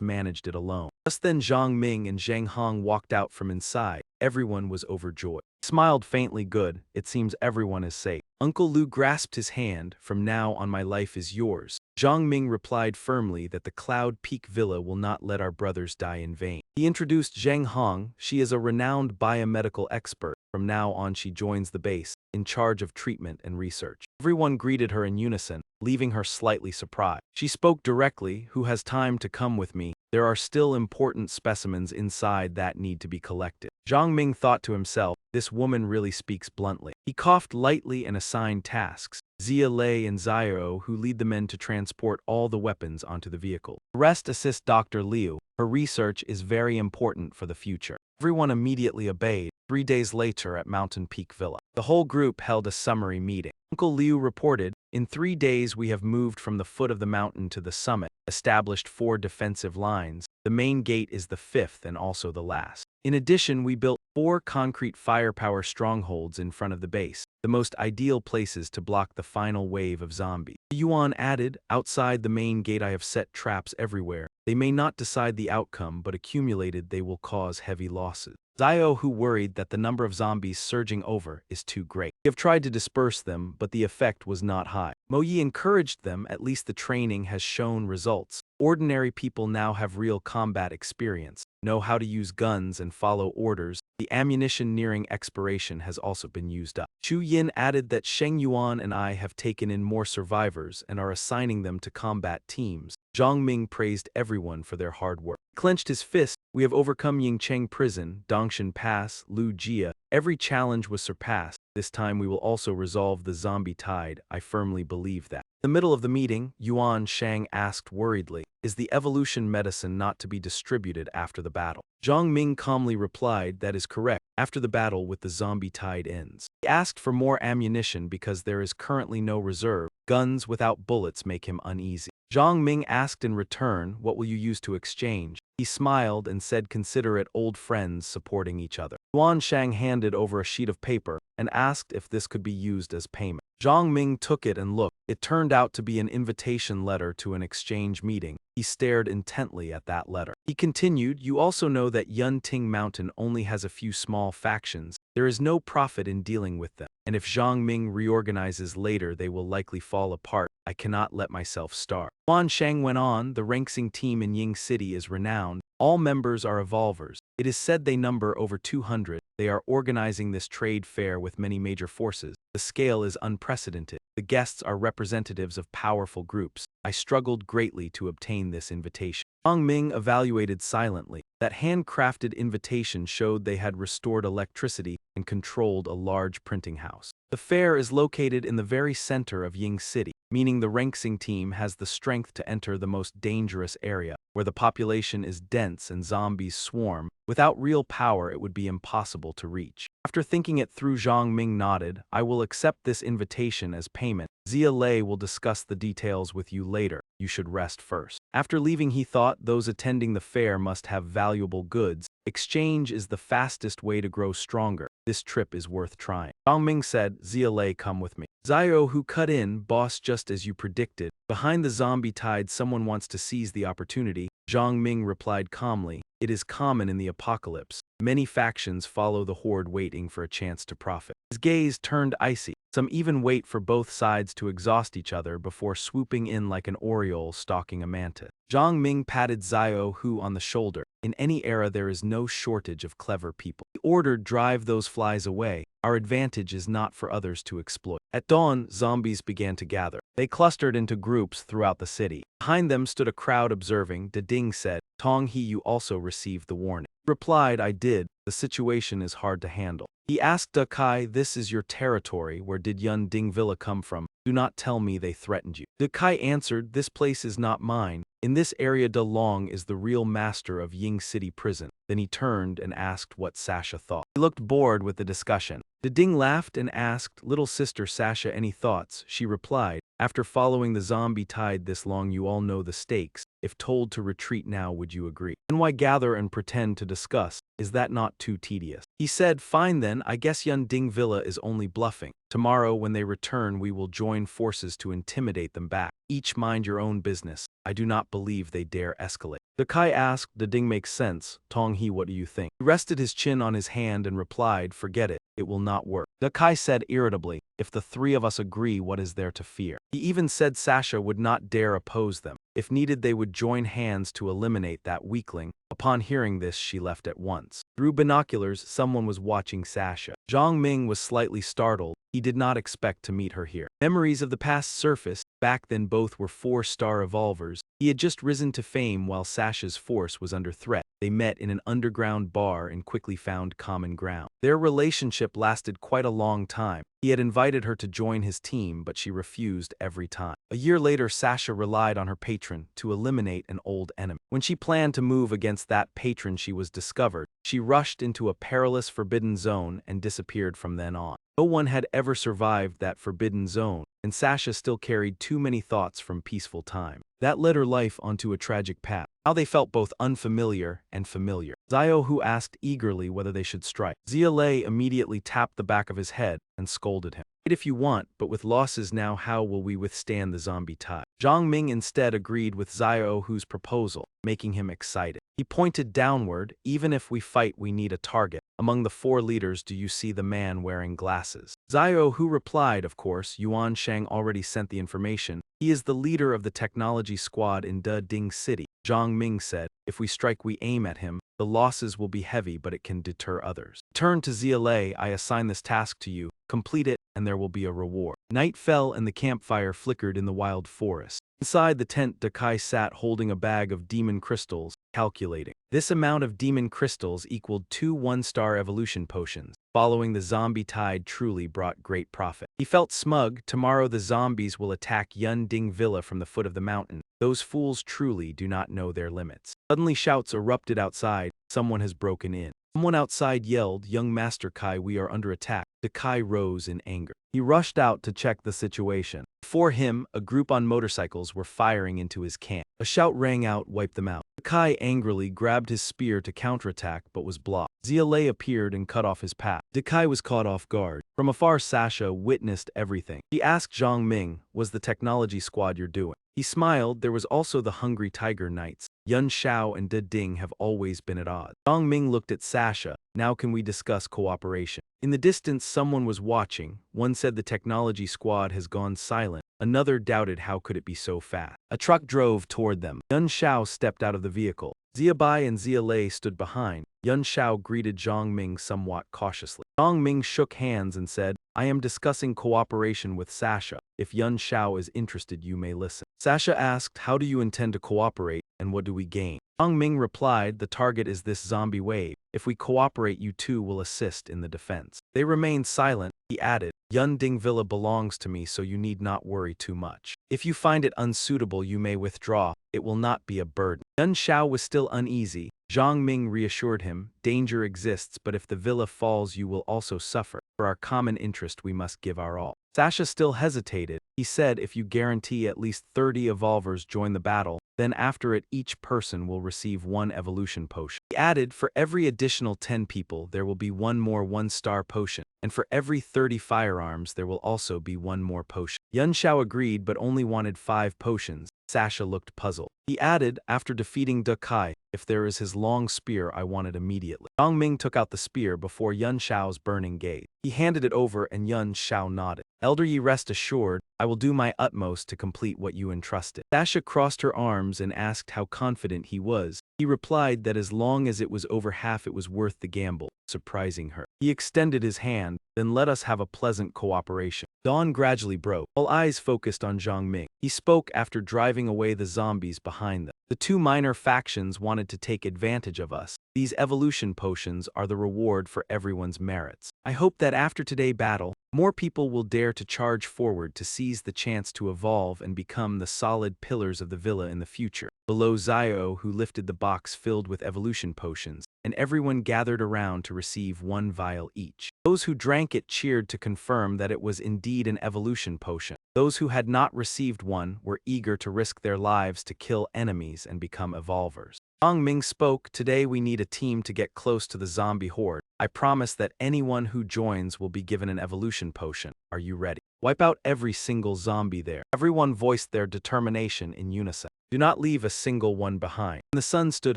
managed it alone. Just then Zhang Ming and Zheng Hong walked out from inside. Everyone was overjoyed. He smiled faintly. Good, it seems everyone is safe. Uncle Lu grasped his hand. From now on my life is yours. Zhang Ming replied firmly that the Cloud Peak Villa will not let our brothers die in vain. He introduced Zheng Hong. She is a renowned biomedical expert. From now on she joins the base, in charge of treatment and research. Everyone greeted her in unison, leaving her slightly surprised. She spoke directly. Who has time to come with me? There are still important specimens inside that need to be collected. Zhang Ming thought to himself, this woman really speaks bluntly. He coughed lightly and assigned tasks. Zia Lei and Zio who lead the men to transport all the weapons onto the vehicle. The rest assist Dr. Liu. Her research is very important for the future. Everyone immediately obeyed. 3 days later at Mountain Peak Villa, the whole group held a summary meeting. Uncle Liu reported, in 3 days we have moved from the foot of the mountain to the summit, established 4 defensive lines. The main gate is the 5th and also the last. In addition, we built 4 concrete firepower strongholds in front of the base, the most ideal places to block the final wave of zombies. Yuan added, outside the main gate I have set traps everywhere. They may not decide the outcome, but accumulated they will cause heavy losses. Zio, who worried that the number of zombies surging over is too great. We have tried to disperse them, but the effect was not high. Mo Yi encouraged them, at least the training has shown results. Ordinary people now have real combat experience, know how to use guns and follow orders. The ammunition nearing expiration has also been used up. Chu Yin added that Sheng Yuan and I have taken in more survivors and are assigning them to combat teams. Zhang Ming praised everyone for their hard work. He clenched his fist. We have overcome Yingcheng Prison, Dongshan Pass, Lu Jia. Every challenge was surpassed. This time we will also resolve the zombie tide. I firmly believe that. In the middle of the meeting, Yuan Shang asked worriedly, "Is the evolution medicine not to be distributed after the battle?" Zhang Ming calmly replied, "That is correct, after the battle with the zombie tide ends." He asked for more ammunition because there is currently no reserve. Guns without bullets make him uneasy. Zhang Ming asked in return, "What will you use to exchange?" He smiled and said, "Consider it old friends supporting each other." Yuan Shang handed over a sheet of paper and asked if this could be used as payment. Zhang Ming took it and looked. It turned out to be an invitation letter to an exchange meeting. He stared intently at that letter. He continued, "You also know that Yunting Mountain only has a few small factions. There is no profit in dealing with them, and if Zhang Ming reorganizes later they will likely fall apart. I cannot let myself starve." Yuan Shang went on, "The Ranxing team in Ying City is renowned. All members are evolvers. It is said they number over 200. They are organizing this trade fair with many major forces. The scale is unprecedented. The guests are representatives of powerful groups. I struggled greatly to obtain this invitation." Zhang Ming evaluated silently. That handcrafted invitation showed they had restored electricity and controlled a large printing house. The fair is located in the very center of Ying City, meaning the Ranxing team has the strength to enter the most dangerous area, where the population is dense and zombies swarm. Without real power, it would be impossible to reach. After thinking it through, Zhang Ming nodded. "I will accept this invitation as payment. Zia Lei will discuss the details with you later. You should rest first." After leaving, he thought those attending the fair must have valuable goods. Exchange is the fastest way to grow stronger. This trip is worth trying. Zhang Ming said, "Zia Lei, come with me." Zio, who cut in, "Boss, just as you predicted. Behind the zombie tide, someone wants to seize the opportunity." Zhang Ming replied calmly, "It is common in the apocalypse. Many factions follow the horde waiting for a chance to profit." His gaze turned icy. Some even wait for both sides to exhaust each other before swooping in like an oriole stalking a mantis. Zhang Ming patted Zio Hu on the shoulder. "In any era there is no shortage of clever people." He ordered, "Drive those flies away. Our advantage is not for others to exploit." At dawn, zombies began to gather. They clustered into groups throughout the city. Behind them stood a crowd observing. De Ding said, "Tong He, you also received the warning." He replied, "I did. The situation is hard to handle." He asked De Kai, "This is your territory. Where did Yun Ding Villa come from? Do not tell me they threatened you." De Kai answered, "This place is not mine. In this area De Long is the real master of Ying City Prison." Then he turned and asked what Sasha thought. He looked bored with the discussion. De Ding laughed and asked, "Little sister Sasha, any thoughts?" She replied, "After following the zombie tide this long, you all know the stakes. If told to retreat now, would you agree? And why gather and pretend to discuss? Is that not too tedious?" He said, "Fine then, I guess Yun Ding Villa is only bluffing. Tomorrow when they return we will join forces to intimidate them back. Each mind your own business. I do not believe they dare escalate." De Kai asked, "De Ding makes sense. Tong He, what do you think?" He rested his chin on his hand and replied, "Forget it. It will not work." De Kai said irritably, "If the three of us agree, what is there to fear?" He even said Sasha would not dare oppose them. If needed, they would join hands to eliminate that weakling. Upon hearing this, she left at once. Through binoculars, someone was watching Sasha. Zhang Ming was slightly startled. He did not expect to meet her here. Memories of the past surfaced. Back then both were 4-star evolvers. He had just risen to fame while Sasha's force was under threat. They met in an underground bar and quickly found common ground. Their relationship lasted quite a long time. He had invited her to join his team, but she refused every time. A year later, Sasha relied on her patron to eliminate an old enemy. When she planned to move against that patron, she was discovered. She rushed into a perilous forbidden zone and disappeared from then on. No one had ever survived that forbidden zone, and Sasha still carried too many thoughts from peaceful time. That led her life onto a tragic path. Now they felt both unfamiliar and familiar. Zio Hu asked eagerly whether they should strike. Zia Lei immediately tapped the back of his head and scolded him. "Fight if you want, but with losses now, how will we withstand the zombie tide?" Zhang Ming instead agreed with Zio Hu's proposal, making him excited. He pointed downward. "Even if we fight, we need a target. Among the 4 leaders do you see the man wearing glasses? Zio Hu replied, of course, Yuan Shang already sent the information. He is the leader of the technology squad in De Ding City. Zhang Ming said, if we strike we aim at him, the losses will be heavy but it can deter others. Turn to Zia, I assign this task to you. Complete it and there will be a reward. Night fell and the campfire flickered in the wild forest. Inside the tent, Dakai sat holding a bag of demon crystals, calculating. This amount of demon crystals equaled 2 one-star evolution potions. Following the zombie tide truly brought great profit. He felt smug. Tomorrow the zombies will attack Yun Ding Villa from the foot of the mountain. Those fools truly do not know their limits. Suddenly shouts erupted outside. Someone has broken in. Someone outside yelled, young Master Kai, we are under attack. Dakai rose in anger. He rushed out to check the situation. Before him, a group on motorcycles were firing into his camp. A shout rang out, wipe them out. Dakai angrily grabbed his spear to counterattack but was blocked. Zia appeared and cut off his path. Dakai was caught off guard. From afar, Sasha witnessed everything. He asked Zhang Ming, was the technology squad you're doing? He smiled. There was also the Hungry Tiger Knights. Yun Shao and De Ding have always been at odds. Zhang Ming looked at Sasha. Now can we discuss cooperation? In the distance, someone was watching. One said the technology squad has gone silent. Another doubted how could it be so fast. A truck drove toward them. Yun Shao stepped out of the vehicle. Zia Bai and Zia stood behind. Yun Shao greeted Zhang Ming somewhat cautiously. Zhang Ming shook hands and said, I am discussing cooperation with Sasha. If Yun Shao is interested, you may listen. Sasha asked, how do you intend to cooperate, and what do we gain? Zhang Ming replied, the target is this zombie wave. If we cooperate, you two will assist in the defense. They remained silent. He added, Yun Ding Villa belongs to me, so you need not worry too much. If you find it unsuitable, you may withdraw. It will not be a burden. Yun Shao was still uneasy. Zhang Ming reassured him, danger exists, but if the villa falls, you will also suffer. For our common interest, we must give our all. Sasha still hesitated. He said, if you guarantee at least 30 evolvers join the battle, then after it each person will receive 1 evolution potion. He added, for every additional 10 people, there will be 1 more 1-star potion, and for every 30 firearms, there will also be 1 more potion. Yun Shao agreed but only wanted 5 potions. Sasha looked puzzled. He added, after defeating Dakai, if there is his long spear, I want it immediately. Zhang Ming took out the spear before Yun Shao's burning gaze. He handed it over and Yun Shao nodded. Elder Yi, rest assured, I will do my utmost to complete what you entrusted. Sasha crossed her arms and asked how confident he was. He replied that as long as it was over half, it was worth the gamble, surprising her. He extended his hand, then let us have a pleasant cooperation. Dawn gradually broke. All eyes focused on Zhang Ming. He spoke after driving away the zombies behind them. The 2 minor factions wanted to take advantage of us. These evolution potions are the reward for everyone's merits. I hope that after today's battle, more people will dare to charge forward to seize the chance to evolve and become the solid pillars of the villa in the future. Below, Zio, who lifted the box filled with evolution potions, and everyone gathered around to receive 1 vial each. Those who drank it cheered to confirm that it was indeed an evolution potion. Those who had not received one were eager to risk their lives to kill enemies and become evolvers. Zhang Ming spoke, today we need a team to get close to the zombie horde. I promise that anyone who joins will be given an evolution potion. Are you ready? Wipe out every single zombie there. Everyone voiced their determination in unison. Do not leave a single one behind. When the sun stood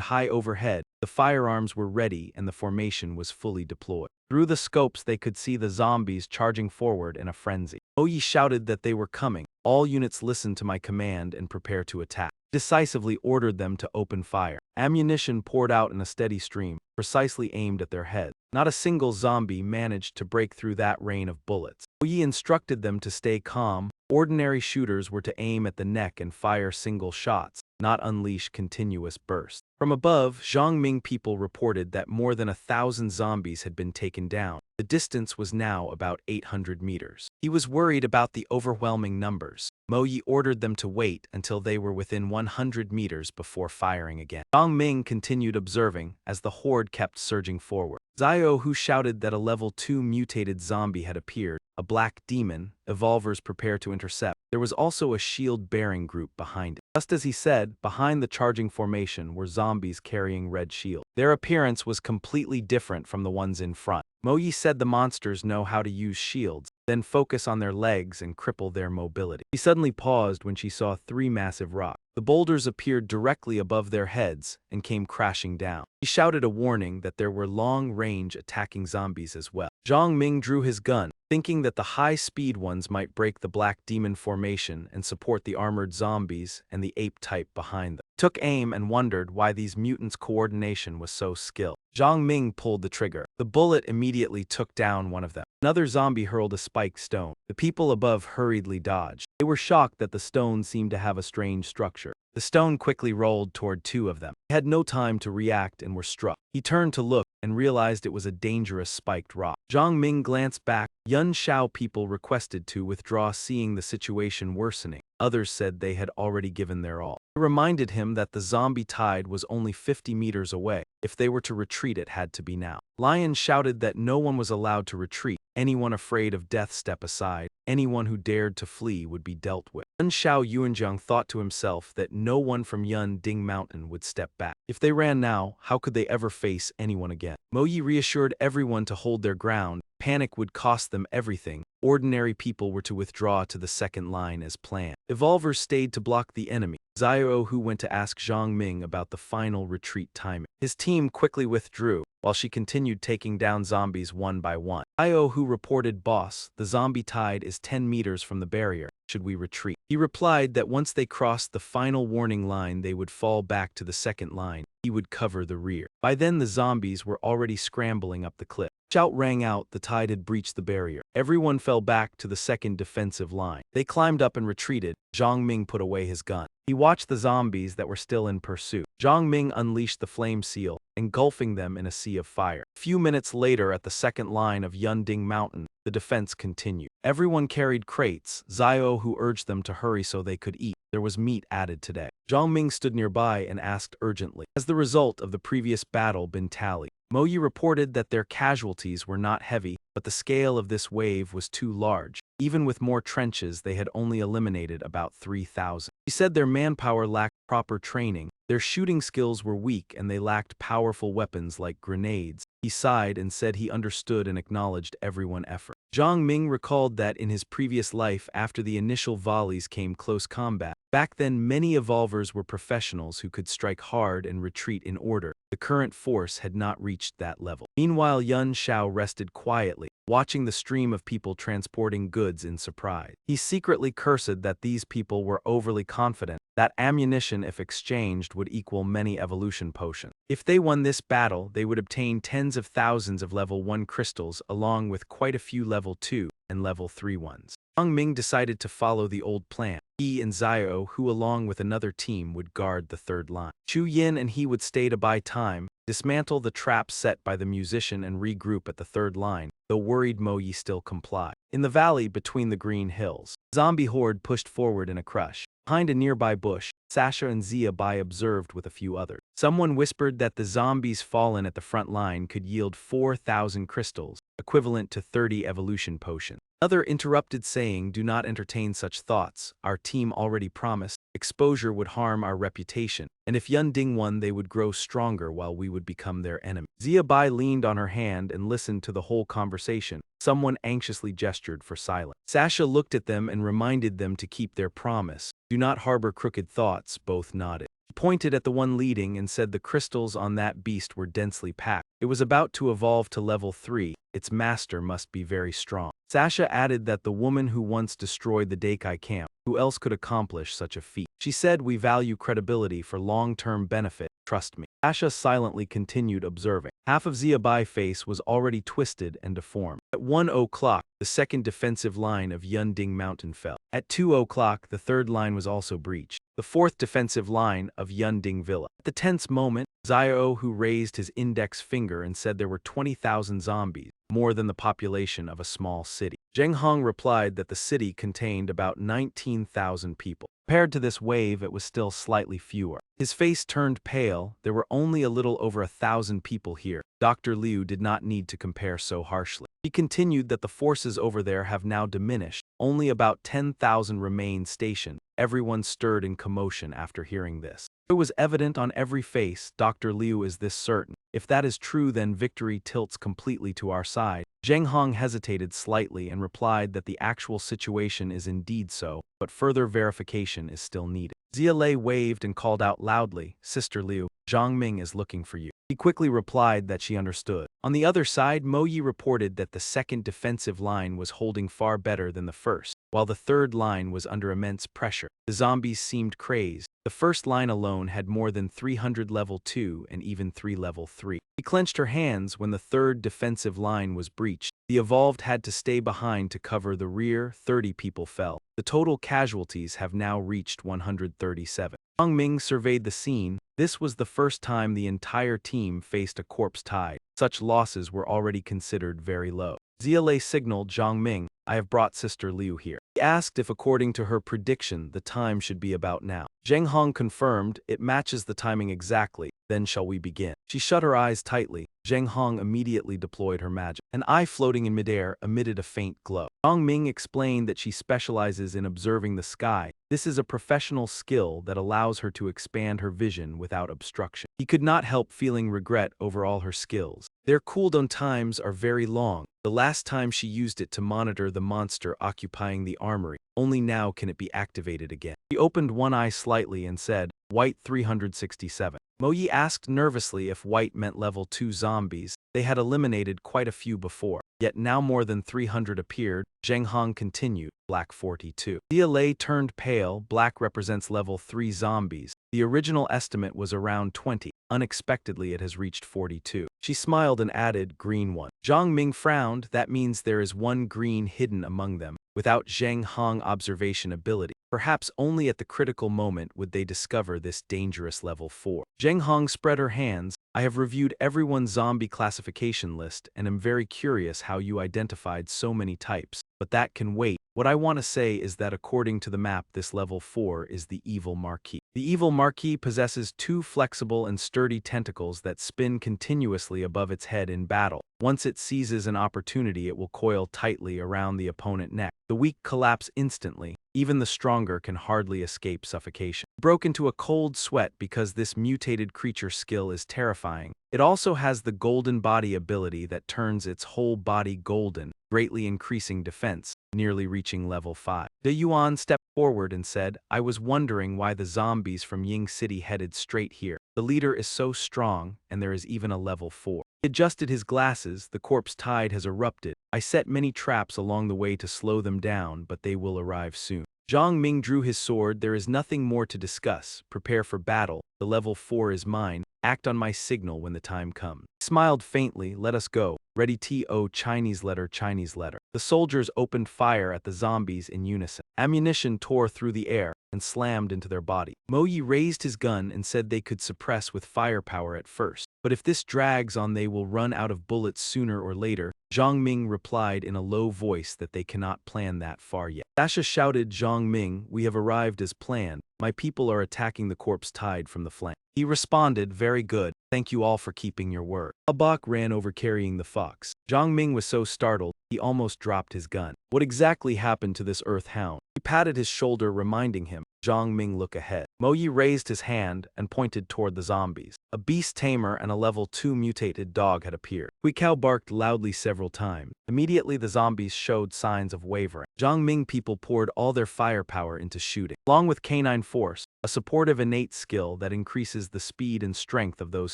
high overhead, the firearms were ready and the formation was fully deployed. Through the scopes they could see the zombies charging forward in a frenzy. Oyi shouted that they were coming. All units listen to my command and prepare to attack. Decisively ordered them to open fire. Ammunition poured out in a steady stream, precisely aimed at their heads. Not a single zombie managed to break through that rain of bullets. Oyi instructed them to stay calm. Ordinary shooters were to aim at the neck and fire single shots, not unleash continuous bursts. From above, Zhang Ming people reported that more than 1,000 zombies had been taken down. The distance was now about 800 meters. He was worried about the overwhelming numbers. Mo Yi ordered them to wait until they were within 100 meters before firing again. Zhang Ming continued observing as the horde kept surging forward. Zio, who shouted that a level 2 mutated zombie had appeared, a black demon, evolvers prepare to intercept. There was also a shield-bearing group behind it. Just as he said, behind the charging formation were zombies carrying red shields. Their appearance was completely different from the ones in front. Moyi said the monsters know how to use shields, then focus on their legs and cripple their mobility. She suddenly paused when she saw 3 massive rocks. The boulders appeared directly above their heads and came crashing down. He shouted a warning that there were long-range attacking zombies as well. Zhang Ming drew his gun, thinking that the high-speed ones might break the black demon formation and support the armored zombies and the ape type behind them. Took aim and wondered why these mutants' coordination was so skilled. Zhang Ming pulled the trigger. The bullet immediately took down one of them. Another zombie hurled a spiked stone. The people above hurriedly dodged. They were shocked that the stone seemed to have a strange structure. The stone quickly rolled toward 2 of them. They had no time to react and were struck. He turned to look and realized it was a dangerous spiked rock. Zhang Ming glanced back. Yun Shao people requested to withdraw, seeing the situation worsening. Others said they had already given their all. It reminded him that the zombie tide was only 50 meters away. If they were to retreat, it had to be now. Lion shouted that no one was allowed to retreat. Anyone afraid of death step aside. Anyone who dared to flee would be dealt with. Yun Shao Yuanjiang thought to himself that no one from Yun Ding Mountain would step back. If they ran now, how could they ever face anyone again? Moyi reassured everyone to hold their ground. Panic would cost them everything. Ordinary people were to withdraw to the second line as planned. Evolvers stayed to block the enemy. Xiao Hu went to ask Zhang Ming about the final retreat timing. His team quickly withdrew, while she continued taking down zombies one by one. Xiao Hu reported, "Boss, the zombie tide is 10 meters from the barrier. Should we retreat?" He replied that once they crossed the final warning line, they would fall back to the second line. He would cover the rear. By then, the zombies were already scrambling up the cliff. Shout rang out, the tide had breached the barrier. Everyone fell back to the second defensive line. They climbed up and retreated. Zhang Ming put away his gun. He watched the zombies that were still in pursuit. Zhang Ming unleashed the flame seal, engulfing them in a sea of fire. A few minutes later, at the second line of Yunding Mountain, the defense continued. Everyone carried crates. Xiao Hu urged them to hurry so they could eat. There was meat added today. Zhang Ming stood nearby and asked urgently, "Has the result of the previous battle been tallied?" Moyi reported that their casualties were not heavy, but the scale of this wave was too large. Even with more trenches, they had only eliminated about 3,000. He said their manpower lacked proper training, their shooting skills were weak, and they lacked powerful weapons like grenades. He sighed and said he understood and acknowledged everyone's effort. Zhang Ming recalled that in his previous life, after the initial volleys came close combat. Back then, many evolvers were professionals who could strike hard and retreat in order. The current force had not reached that level. Meanwhile, Yun Shao rested quietly, watching the stream of people transporting goods in surprise. He secretly cursed that these people were overly confident, that ammunition, if exchanged, would equal many evolution potions. If they won this battle, they would obtain tens of thousands of level 1 crystals, along with quite a few level 2 and level 3 ones. Zhang Ming decided to follow the old plan. He and Xiao, who along with another team would guard the third line. Chu Yin and he would stay to buy time, dismantle the traps set by the musician and regroup at the third line, though worried Moyi still complied. In the valley between the green hills, zombie horde pushed forward in a crush. Behind a nearby bush, Sasha and Zia Bai observed with a few others. Someone whispered that the zombies fallen at the front line could yield 4,000 crystals, equivalent to 30 evolution potions. Another interrupted, saying, "Do not entertain such thoughts. Our team already promised. Exposure would harm our reputation, and if Yun Ding won, they would grow stronger while we would become their enemy." Zia Bai leaned on her hand and listened to the whole conversation. Someone anxiously gestured for silence. Sasha looked at them and reminded them to keep their promise. "Do not harbor crooked thoughts," both nodded. He pointed at the one leading and said the crystals on that beast were densely packed. It was about to evolve to level 3. Its master must be very strong. Sasha added that the woman who once destroyed the Daikai camp, who else could accomplish such a feat? She said, "We value credibility for long-term benefit. Trust me." Sasha silently continued observing. Half of Zia Bai's face was already twisted and deformed. At 1 o'clock, the second defensive line of Yunding Mountain fell. At 2 o'clock, the third line was also breached. The fourth defensive line of Yunding Villa. At the tense moment, Xiao Hu raised his index finger and said there were 20,000 zombies, more than the population of a small city. Zheng Hong replied that the city contained about 19,000 people. Compared to this wave, it was still slightly fewer. His face turned pale. There were only a little over 1,000 people here. Dr. Liu did not need to compare so harshly. He continued that the forces over there have now diminished. Only about 10,000 remain stationed. Everyone stirred in commotion after hearing this. It was evident on every face. Dr. Liu, is this certain? If that is true, then victory tilts completely to our side. Zheng Hong hesitated slightly and replied that the actual situation is indeed so, but further verification is still needed. Zia Lei waved and called out loudly, "Sister Liu, Zhang Ming is looking for you." He quickly replied that she understood. On the other side, Mo Yi reported that the second defensive line was holding far better than the first, while the third line was under immense pressure. The zombies seemed crazed. The first line alone had more than 300 level 2 and even 3 level 3. She clenched her hands when the third defensive line was breached. The evolved had to stay behind to cover the rear. 30 people fell. The total casualties have now reached 137. Zhang Ming surveyed the scene. This was the first time the entire team faced a corpse tide. Such losses were already considered very low. Zia Lei signaled Zhang Ming, "I have brought Sister Liu here." He asked if, according to her prediction, the time should be about now. Zheng Hong confirmed, "It matches the timing exactly. Then shall we begin?" She shut her eyes tightly. Zheng Hong immediately deployed her magic. An eye floating in midair emitted a faint glow. Zhang Ming explained that she specializes in observing the sky. This is a professional skill that allows her to expand her vision without obstruction. He could not help feeling regret over all her skills. Their cooldown times are very long. The last time she used it to monitor the monster occupying the armory. Only now can it be activated again. She opened one eye slightly and said, "White 367. Mo Yi asked nervously if white meant level 2 zombies. They had eliminated quite a few before, yet now more than 300 appeared. Zheng Hong continued, "Black 42. Zia Lei turned pale. Black represents level 3 zombies. The original estimate was around 20. Unexpectedly, it has reached 42. She smiled and added, "Green 1. Zhang Ming frowned. That means there is one green hidden among them. Without Zheng Hong observation ability, perhaps only at the critical moment would they discover this dangerous level 4. Zheng Hong spread her hands. "I have reviewed everyone's zombie classification list and am very curious how you identified so many types, but that can wait. What I want to say is that according to the map, this level 4 is the Evil Marquis. The Evil Marquis possesses 2 flexible and sturdy tentacles that spin continuously above its head in battle. Once it seizes an opportunity, it will coil tightly around the opponent's neck. The weak collapse instantly. Even the stronger can hardly escape suffocation." He broke into a cold sweat because this mutated creature skill is terrifying. It also has the golden body ability that turns its whole body golden, greatly increasing defense, nearly reaching level 5. De Yuan stepped forward and said, "I was wondering why the zombies from Ying City headed straight here. The leader is so strong, and there is even a level 4. He adjusted his glasses. "The corpse tide has erupted. I set many traps along the way to slow them down, but they will arrive soon." Zhang Ming drew his sword. "There is nothing more to discuss. Prepare for battle. The level 4 is mine. Act on my signal when the time comes." He smiled faintly. "Let us go. Ready to Chinese letter, Chinese letter." The soldiers opened fire at the zombies in unison. Ammunition tore through the air and slammed into their body. Mo Yi raised his gun and said they could suppress with firepower at first, but if this drags on they will run out of bullets sooner or later. Zhang Ming replied in a low voice that they cannot plan that far yet. Sasha shouted, "Zhang Ming, we have arrived as planned. My people are attacking the corpse tide from the flank." He responded, "Very good. Thank you all for keeping your word." Abak ran over carrying the fox. Zhang Ming was so startled, he almost dropped his gun. What exactly happened to this earth hound? He patted his shoulder, reminding him. Zhang Ming, look ahead. Mo Yi raised his hand and pointed toward the zombies. A beast tamer and a level 2 mutated dog had appeared. Hui Kao barked loudly several times. Immediately the zombies showed signs of wavering. Zhang Ming people poured all their firepower into shooting. Along with canine force, a supportive innate skill that increases the speed and strength of those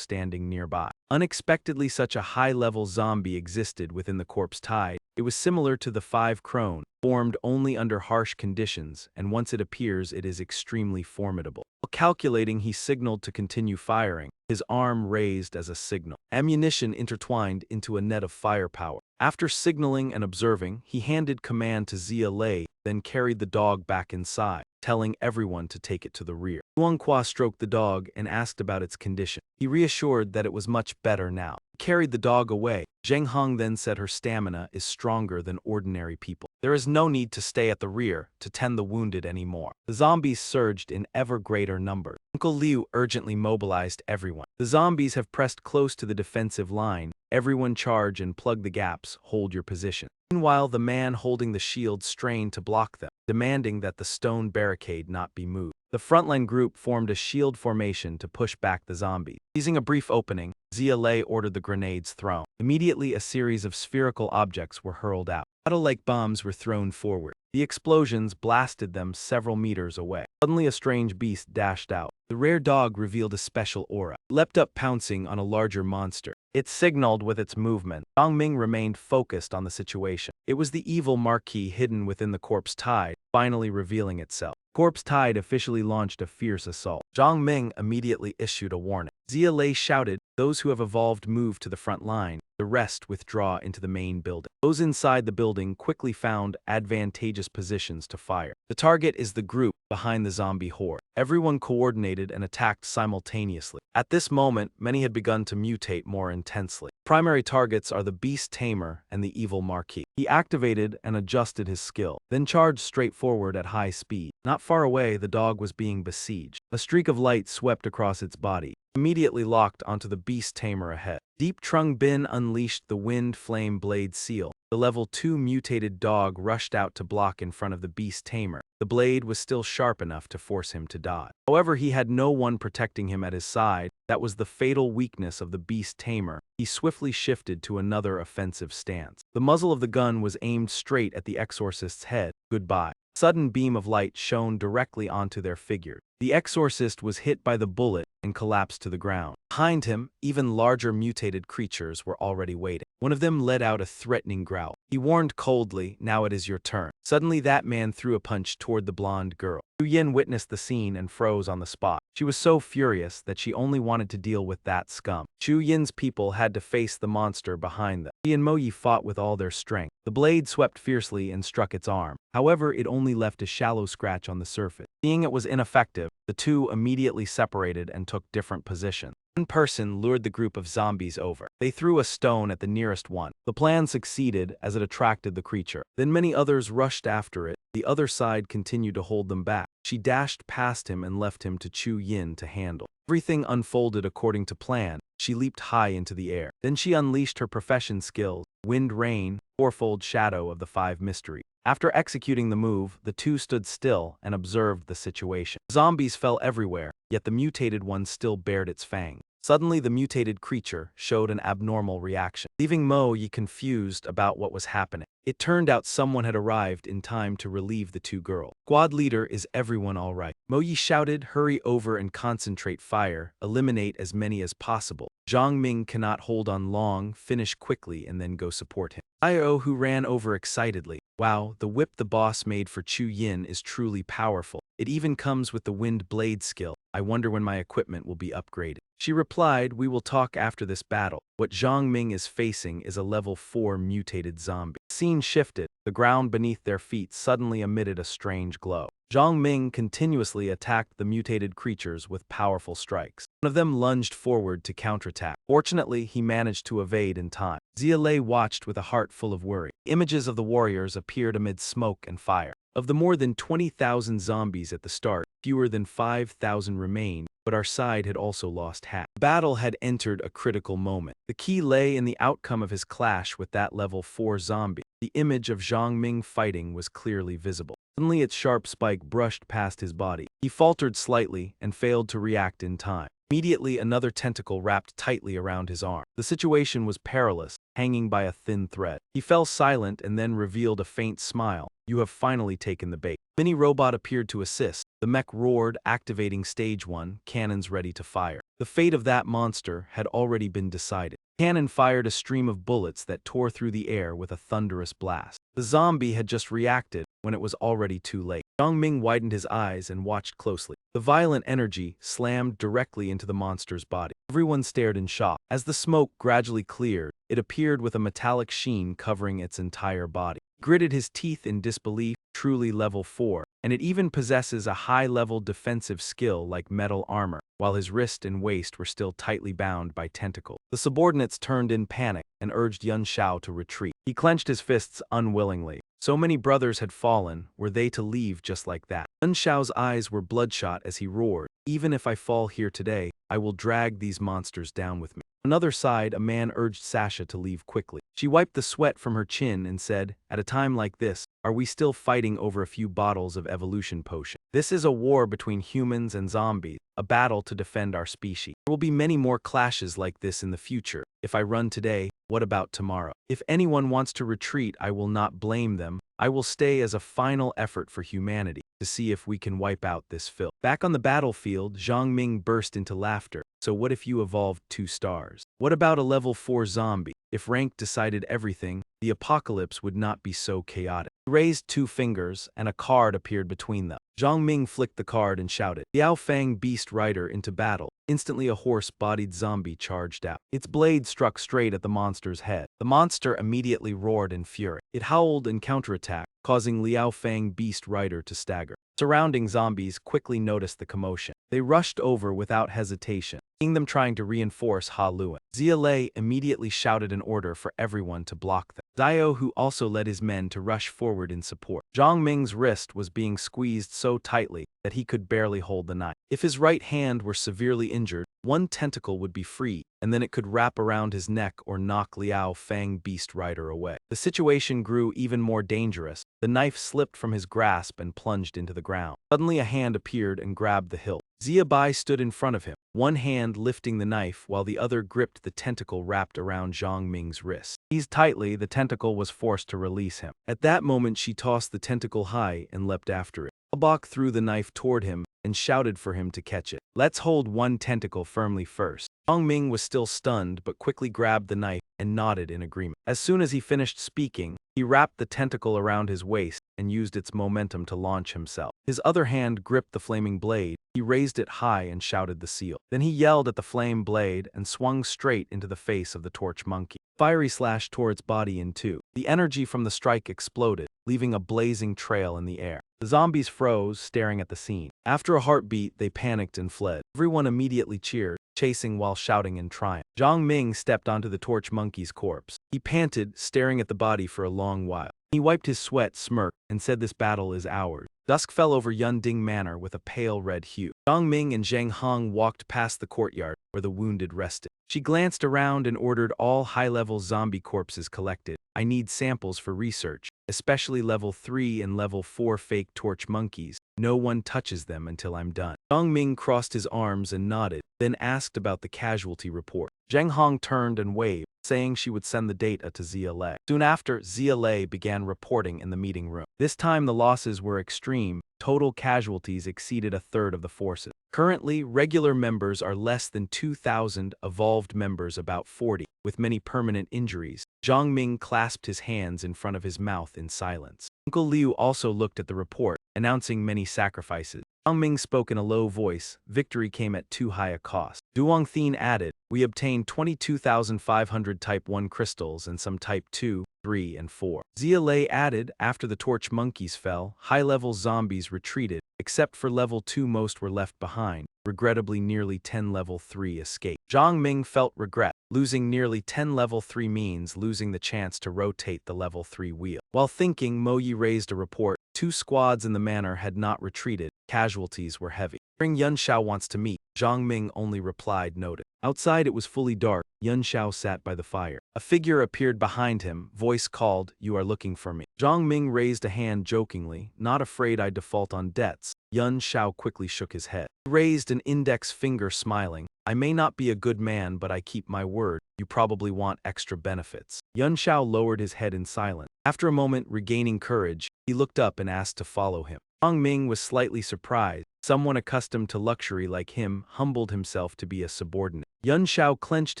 standing nearby. Unexpectedly, such a high-level zombie existed within the corpse tide. It was similar to the 5 crone, formed only under harsh conditions, and once it appears it is extremely formidable. While calculating, he signaled to continue firing, his arm raised as a signal. Ammunition intertwined into a net of firepower. After signaling and observing, he handed command to Zia Lei, then carried the dog back inside, telling everyone to take it to the rear. Huanghua stroked the dog and asked about its condition. He reassured that it was much better now. He carried the dog away. Zheng Hong then said her stamina is stronger than ordinary people. There is no need to stay at the rear to tend the wounded anymore. The zombies surged in ever greater numbers. Uncle Liu urgently mobilized everyone. The zombies have pressed close to the defensive line. Everyone charge and plug the gaps. Hold your position. Meanwhile, the man holding the shield strained to block them, demanding that the stone barricade not be moved. The frontline group formed a shield formation to push back the zombies. Seizing a brief opening, Yahello ordered the grenades thrown. Immediately, a series of spherical objects were hurled out. Battle-like bombs were thrown forward. The explosions blasted them several meters away. Suddenly, a strange beast dashed out. The rare dog revealed a special aura. It leapt up, pouncing on a larger monster. It signaled with its movement. Zhang Ming remained focused on the situation. It was the evil marquee hidden within the corpse tide, finally revealing itself. Corpse Tide officially launched a fierce assault. Zhang Ming immediately issued a warning. Yahello shouted, "Those who have evolved move to the front line. The rest withdraw into the main building." Those inside the building quickly found advantageous positions to fire. The target is the group behind the zombie horde. Everyone coordinated and attacked simultaneously. At this moment, many had begun to mutate more intensely. Primary targets are the beast tamer and the evil marquis. He activated and adjusted his skill, then charged straight forward at high speed. Not far away, the dog was being besieged. A streak of light swept across its body, immediately locked onto the beast tamer ahead. Deep Trung Bin unleashed the Wind Flame Blade Seal. The level 2 mutated dog rushed out to block in front of the beast tamer. The blade was still sharp enough to force him to dodge. However, he had no one protecting him at his side. That was the fatal weakness of the beast tamer. He swiftly shifted to another offensive stance. The muzzle of the gun was aimed straight at the exorcist's head. Goodbye. A sudden beam of light shone directly onto their figure. The exorcist was hit by the bullet and collapsed to the ground. Behind him, even larger mutated creatures were already waiting. One of them let out a threatening growl. He warned coldly, "Now it is your turn." Suddenly, that man threw a punch toward the blonde girl. Chu Yin witnessed the scene and froze on the spot. She was so furious that she only wanted to deal with that scum. Chu Yin's people had to face the monster behind them. He and Mo Yi fought with all their strength. The blade swept fiercely and struck its arm. However, it only left a shallow scratch on the surface. Seeing it was ineffective, the two immediately separated and took different positions. One person lured the group of zombies over. They threw a stone at the nearest one. The plan succeeded as it attracted the creature. Then many others rushed after it. The other side continued to hold them back. She dashed past him and left him to Chu Yin to handle. Everything unfolded according to plan. She leaped high into the air. Then she unleashed her profession skills, Wind Rain, fourfold shadow of the 5 mysteries. After executing the move, the two stood still and observed the situation. Zombies fell everywhere, yet the mutated one still bared its fangs. Suddenly, the mutated creature showed an abnormal reaction, leaving Mo Yi confused about what was happening. It turned out someone had arrived in time to relieve the two girls. Squad leader, is everyone all right? Mo Yi shouted, "Hurry over and concentrate fire. Eliminate as many as possible. Zhang Ming cannot hold on long. Finish quickly and then go support him." Io, who ran over excitedly. "Wow, the whip the boss made for Chu Yin is truly powerful. It even comes with the wind blade skill. I wonder when my equipment will be upgraded." She replied, "We will talk after this battle. What Zhang Ming is facing is a level 4 mutated zombie." The scene shifted. The ground beneath their feet suddenly emitted a strange glow. Zhang Ming continuously attacked the mutated creatures with powerful strikes. One of them lunged forward to counterattack. Fortunately, he managed to evade in time. Yahello watched with a heart full of worry. Images of the warriors appeared amid smoke and fire. Of the more than 20,000 zombies at the start, fewer than 5,000 remained, but our side had also lost half. The battle had entered a critical moment. The key lay in the outcome of his clash with that level 4 zombie. The image of Zhang Ming fighting was clearly visible. Suddenly, its sharp spike brushed past his body. He faltered slightly and failed to react in time. Immediately, another tentacle wrapped tightly around his arm. The situation was perilous, hanging by a thin thread. He fell silent and then revealed a faint smile. "You have finally taken the bait." Mini-robot appeared to assist. The mech roared, activating stage 1, cannons ready to fire. The fate of that monster had already been decided. Cannon fired a stream of bullets that tore through the air with a thunderous blast. The zombie had just reacted when it was already too late. Zhang Ming widened his eyes and watched closely. The violent energy slammed directly into the monster's body. Everyone stared in shock. As the smoke gradually cleared, it appeared with a metallic sheen covering its entire body. He gritted his teeth in disbelief. Truly level 4, and it even possesses a high-level defensive skill like metal armor, while his wrist and waist were still tightly bound by tentacles. The subordinates turned in panic and urged Yun Shao to retreat. He clenched his fists unwillingly. So many brothers had fallen, were they to leave just like that? Yun Shao's eyes were bloodshot as he roared, "Even if I fall here today, I will drag these monsters down with me." On another side, a man urged Sasha to leave quickly. She wiped the sweat from her chin and said, "At a time like this, are we still fighting over a few bottles of evolution potion? This is a war between humans and zombies, a battle to defend our species. There will be many more clashes like this in the future. If I run today, what about tomorrow? If anyone wants to retreat, I will not blame them. I will stay as a final effort for humanity to see if we can wipe out this filth." Back on the battlefield, Zhang Ming burst into laughter. "So what if you evolved 2 stars? What about a level 4 zombie? If rank decided everything, the apocalypse would not be so chaotic." He raised 2 fingers, and a card appeared between them. Zhang Ming flicked the card and shouted, "Liao Fang Beast Rider into battle." Instantly a horse-bodied zombie charged out. Its blade struck straight at the monster's head. The monster immediately roared in fury. It howled and counterattacked, causing Liao Fang Beast Rider to stagger. Surrounding zombies quickly noticed the commotion. They rushed over without hesitation, seeing them trying to reinforce Ha Luan. Zia Lei immediately shouted an order for everyone to block them. Dio, who also led his men to rush forward in support. Zhang Ming's wrist was being squeezed so tightly that he could barely hold the knife. If his right hand were severely injured, one tentacle would be free, and then it could wrap around his neck or knock Liao Fang Beast Rider away. The situation grew even more dangerous. The knife slipped from his grasp and plunged into the ground. Suddenly a hand appeared and grabbed the hilt. Zia Bai stood in front of him, one hand lifting the knife while the other gripped the tentacle wrapped around Zhang Ming's wrist. Seized tightly, the tentacle was forced to release him. At that moment she tossed the tentacle high and leapt after it. Albach threw the knife toward him and shouted for him to catch it. "Let's hold one tentacle firmly first." Zhang Ming was still stunned but quickly grabbed the knife and nodded in agreement. As soon as he finished speaking, he wrapped the tentacle around his waist and used its momentum to launch himself. His other hand gripped the flaming blade. He raised it high and shouted the seal. Then he yelled at the flame blade and swung straight into the face of the torch monkey. Fiery slash tore its body in 2. The energy from the strike exploded, leaving a blazing trail in the air. The zombies froze, staring at the scene. After a heartbeat, they panicked and fled. Everyone immediately cheered, chasing while shouting in triumph. Zhang Ming stepped onto the torch monkey's corpse. He panted, staring at the body for a long while. He wiped his sweat, smirked, and said, "This battle is ours." Dusk fell over Yunding Manor with a pale red hue. Zhang Ming and Zhang Hong walked past the courtyard where the wounded rested. She glanced around and ordered all high-level zombie corpses collected. "I need samples for research, especially level 3 and level 4 fake torch monkeys. No one touches them until I'm done." Zhang Ming crossed his arms and nodded, then asked about the casualty report. Zhang Hong turned and waved, saying she would send the data to Zia Lei. Soon after, Zia Lei began reporting in the meeting room. This time the losses were extreme. Total casualties exceeded a third of the forces. Currently, regular members are less than 2,000, evolved members about 40, with many permanent injuries. Zhang Ming clasped his hands in front of his mouth in silence. Uncle Liu also looked at the report, announcing many sacrifices. Zhang Ming spoke in a low voice. Victory came at too high a cost. Duong Thien added, "We obtained 22,500 Type 1 crystals and some Type 2, 3, and 4. Zia Lei added, "After the torch monkeys fell, high-level zombies retreated. Except for level 2, most were left behind. Regrettably, nearly 10 level 3 escaped." Zhang Ming felt regret. Losing nearly 10 level 3 means losing the chance to rotate the level 3 wheel. While thinking, Mo Yi raised a report. 2 squads in the manor had not retreated. Casualties were heavy. Ring Yun Shao wants to meet. Zhang Ming only replied, "Noted." Outside it was fully dark. Yun Shao sat by the fire. A figure appeared behind him. Voice called, "You are looking for me." Zhang Ming raised a hand jokingly, "Not afraid I default on debts." Yun Shao quickly shook his head. He raised an index finger smiling. "I may not be a good man, but I keep my word. You probably want extra benefits." Yun Shao lowered his head in silence. After a moment, regaining courage, he looked up and asked to follow him. Zhang Ming was slightly surprised. Someone accustomed to luxury like him humbled himself to be a subordinate. Yun Shao clenched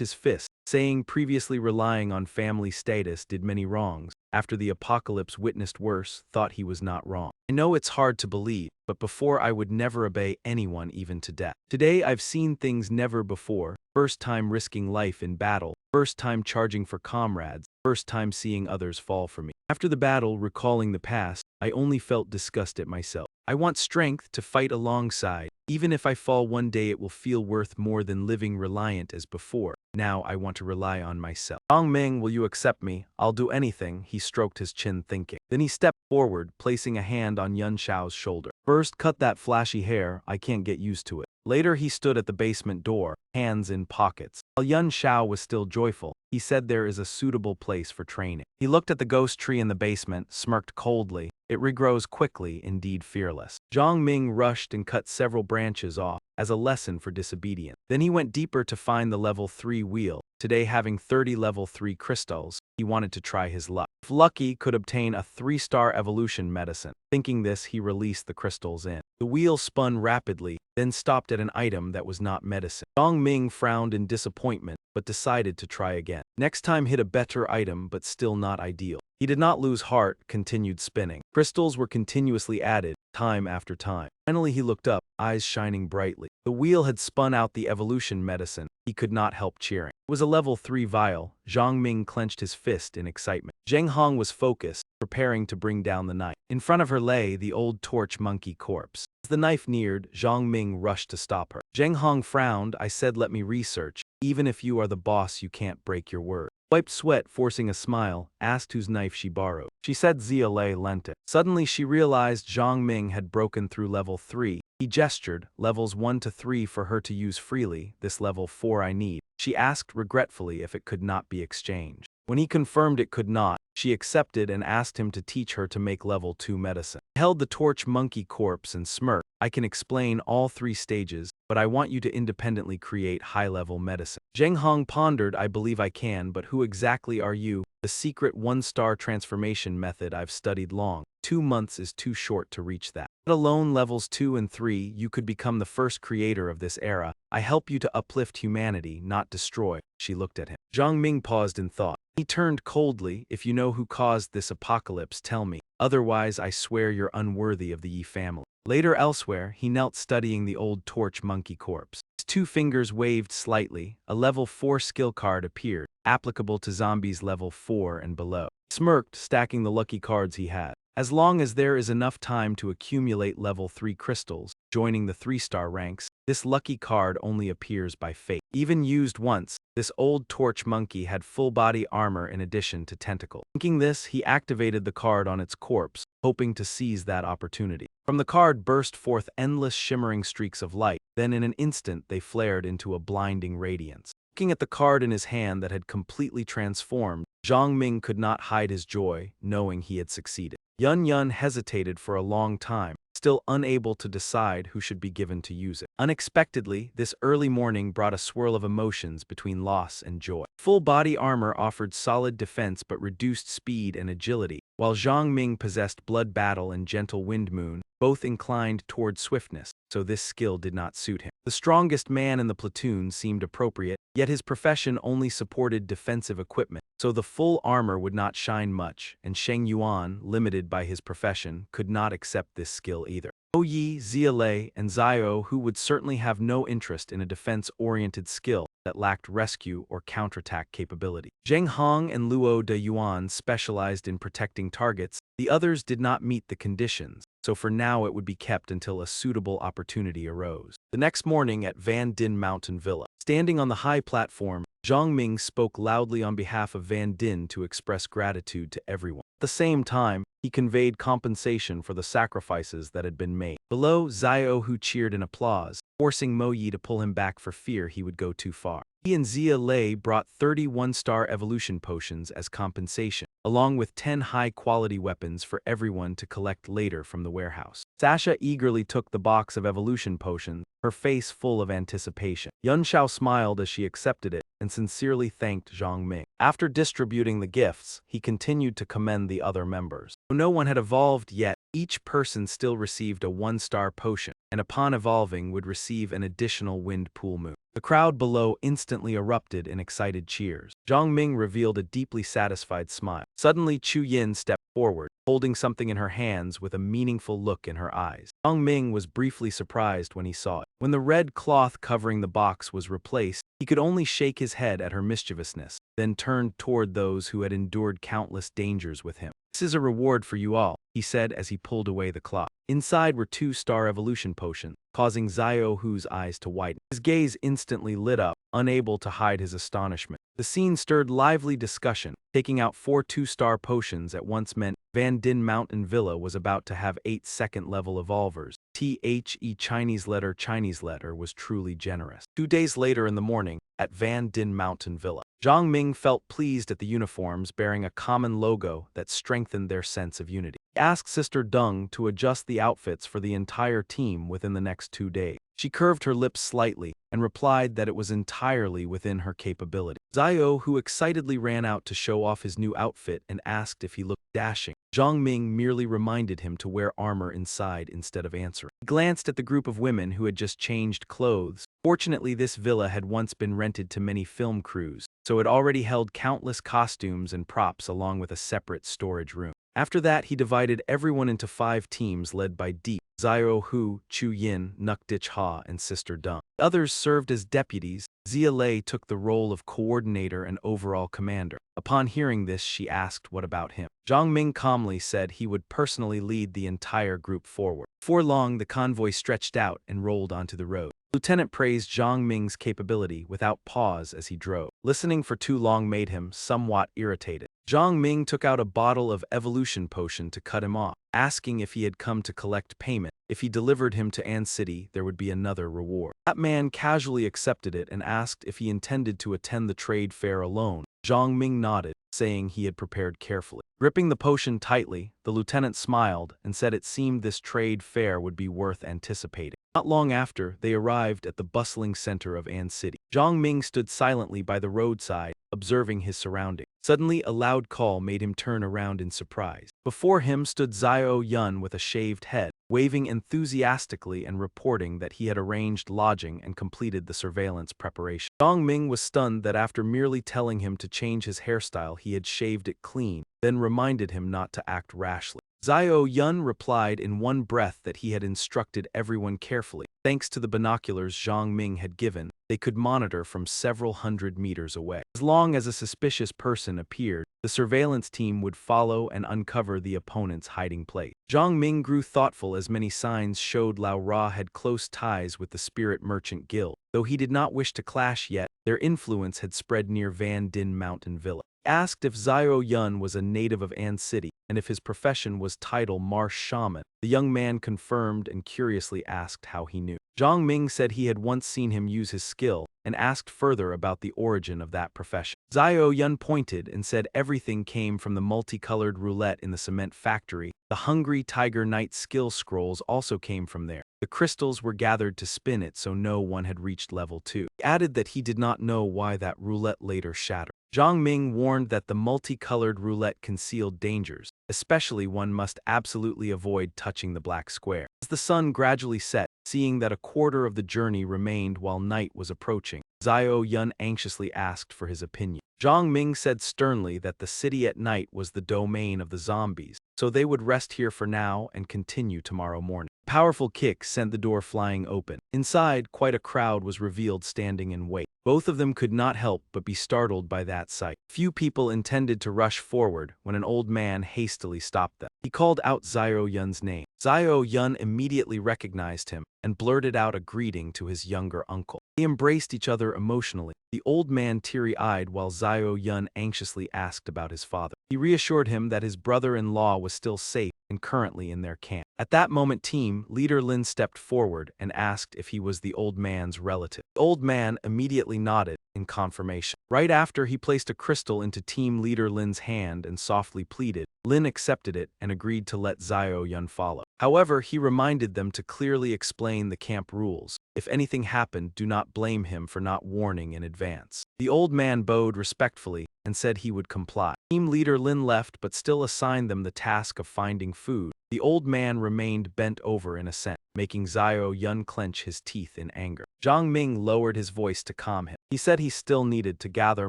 his fist, saying previously relying on family status did many wrongs. After the apocalypse witnessed worse, thought he was not wrong. "I know it's hard to believe, but before I would never obey anyone even to death. Today I've seen things never before. First time risking life in battle. First time charging for comrades. First time seeing others fall for me. After the battle, recalling the past, I only felt disgust at myself. I want strength to fight alongside. Even if I fall one day, it will feel worth more than living reliant as before. Now I want to rely on myself." "Zhang Ming, will you accept me? I'll do anything." He stroked his chin thinking. Then he stepped forward, placing a hand on Yun Shao's shoulder. "First, cut that flashy hair. I can't get used to it." Later he stood at the basement door, hands in pockets. While Yun Xiao was still joyful, he said there is a suitable place for training. He looked at the ghost tree in the basement, smirked coldly. It regrows quickly, indeed fearless. Zhang Ming rushed and cut several branches off, as a lesson for disobedience. Then he went deeper to find the level 3 wheel. Today, having 30 level 3 crystals, he wanted to try his luck. If lucky, could obtain a 3-star evolution medicine. Thinking this, he released the crystals in. The wheel spun rapidly, then stopped at an item that was not medicine. Zhang Ming frowned in disappointment, but decided to try again. Next time hit a better item, but still not ideal. He did not lose heart, continued spinning. Crystals were continuously added, time after time. Finally he looked up, eyes shining brightly. The wheel had spun out the evolution medicine. He could not help cheering. It was a level 3 vial. Zhang Ming clenched his fist in excitement. Zheng Hong was focused, preparing to bring down the knife. In front of her lay the old torch monkey corpse. As the knife neared, Zhang Ming rushed to stop her. Zheng Hong frowned. I said let me research. Even if you are the boss, you can't break your word. Wiped sweat, forcing a smile, asked whose knife she borrowed. She said Zia Lei lent it. Suddenly she realized Zhang Ming had broken through level 3. He gestured, levels 1 to 3 for her to use freely, this level 4 I need. She asked regretfully if it could not be exchanged. When he confirmed it could not, she accepted and asked him to teach her to make level 2 medicine. He held the torch monkey corpse and smirked. I can explain all 3 stages, but I want you to independently create high-level medicine. Zheng Hong pondered, I believe I can, but who exactly are you? The secret 1-star transformation method I've studied long. 2 months is too short to reach that. Let alone levels 2 and 3, you could become the first creator of this era. I help you to uplift humanity, not destroy. She looked at him. Zhang Ming paused in thought. He turned coldly. If you know who caused this apocalypse, tell me. Otherwise, I swear you're unworthy of the Yi family. Later elsewhere, he knelt studying the old torch monkey corpse. His 2 fingers waved slightly. A level 4 skill card appeared, applicable to zombies level 4 and below. He smirked, stacking the lucky cards he had. As long as there is enough time to accumulate level 3 crystals, joining the 3-star ranks, this lucky card only appears by fate. Even used once, this old torch monkey had full-body armor in addition to tentacle. Thinking this, he activated the card on its corpse, hoping to seize that opportunity. From the card burst forth endless shimmering streaks of light, then in an instant they flared into a blinding radiance. Looking at the card in his hand that had completely transformed, Zhang Ming could not hide his joy, knowing he had succeeded. Yun hesitated for a long time, still unable to decide who should be given to use it. Unexpectedly, this early morning brought a swirl of emotions between loss and joy. Full-body armor offered solid defense but reduced speed and agility, while Zhang Ming possessed blood battle and gentle wind moon, both inclined toward swiftness, so this skill did not suit him. The strongest man in the platoon seemed appropriate, yet his profession only supported defensive equipment, so the full armor would not shine much, and Sheng Yuan, limited by his profession, could not accept this skill either. Yi, Zia Lei, and Zio, who would certainly have no interest in a defense-oriented skill that lacked rescue or counterattack capability. Zheng Hong and Luo De Yuan specialized in protecting targets. The others did not meet the conditions, so for now it would be kept until a suitable opportunity arose. The next morning at Van Din Mountain Villa, standing on the high platform, Zhang Ming spoke loudly on behalf of Van Din to express gratitude to everyone. At the same time, he conveyed compensation for the sacrifices that had been made. Below, Zio Hu cheered in applause, forcing Mo Yi to pull him back for fear he would go too far. He and Zia Lei brought 30 1-star evolution potions as compensation, along with 10 high-quality weapons for everyone to collect later from the warehouse. Sasha eagerly took the box of evolution potions, her face full of anticipation. Yun Xiao smiled as she accepted it and sincerely thanked Zhang Ming. After distributing the gifts, he continued to commend the other members. Though no one had evolved yet, each person still received a 1-star potion, and upon evolving would receive an additional wind pool moon. The crowd below instantly erupted in excited cheers. Zhang Ming revealed a deeply satisfied smile. Suddenly Chu Yin stepped forward, holding something in her hands with a meaningful look in her eyes. Zhang Ming was briefly surprised when he saw it. When the red cloth covering the box was replaced, he could only shake his head at her mischievousness, then turned toward those who had endured countless dangers with him. This is a reward for you all, he said as he pulled away the cloth. Inside were 2-star evolution potions, causing Zio Hu's eyes to widen. His gaze instantly lit up, unable to hide his astonishment. The scene stirred lively discussion. Taking out 4 2-star potions at once meant Van Din Mountain Villa was about to have 8 second-level evolvers. The Chinese letter was truly generous. 2 days later in the morning, at Van Din Mountain Villa, Zhang Ming felt pleased at the uniforms bearing a common logo that strengthened their sense of unity. He asked Sister Deng to adjust the outfits for the entire team within the next 2 days. She curved her lips slightly and replied that it was entirely within her capability. Zio, who excitedly ran out to show off his new outfit and asked if he looked dashing, Zhang Ming merely reminded him to wear armor inside instead of answering. He glanced at the group of women who had just changed clothes. Fortunately, this villa had once been rented to many film crews, so it already held countless costumes and props along with a separate storage room. After that, he divided everyone into 5 teams led by Deep, Zio Hu, Chu Yin, Nukdich Ha, and Sister Deng. The others served as deputies. Zia Lei took the role of coordinator and overall commander. Upon hearing this, she asked what about him. Zhang Ming calmly said he would personally lead the entire group forward. Before long, the convoy stretched out and rolled onto the road. Lieutenant praised Zhang Ming's capability without pause as he drove. Listening for too long made him somewhat irritated. Zhang Ming took out a bottle of evolution potion to cut him off, asking if he had come to collect payment. If he delivered him to An City, there would be another reward. That man casually accepted it and asked if he intended to attend the trade fair alone. Zhang Ming nodded, saying he had prepared carefully. Gripping the potion tightly, the lieutenant smiled and said it seemed this trade fair would be worth anticipating. Not long after, they arrived at the bustling center of An City. Zhang Ming stood silently by the roadside, observing his surroundings. Suddenly, a loud call made him turn around in surprise. Before him stood Zio Yun with a shaved head, waving enthusiastically and reporting that he had arranged lodging and completed the surveillance preparation. Zhang Ming was stunned that after merely telling him to change his hairstyle, he had shaved it clean, then reminded him not to act rashly. Zio Yun replied in one breath that he had instructed everyone carefully. Thanks to the binoculars Zhang Ming had given, they could monitor from several hundred meters away. As long as a suspicious person appeared, the surveillance team would follow and uncover the opponent's hiding place. Zhang Ming grew thoughtful as many signs showed Lao Ra had close ties with the Spirit Merchant Guild. Though he did not wish to clash yet, their influence had spread near Van Din Mountain Villa. He asked if Zio Yun was a native of An City and if his profession was title Marsh Shaman. The young man confirmed and curiously asked how he knew. Zhang Ming said he had once seen him use his skill and asked further about the origin of that profession. Zio Yun pointed and said everything came from the multicolored roulette in the cement factory. The Hungry Tiger Knight skill scrolls also came from there. The crystals were gathered to spin it so no one had reached level 2. He added that he did not know why that roulette later shattered. Zhang Ming warned that the multicolored roulette concealed dangers, especially one must absolutely avoid touching the black square. As the sun gradually set, seeing that a quarter of the journey remained while night was approaching, Zio Yun anxiously asked for his opinion. Zhang Ming said sternly that the city at night was the domain of the zombies, so they would rest here for now and continue tomorrow morning. A powerful kick sent the door flying open. Inside, quite a crowd was revealed standing in wait. Both of them could not help but be startled by that sight. Few people intended to rush forward when an old man hastily stopped them. He called out Zio Yun's name. Zio Yun immediately recognized him and blurted out a greeting to his younger uncle. They embraced each other emotionally. The old man teary-eyed while Zio Yun anxiously asked about his father. He reassured him that his brother-in-law was still safe and currently in their camp. At that moment, team leader Lin stepped forward and asked if he was the old man's relative. The old man immediately nodded in confirmation. Right after, he placed a crystal into team leader Lin's hand and softly pleaded. Lin accepted it and agreed to let Zio Yun follow. However, he reminded them to clearly explain the camp rules. If anything happened, do not blame him for not warning in advance. The old man bowed respectfully and said he would comply. Team leader Lin left but still assigned them the task of finding food. The old man remained bent over in assent, making Zio Yun clench his teeth in anger. Zhang Ming lowered his voice to calm him. He said he still needed to gather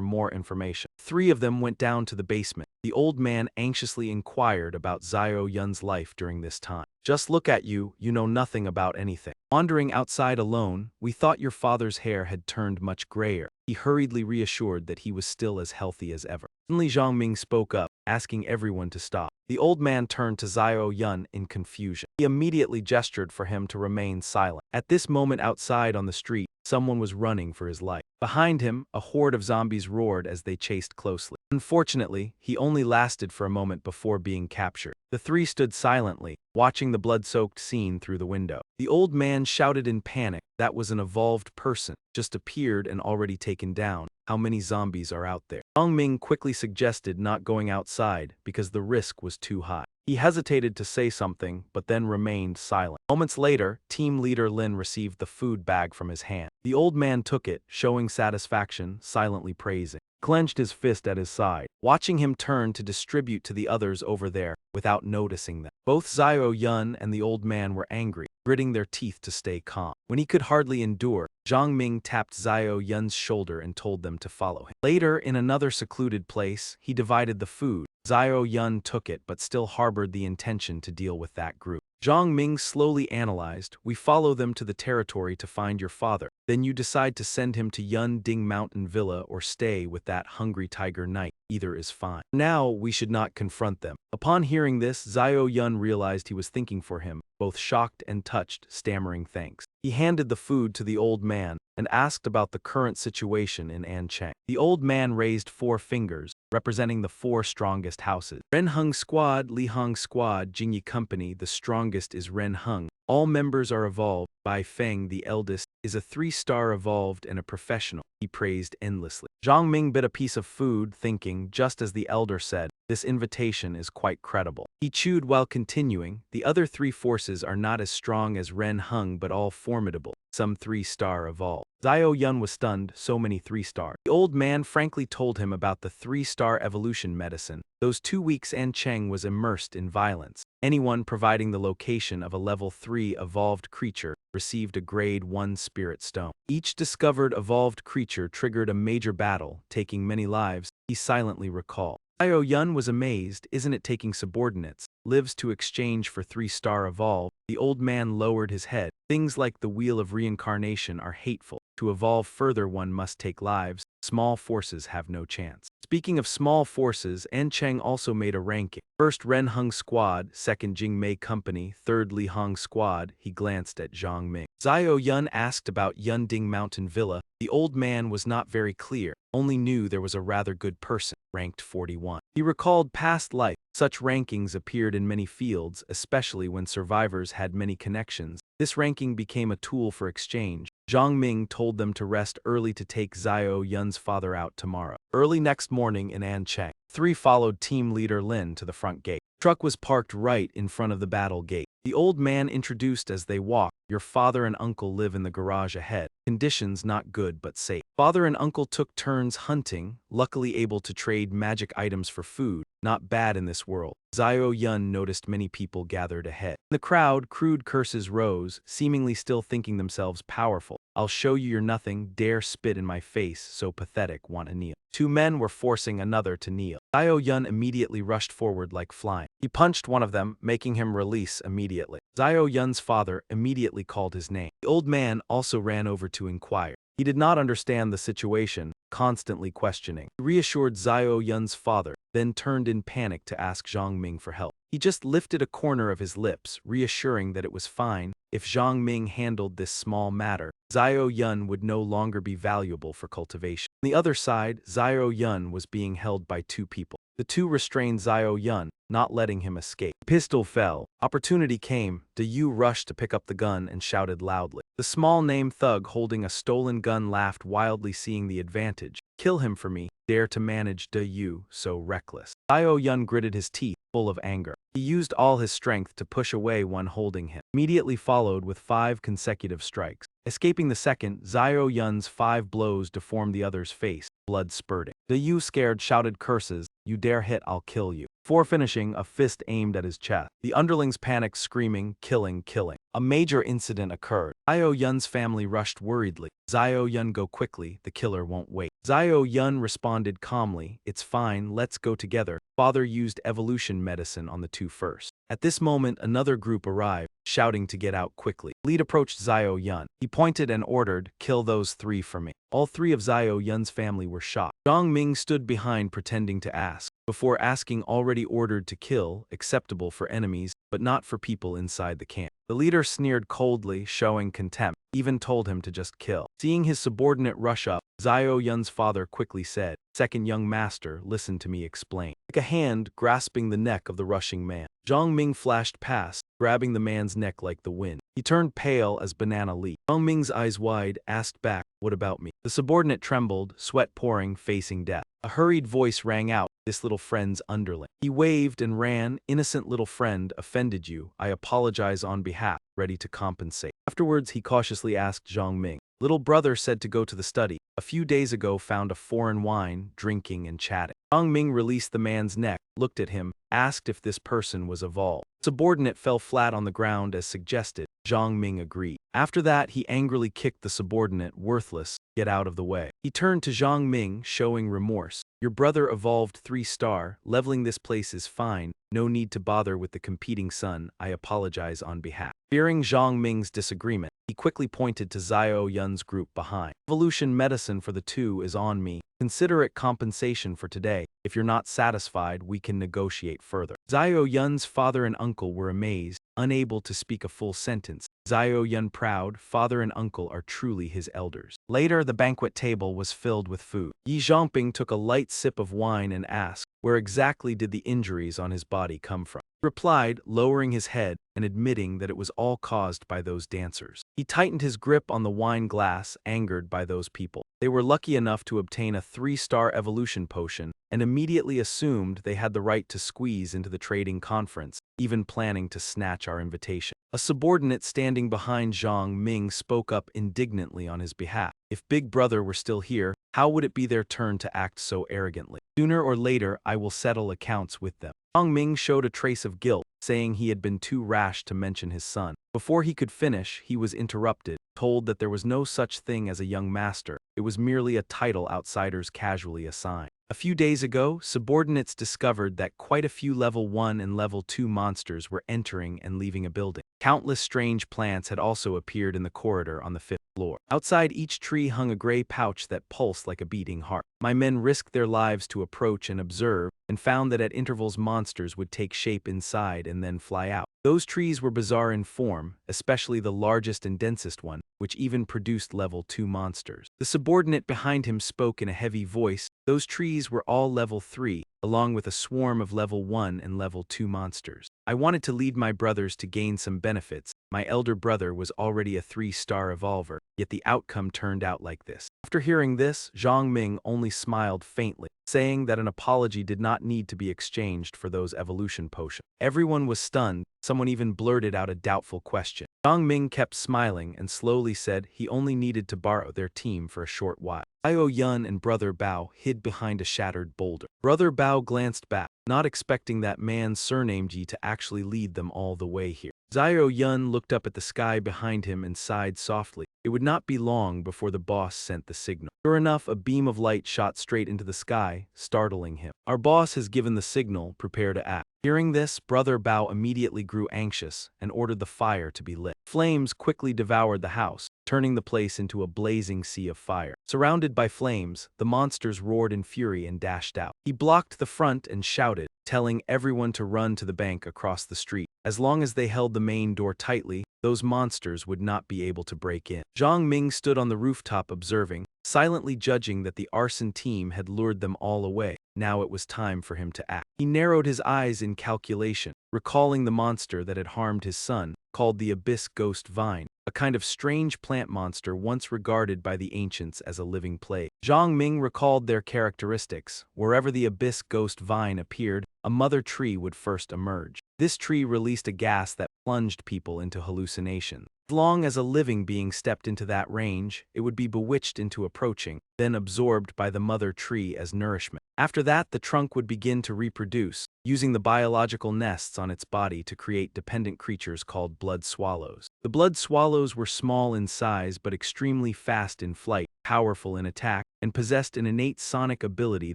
more information. 3 of them went down to the basement. The The old man anxiously inquired about Xiao Yun's life during this time. Just look at you, you know nothing about anything. Wandering outside alone, we thought your father's hair had turned much grayer. He hurriedly reassured that he was still as healthy as ever. Suddenly Zhang Ming spoke up, asking everyone to stop. The old man turned to Xiao Yun in confusion. He immediately gestured for him to remain silent. At this moment outside on the street, someone was running for his life. Behind him, a horde of zombies roared as they chased closely. Unfortunately, he only lasted for a moment before being captured. The three stood silently, watching the blood-soaked scene through the window. The old man shouted in panic, "That was an evolved person, just appeared and already taken down. How many zombies are out there?" Zhang Ming quickly suggested not going outside because the risk was too high. He hesitated to say something, but then remained silent. Moments later, team leader Lin received the food bag from his hand. The old man took it, showing satisfaction, silently praising. He clenched his fist at his side, watching him turn to distribute to the others over there, without noticing them. Both Xiao Yun and the old man were angry, gritting their teeth to stay calm. When he could hardly endure, Zhang Ming tapped Xiao Yun's shoulder and told them to follow him. Later, in another secluded place, he divided the food. Xiao Yun took it but still harbored the intention to deal with that group. Zhang Ming slowly analyzed, "We follow them to the territory to find your father. Then you decide to send him to Yun Ding Mountain Villa or stay with that hungry tiger knight. Either is fine. Now we should not confront them." Upon hearing this, Xiao Yun realized he was thinking for him, both shocked and touched, stammering thanks. He handed the food to the old man and asked about the current situation in Ancheng. The old man raised 4 fingers, representing the 4 strongest houses. Ren Hung Squad, Li Hong Squad, Jingyi Company. The strongest is Ren Hung. All members are evolved. Bai Feng, the eldest, is a 3-star evolved and a professional. He praised endlessly. Zhang Ming bit a piece of food, thinking, just as the elder said, this invitation is quite credible. He chewed while continuing, the other 3 forces are not as strong as Ren Hung but all formidable. Some 3-star evolved. Xiao Yun was stunned, so many 3-star. The old man frankly told him about the 3-star evolution medicine. Those 2 weeks Ancheng was immersed in violence. Anyone providing the location of a level 3 evolved creature received a grade 1 spirit stone. Each discovered evolved creature triggered a major battle, taking many lives, he silently recalled. Xiao Yun was amazed, isn't it taking subordinates, lives to exchange for 3-star evolve? The old man lowered his head. Things like the wheel of reincarnation are hateful. To evolve further one must take lives. Small forces have no chance. Speaking of small forces, Ancheng also made a ranking. First Ren Hung Squad, second Jingmei Company, third Li Hong Squad. He glanced at Zhang Ming. Xiao Yun asked about Yunding Mountain Villa. The old man was not very clear, only knew there was a rather good person, ranked 41. He recalled past life. Such rankings appeared in many fields, especially when survivors had many connections. This ranking became a tool for exchange. Zhang Ming told them to rest early to take Xiao Yun's father out tomorrow. Early next morning in Ancheng, 3 followed team leader Lin to the front gate. Truck was parked right in front of the battle gate. The old man introduced as they walked, "Your father and uncle live in the garage ahead. Conditions not good but safe." Father and uncle took turns hunting, luckily able to trade magic items for food. Not bad in this world. Xiao Yun noticed many people gathered ahead. In the crowd, crude curses rose, seemingly still thinking themselves powerful. "I'll show you you're nothing, dare spit in my face, so pathetic, want to kneel." 2 men were forcing another to kneel. Xiao Yun immediately rushed forward like flying. He punched one of them, making him release immediately. Xiao Yun's father immediately called his name. The old man also ran over to inquire. He did not understand the situation, constantly questioning. He reassured Xiao Yun's father, then turned in panic to ask Zhang Ming for help. He just lifted a corner of his lips, reassuring that it was fine. If Zhang Ming handled this small matter, Xiao Yun would no longer be valuable for cultivation. On the other side, Xiao Yun was being held by 2 people. The 2 restrained Xiao Yun, not letting him escape. The pistol fell. Opportunity came. De Yu rushed to pick up the gun and shouted loudly. The small-name thug holding a stolen gun laughed wildly, seeing the advantage. "Kill him for me. Dare to manage De Yu, so reckless." Xiao Yun gritted his teeth, full of anger. He used all his strength to push away one holding him, immediately followed with 5 consecutive strikes. Escaping the second, Xiao Yun's 5 blows deformed the other's face, blood spurting. The Yu scared shouted curses, "You dare hit, I'll kill you." Before finishing, a fist aimed at his chest. The underlings panicked, screaming, "Killing, killing." A major incident occurred. Xiao Yun's family rushed worriedly. Xiao Yun, go quickly, the killer won't wait. Xiao Yun responded calmly, "It's fine, let's go together." Father used evolution medicine on the two first. At this moment, another group arrived, shouting to get out quickly. Lead approached Xiao Yun. He pointed and ordered, "Kill those 3 for me." All 3 of Xiao Yun's family were shot. Zhang Ming stood behind pretending to ask. Before asking, already ordered to kill, acceptable for enemies, but not for people inside the camp. The leader sneered coldly, showing contempt, even told him to just kill. Seeing his subordinate rush up, Xiao Yun's father quickly said, "Second young master, listen to me explain." Like a hand grasping the neck of the rushing man. Zhang Ming flashed past, grabbing the man's neck like the wind. He turned pale as banana leaf. Zhang Ming's eyes wide, asked back, "What about me?" The subordinate trembled, sweat pouring, facing death. A hurried voice rang out, "This little friend's underling." He waved and ran, "Innocent little friend, offended you. I apologize on behalf," ready to compensate. Afterwards, he cautiously asked Zhang Ming, "Little brother said to go to the study. A few days ago found a foreign wine, drinking and chatting." Zhang Ming released the man's neck, looked at him, asked if this person was evolved. Subordinate fell flat on the ground as suggested. Zhang Ming agreed. After that, he angrily kicked the subordinate, "Worthless, get out of the way." He turned to Zhang Ming, showing remorse. "Your brother evolved 3-star, leveling this place is fine, no need to bother with the competing son, I apologize on behalf." Fearing Zhang Ming's disagreement, he quickly pointed to Xiao Yun's group behind. "Evolution medicine for the 2 is on me. Consider it compensation for today. If you're not satisfied, we can negotiate further." Xiao Yun's father and uncle were amazed, unable to speak a full sentence. Xiao Yun proud, father and uncle are truly his elders. Later, the banquet table was filled with food. Yi Zhongping took a light sip of wine and asked, where exactly did the injuries on his body come from? He replied, lowering his head and admitting that it was all caused by those dancers. He tightened his grip on the wine glass, angered by those people. They were lucky enough to obtain a 3-star evolution potion and immediately assumed they had the right to squeeze into the trading conference, even planning to snatch our invitation. A subordinate standing behind Zhang Ming spoke up indignantly on his behalf. If Big Brother were still here, how would it be their turn to act so arrogantly? Sooner or later, I will settle accounts with them. Zhang Ming showed a trace of guilt, saying he had been too rash to mention his son. Before he could finish, he was interrupted, told that there was no such thing as a young master. It was merely a title outsiders casually assign. A few days ago, subordinates discovered that quite a few level 1 and level 2 monsters were entering and leaving a building. Countless strange plants had also appeared in the corridor on the 5th floor. Outside each tree hung a gray pouch that pulsed like a beating heart. My men risked their lives to approach and observe, and found that at intervals monsters would take shape inside and then fly out. Those trees were bizarre in form, especially the largest and densest one, which even produced level 2 monsters. The subordinate behind him spoke in a heavy voice. Those trees were all level 3, along with a swarm of level 1 and level 2 monsters. I wanted to lead my brothers to gain some benefits. My elder brother was already a 3-star evolver, yet the outcome turned out like this. After hearing this, Zhang Ming only smiled faintly, saying that an apology did not need to be exchanged for those evolution potions. Everyone was stunned. Someone even blurted out a doubtful question. Zhang Ming kept smiling and slowly said he only needed to borrow their team for a short while. Xiao Yun and Brother Bao hid behind a shattered boulder. Brother Bao glanced back, not expecting that man's surname Ji to actually lead them all the way here. Xiao Yun looked up at the sky behind him and sighed softly. It would not be long before the boss sent the signal. Sure enough, a beam of light shot straight into the sky, startling him. Our boss has given the signal, prepare to act. Hearing this, Brother Bao immediately grew anxious and ordered the fire to be lit. Flames quickly devoured the house, turning the place into a blazing sea of fire. Surrounded by flames, the monsters roared in fury and dashed out. He blocked the front and shouted, telling everyone to run to the bank across the street. As long as they held the main door tightly, those monsters would not be able to break in. Zhang Ming stood on the rooftop observing, silently judging that the arson team had lured them all away. Now it was time for him to act. He narrowed his eyes in calculation, recalling the monster that had harmed his son, called the Abyss Ghost Vine, a kind of strange plant monster once regarded by the ancients as a living plague. Zhang Ming recalled their characteristics. Wherever the Abyss Ghost Vine appeared, a mother tree would first emerge. This tree released a gas that plunged people into hallucination. As long as a living being stepped into that range, it would be bewitched into approaching, then absorbed by the mother tree as nourishment. After that, the trunk would begin to reproduce, using the biological nests on its body to create dependent creatures called blood swallows. The blood swallows were small in size but extremely fast in flight, powerful in attack, and possessed an innate sonic ability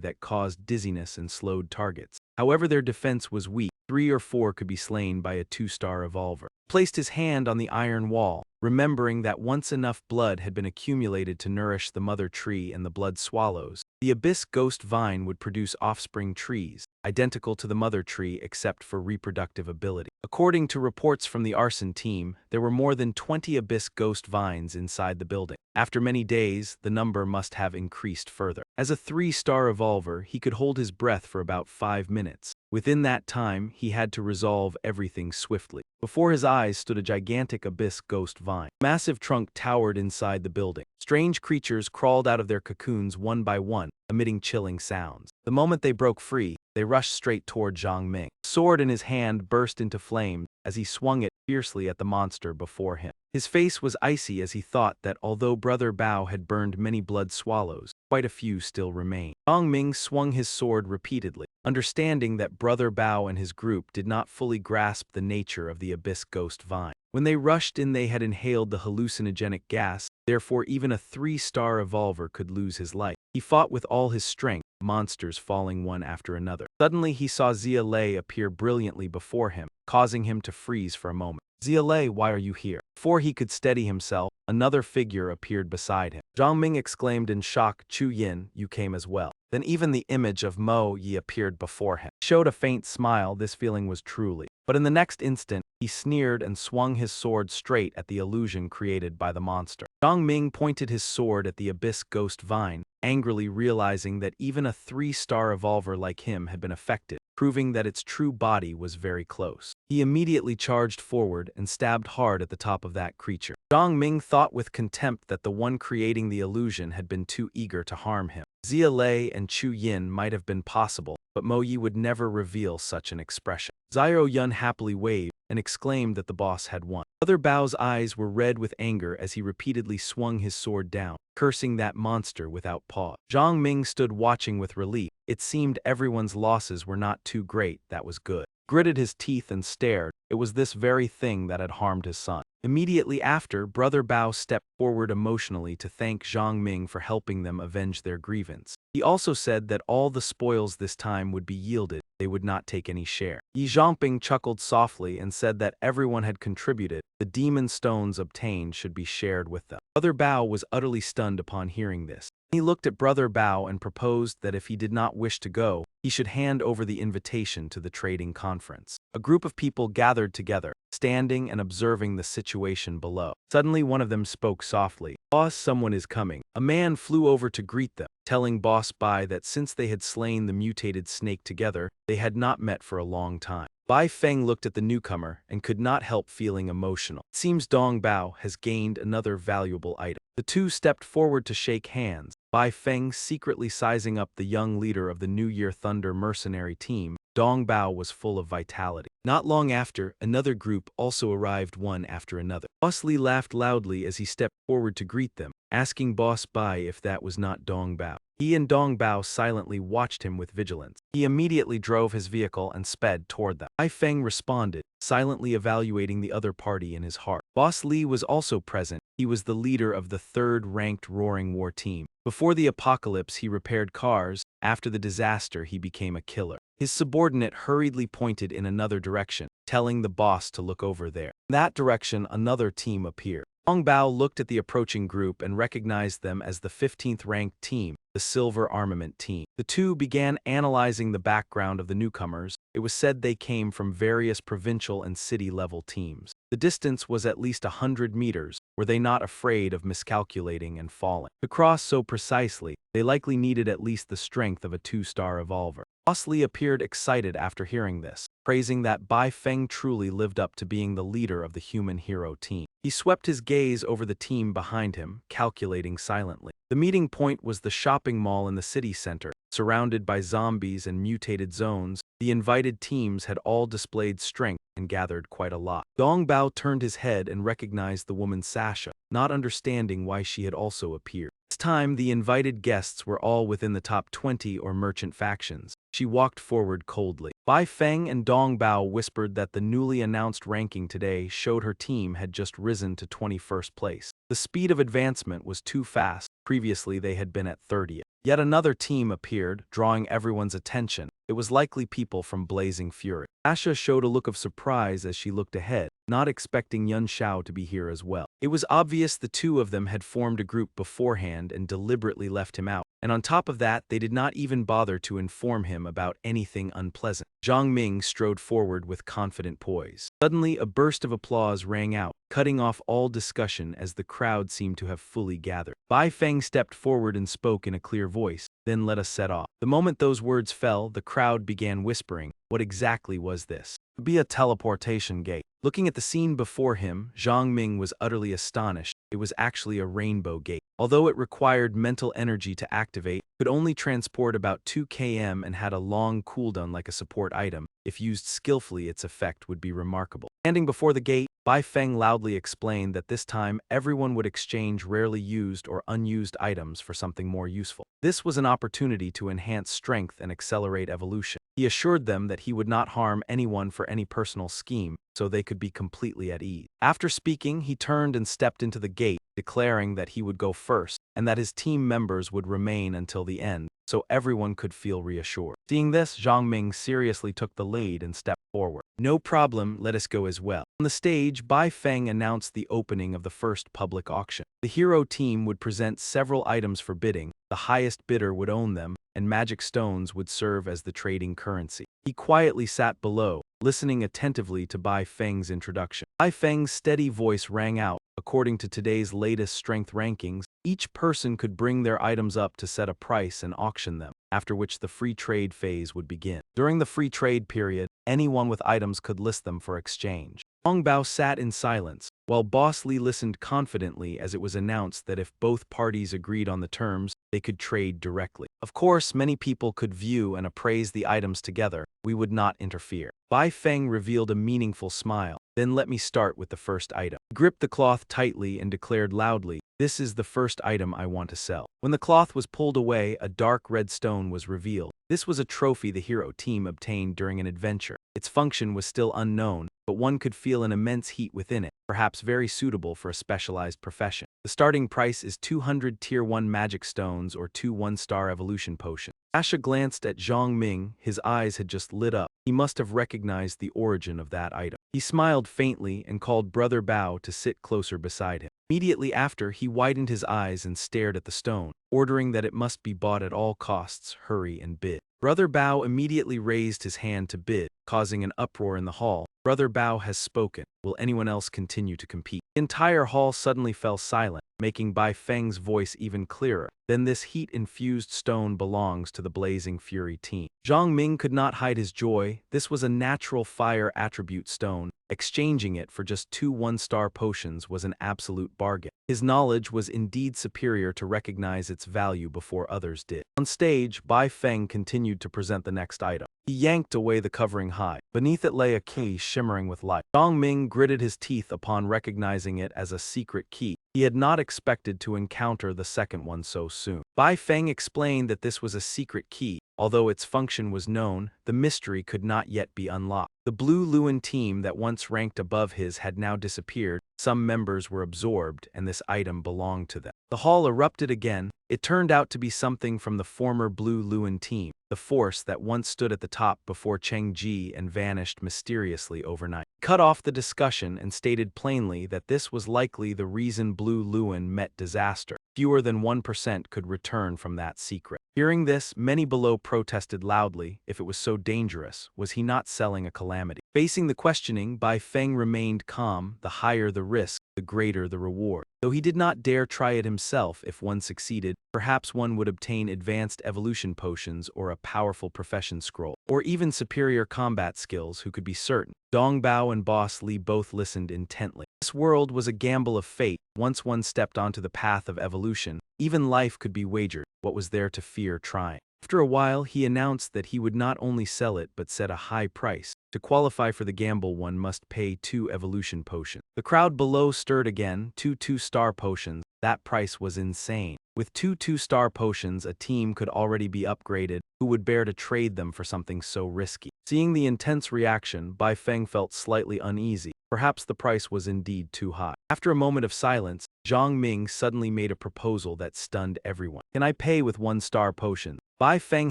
that caused dizziness and slowed targets. However, their defense was weak. 3 or 4 could be slain by a 2-star evolver. He placed his hand on the iron wall, remembering that once enough blood had been accumulated to nourish the mother tree and the blood swallows, the abyss ghost vine would produce offspring trees, identical to the mother tree except for reproductive ability. According to reports from the arson team, there were more than 20 abyss ghost vines inside the building. After many days, the number must have increased further. As a 3-star evolver, he could hold his breath for about 5 minutes. Within that time, he had to resolve everything swiftly. Before his eyes stood a gigantic abyss ghost vine. A massive trunk towered inside the building. Strange creatures crawled out of their cocoons one by one, emitting chilling sounds. The moment they broke free, they rushed straight toward Zhang Ming. A sword in his hand burst into flames as he swung it fiercely at the monster before him. His face was icy as he thought that although Brother Bao had burned many blood swallows, quite a few still remained. Zhang Ming swung his sword repeatedly, understanding that Brother Bao and his group did not fully grasp the nature of the abyss ghost vine. When they rushed in, they had inhaled the hallucinogenic gas, therefore even a 3-star evolver could lose his life. He fought with all his strength, monsters falling one after another. Suddenly he saw Xia Lei appear brilliantly before him, causing him to freeze for a moment. Xia Lei, why are you here? Before he could steady himself, another figure appeared beside him. Zhang Ming exclaimed in shock, Chu Yin, you came as well. Then even the image of Mo Yi appeared before him. He showed a faint smile, this feeling was truly. But in the next instant, he sneered and swung his sword straight at the illusion created by the monster. Zhang Ming pointed his sword at the abyss ghost vine, angrily realizing that even a 3-star evolver like him had been affected, proving that its true body was very close. He immediately charged forward and stabbed hard at the top of that creature. Zhang Ming thought with contempt that the one creating the illusion had been too eager to harm him. Xia Lei and Chu Yin might have been possible, but Mo Yi would never reveal such an expression. Xiao Yun happily waved and exclaimed that the boss had won. Brother Bao's eyes were red with anger as he repeatedly swung his sword down, cursing that monster without pause. Zhang Ming stood watching with relief. It seemed everyone's losses were not too great, that was good. Gritted his teeth and stared. It was this very thing that had harmed his son. Immediately after, Brother Bao stepped forward emotionally to thank Zhang Ming for helping them avenge their grievance. He also said that all the spoils this time would be yielded, they would not take any share. Yi Zhongping chuckled softly and said that everyone had contributed, the demon stones obtained should be shared with them. Brother Bao was utterly stunned upon hearing this. He looked at Brother Bao and proposed that if he did not wish to go, he should hand over the invitation to the trading conference. A group of people gathered together, standing and observing the situation below. Suddenly one of them spoke softly. Boss, someone is coming. A man flew over to greet them, telling Boss Bai that since they had slain the mutated snake together, they had not met for a long time. Bai Feng looked at the newcomer and could not help feeling emotional. It seems Dong Bao has gained another valuable item. The two stepped forward to shake hands, Bai Feng secretly sizing up the young leader of the New Year Thunder mercenary team. Dong Bao was full of vitality. Not long after, another group also arrived one after another. Boss Li laughed loudly as he stepped forward to greet them, asking Boss Bai if that was not Dong Bao. He and Dong Bao silently watched him with vigilance. He immediately drove his vehicle and sped toward them. Bai Feng responded, silently evaluating the other party in his heart. Boss Li was also present. He was the leader of the 3rd-ranked Roaring War team. Before the apocalypse, he repaired cars. After the disaster, he became a killer. His subordinate hurriedly pointed in another direction, telling the boss to look over there. In that direction, another team appeared. Dong Bao looked at the approaching group and recognized them as the 15th-ranked team, the Silver Armament team. The two began analyzing the background of the newcomers. It was said they came from various provincial and city-level teams. The distance was at least 100 meters. Were they not afraid of miscalculating and falling? To cross so precisely, they likely needed at least the strength of a 2-star evolver. Boss Li appeared excited after hearing this, praising that Bai Feng truly lived up to being the leader of the human hero team. He swept his gaze over the team behind him, calculating silently. The meeting point was the shopping mall in the city center. Surrounded by zombies and mutated zones, the invited teams had all displayed strength and gathered quite a lot. Dongbao turned his head and recognized the woman Sasha, not understanding why she had also appeared. This time, the invited guests were all within the top 20 or merchant factions. She walked forward coldly. Bai Feng and Dongbao whispered that the newly announced ranking today showed her team had just risen to 21st place. The speed of advancement was too fast. Previously, they had been at 30th. Yet another team appeared, drawing everyone's attention. It was likely people from Blazing Fury. Asha showed a look of surprise as she looked ahead, not expecting Yun Shao to be here as well. It was obvious the two of them had formed a group beforehand and deliberately left him out. And on top of that, they did not even bother to inform him about anything unpleasant. Zhang Ming strode forward with confident poise. Suddenly, a burst of applause rang out, cutting off all discussion as the crowd seemed to have fully gathered. Bai Feng stepped forward and spoke in a clear voice, "Then let us set off." The moment those words fell, the crowd began whispering, what exactly was this? It would be a teleportation gate. Looking at the scene before him, Zhang Ming was utterly astonished. It was actually a rainbow gate. Although it required mental energy to activate, it could only transport about 2 km and had a long cooldown like a support item. If used skillfully, its effect would be remarkable. Standing before the gate, Bai Feng loudly explained that this time everyone would exchange rarely used or unused items for something more useful. This was an opportunity to enhance strength and accelerate evolution. He assured them that he would not harm anyone for any personal scheme, so they could be completely at ease. After speaking, he turned and stepped into the gate, declaring that he would go first, and that his team members would remain until the end, so everyone could feel reassured. Seeing this, Zhang Ming seriously took the lead and stepped forward. "No problem, let us go as well." On the stage, Bai Feng announced the opening of the first public auction. The hero team would present several items for bidding, the highest bidder would own them, and magic stones would serve as the trading currency. He quietly sat below, listening attentively to Bai Feng's introduction. Bai Feng's steady voice rang out. According to today's latest strength rankings, each person could bring their items up to set a price and auction them, after which the free trade phase would begin. During the free trade period, anyone with items could list them for exchange. Dongbao sat in silence, while Boss Li listened confidently as it was announced that if both parties agreed on the terms, they could trade directly. Of course, many people could view and appraise the items together. We would not interfere. Bai Feng revealed a meaningful smile. "Then let me start with the first item." He gripped the cloth tightly and declared loudly, "This is the first item I want to sell." When the cloth was pulled away, a dark red stone was revealed. This was a trophy the hero team obtained during an adventure. Its function was still unknown, but one could feel an immense heat within it, perhaps very suitable for a specialized profession. The starting price is 200 Tier 1 magic stones or 2 one-star evolution potions. Asha glanced at Zhang Ming, his eyes had just lit up. He must have recognized the origin of that item. He smiled faintly and called Brother Bao to sit closer beside him. Immediately after, he widened his eyes and stared at the stone, ordering that it must be bought at all costs. Hurry and bid. Brother Bao immediately raised his hand to bid, causing an uproar in the hall. Brother Bao has spoken. Will anyone else continue to compete? The entire hall suddenly fell silent, making Bai Feng's voice even clearer. Then this heat-infused stone belongs to the Blazing Fury team. Zhang Ming could not hide his joy. This was a natural fire attribute stone. Exchanging it for just 2 one-star potions was an absolute bargain. His knowledge was indeed superior to recognize its value before others did. On stage, Bai Feng continued to present the next item. He yanked away the covering hide. Beneath it lay a key shimmering with light. Zhang Ming gritted his teeth upon recognizing it as a secret key. He had not expected to encounter the second one so soon. Bai Feng explained that this was a secret key. Although its function was known, the mystery could not yet be unlocked. The Blue Luan team that once ranked above his had now disappeared. Some members were absorbed, and this item belonged to them. The hall erupted again. It turned out to be something from the former Blue Luan team, the force that once stood at the top before Cheng Ji and vanished mysteriously overnight. He cut off the discussion and stated plainly that this was likely the reason Blue Luan met disaster. Fewer than 1% could return from that secret. Hearing this, many below protested loudly. If it was so dangerous, was he not selling a calamity? Facing the questioning, Bai Feng remained calm. The higher the risk, the greater the reward. Though he did not dare try it himself, if one succeeded, perhaps one would obtain advanced evolution potions or a powerful profession scroll, or even superior combat skills who could be certain. Dongbao and Boss Li both listened intently. This world was a gamble of fate. Once one stepped onto the path of evolution, even life could be wagered. What was there to fear trying? After a while, he announced that he would not only sell it but set a high price. To qualify for the gamble, one must pay 2 evolution potions. The crowd below stirred again, 2 2-star potions. That price was insane. With 2 2-star potions, a team could already be upgraded. Who would bear to trade them for something so risky? Seeing the intense reaction, Bai Feng felt slightly uneasy. Perhaps the price was indeed too high. After a moment of silence, Zhang Ming suddenly made a proposal that stunned everyone. "Can I pay with 1-star potions?" Bai Feng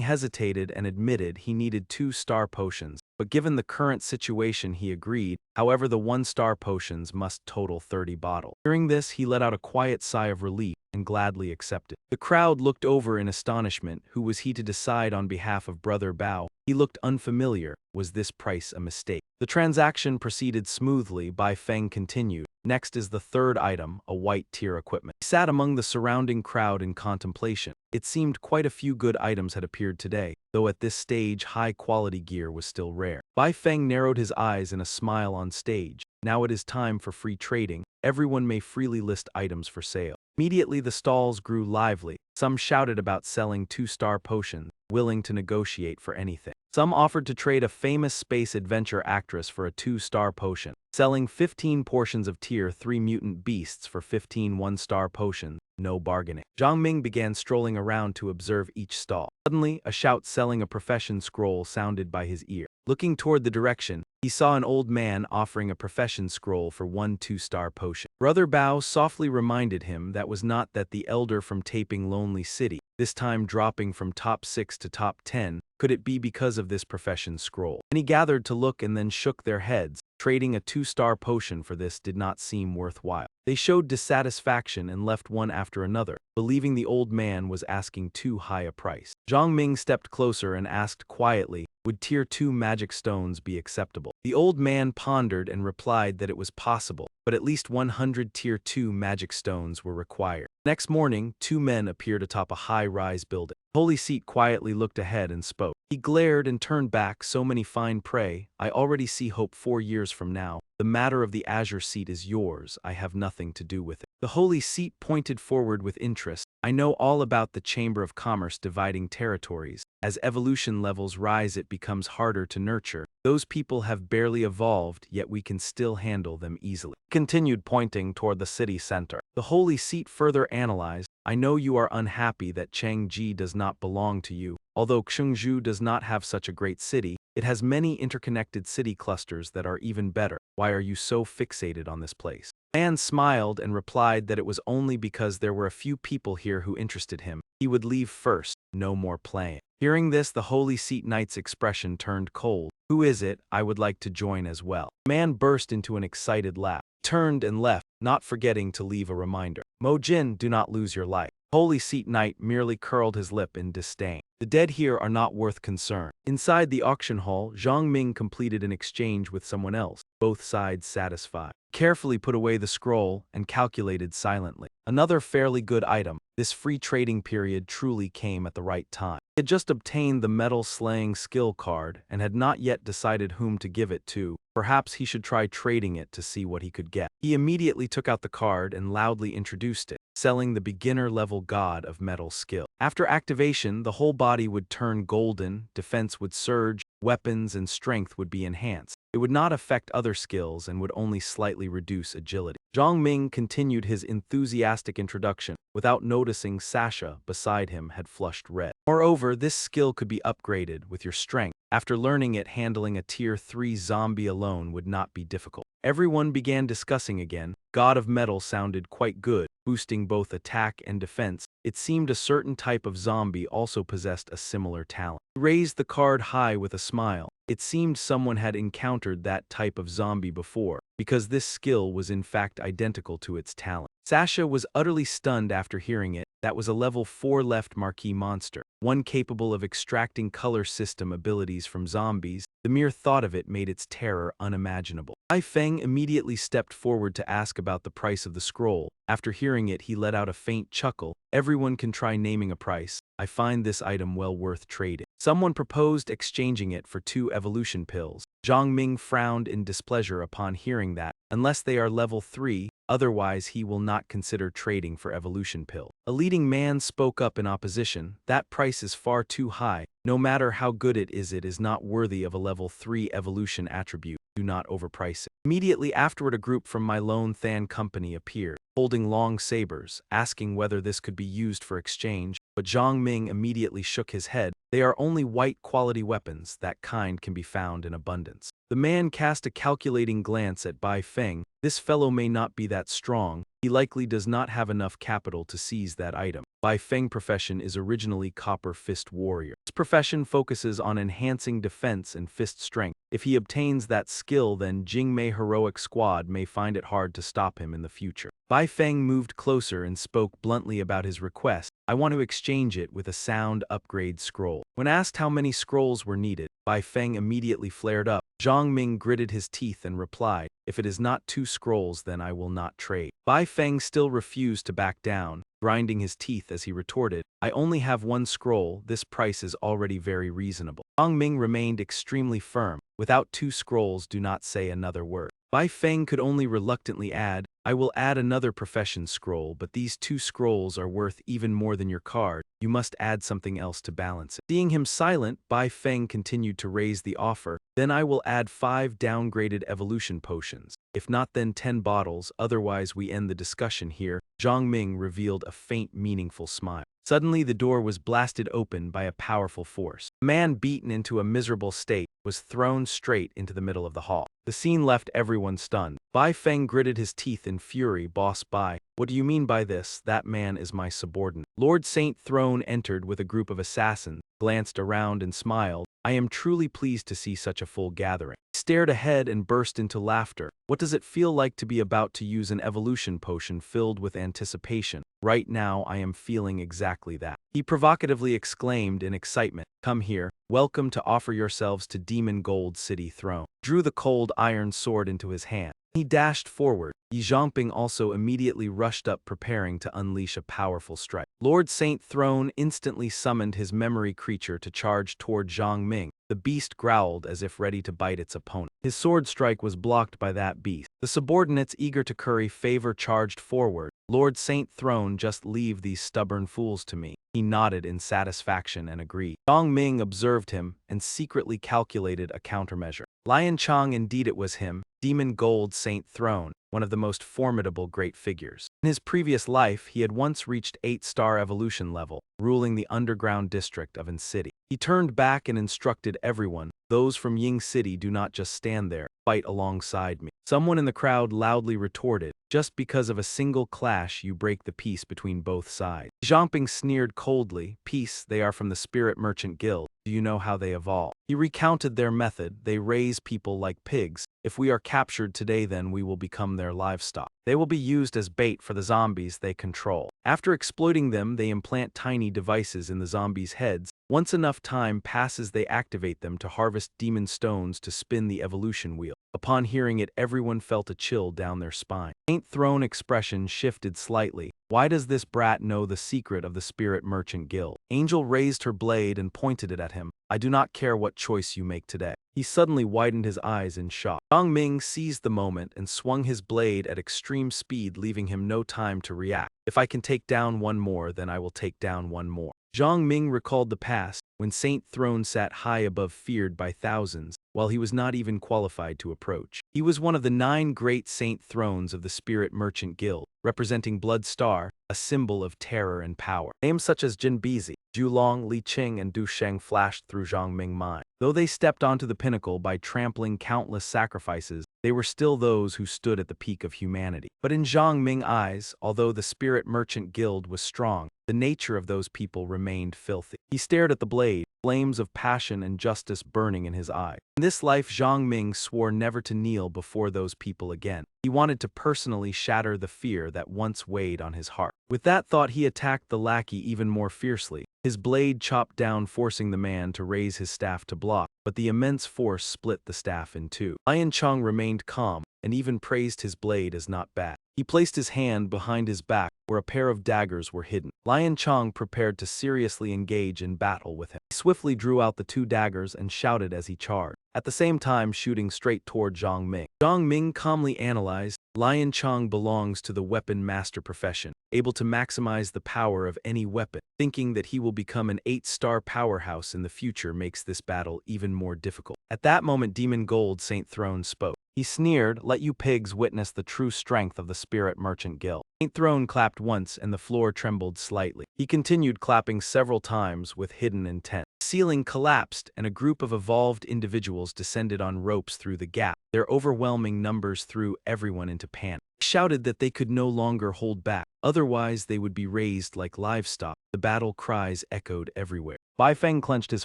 hesitated and admitted he needed 2-star potions, but given the current situation he agreed. However, the 1-star potions must total 30 bottles. Hearing this, he let out a quiet sigh of relief and gladly accepted. The crowd looked over in astonishment. Who was he to decide on behalf of Brother Bao? He looked unfamiliar. Was this price a mistake? The transaction proceeded smoothly. Bai Feng continued. Next is the third item, a white tier equipment. He sat among the surrounding crowd in contemplation. It seemed quite a few good items had appeared today, though at this stage high-quality gear was still rare. Bai Feng narrowed his eyes in a smile on stage. Now it is time for free trading. Everyone may freely list items for sale. Immediately the stalls grew lively. Some shouted about selling 2-star potions, willing to negotiate for anything. Some offered to trade a famous space adventure actress for a 2-star potion, selling 15 portions of tier 3 mutant beasts for 15 1-star potions. No bargaining. Zhang Ming began strolling around to observe each stall. Suddenly, a shout selling a profession scroll sounded by his ear. Looking toward the direction, he saw an old man offering a profession scroll for 1 2-star potion. Brother Bao softly reminded him that was not that the elder from Taping Lonely City, this time dropping from top 6 to top 10, could it be because of this profession scroll? And he gathered to look and then shook their heads. Trading a 2-star potion for this did not seem worthwhile. They showed dissatisfaction and left one after another, believing the old man was asking too high a price. Zhang Ming stepped closer and asked quietly, would tier 2 magic stones be acceptable? The old man pondered and replied that it was possible, but at least 100 tier 2 magic stones were required. Next morning, 2 men appeared atop a high-rise building. Holy Seat quietly looked ahead and spoke. He glared and turned back. So many fine prey. I already see hope 4 years from now. The matter of the Azure Seat is yours. I have nothing to do with it. The Holy Seat pointed forward with interest. I know all about the Chamber of Commerce dividing territories. As evolution levels rise, it becomes harder to nurture. Those people have barely evolved, yet we can still handle them easily. Continued, pointing toward the city center. The Holy Seat further analyzed. I know you are unhappy that Changji does not belong to you. Although Chengzhou does not have such a great city, it has many interconnected city clusters that are even better. Why are you so fixated on this place? Man smiled and replied that it was only because there were a few people here who interested him. He would leave first, no more playing. Hearing this, the Holy Seat Knight's expression turned cold. Who is it? I would like to join as well. The man burst into an excited laugh, turned and left, not forgetting to leave a reminder. Mo Jin, do not lose your life. Holy Seat Knight merely curled his lip in disdain. The dead here are not worth concern. Inside the auction hall, Zhang Ming completed an exchange with someone else, both sides satisfied. Carefully put away the scroll and calculated silently. Another fairly good item. This free trading period truly came at the right time. He had just obtained the metal slaying skill card and had not yet decided whom to give it to. Perhaps he should try trading it to see what he could get. He immediately took out the card and loudly introduced it, selling the beginner-level god of metal skill. After activation, the whole body would turn golden, defense would surge, weapons and strength would be enhanced. It would not affect other skills and would only slightly reduce agility. Zhang Ming continued his enthusiastic introduction, without noticing Sasha beside him had flushed red. Moreover, this skill could be upgraded with your strength. After learning it, handling a tier 3 zombie alone would not be difficult. Everyone began discussing again. God of Metal sounded quite good, boosting both attack and defense. It seemed a certain type of zombie also possessed a similar talent. He raised the card high with a smile. It seemed someone had encountered that type of zombie before, because this skill was in fact identical to its talent. Sasha was utterly stunned after hearing it. That was a level 4 left marquee monster, one capable of extracting color system abilities from zombies. The mere thought of it made its terror unimaginable. Ai Feng immediately stepped forward to ask about the price of the scroll. After hearing it, he let out a faint chuckle. Everyone can try naming a price. I find this item well worth trading. Someone proposed exchanging it for 2 evolution pills. Zhang Ming frowned in displeasure upon hearing that. Unless they are level 3, otherwise he will not consider trading for evolution pill. A leading man spoke up in opposition. That price is far too high. No matter how good it is not worthy of a level 3 evolution attribute. Do not overprice it. Immediately afterward, a group from my lone Than company appeared, holding long sabers, asking whether this could be used for exchange, but Zhang Ming immediately shook his head. They are only white quality weapons, that kind can be found in abundance. The man cast a calculating glance at Bai Feng. This fellow may not be that strong, he likely does not have enough capital to seize that item. Bai Feng profession is originally Copper Fist Warrior. His profession focuses on enhancing defense and fist strength. If he obtains that skill, then Jingmei Heroic Squad may find it hard to stop him in the future. Bai Feng moved closer and spoke bluntly about his request. I want to exchange it with a sound upgrade scroll. When asked how many scrolls were needed, Bai Feng immediately flared up. Zhang Ming gritted his teeth and replied, if it is not 2 scrolls, then I will not trade. Bai Feng still refused to back down, grinding his teeth as he retorted, I only have 1 scroll, this price is already very reasonable. Zhang Ming remained extremely firm. Without 2 scrolls, do not say another word. Bai Feng could only reluctantly add, I will add another profession scroll, but these 2 scrolls are worth even more than your card. You must add something else to balance it. Seeing him silent, Bai Feng continued to raise the offer. Then I will add 5 downgraded evolution potions. If not, then 10 bottles, otherwise we end the discussion here. Zhang Ming revealed a faint, meaningful smile. Suddenly the door was blasted open by a powerful force. A man beaten into a miserable state was thrown straight into the middle of the hall. The scene left everyone stunned. Bai Feng gritted his teeth in fury. Boss Bai, what do you mean by this? That man is my subordinate. Lord Saint Throne entered with a group of assassins, glanced around and smiled. I am truly pleased to see such a full gathering. He stared ahead and burst into laughter. What does it feel like to be about to use an evolution potion filled with anticipation? Right now I am feeling exactly that. He provocatively exclaimed in excitement, come here, welcome to offer yourselves to Demon Gold City Throne. Drew the cold iron sword into his hand. He dashed forward. Yi Zhangping also immediately rushed up, preparing to unleash a powerful strike. Lord Saint Throne instantly summoned his memory creature to charge toward Zhang Ming. The beast growled as if ready to bite its opponent. His sword strike was blocked by that beast. The subordinates, eager to curry favor, charged forward. Lord Saint Throne, just leave these stubborn fools to me. He nodded in satisfaction and agreed. Zhang Ming observed him and secretly calculated a countermeasure. Lian Chang, indeed it was him, Demon Gold Saint Throne, one of the most formidable great figures. In his previous life, he had once reached 8-star evolution level, ruling the underground district of An City. He turned back and instructed everyone, those from Ying City do not just stand there, fight alongside me. Someone in the crowd loudly retorted, just because of a single clash you break the peace between both sides. Zhangping sneered coldly, peace, they are from the Spirit Merchant Guild. Do you know how they evolve? He recounted their method. They raise people like pigs. If we are captured today, then we will become their livestock. They will be used as bait for the zombies they control. After exploiting them, they implant tiny devices in the zombies' heads. Once enough time passes, they activate them to harvest demon stones to spin the evolution wheel. Upon hearing it, everyone felt a chill down their spine. Saint Throne expression shifted slightly. Why does this brat know the secret of the Spirit Merchant Guild? Angel raised her blade and pointed it at him. I do not care what choice you make today. He suddenly widened his eyes in shock. Zhang Ming seized the moment and swung his blade at extreme speed, leaving him no time to react. If I can take down one more, then I will take down one more. Zhang Ming recalled the past, when Saint Throne sat high above, feared by thousands, while he was not even qualified to approach. He was one of the 9 great Saint Thrones of the Spirit Merchant Guild, representing Blood Star, a symbol of terror and power. Names such as Jin Bizi, Julong, Li Qing, and Du Sheng flashed through Zhang Ming's mind. Though they stepped onto the pinnacle by trampling countless sacrifices, they were still those who stood at the peak of humanity. But in Zhang Ming's eyes, although the Spirit Merchant Guild was strong, the nature of those people remained filthy. He stared at the blade, flames of passion and justice burning in his eyes. In this life, Zhang Ming swore never to kneel before those people again. He wanted to personally shatter the fear that once weighed on his heart. With that thought, he attacked the lackey even more fiercely. His blade chopped down, forcing the man to raise his staff to block, but the immense force split the staff in two. Lian Chang remained calm, and even praised his blade as not bad. He placed his hand behind his back, where a pair of daggers were hidden. Lian Chang prepared to seriously engage in battle with him. He swiftly drew out the 2 daggers and shouted as he charged, at the same time shooting straight toward Zhang Ming. Zhang Ming calmly analyzed, Lion Chong belongs to the weapon master profession, able to maximize the power of any weapon. Thinking that he will become an 8-star powerhouse in the future makes this battle even more difficult. At that moment, Demon Gold Saint Throne spoke. He sneered, "Let you pigs witness the true strength of the Spirit Merchant Guild." Saint Throne clapped once and the floor trembled slightly. He continued clapping several times with hidden intent. The ceiling collapsed and a group of evolved individuals descended on ropes through the gap. Their overwhelming numbers threw everyone into panic. They shouted that they could no longer hold back, otherwise they would be raised like livestock. The battle cries echoed everywhere. Bai Feng clenched his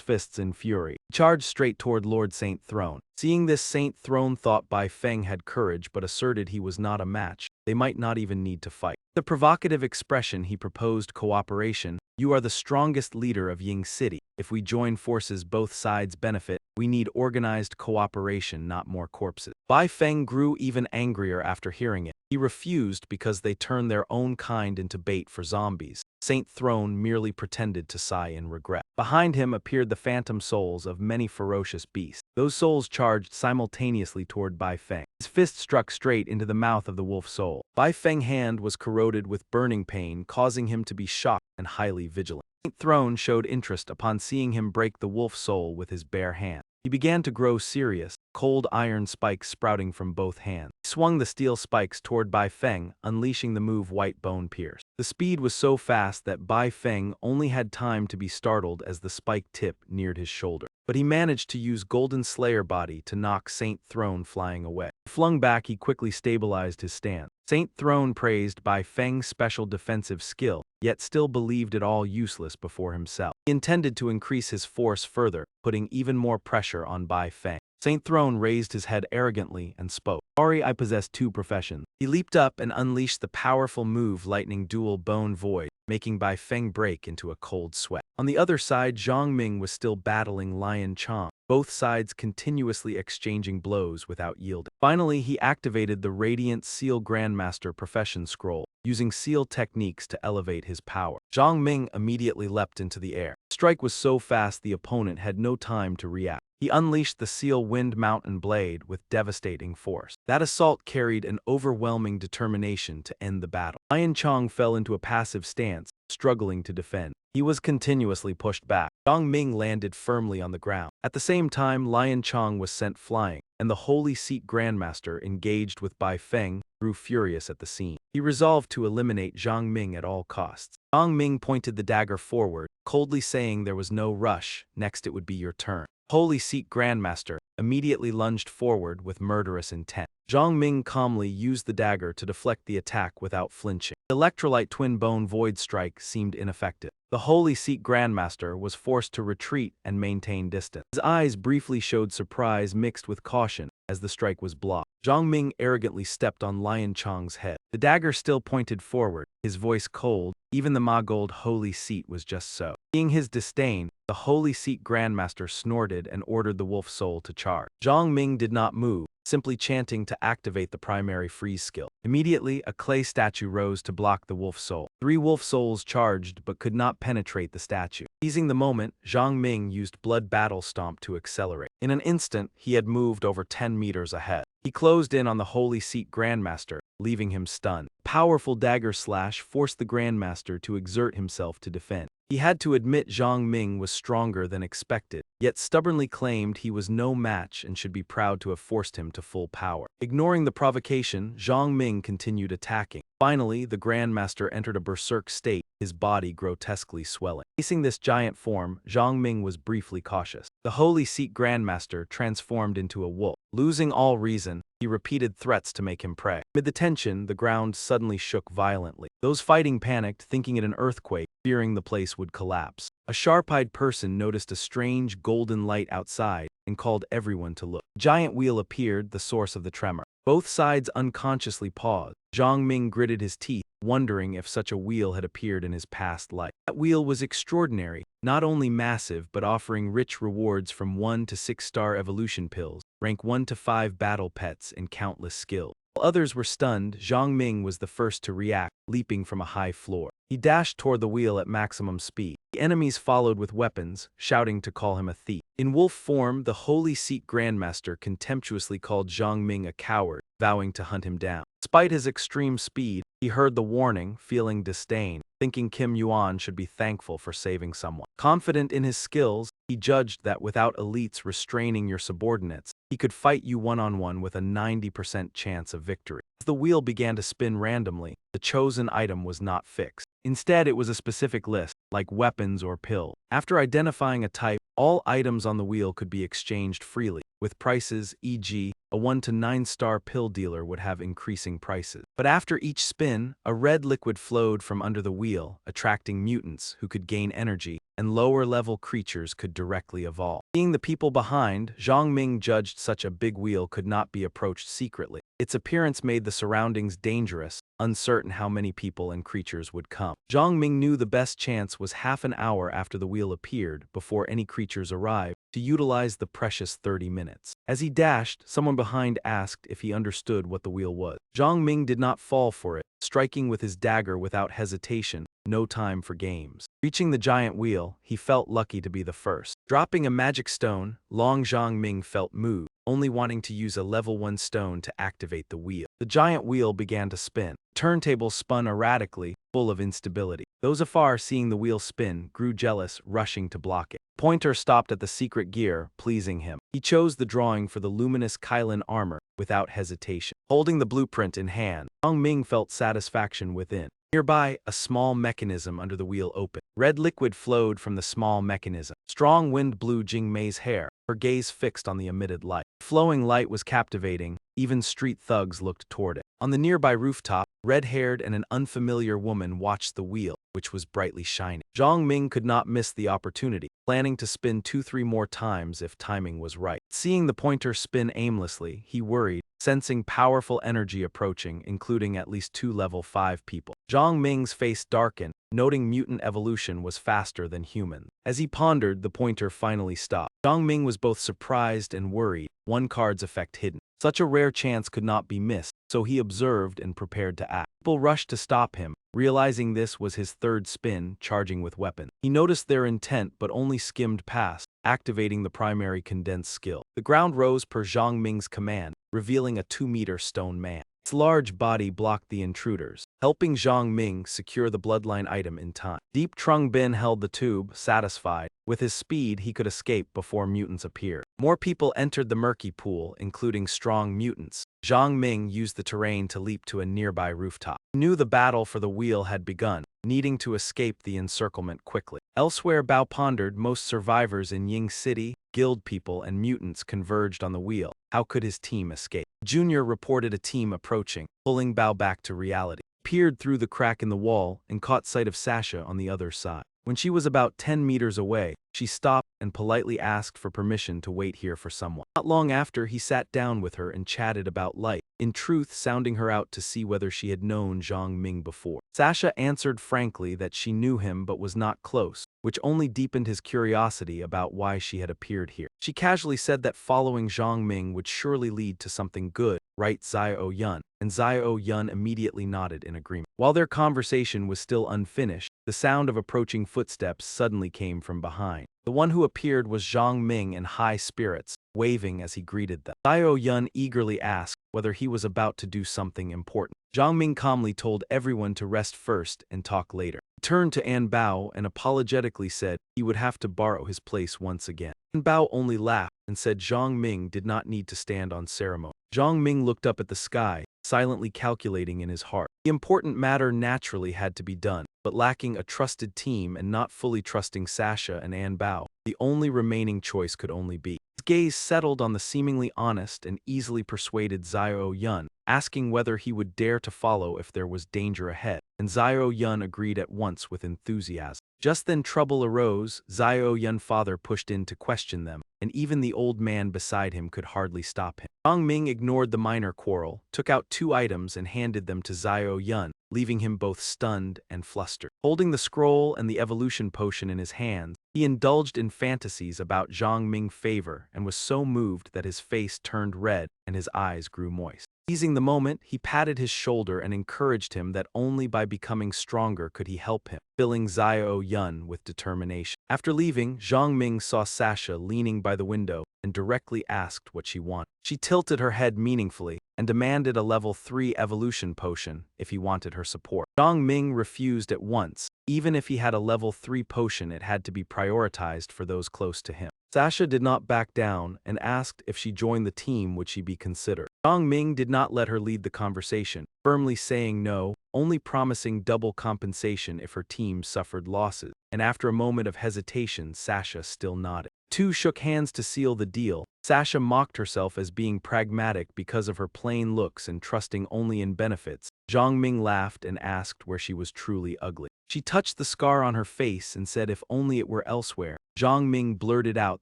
fists in fury. He charged straight toward Lord Saint Throne. Seeing this, Saint Throne thought Bai Feng had courage but asserted he was not a match. They might not even need to fight. The provocative expression, he proposed cooperation. "You are the strongest leader of Ying City. If we join forces, both sides benefit. We need organized cooperation, not more corpses." Bai Feng grew even angrier after hearing it. He refused because they turned their own kind into bait for zombies. Saint Throne merely pretended to sigh in regret. Behind him appeared the phantom souls of many ferocious beasts. Those souls charged simultaneously toward Bai Feng. His fist struck straight into the mouth of the wolf soul. Bai Feng's hand was corroded with burning pain, causing him to be shocked and highly vigilant. Saint Throne showed interest upon seeing him break the wolf soul with his bare hand. He began to grow serious, cold iron spikes sprouting from both hands. He swung the steel spikes toward Bai Feng, unleashing the move White Bone Pierce. The speed was so fast that Bai Feng only had time to be startled as the spike tip neared his shoulder. But he managed to use Golden Slayer Body to knock Saint Throne flying away. Flung back, he quickly stabilized his stance. Saint Throne praised Bai Feng's special defensive skill, yet still believed it all useless before himself. He intended to increase his force further, putting even more pressure on Bai Feng. Saint Throne raised his head arrogantly and spoke. "Sorry, I possess 2 professions." He leaped up and unleashed the powerful move Lightning Dual Bone Void, making Bai Feng break into a cold sweat. On the other side, Zhang Ming was still battling Lion Chong, both sides continuously exchanging blows without yielding. Finally, he activated the Radiant Seal Grandmaster Profession Scroll, using seal techniques to elevate his power. Zhang Ming immediately leapt into the air. The strike was so fast the opponent had no time to react. He unleashed the Seal Wind Mountain Blade with devastating force. That assault carried an overwhelming determination to end the battle. Lion Chong fell into a passive stance, struggling to defend. He was continuously pushed back. Zhang Ming landed firmly on the ground. At the same time, Lion Chong was sent flying, and the Holy Seat Grandmaster, engaged with Bai Feng, grew furious at the scene. He resolved to eliminate Zhang Ming at all costs. Zhang Ming pointed the dagger forward, coldly saying there was no rush, next it would be your turn. Holy Seat Grandmaster immediately lunged forward with murderous intent. Zhang Ming calmly used the dagger to deflect the attack without flinching. The Electrolyte Twin Bone Void Strike seemed ineffective. The Holy Seat Grandmaster was forced to retreat and maintain distance. His eyes briefly showed surprise mixed with caution as the strike was blocked. Zhang Ming arrogantly stepped on Lion Chong's head. The dagger still pointed forward, his voice cold. Even the Ma-Gold Holy Seat was just so. Seeing his disdain, the Holy Seat Grandmaster snorted and ordered the wolf soul to charge. Zhang Ming did not move, simply chanting to activate the primary freeze skill. Immediately, a clay statue rose to block the wolf soul. 3 wolf souls charged but could not penetrate the statue. Seizing the moment, Zhang Ming used Blood Battle Stomp to accelerate. In an instant, he had moved over 10 meters ahead. He closed in on the Holy Seat Grandmaster, leaving him stunned. Powerful dagger slash forced the Grandmaster to exert himself to defend. He had to admit Zhang Ming was stronger than expected, yet stubbornly claimed he was no match and should be proud to have forced him to full power. Ignoring the provocation, Zhang Ming continued attacking. Finally, the Grandmaster entered a berserk state, his body grotesquely swelling. Facing this giant form, Zhang Ming was briefly cautious. The Holy Seat Grandmaster transformed into a wolf. Losing all reason, he repeated threats to make him prey. Amid the tension, the ground suddenly shook violently. Those fighting panicked, thinking it an earthquake, fearing the place would collapse. A sharp-eyed person noticed a strange golden light outside and called everyone to look. A giant wheel appeared, the source of the tremor. Both sides unconsciously paused. Zhang Ming gritted his teeth, wondering if such a wheel had appeared in his past life. That wheel was extraordinary, not only massive but offering rich rewards from 1 to 6-star evolution pills, rank 1 to 5 battle pets, and countless skills. While others were stunned, Zhang Ming was the first to react, leaping from a high floor. He dashed toward the wheel at maximum speed. The enemies followed with weapons, shouting to call him a thief. In wolf form, the Holy Seat Grandmaster contemptuously called Zhang Ming a coward, vowing to hunt him down. Despite his extreme speed, he heard the warning, feeling disdain, thinking Kim Yuan should be thankful for saving someone. Confident in his skills, he judged that without elites restraining your subordinates, he could fight you one-on-one with a 90% chance of victory. As the wheel began to spin randomly, the chosen item was not fixed. Instead, it was a specific list, like weapons or pills. After identifying a type, all items on the wheel could be exchanged freely, with prices, e.g., a 1 to 9-star pill dealer would have increasing prices. But after each spin, a red liquid flowed from under the wheel, attracting mutants who could gain energy, and lower-level creatures could directly evolve. Seeing the people behind, Zhang Ming judged such a big wheel could not be approached secretly. Its appearance made the surroundings dangerous, uncertain how many people and creatures would come. Zhang Ming knew the best chance was half an hour after the wheel appeared, before any creatures arrived, to utilize the precious 30 minutes. As he dashed, someone behind asked if he understood what the wheel was. Zhang Ming did not fall for it, striking with his dagger without hesitation. No time for games. Reaching the giant wheel, he felt lucky to be the first. Dropping a magic stone, Long Zhang Ming felt moved, only wanting to use a level 1 stone to activate the wheel. The giant wheel began to spin. The turntable spun erratically, full of instability. Those afar seeing the wheel spin grew jealous, rushing to block it. Pointer stopped at the secret gear, pleasing him. He chose the drawing for the luminous Kylan armor without hesitation. Holding the blueprint in hand, Zhang Ming felt satisfaction within. Nearby, a small mechanism under the wheel opened. Red liquid flowed from the small mechanism. Strong wind blew Jing Mei's hair, her gaze fixed on the emitted light. Flowing light was captivating, even street thugs looked toward it. On the nearby rooftop, red-haired and an unfamiliar woman watched the wheel, which was brightly shining. Zhang Ming could not miss the opportunity, planning to spin 2-3 more times if timing was right. Seeing the pointer spin aimlessly, he worried, sensing powerful energy approaching, including at least 2 level 5 people. Zhang Ming's face darkened, noting mutant evolution was faster than human. As he pondered, the pointer finally stopped. Zhang Ming was both surprised and worried, one card's effect hidden. Such a rare chance could not be missed, so he observed and prepared to act. People rushed to stop him, realizing this was his third spin, charging with weapons. He noticed their intent but only skimmed past, activating the primary condensed skill. The ground rose per Zhang Ming's command, revealing a 2-meter stone man. Its large body blocked the intruders, helping Zhang Ming secure the bloodline item in time. Deep Trung Bin held the tube, satisfied. With his speed, he could escape before mutants appeared. More people entered the murky pool, including strong mutants. Zhang Ming used the terrain to leap to a nearby rooftop. He knew the battle for the wheel had begun, needing to escape the encirclement quickly. Elsewhere, Bao pondered, most survivors in Ying City, guild people, and mutants converged on the wheel. How could his team escape? Junior reported a team approaching, pulling Bao back to reality. He peered through the crack in the wall and caught sight of Sasha on the other side. When she was about 10 meters away, she stopped and politely asked for permission to wait here for someone. Not long after, he sat down with her and chatted about life, in truth sounding her out to see whether she had known Zhang Ming before. Sasha answered frankly that she knew him but was not close, which only deepened his curiosity about why she had appeared here. She casually said that following Zhang Ming would surely lead to something good, right Xiao Yun, and Xiao Yun immediately nodded in agreement. While their conversation was still unfinished, the sound of approaching footsteps suddenly came from behind. The one who appeared was Zhang Ming in high spirits, waving as he greeted them. Xiao Yun eagerly asked whether he was about to do something important. Zhang Ming calmly told everyone to rest first and talk later. He turned to An Bao and apologetically said he would have to borrow his place once again. An Bao only laughed and said Zhang Ming did not need to stand on ceremony. Zhang Ming looked up at the sky, silently calculating in his heart. The important matter naturally had to be done, but lacking a trusted team and not fully trusting Sasha and An Bao, the only remaining choice could only be. His gaze settled on the seemingly honest and easily persuaded Xiao Yun, asking whether he would dare to follow if there was danger ahead, and Xiao Yun agreed at once with enthusiasm. Just then trouble arose. Xiao Yun's father pushed in to question them, and even the old man beside him could hardly stop him. Zhang Ming ignored the minor quarrel, took out 2 items and handed them to Xiao Yun, leaving him both stunned and flustered. Holding the scroll and the evolution potion in his hands, he indulged in fantasies about Zhang Ming's favor and was so moved that his face turned red and his eyes grew moist. Seizing the moment, he patted his shoulder and encouraged him that only by becoming stronger could he help him, filling Xiao Yun with determination. After leaving, Zhang Ming saw Sasha leaning by the window, and directly asked what she wanted. She tilted her head meaningfully and demanded a level 3 evolution potion if he wanted her support. Zhang Ming refused at once. Even if he had a level 3 potion, it had to be prioritized for those close to him. Sasha did not back down and asked if she joined the team would she be considered. Zhang Ming did not let her lead the conversation, firmly saying no, only promising double compensation if her team suffered losses. And after a moment of hesitation, Sasha still nodded. Two shook hands to seal the deal. Sasha mocked herself as being pragmatic because of her plain looks and trusting only in benefits. Zhang Ming laughed and asked where she was truly ugly. She touched the scar on her face and said if only it were elsewhere. Zhang Ming blurted out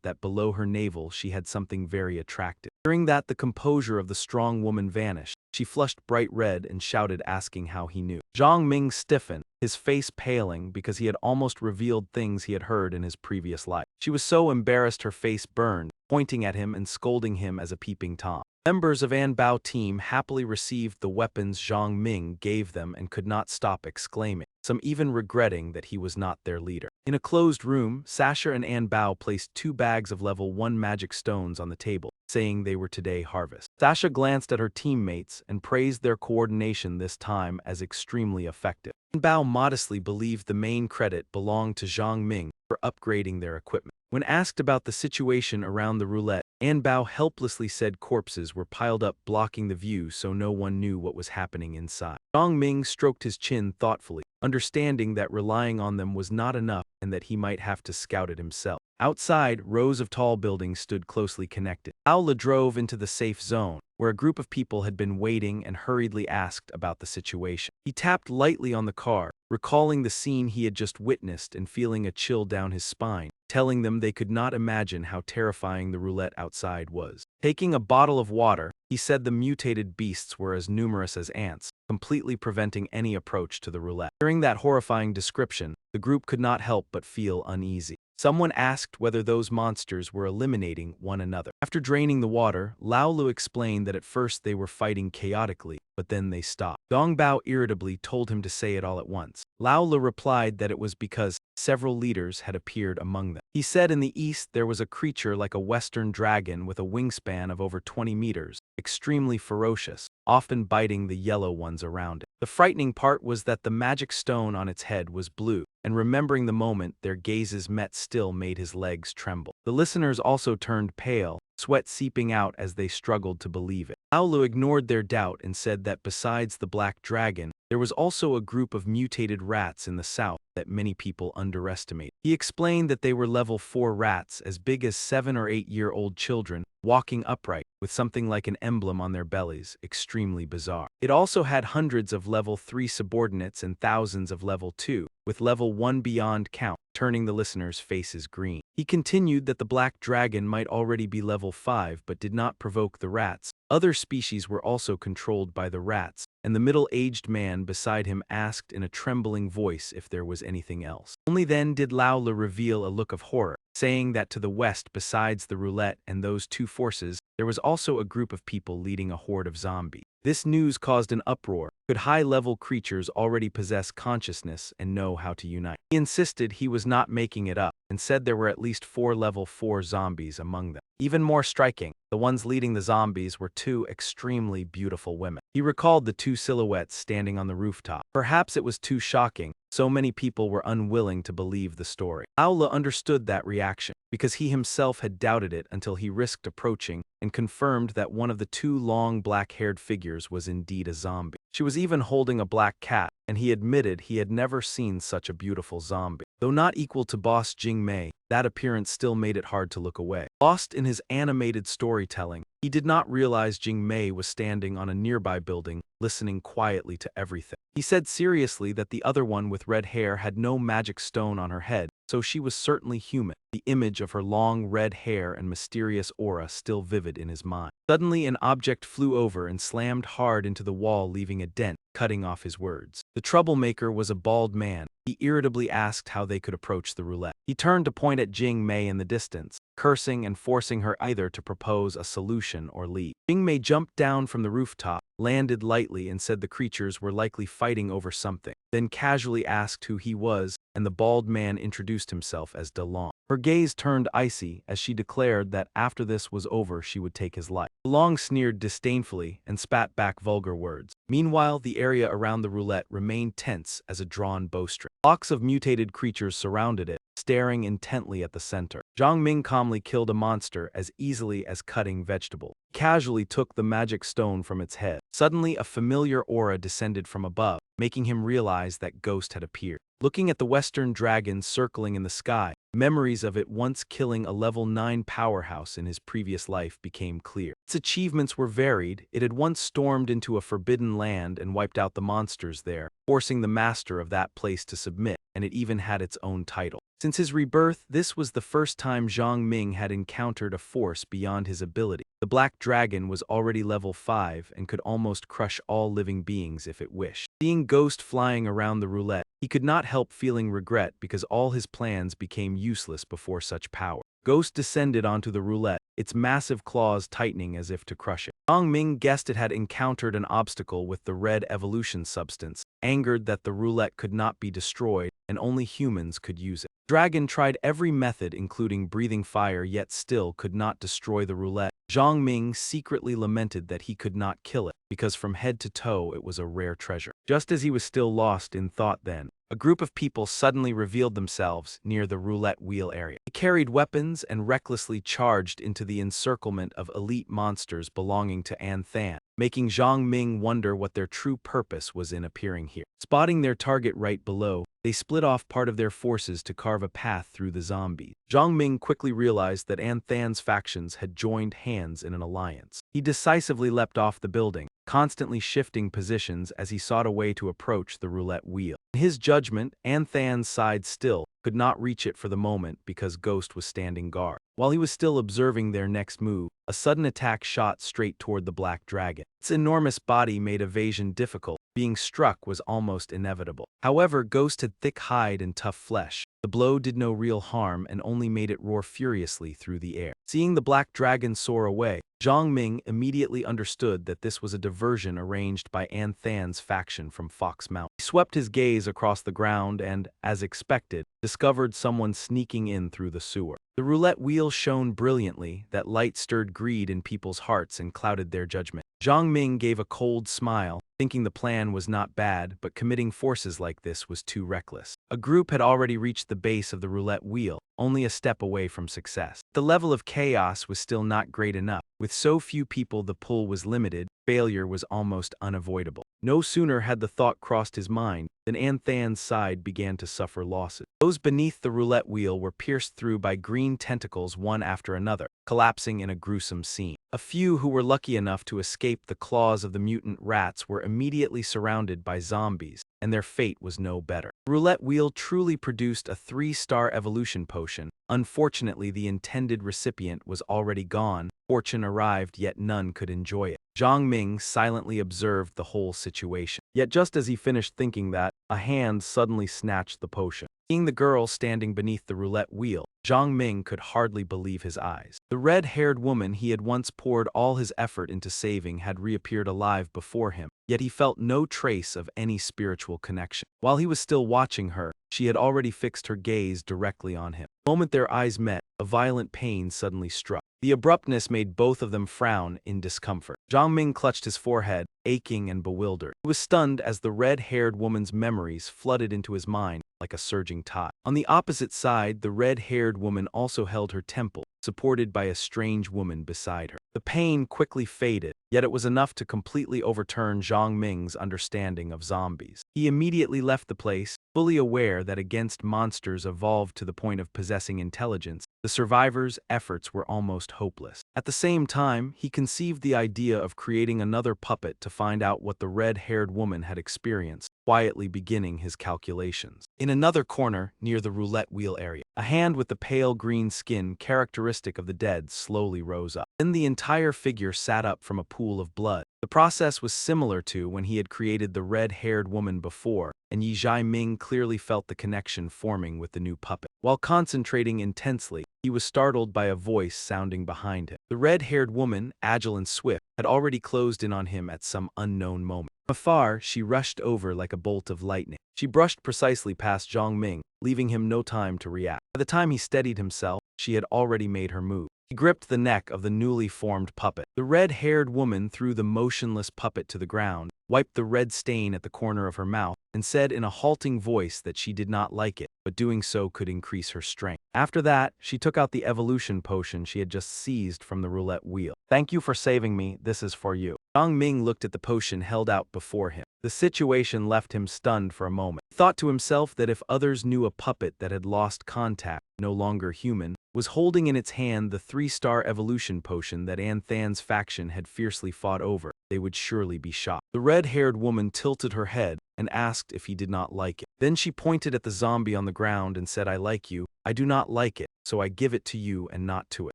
that below her navel she had something very attractive. During that, the composure of the strong woman vanished. She flushed bright red and shouted, asking how he knew. Zhang Ming stiffened, his face paling because he had almost revealed things he had heard in his previous life. She was so embarrassed her face burned, pointing at him and scolding him as a peeping Tom. Members of An Bao team happily received the weapons Zhang Ming gave them and could not stop exclaiming, some even regretting that he was not their leader. In a closed room, Sasha and An Bao placed 2 bags of level 1 magic stones on the table, saying they were today harvest. Sasha glanced at her teammates and praised their coordination this time as extremely effective. An Bao modestly believed the main credit belonged to Zhang Ming for upgrading their equipment. When asked about the situation around the roulette, An Bao helplessly said corpses were piled up blocking the view so no one knew what was happening inside. Zhang Ming stroked his chin thoughtfully, understanding that relying on them was not enough and that he might have to scout it himself. Outside, rows of tall buildings stood closely connected. Aula drove into the safe zone, where a group of people had been waiting and hurriedly asked about the situation. He tapped lightly on the car, recalling the scene he had just witnessed and feeling a chill down his spine, telling them they could not imagine how terrifying the roulette outside was. Taking a bottle of water, he said the mutated beasts were as numerous as ants, completely preventing any approach to the roulette. During that horrifying description, the group could not help but feel uneasy. Someone asked whether those monsters were eliminating one another. After draining the water, Lao Lu explained that at first they were fighting chaotically, but then they stopped. Dong Bao irritably told him to say it all at once. Lao Lu replied that it was because several leaders had appeared among them. He said in the east there was a creature like a western dragon with a wingspan of over 20 meters, extremely ferocious, often biting the yellow ones around it. The frightening part was that the magic stone on its head was blue, and remembering the moment their gazes met still made his legs tremble. The listeners also turned pale, sweat seeping out as they struggled to believe it. Aulu ignored their doubt and said that besides the black dragon, there was also a group of mutated rats in the south that many people underestimate. He explained that they were level 4 rats as big as 7 or 8-year-old children, walking upright, with something like an emblem on their bellies, extremely bizarre. It also had hundreds of level 3 subordinates and thousands of level 2, with level 1 beyond count, turning the listeners' faces green. He continued that the black dragon might already be level 5 but did not provoke the rats. Other species were also controlled by the rats, and the middle-aged man beside him asked in a trembling voice if there was anything else. Only then did Laula reveal a look of horror, saying that to the west besides the roulette and those 2 forces, there was also a group of people leading a horde of zombies. This news caused an uproar. Could high-level creatures already possess consciousness and know how to unite? He insisted he was not making it up, and said there were at least 4 level 4 zombies among them. Even more striking, the ones leading the zombies were 2 extremely beautiful women. He recalled the 2 silhouettes standing on the rooftop. Perhaps it was too shocking. So many people were unwilling to believe the story. Aula understood that reaction, because he himself had doubted it until he risked approaching and confirmed that one of the 2 long black-haired figures was indeed a zombie. She was even holding a black cat, and he admitted he had never seen such a beautiful zombie. Though not equal to boss Jing Mei, that appearance still made it hard to look away. Lost in his animated storytelling, he did not realize Jing Mei was standing on a nearby building, listening quietly to everything. He said seriously that the other one with red hair had no magic stone on her head, so she was certainly human, the image of her long red hair and mysterious aura still vivid in his mind. Suddenly an object flew over and slammed hard into the wall, leaving a dent, cutting off his words. The troublemaker was a bald man. He irritably asked how they could approach the roulette. He turned to point at Jing Mei in the distance, cursing and forcing her either to propose a solution or leave. Ming jumped down from the rooftop, landed lightly and said the creatures were likely fighting over something, then casually asked who he was, and the bald man introduced himself as DeLong. Her gaze turned icy as she declared that after this was over she would take his life. DeLong sneered disdainfully and spat back vulgar words. Meanwhile, the area around the roulette remained tense as a drawn bowstring. Flocks of mutated creatures surrounded it, staring intently at the center. Zhang Ming calmly killed a monster as easily as cutting vegetable. He casually took the magic stone from its head. Suddenly, a familiar aura descended from above, making him realize that Ghost had appeared. Looking at the western dragon circling in the sky, memories of it once killing a level 9 powerhouse in his previous life became clear. Its achievements were varied. It had once stormed into a forbidden land and wiped out the monsters there, forcing the master of that place to submit, and it even had its own title. Since his rebirth, this was the first time Zhang Ming had encountered a force beyond his ability. The black dragon was already level 5 and could almost crush all living beings if it wished. Seeing Ghost flying around the roulette, he could not help feeling regret because all his plans became useless before such power. Ghost descended onto the roulette, its massive claws tightening as if to crush it. Zhang Ming guessed it had encountered an obstacle with the red evolution substance, angered that the roulette could not be destroyed and only humans could use it. Dragon tried every method including breathing fire yet still could not destroy the roulette. Zhang Ming secretly lamented that he could not kill it, because from head to toe it was a rare treasure. Just as he was still lost in thought then, a group of people suddenly revealed themselves near the roulette wheel area. They carried weapons and recklessly charged into the encirclement of elite monsters belonging to An Than, making Zhang Ming wonder what their true purpose was in appearing here. Spotting their target right below, they split off part of their forces to carve a path through the zombies. Zhang Ming quickly realized that An Than's factions had joined hands in an alliance. He decisively leapt off the building, constantly shifting positions as he sought a way to approach the roulette wheel. In his judgment, An Than's side still could not reach it for the moment because Ghost was standing guard. While he was still observing their next move, a sudden attack shot straight toward the black dragon. Its enormous body made evasion difficult. Being struck was almost inevitable. However, Ghost had thick hide and tough flesh. The blow did no real harm and only made it roar furiously through the air. Seeing the black dragon soar away, Zhang Ming immediately understood that this was a diversion arranged by An Than's faction from Fox Mountain. He swept his gaze across the ground and, as expected, discovered someone sneaking in through the sewer. The roulette wheel shone brilliantly, that light stirred greed in people's hearts and clouded their judgment. Zhang Ming gave a cold smile, thinking the plan was not bad, but committing forces like this was too reckless. A group had already reached the base of the roulette wheel, only a step away from success. The level of chaos was still not great enough. With so few people, the pull was limited. Failure was almost unavoidable. No sooner had the thought crossed his mind than An Than's side began to suffer losses. Those beneath the roulette wheel were pierced through by green tentacles one after another, collapsing in a gruesome scene. A few who were lucky enough to escape the claws of the mutant rats were immediately surrounded by zombies, and their fate was no better. The roulette wheel truly produced a 3-star evolution potion. Unfortunately, the intended recipient was already gone. Fortune arrived, yet none could enjoy it. Zhang Ming silently observed the whole situation. Yet just as he finished thinking that, a hand suddenly snatched the potion. Seeing the girl standing beneath the roulette wheel, Zhang Ming could hardly believe his eyes. The red-haired woman he had once poured all his effort into saving had reappeared alive before him, yet he felt no trace of any spiritual connection. While he was still watching her, she had already fixed her gaze directly on him. The moment their eyes met, a violent pain suddenly struck. The abruptness made both of them frown in discomfort. Zhang Ming clutched his forehead, aching and bewildered. He was stunned as the red-haired woman's memories flooded into his mind like a surging tide. On the opposite side, the red-haired woman also held her temple, supported by a strange woman beside her. The pain quickly faded, yet it was enough to completely overturn Zhang Ming's understanding of zombies. He immediately left the place, fully aware that against monsters evolved to the point of possessing intelligence, the survivors' efforts were almost hopeless. At the same time, he conceived the idea of creating another puppet to find out what the red-haired woman had experienced, quietly beginning his calculations. In another corner, near the roulette wheel area, a hand with the pale green skin characteristic of the dead slowly rose up. Then the entire figure sat up from a pool of blood. The process was similar to when he had created the red-haired woman before, and Yi Ming clearly felt the connection forming with the new puppet. While concentrating intensely, he was startled by a voice sounding behind him. The red-haired woman, agile and swift, had already closed in on him at some unknown moment. From afar, she rushed over like a bolt of lightning. She brushed precisely past Zhang Ming, leaving him no time to react. By the time he steadied himself, she had already made her move. He gripped the neck of the newly formed puppet. The red-haired woman threw the motionless puppet to the ground, wiped the red stain at the corner of her mouth, and said in a halting voice that she did not like it, but doing so could increase her strength. After that, she took out the evolution potion she had just seized from the roulette wheel. "Thank you for saving me, this is for you." Zhang Ming looked at the potion held out before him. The situation left him stunned for a moment. He thought to himself that if others knew a puppet that had lost contact, no longer human, was holding in its hand the 3-star evolution potion that Anthan's faction had fiercely fought over, they would surely be shocked. The red-haired woman tilted her head and asked if he did not like it. Then she pointed at the zombie on the ground and said, "I like you. I do not like it, so I give it to you and not to it."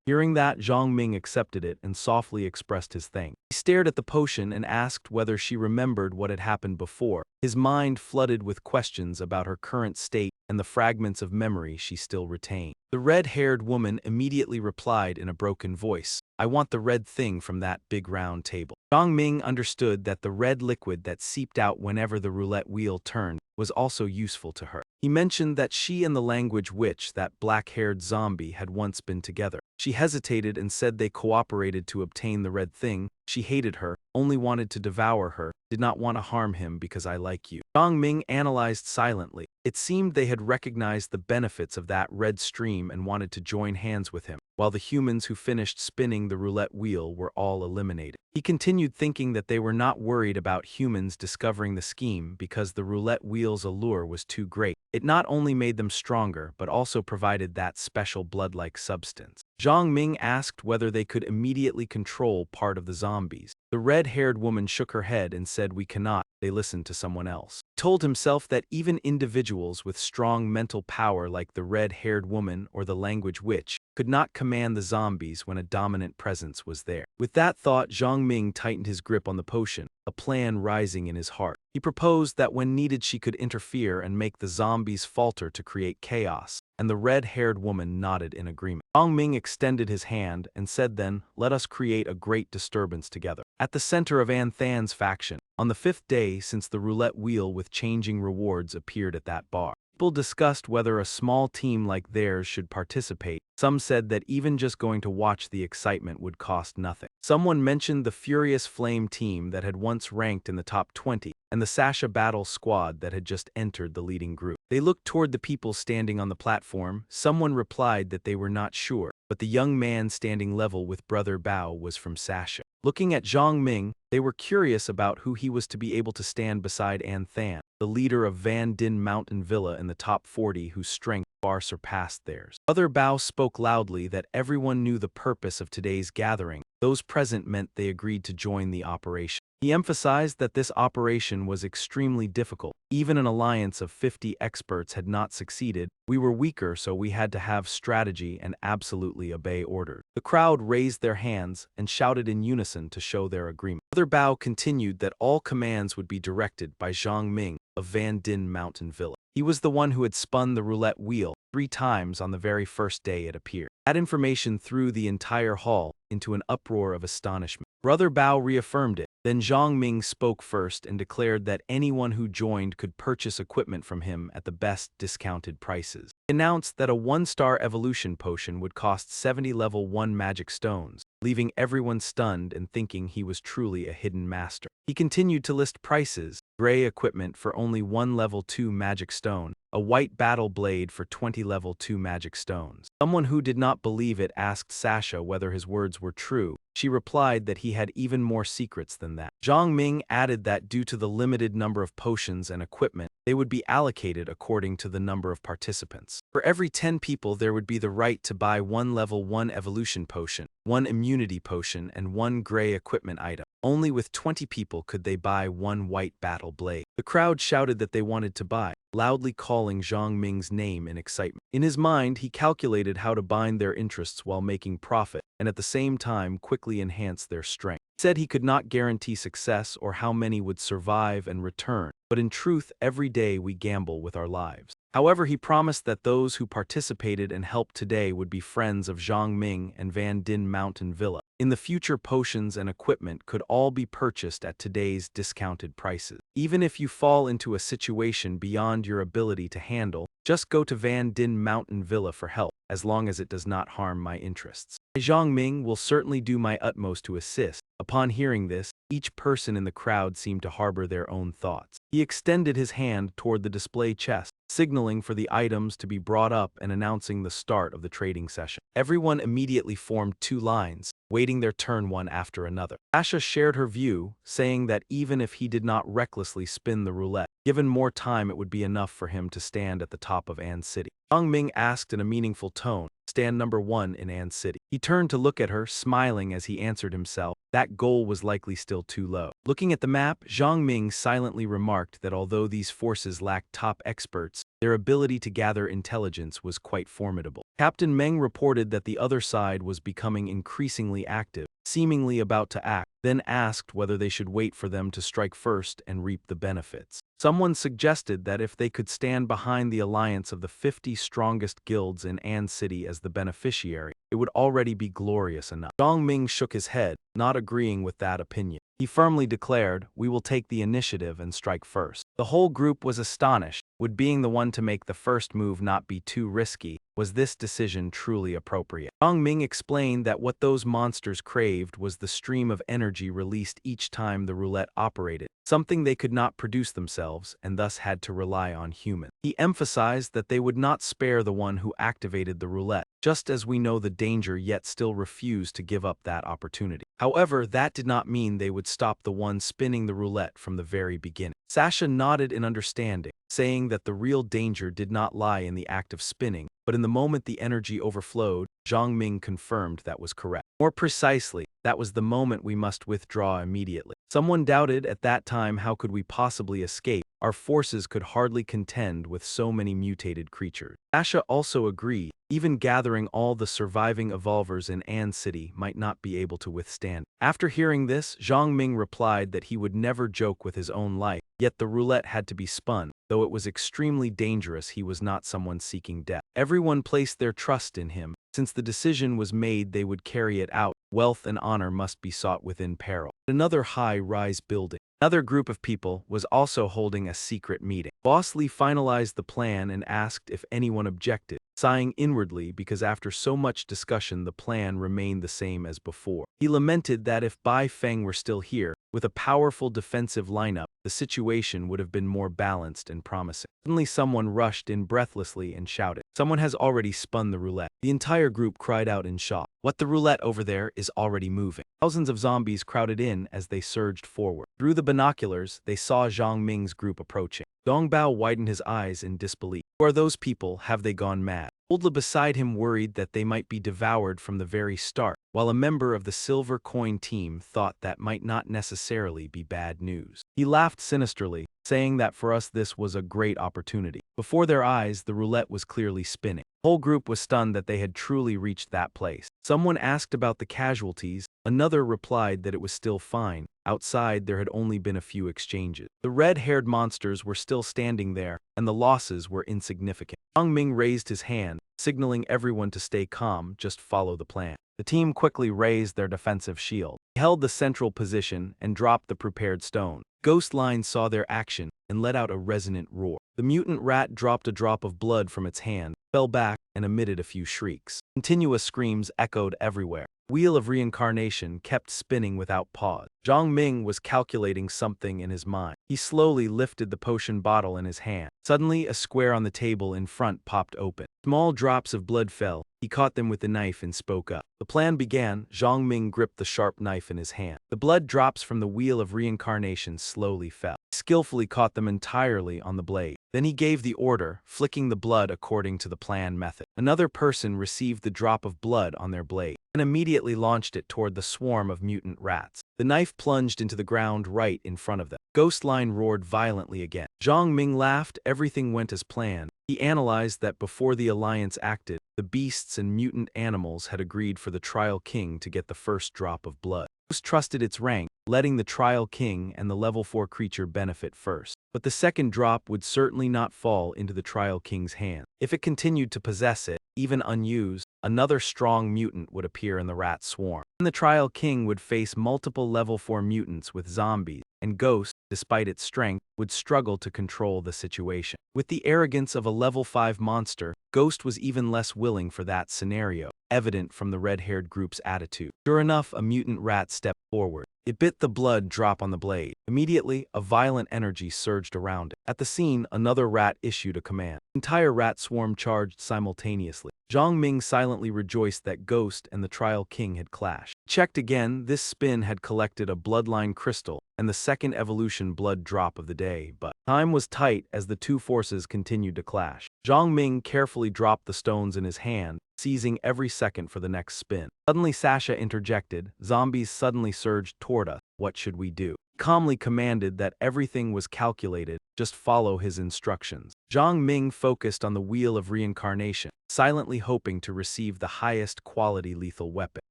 Hearing that, Zhang Ming accepted it and softly expressed his thanks. He stared at the potion and asked whether she remembered what had happened before. His mind flooded with questions about her current state and the fragments of memory she still retained. The red-haired woman immediately replied in a broken voice, "I want the red thing from that big round table." Zhang Ming understood that the red liquid that seeped out whenever the roulette wheel turned was also useful to her. He mentioned that she and the language witch, that black-haired zombie, had once been together. She hesitated and said they cooperated to obtain the red thing. She hated her, only wanted to devour her, did not want to harm him because I like you. Zhang Ming analyzed silently. It seemed they had recognized the benefits of that red stream and wanted to join hands with him, while the humans who finished spinning the roulette wheel were all eliminated. He continued thinking that they were not worried about humans discovering the scheme because the roulette wheel's allure was too great. It not only made them stronger, but also provided that special blood-like substance. Zhang Ming asked whether they could immediately control part of the zombies. The red-haired woman shook her head and said, "We cannot." They listened to someone else. He told himself that even individuals with strong mental power like the red-haired woman or the language witch could not command the zombies when a dominant presence was there. With that thought, Zhang Ming tightened his grip on the potion, a plan rising in his heart. He proposed that when needed she could interfere and make the zombies falter to create chaos, and the red-haired woman nodded in agreement. Zhang Ming extended his hand and said then, "Let us create a great disturbance together." At the center of Anthan's faction, on the 5th day since the roulette wheel with changing rewards appeared at that bar, people discussed whether a small team like theirs should participate. Some said that even just going to watch the excitement would cost nothing. Someone mentioned the Furious Flame team that had once ranked in the top 20, and the Sasha Battle squad that had just entered the leading group. They looked toward the people standing on the platform. Someone replied that they were not sure, but the young man standing level with Brother Bao was from Sasha. Looking at Zhang Ming, they were curious about who he was to be able to stand beside Anthan, the leader of Van Din Mountain Villa in the top 40 whose strength far surpassed theirs. Brother Bao spoke loudly that everyone knew the purpose of today's gathering. Those present meant they agreed to join the operation. He emphasized that this operation was extremely difficult. Even an alliance of 50 experts had not succeeded. We were weaker, so we had to have strategy and absolutely obey orders. The crowd raised their hands and shouted in unison to show their agreement. Brother Bao continued that all commands would be directed by Zhang Ming of Van Din Mountain Villa. He was the one who had spun the roulette wheel 3 times on the very first day it appeared. That information threw the entire hall into an uproar of astonishment. Brother Bao reaffirmed it. Then Zhang Ming spoke first and declared that anyone who joined could purchase equipment from him at the best discounted prices. He announced that a 1-star evolution potion would cost 70 level 1 magic stones, leaving everyone stunned and thinking he was truly a hidden master. He continued to list prices: gray equipment for only 1 level 2 magic stone, a white battle blade for 20 level 2 magic stones. Someone who did not believe it asked Sasha whether his words were true. She replied that he had even more secrets than that. Zhang Ming added that due to the limited number of potions and equipment, they would be allocated according to the number of participants. For every 10 people there would be the right to buy 1 level 1 evolution potion, 1 immunity potion, and 1 gray equipment item. Only with 20 people could they buy 1 white battle blade. The crowd shouted that they wanted to buy, loudly calling Zhang Ming's name in excitement. In his mind, he calculated how to bind their interests while making profit, and at the same time quickly enhance their strength. He said he could not guarantee success or how many would survive and return, but in truth, every day we gamble with our lives. However, he promised that those who participated and helped today would be friends of Zhang Ming and Van Din Mountain Villa. In the future, potions and equipment could all be purchased at today's discounted prices. Even if you fall into a situation beyond your ability to handle, just go to Van Din Mountain Villa for help, as long as it does not harm my interests. Zhang Ming will certainly do my utmost to assist. Upon hearing this, each person in the crowd seemed to harbor their own thoughts. He extended his hand toward the display chest, signaling for the items to be brought up and announcing the start of the trading session. Everyone immediately formed two lines, waiting their turn one after another. Asha shared her view, saying that even if he did not recklessly spin the roulette, given more time it would be enough for him to stand at the top of An City. Zhang Ming asked in a meaningful tone, "Stand number 1 in An City." He turned to look at her, smiling as he answered himself. That goal was likely still too low. Looking at the map, Zhang Ming silently remarked that although these forces lacked top experts, their ability to gather intelligence was quite formidable. Captain Meng reported that the other side was becoming increasingly active, seemingly about to act, then asked whether they should wait for them to strike first and reap the benefits. Someone suggested that if they could stand behind the alliance of the 50 strongest guilds in An City as the beneficiary, it would already be glorious enough. Zhang Ming shook his head, not agreeing with that opinion. He firmly declared, "We will take the initiative and strike first." The whole group was astonished. Would being the one to make the first move not be too risky? Was this decision truly appropriate? Zhang Ming explained that what those monsters craved was the stream of energy released each time the roulette operated, something they could not produce themselves and thus had to rely on humans. He emphasized that they would not spare the one who activated the roulette, just as we know the danger yet still refused to give up that opportunity. However, that did not mean they would stop the one spinning the roulette from the very beginning. Sasha nodded in understanding, saying that the real danger did not lie in the act of spinning, but in the moment the energy overflowed. Zhang Ming confirmed that was correct. More precisely, that was the moment we must withdraw immediately. Someone doubted at that time how could we possibly escape. Our forces could hardly contend with so many mutated creatures. Asha also agreed. Even gathering all the surviving evolvers in An City might not be able to withstand. After hearing this, Zhang Ming replied that he would never joke with his own life, yet the roulette had to be spun. Though it was extremely dangerous, he was not someone seeking death. Everyone placed their trust in him. Since the decision was made they would carry it out, wealth and honor must be sought within peril. Another high-rise building. Another group of people was also holding a secret meeting. Boss Lee finalized the plan and asked if anyone objected, sighing inwardly because after so much discussion the plan remained the same as before. He lamented that if Bai Feng were still here, with a powerful defensive lineup, the situation would have been more balanced and promising. Suddenly someone rushed in breathlessly and shouted, "Someone has already spun the roulette." The entire group cried out in shock. "What, the roulette over there is already moving?" Thousands of zombies crowded in as they surged forward. Through the binoculars, they saw Zhang Ming's group approaching. Dongbao widened his eyes in disbelief. "Who are those people? Have they gone mad?" Oldla beside him worried that they might be devoured from the very start, while a member of the silver coin team thought that might not necessarily be bad news. He laughed sinisterly, saying that for us this was a great opportunity. Before their eyes, the roulette was clearly spinning. The whole group was stunned that they had truly reached that place. Someone asked about the casualties. Another replied that it was still fine. Outside, there had only been a few exchanges. The red-haired monsters were still standing there, and the losses were insignificant. Zhang Ming raised his hand, signaling everyone to stay calm, just follow the plan. The team quickly raised their defensive shield. He held the central position and dropped the prepared stone. Ghostline saw their action and let out a resonant roar. The mutant rat dropped a drop of blood from its hand, fell back, and emitted a few shrieks. Continuous screams echoed everywhere. The wheel of reincarnation kept spinning without pause. Zhang Ming was calculating something in his mind. He slowly lifted the potion bottle in his hand. Suddenly, a square on the table in front popped open. Small drops of blood fell. He caught them with the knife and spoke up. The plan began. Zhang Ming gripped the sharp knife in his hand. The blood drops from the wheel of reincarnation slowly fell. He skillfully caught them entirely on the blade. Then he gave the order, flicking the blood according to the planned method. Another person received the drop of blood on their blade and immediately launched it toward the swarm of mutant rats. The knife plunged into the ground right in front of them. Ghostline roared violently again. Zhang Ming laughed. Everything went as planned. He analyzed that before the alliance acted, the beasts and mutant animals had agreed for the trial king to get the first drop of blood. Ghost trusted its rank, letting the Trial King and the level 4 creature benefit first. But the second drop would certainly not fall into the Trial King's hand. If it continued to possess it, even unused, another strong mutant would appear in the rat swarm. Then the Trial King would face multiple level 4 mutants with zombies, and Ghost, despite its strength, would struggle to control the situation. With the arrogance of a level 5 monster, Ghost was even less willing for that scenario, evident from the red-haired group's attitude. Sure enough, a mutant rat stepped forward. It bit the blood drop on the blade. Immediately, a violent energy surged around it. At the scene, another rat issued a command. The entire rat swarm charged simultaneously. Zhang Ming silently rejoiced that Ghost and the Trial King had clashed. Checked again, this spin had collected a bloodline crystal and the second evolution blood drop of the day, but time was tight as the two forces continued to clash. Zhang Ming carefully dropped the stones in his hand, seizing every second for the next spin. Suddenly Sasha interjected, "Zombies suddenly surged toward us. What should we do?" Calmly commanded that everything was calculated, just follow his instructions. Zhang Ming focused on the wheel of reincarnation, silently hoping to receive the highest quality lethal weapon.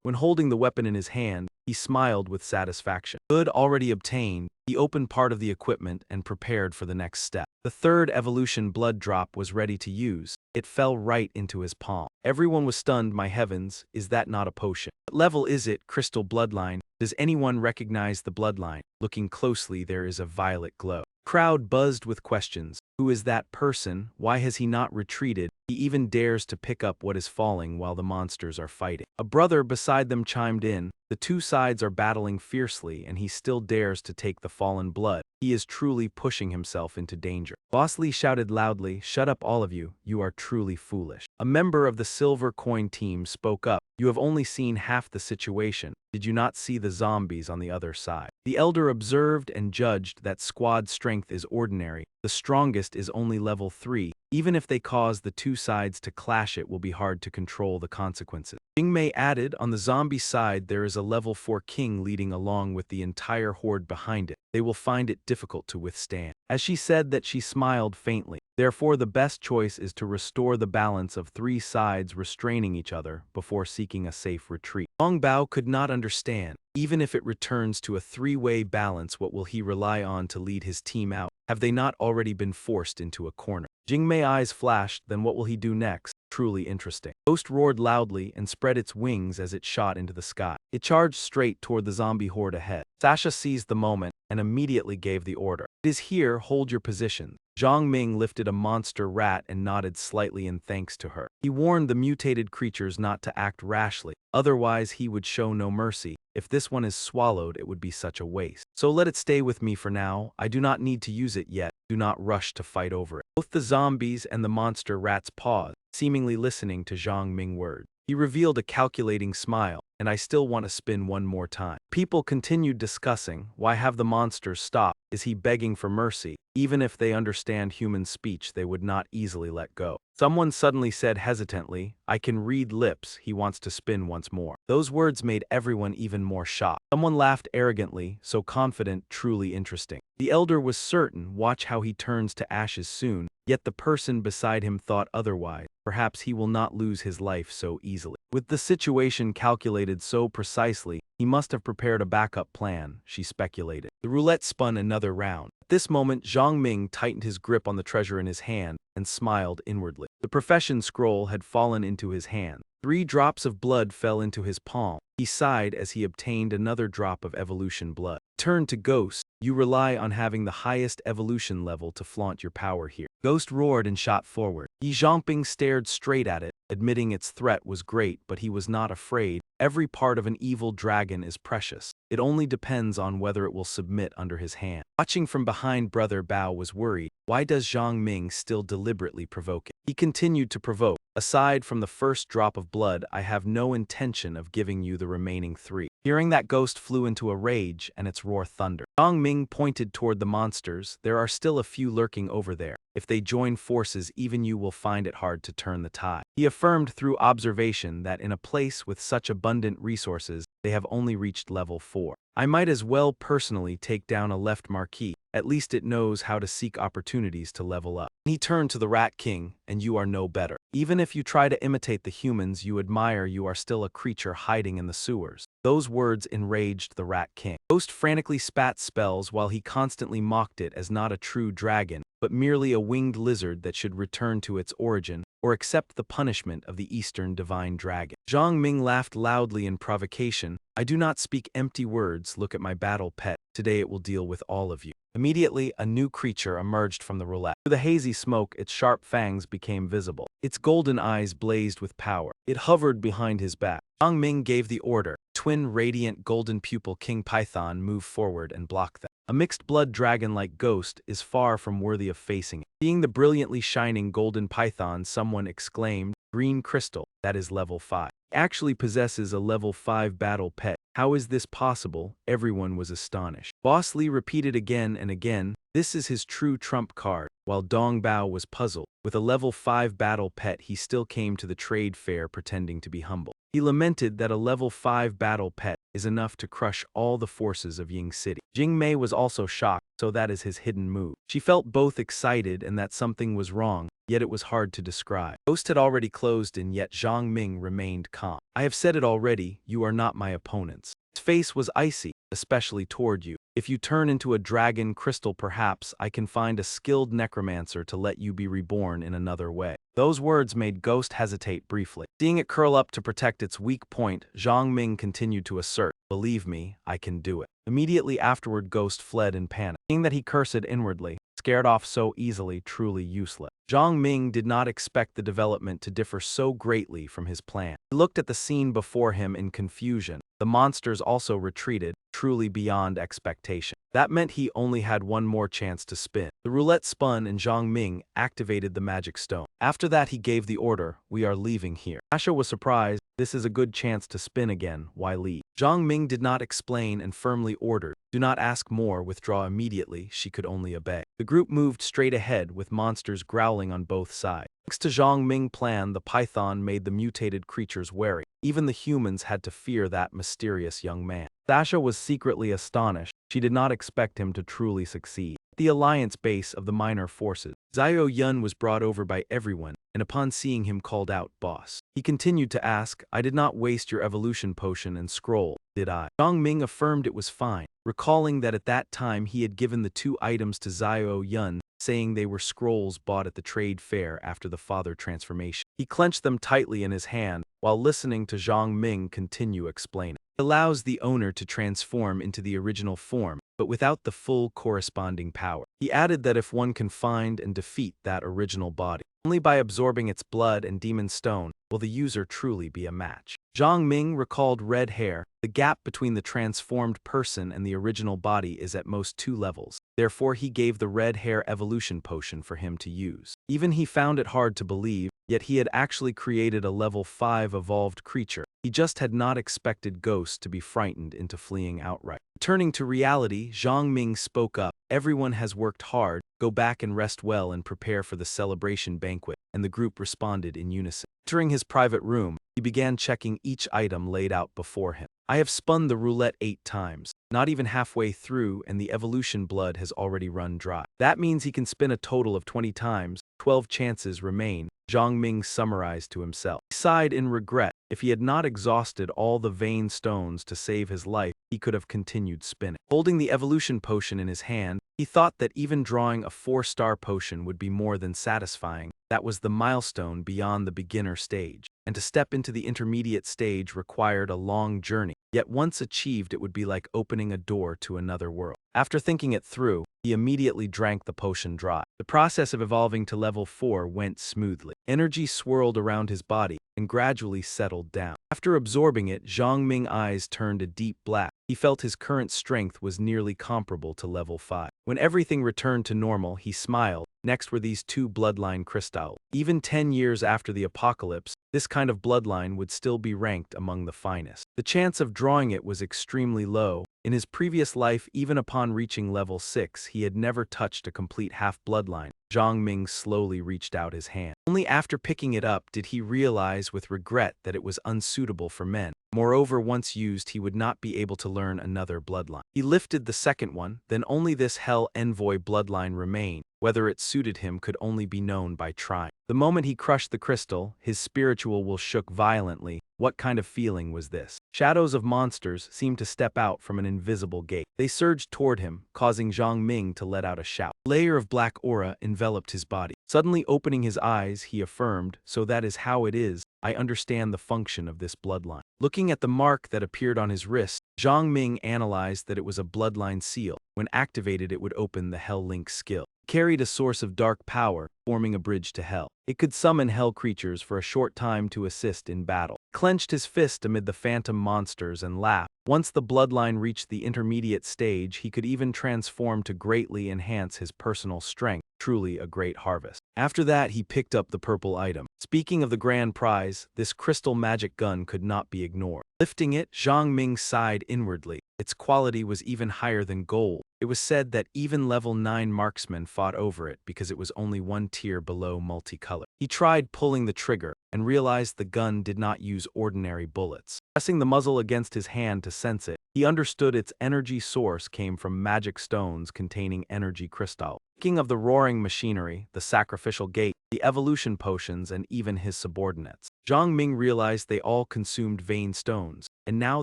When holding the weapon in his hand, he smiled with satisfaction. Good already obtained, he opened part of the equipment and prepared for the next step. The third evolution blood drop was ready to use. It fell right into his palm. Everyone was stunned. My heavens, is that not a potion? What level is it? Crystal bloodline. Does anyone recognize the bloodline? Looking closely, there is a violet glow. Crowd buzzed with questions. Who is that person? Why has he not retreated? He even dares to pick up what is falling while the monsters are fighting. A brother beside them chimed in. The two sides are battling fiercely and he still dares to take the fallen blood. He is truly pushing himself into danger. Boss Lee shouted loudly, "Shut up all of you, you are truly foolish." A member of the silver coin team spoke up. "You have only seen half the situation. Did you not see the zombies on the other side?" The elder observed and judged that squad strength is ordinary. The strongest is only level 3. Even if they cause the two sides to clash, it will be hard to control the consequences. Jingmei added, "On the zombie side there is a level 4 king leading along with the entire horde behind it. They will find it difficult to withstand." As she said that, she smiled faintly. Therefore the best choice is to restore the balance of three sides restraining each other before seeking a safe retreat. Long Bao could not understand. Even if it returns to a three-way balance, what will he rely on to lead his team out? Have they not already been forced into a corner? Jingmei's eyes flashed. Then what will he do next? Truly interesting. Ghost roared loudly and spread its wings as it shot into the sky. It charged straight toward the zombie horde ahead. Sasha seized the moment and immediately gave the order. "It is here, hold your positions." Zhang Ming lifted a monster rat and nodded slightly in thanks to her. He warned the mutated creatures not to act rashly, otherwise he would show no mercy. If this one is swallowed, it would be such a waste. So let it stay with me for now. I do not need to use it yet. Do not rush to fight over it. Both the zombies and the monster rats paused, seemingly listening to Zhang Ming's words. He revealed a calculating smile. "And I still want to spin one more time." People continued discussing. Why have the monsters stop? Is he begging for mercy? Even if they understand human speech, they would not easily let go. Someone suddenly said hesitantly, "I can read lips. He wants to spin once more." Those words made everyone even more shocked. Someone laughed arrogantly, so confident, truly interesting. The elder was certain, watch how he turns to ashes soon. Yet the person beside him thought otherwise. Perhaps he will not lose his life so easily. With the situation calculated so precisely, he must have prepared a backup plan, she speculated. The roulette spun another round. At this moment, Zhang Ming tightened his grip on the treasure in his hand and smiled inwardly. The profession scroll had fallen into his hand. 3 drops of blood fell into his palm. He sighed as he obtained another drop of evolution blood. Turned to Ghost. "You rely on having the highest evolution level to flaunt your power here." Ghost roared and shot forward. Yi Zhongping stared straight at it, admitting its threat was great, but he was not afraid. Every part of an evil dragon is precious. It only depends on whether it will submit under his hand. Watching from behind, Brother Bao was worried. Why does Zhang Ming still deliberately provoke it? He continued to provoke. "Aside from the first drop of blood, I have no intention of giving you the remaining 3. Hearing that, Ghost flew into a rage and its roar thundered. Zhang Ming pointed toward the monsters. "There are still a few lurking over there. If they join forces, even you will find it hard to turn the tide." He affirmed through observation that in a place with such abundant resources, they have only reached level 4. "I might as well personally take down a left marquee." At least it knows how to seek opportunities to level up. He turned to the Rat King, and you are no better. Even if you try to imitate the humans you admire, you are still a creature hiding in the sewers. Those words enraged the Rat King. Ghost frantically spat spells while he constantly mocked it as not a true dragon, but merely a winged lizard that should return to its origin, or accept the punishment of the Eastern divine dragon. Zhang Ming laughed loudly in provocation. I do not speak empty words, look at my battle pet. Today it will deal with all of you. Immediately, a new creature emerged from the roulette. Through the hazy smoke, its sharp fangs became visible. Its golden eyes blazed with power. It hovered behind his back. Zhang Ming gave the order. Twin radiant golden pupil king python move forward and block them. A mixed-blood dragon-like ghost is far from worthy of facing it. Seeing the brilliantly shining golden python, someone exclaimed, "Green crystal, that is level 5. It actually possesses a level 5 battle pet. How is this possible?" Everyone was astonished. Boss Li repeated again and again, "This is his true trump card." While Dong Bao was puzzled. With a level 5 battle pet, he still came to the trade fair pretending to be humble. He lamented that a level 5 battle pet is enough to crush all the forces of Ying City. Jing Mei was also shocked, so that is his hidden move. She felt both excited and that something was wrong, yet it was hard to describe. Ghost had already closed in, yet Zhang Ming remained calm. I have said it already, you are not my opponents. His face was icy, especially toward you. If you turn into a dragon crystal, perhaps I can find a skilled necromancer to let you be reborn in another way. Those words made Ghost hesitate briefly. Seeing it curl up to protect its weak point, Zhang Ming continued to assert, "Believe me, I can do it." Immediately afterward, Ghost fled in panic. Seeing that he cursed inwardly, scared off so easily, truly useless. Zhang Ming did not expect the development to differ so greatly from his plan. He looked at the scene before him in confusion. The monsters also retreated, truly beyond expectation. That meant he only had one more chance to spin. The roulette spun and Zhang Ming activated the magic stone. After that he gave the order, "We are leaving here." Asha was surprised. This is a good chance to spin again, why leave? Zhang Ming did not explain and firmly ordered, "Do not ask more, withdraw immediately." She could only obey. The group moved straight ahead with monsters growling on both sides. Thanks to Zhang Ming's plan, the python made the mutated creatures wary. Even the humans had to fear that mysterious young man. Sasha was secretly astonished. She did not expect him to truly succeed. The alliance base of the minor forces, Zhao Yun was brought over by everyone, and upon seeing him called out, "Boss." He continued to ask, "I did not waste your evolution potion and scroll, did I?" Zhang Ming affirmed it was fine, recalling that at that time he had given the 2 items to Zhao Yun, saying they were scrolls bought at the trade fair after the father transformation. He clenched them tightly in his hand, while listening to Zhang Ming continue explaining. It allows the owner to transform into the original form, but without the full corresponding power. He added that if one can find and defeat that original body, only by absorbing its blood and demon stone will the user truly be a match. Zhang Ming recalled red hair. The gap between the transformed person and the original body is at most 2 levels. Therefore he gave the red hair evolution potion for him to use. Even he found it hard to believe, yet he had actually created a level 5 evolved creature. He just had not expected Ghost to be frightened into fleeing outright. Turning to reality, Zhang Ming spoke up. "Everyone has worked hard. Go back and rest well and prepare for the celebration banquet." And the group responded in unison. Entering his private room, he began checking each item laid out before him. "I have spun the roulette 8 times. Not even halfway through, and the evolution blood has already run dry. That means he can spin a total of 20 times. 12 chances remain," Zhang Ming summarized to himself. He sighed in regret. If he had not exhausted all the vein stones to save his life, he could have continued spinning. Holding the evolution potion in his hand, he thought that even drawing a 4-star potion would be more than satisfying. That was the milestone beyond the beginner stage, and to step into the intermediate stage required a long journey. Yet once achieved, it would be like opening a door to another world. After thinking it through, he immediately drank the potion dry. The process of evolving to level 4 went smoothly. Energy swirled around his body and gradually settled down. After absorbing it, Zhang Ming's eyes turned a deep black. He felt his current strength was nearly comparable to level 5. When everything returned to normal, he smiled. Next were these 2 bloodline crystals. Even 10 years after the apocalypse, this kind of bloodline would still be ranked among the finest. The chance of drawing it was extremely low. In his previous life, even upon reaching level 6, he had never touched a complete half-bloodline. Zhang Ming slowly reached out his hand. Only after picking it up did he realize with regret that it was unsuitable for men. Moreover, once used, he would not be able to learn another bloodline. He lifted the second one, then only this Hell Envoy bloodline remained. Whether it suited him could only be known by trying. The moment he crushed the crystal, his spiritual will shook violently. What kind of feeling was this? Shadows of monsters seemed to step out from an invisible gate. They surged toward him, causing Zhang Ming to let out a shout. A layer of black aura enveloped his body. Suddenly opening his eyes, he affirmed, "So that is how it is. I understand the function of this bloodline." Looking at the mark that appeared on his wrist, Zhang Ming analyzed that it was a bloodline seal. When activated, it would open the Hell Link skill. It carried a source of dark power, forming a bridge to hell. It could summon hell creatures for a short time to assist in battle. He clenched his fist amid the phantom monsters and laughed. Once the bloodline reached the intermediate stage, he could even transform to greatly enhance his personal strength. Truly a great harvest. After that, he picked up the purple item. Speaking of the grand prize, this crystal magic gun could not be ignored. Lifting it, Zhang Ming sighed inwardly. Its quality was even higher than gold. It was said that even level 9 marksmen fought over it because it was only one tier below multicolor. He tried pulling the trigger and realized the gun did not use ordinary bullets. Pressing the muzzle against his hand to sense it, he understood its energy source came from magic stones containing energy crystal. Speaking of the roaring machinery, the sacrificial gate, the evolution potions, and even his subordinates, Zhang Ming realized they all consumed vein stones, and now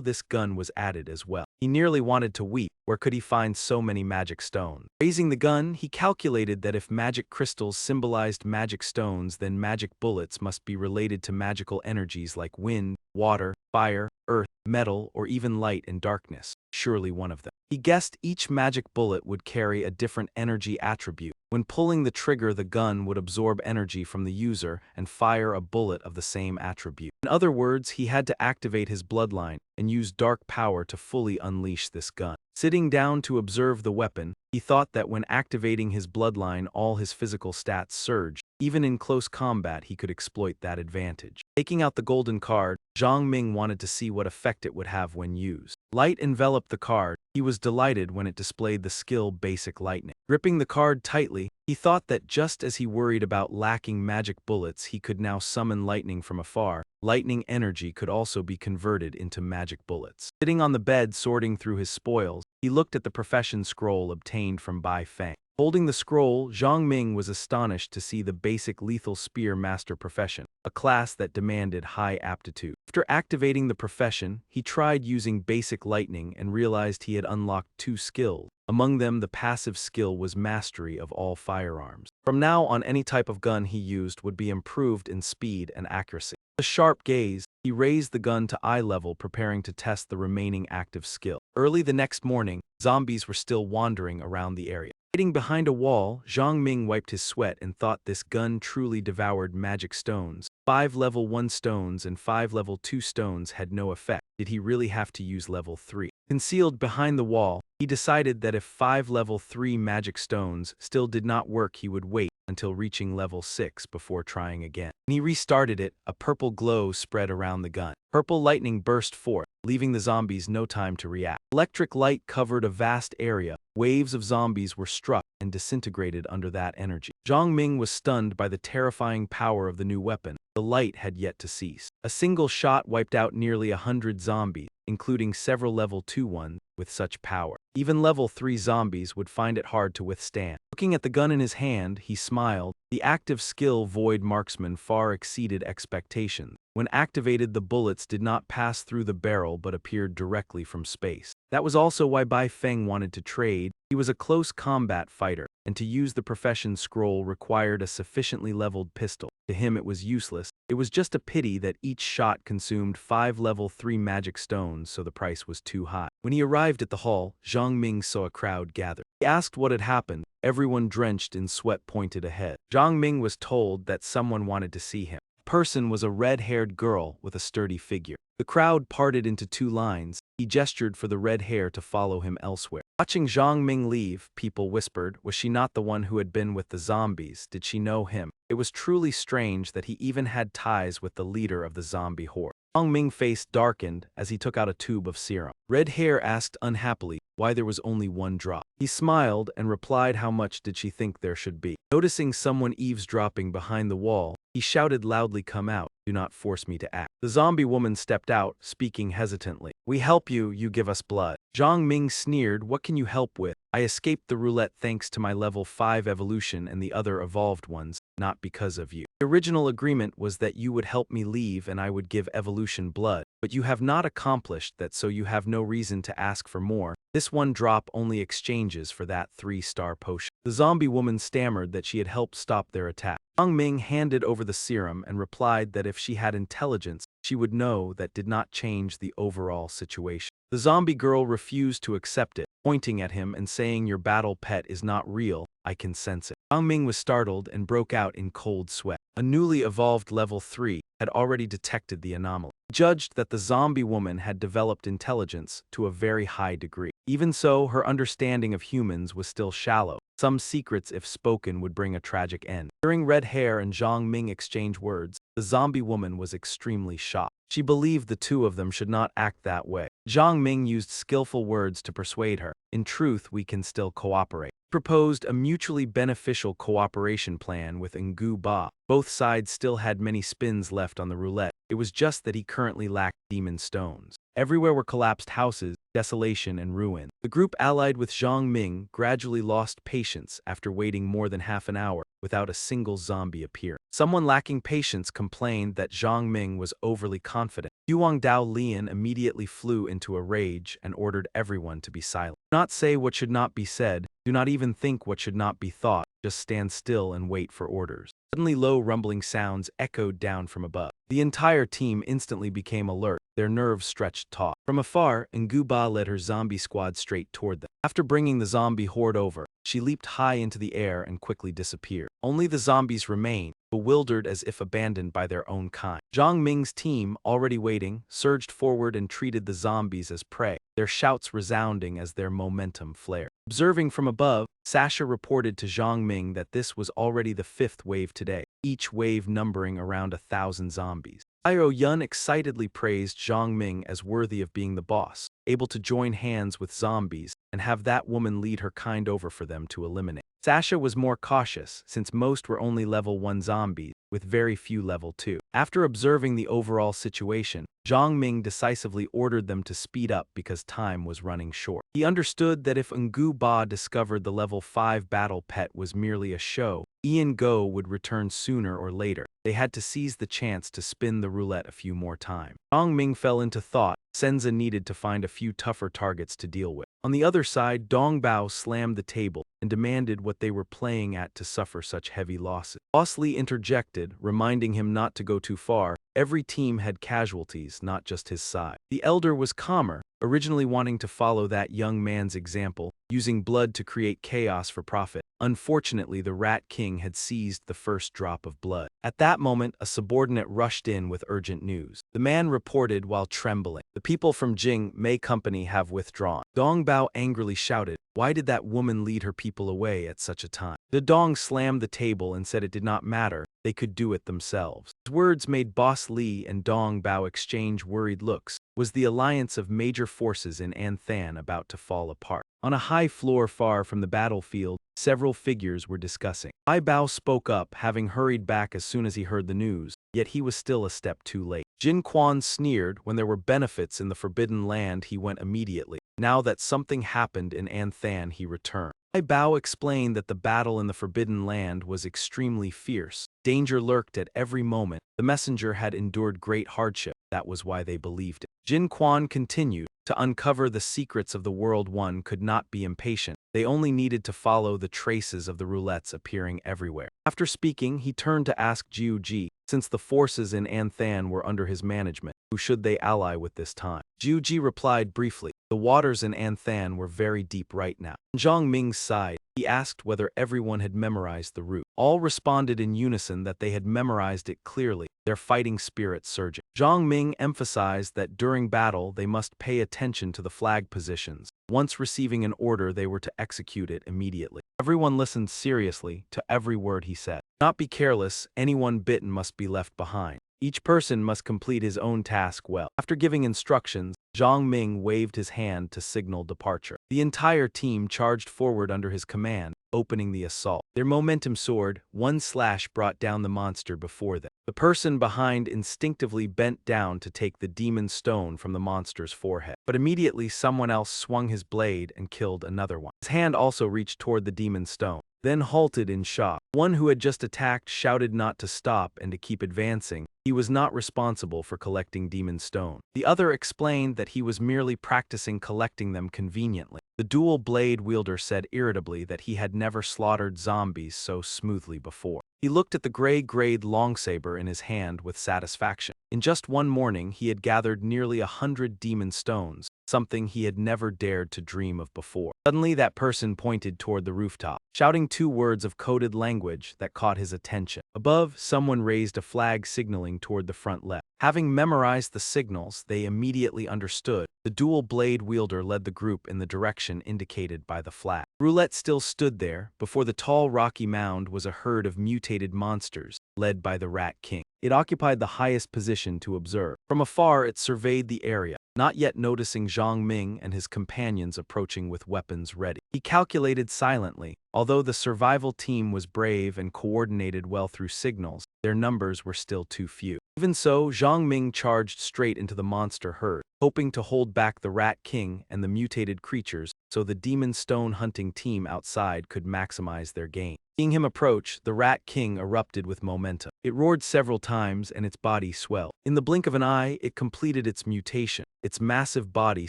this gun was added as well. He nearly wanted to weep. Where could he find so many magic stones? Raising the gun, he calculated that if magic crystals symbolized magic stones, then magic bullets must be related to magical energies like wind, water, fire, earth, metal, or even light and darkness. Surely one of them. He guessed each magic bullet would carry a different energy attribute. When pulling the trigger, the gun would absorb energy from the user and fire a bullet of the same attribute. In other words, he had to activate his bloodline and use dark power to fully unleash this gun. Sitting down to observe the weapon, he thought that when activating his bloodline, all his physical stats surged. Even in close combat, he could exploit that advantage. Taking out the golden card, Zhang Ming wanted to see what effect it would have when used. Light enveloped the card. He was delighted when it displayed the skill Basic Lightning. Gripping the card tightly, he thought that just as he worried about lacking magic bullets, he could now summon lightning from afar. Lightning energy could also be converted into magic bullets. Sitting on the bed sorting through his spoils, he looked at the profession scroll obtained from Bai Feng. Holding the scroll, Zhang Ming was astonished to see the basic lethal spear master profession, a class that demanded high aptitude. After activating the profession, he tried using basic lightning and realized he had unlocked 2 skills. Among them, the passive skill was mastery of all firearms. From now on, any type of gun he used would be improved in speed and accuracy. With a sharp gaze, he raised the gun to eye level, preparing to test the remaining active skill. Early the next morning, zombies were still wandering around the area. Hiding behind a wall, Zhang Ming wiped his sweat and thought this gun truly devoured magic stones. 5 level 1 stones and 5 level 2 stones had no effect. Did he really have to use level 3? Concealed behind the wall, he decided that if 5 level 3 magic stones still did not work, he would wait until reaching level 6 before trying again. When he restarted it, a purple glow spread around the gun. Purple lightning burst forth, leaving the zombies no time to react. Electric light covered a vast area. Waves of zombies were struck and disintegrated under that energy. Zhang Ming was stunned by the terrifying power of the new weapon. The light had yet to cease. A single shot wiped out nearly 100 zombies, including several level 2 ones with such power. Even level 3 zombies would find it hard to withstand. Looking at the gun in his hand, he smiled. The active skill Void Marksman far exceeded expectations. When activated, the bullets did not pass through the barrel but appeared directly from space. That was also why Bai Feng wanted to trade. He was a close combat fighter, and to use the profession scroll required a sufficiently leveled pistol. To him it was useless. It was just a pity that each shot consumed 5 level 3 magic stones, so the price was too high. When he arrived at the hall, Zhang Ming saw a crowd gathered. He asked what had happened. Everyone drenched in sweat pointed ahead. Zhang Ming was told that someone wanted to see him. The person was a red-haired girl with a sturdy figure. The crowd parted into 2 lines. He gestured for the red hair to follow him elsewhere. Watching Zhang Ming leave, people whispered, was she not the one who had been with the zombies? Did she know him? It was truly strange that he even had ties with the leader of the zombie horde. Zhang Ming's face darkened as he took out a tube of serum. Red Hair asked unhappily, why there was only one drop. He smiled and replied how much did she think there should be. Noticing someone eavesdropping behind the wall, he shouted loudly, "Come out, do not force me to act." The zombie woman stepped out, speaking hesitantly. "We help you, you give us blood." Zhang Ming sneered, "What can you help with? I escaped the roulette thanks to my level 5 evolution and the other evolved ones, not because of you. The original agreement was that you would help me leave and I would give evolution blood, but you have not accomplished that, so you have no reason to ask for more. This one drop only exchanges for that 3-star potion." The zombie woman stammered that she had helped stop their attack. Zhang Ming handed over the serum and replied that if she had intelligence, she would know that did not change the overall situation. The zombie girl refused to accept it, pointing at him and saying, "Your battle pet is not real, I can sense it." Zhang Ming was startled and broke out in cold sweat. A newly evolved level 3 had already detected the anomaly. He judged that the zombie woman had developed intelligence to a very high degree. Even so, her understanding of humans was still shallow. Some secrets, if spoken, would bring a tragic end. Hearing Red Hair and Zhang Ming exchange words, the zombie woman was extremely shocked. She believed the two of them should not act that way. Zhang Ming used skillful words to persuade her. "In truth, we can still cooperate." He proposed a mutually beneficial cooperation plan with Ngu Ba. Both sides still had many spins left on the roulette. It was just that he currently lacked demon stones. Everywhere were collapsed houses, desolation, and ruin. The group allied with Zhang Ming gradually lost patience after waiting more than half an hour without a single zombie appear. Someone lacking patience complained that Zhang Ming was overly confident. Yuang Dao Lian immediately flew into a rage and ordered everyone to be silent. "Do not say what should not be said, do not even think what should not be thought, just stand still and wait for orders." Suddenly low rumbling sounds echoed down from above. The entire team instantly became alert, their nerves stretched taut. From afar, Ngu Ba led her zombie squad straight toward them. After bringing the zombie horde over, she leaped high into the air and quickly disappeared. Only the zombies remained, bewildered as if abandoned by their own kind. Zhang Ming's team, already waiting, surged forward and treated the zombies as prey, their shouts resounding as their momentum flared. Observing from above, Sasha reported to Zhang Ming that this was already the 5th wave today, each wave numbering around 1,000 zombies. Io Yun excitedly praised Zhang Ming as worthy of being the boss, able to join hands with zombies and have that woman lead her kind over for them to eliminate. Sasha was more cautious, since most were only level 1 zombies, with very few level 2. After observing the overall situation, Zhang Ming decisively ordered them to speed up because time was running short. He understood that if Ngu Ba discovered the level 5 battle pet was merely a show, Ian Go would return sooner or later. They had to seize the chance to spin the roulette a few more times. Zhang Ming fell into thought. Senza needed to find a few tougher targets to deal with. On the other side, Dong Bao slammed the table and demanded what they were playing at to suffer such heavy losses. Boss Lee interjected, reminding him not to go too far. Every team had casualties, not just his side. The elder was calmer, originally wanting to follow that young man's example, using blood to create chaos for profit. Unfortunately, the Rat King had seized the first drop of blood. At that moment, a subordinate rushed in with urgent news. The man reported while trembling. "The people from Jing Mei Company have withdrawn." Dong Bao angrily shouted, "Why did that woman lead her people away at such a time?" The Dong slammed the table and said it did not matter, they could do it themselves. His words made Boss Lee and Dong Bao exchange worried looks. Was the alliance of major forces in Anthan about to fall apart? On a high floor far from the battlefield, several figures were discussing. Ai Bao spoke up, having hurried back as soon as he heard the news, yet he was still a step too late. Jin Quan sneered, when there were benefits in the Forbidden Land he went immediately. Now that something happened in Anthan he returned. Ai Bao explained that the battle in the Forbidden Land was extremely fierce. Danger lurked at every moment. The messenger had endured great hardship. That was why they believed it. Jin Quan continued, to uncover the secrets of the world one could not be impatient. They only needed to follow the traces of the roulettes appearing everywhere. After speaking, he turned to ask Jiu Ji, since the forces in Anthan were under his management, who should they ally with this time? Jiu Ji replied briefly, the waters in Anthan were very deep right now. On Zhang Ming's side, he asked whether everyone had memorized the route. All responded in unison that they had memorized it clearly, their fighting spirit surging. Zhang Ming emphasized that during battle they must pay attention to the flag positions. Once receiving an order, they were to execute it immediately. Everyone listened seriously to every word he said. "Not be careless, anyone bitten must be left behind." Each person must complete his own task well. After giving instructions, Zhang Ming waved his hand to signal departure. The entire team charged forward under his command, opening the assault. Their momentum soared, one slash brought down the monster before them. The person behind instinctively bent down to take the demon stone from the monster's forehead. But immediately someone else swung his blade and killed another one. His hand also reached toward the demon stone, then halted in shock. One who had just attacked shouted not to stop and to keep advancing. He was not responsible for collecting demon stone. The other explained that he was merely practicing collecting them conveniently. The dual blade wielder said irritably that he had never slaughtered zombies so smoothly before. He looked at the gray-grayed longsaber in his hand with satisfaction. In just one morning, he had gathered nearly 100 demon stones, something he had never dared to dream of before. Suddenly, that person pointed toward the rooftop, shouting 2 words of coded language that caught his attention. Above, someone raised a flag signaling toward the front left. Having memorized the signals, they immediately understood. The dual blade wielder led the group in the direction indicated by the flag. Roulette still stood there. Before the tall rocky mound was a herd of mutated monsters, led by the Rat King. It occupied the highest position to observe. From afar, it surveyed the area, not yet noticing Zhang Ming and his companions approaching with weapons ready. He calculated silently. Although the survival team was brave and coordinated well through signals, their numbers were still too few. Even so, Zhang Ming charged straight into the monster herd, hoping to hold back the Rat King and the mutated creatures so the demon stone hunting team outside could maximize their gain. Seeing him approach, the Rat King erupted with momentum. It roared several times and its body swelled. In the blink of an eye, it completed its mutation, its massive body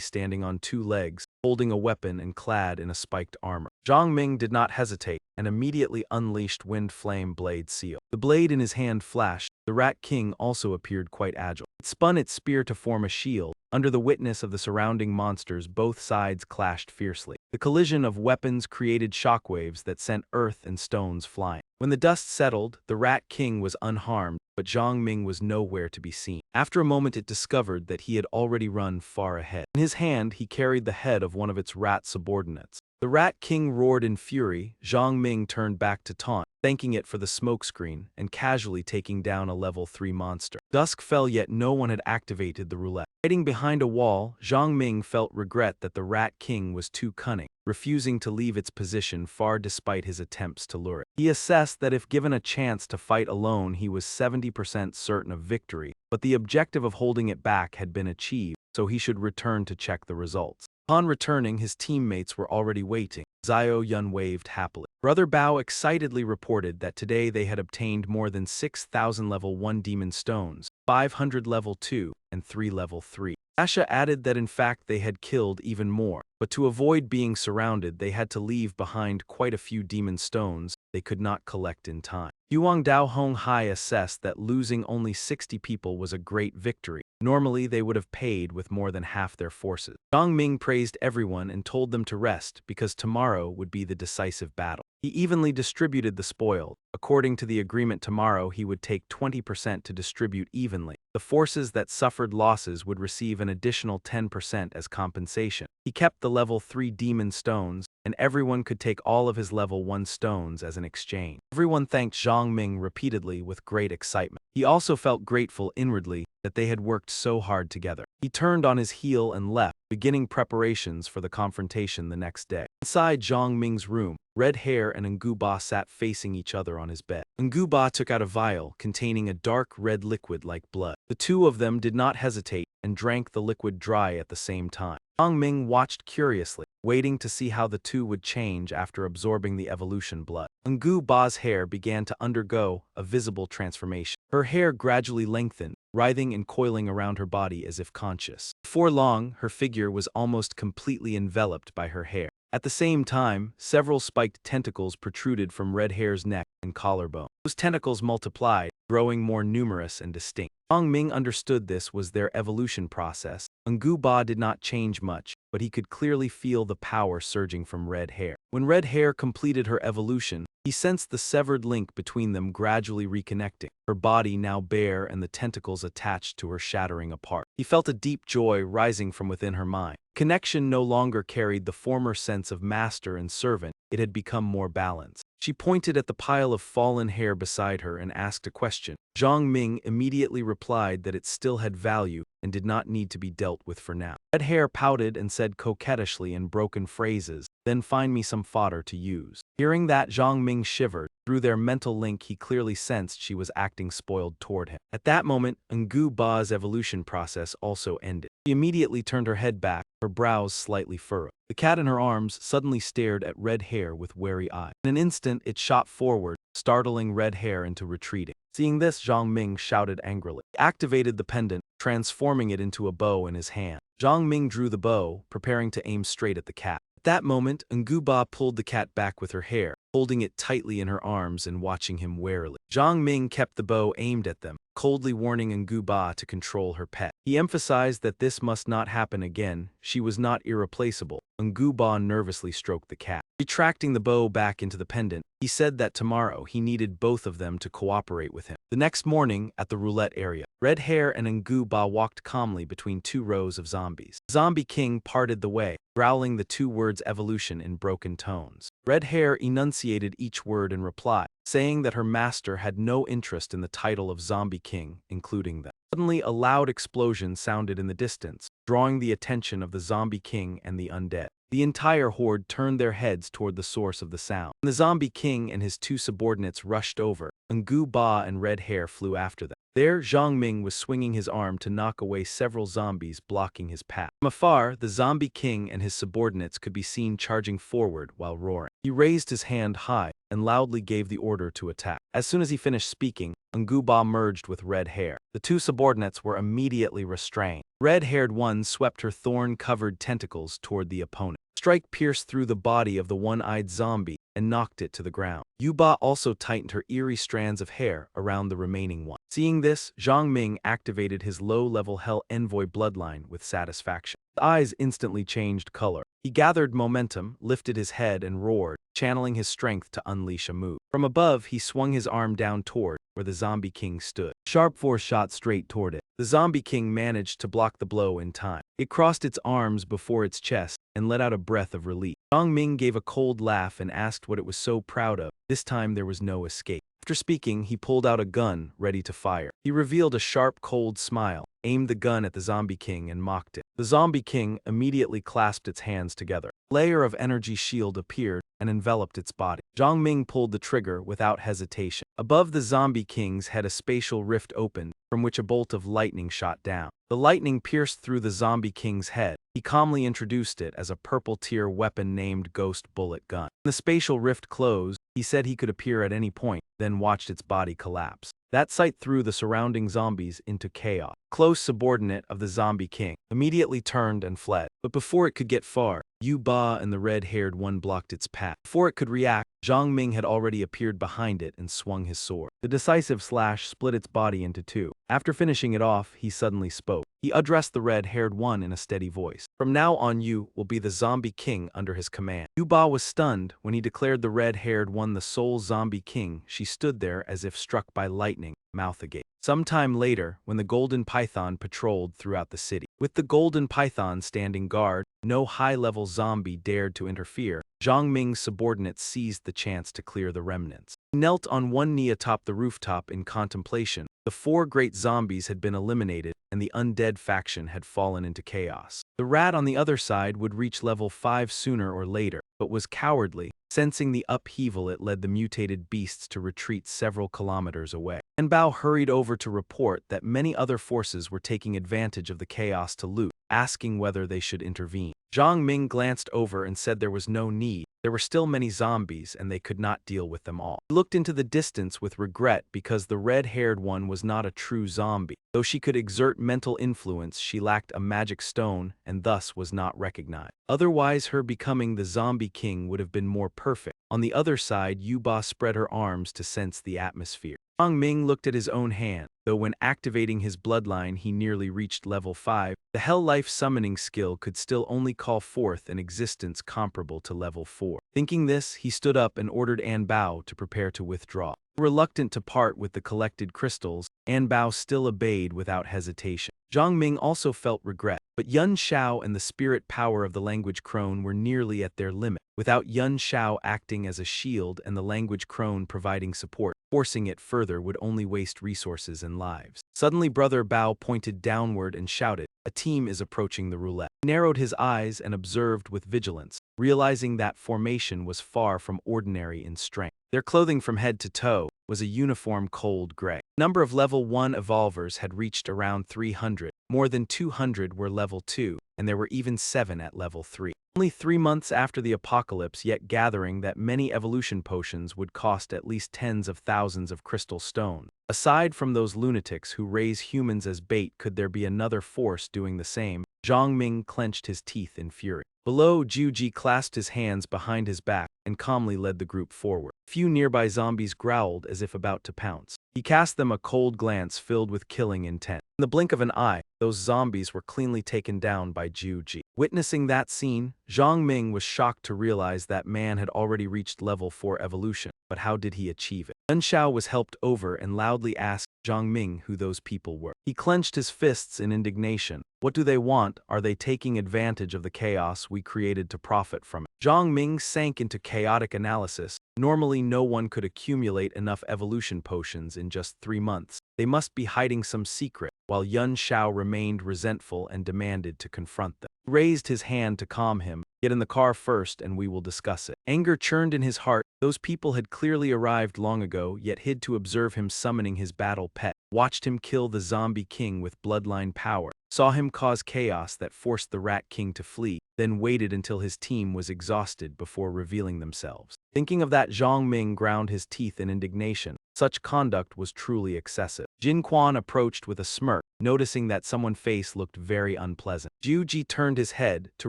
standing on 2 legs, holding a weapon and clad in a spiked armor. Zhang Ming did not hesitate and immediately unleashed Wind Flame Blade Seal. The blade in his hand flashed. The Rat King also appeared quite agile. It spun its spear to form a shield. Under the witness of the surrounding monsters, both sides clashed fiercely. The collision of weapons created shockwaves that sent earth and stones flying. When the dust settled, the Rat King was unharmed, but Zhang Ming was nowhere to be seen. After a moment, it discovered that he had already run far ahead. In his hand, he carried the head of one of its rat subordinates. The Rat King roared in fury. Zhang Ming turned back to taunt, thanking it for the smokescreen and casually taking down a level 3 monster. Dusk fell, yet no one had activated the roulette. Hiding behind a wall, Zhang Ming felt regret that the Rat King was too cunning, refusing to leave its position far despite his attempts to lure it. He assessed that if given a chance to fight alone, he was 70% certain of victory, but the objective of holding it back had been achieved, so he should return to check the results. Upon returning, his teammates were already waiting. Xiao Yun waved happily. Brother Bao excitedly reported that today they had obtained more than 6,000 level 1 demon stones, 500 level 2, and 3 level 3. Asha added that in fact they had killed even more, but to avoid being surrounded they had to leave behind quite a few demon stones they could not collect in time. Yuang Dao Hong Hai assessed that losing only 60 people was a great victory. Normally they would have paid with more than half their forces. Zhang Ming praised everyone and told them to rest because tomorrow would be the decisive battle. He evenly distributed the spoil. According to the agreement, tomorrow he would take 20% to distribute evenly. The forces that suffered losses would receive an additional 10% as compensation. He kept the level 3 demon stones, and everyone could take all of his level 1 stones as an exchange. Everyone thanked Zhang Ming repeatedly with great excitement. He also felt grateful inwardly that they had worked so hard together. He turned on his heel and left, beginning preparations for the confrontation the next day. Inside Zhang Ming's room, Red Hair and Nguba sat facing each other on his bed. Nguba took out a vial containing a dark red liquid like blood. The two of them did not hesitate and drank the liquid dry at the same time. Zhang Ming watched curiously, waiting to see how the two would change after absorbing the evolution blood. Nguba's hair began to undergo a visible transformation. Her hair gradually lengthened, writhing and coiling around her body as if conscious. Before long, her figure was almost completely enveloped by her hair. At the same time, several spiked tentacles protruded from Red Hair's neck and collarbone. Those tentacles multiplied, growing more numerous and distinct. Zhang Ming understood this was their evolution process. Nguba did not change much, but he could clearly feel the power surging from Red Hair. When Red Hair completed her evolution, he sensed the severed link between them gradually reconnecting, her body now bare and the tentacles attached to her shattering apart. He felt a deep joy rising from within her mind. Connection no longer carried the former sense of master and servant, it had become more balanced. She pointed at the pile of fallen hair beside her and asked a question. Zhang Ming immediately replied that it still had value and did not need to be dealt with for now. Red Hair pouted and said coquettishly in broken phrases, "Then find me some fodder to use." Hearing that, Zhang Ming shivered. Through their mental link, he clearly sensed she was acting spoiled toward him. At that moment, Ngu Ba's evolution process also ended. She immediately turned her head back, her brows slightly furrowed. The cat in her arms suddenly stared at Red Hair with wary eyes. In an instant, it shot forward, startling Red Hair into retreating. Seeing this, Zhang Ming shouted angrily. He activated the pendant, transforming it into a bow in his hand. Zhang Ming drew the bow, preparing to aim straight at the cat. At that moment, Ngu Ba pulled the cat back with her hair, holding it tightly in her arms and watching him warily. Zhang Ming kept the bow aimed at them, coldly warning Ngu Ba to control her pet. He emphasized that this must not happen again. She was not irreplaceable. Ngu Ba nervously stroked the cat. Retracting the bow back into the pendant, he said that tomorrow he needed both of them to cooperate with him. The next morning, at the roulette area, Red Hair and Ngu Ba walked calmly between two rows of zombies. The Zombie King parted the way, growling the two words evolution in broken tones. Red Hair enunciated each word in reply, saying that her master had no interest in the title of Zombie King, including them. Suddenly, a loud explosion sounded in the distance, drawing the attention of the Zombie King and the undead. The entire horde turned their heads toward the source of the sound. When the Zombie King and his two subordinates rushed over, Ngu Ba and Red Hair flew after them. There, Zhang Ming was swinging his arm to knock away several zombies blocking his path. From afar, the Zombie King and his subordinates could be seen charging forward while roaring. He raised his hand high and loudly gave the order to attack. As soon as he finished speaking, Ngu Ba merged with Red Hair. The two subordinates were immediately restrained. Red-haired one swept her thorn-covered tentacles toward the opponent. Strike pierced through the body of the one-eyed zombie and knocked it to the ground. Yuba also tightened her eerie strands of hair around the remaining one. Seeing this, Zhang Ming activated his low-level Hell Envoy bloodline with satisfaction. The eyes instantly changed color. He gathered momentum, lifted his head, and roared, channeling his strength to unleash a move. From above, he swung his arm down toward where the Zombie King stood. Sharp force shot straight toward it. The Zombie King managed to block the blow in time. It crossed its arms before its chest and let out a breath of relief. Zhang Ming gave a cold laugh and asked what it was so proud of. This time there was no escape. After speaking, he pulled out a gun, ready to fire. He revealed a sharp, cold smile, aimed the gun at the Zombie King and mocked it. The Zombie King immediately clasped its hands together. A layer of energy shield appeared and enveloped its body. Zhang Ming pulled the trigger without hesitation. Above the Zombie King's head, a spatial rift opened, from which a bolt of lightning shot down. The lightning pierced through the Zombie King's head. He calmly introduced it as a purple-tier weapon named Ghost Bullet Gun. When the spatial rift closed, he said he could appear at any point, then watched its body collapse. That sight threw the surrounding zombies into chaos. A close subordinate of the Zombie King immediately turned and fled. But before it could get far, Yu Ba and the red-haired one blocked its path. Before it could react, Zhang Ming had already appeared behind it and swung his sword. The decisive slash split its body into two. After finishing it off, he suddenly spoke. He addressed the red-haired one in a steady voice. "From now on, you will be the Zombie King under his command." Yu Ba was stunned when he declared the red-haired one the sole Zombie King. She stood there as if struck by lightning, mouth agape. Sometime later, when the Golden Python patrolled throughout the city. With the Golden Python standing guard, no high-level zombie dared to interfere. Zhang Ming's subordinates seized the chance to clear the remnants. He knelt on one knee atop the rooftop in contemplation. The four great zombies had been eliminated, and the undead faction had fallen into chaos. The rat on the other side would reach level 5 sooner or later, but was cowardly. Sensing the upheaval, it led the mutated beasts to retreat several kilometers away. Bao hurried over to report that many other forces were taking advantage of the chaos to loot, asking whether they should intervene. Zhang Ming glanced over and said there was no need. There were still many zombies, and they could not deal with them all. He looked into the distance with regret because the red-haired one was not a true zombie. Though she could exert mental influence, she lacked a magic stone and thus was not recognized. Otherwise, her becoming the Zombie King would have been more perfect. On the other side, Yuba spread her arms to sense the atmosphere. Zhang Ming looked at his own hand. Though when activating his bloodline he nearly reached level 5, the Hell Life summoning skill could still only call forth an existence comparable to level 4. Thinking this, he stood up and ordered Bao to prepare to withdraw. Reluctant to part with the collected crystals, Bao still obeyed without hesitation. Zhang Ming also felt regret. But Yun Xiao and the spirit power of the language crone were nearly at their limit, without Yun Xiao acting as a shield and the language crone providing support. Forcing it further would only waste resources and lives. Suddenly Brother Bao pointed downward and shouted, "A team is approaching the roulette." He narrowed his eyes and observed with vigilance, realizing that formation was far from ordinary in strength. Their clothing from head to toe was a uniform cold gray. The number of level 1 evolvers had reached around 300, more than 200 were level 2, and there were even 7 at level 3. Only 3 months after the apocalypse, yet gathering that many evolution potions would cost at least tens of thousands of crystal stone. Aside from those lunatics who raise humans as bait, could there be another force doing the same? Zhang Ming clenched his teeth in fury. Below, Juji clasped his hands behind his back and calmly led the group forward. A few nearby zombies growled as if about to pounce. He cast them a cold glance filled with killing intent. In the blink of an eye, those zombies were cleanly taken down by Juji. Witnessing that scene, Zhang Ming was shocked to realize that man had already reached level 4 evolution. But how did he achieve it? Yun Xiao was helped over and loudly asked Zhang Ming who those people were. He clenched his fists in indignation. What do they want? Are they taking advantage of the chaos we created to profit from it? Zhang Ming sank into chaotic analysis. Normally no one could accumulate enough evolution potions in just 3 months. They must be hiding some secret, while Yun Xiao remained resentful and demanded to confront them. He raised his hand to calm him. "Get in the car first and we will discuss it." Anger churned in his heart. Those people had clearly arrived long ago, yet hid to observe him summoning his battle pet, watched him kill the zombie king with bloodline power, saw him cause chaos that forced the Rat King to flee, then waited until his team was exhausted before revealing themselves. Thinking of that, Zhang Ming ground his teeth in indignation. Such conduct was truly excessive. Jin Quan approached with a smirk, noticing that someone's face looked very unpleasant. Juji turned his head to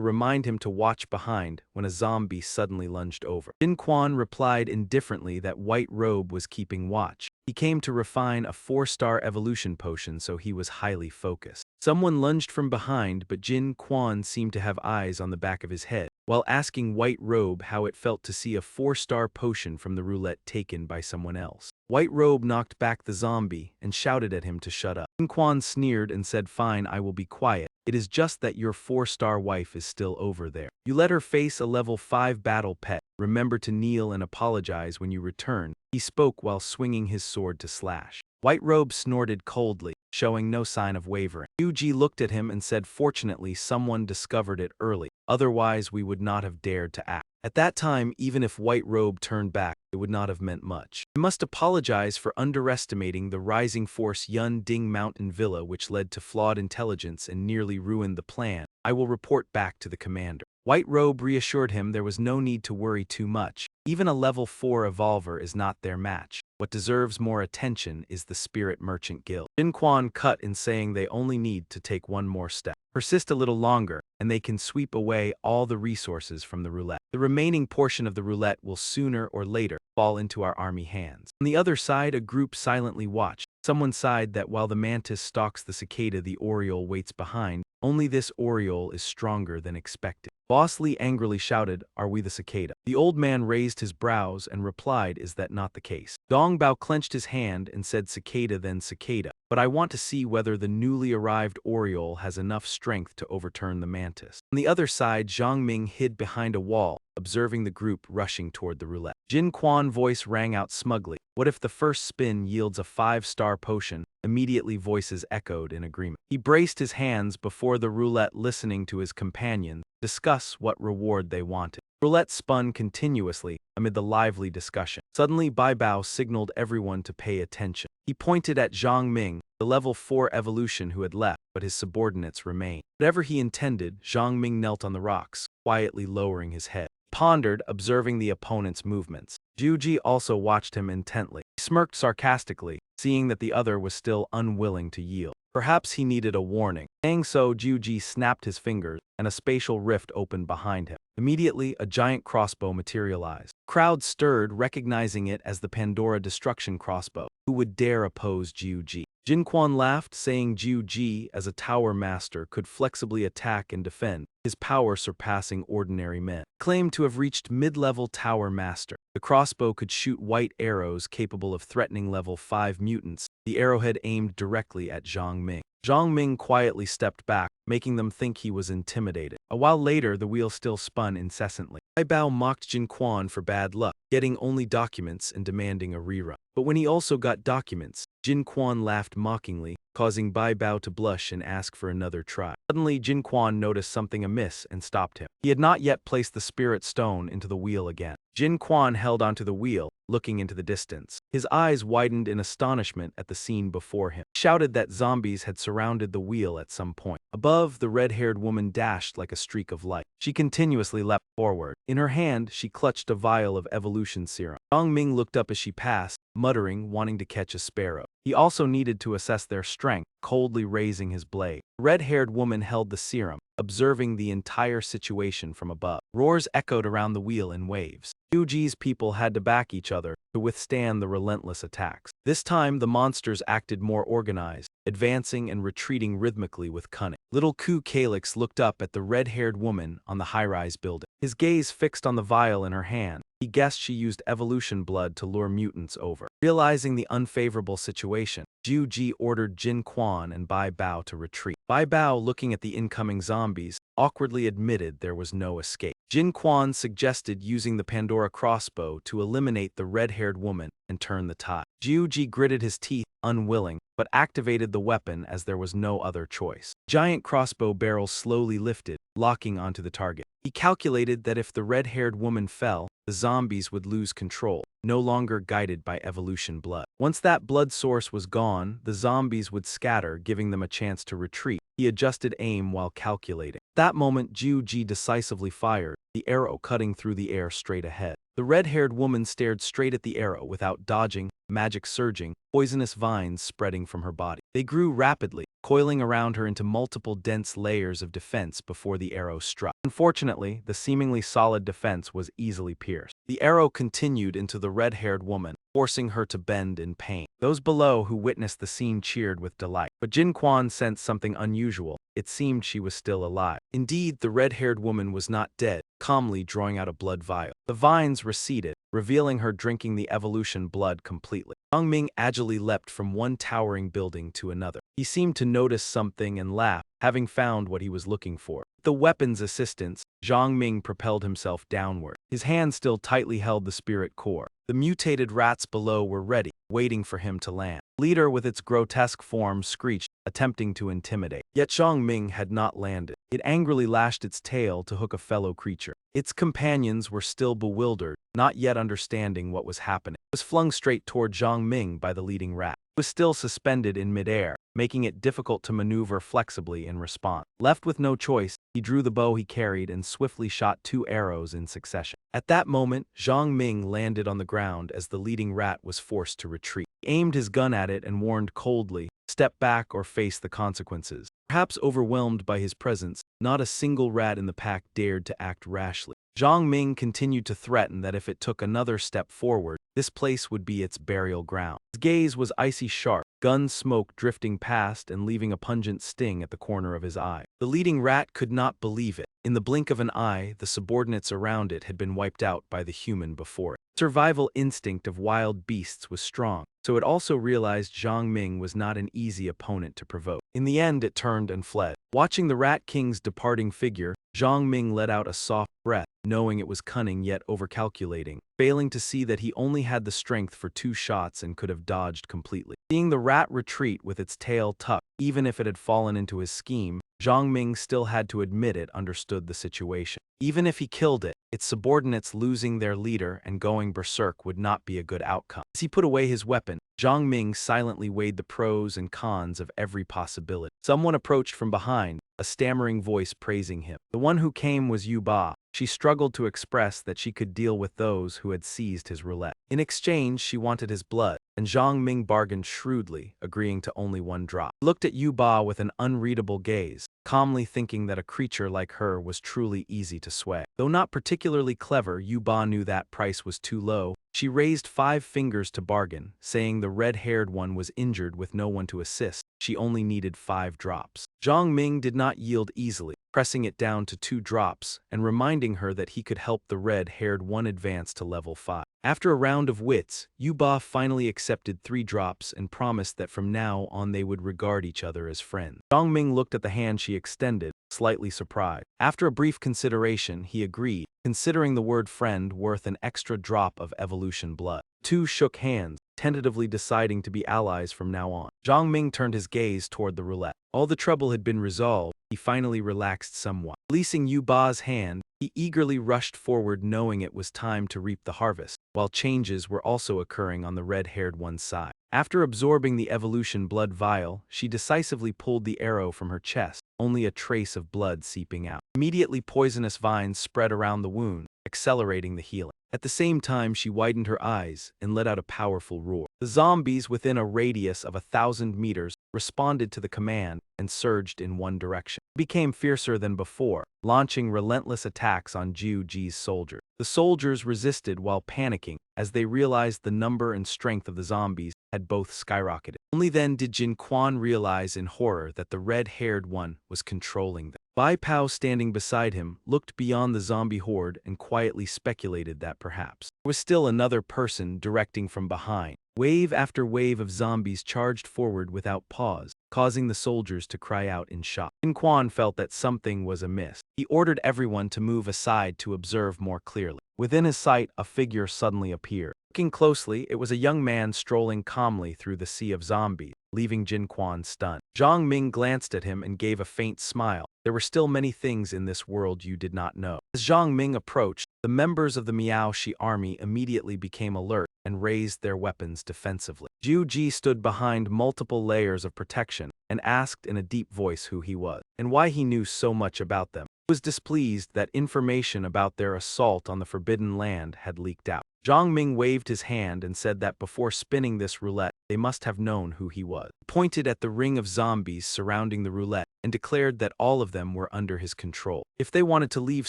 remind him to watch behind when a zombie suddenly lunged over. Jin Quan replied indifferently that White Robe was keeping watch. He came to refine a 4-star evolution potion, so he was highly focused. Someone lunged from behind, but Jin Quan seemed to have eyes on the back of his head, while asking White Robe how it felt to see a 4-star potion from the roulette taken by someone else. White Robe knocked back the zombie and shouted at him to shut up. Jin Quan sneered and said, "Fine, I will be quiet. It is just that your 4-star wife is still over there. You let her face a level 5 battle pet. Remember to kneel and apologize when you return." He spoke while swinging his sword to slash. White Robe snorted coldly, showing no sign of wavering. Yuji looked at him and said, "Fortunately, someone discovered it early. Otherwise, we would not have dared to act." At that time, even if White Robe turned back, it would not have meant much. "I must apologize for underestimating the rising force Yun Ding Mountain Villa, which led to flawed intelligence and nearly ruined the plan. I will report back to the commander." White Robe reassured him there was no need to worry too much. Even a level 4 evolver is not their match. What deserves more attention is the Spirit Merchant Guild. Jin Quan cut in saying they only need to take one more step. Persist a little longer, and they can sweep away all the resources from the roulette. The remaining portion of the roulette will sooner or later fall into our army hands. On the other side, a group silently watched. Someone sighed that while the mantis stalks the cicada, the oriole waits behind. Only this oriole is stronger than expected. Boss Lee angrily shouted, "Are we the cicada?" The old man raised his brows and replied, "Is that not the case?" Dong Bao clenched his hand and said, "Cicada then cicada. But I want to see whether the newly arrived oriole has enough strength to overturn the mantis." On the other side, Zhang Ming hid behind a wall, observing the group rushing toward the roulette. Jin Quan's voice rang out smugly. "What if the first spin yields a 5-star potion?" Immediately voices echoed in agreement. He braced his hands before the roulette, listening to his companions discuss what reward they wanted. Roulette spun continuously amid the lively discussion. Suddenly, Bai Bao signaled everyone to pay attention. He pointed at Zhang Ming, the level 4 evolution who had left, but his subordinates remained. Whatever he intended, Zhang Ming knelt on the rocks, quietly lowering his head. He pondered, observing the opponent's movements. Juji also watched him intently. He smirked sarcastically, seeing that the other was still unwilling to yield. Perhaps he needed a warning. Saying so, Juji snapped his fingers, and a spatial rift opened behind him. Immediately, a giant crossbow materialized. Crowd stirred, recognizing it as the Pandora destruction crossbow. Who would dare oppose Juji? Jin Quan laughed, saying Juji, as a tower master, could flexibly attack and defend, his power surpassing ordinary men. Claimed to have reached mid-level tower master. The crossbow could shoot white arrows capable of threatening level 5 mutants. The arrowhead aimed directly at Zhang Ming. Zhang Ming quietly stepped back, making them think he was intimidated. A while later, the wheel still spun incessantly. Bai Bao mocked Jin Quan for bad luck, getting only documents and demanding a rerun. But when he also got documents, Jin Quan laughed mockingly, causing Bai Bao to blush and ask for another try. Suddenly, Jin Quan noticed something amiss and stopped him. He had not yet placed the spirit stone into the wheel again. Jin Quan held onto the wheel, looking into the distance. His eyes widened in astonishment at the scene before him. He shouted that zombies had surrounded the wheel at some point. Above, the red-haired woman dashed like a streak of light. She continuously leapt forward. In her hand, she clutched a vial of evolution serum. Zhang Ming looked up as she passed, muttering, wanting to catch a sparrow. He also needed to assess their strength, coldly raising his blade. The red-haired woman held the serum, observing the entire situation from above. Roars echoed around the wheel in waves. Yuji's people had to back each other to withstand the relentless attacks. This time, the monsters acted more organized, advancing and retreating rhythmically with cunning. Little Ku Calyx looked up at the red-haired woman on the high-rise building. His gaze fixed on the vial in her hand. He guessed she used evolution blood to lure mutants over. Realizing the unfavorable situation, Zhu Ji ordered Jin Quan and Bai Bao to retreat. Bai Bao, looking at the incoming zombies, awkwardly admitted there was no escape. Jin Quan suggested using the Pandora crossbow to eliminate the red-haired woman and turn the tide. Zhu Ji gritted his teeth, unwilling, but activated the weapon as there was no other choice. Giant crossbow barrels slowly lifted, locking onto the target. He calculated that if the red-haired woman fell, the zombies would lose control, no longer guided by evolution blood. Once that blood source was gone, the zombies would scatter, giving them a chance to retreat. He adjusted aim while calculating. At that moment, Zhu Ji decisively fired, the arrow cutting through the air straight ahead. The red-haired woman stared straight at the arrow without dodging, magic surging, poisonous vines spreading from her body. They grew rapidly, coiling around her into multiple dense layers of defense before the arrow struck. Unfortunately, the seemingly solid defense was easily pierced. The arrow continued into the red-haired woman, forcing her to bend in pain. Those below who witnessed the scene cheered with delight. But Jin Quan sensed something unusual. It seemed she was still alive. Indeed, the red-haired woman was not dead, calmly drawing out a blood vial. The vines receded, revealing her drinking the evolution blood completely. Zhang Ming agilely leapt from one towering building to another. He seemed to notice something and laughed, having found what he was looking for. With the weapon's assistance, Zhang Ming propelled himself downward. His hand still tightly held the spirit core. The mutated rats below were ready, waiting for him to land. Leader with its grotesque form screeched, attempting to intimidate. Yet Zhang Ming had not landed. It angrily lashed its tail to hook a fellow creature. Its companions were still bewildered, not yet understanding what was happening. It was flung straight toward Zhang Ming by the leading rat. It was still suspended in midair, making it difficult to maneuver flexibly in response. Left with no choice, he drew the bow he carried and swiftly shot 2 arrows in succession. At that moment, Zhang Ming landed on the ground as the leading rat was forced to retreat. He aimed his gun at it and warned coldly, "Step back or face the consequences." Perhaps overwhelmed by his presence, not a single rat in the pack dared to act rashly. Zhang Ming continued to threaten that if it took another step forward, this place would be its burial ground. His gaze was icy sharp, gun smoke drifting past and leaving a pungent sting at the corner of his eye. The leading rat could not believe it. In the blink of an eye, the subordinates around it had been wiped out by the human before it. The survival instinct of wild beasts was strong, so it also realized Zhang Ming was not an easy opponent to provoke. In the end, it turned and fled. Watching the Rat King's departing figure, Zhang Ming let out a soft breath, knowing it was cunning yet overcalculating, failing to see that he only had the strength for 2 shots and could have dodged completely. Seeing the rat retreat with its tail tucked, even if it had fallen into his scheme, Zhang Ming still had to admit it understood the situation. Even if he killed it, its subordinates losing their leader and going berserk would not be a good outcome. As he put away his weapon, Zhang Ming silently weighed the pros and cons of every possibility. Someone approached from behind, a stammering voice praising him. The one who came was Yu Ba. She struggled to express that she could deal with those who had seized his roulette. In exchange, she wanted his blood, and Zhang Ming bargained shrewdly, agreeing to only 1 drop. He looked at Yu Ba with an unreadable gaze, calmly thinking that a creature like her was truly easy to sway. Though not particularly clever, Yu Ba knew that price was too low. She raised 5 fingers to bargain, saying the red-haired one was injured with no one to assist. She only needed 5 drops. Zhang Ming did not yield easily. pressing it down to 2 drops and reminding her that he could help the red-haired one advance to level 5. After a round of wits, Yuba finally accepted 3 drops and promised that from now on they would regard each other as friends. Zhang Ming looked at the hand she extended, slightly surprised. After a brief consideration, he agreed, considering the word friend worth an extra drop of evolution blood. Two shook hands, tentatively deciding to be allies from now on. Zhang Ming turned his gaze toward the roulette. All the trouble had been resolved, he finally relaxed somewhat. Releasing Yuba's hand, he eagerly rushed forward knowing it was time to reap the harvest, while changes were also occurring on the red-haired one's side. After absorbing the evolution blood vial, she decisively pulled the arrow from her chest, only a trace of blood seeping out. Immediately poisonous vines spread around the wound, accelerating the healing. At the same time, she widened her eyes and let out a powerful roar. The zombies within a radius of 1,000 meters responded to the command and surged in one direction. It became fiercer than before, launching relentless attacks on Jiu Ji's soldiers. The soldiers resisted while panicking as they realized the number and strength of the zombies had both skyrocketed. Only then did Jin Quan realize in horror that the red-haired one was controlling them. Bai Pao, standing beside him, looked beyond the zombie horde and quietly speculated that perhaps there was still another person directing from behind. Wave after wave of zombies charged forward without pause, causing the soldiers to cry out in shock. Jin Quan felt that something was amiss. He ordered everyone to move aside to observe more clearly. Within his sight, a figure suddenly appeared. Looking closely, it was a young man strolling calmly through the sea of zombies, leaving Jin Quan stunned. Zhang Ming glanced at him and gave a faint smile. There were still many things in this world you did not know. As Zhang Ming approached, the members of the Miao Shi army immediately became alert and raised their weapons defensively. Jiu Ji stood behind multiple layers of protection and asked in a deep voice who he was and why he knew so much about them. He was displeased that information about their assault on the Forbidden Land had leaked out. Zhang Ming waved his hand and said that before spinning this roulette, they must have known who he was. He pointed at the ring of zombies surrounding the roulette and declared that all of them were under his control. If they wanted to leave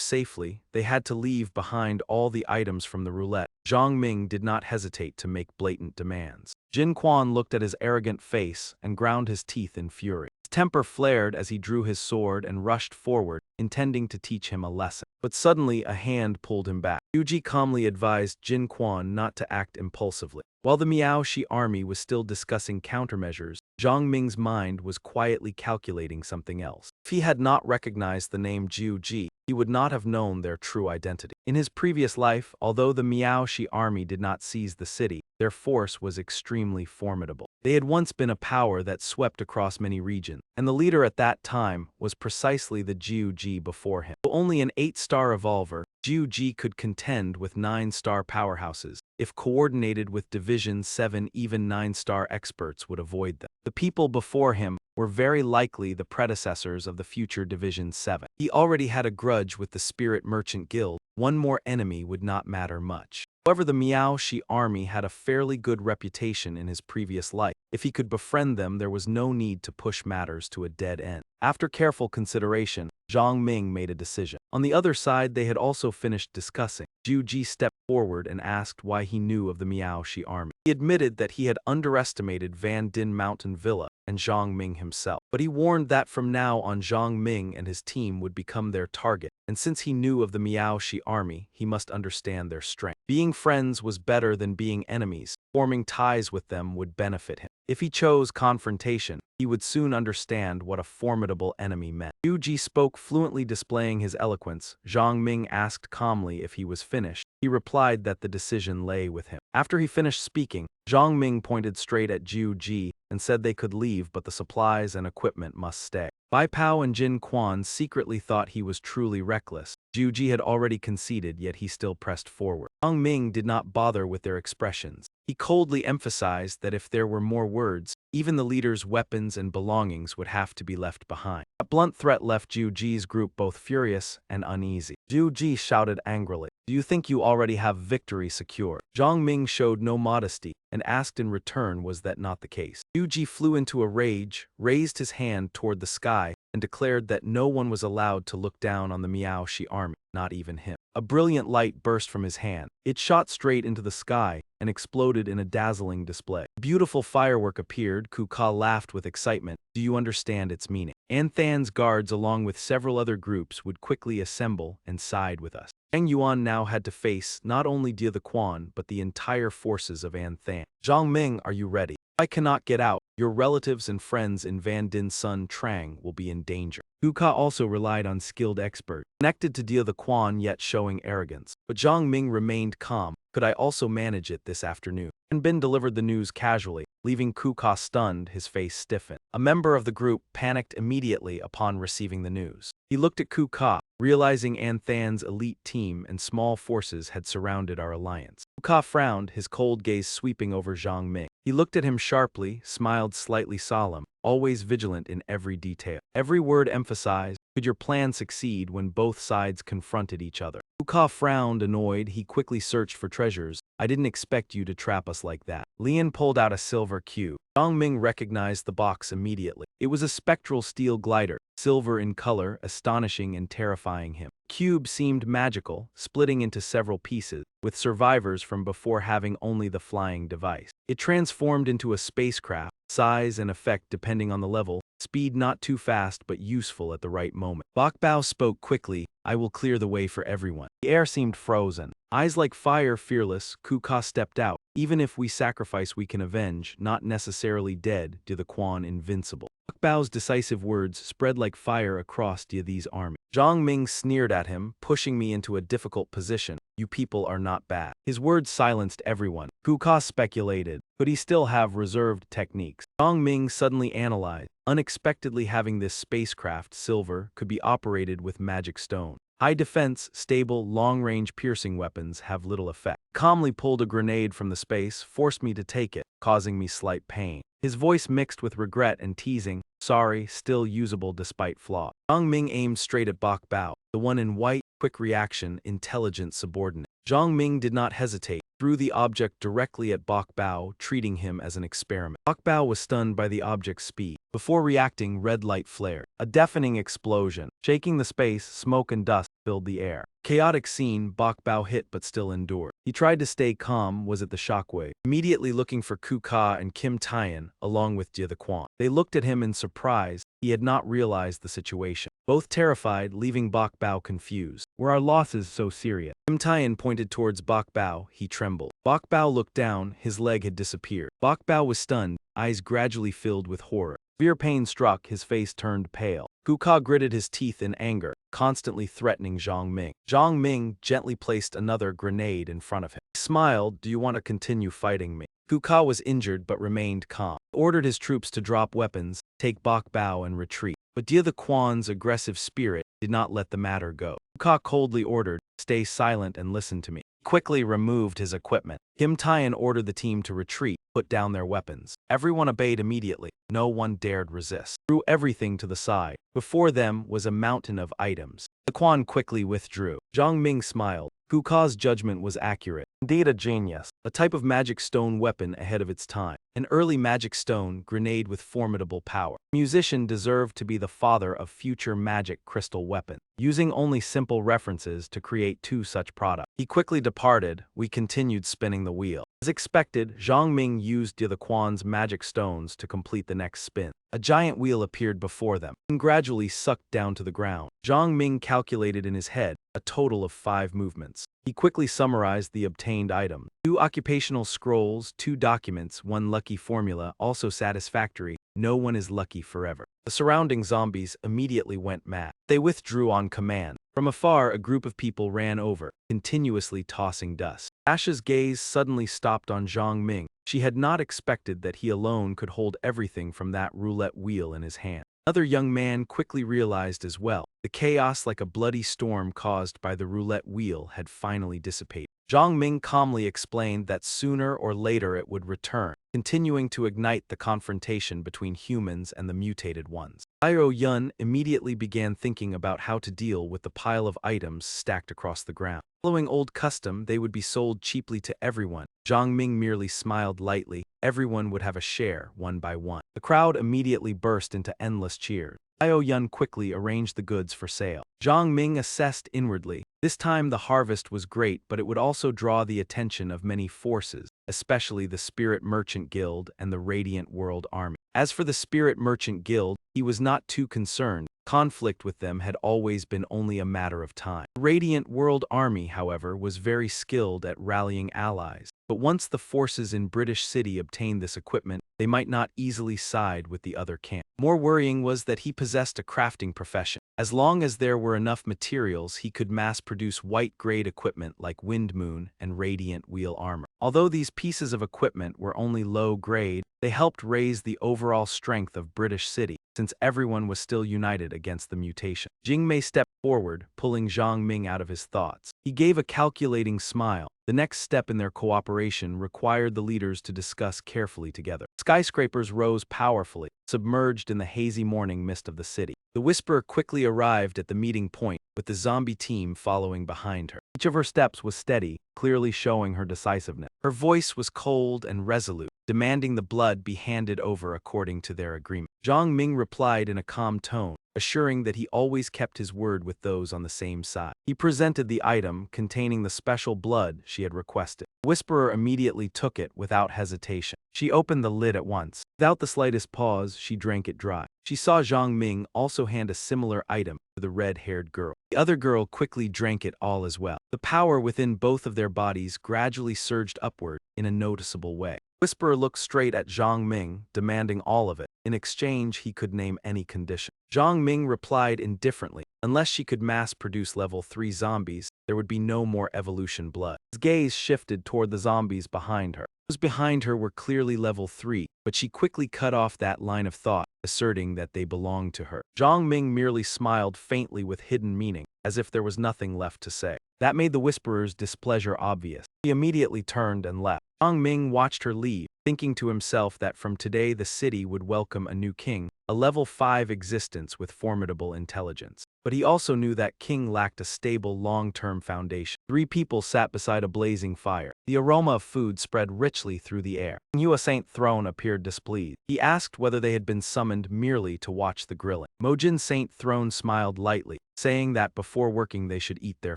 safely, they had to leave behind all the items from the roulette. Zhang Ming did not hesitate to make blatant demands. Jin Quan looked at his arrogant face and ground his teeth in fury. His temper flared as he drew his sword and rushed forward, intending to teach him a lesson. But suddenly a hand pulled him back. Yuji calmly advised Jin Quan not to act impulsively. While the Miao Shi army was still discussing countermeasures, Zhang Ming's mind was quietly calculating something else. If he had not recognized the name Jiu Ji, he would not have known their true identity. In his previous life, although the Miao Shi army did not seize the city, their force was extremely formidable. They had once been a power that swept across many regions, and the leader at that time was precisely the Jiu Ji before him. Though only an 8-star evolver, Jiu Ji could contend with 9-star powerhouses. If coordinated with Division 7, even 9-star experts would avoid them. The people before him were very likely the predecessors of the future Division 7. He already had a grudge with the Spirit Merchant Guild. One more enemy would not matter much. However, the Miao Shi army had a fairly good reputation in his previous life. If he could befriend them, there was no need to push matters to a dead end. After careful consideration, Zhang Ming made a decision. On the other side, they had also finished discussing. Jiu Ji stepped forward and asked why he knew of the Miao Shi army. He admitted that he had underestimated Van Din Mountain Villa and Zhang Ming himself. But he warned that from now on Zhang Ming and his team would become their target, and since he knew of the Miao Shi army, he must understand their strength. Being friends was better than being enemies. Forming ties with them would benefit him. If he chose confrontation, he would soon understand what a formidable enemy meant. Jiu Ji spoke fluently, displaying his eloquence. Zhang Ming asked calmly if he was finished. He replied that the decision lay with him. After he finished speaking, Zhang Ming pointed straight at Jiu Ji and said they could leave, but the supplies and equipment must stay. Bai Pao and Jin Quan secretly thought he was truly reckless. Jiu Ji had already conceded, yet he still pressed forward. Zhang Ming did not bother with their expressions. He coldly emphasized that if there were more words, even the leader's weapons and belongings would have to be left behind. A blunt threat left Jiu Ji's group both furious and uneasy. Jiu Ji shouted angrily, "Do you think you already have victory secured?" Zhang Ming showed no modesty and asked in return, was that not the case? Jiu Ji flew into a rage, raised his hand toward the sky, and declared that no one was allowed to look down on the Miao Shi army, not even him. A brilliant light burst from his hand. It shot straight into the sky and exploded exploded in a dazzling display. A beautiful firework appeared. Kuka laughed with excitement. Do you understand its meaning? Anthan's guards, along with several other groups, would quickly assemble and side with us. Zhang Yuan now had to face not only Dia the Quan, but the entire forces of Anthan. Zhang Ming, are you ready? If I cannot get out, your relatives and friends in Van Din's son Trang will be in danger. Kuka also relied on skilled experts, connected to Dia the Quan yet showing arrogance. But Zhang Ming remained calm. Could I also manage it this afternoon? Fan Bin delivered the news casually, leaving Kuka stunned, his face stiffened. A member of the group panicked immediately upon receiving the news. He looked at Kuka, realizing Anthan's elite team and small forces had surrounded our alliance. Kuka frowned, his cold gaze sweeping over Zhang Ming. He looked at him sharply, smiled slightly solemn, always vigilant in every detail. Every word emphasized, could your plan succeed when both sides confronted each other? Kuka frowned, annoyed. He quickly searched for treasures. I didn't expect you to trap us like that. Lian pulled out a silver cube. Zhang Ming recognized the box immediately. It was a spectral steel glider, silver in color, astonishing and terrifying him. The cube seemed magical, splitting into several pieces, with survivors from before having only the flying device. It transformed into a spacecraft, size and effect depending on the level, speed not too fast but useful at the right moment. Bok Bao spoke quickly, I will clear the way for everyone. The air seemed frozen. Eyes like fire, fearless, Kuka stepped out. Even if we sacrifice, we can avenge, not necessarily dead, Dia the Quan invincible. Bok Bao's decisive words spread like fire across Dia's army. Zhang Ming sneered at him, pushing me into a difficult position. You people are not bad. His words silenced everyone. Kuka speculated, could he still have reserved techniques? Zhang Ming suddenly analyzed. Unexpectedly, having this spacecraft, silver, could be operated with magic stone. High defense, stable, long-range piercing weapons have little effect. Calmly pulled a grenade from the space, forced me to take it, causing me slight pain. His voice mixed with regret and teasing, sorry, still usable despite flaw. Zhang Ming aimed straight at Bok Bao, the one in white, quick reaction, intelligent subordinate. Zhang Ming did not hesitate, threw the object directly at Bok Bao, treating him as an experiment. Bok Bao was stunned by the object's speed. Before reacting, red light flared. A deafening explosion. Shaking the space, smoke and dust filled the air. Chaotic scene, Bok Bao hit but still endured. He tried to stay calm, was at the shockwave. Immediately looking for Kuka and Kim Tian, along with Dia the Quan. They looked at him in surprise. He had not realized the situation. Both terrified, leaving Bok Bao confused. Were our losses so serious? Kim Tian pointed towards Bok Bao. He trembled. Bok Bao looked down. His leg had disappeared. Bok Bao was stunned, eyes gradually filled with horror. Severe pain struck, his face turned pale. Kuka gritted his teeth in anger, constantly threatening Zhang Ming. Zhang Ming gently placed another grenade in front of him. He smiled, do you want to continue fighting me? Kuka was injured but remained calm. He ordered his troops to drop weapons, take Bok Bao and retreat. But Dia the Quan's aggressive spirit did not let the matter go. Kuka coldly ordered, stay silent and listen to me. He quickly removed his equipment. Kim Tian ordered the team to retreat, put down their weapons. Everyone obeyed immediately. No one dared resist. Threw everything to the side. Before them was a mountain of items. The Quan quickly withdrew. Zhang Ming smiled. Kuka's judgment was accurate. Indeed a genius. A type of magic stone weapon ahead of its time. An early magic stone grenade with formidable power. A musician deserved to be the father of future magic crystal weapons, using only simple references to create two such products. He quickly departed. We continued spinning the wheel. As expected, Zhang Ming used Dia the Quan's magic stones to complete the next spin. A giant wheel appeared before them, and gradually sucked down to the ground. Zhang Ming calculated in his head a total of 5 movements. He quickly summarized the obtained items. 2 occupational scrolls, 2 documents, 1 lucky formula, also satisfactory. No one is lucky forever. The surrounding zombies immediately went mad. They withdrew on command. From afar, a group of people ran over, continuously tossing dust. Asha's gaze suddenly stopped on Zhang Ming. She had not expected that he alone could hold everything from that roulette wheel in his hand. Another young man quickly realized as well. The chaos like a bloody storm caused by the roulette wheel had finally dissipated. Zhang Ming calmly explained that sooner or later it would return, continuing to ignite the confrontation between humans and the mutated ones. Io Yun immediately began thinking about how to deal with the pile of items stacked across the ground. Following old custom, they would be sold cheaply to everyone. Zhang Ming merely smiled lightly. Everyone would have a share, one by one. The crowd immediately burst into endless cheers. Io Yun quickly arranged the goods for sale. Zhang Ming assessed inwardly. This time the harvest was great, but it would also draw the attention of many forces. especially the Spirit Merchant Guild and the Radiant World Army. As for the Spirit Merchant Guild, he was not too concerned. Conflict with them had always been only a matter of time. The Radiant World Army, however, was very skilled at rallying allies. But once the forces in British City obtained this equipment, they might not easily side with the other camp. More worrying was that he possessed a crafting profession. As long as there were enough materials, he could mass-produce white-grade equipment like Wind Moon and Radiant Wheel armor. Although these pieces of equipment were only low-grade, they helped raise the overall strength of British City, since everyone was still united against the mutation. Jing Mei stepped forward, pulling Zhang Ming out of his thoughts. He gave a calculating smile. The next step in their cooperation required the leaders to discuss carefully together. Skyscrapers rose powerfully, submerged in the hazy morning mist of the city. The Whisperer quickly arrived at the meeting point, with the zombie team following behind her. Each of her steps was steady, clearly showing her decisiveness. Her voice was cold and resolute, demanding the blood be handed over according to their agreement. Zhang Ming replied in a calm tone, assuring that he always kept his word with those on the same side. He presented the item containing the special blood she had requested. The Whisperer immediately took it without hesitation. She opened the lid at once. Without the slightest pause, she drank it dry. She saw Zhang Ming also hand a similar item to the red-haired girl. The other girl quickly drank it all as well. The power within both of their bodies gradually surged upward in a noticeable way. Whisperer looked straight at Zhang Ming, demanding all of it. In exchange, he could name any condition. Zhang Ming replied indifferently. Unless she could mass-produce level 3 zombies, there would be no more evolution blood. His gaze shifted toward the zombies behind her. Those behind her were clearly level 3, but she quickly cut off that line of thought, asserting that they belonged to her. Zhang Ming merely smiled faintly with hidden meaning, as if there was nothing left to say. That made the Whisperer's displeasure obvious. He immediately turned and left. Zhang Ming watched her leave, thinking to himself that from today the city would welcome a new king, a level 5 existence with formidable intelligence. But he also knew that king lacked a stable long-term foundation. 3 people sat beside a blazing fire. The aroma of food spread richly through the air. Manhwa Saint Throne appeared displeased. He asked whether they had been summoned merely to watch the grilling. Mojin Saint Throne smiled lightly, saying that before working they should eat their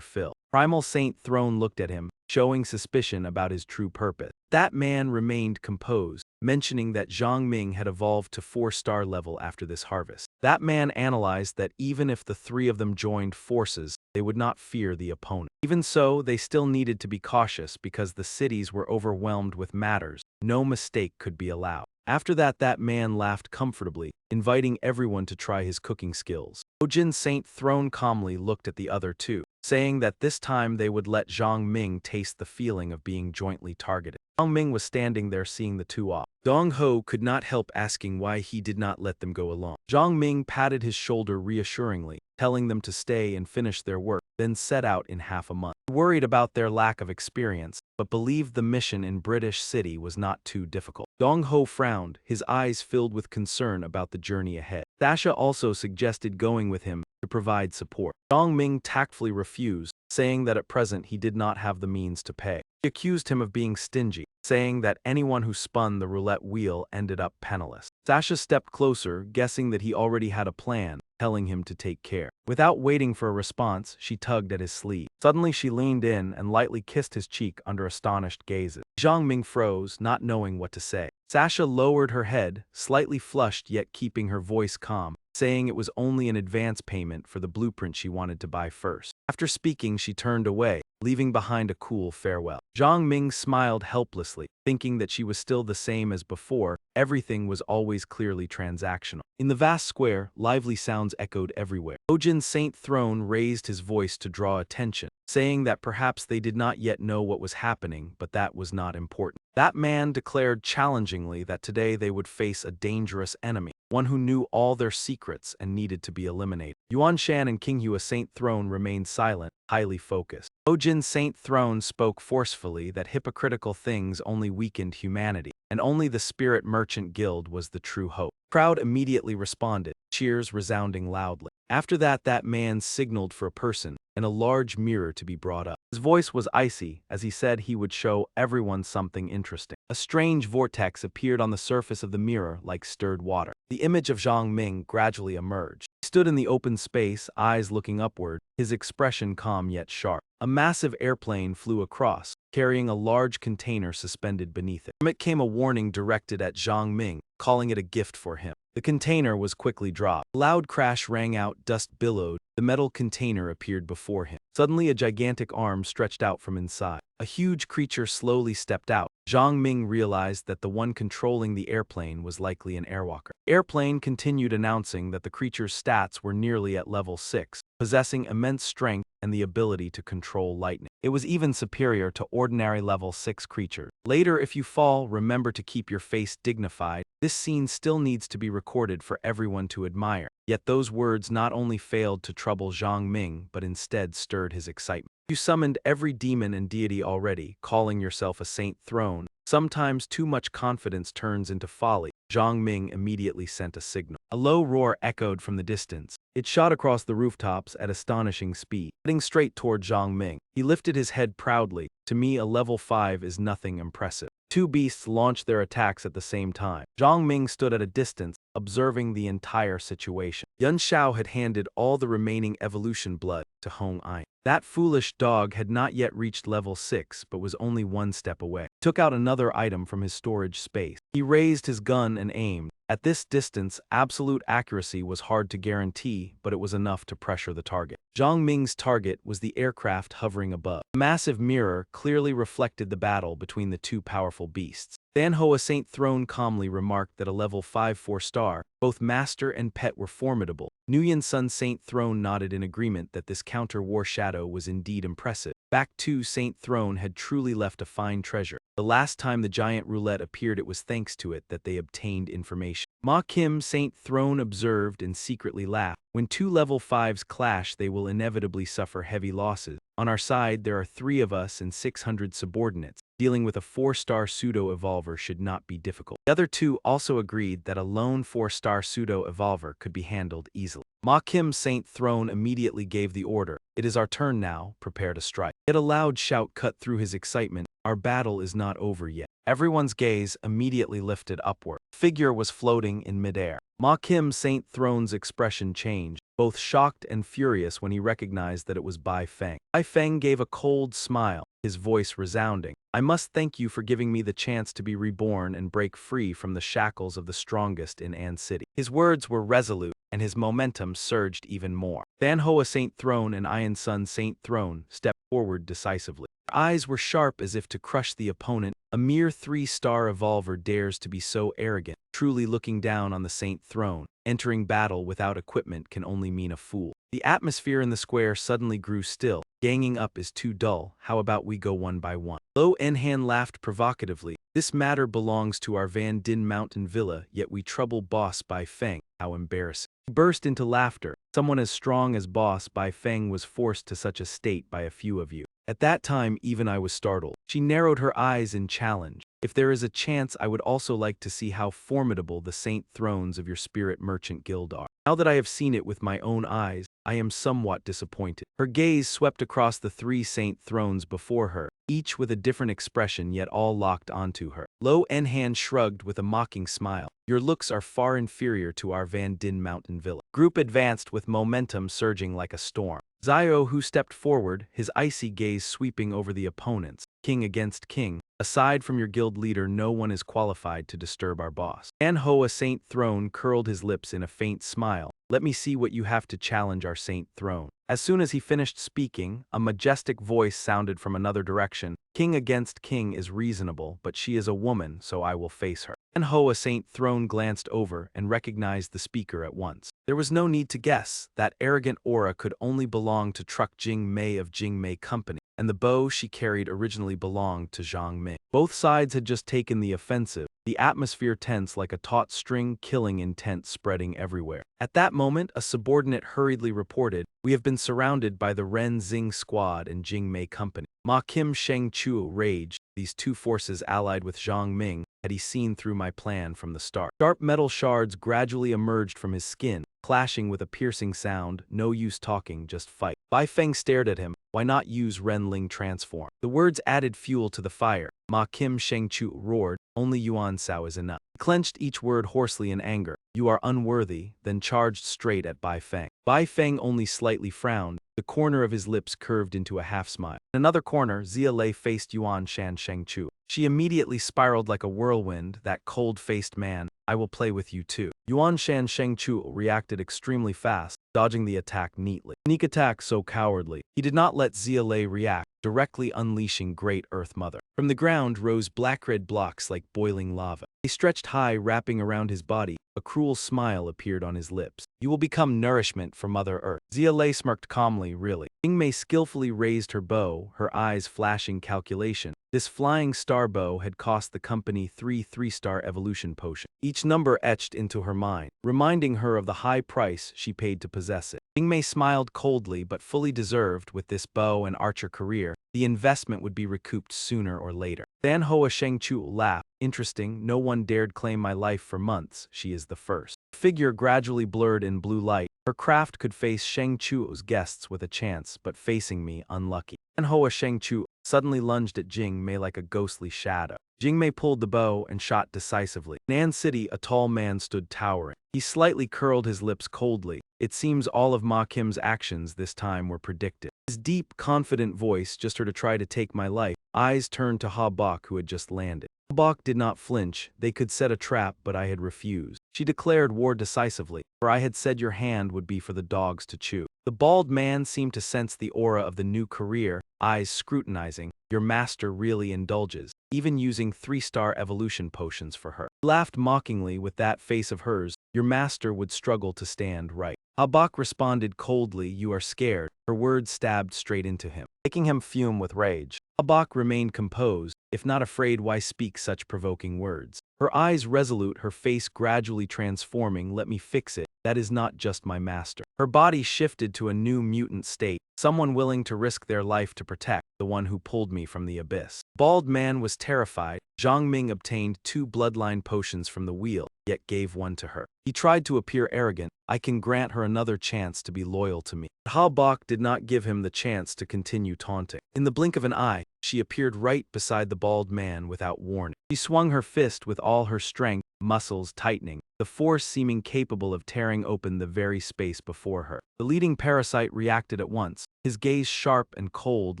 fill. Primal Saint Throne looked at him, showing suspicion about his true purpose. That man remained composed, mentioning that Zhang Ming had evolved to 4-star level after this harvest. That man analyzed that even if the 3 of them joined forces, they would not fear the opponent. Even so, they still needed to be cautious because the cities were overwhelmed with matters. No mistake could be allowed. After that, that man laughed comfortably, inviting everyone to try his cooking skills. Mojin Saint Throne calmly looked at the other 2, saying that this time they would let Zhang Ming taste the feeling of being jointly targeted. Zhang Ming was standing there seeing the 2 off. Dong Ho could not help asking why he did not let them go along. Zhang Ming patted his shoulder reassuringly, telling them to stay and finish their work, then set out in half a month. He worried about their lack of experience, but believed the mission in British City was not too difficult. Dong Ho frowned, his eyes filled with concern about the journey ahead. Sasha also suggested going with him to provide support. Zhang Ming tactfully refused, saying that at present he did not have the means to pay. He accused him of being stingy, saying that anyone who spun the roulette wheel ended up penniless. Sasha stepped closer, guessing that he already had a plan, telling him to take care. Without waiting for a response, she tugged at his sleeve. Suddenly she leaned in and lightly kissed his cheek under astonished gazes. Zhang Ming froze, not knowing what to say. Sasha lowered her head, slightly flushed yet keeping her voice calm, saying it was only an advance payment for the blueprint she wanted to buy first. After speaking, she turned away, leaving behind a cool farewell. Zhang Ming smiled helplessly, thinking that she was still the same as before. Everything was always clearly transactional. In the vast square, lively sounds echoed everywhere. Mojin Saint Throne raised his voice to draw attention, saying that perhaps they did not yet know what was happening, but that was not important. That man declared challengingly that today they would face a dangerous enemy, one who knew all their secrets and needed to be eliminated. Yuan Shan and King Hua Saint Throne remained silent, highly focused. Mojin Saint Throne spoke forcefully that hypocritical things only weakened humanity, and only the Spirit Merchant Guild was the true hope. The crowd immediately responded, cheers resounding loudly. After that, that man signaled for a person and a large mirror to be brought up. His voice was icy as he said he would show everyone something interesting. A strange vortex appeared on the surface of the mirror like stirred water. The image of Zhang Ming gradually emerged. He stood in the open space, eyes looking upward, his expression calm yet sharp. A massive airplane flew across, carrying a large container suspended beneath it. From it came a warning directed at Zhang Ming, calling it a gift for him. The container was quickly dropped. A loud crash rang out, dust billowed, the metal container appeared before him. Suddenly a gigantic arm stretched out from inside. A huge creature slowly stepped out. Zhang Ming realized that the one controlling the airplane was likely an airwalker. The airplane continued announcing that the creature's stats were nearly at level 6, possessing immense strength and the ability to control lightning. It was even superior to ordinary level 6 creatures. Later, if you fall, remember to keep your face dignified. This scene still needs to be recorded for everyone to admire. Yet those words not only failed to trouble Zhang Ming, but instead stirred his excitement. You summoned every demon and deity already, calling yourself a saint throne. Sometimes too much confidence turns into folly. Zhang Ming immediately sent a signal. A low roar echoed from the distance. It shot across the rooftops at astonishing speed, heading straight toward Zhang Ming. He lifted his head proudly. To me, a level 5 is nothing impressive. Two beasts launched their attacks at the same time. Zhang Ming stood at a distance, observing the entire situation. Yun Xiao had handed all the remaining evolution blood to Hong Ai. That foolish dog had not yet reached level 6 but was only one step away. He took out another item from his storage space. He raised his gun and aimed. At this distance, absolute accuracy was hard to guarantee, but it was enough to pressure the target. Zhang Ming's target was the aircraft hovering above. A massive mirror clearly reflected the battle between the two powerful beasts. Manhwa Saint Throne calmly remarked that a level 5 4-star, both master and pet were formidable. Nguyen Sun Saint Throne nodded in agreement that this counter-war shadow was indeed impressive. Back 2 Saint Throne had truly left a fine treasure. The last time the giant roulette appeared, it was thanks to it that they obtained information. Ma Kim Saint Throne observed and secretly laughed. When two level 5s clash, they will inevitably suffer heavy losses. On our side, there are 3 of us and 600 subordinates. Dealing with a 4-star pseudo-evolver should not be difficult. The other 2 also agreed that a lone 4-star pseudo-evolver could be handled easily. Ma Kim Saint Throne immediately gave the order. It is our turn now, prepare to strike. Yet a loud shout cut through his excitement. Our battle is not over yet. Everyone's gaze immediately lifted upward. The figure was floating in midair. Ma Kim Saint Throne's expression changed, both shocked and furious when he recognized that it was Bai Feng. Bai Feng gave a cold smile, his voice resounding. I must thank you for giving me the chance to be reborn and break free from the shackles of the strongest in An City. His words were resolute, and his momentum surged even more. Manhwa Saint Throne and Ian Sun Saint Throne stepped forward decisively. Their eyes were sharp as if to crush the opponent. A mere 3-star evolver dares to be so arrogant, truly looking down on the Saint Throne. Entering battle without equipment can only mean a fool. The atmosphere in the square suddenly grew still. Ganging up is too dull, how about we go one by one? Lo Enhan laughed provocatively. This matter belongs to our Van Din Mountain Villa, yet we trouble Boss Bai Feng. How embarrassing. He burst into laughter. Someone as strong as Boss Bai Feng was forced to such a state by a few of you. At that time, even I was startled. She narrowed her eyes in challenge. If there is a chance, I would also like to see how formidable the Saint Thrones of your Spirit Merchant Guild are. Now that I have seen it with my own eyes, I am somewhat disappointed. Her gaze swept across the 3 Saint Thrones before her, each with a different expression yet all locked onto her. Lo Enhan shrugged with a mocking smile. Your looks are far inferior to our Van Din Mountain Villa. Group advanced with momentum surging like a storm. Zio, who stepped forward, his icy gaze sweeping over the opponents. King against king. Aside from your guild leader, no one is qualified to disturb our boss. Manhwa Saint Throne curled his lips in a faint smile. Let me see what you have to challenge our Saint Throne. As soon as he finished speaking, a majestic voice sounded from another direction. King against king is reasonable, but she is a woman, so I will face her. Manhwa Saint Throne glanced over and recognized the speaker at once. There was no need to guess. That arrogant aura could only belong to Truck Jing Mei of Jing Mei Company, and the bow she carried originally belonged to Zhang Ming. Both sides had just taken the offensive, the atmosphere tense like a taut string, killing intent spreading everywhere. At that moment, a subordinate hurriedly reported, "We have been surrounded by the Ren Xing squad and Jing Mei Company." Ma Kim Sheng Chu raged. These two forces allied with Zhang Ming. Had he seen through my plan from the start? Sharp metal shards gradually emerged from his skin, clashing with a piercing sound. No use talking, just fight. Bai Feng stared at him. Why not use Renling transform? The words added fuel to the fire. Ma Kim Sheng Chu roared, only Yuan Sao is enough. He clenched each word hoarsely in anger. You are unworthy, then charged straight at Bai Feng. Bai Feng only slightly frowned. The corner of his lips curved into a half-smile. In another corner, Zia Lei faced Yuan Shan Sheng Chu. She immediately spiraled like a whirlwind, that cold-faced man. I will play with you too. Yuan Shan Sheng Chu reacted extremely fast, dodging the attack neatly. Sneak attack so cowardly. He did not let Zia Lei react, directly unleashing Great Earth Mother. From the ground rose black-red blocks like boiling lava. They stretched high, wrapping around his body. A cruel smile appeared on his lips. You will become nourishment for Mother Earth. Zia Lei smirked calmly, really. Jingmei skillfully raised her bow, her eyes flashing calculation. This flying star bow had cost the company 3 3-star evolution potions, each number etched into her mind, reminding her of the high price she paid to possess it. Jingmei smiled coldly but fully deserved. With this bow and archer career, the investment would be recouped sooner or later. Dan Hoa Sheng Chu laughed. Interesting, no one dared claim my life for months. She is the first. The figure gradually blurred in blue light. Her craft could face Sheng Chu's guests with a chance, but facing me, unlucky. Dan Hoa Sheng Chu suddenly lunged at Jing Mei like a ghostly shadow. Jing Mei pulled the bow and shot decisively. In An City, a tall man stood towering. He slightly curled his lips coldly. It seems all of Ma Kim's actions this time were predicted. His deep, confident voice just her to try to take my life. Eyes turned to Ha Bok, who had just landed. Ha Bok did not flinch. They could set a trap, but I had refused. She declared war decisively, for I had said your hand would be for the dogs to chew. The bald man seemed to sense the aura of the new career, eyes scrutinizing. Your master really indulges, even using 3-star evolution potions for her. He laughed mockingly. With that face of hers, your master would struggle to stand right. Ha Bok responded coldly, you are scared. Her words stabbed straight into him, making him fume with rage. Ha Bok remained composed. If not afraid, why speak such provoking words? Her eyes resolute, her face gradually transforming. Let me fix it. That is not just my master. Her body shifted to a new mutant state, someone willing to risk their life to protect the one who pulled me from the abyss. Bald man was terrified. Zhang Ming obtained 2 bloodline potions from the wheel, yet gave one to her. He tried to appear arrogant. I can grant her another chance to be loyal to me. Ha Bok did not give him the chance to continue taunting. In the blink of an eye, she appeared right beside the bald man without warning. She swung her fist with all her strength, muscles tightening, the force seeming capable of tearing open the very space before her. The leading parasite reacted at once, his gaze sharp and cold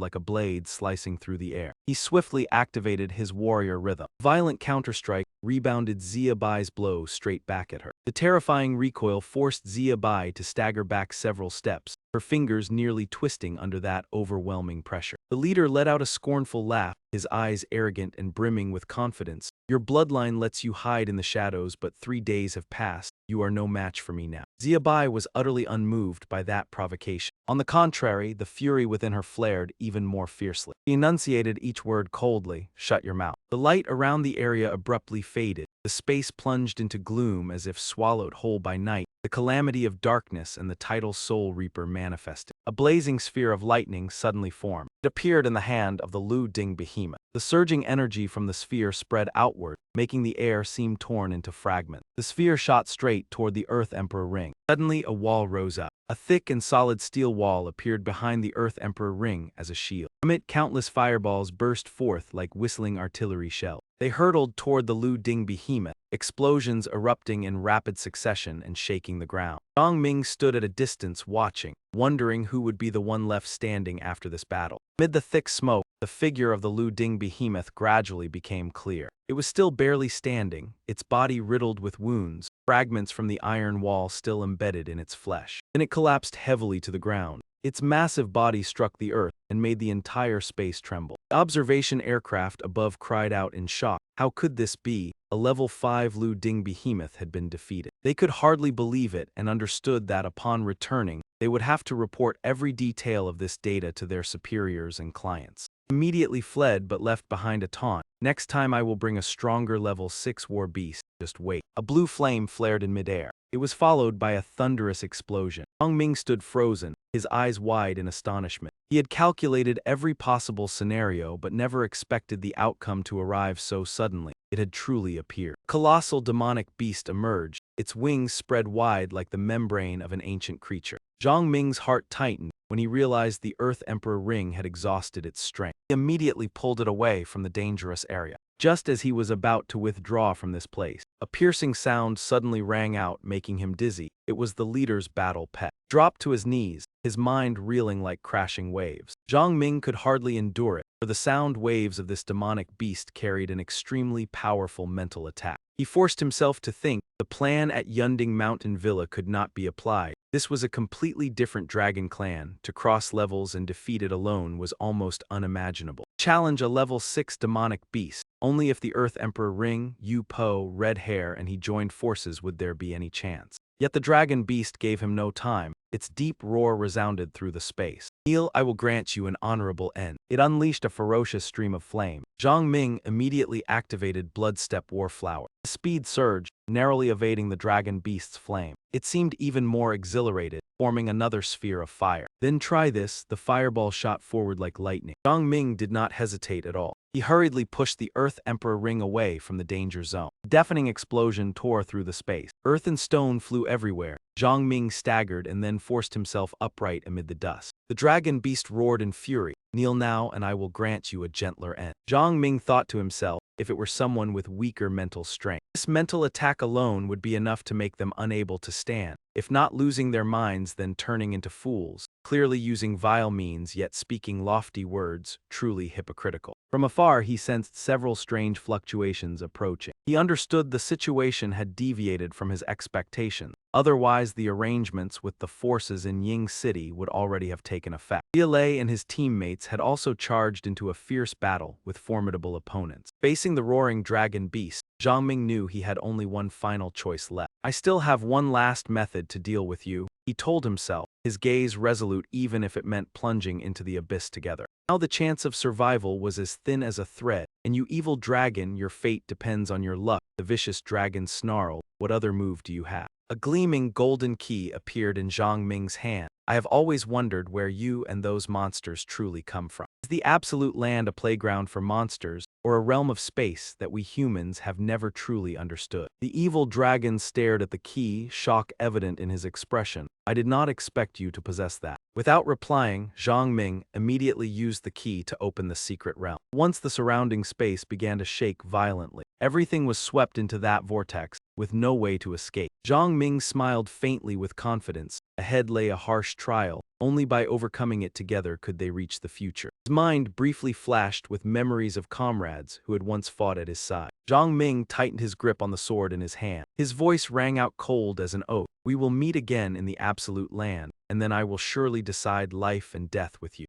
like a blade slicing through the air. He swiftly activated his warrior rhythm. Violent counterstrike rebounded Zia Bai's blow straight back at her. The terrifying recoil forced Zia Bai to stagger back several steps, her fingers nearly twisting under that overwhelming pressure. The leader let out a scornful laugh, his eyes arrogant and brimming with confidence. Your bloodline lets you hide in the shadows, but 3 days have passed. You are no match for me now. Zia Bai was utterly unmoved by that provocation. On the contrary, the fury within her flared even more fiercely. She enunciated each word coldly, shut your mouth. The light around the area abruptly faded. The space plunged into gloom as if swallowed whole by night. The calamity of darkness and the tidal soul reaper manifested. A blazing sphere of lightning suddenly formed. It appeared in the hand of the Lu Ding behemoth. The surging energy from the sphere spread outward, making the air seem torn into fragments. The sphere shot straight toward the Earth Emperor ring. Suddenly, a wall rose up. A thick and solid steel wall appeared behind the Earth Emperor ring as a shield. From it, countless fireballs burst forth like whistling artillery shells. They hurtled toward the Lu Ding behemoth, explosions erupting in rapid succession and shaking the ground. Zhang Ming stood at a distance watching, wondering who would be the one left standing after this battle. Amid the thick smoke, the figure of the Lu Ding behemoth gradually became clear. It was still barely standing, its body riddled with wounds, fragments from the iron wall still embedded in its flesh. Then it collapsed heavily to the ground. Its massive body struck the earth and made the entire space tremble. The observation aircraft above cried out in shock. How could this be? A level 5 Lu Ding behemoth had been defeated. They could hardly believe it and understood that upon returning, they would have to report every detail of this data to their superiors and clients. Immediately fled but left behind a taunt. Next time I will bring a stronger level 6 war beast. Just wait. A blue flame flared in midair. It was followed by a thunderous explosion. Zhang Ming stood frozen, his eyes wide in astonishment. He had calculated every possible scenario but never expected the outcome to arrive so suddenly. It had truly appeared. A colossal demonic beast emerged, its wings spread wide like the membrane of an ancient creature. Zhang Ming's heart tightened when he realized the Earth Emperor ring had exhausted its strength. He immediately pulled it away from the dangerous area. Just as he was about to withdraw from this place, a piercing sound suddenly rang out, making him dizzy. It was the leader's battle pet. Dropped to his knees, his mind reeling like crashing waves. Zhang Ming could hardly endure it, for the sound waves of this demonic beast carried an extremely powerful mental attack. He forced himself to think. The plan at Yunding Mountain Villa could not be applied. This was a completely different dragon clan. To cross levels and defeat it alone was almost unimaginable. Challenge a level 6 demonic beast. Only if the Earth Emperor ring, Yu Po, red hair, and he joined forces would there be any chance. Yet the dragon beast gave him no time. Its deep roar resounded through the space. Kneel, I will grant you an honorable end. It unleashed a ferocious stream of flame. Zhang Ming immediately activated Bloodstep Warflower. The speed surged, narrowly evading the dragon beast's flame. It seemed even more exhilarated, forming another sphere of fire. Then try this, the fireball shot forward like lightning. Zhang Ming did not hesitate at all. He hurriedly pushed the Earth Emperor ring away from the danger zone. A deafening explosion tore through the space. Earth and stone flew everywhere. Zhang Ming staggered and then forced himself upright amid the dust. The dragon beast roared in fury. Kneel now and I will grant you a gentler end. Zhang Ming thought to himself, if it were someone with weaker mental strength. This mental attack alone would be enough to make them unable to stand, if not losing their minds then turning into fools, clearly using vile means yet speaking lofty words, truly hypocritical. From afar he sensed several strange fluctuations approaching. He understood the situation had deviated from his expectations. Otherwise, the arrangements with the forces in Ying City would already have taken effect. Yahello and his teammates had also charged into a fierce battle with formidable opponents. Facing the roaring dragon beast, Zhang Ming knew he had only one final choice left. I still have one last method to deal with you, he told himself, his gaze resolute even if it meant plunging into the abyss together. Now the chance of survival was as thin as a thread, and you evil dragon, your fate depends on your luck. The vicious dragon snarled, what other move do you have? A gleaming golden key appeared in Zhang Ming's hand. I have always wondered where you and those monsters truly come from. Is the absolute land a playground for monsters, or a realm of space that we humans have never truly understood? The evil dragon stared at the key, shock evident in his expression. I did not expect you to possess that. Without replying, Zhang Ming immediately used the key to open the secret realm. Once the surrounding space began to shake violently, everything was swept into that vortex, with no way to escape. Zhang Ming smiled faintly with confidence. Ahead lay a harsh trial. Only by overcoming it together could they reach the future. His mind briefly flashed with memories of comrades who had once fought at his side. Zhang Ming tightened his grip on the sword in his hand. His voice rang out cold as an oath. We will meet again in the absolute land, and then I will surely decide life and death with you.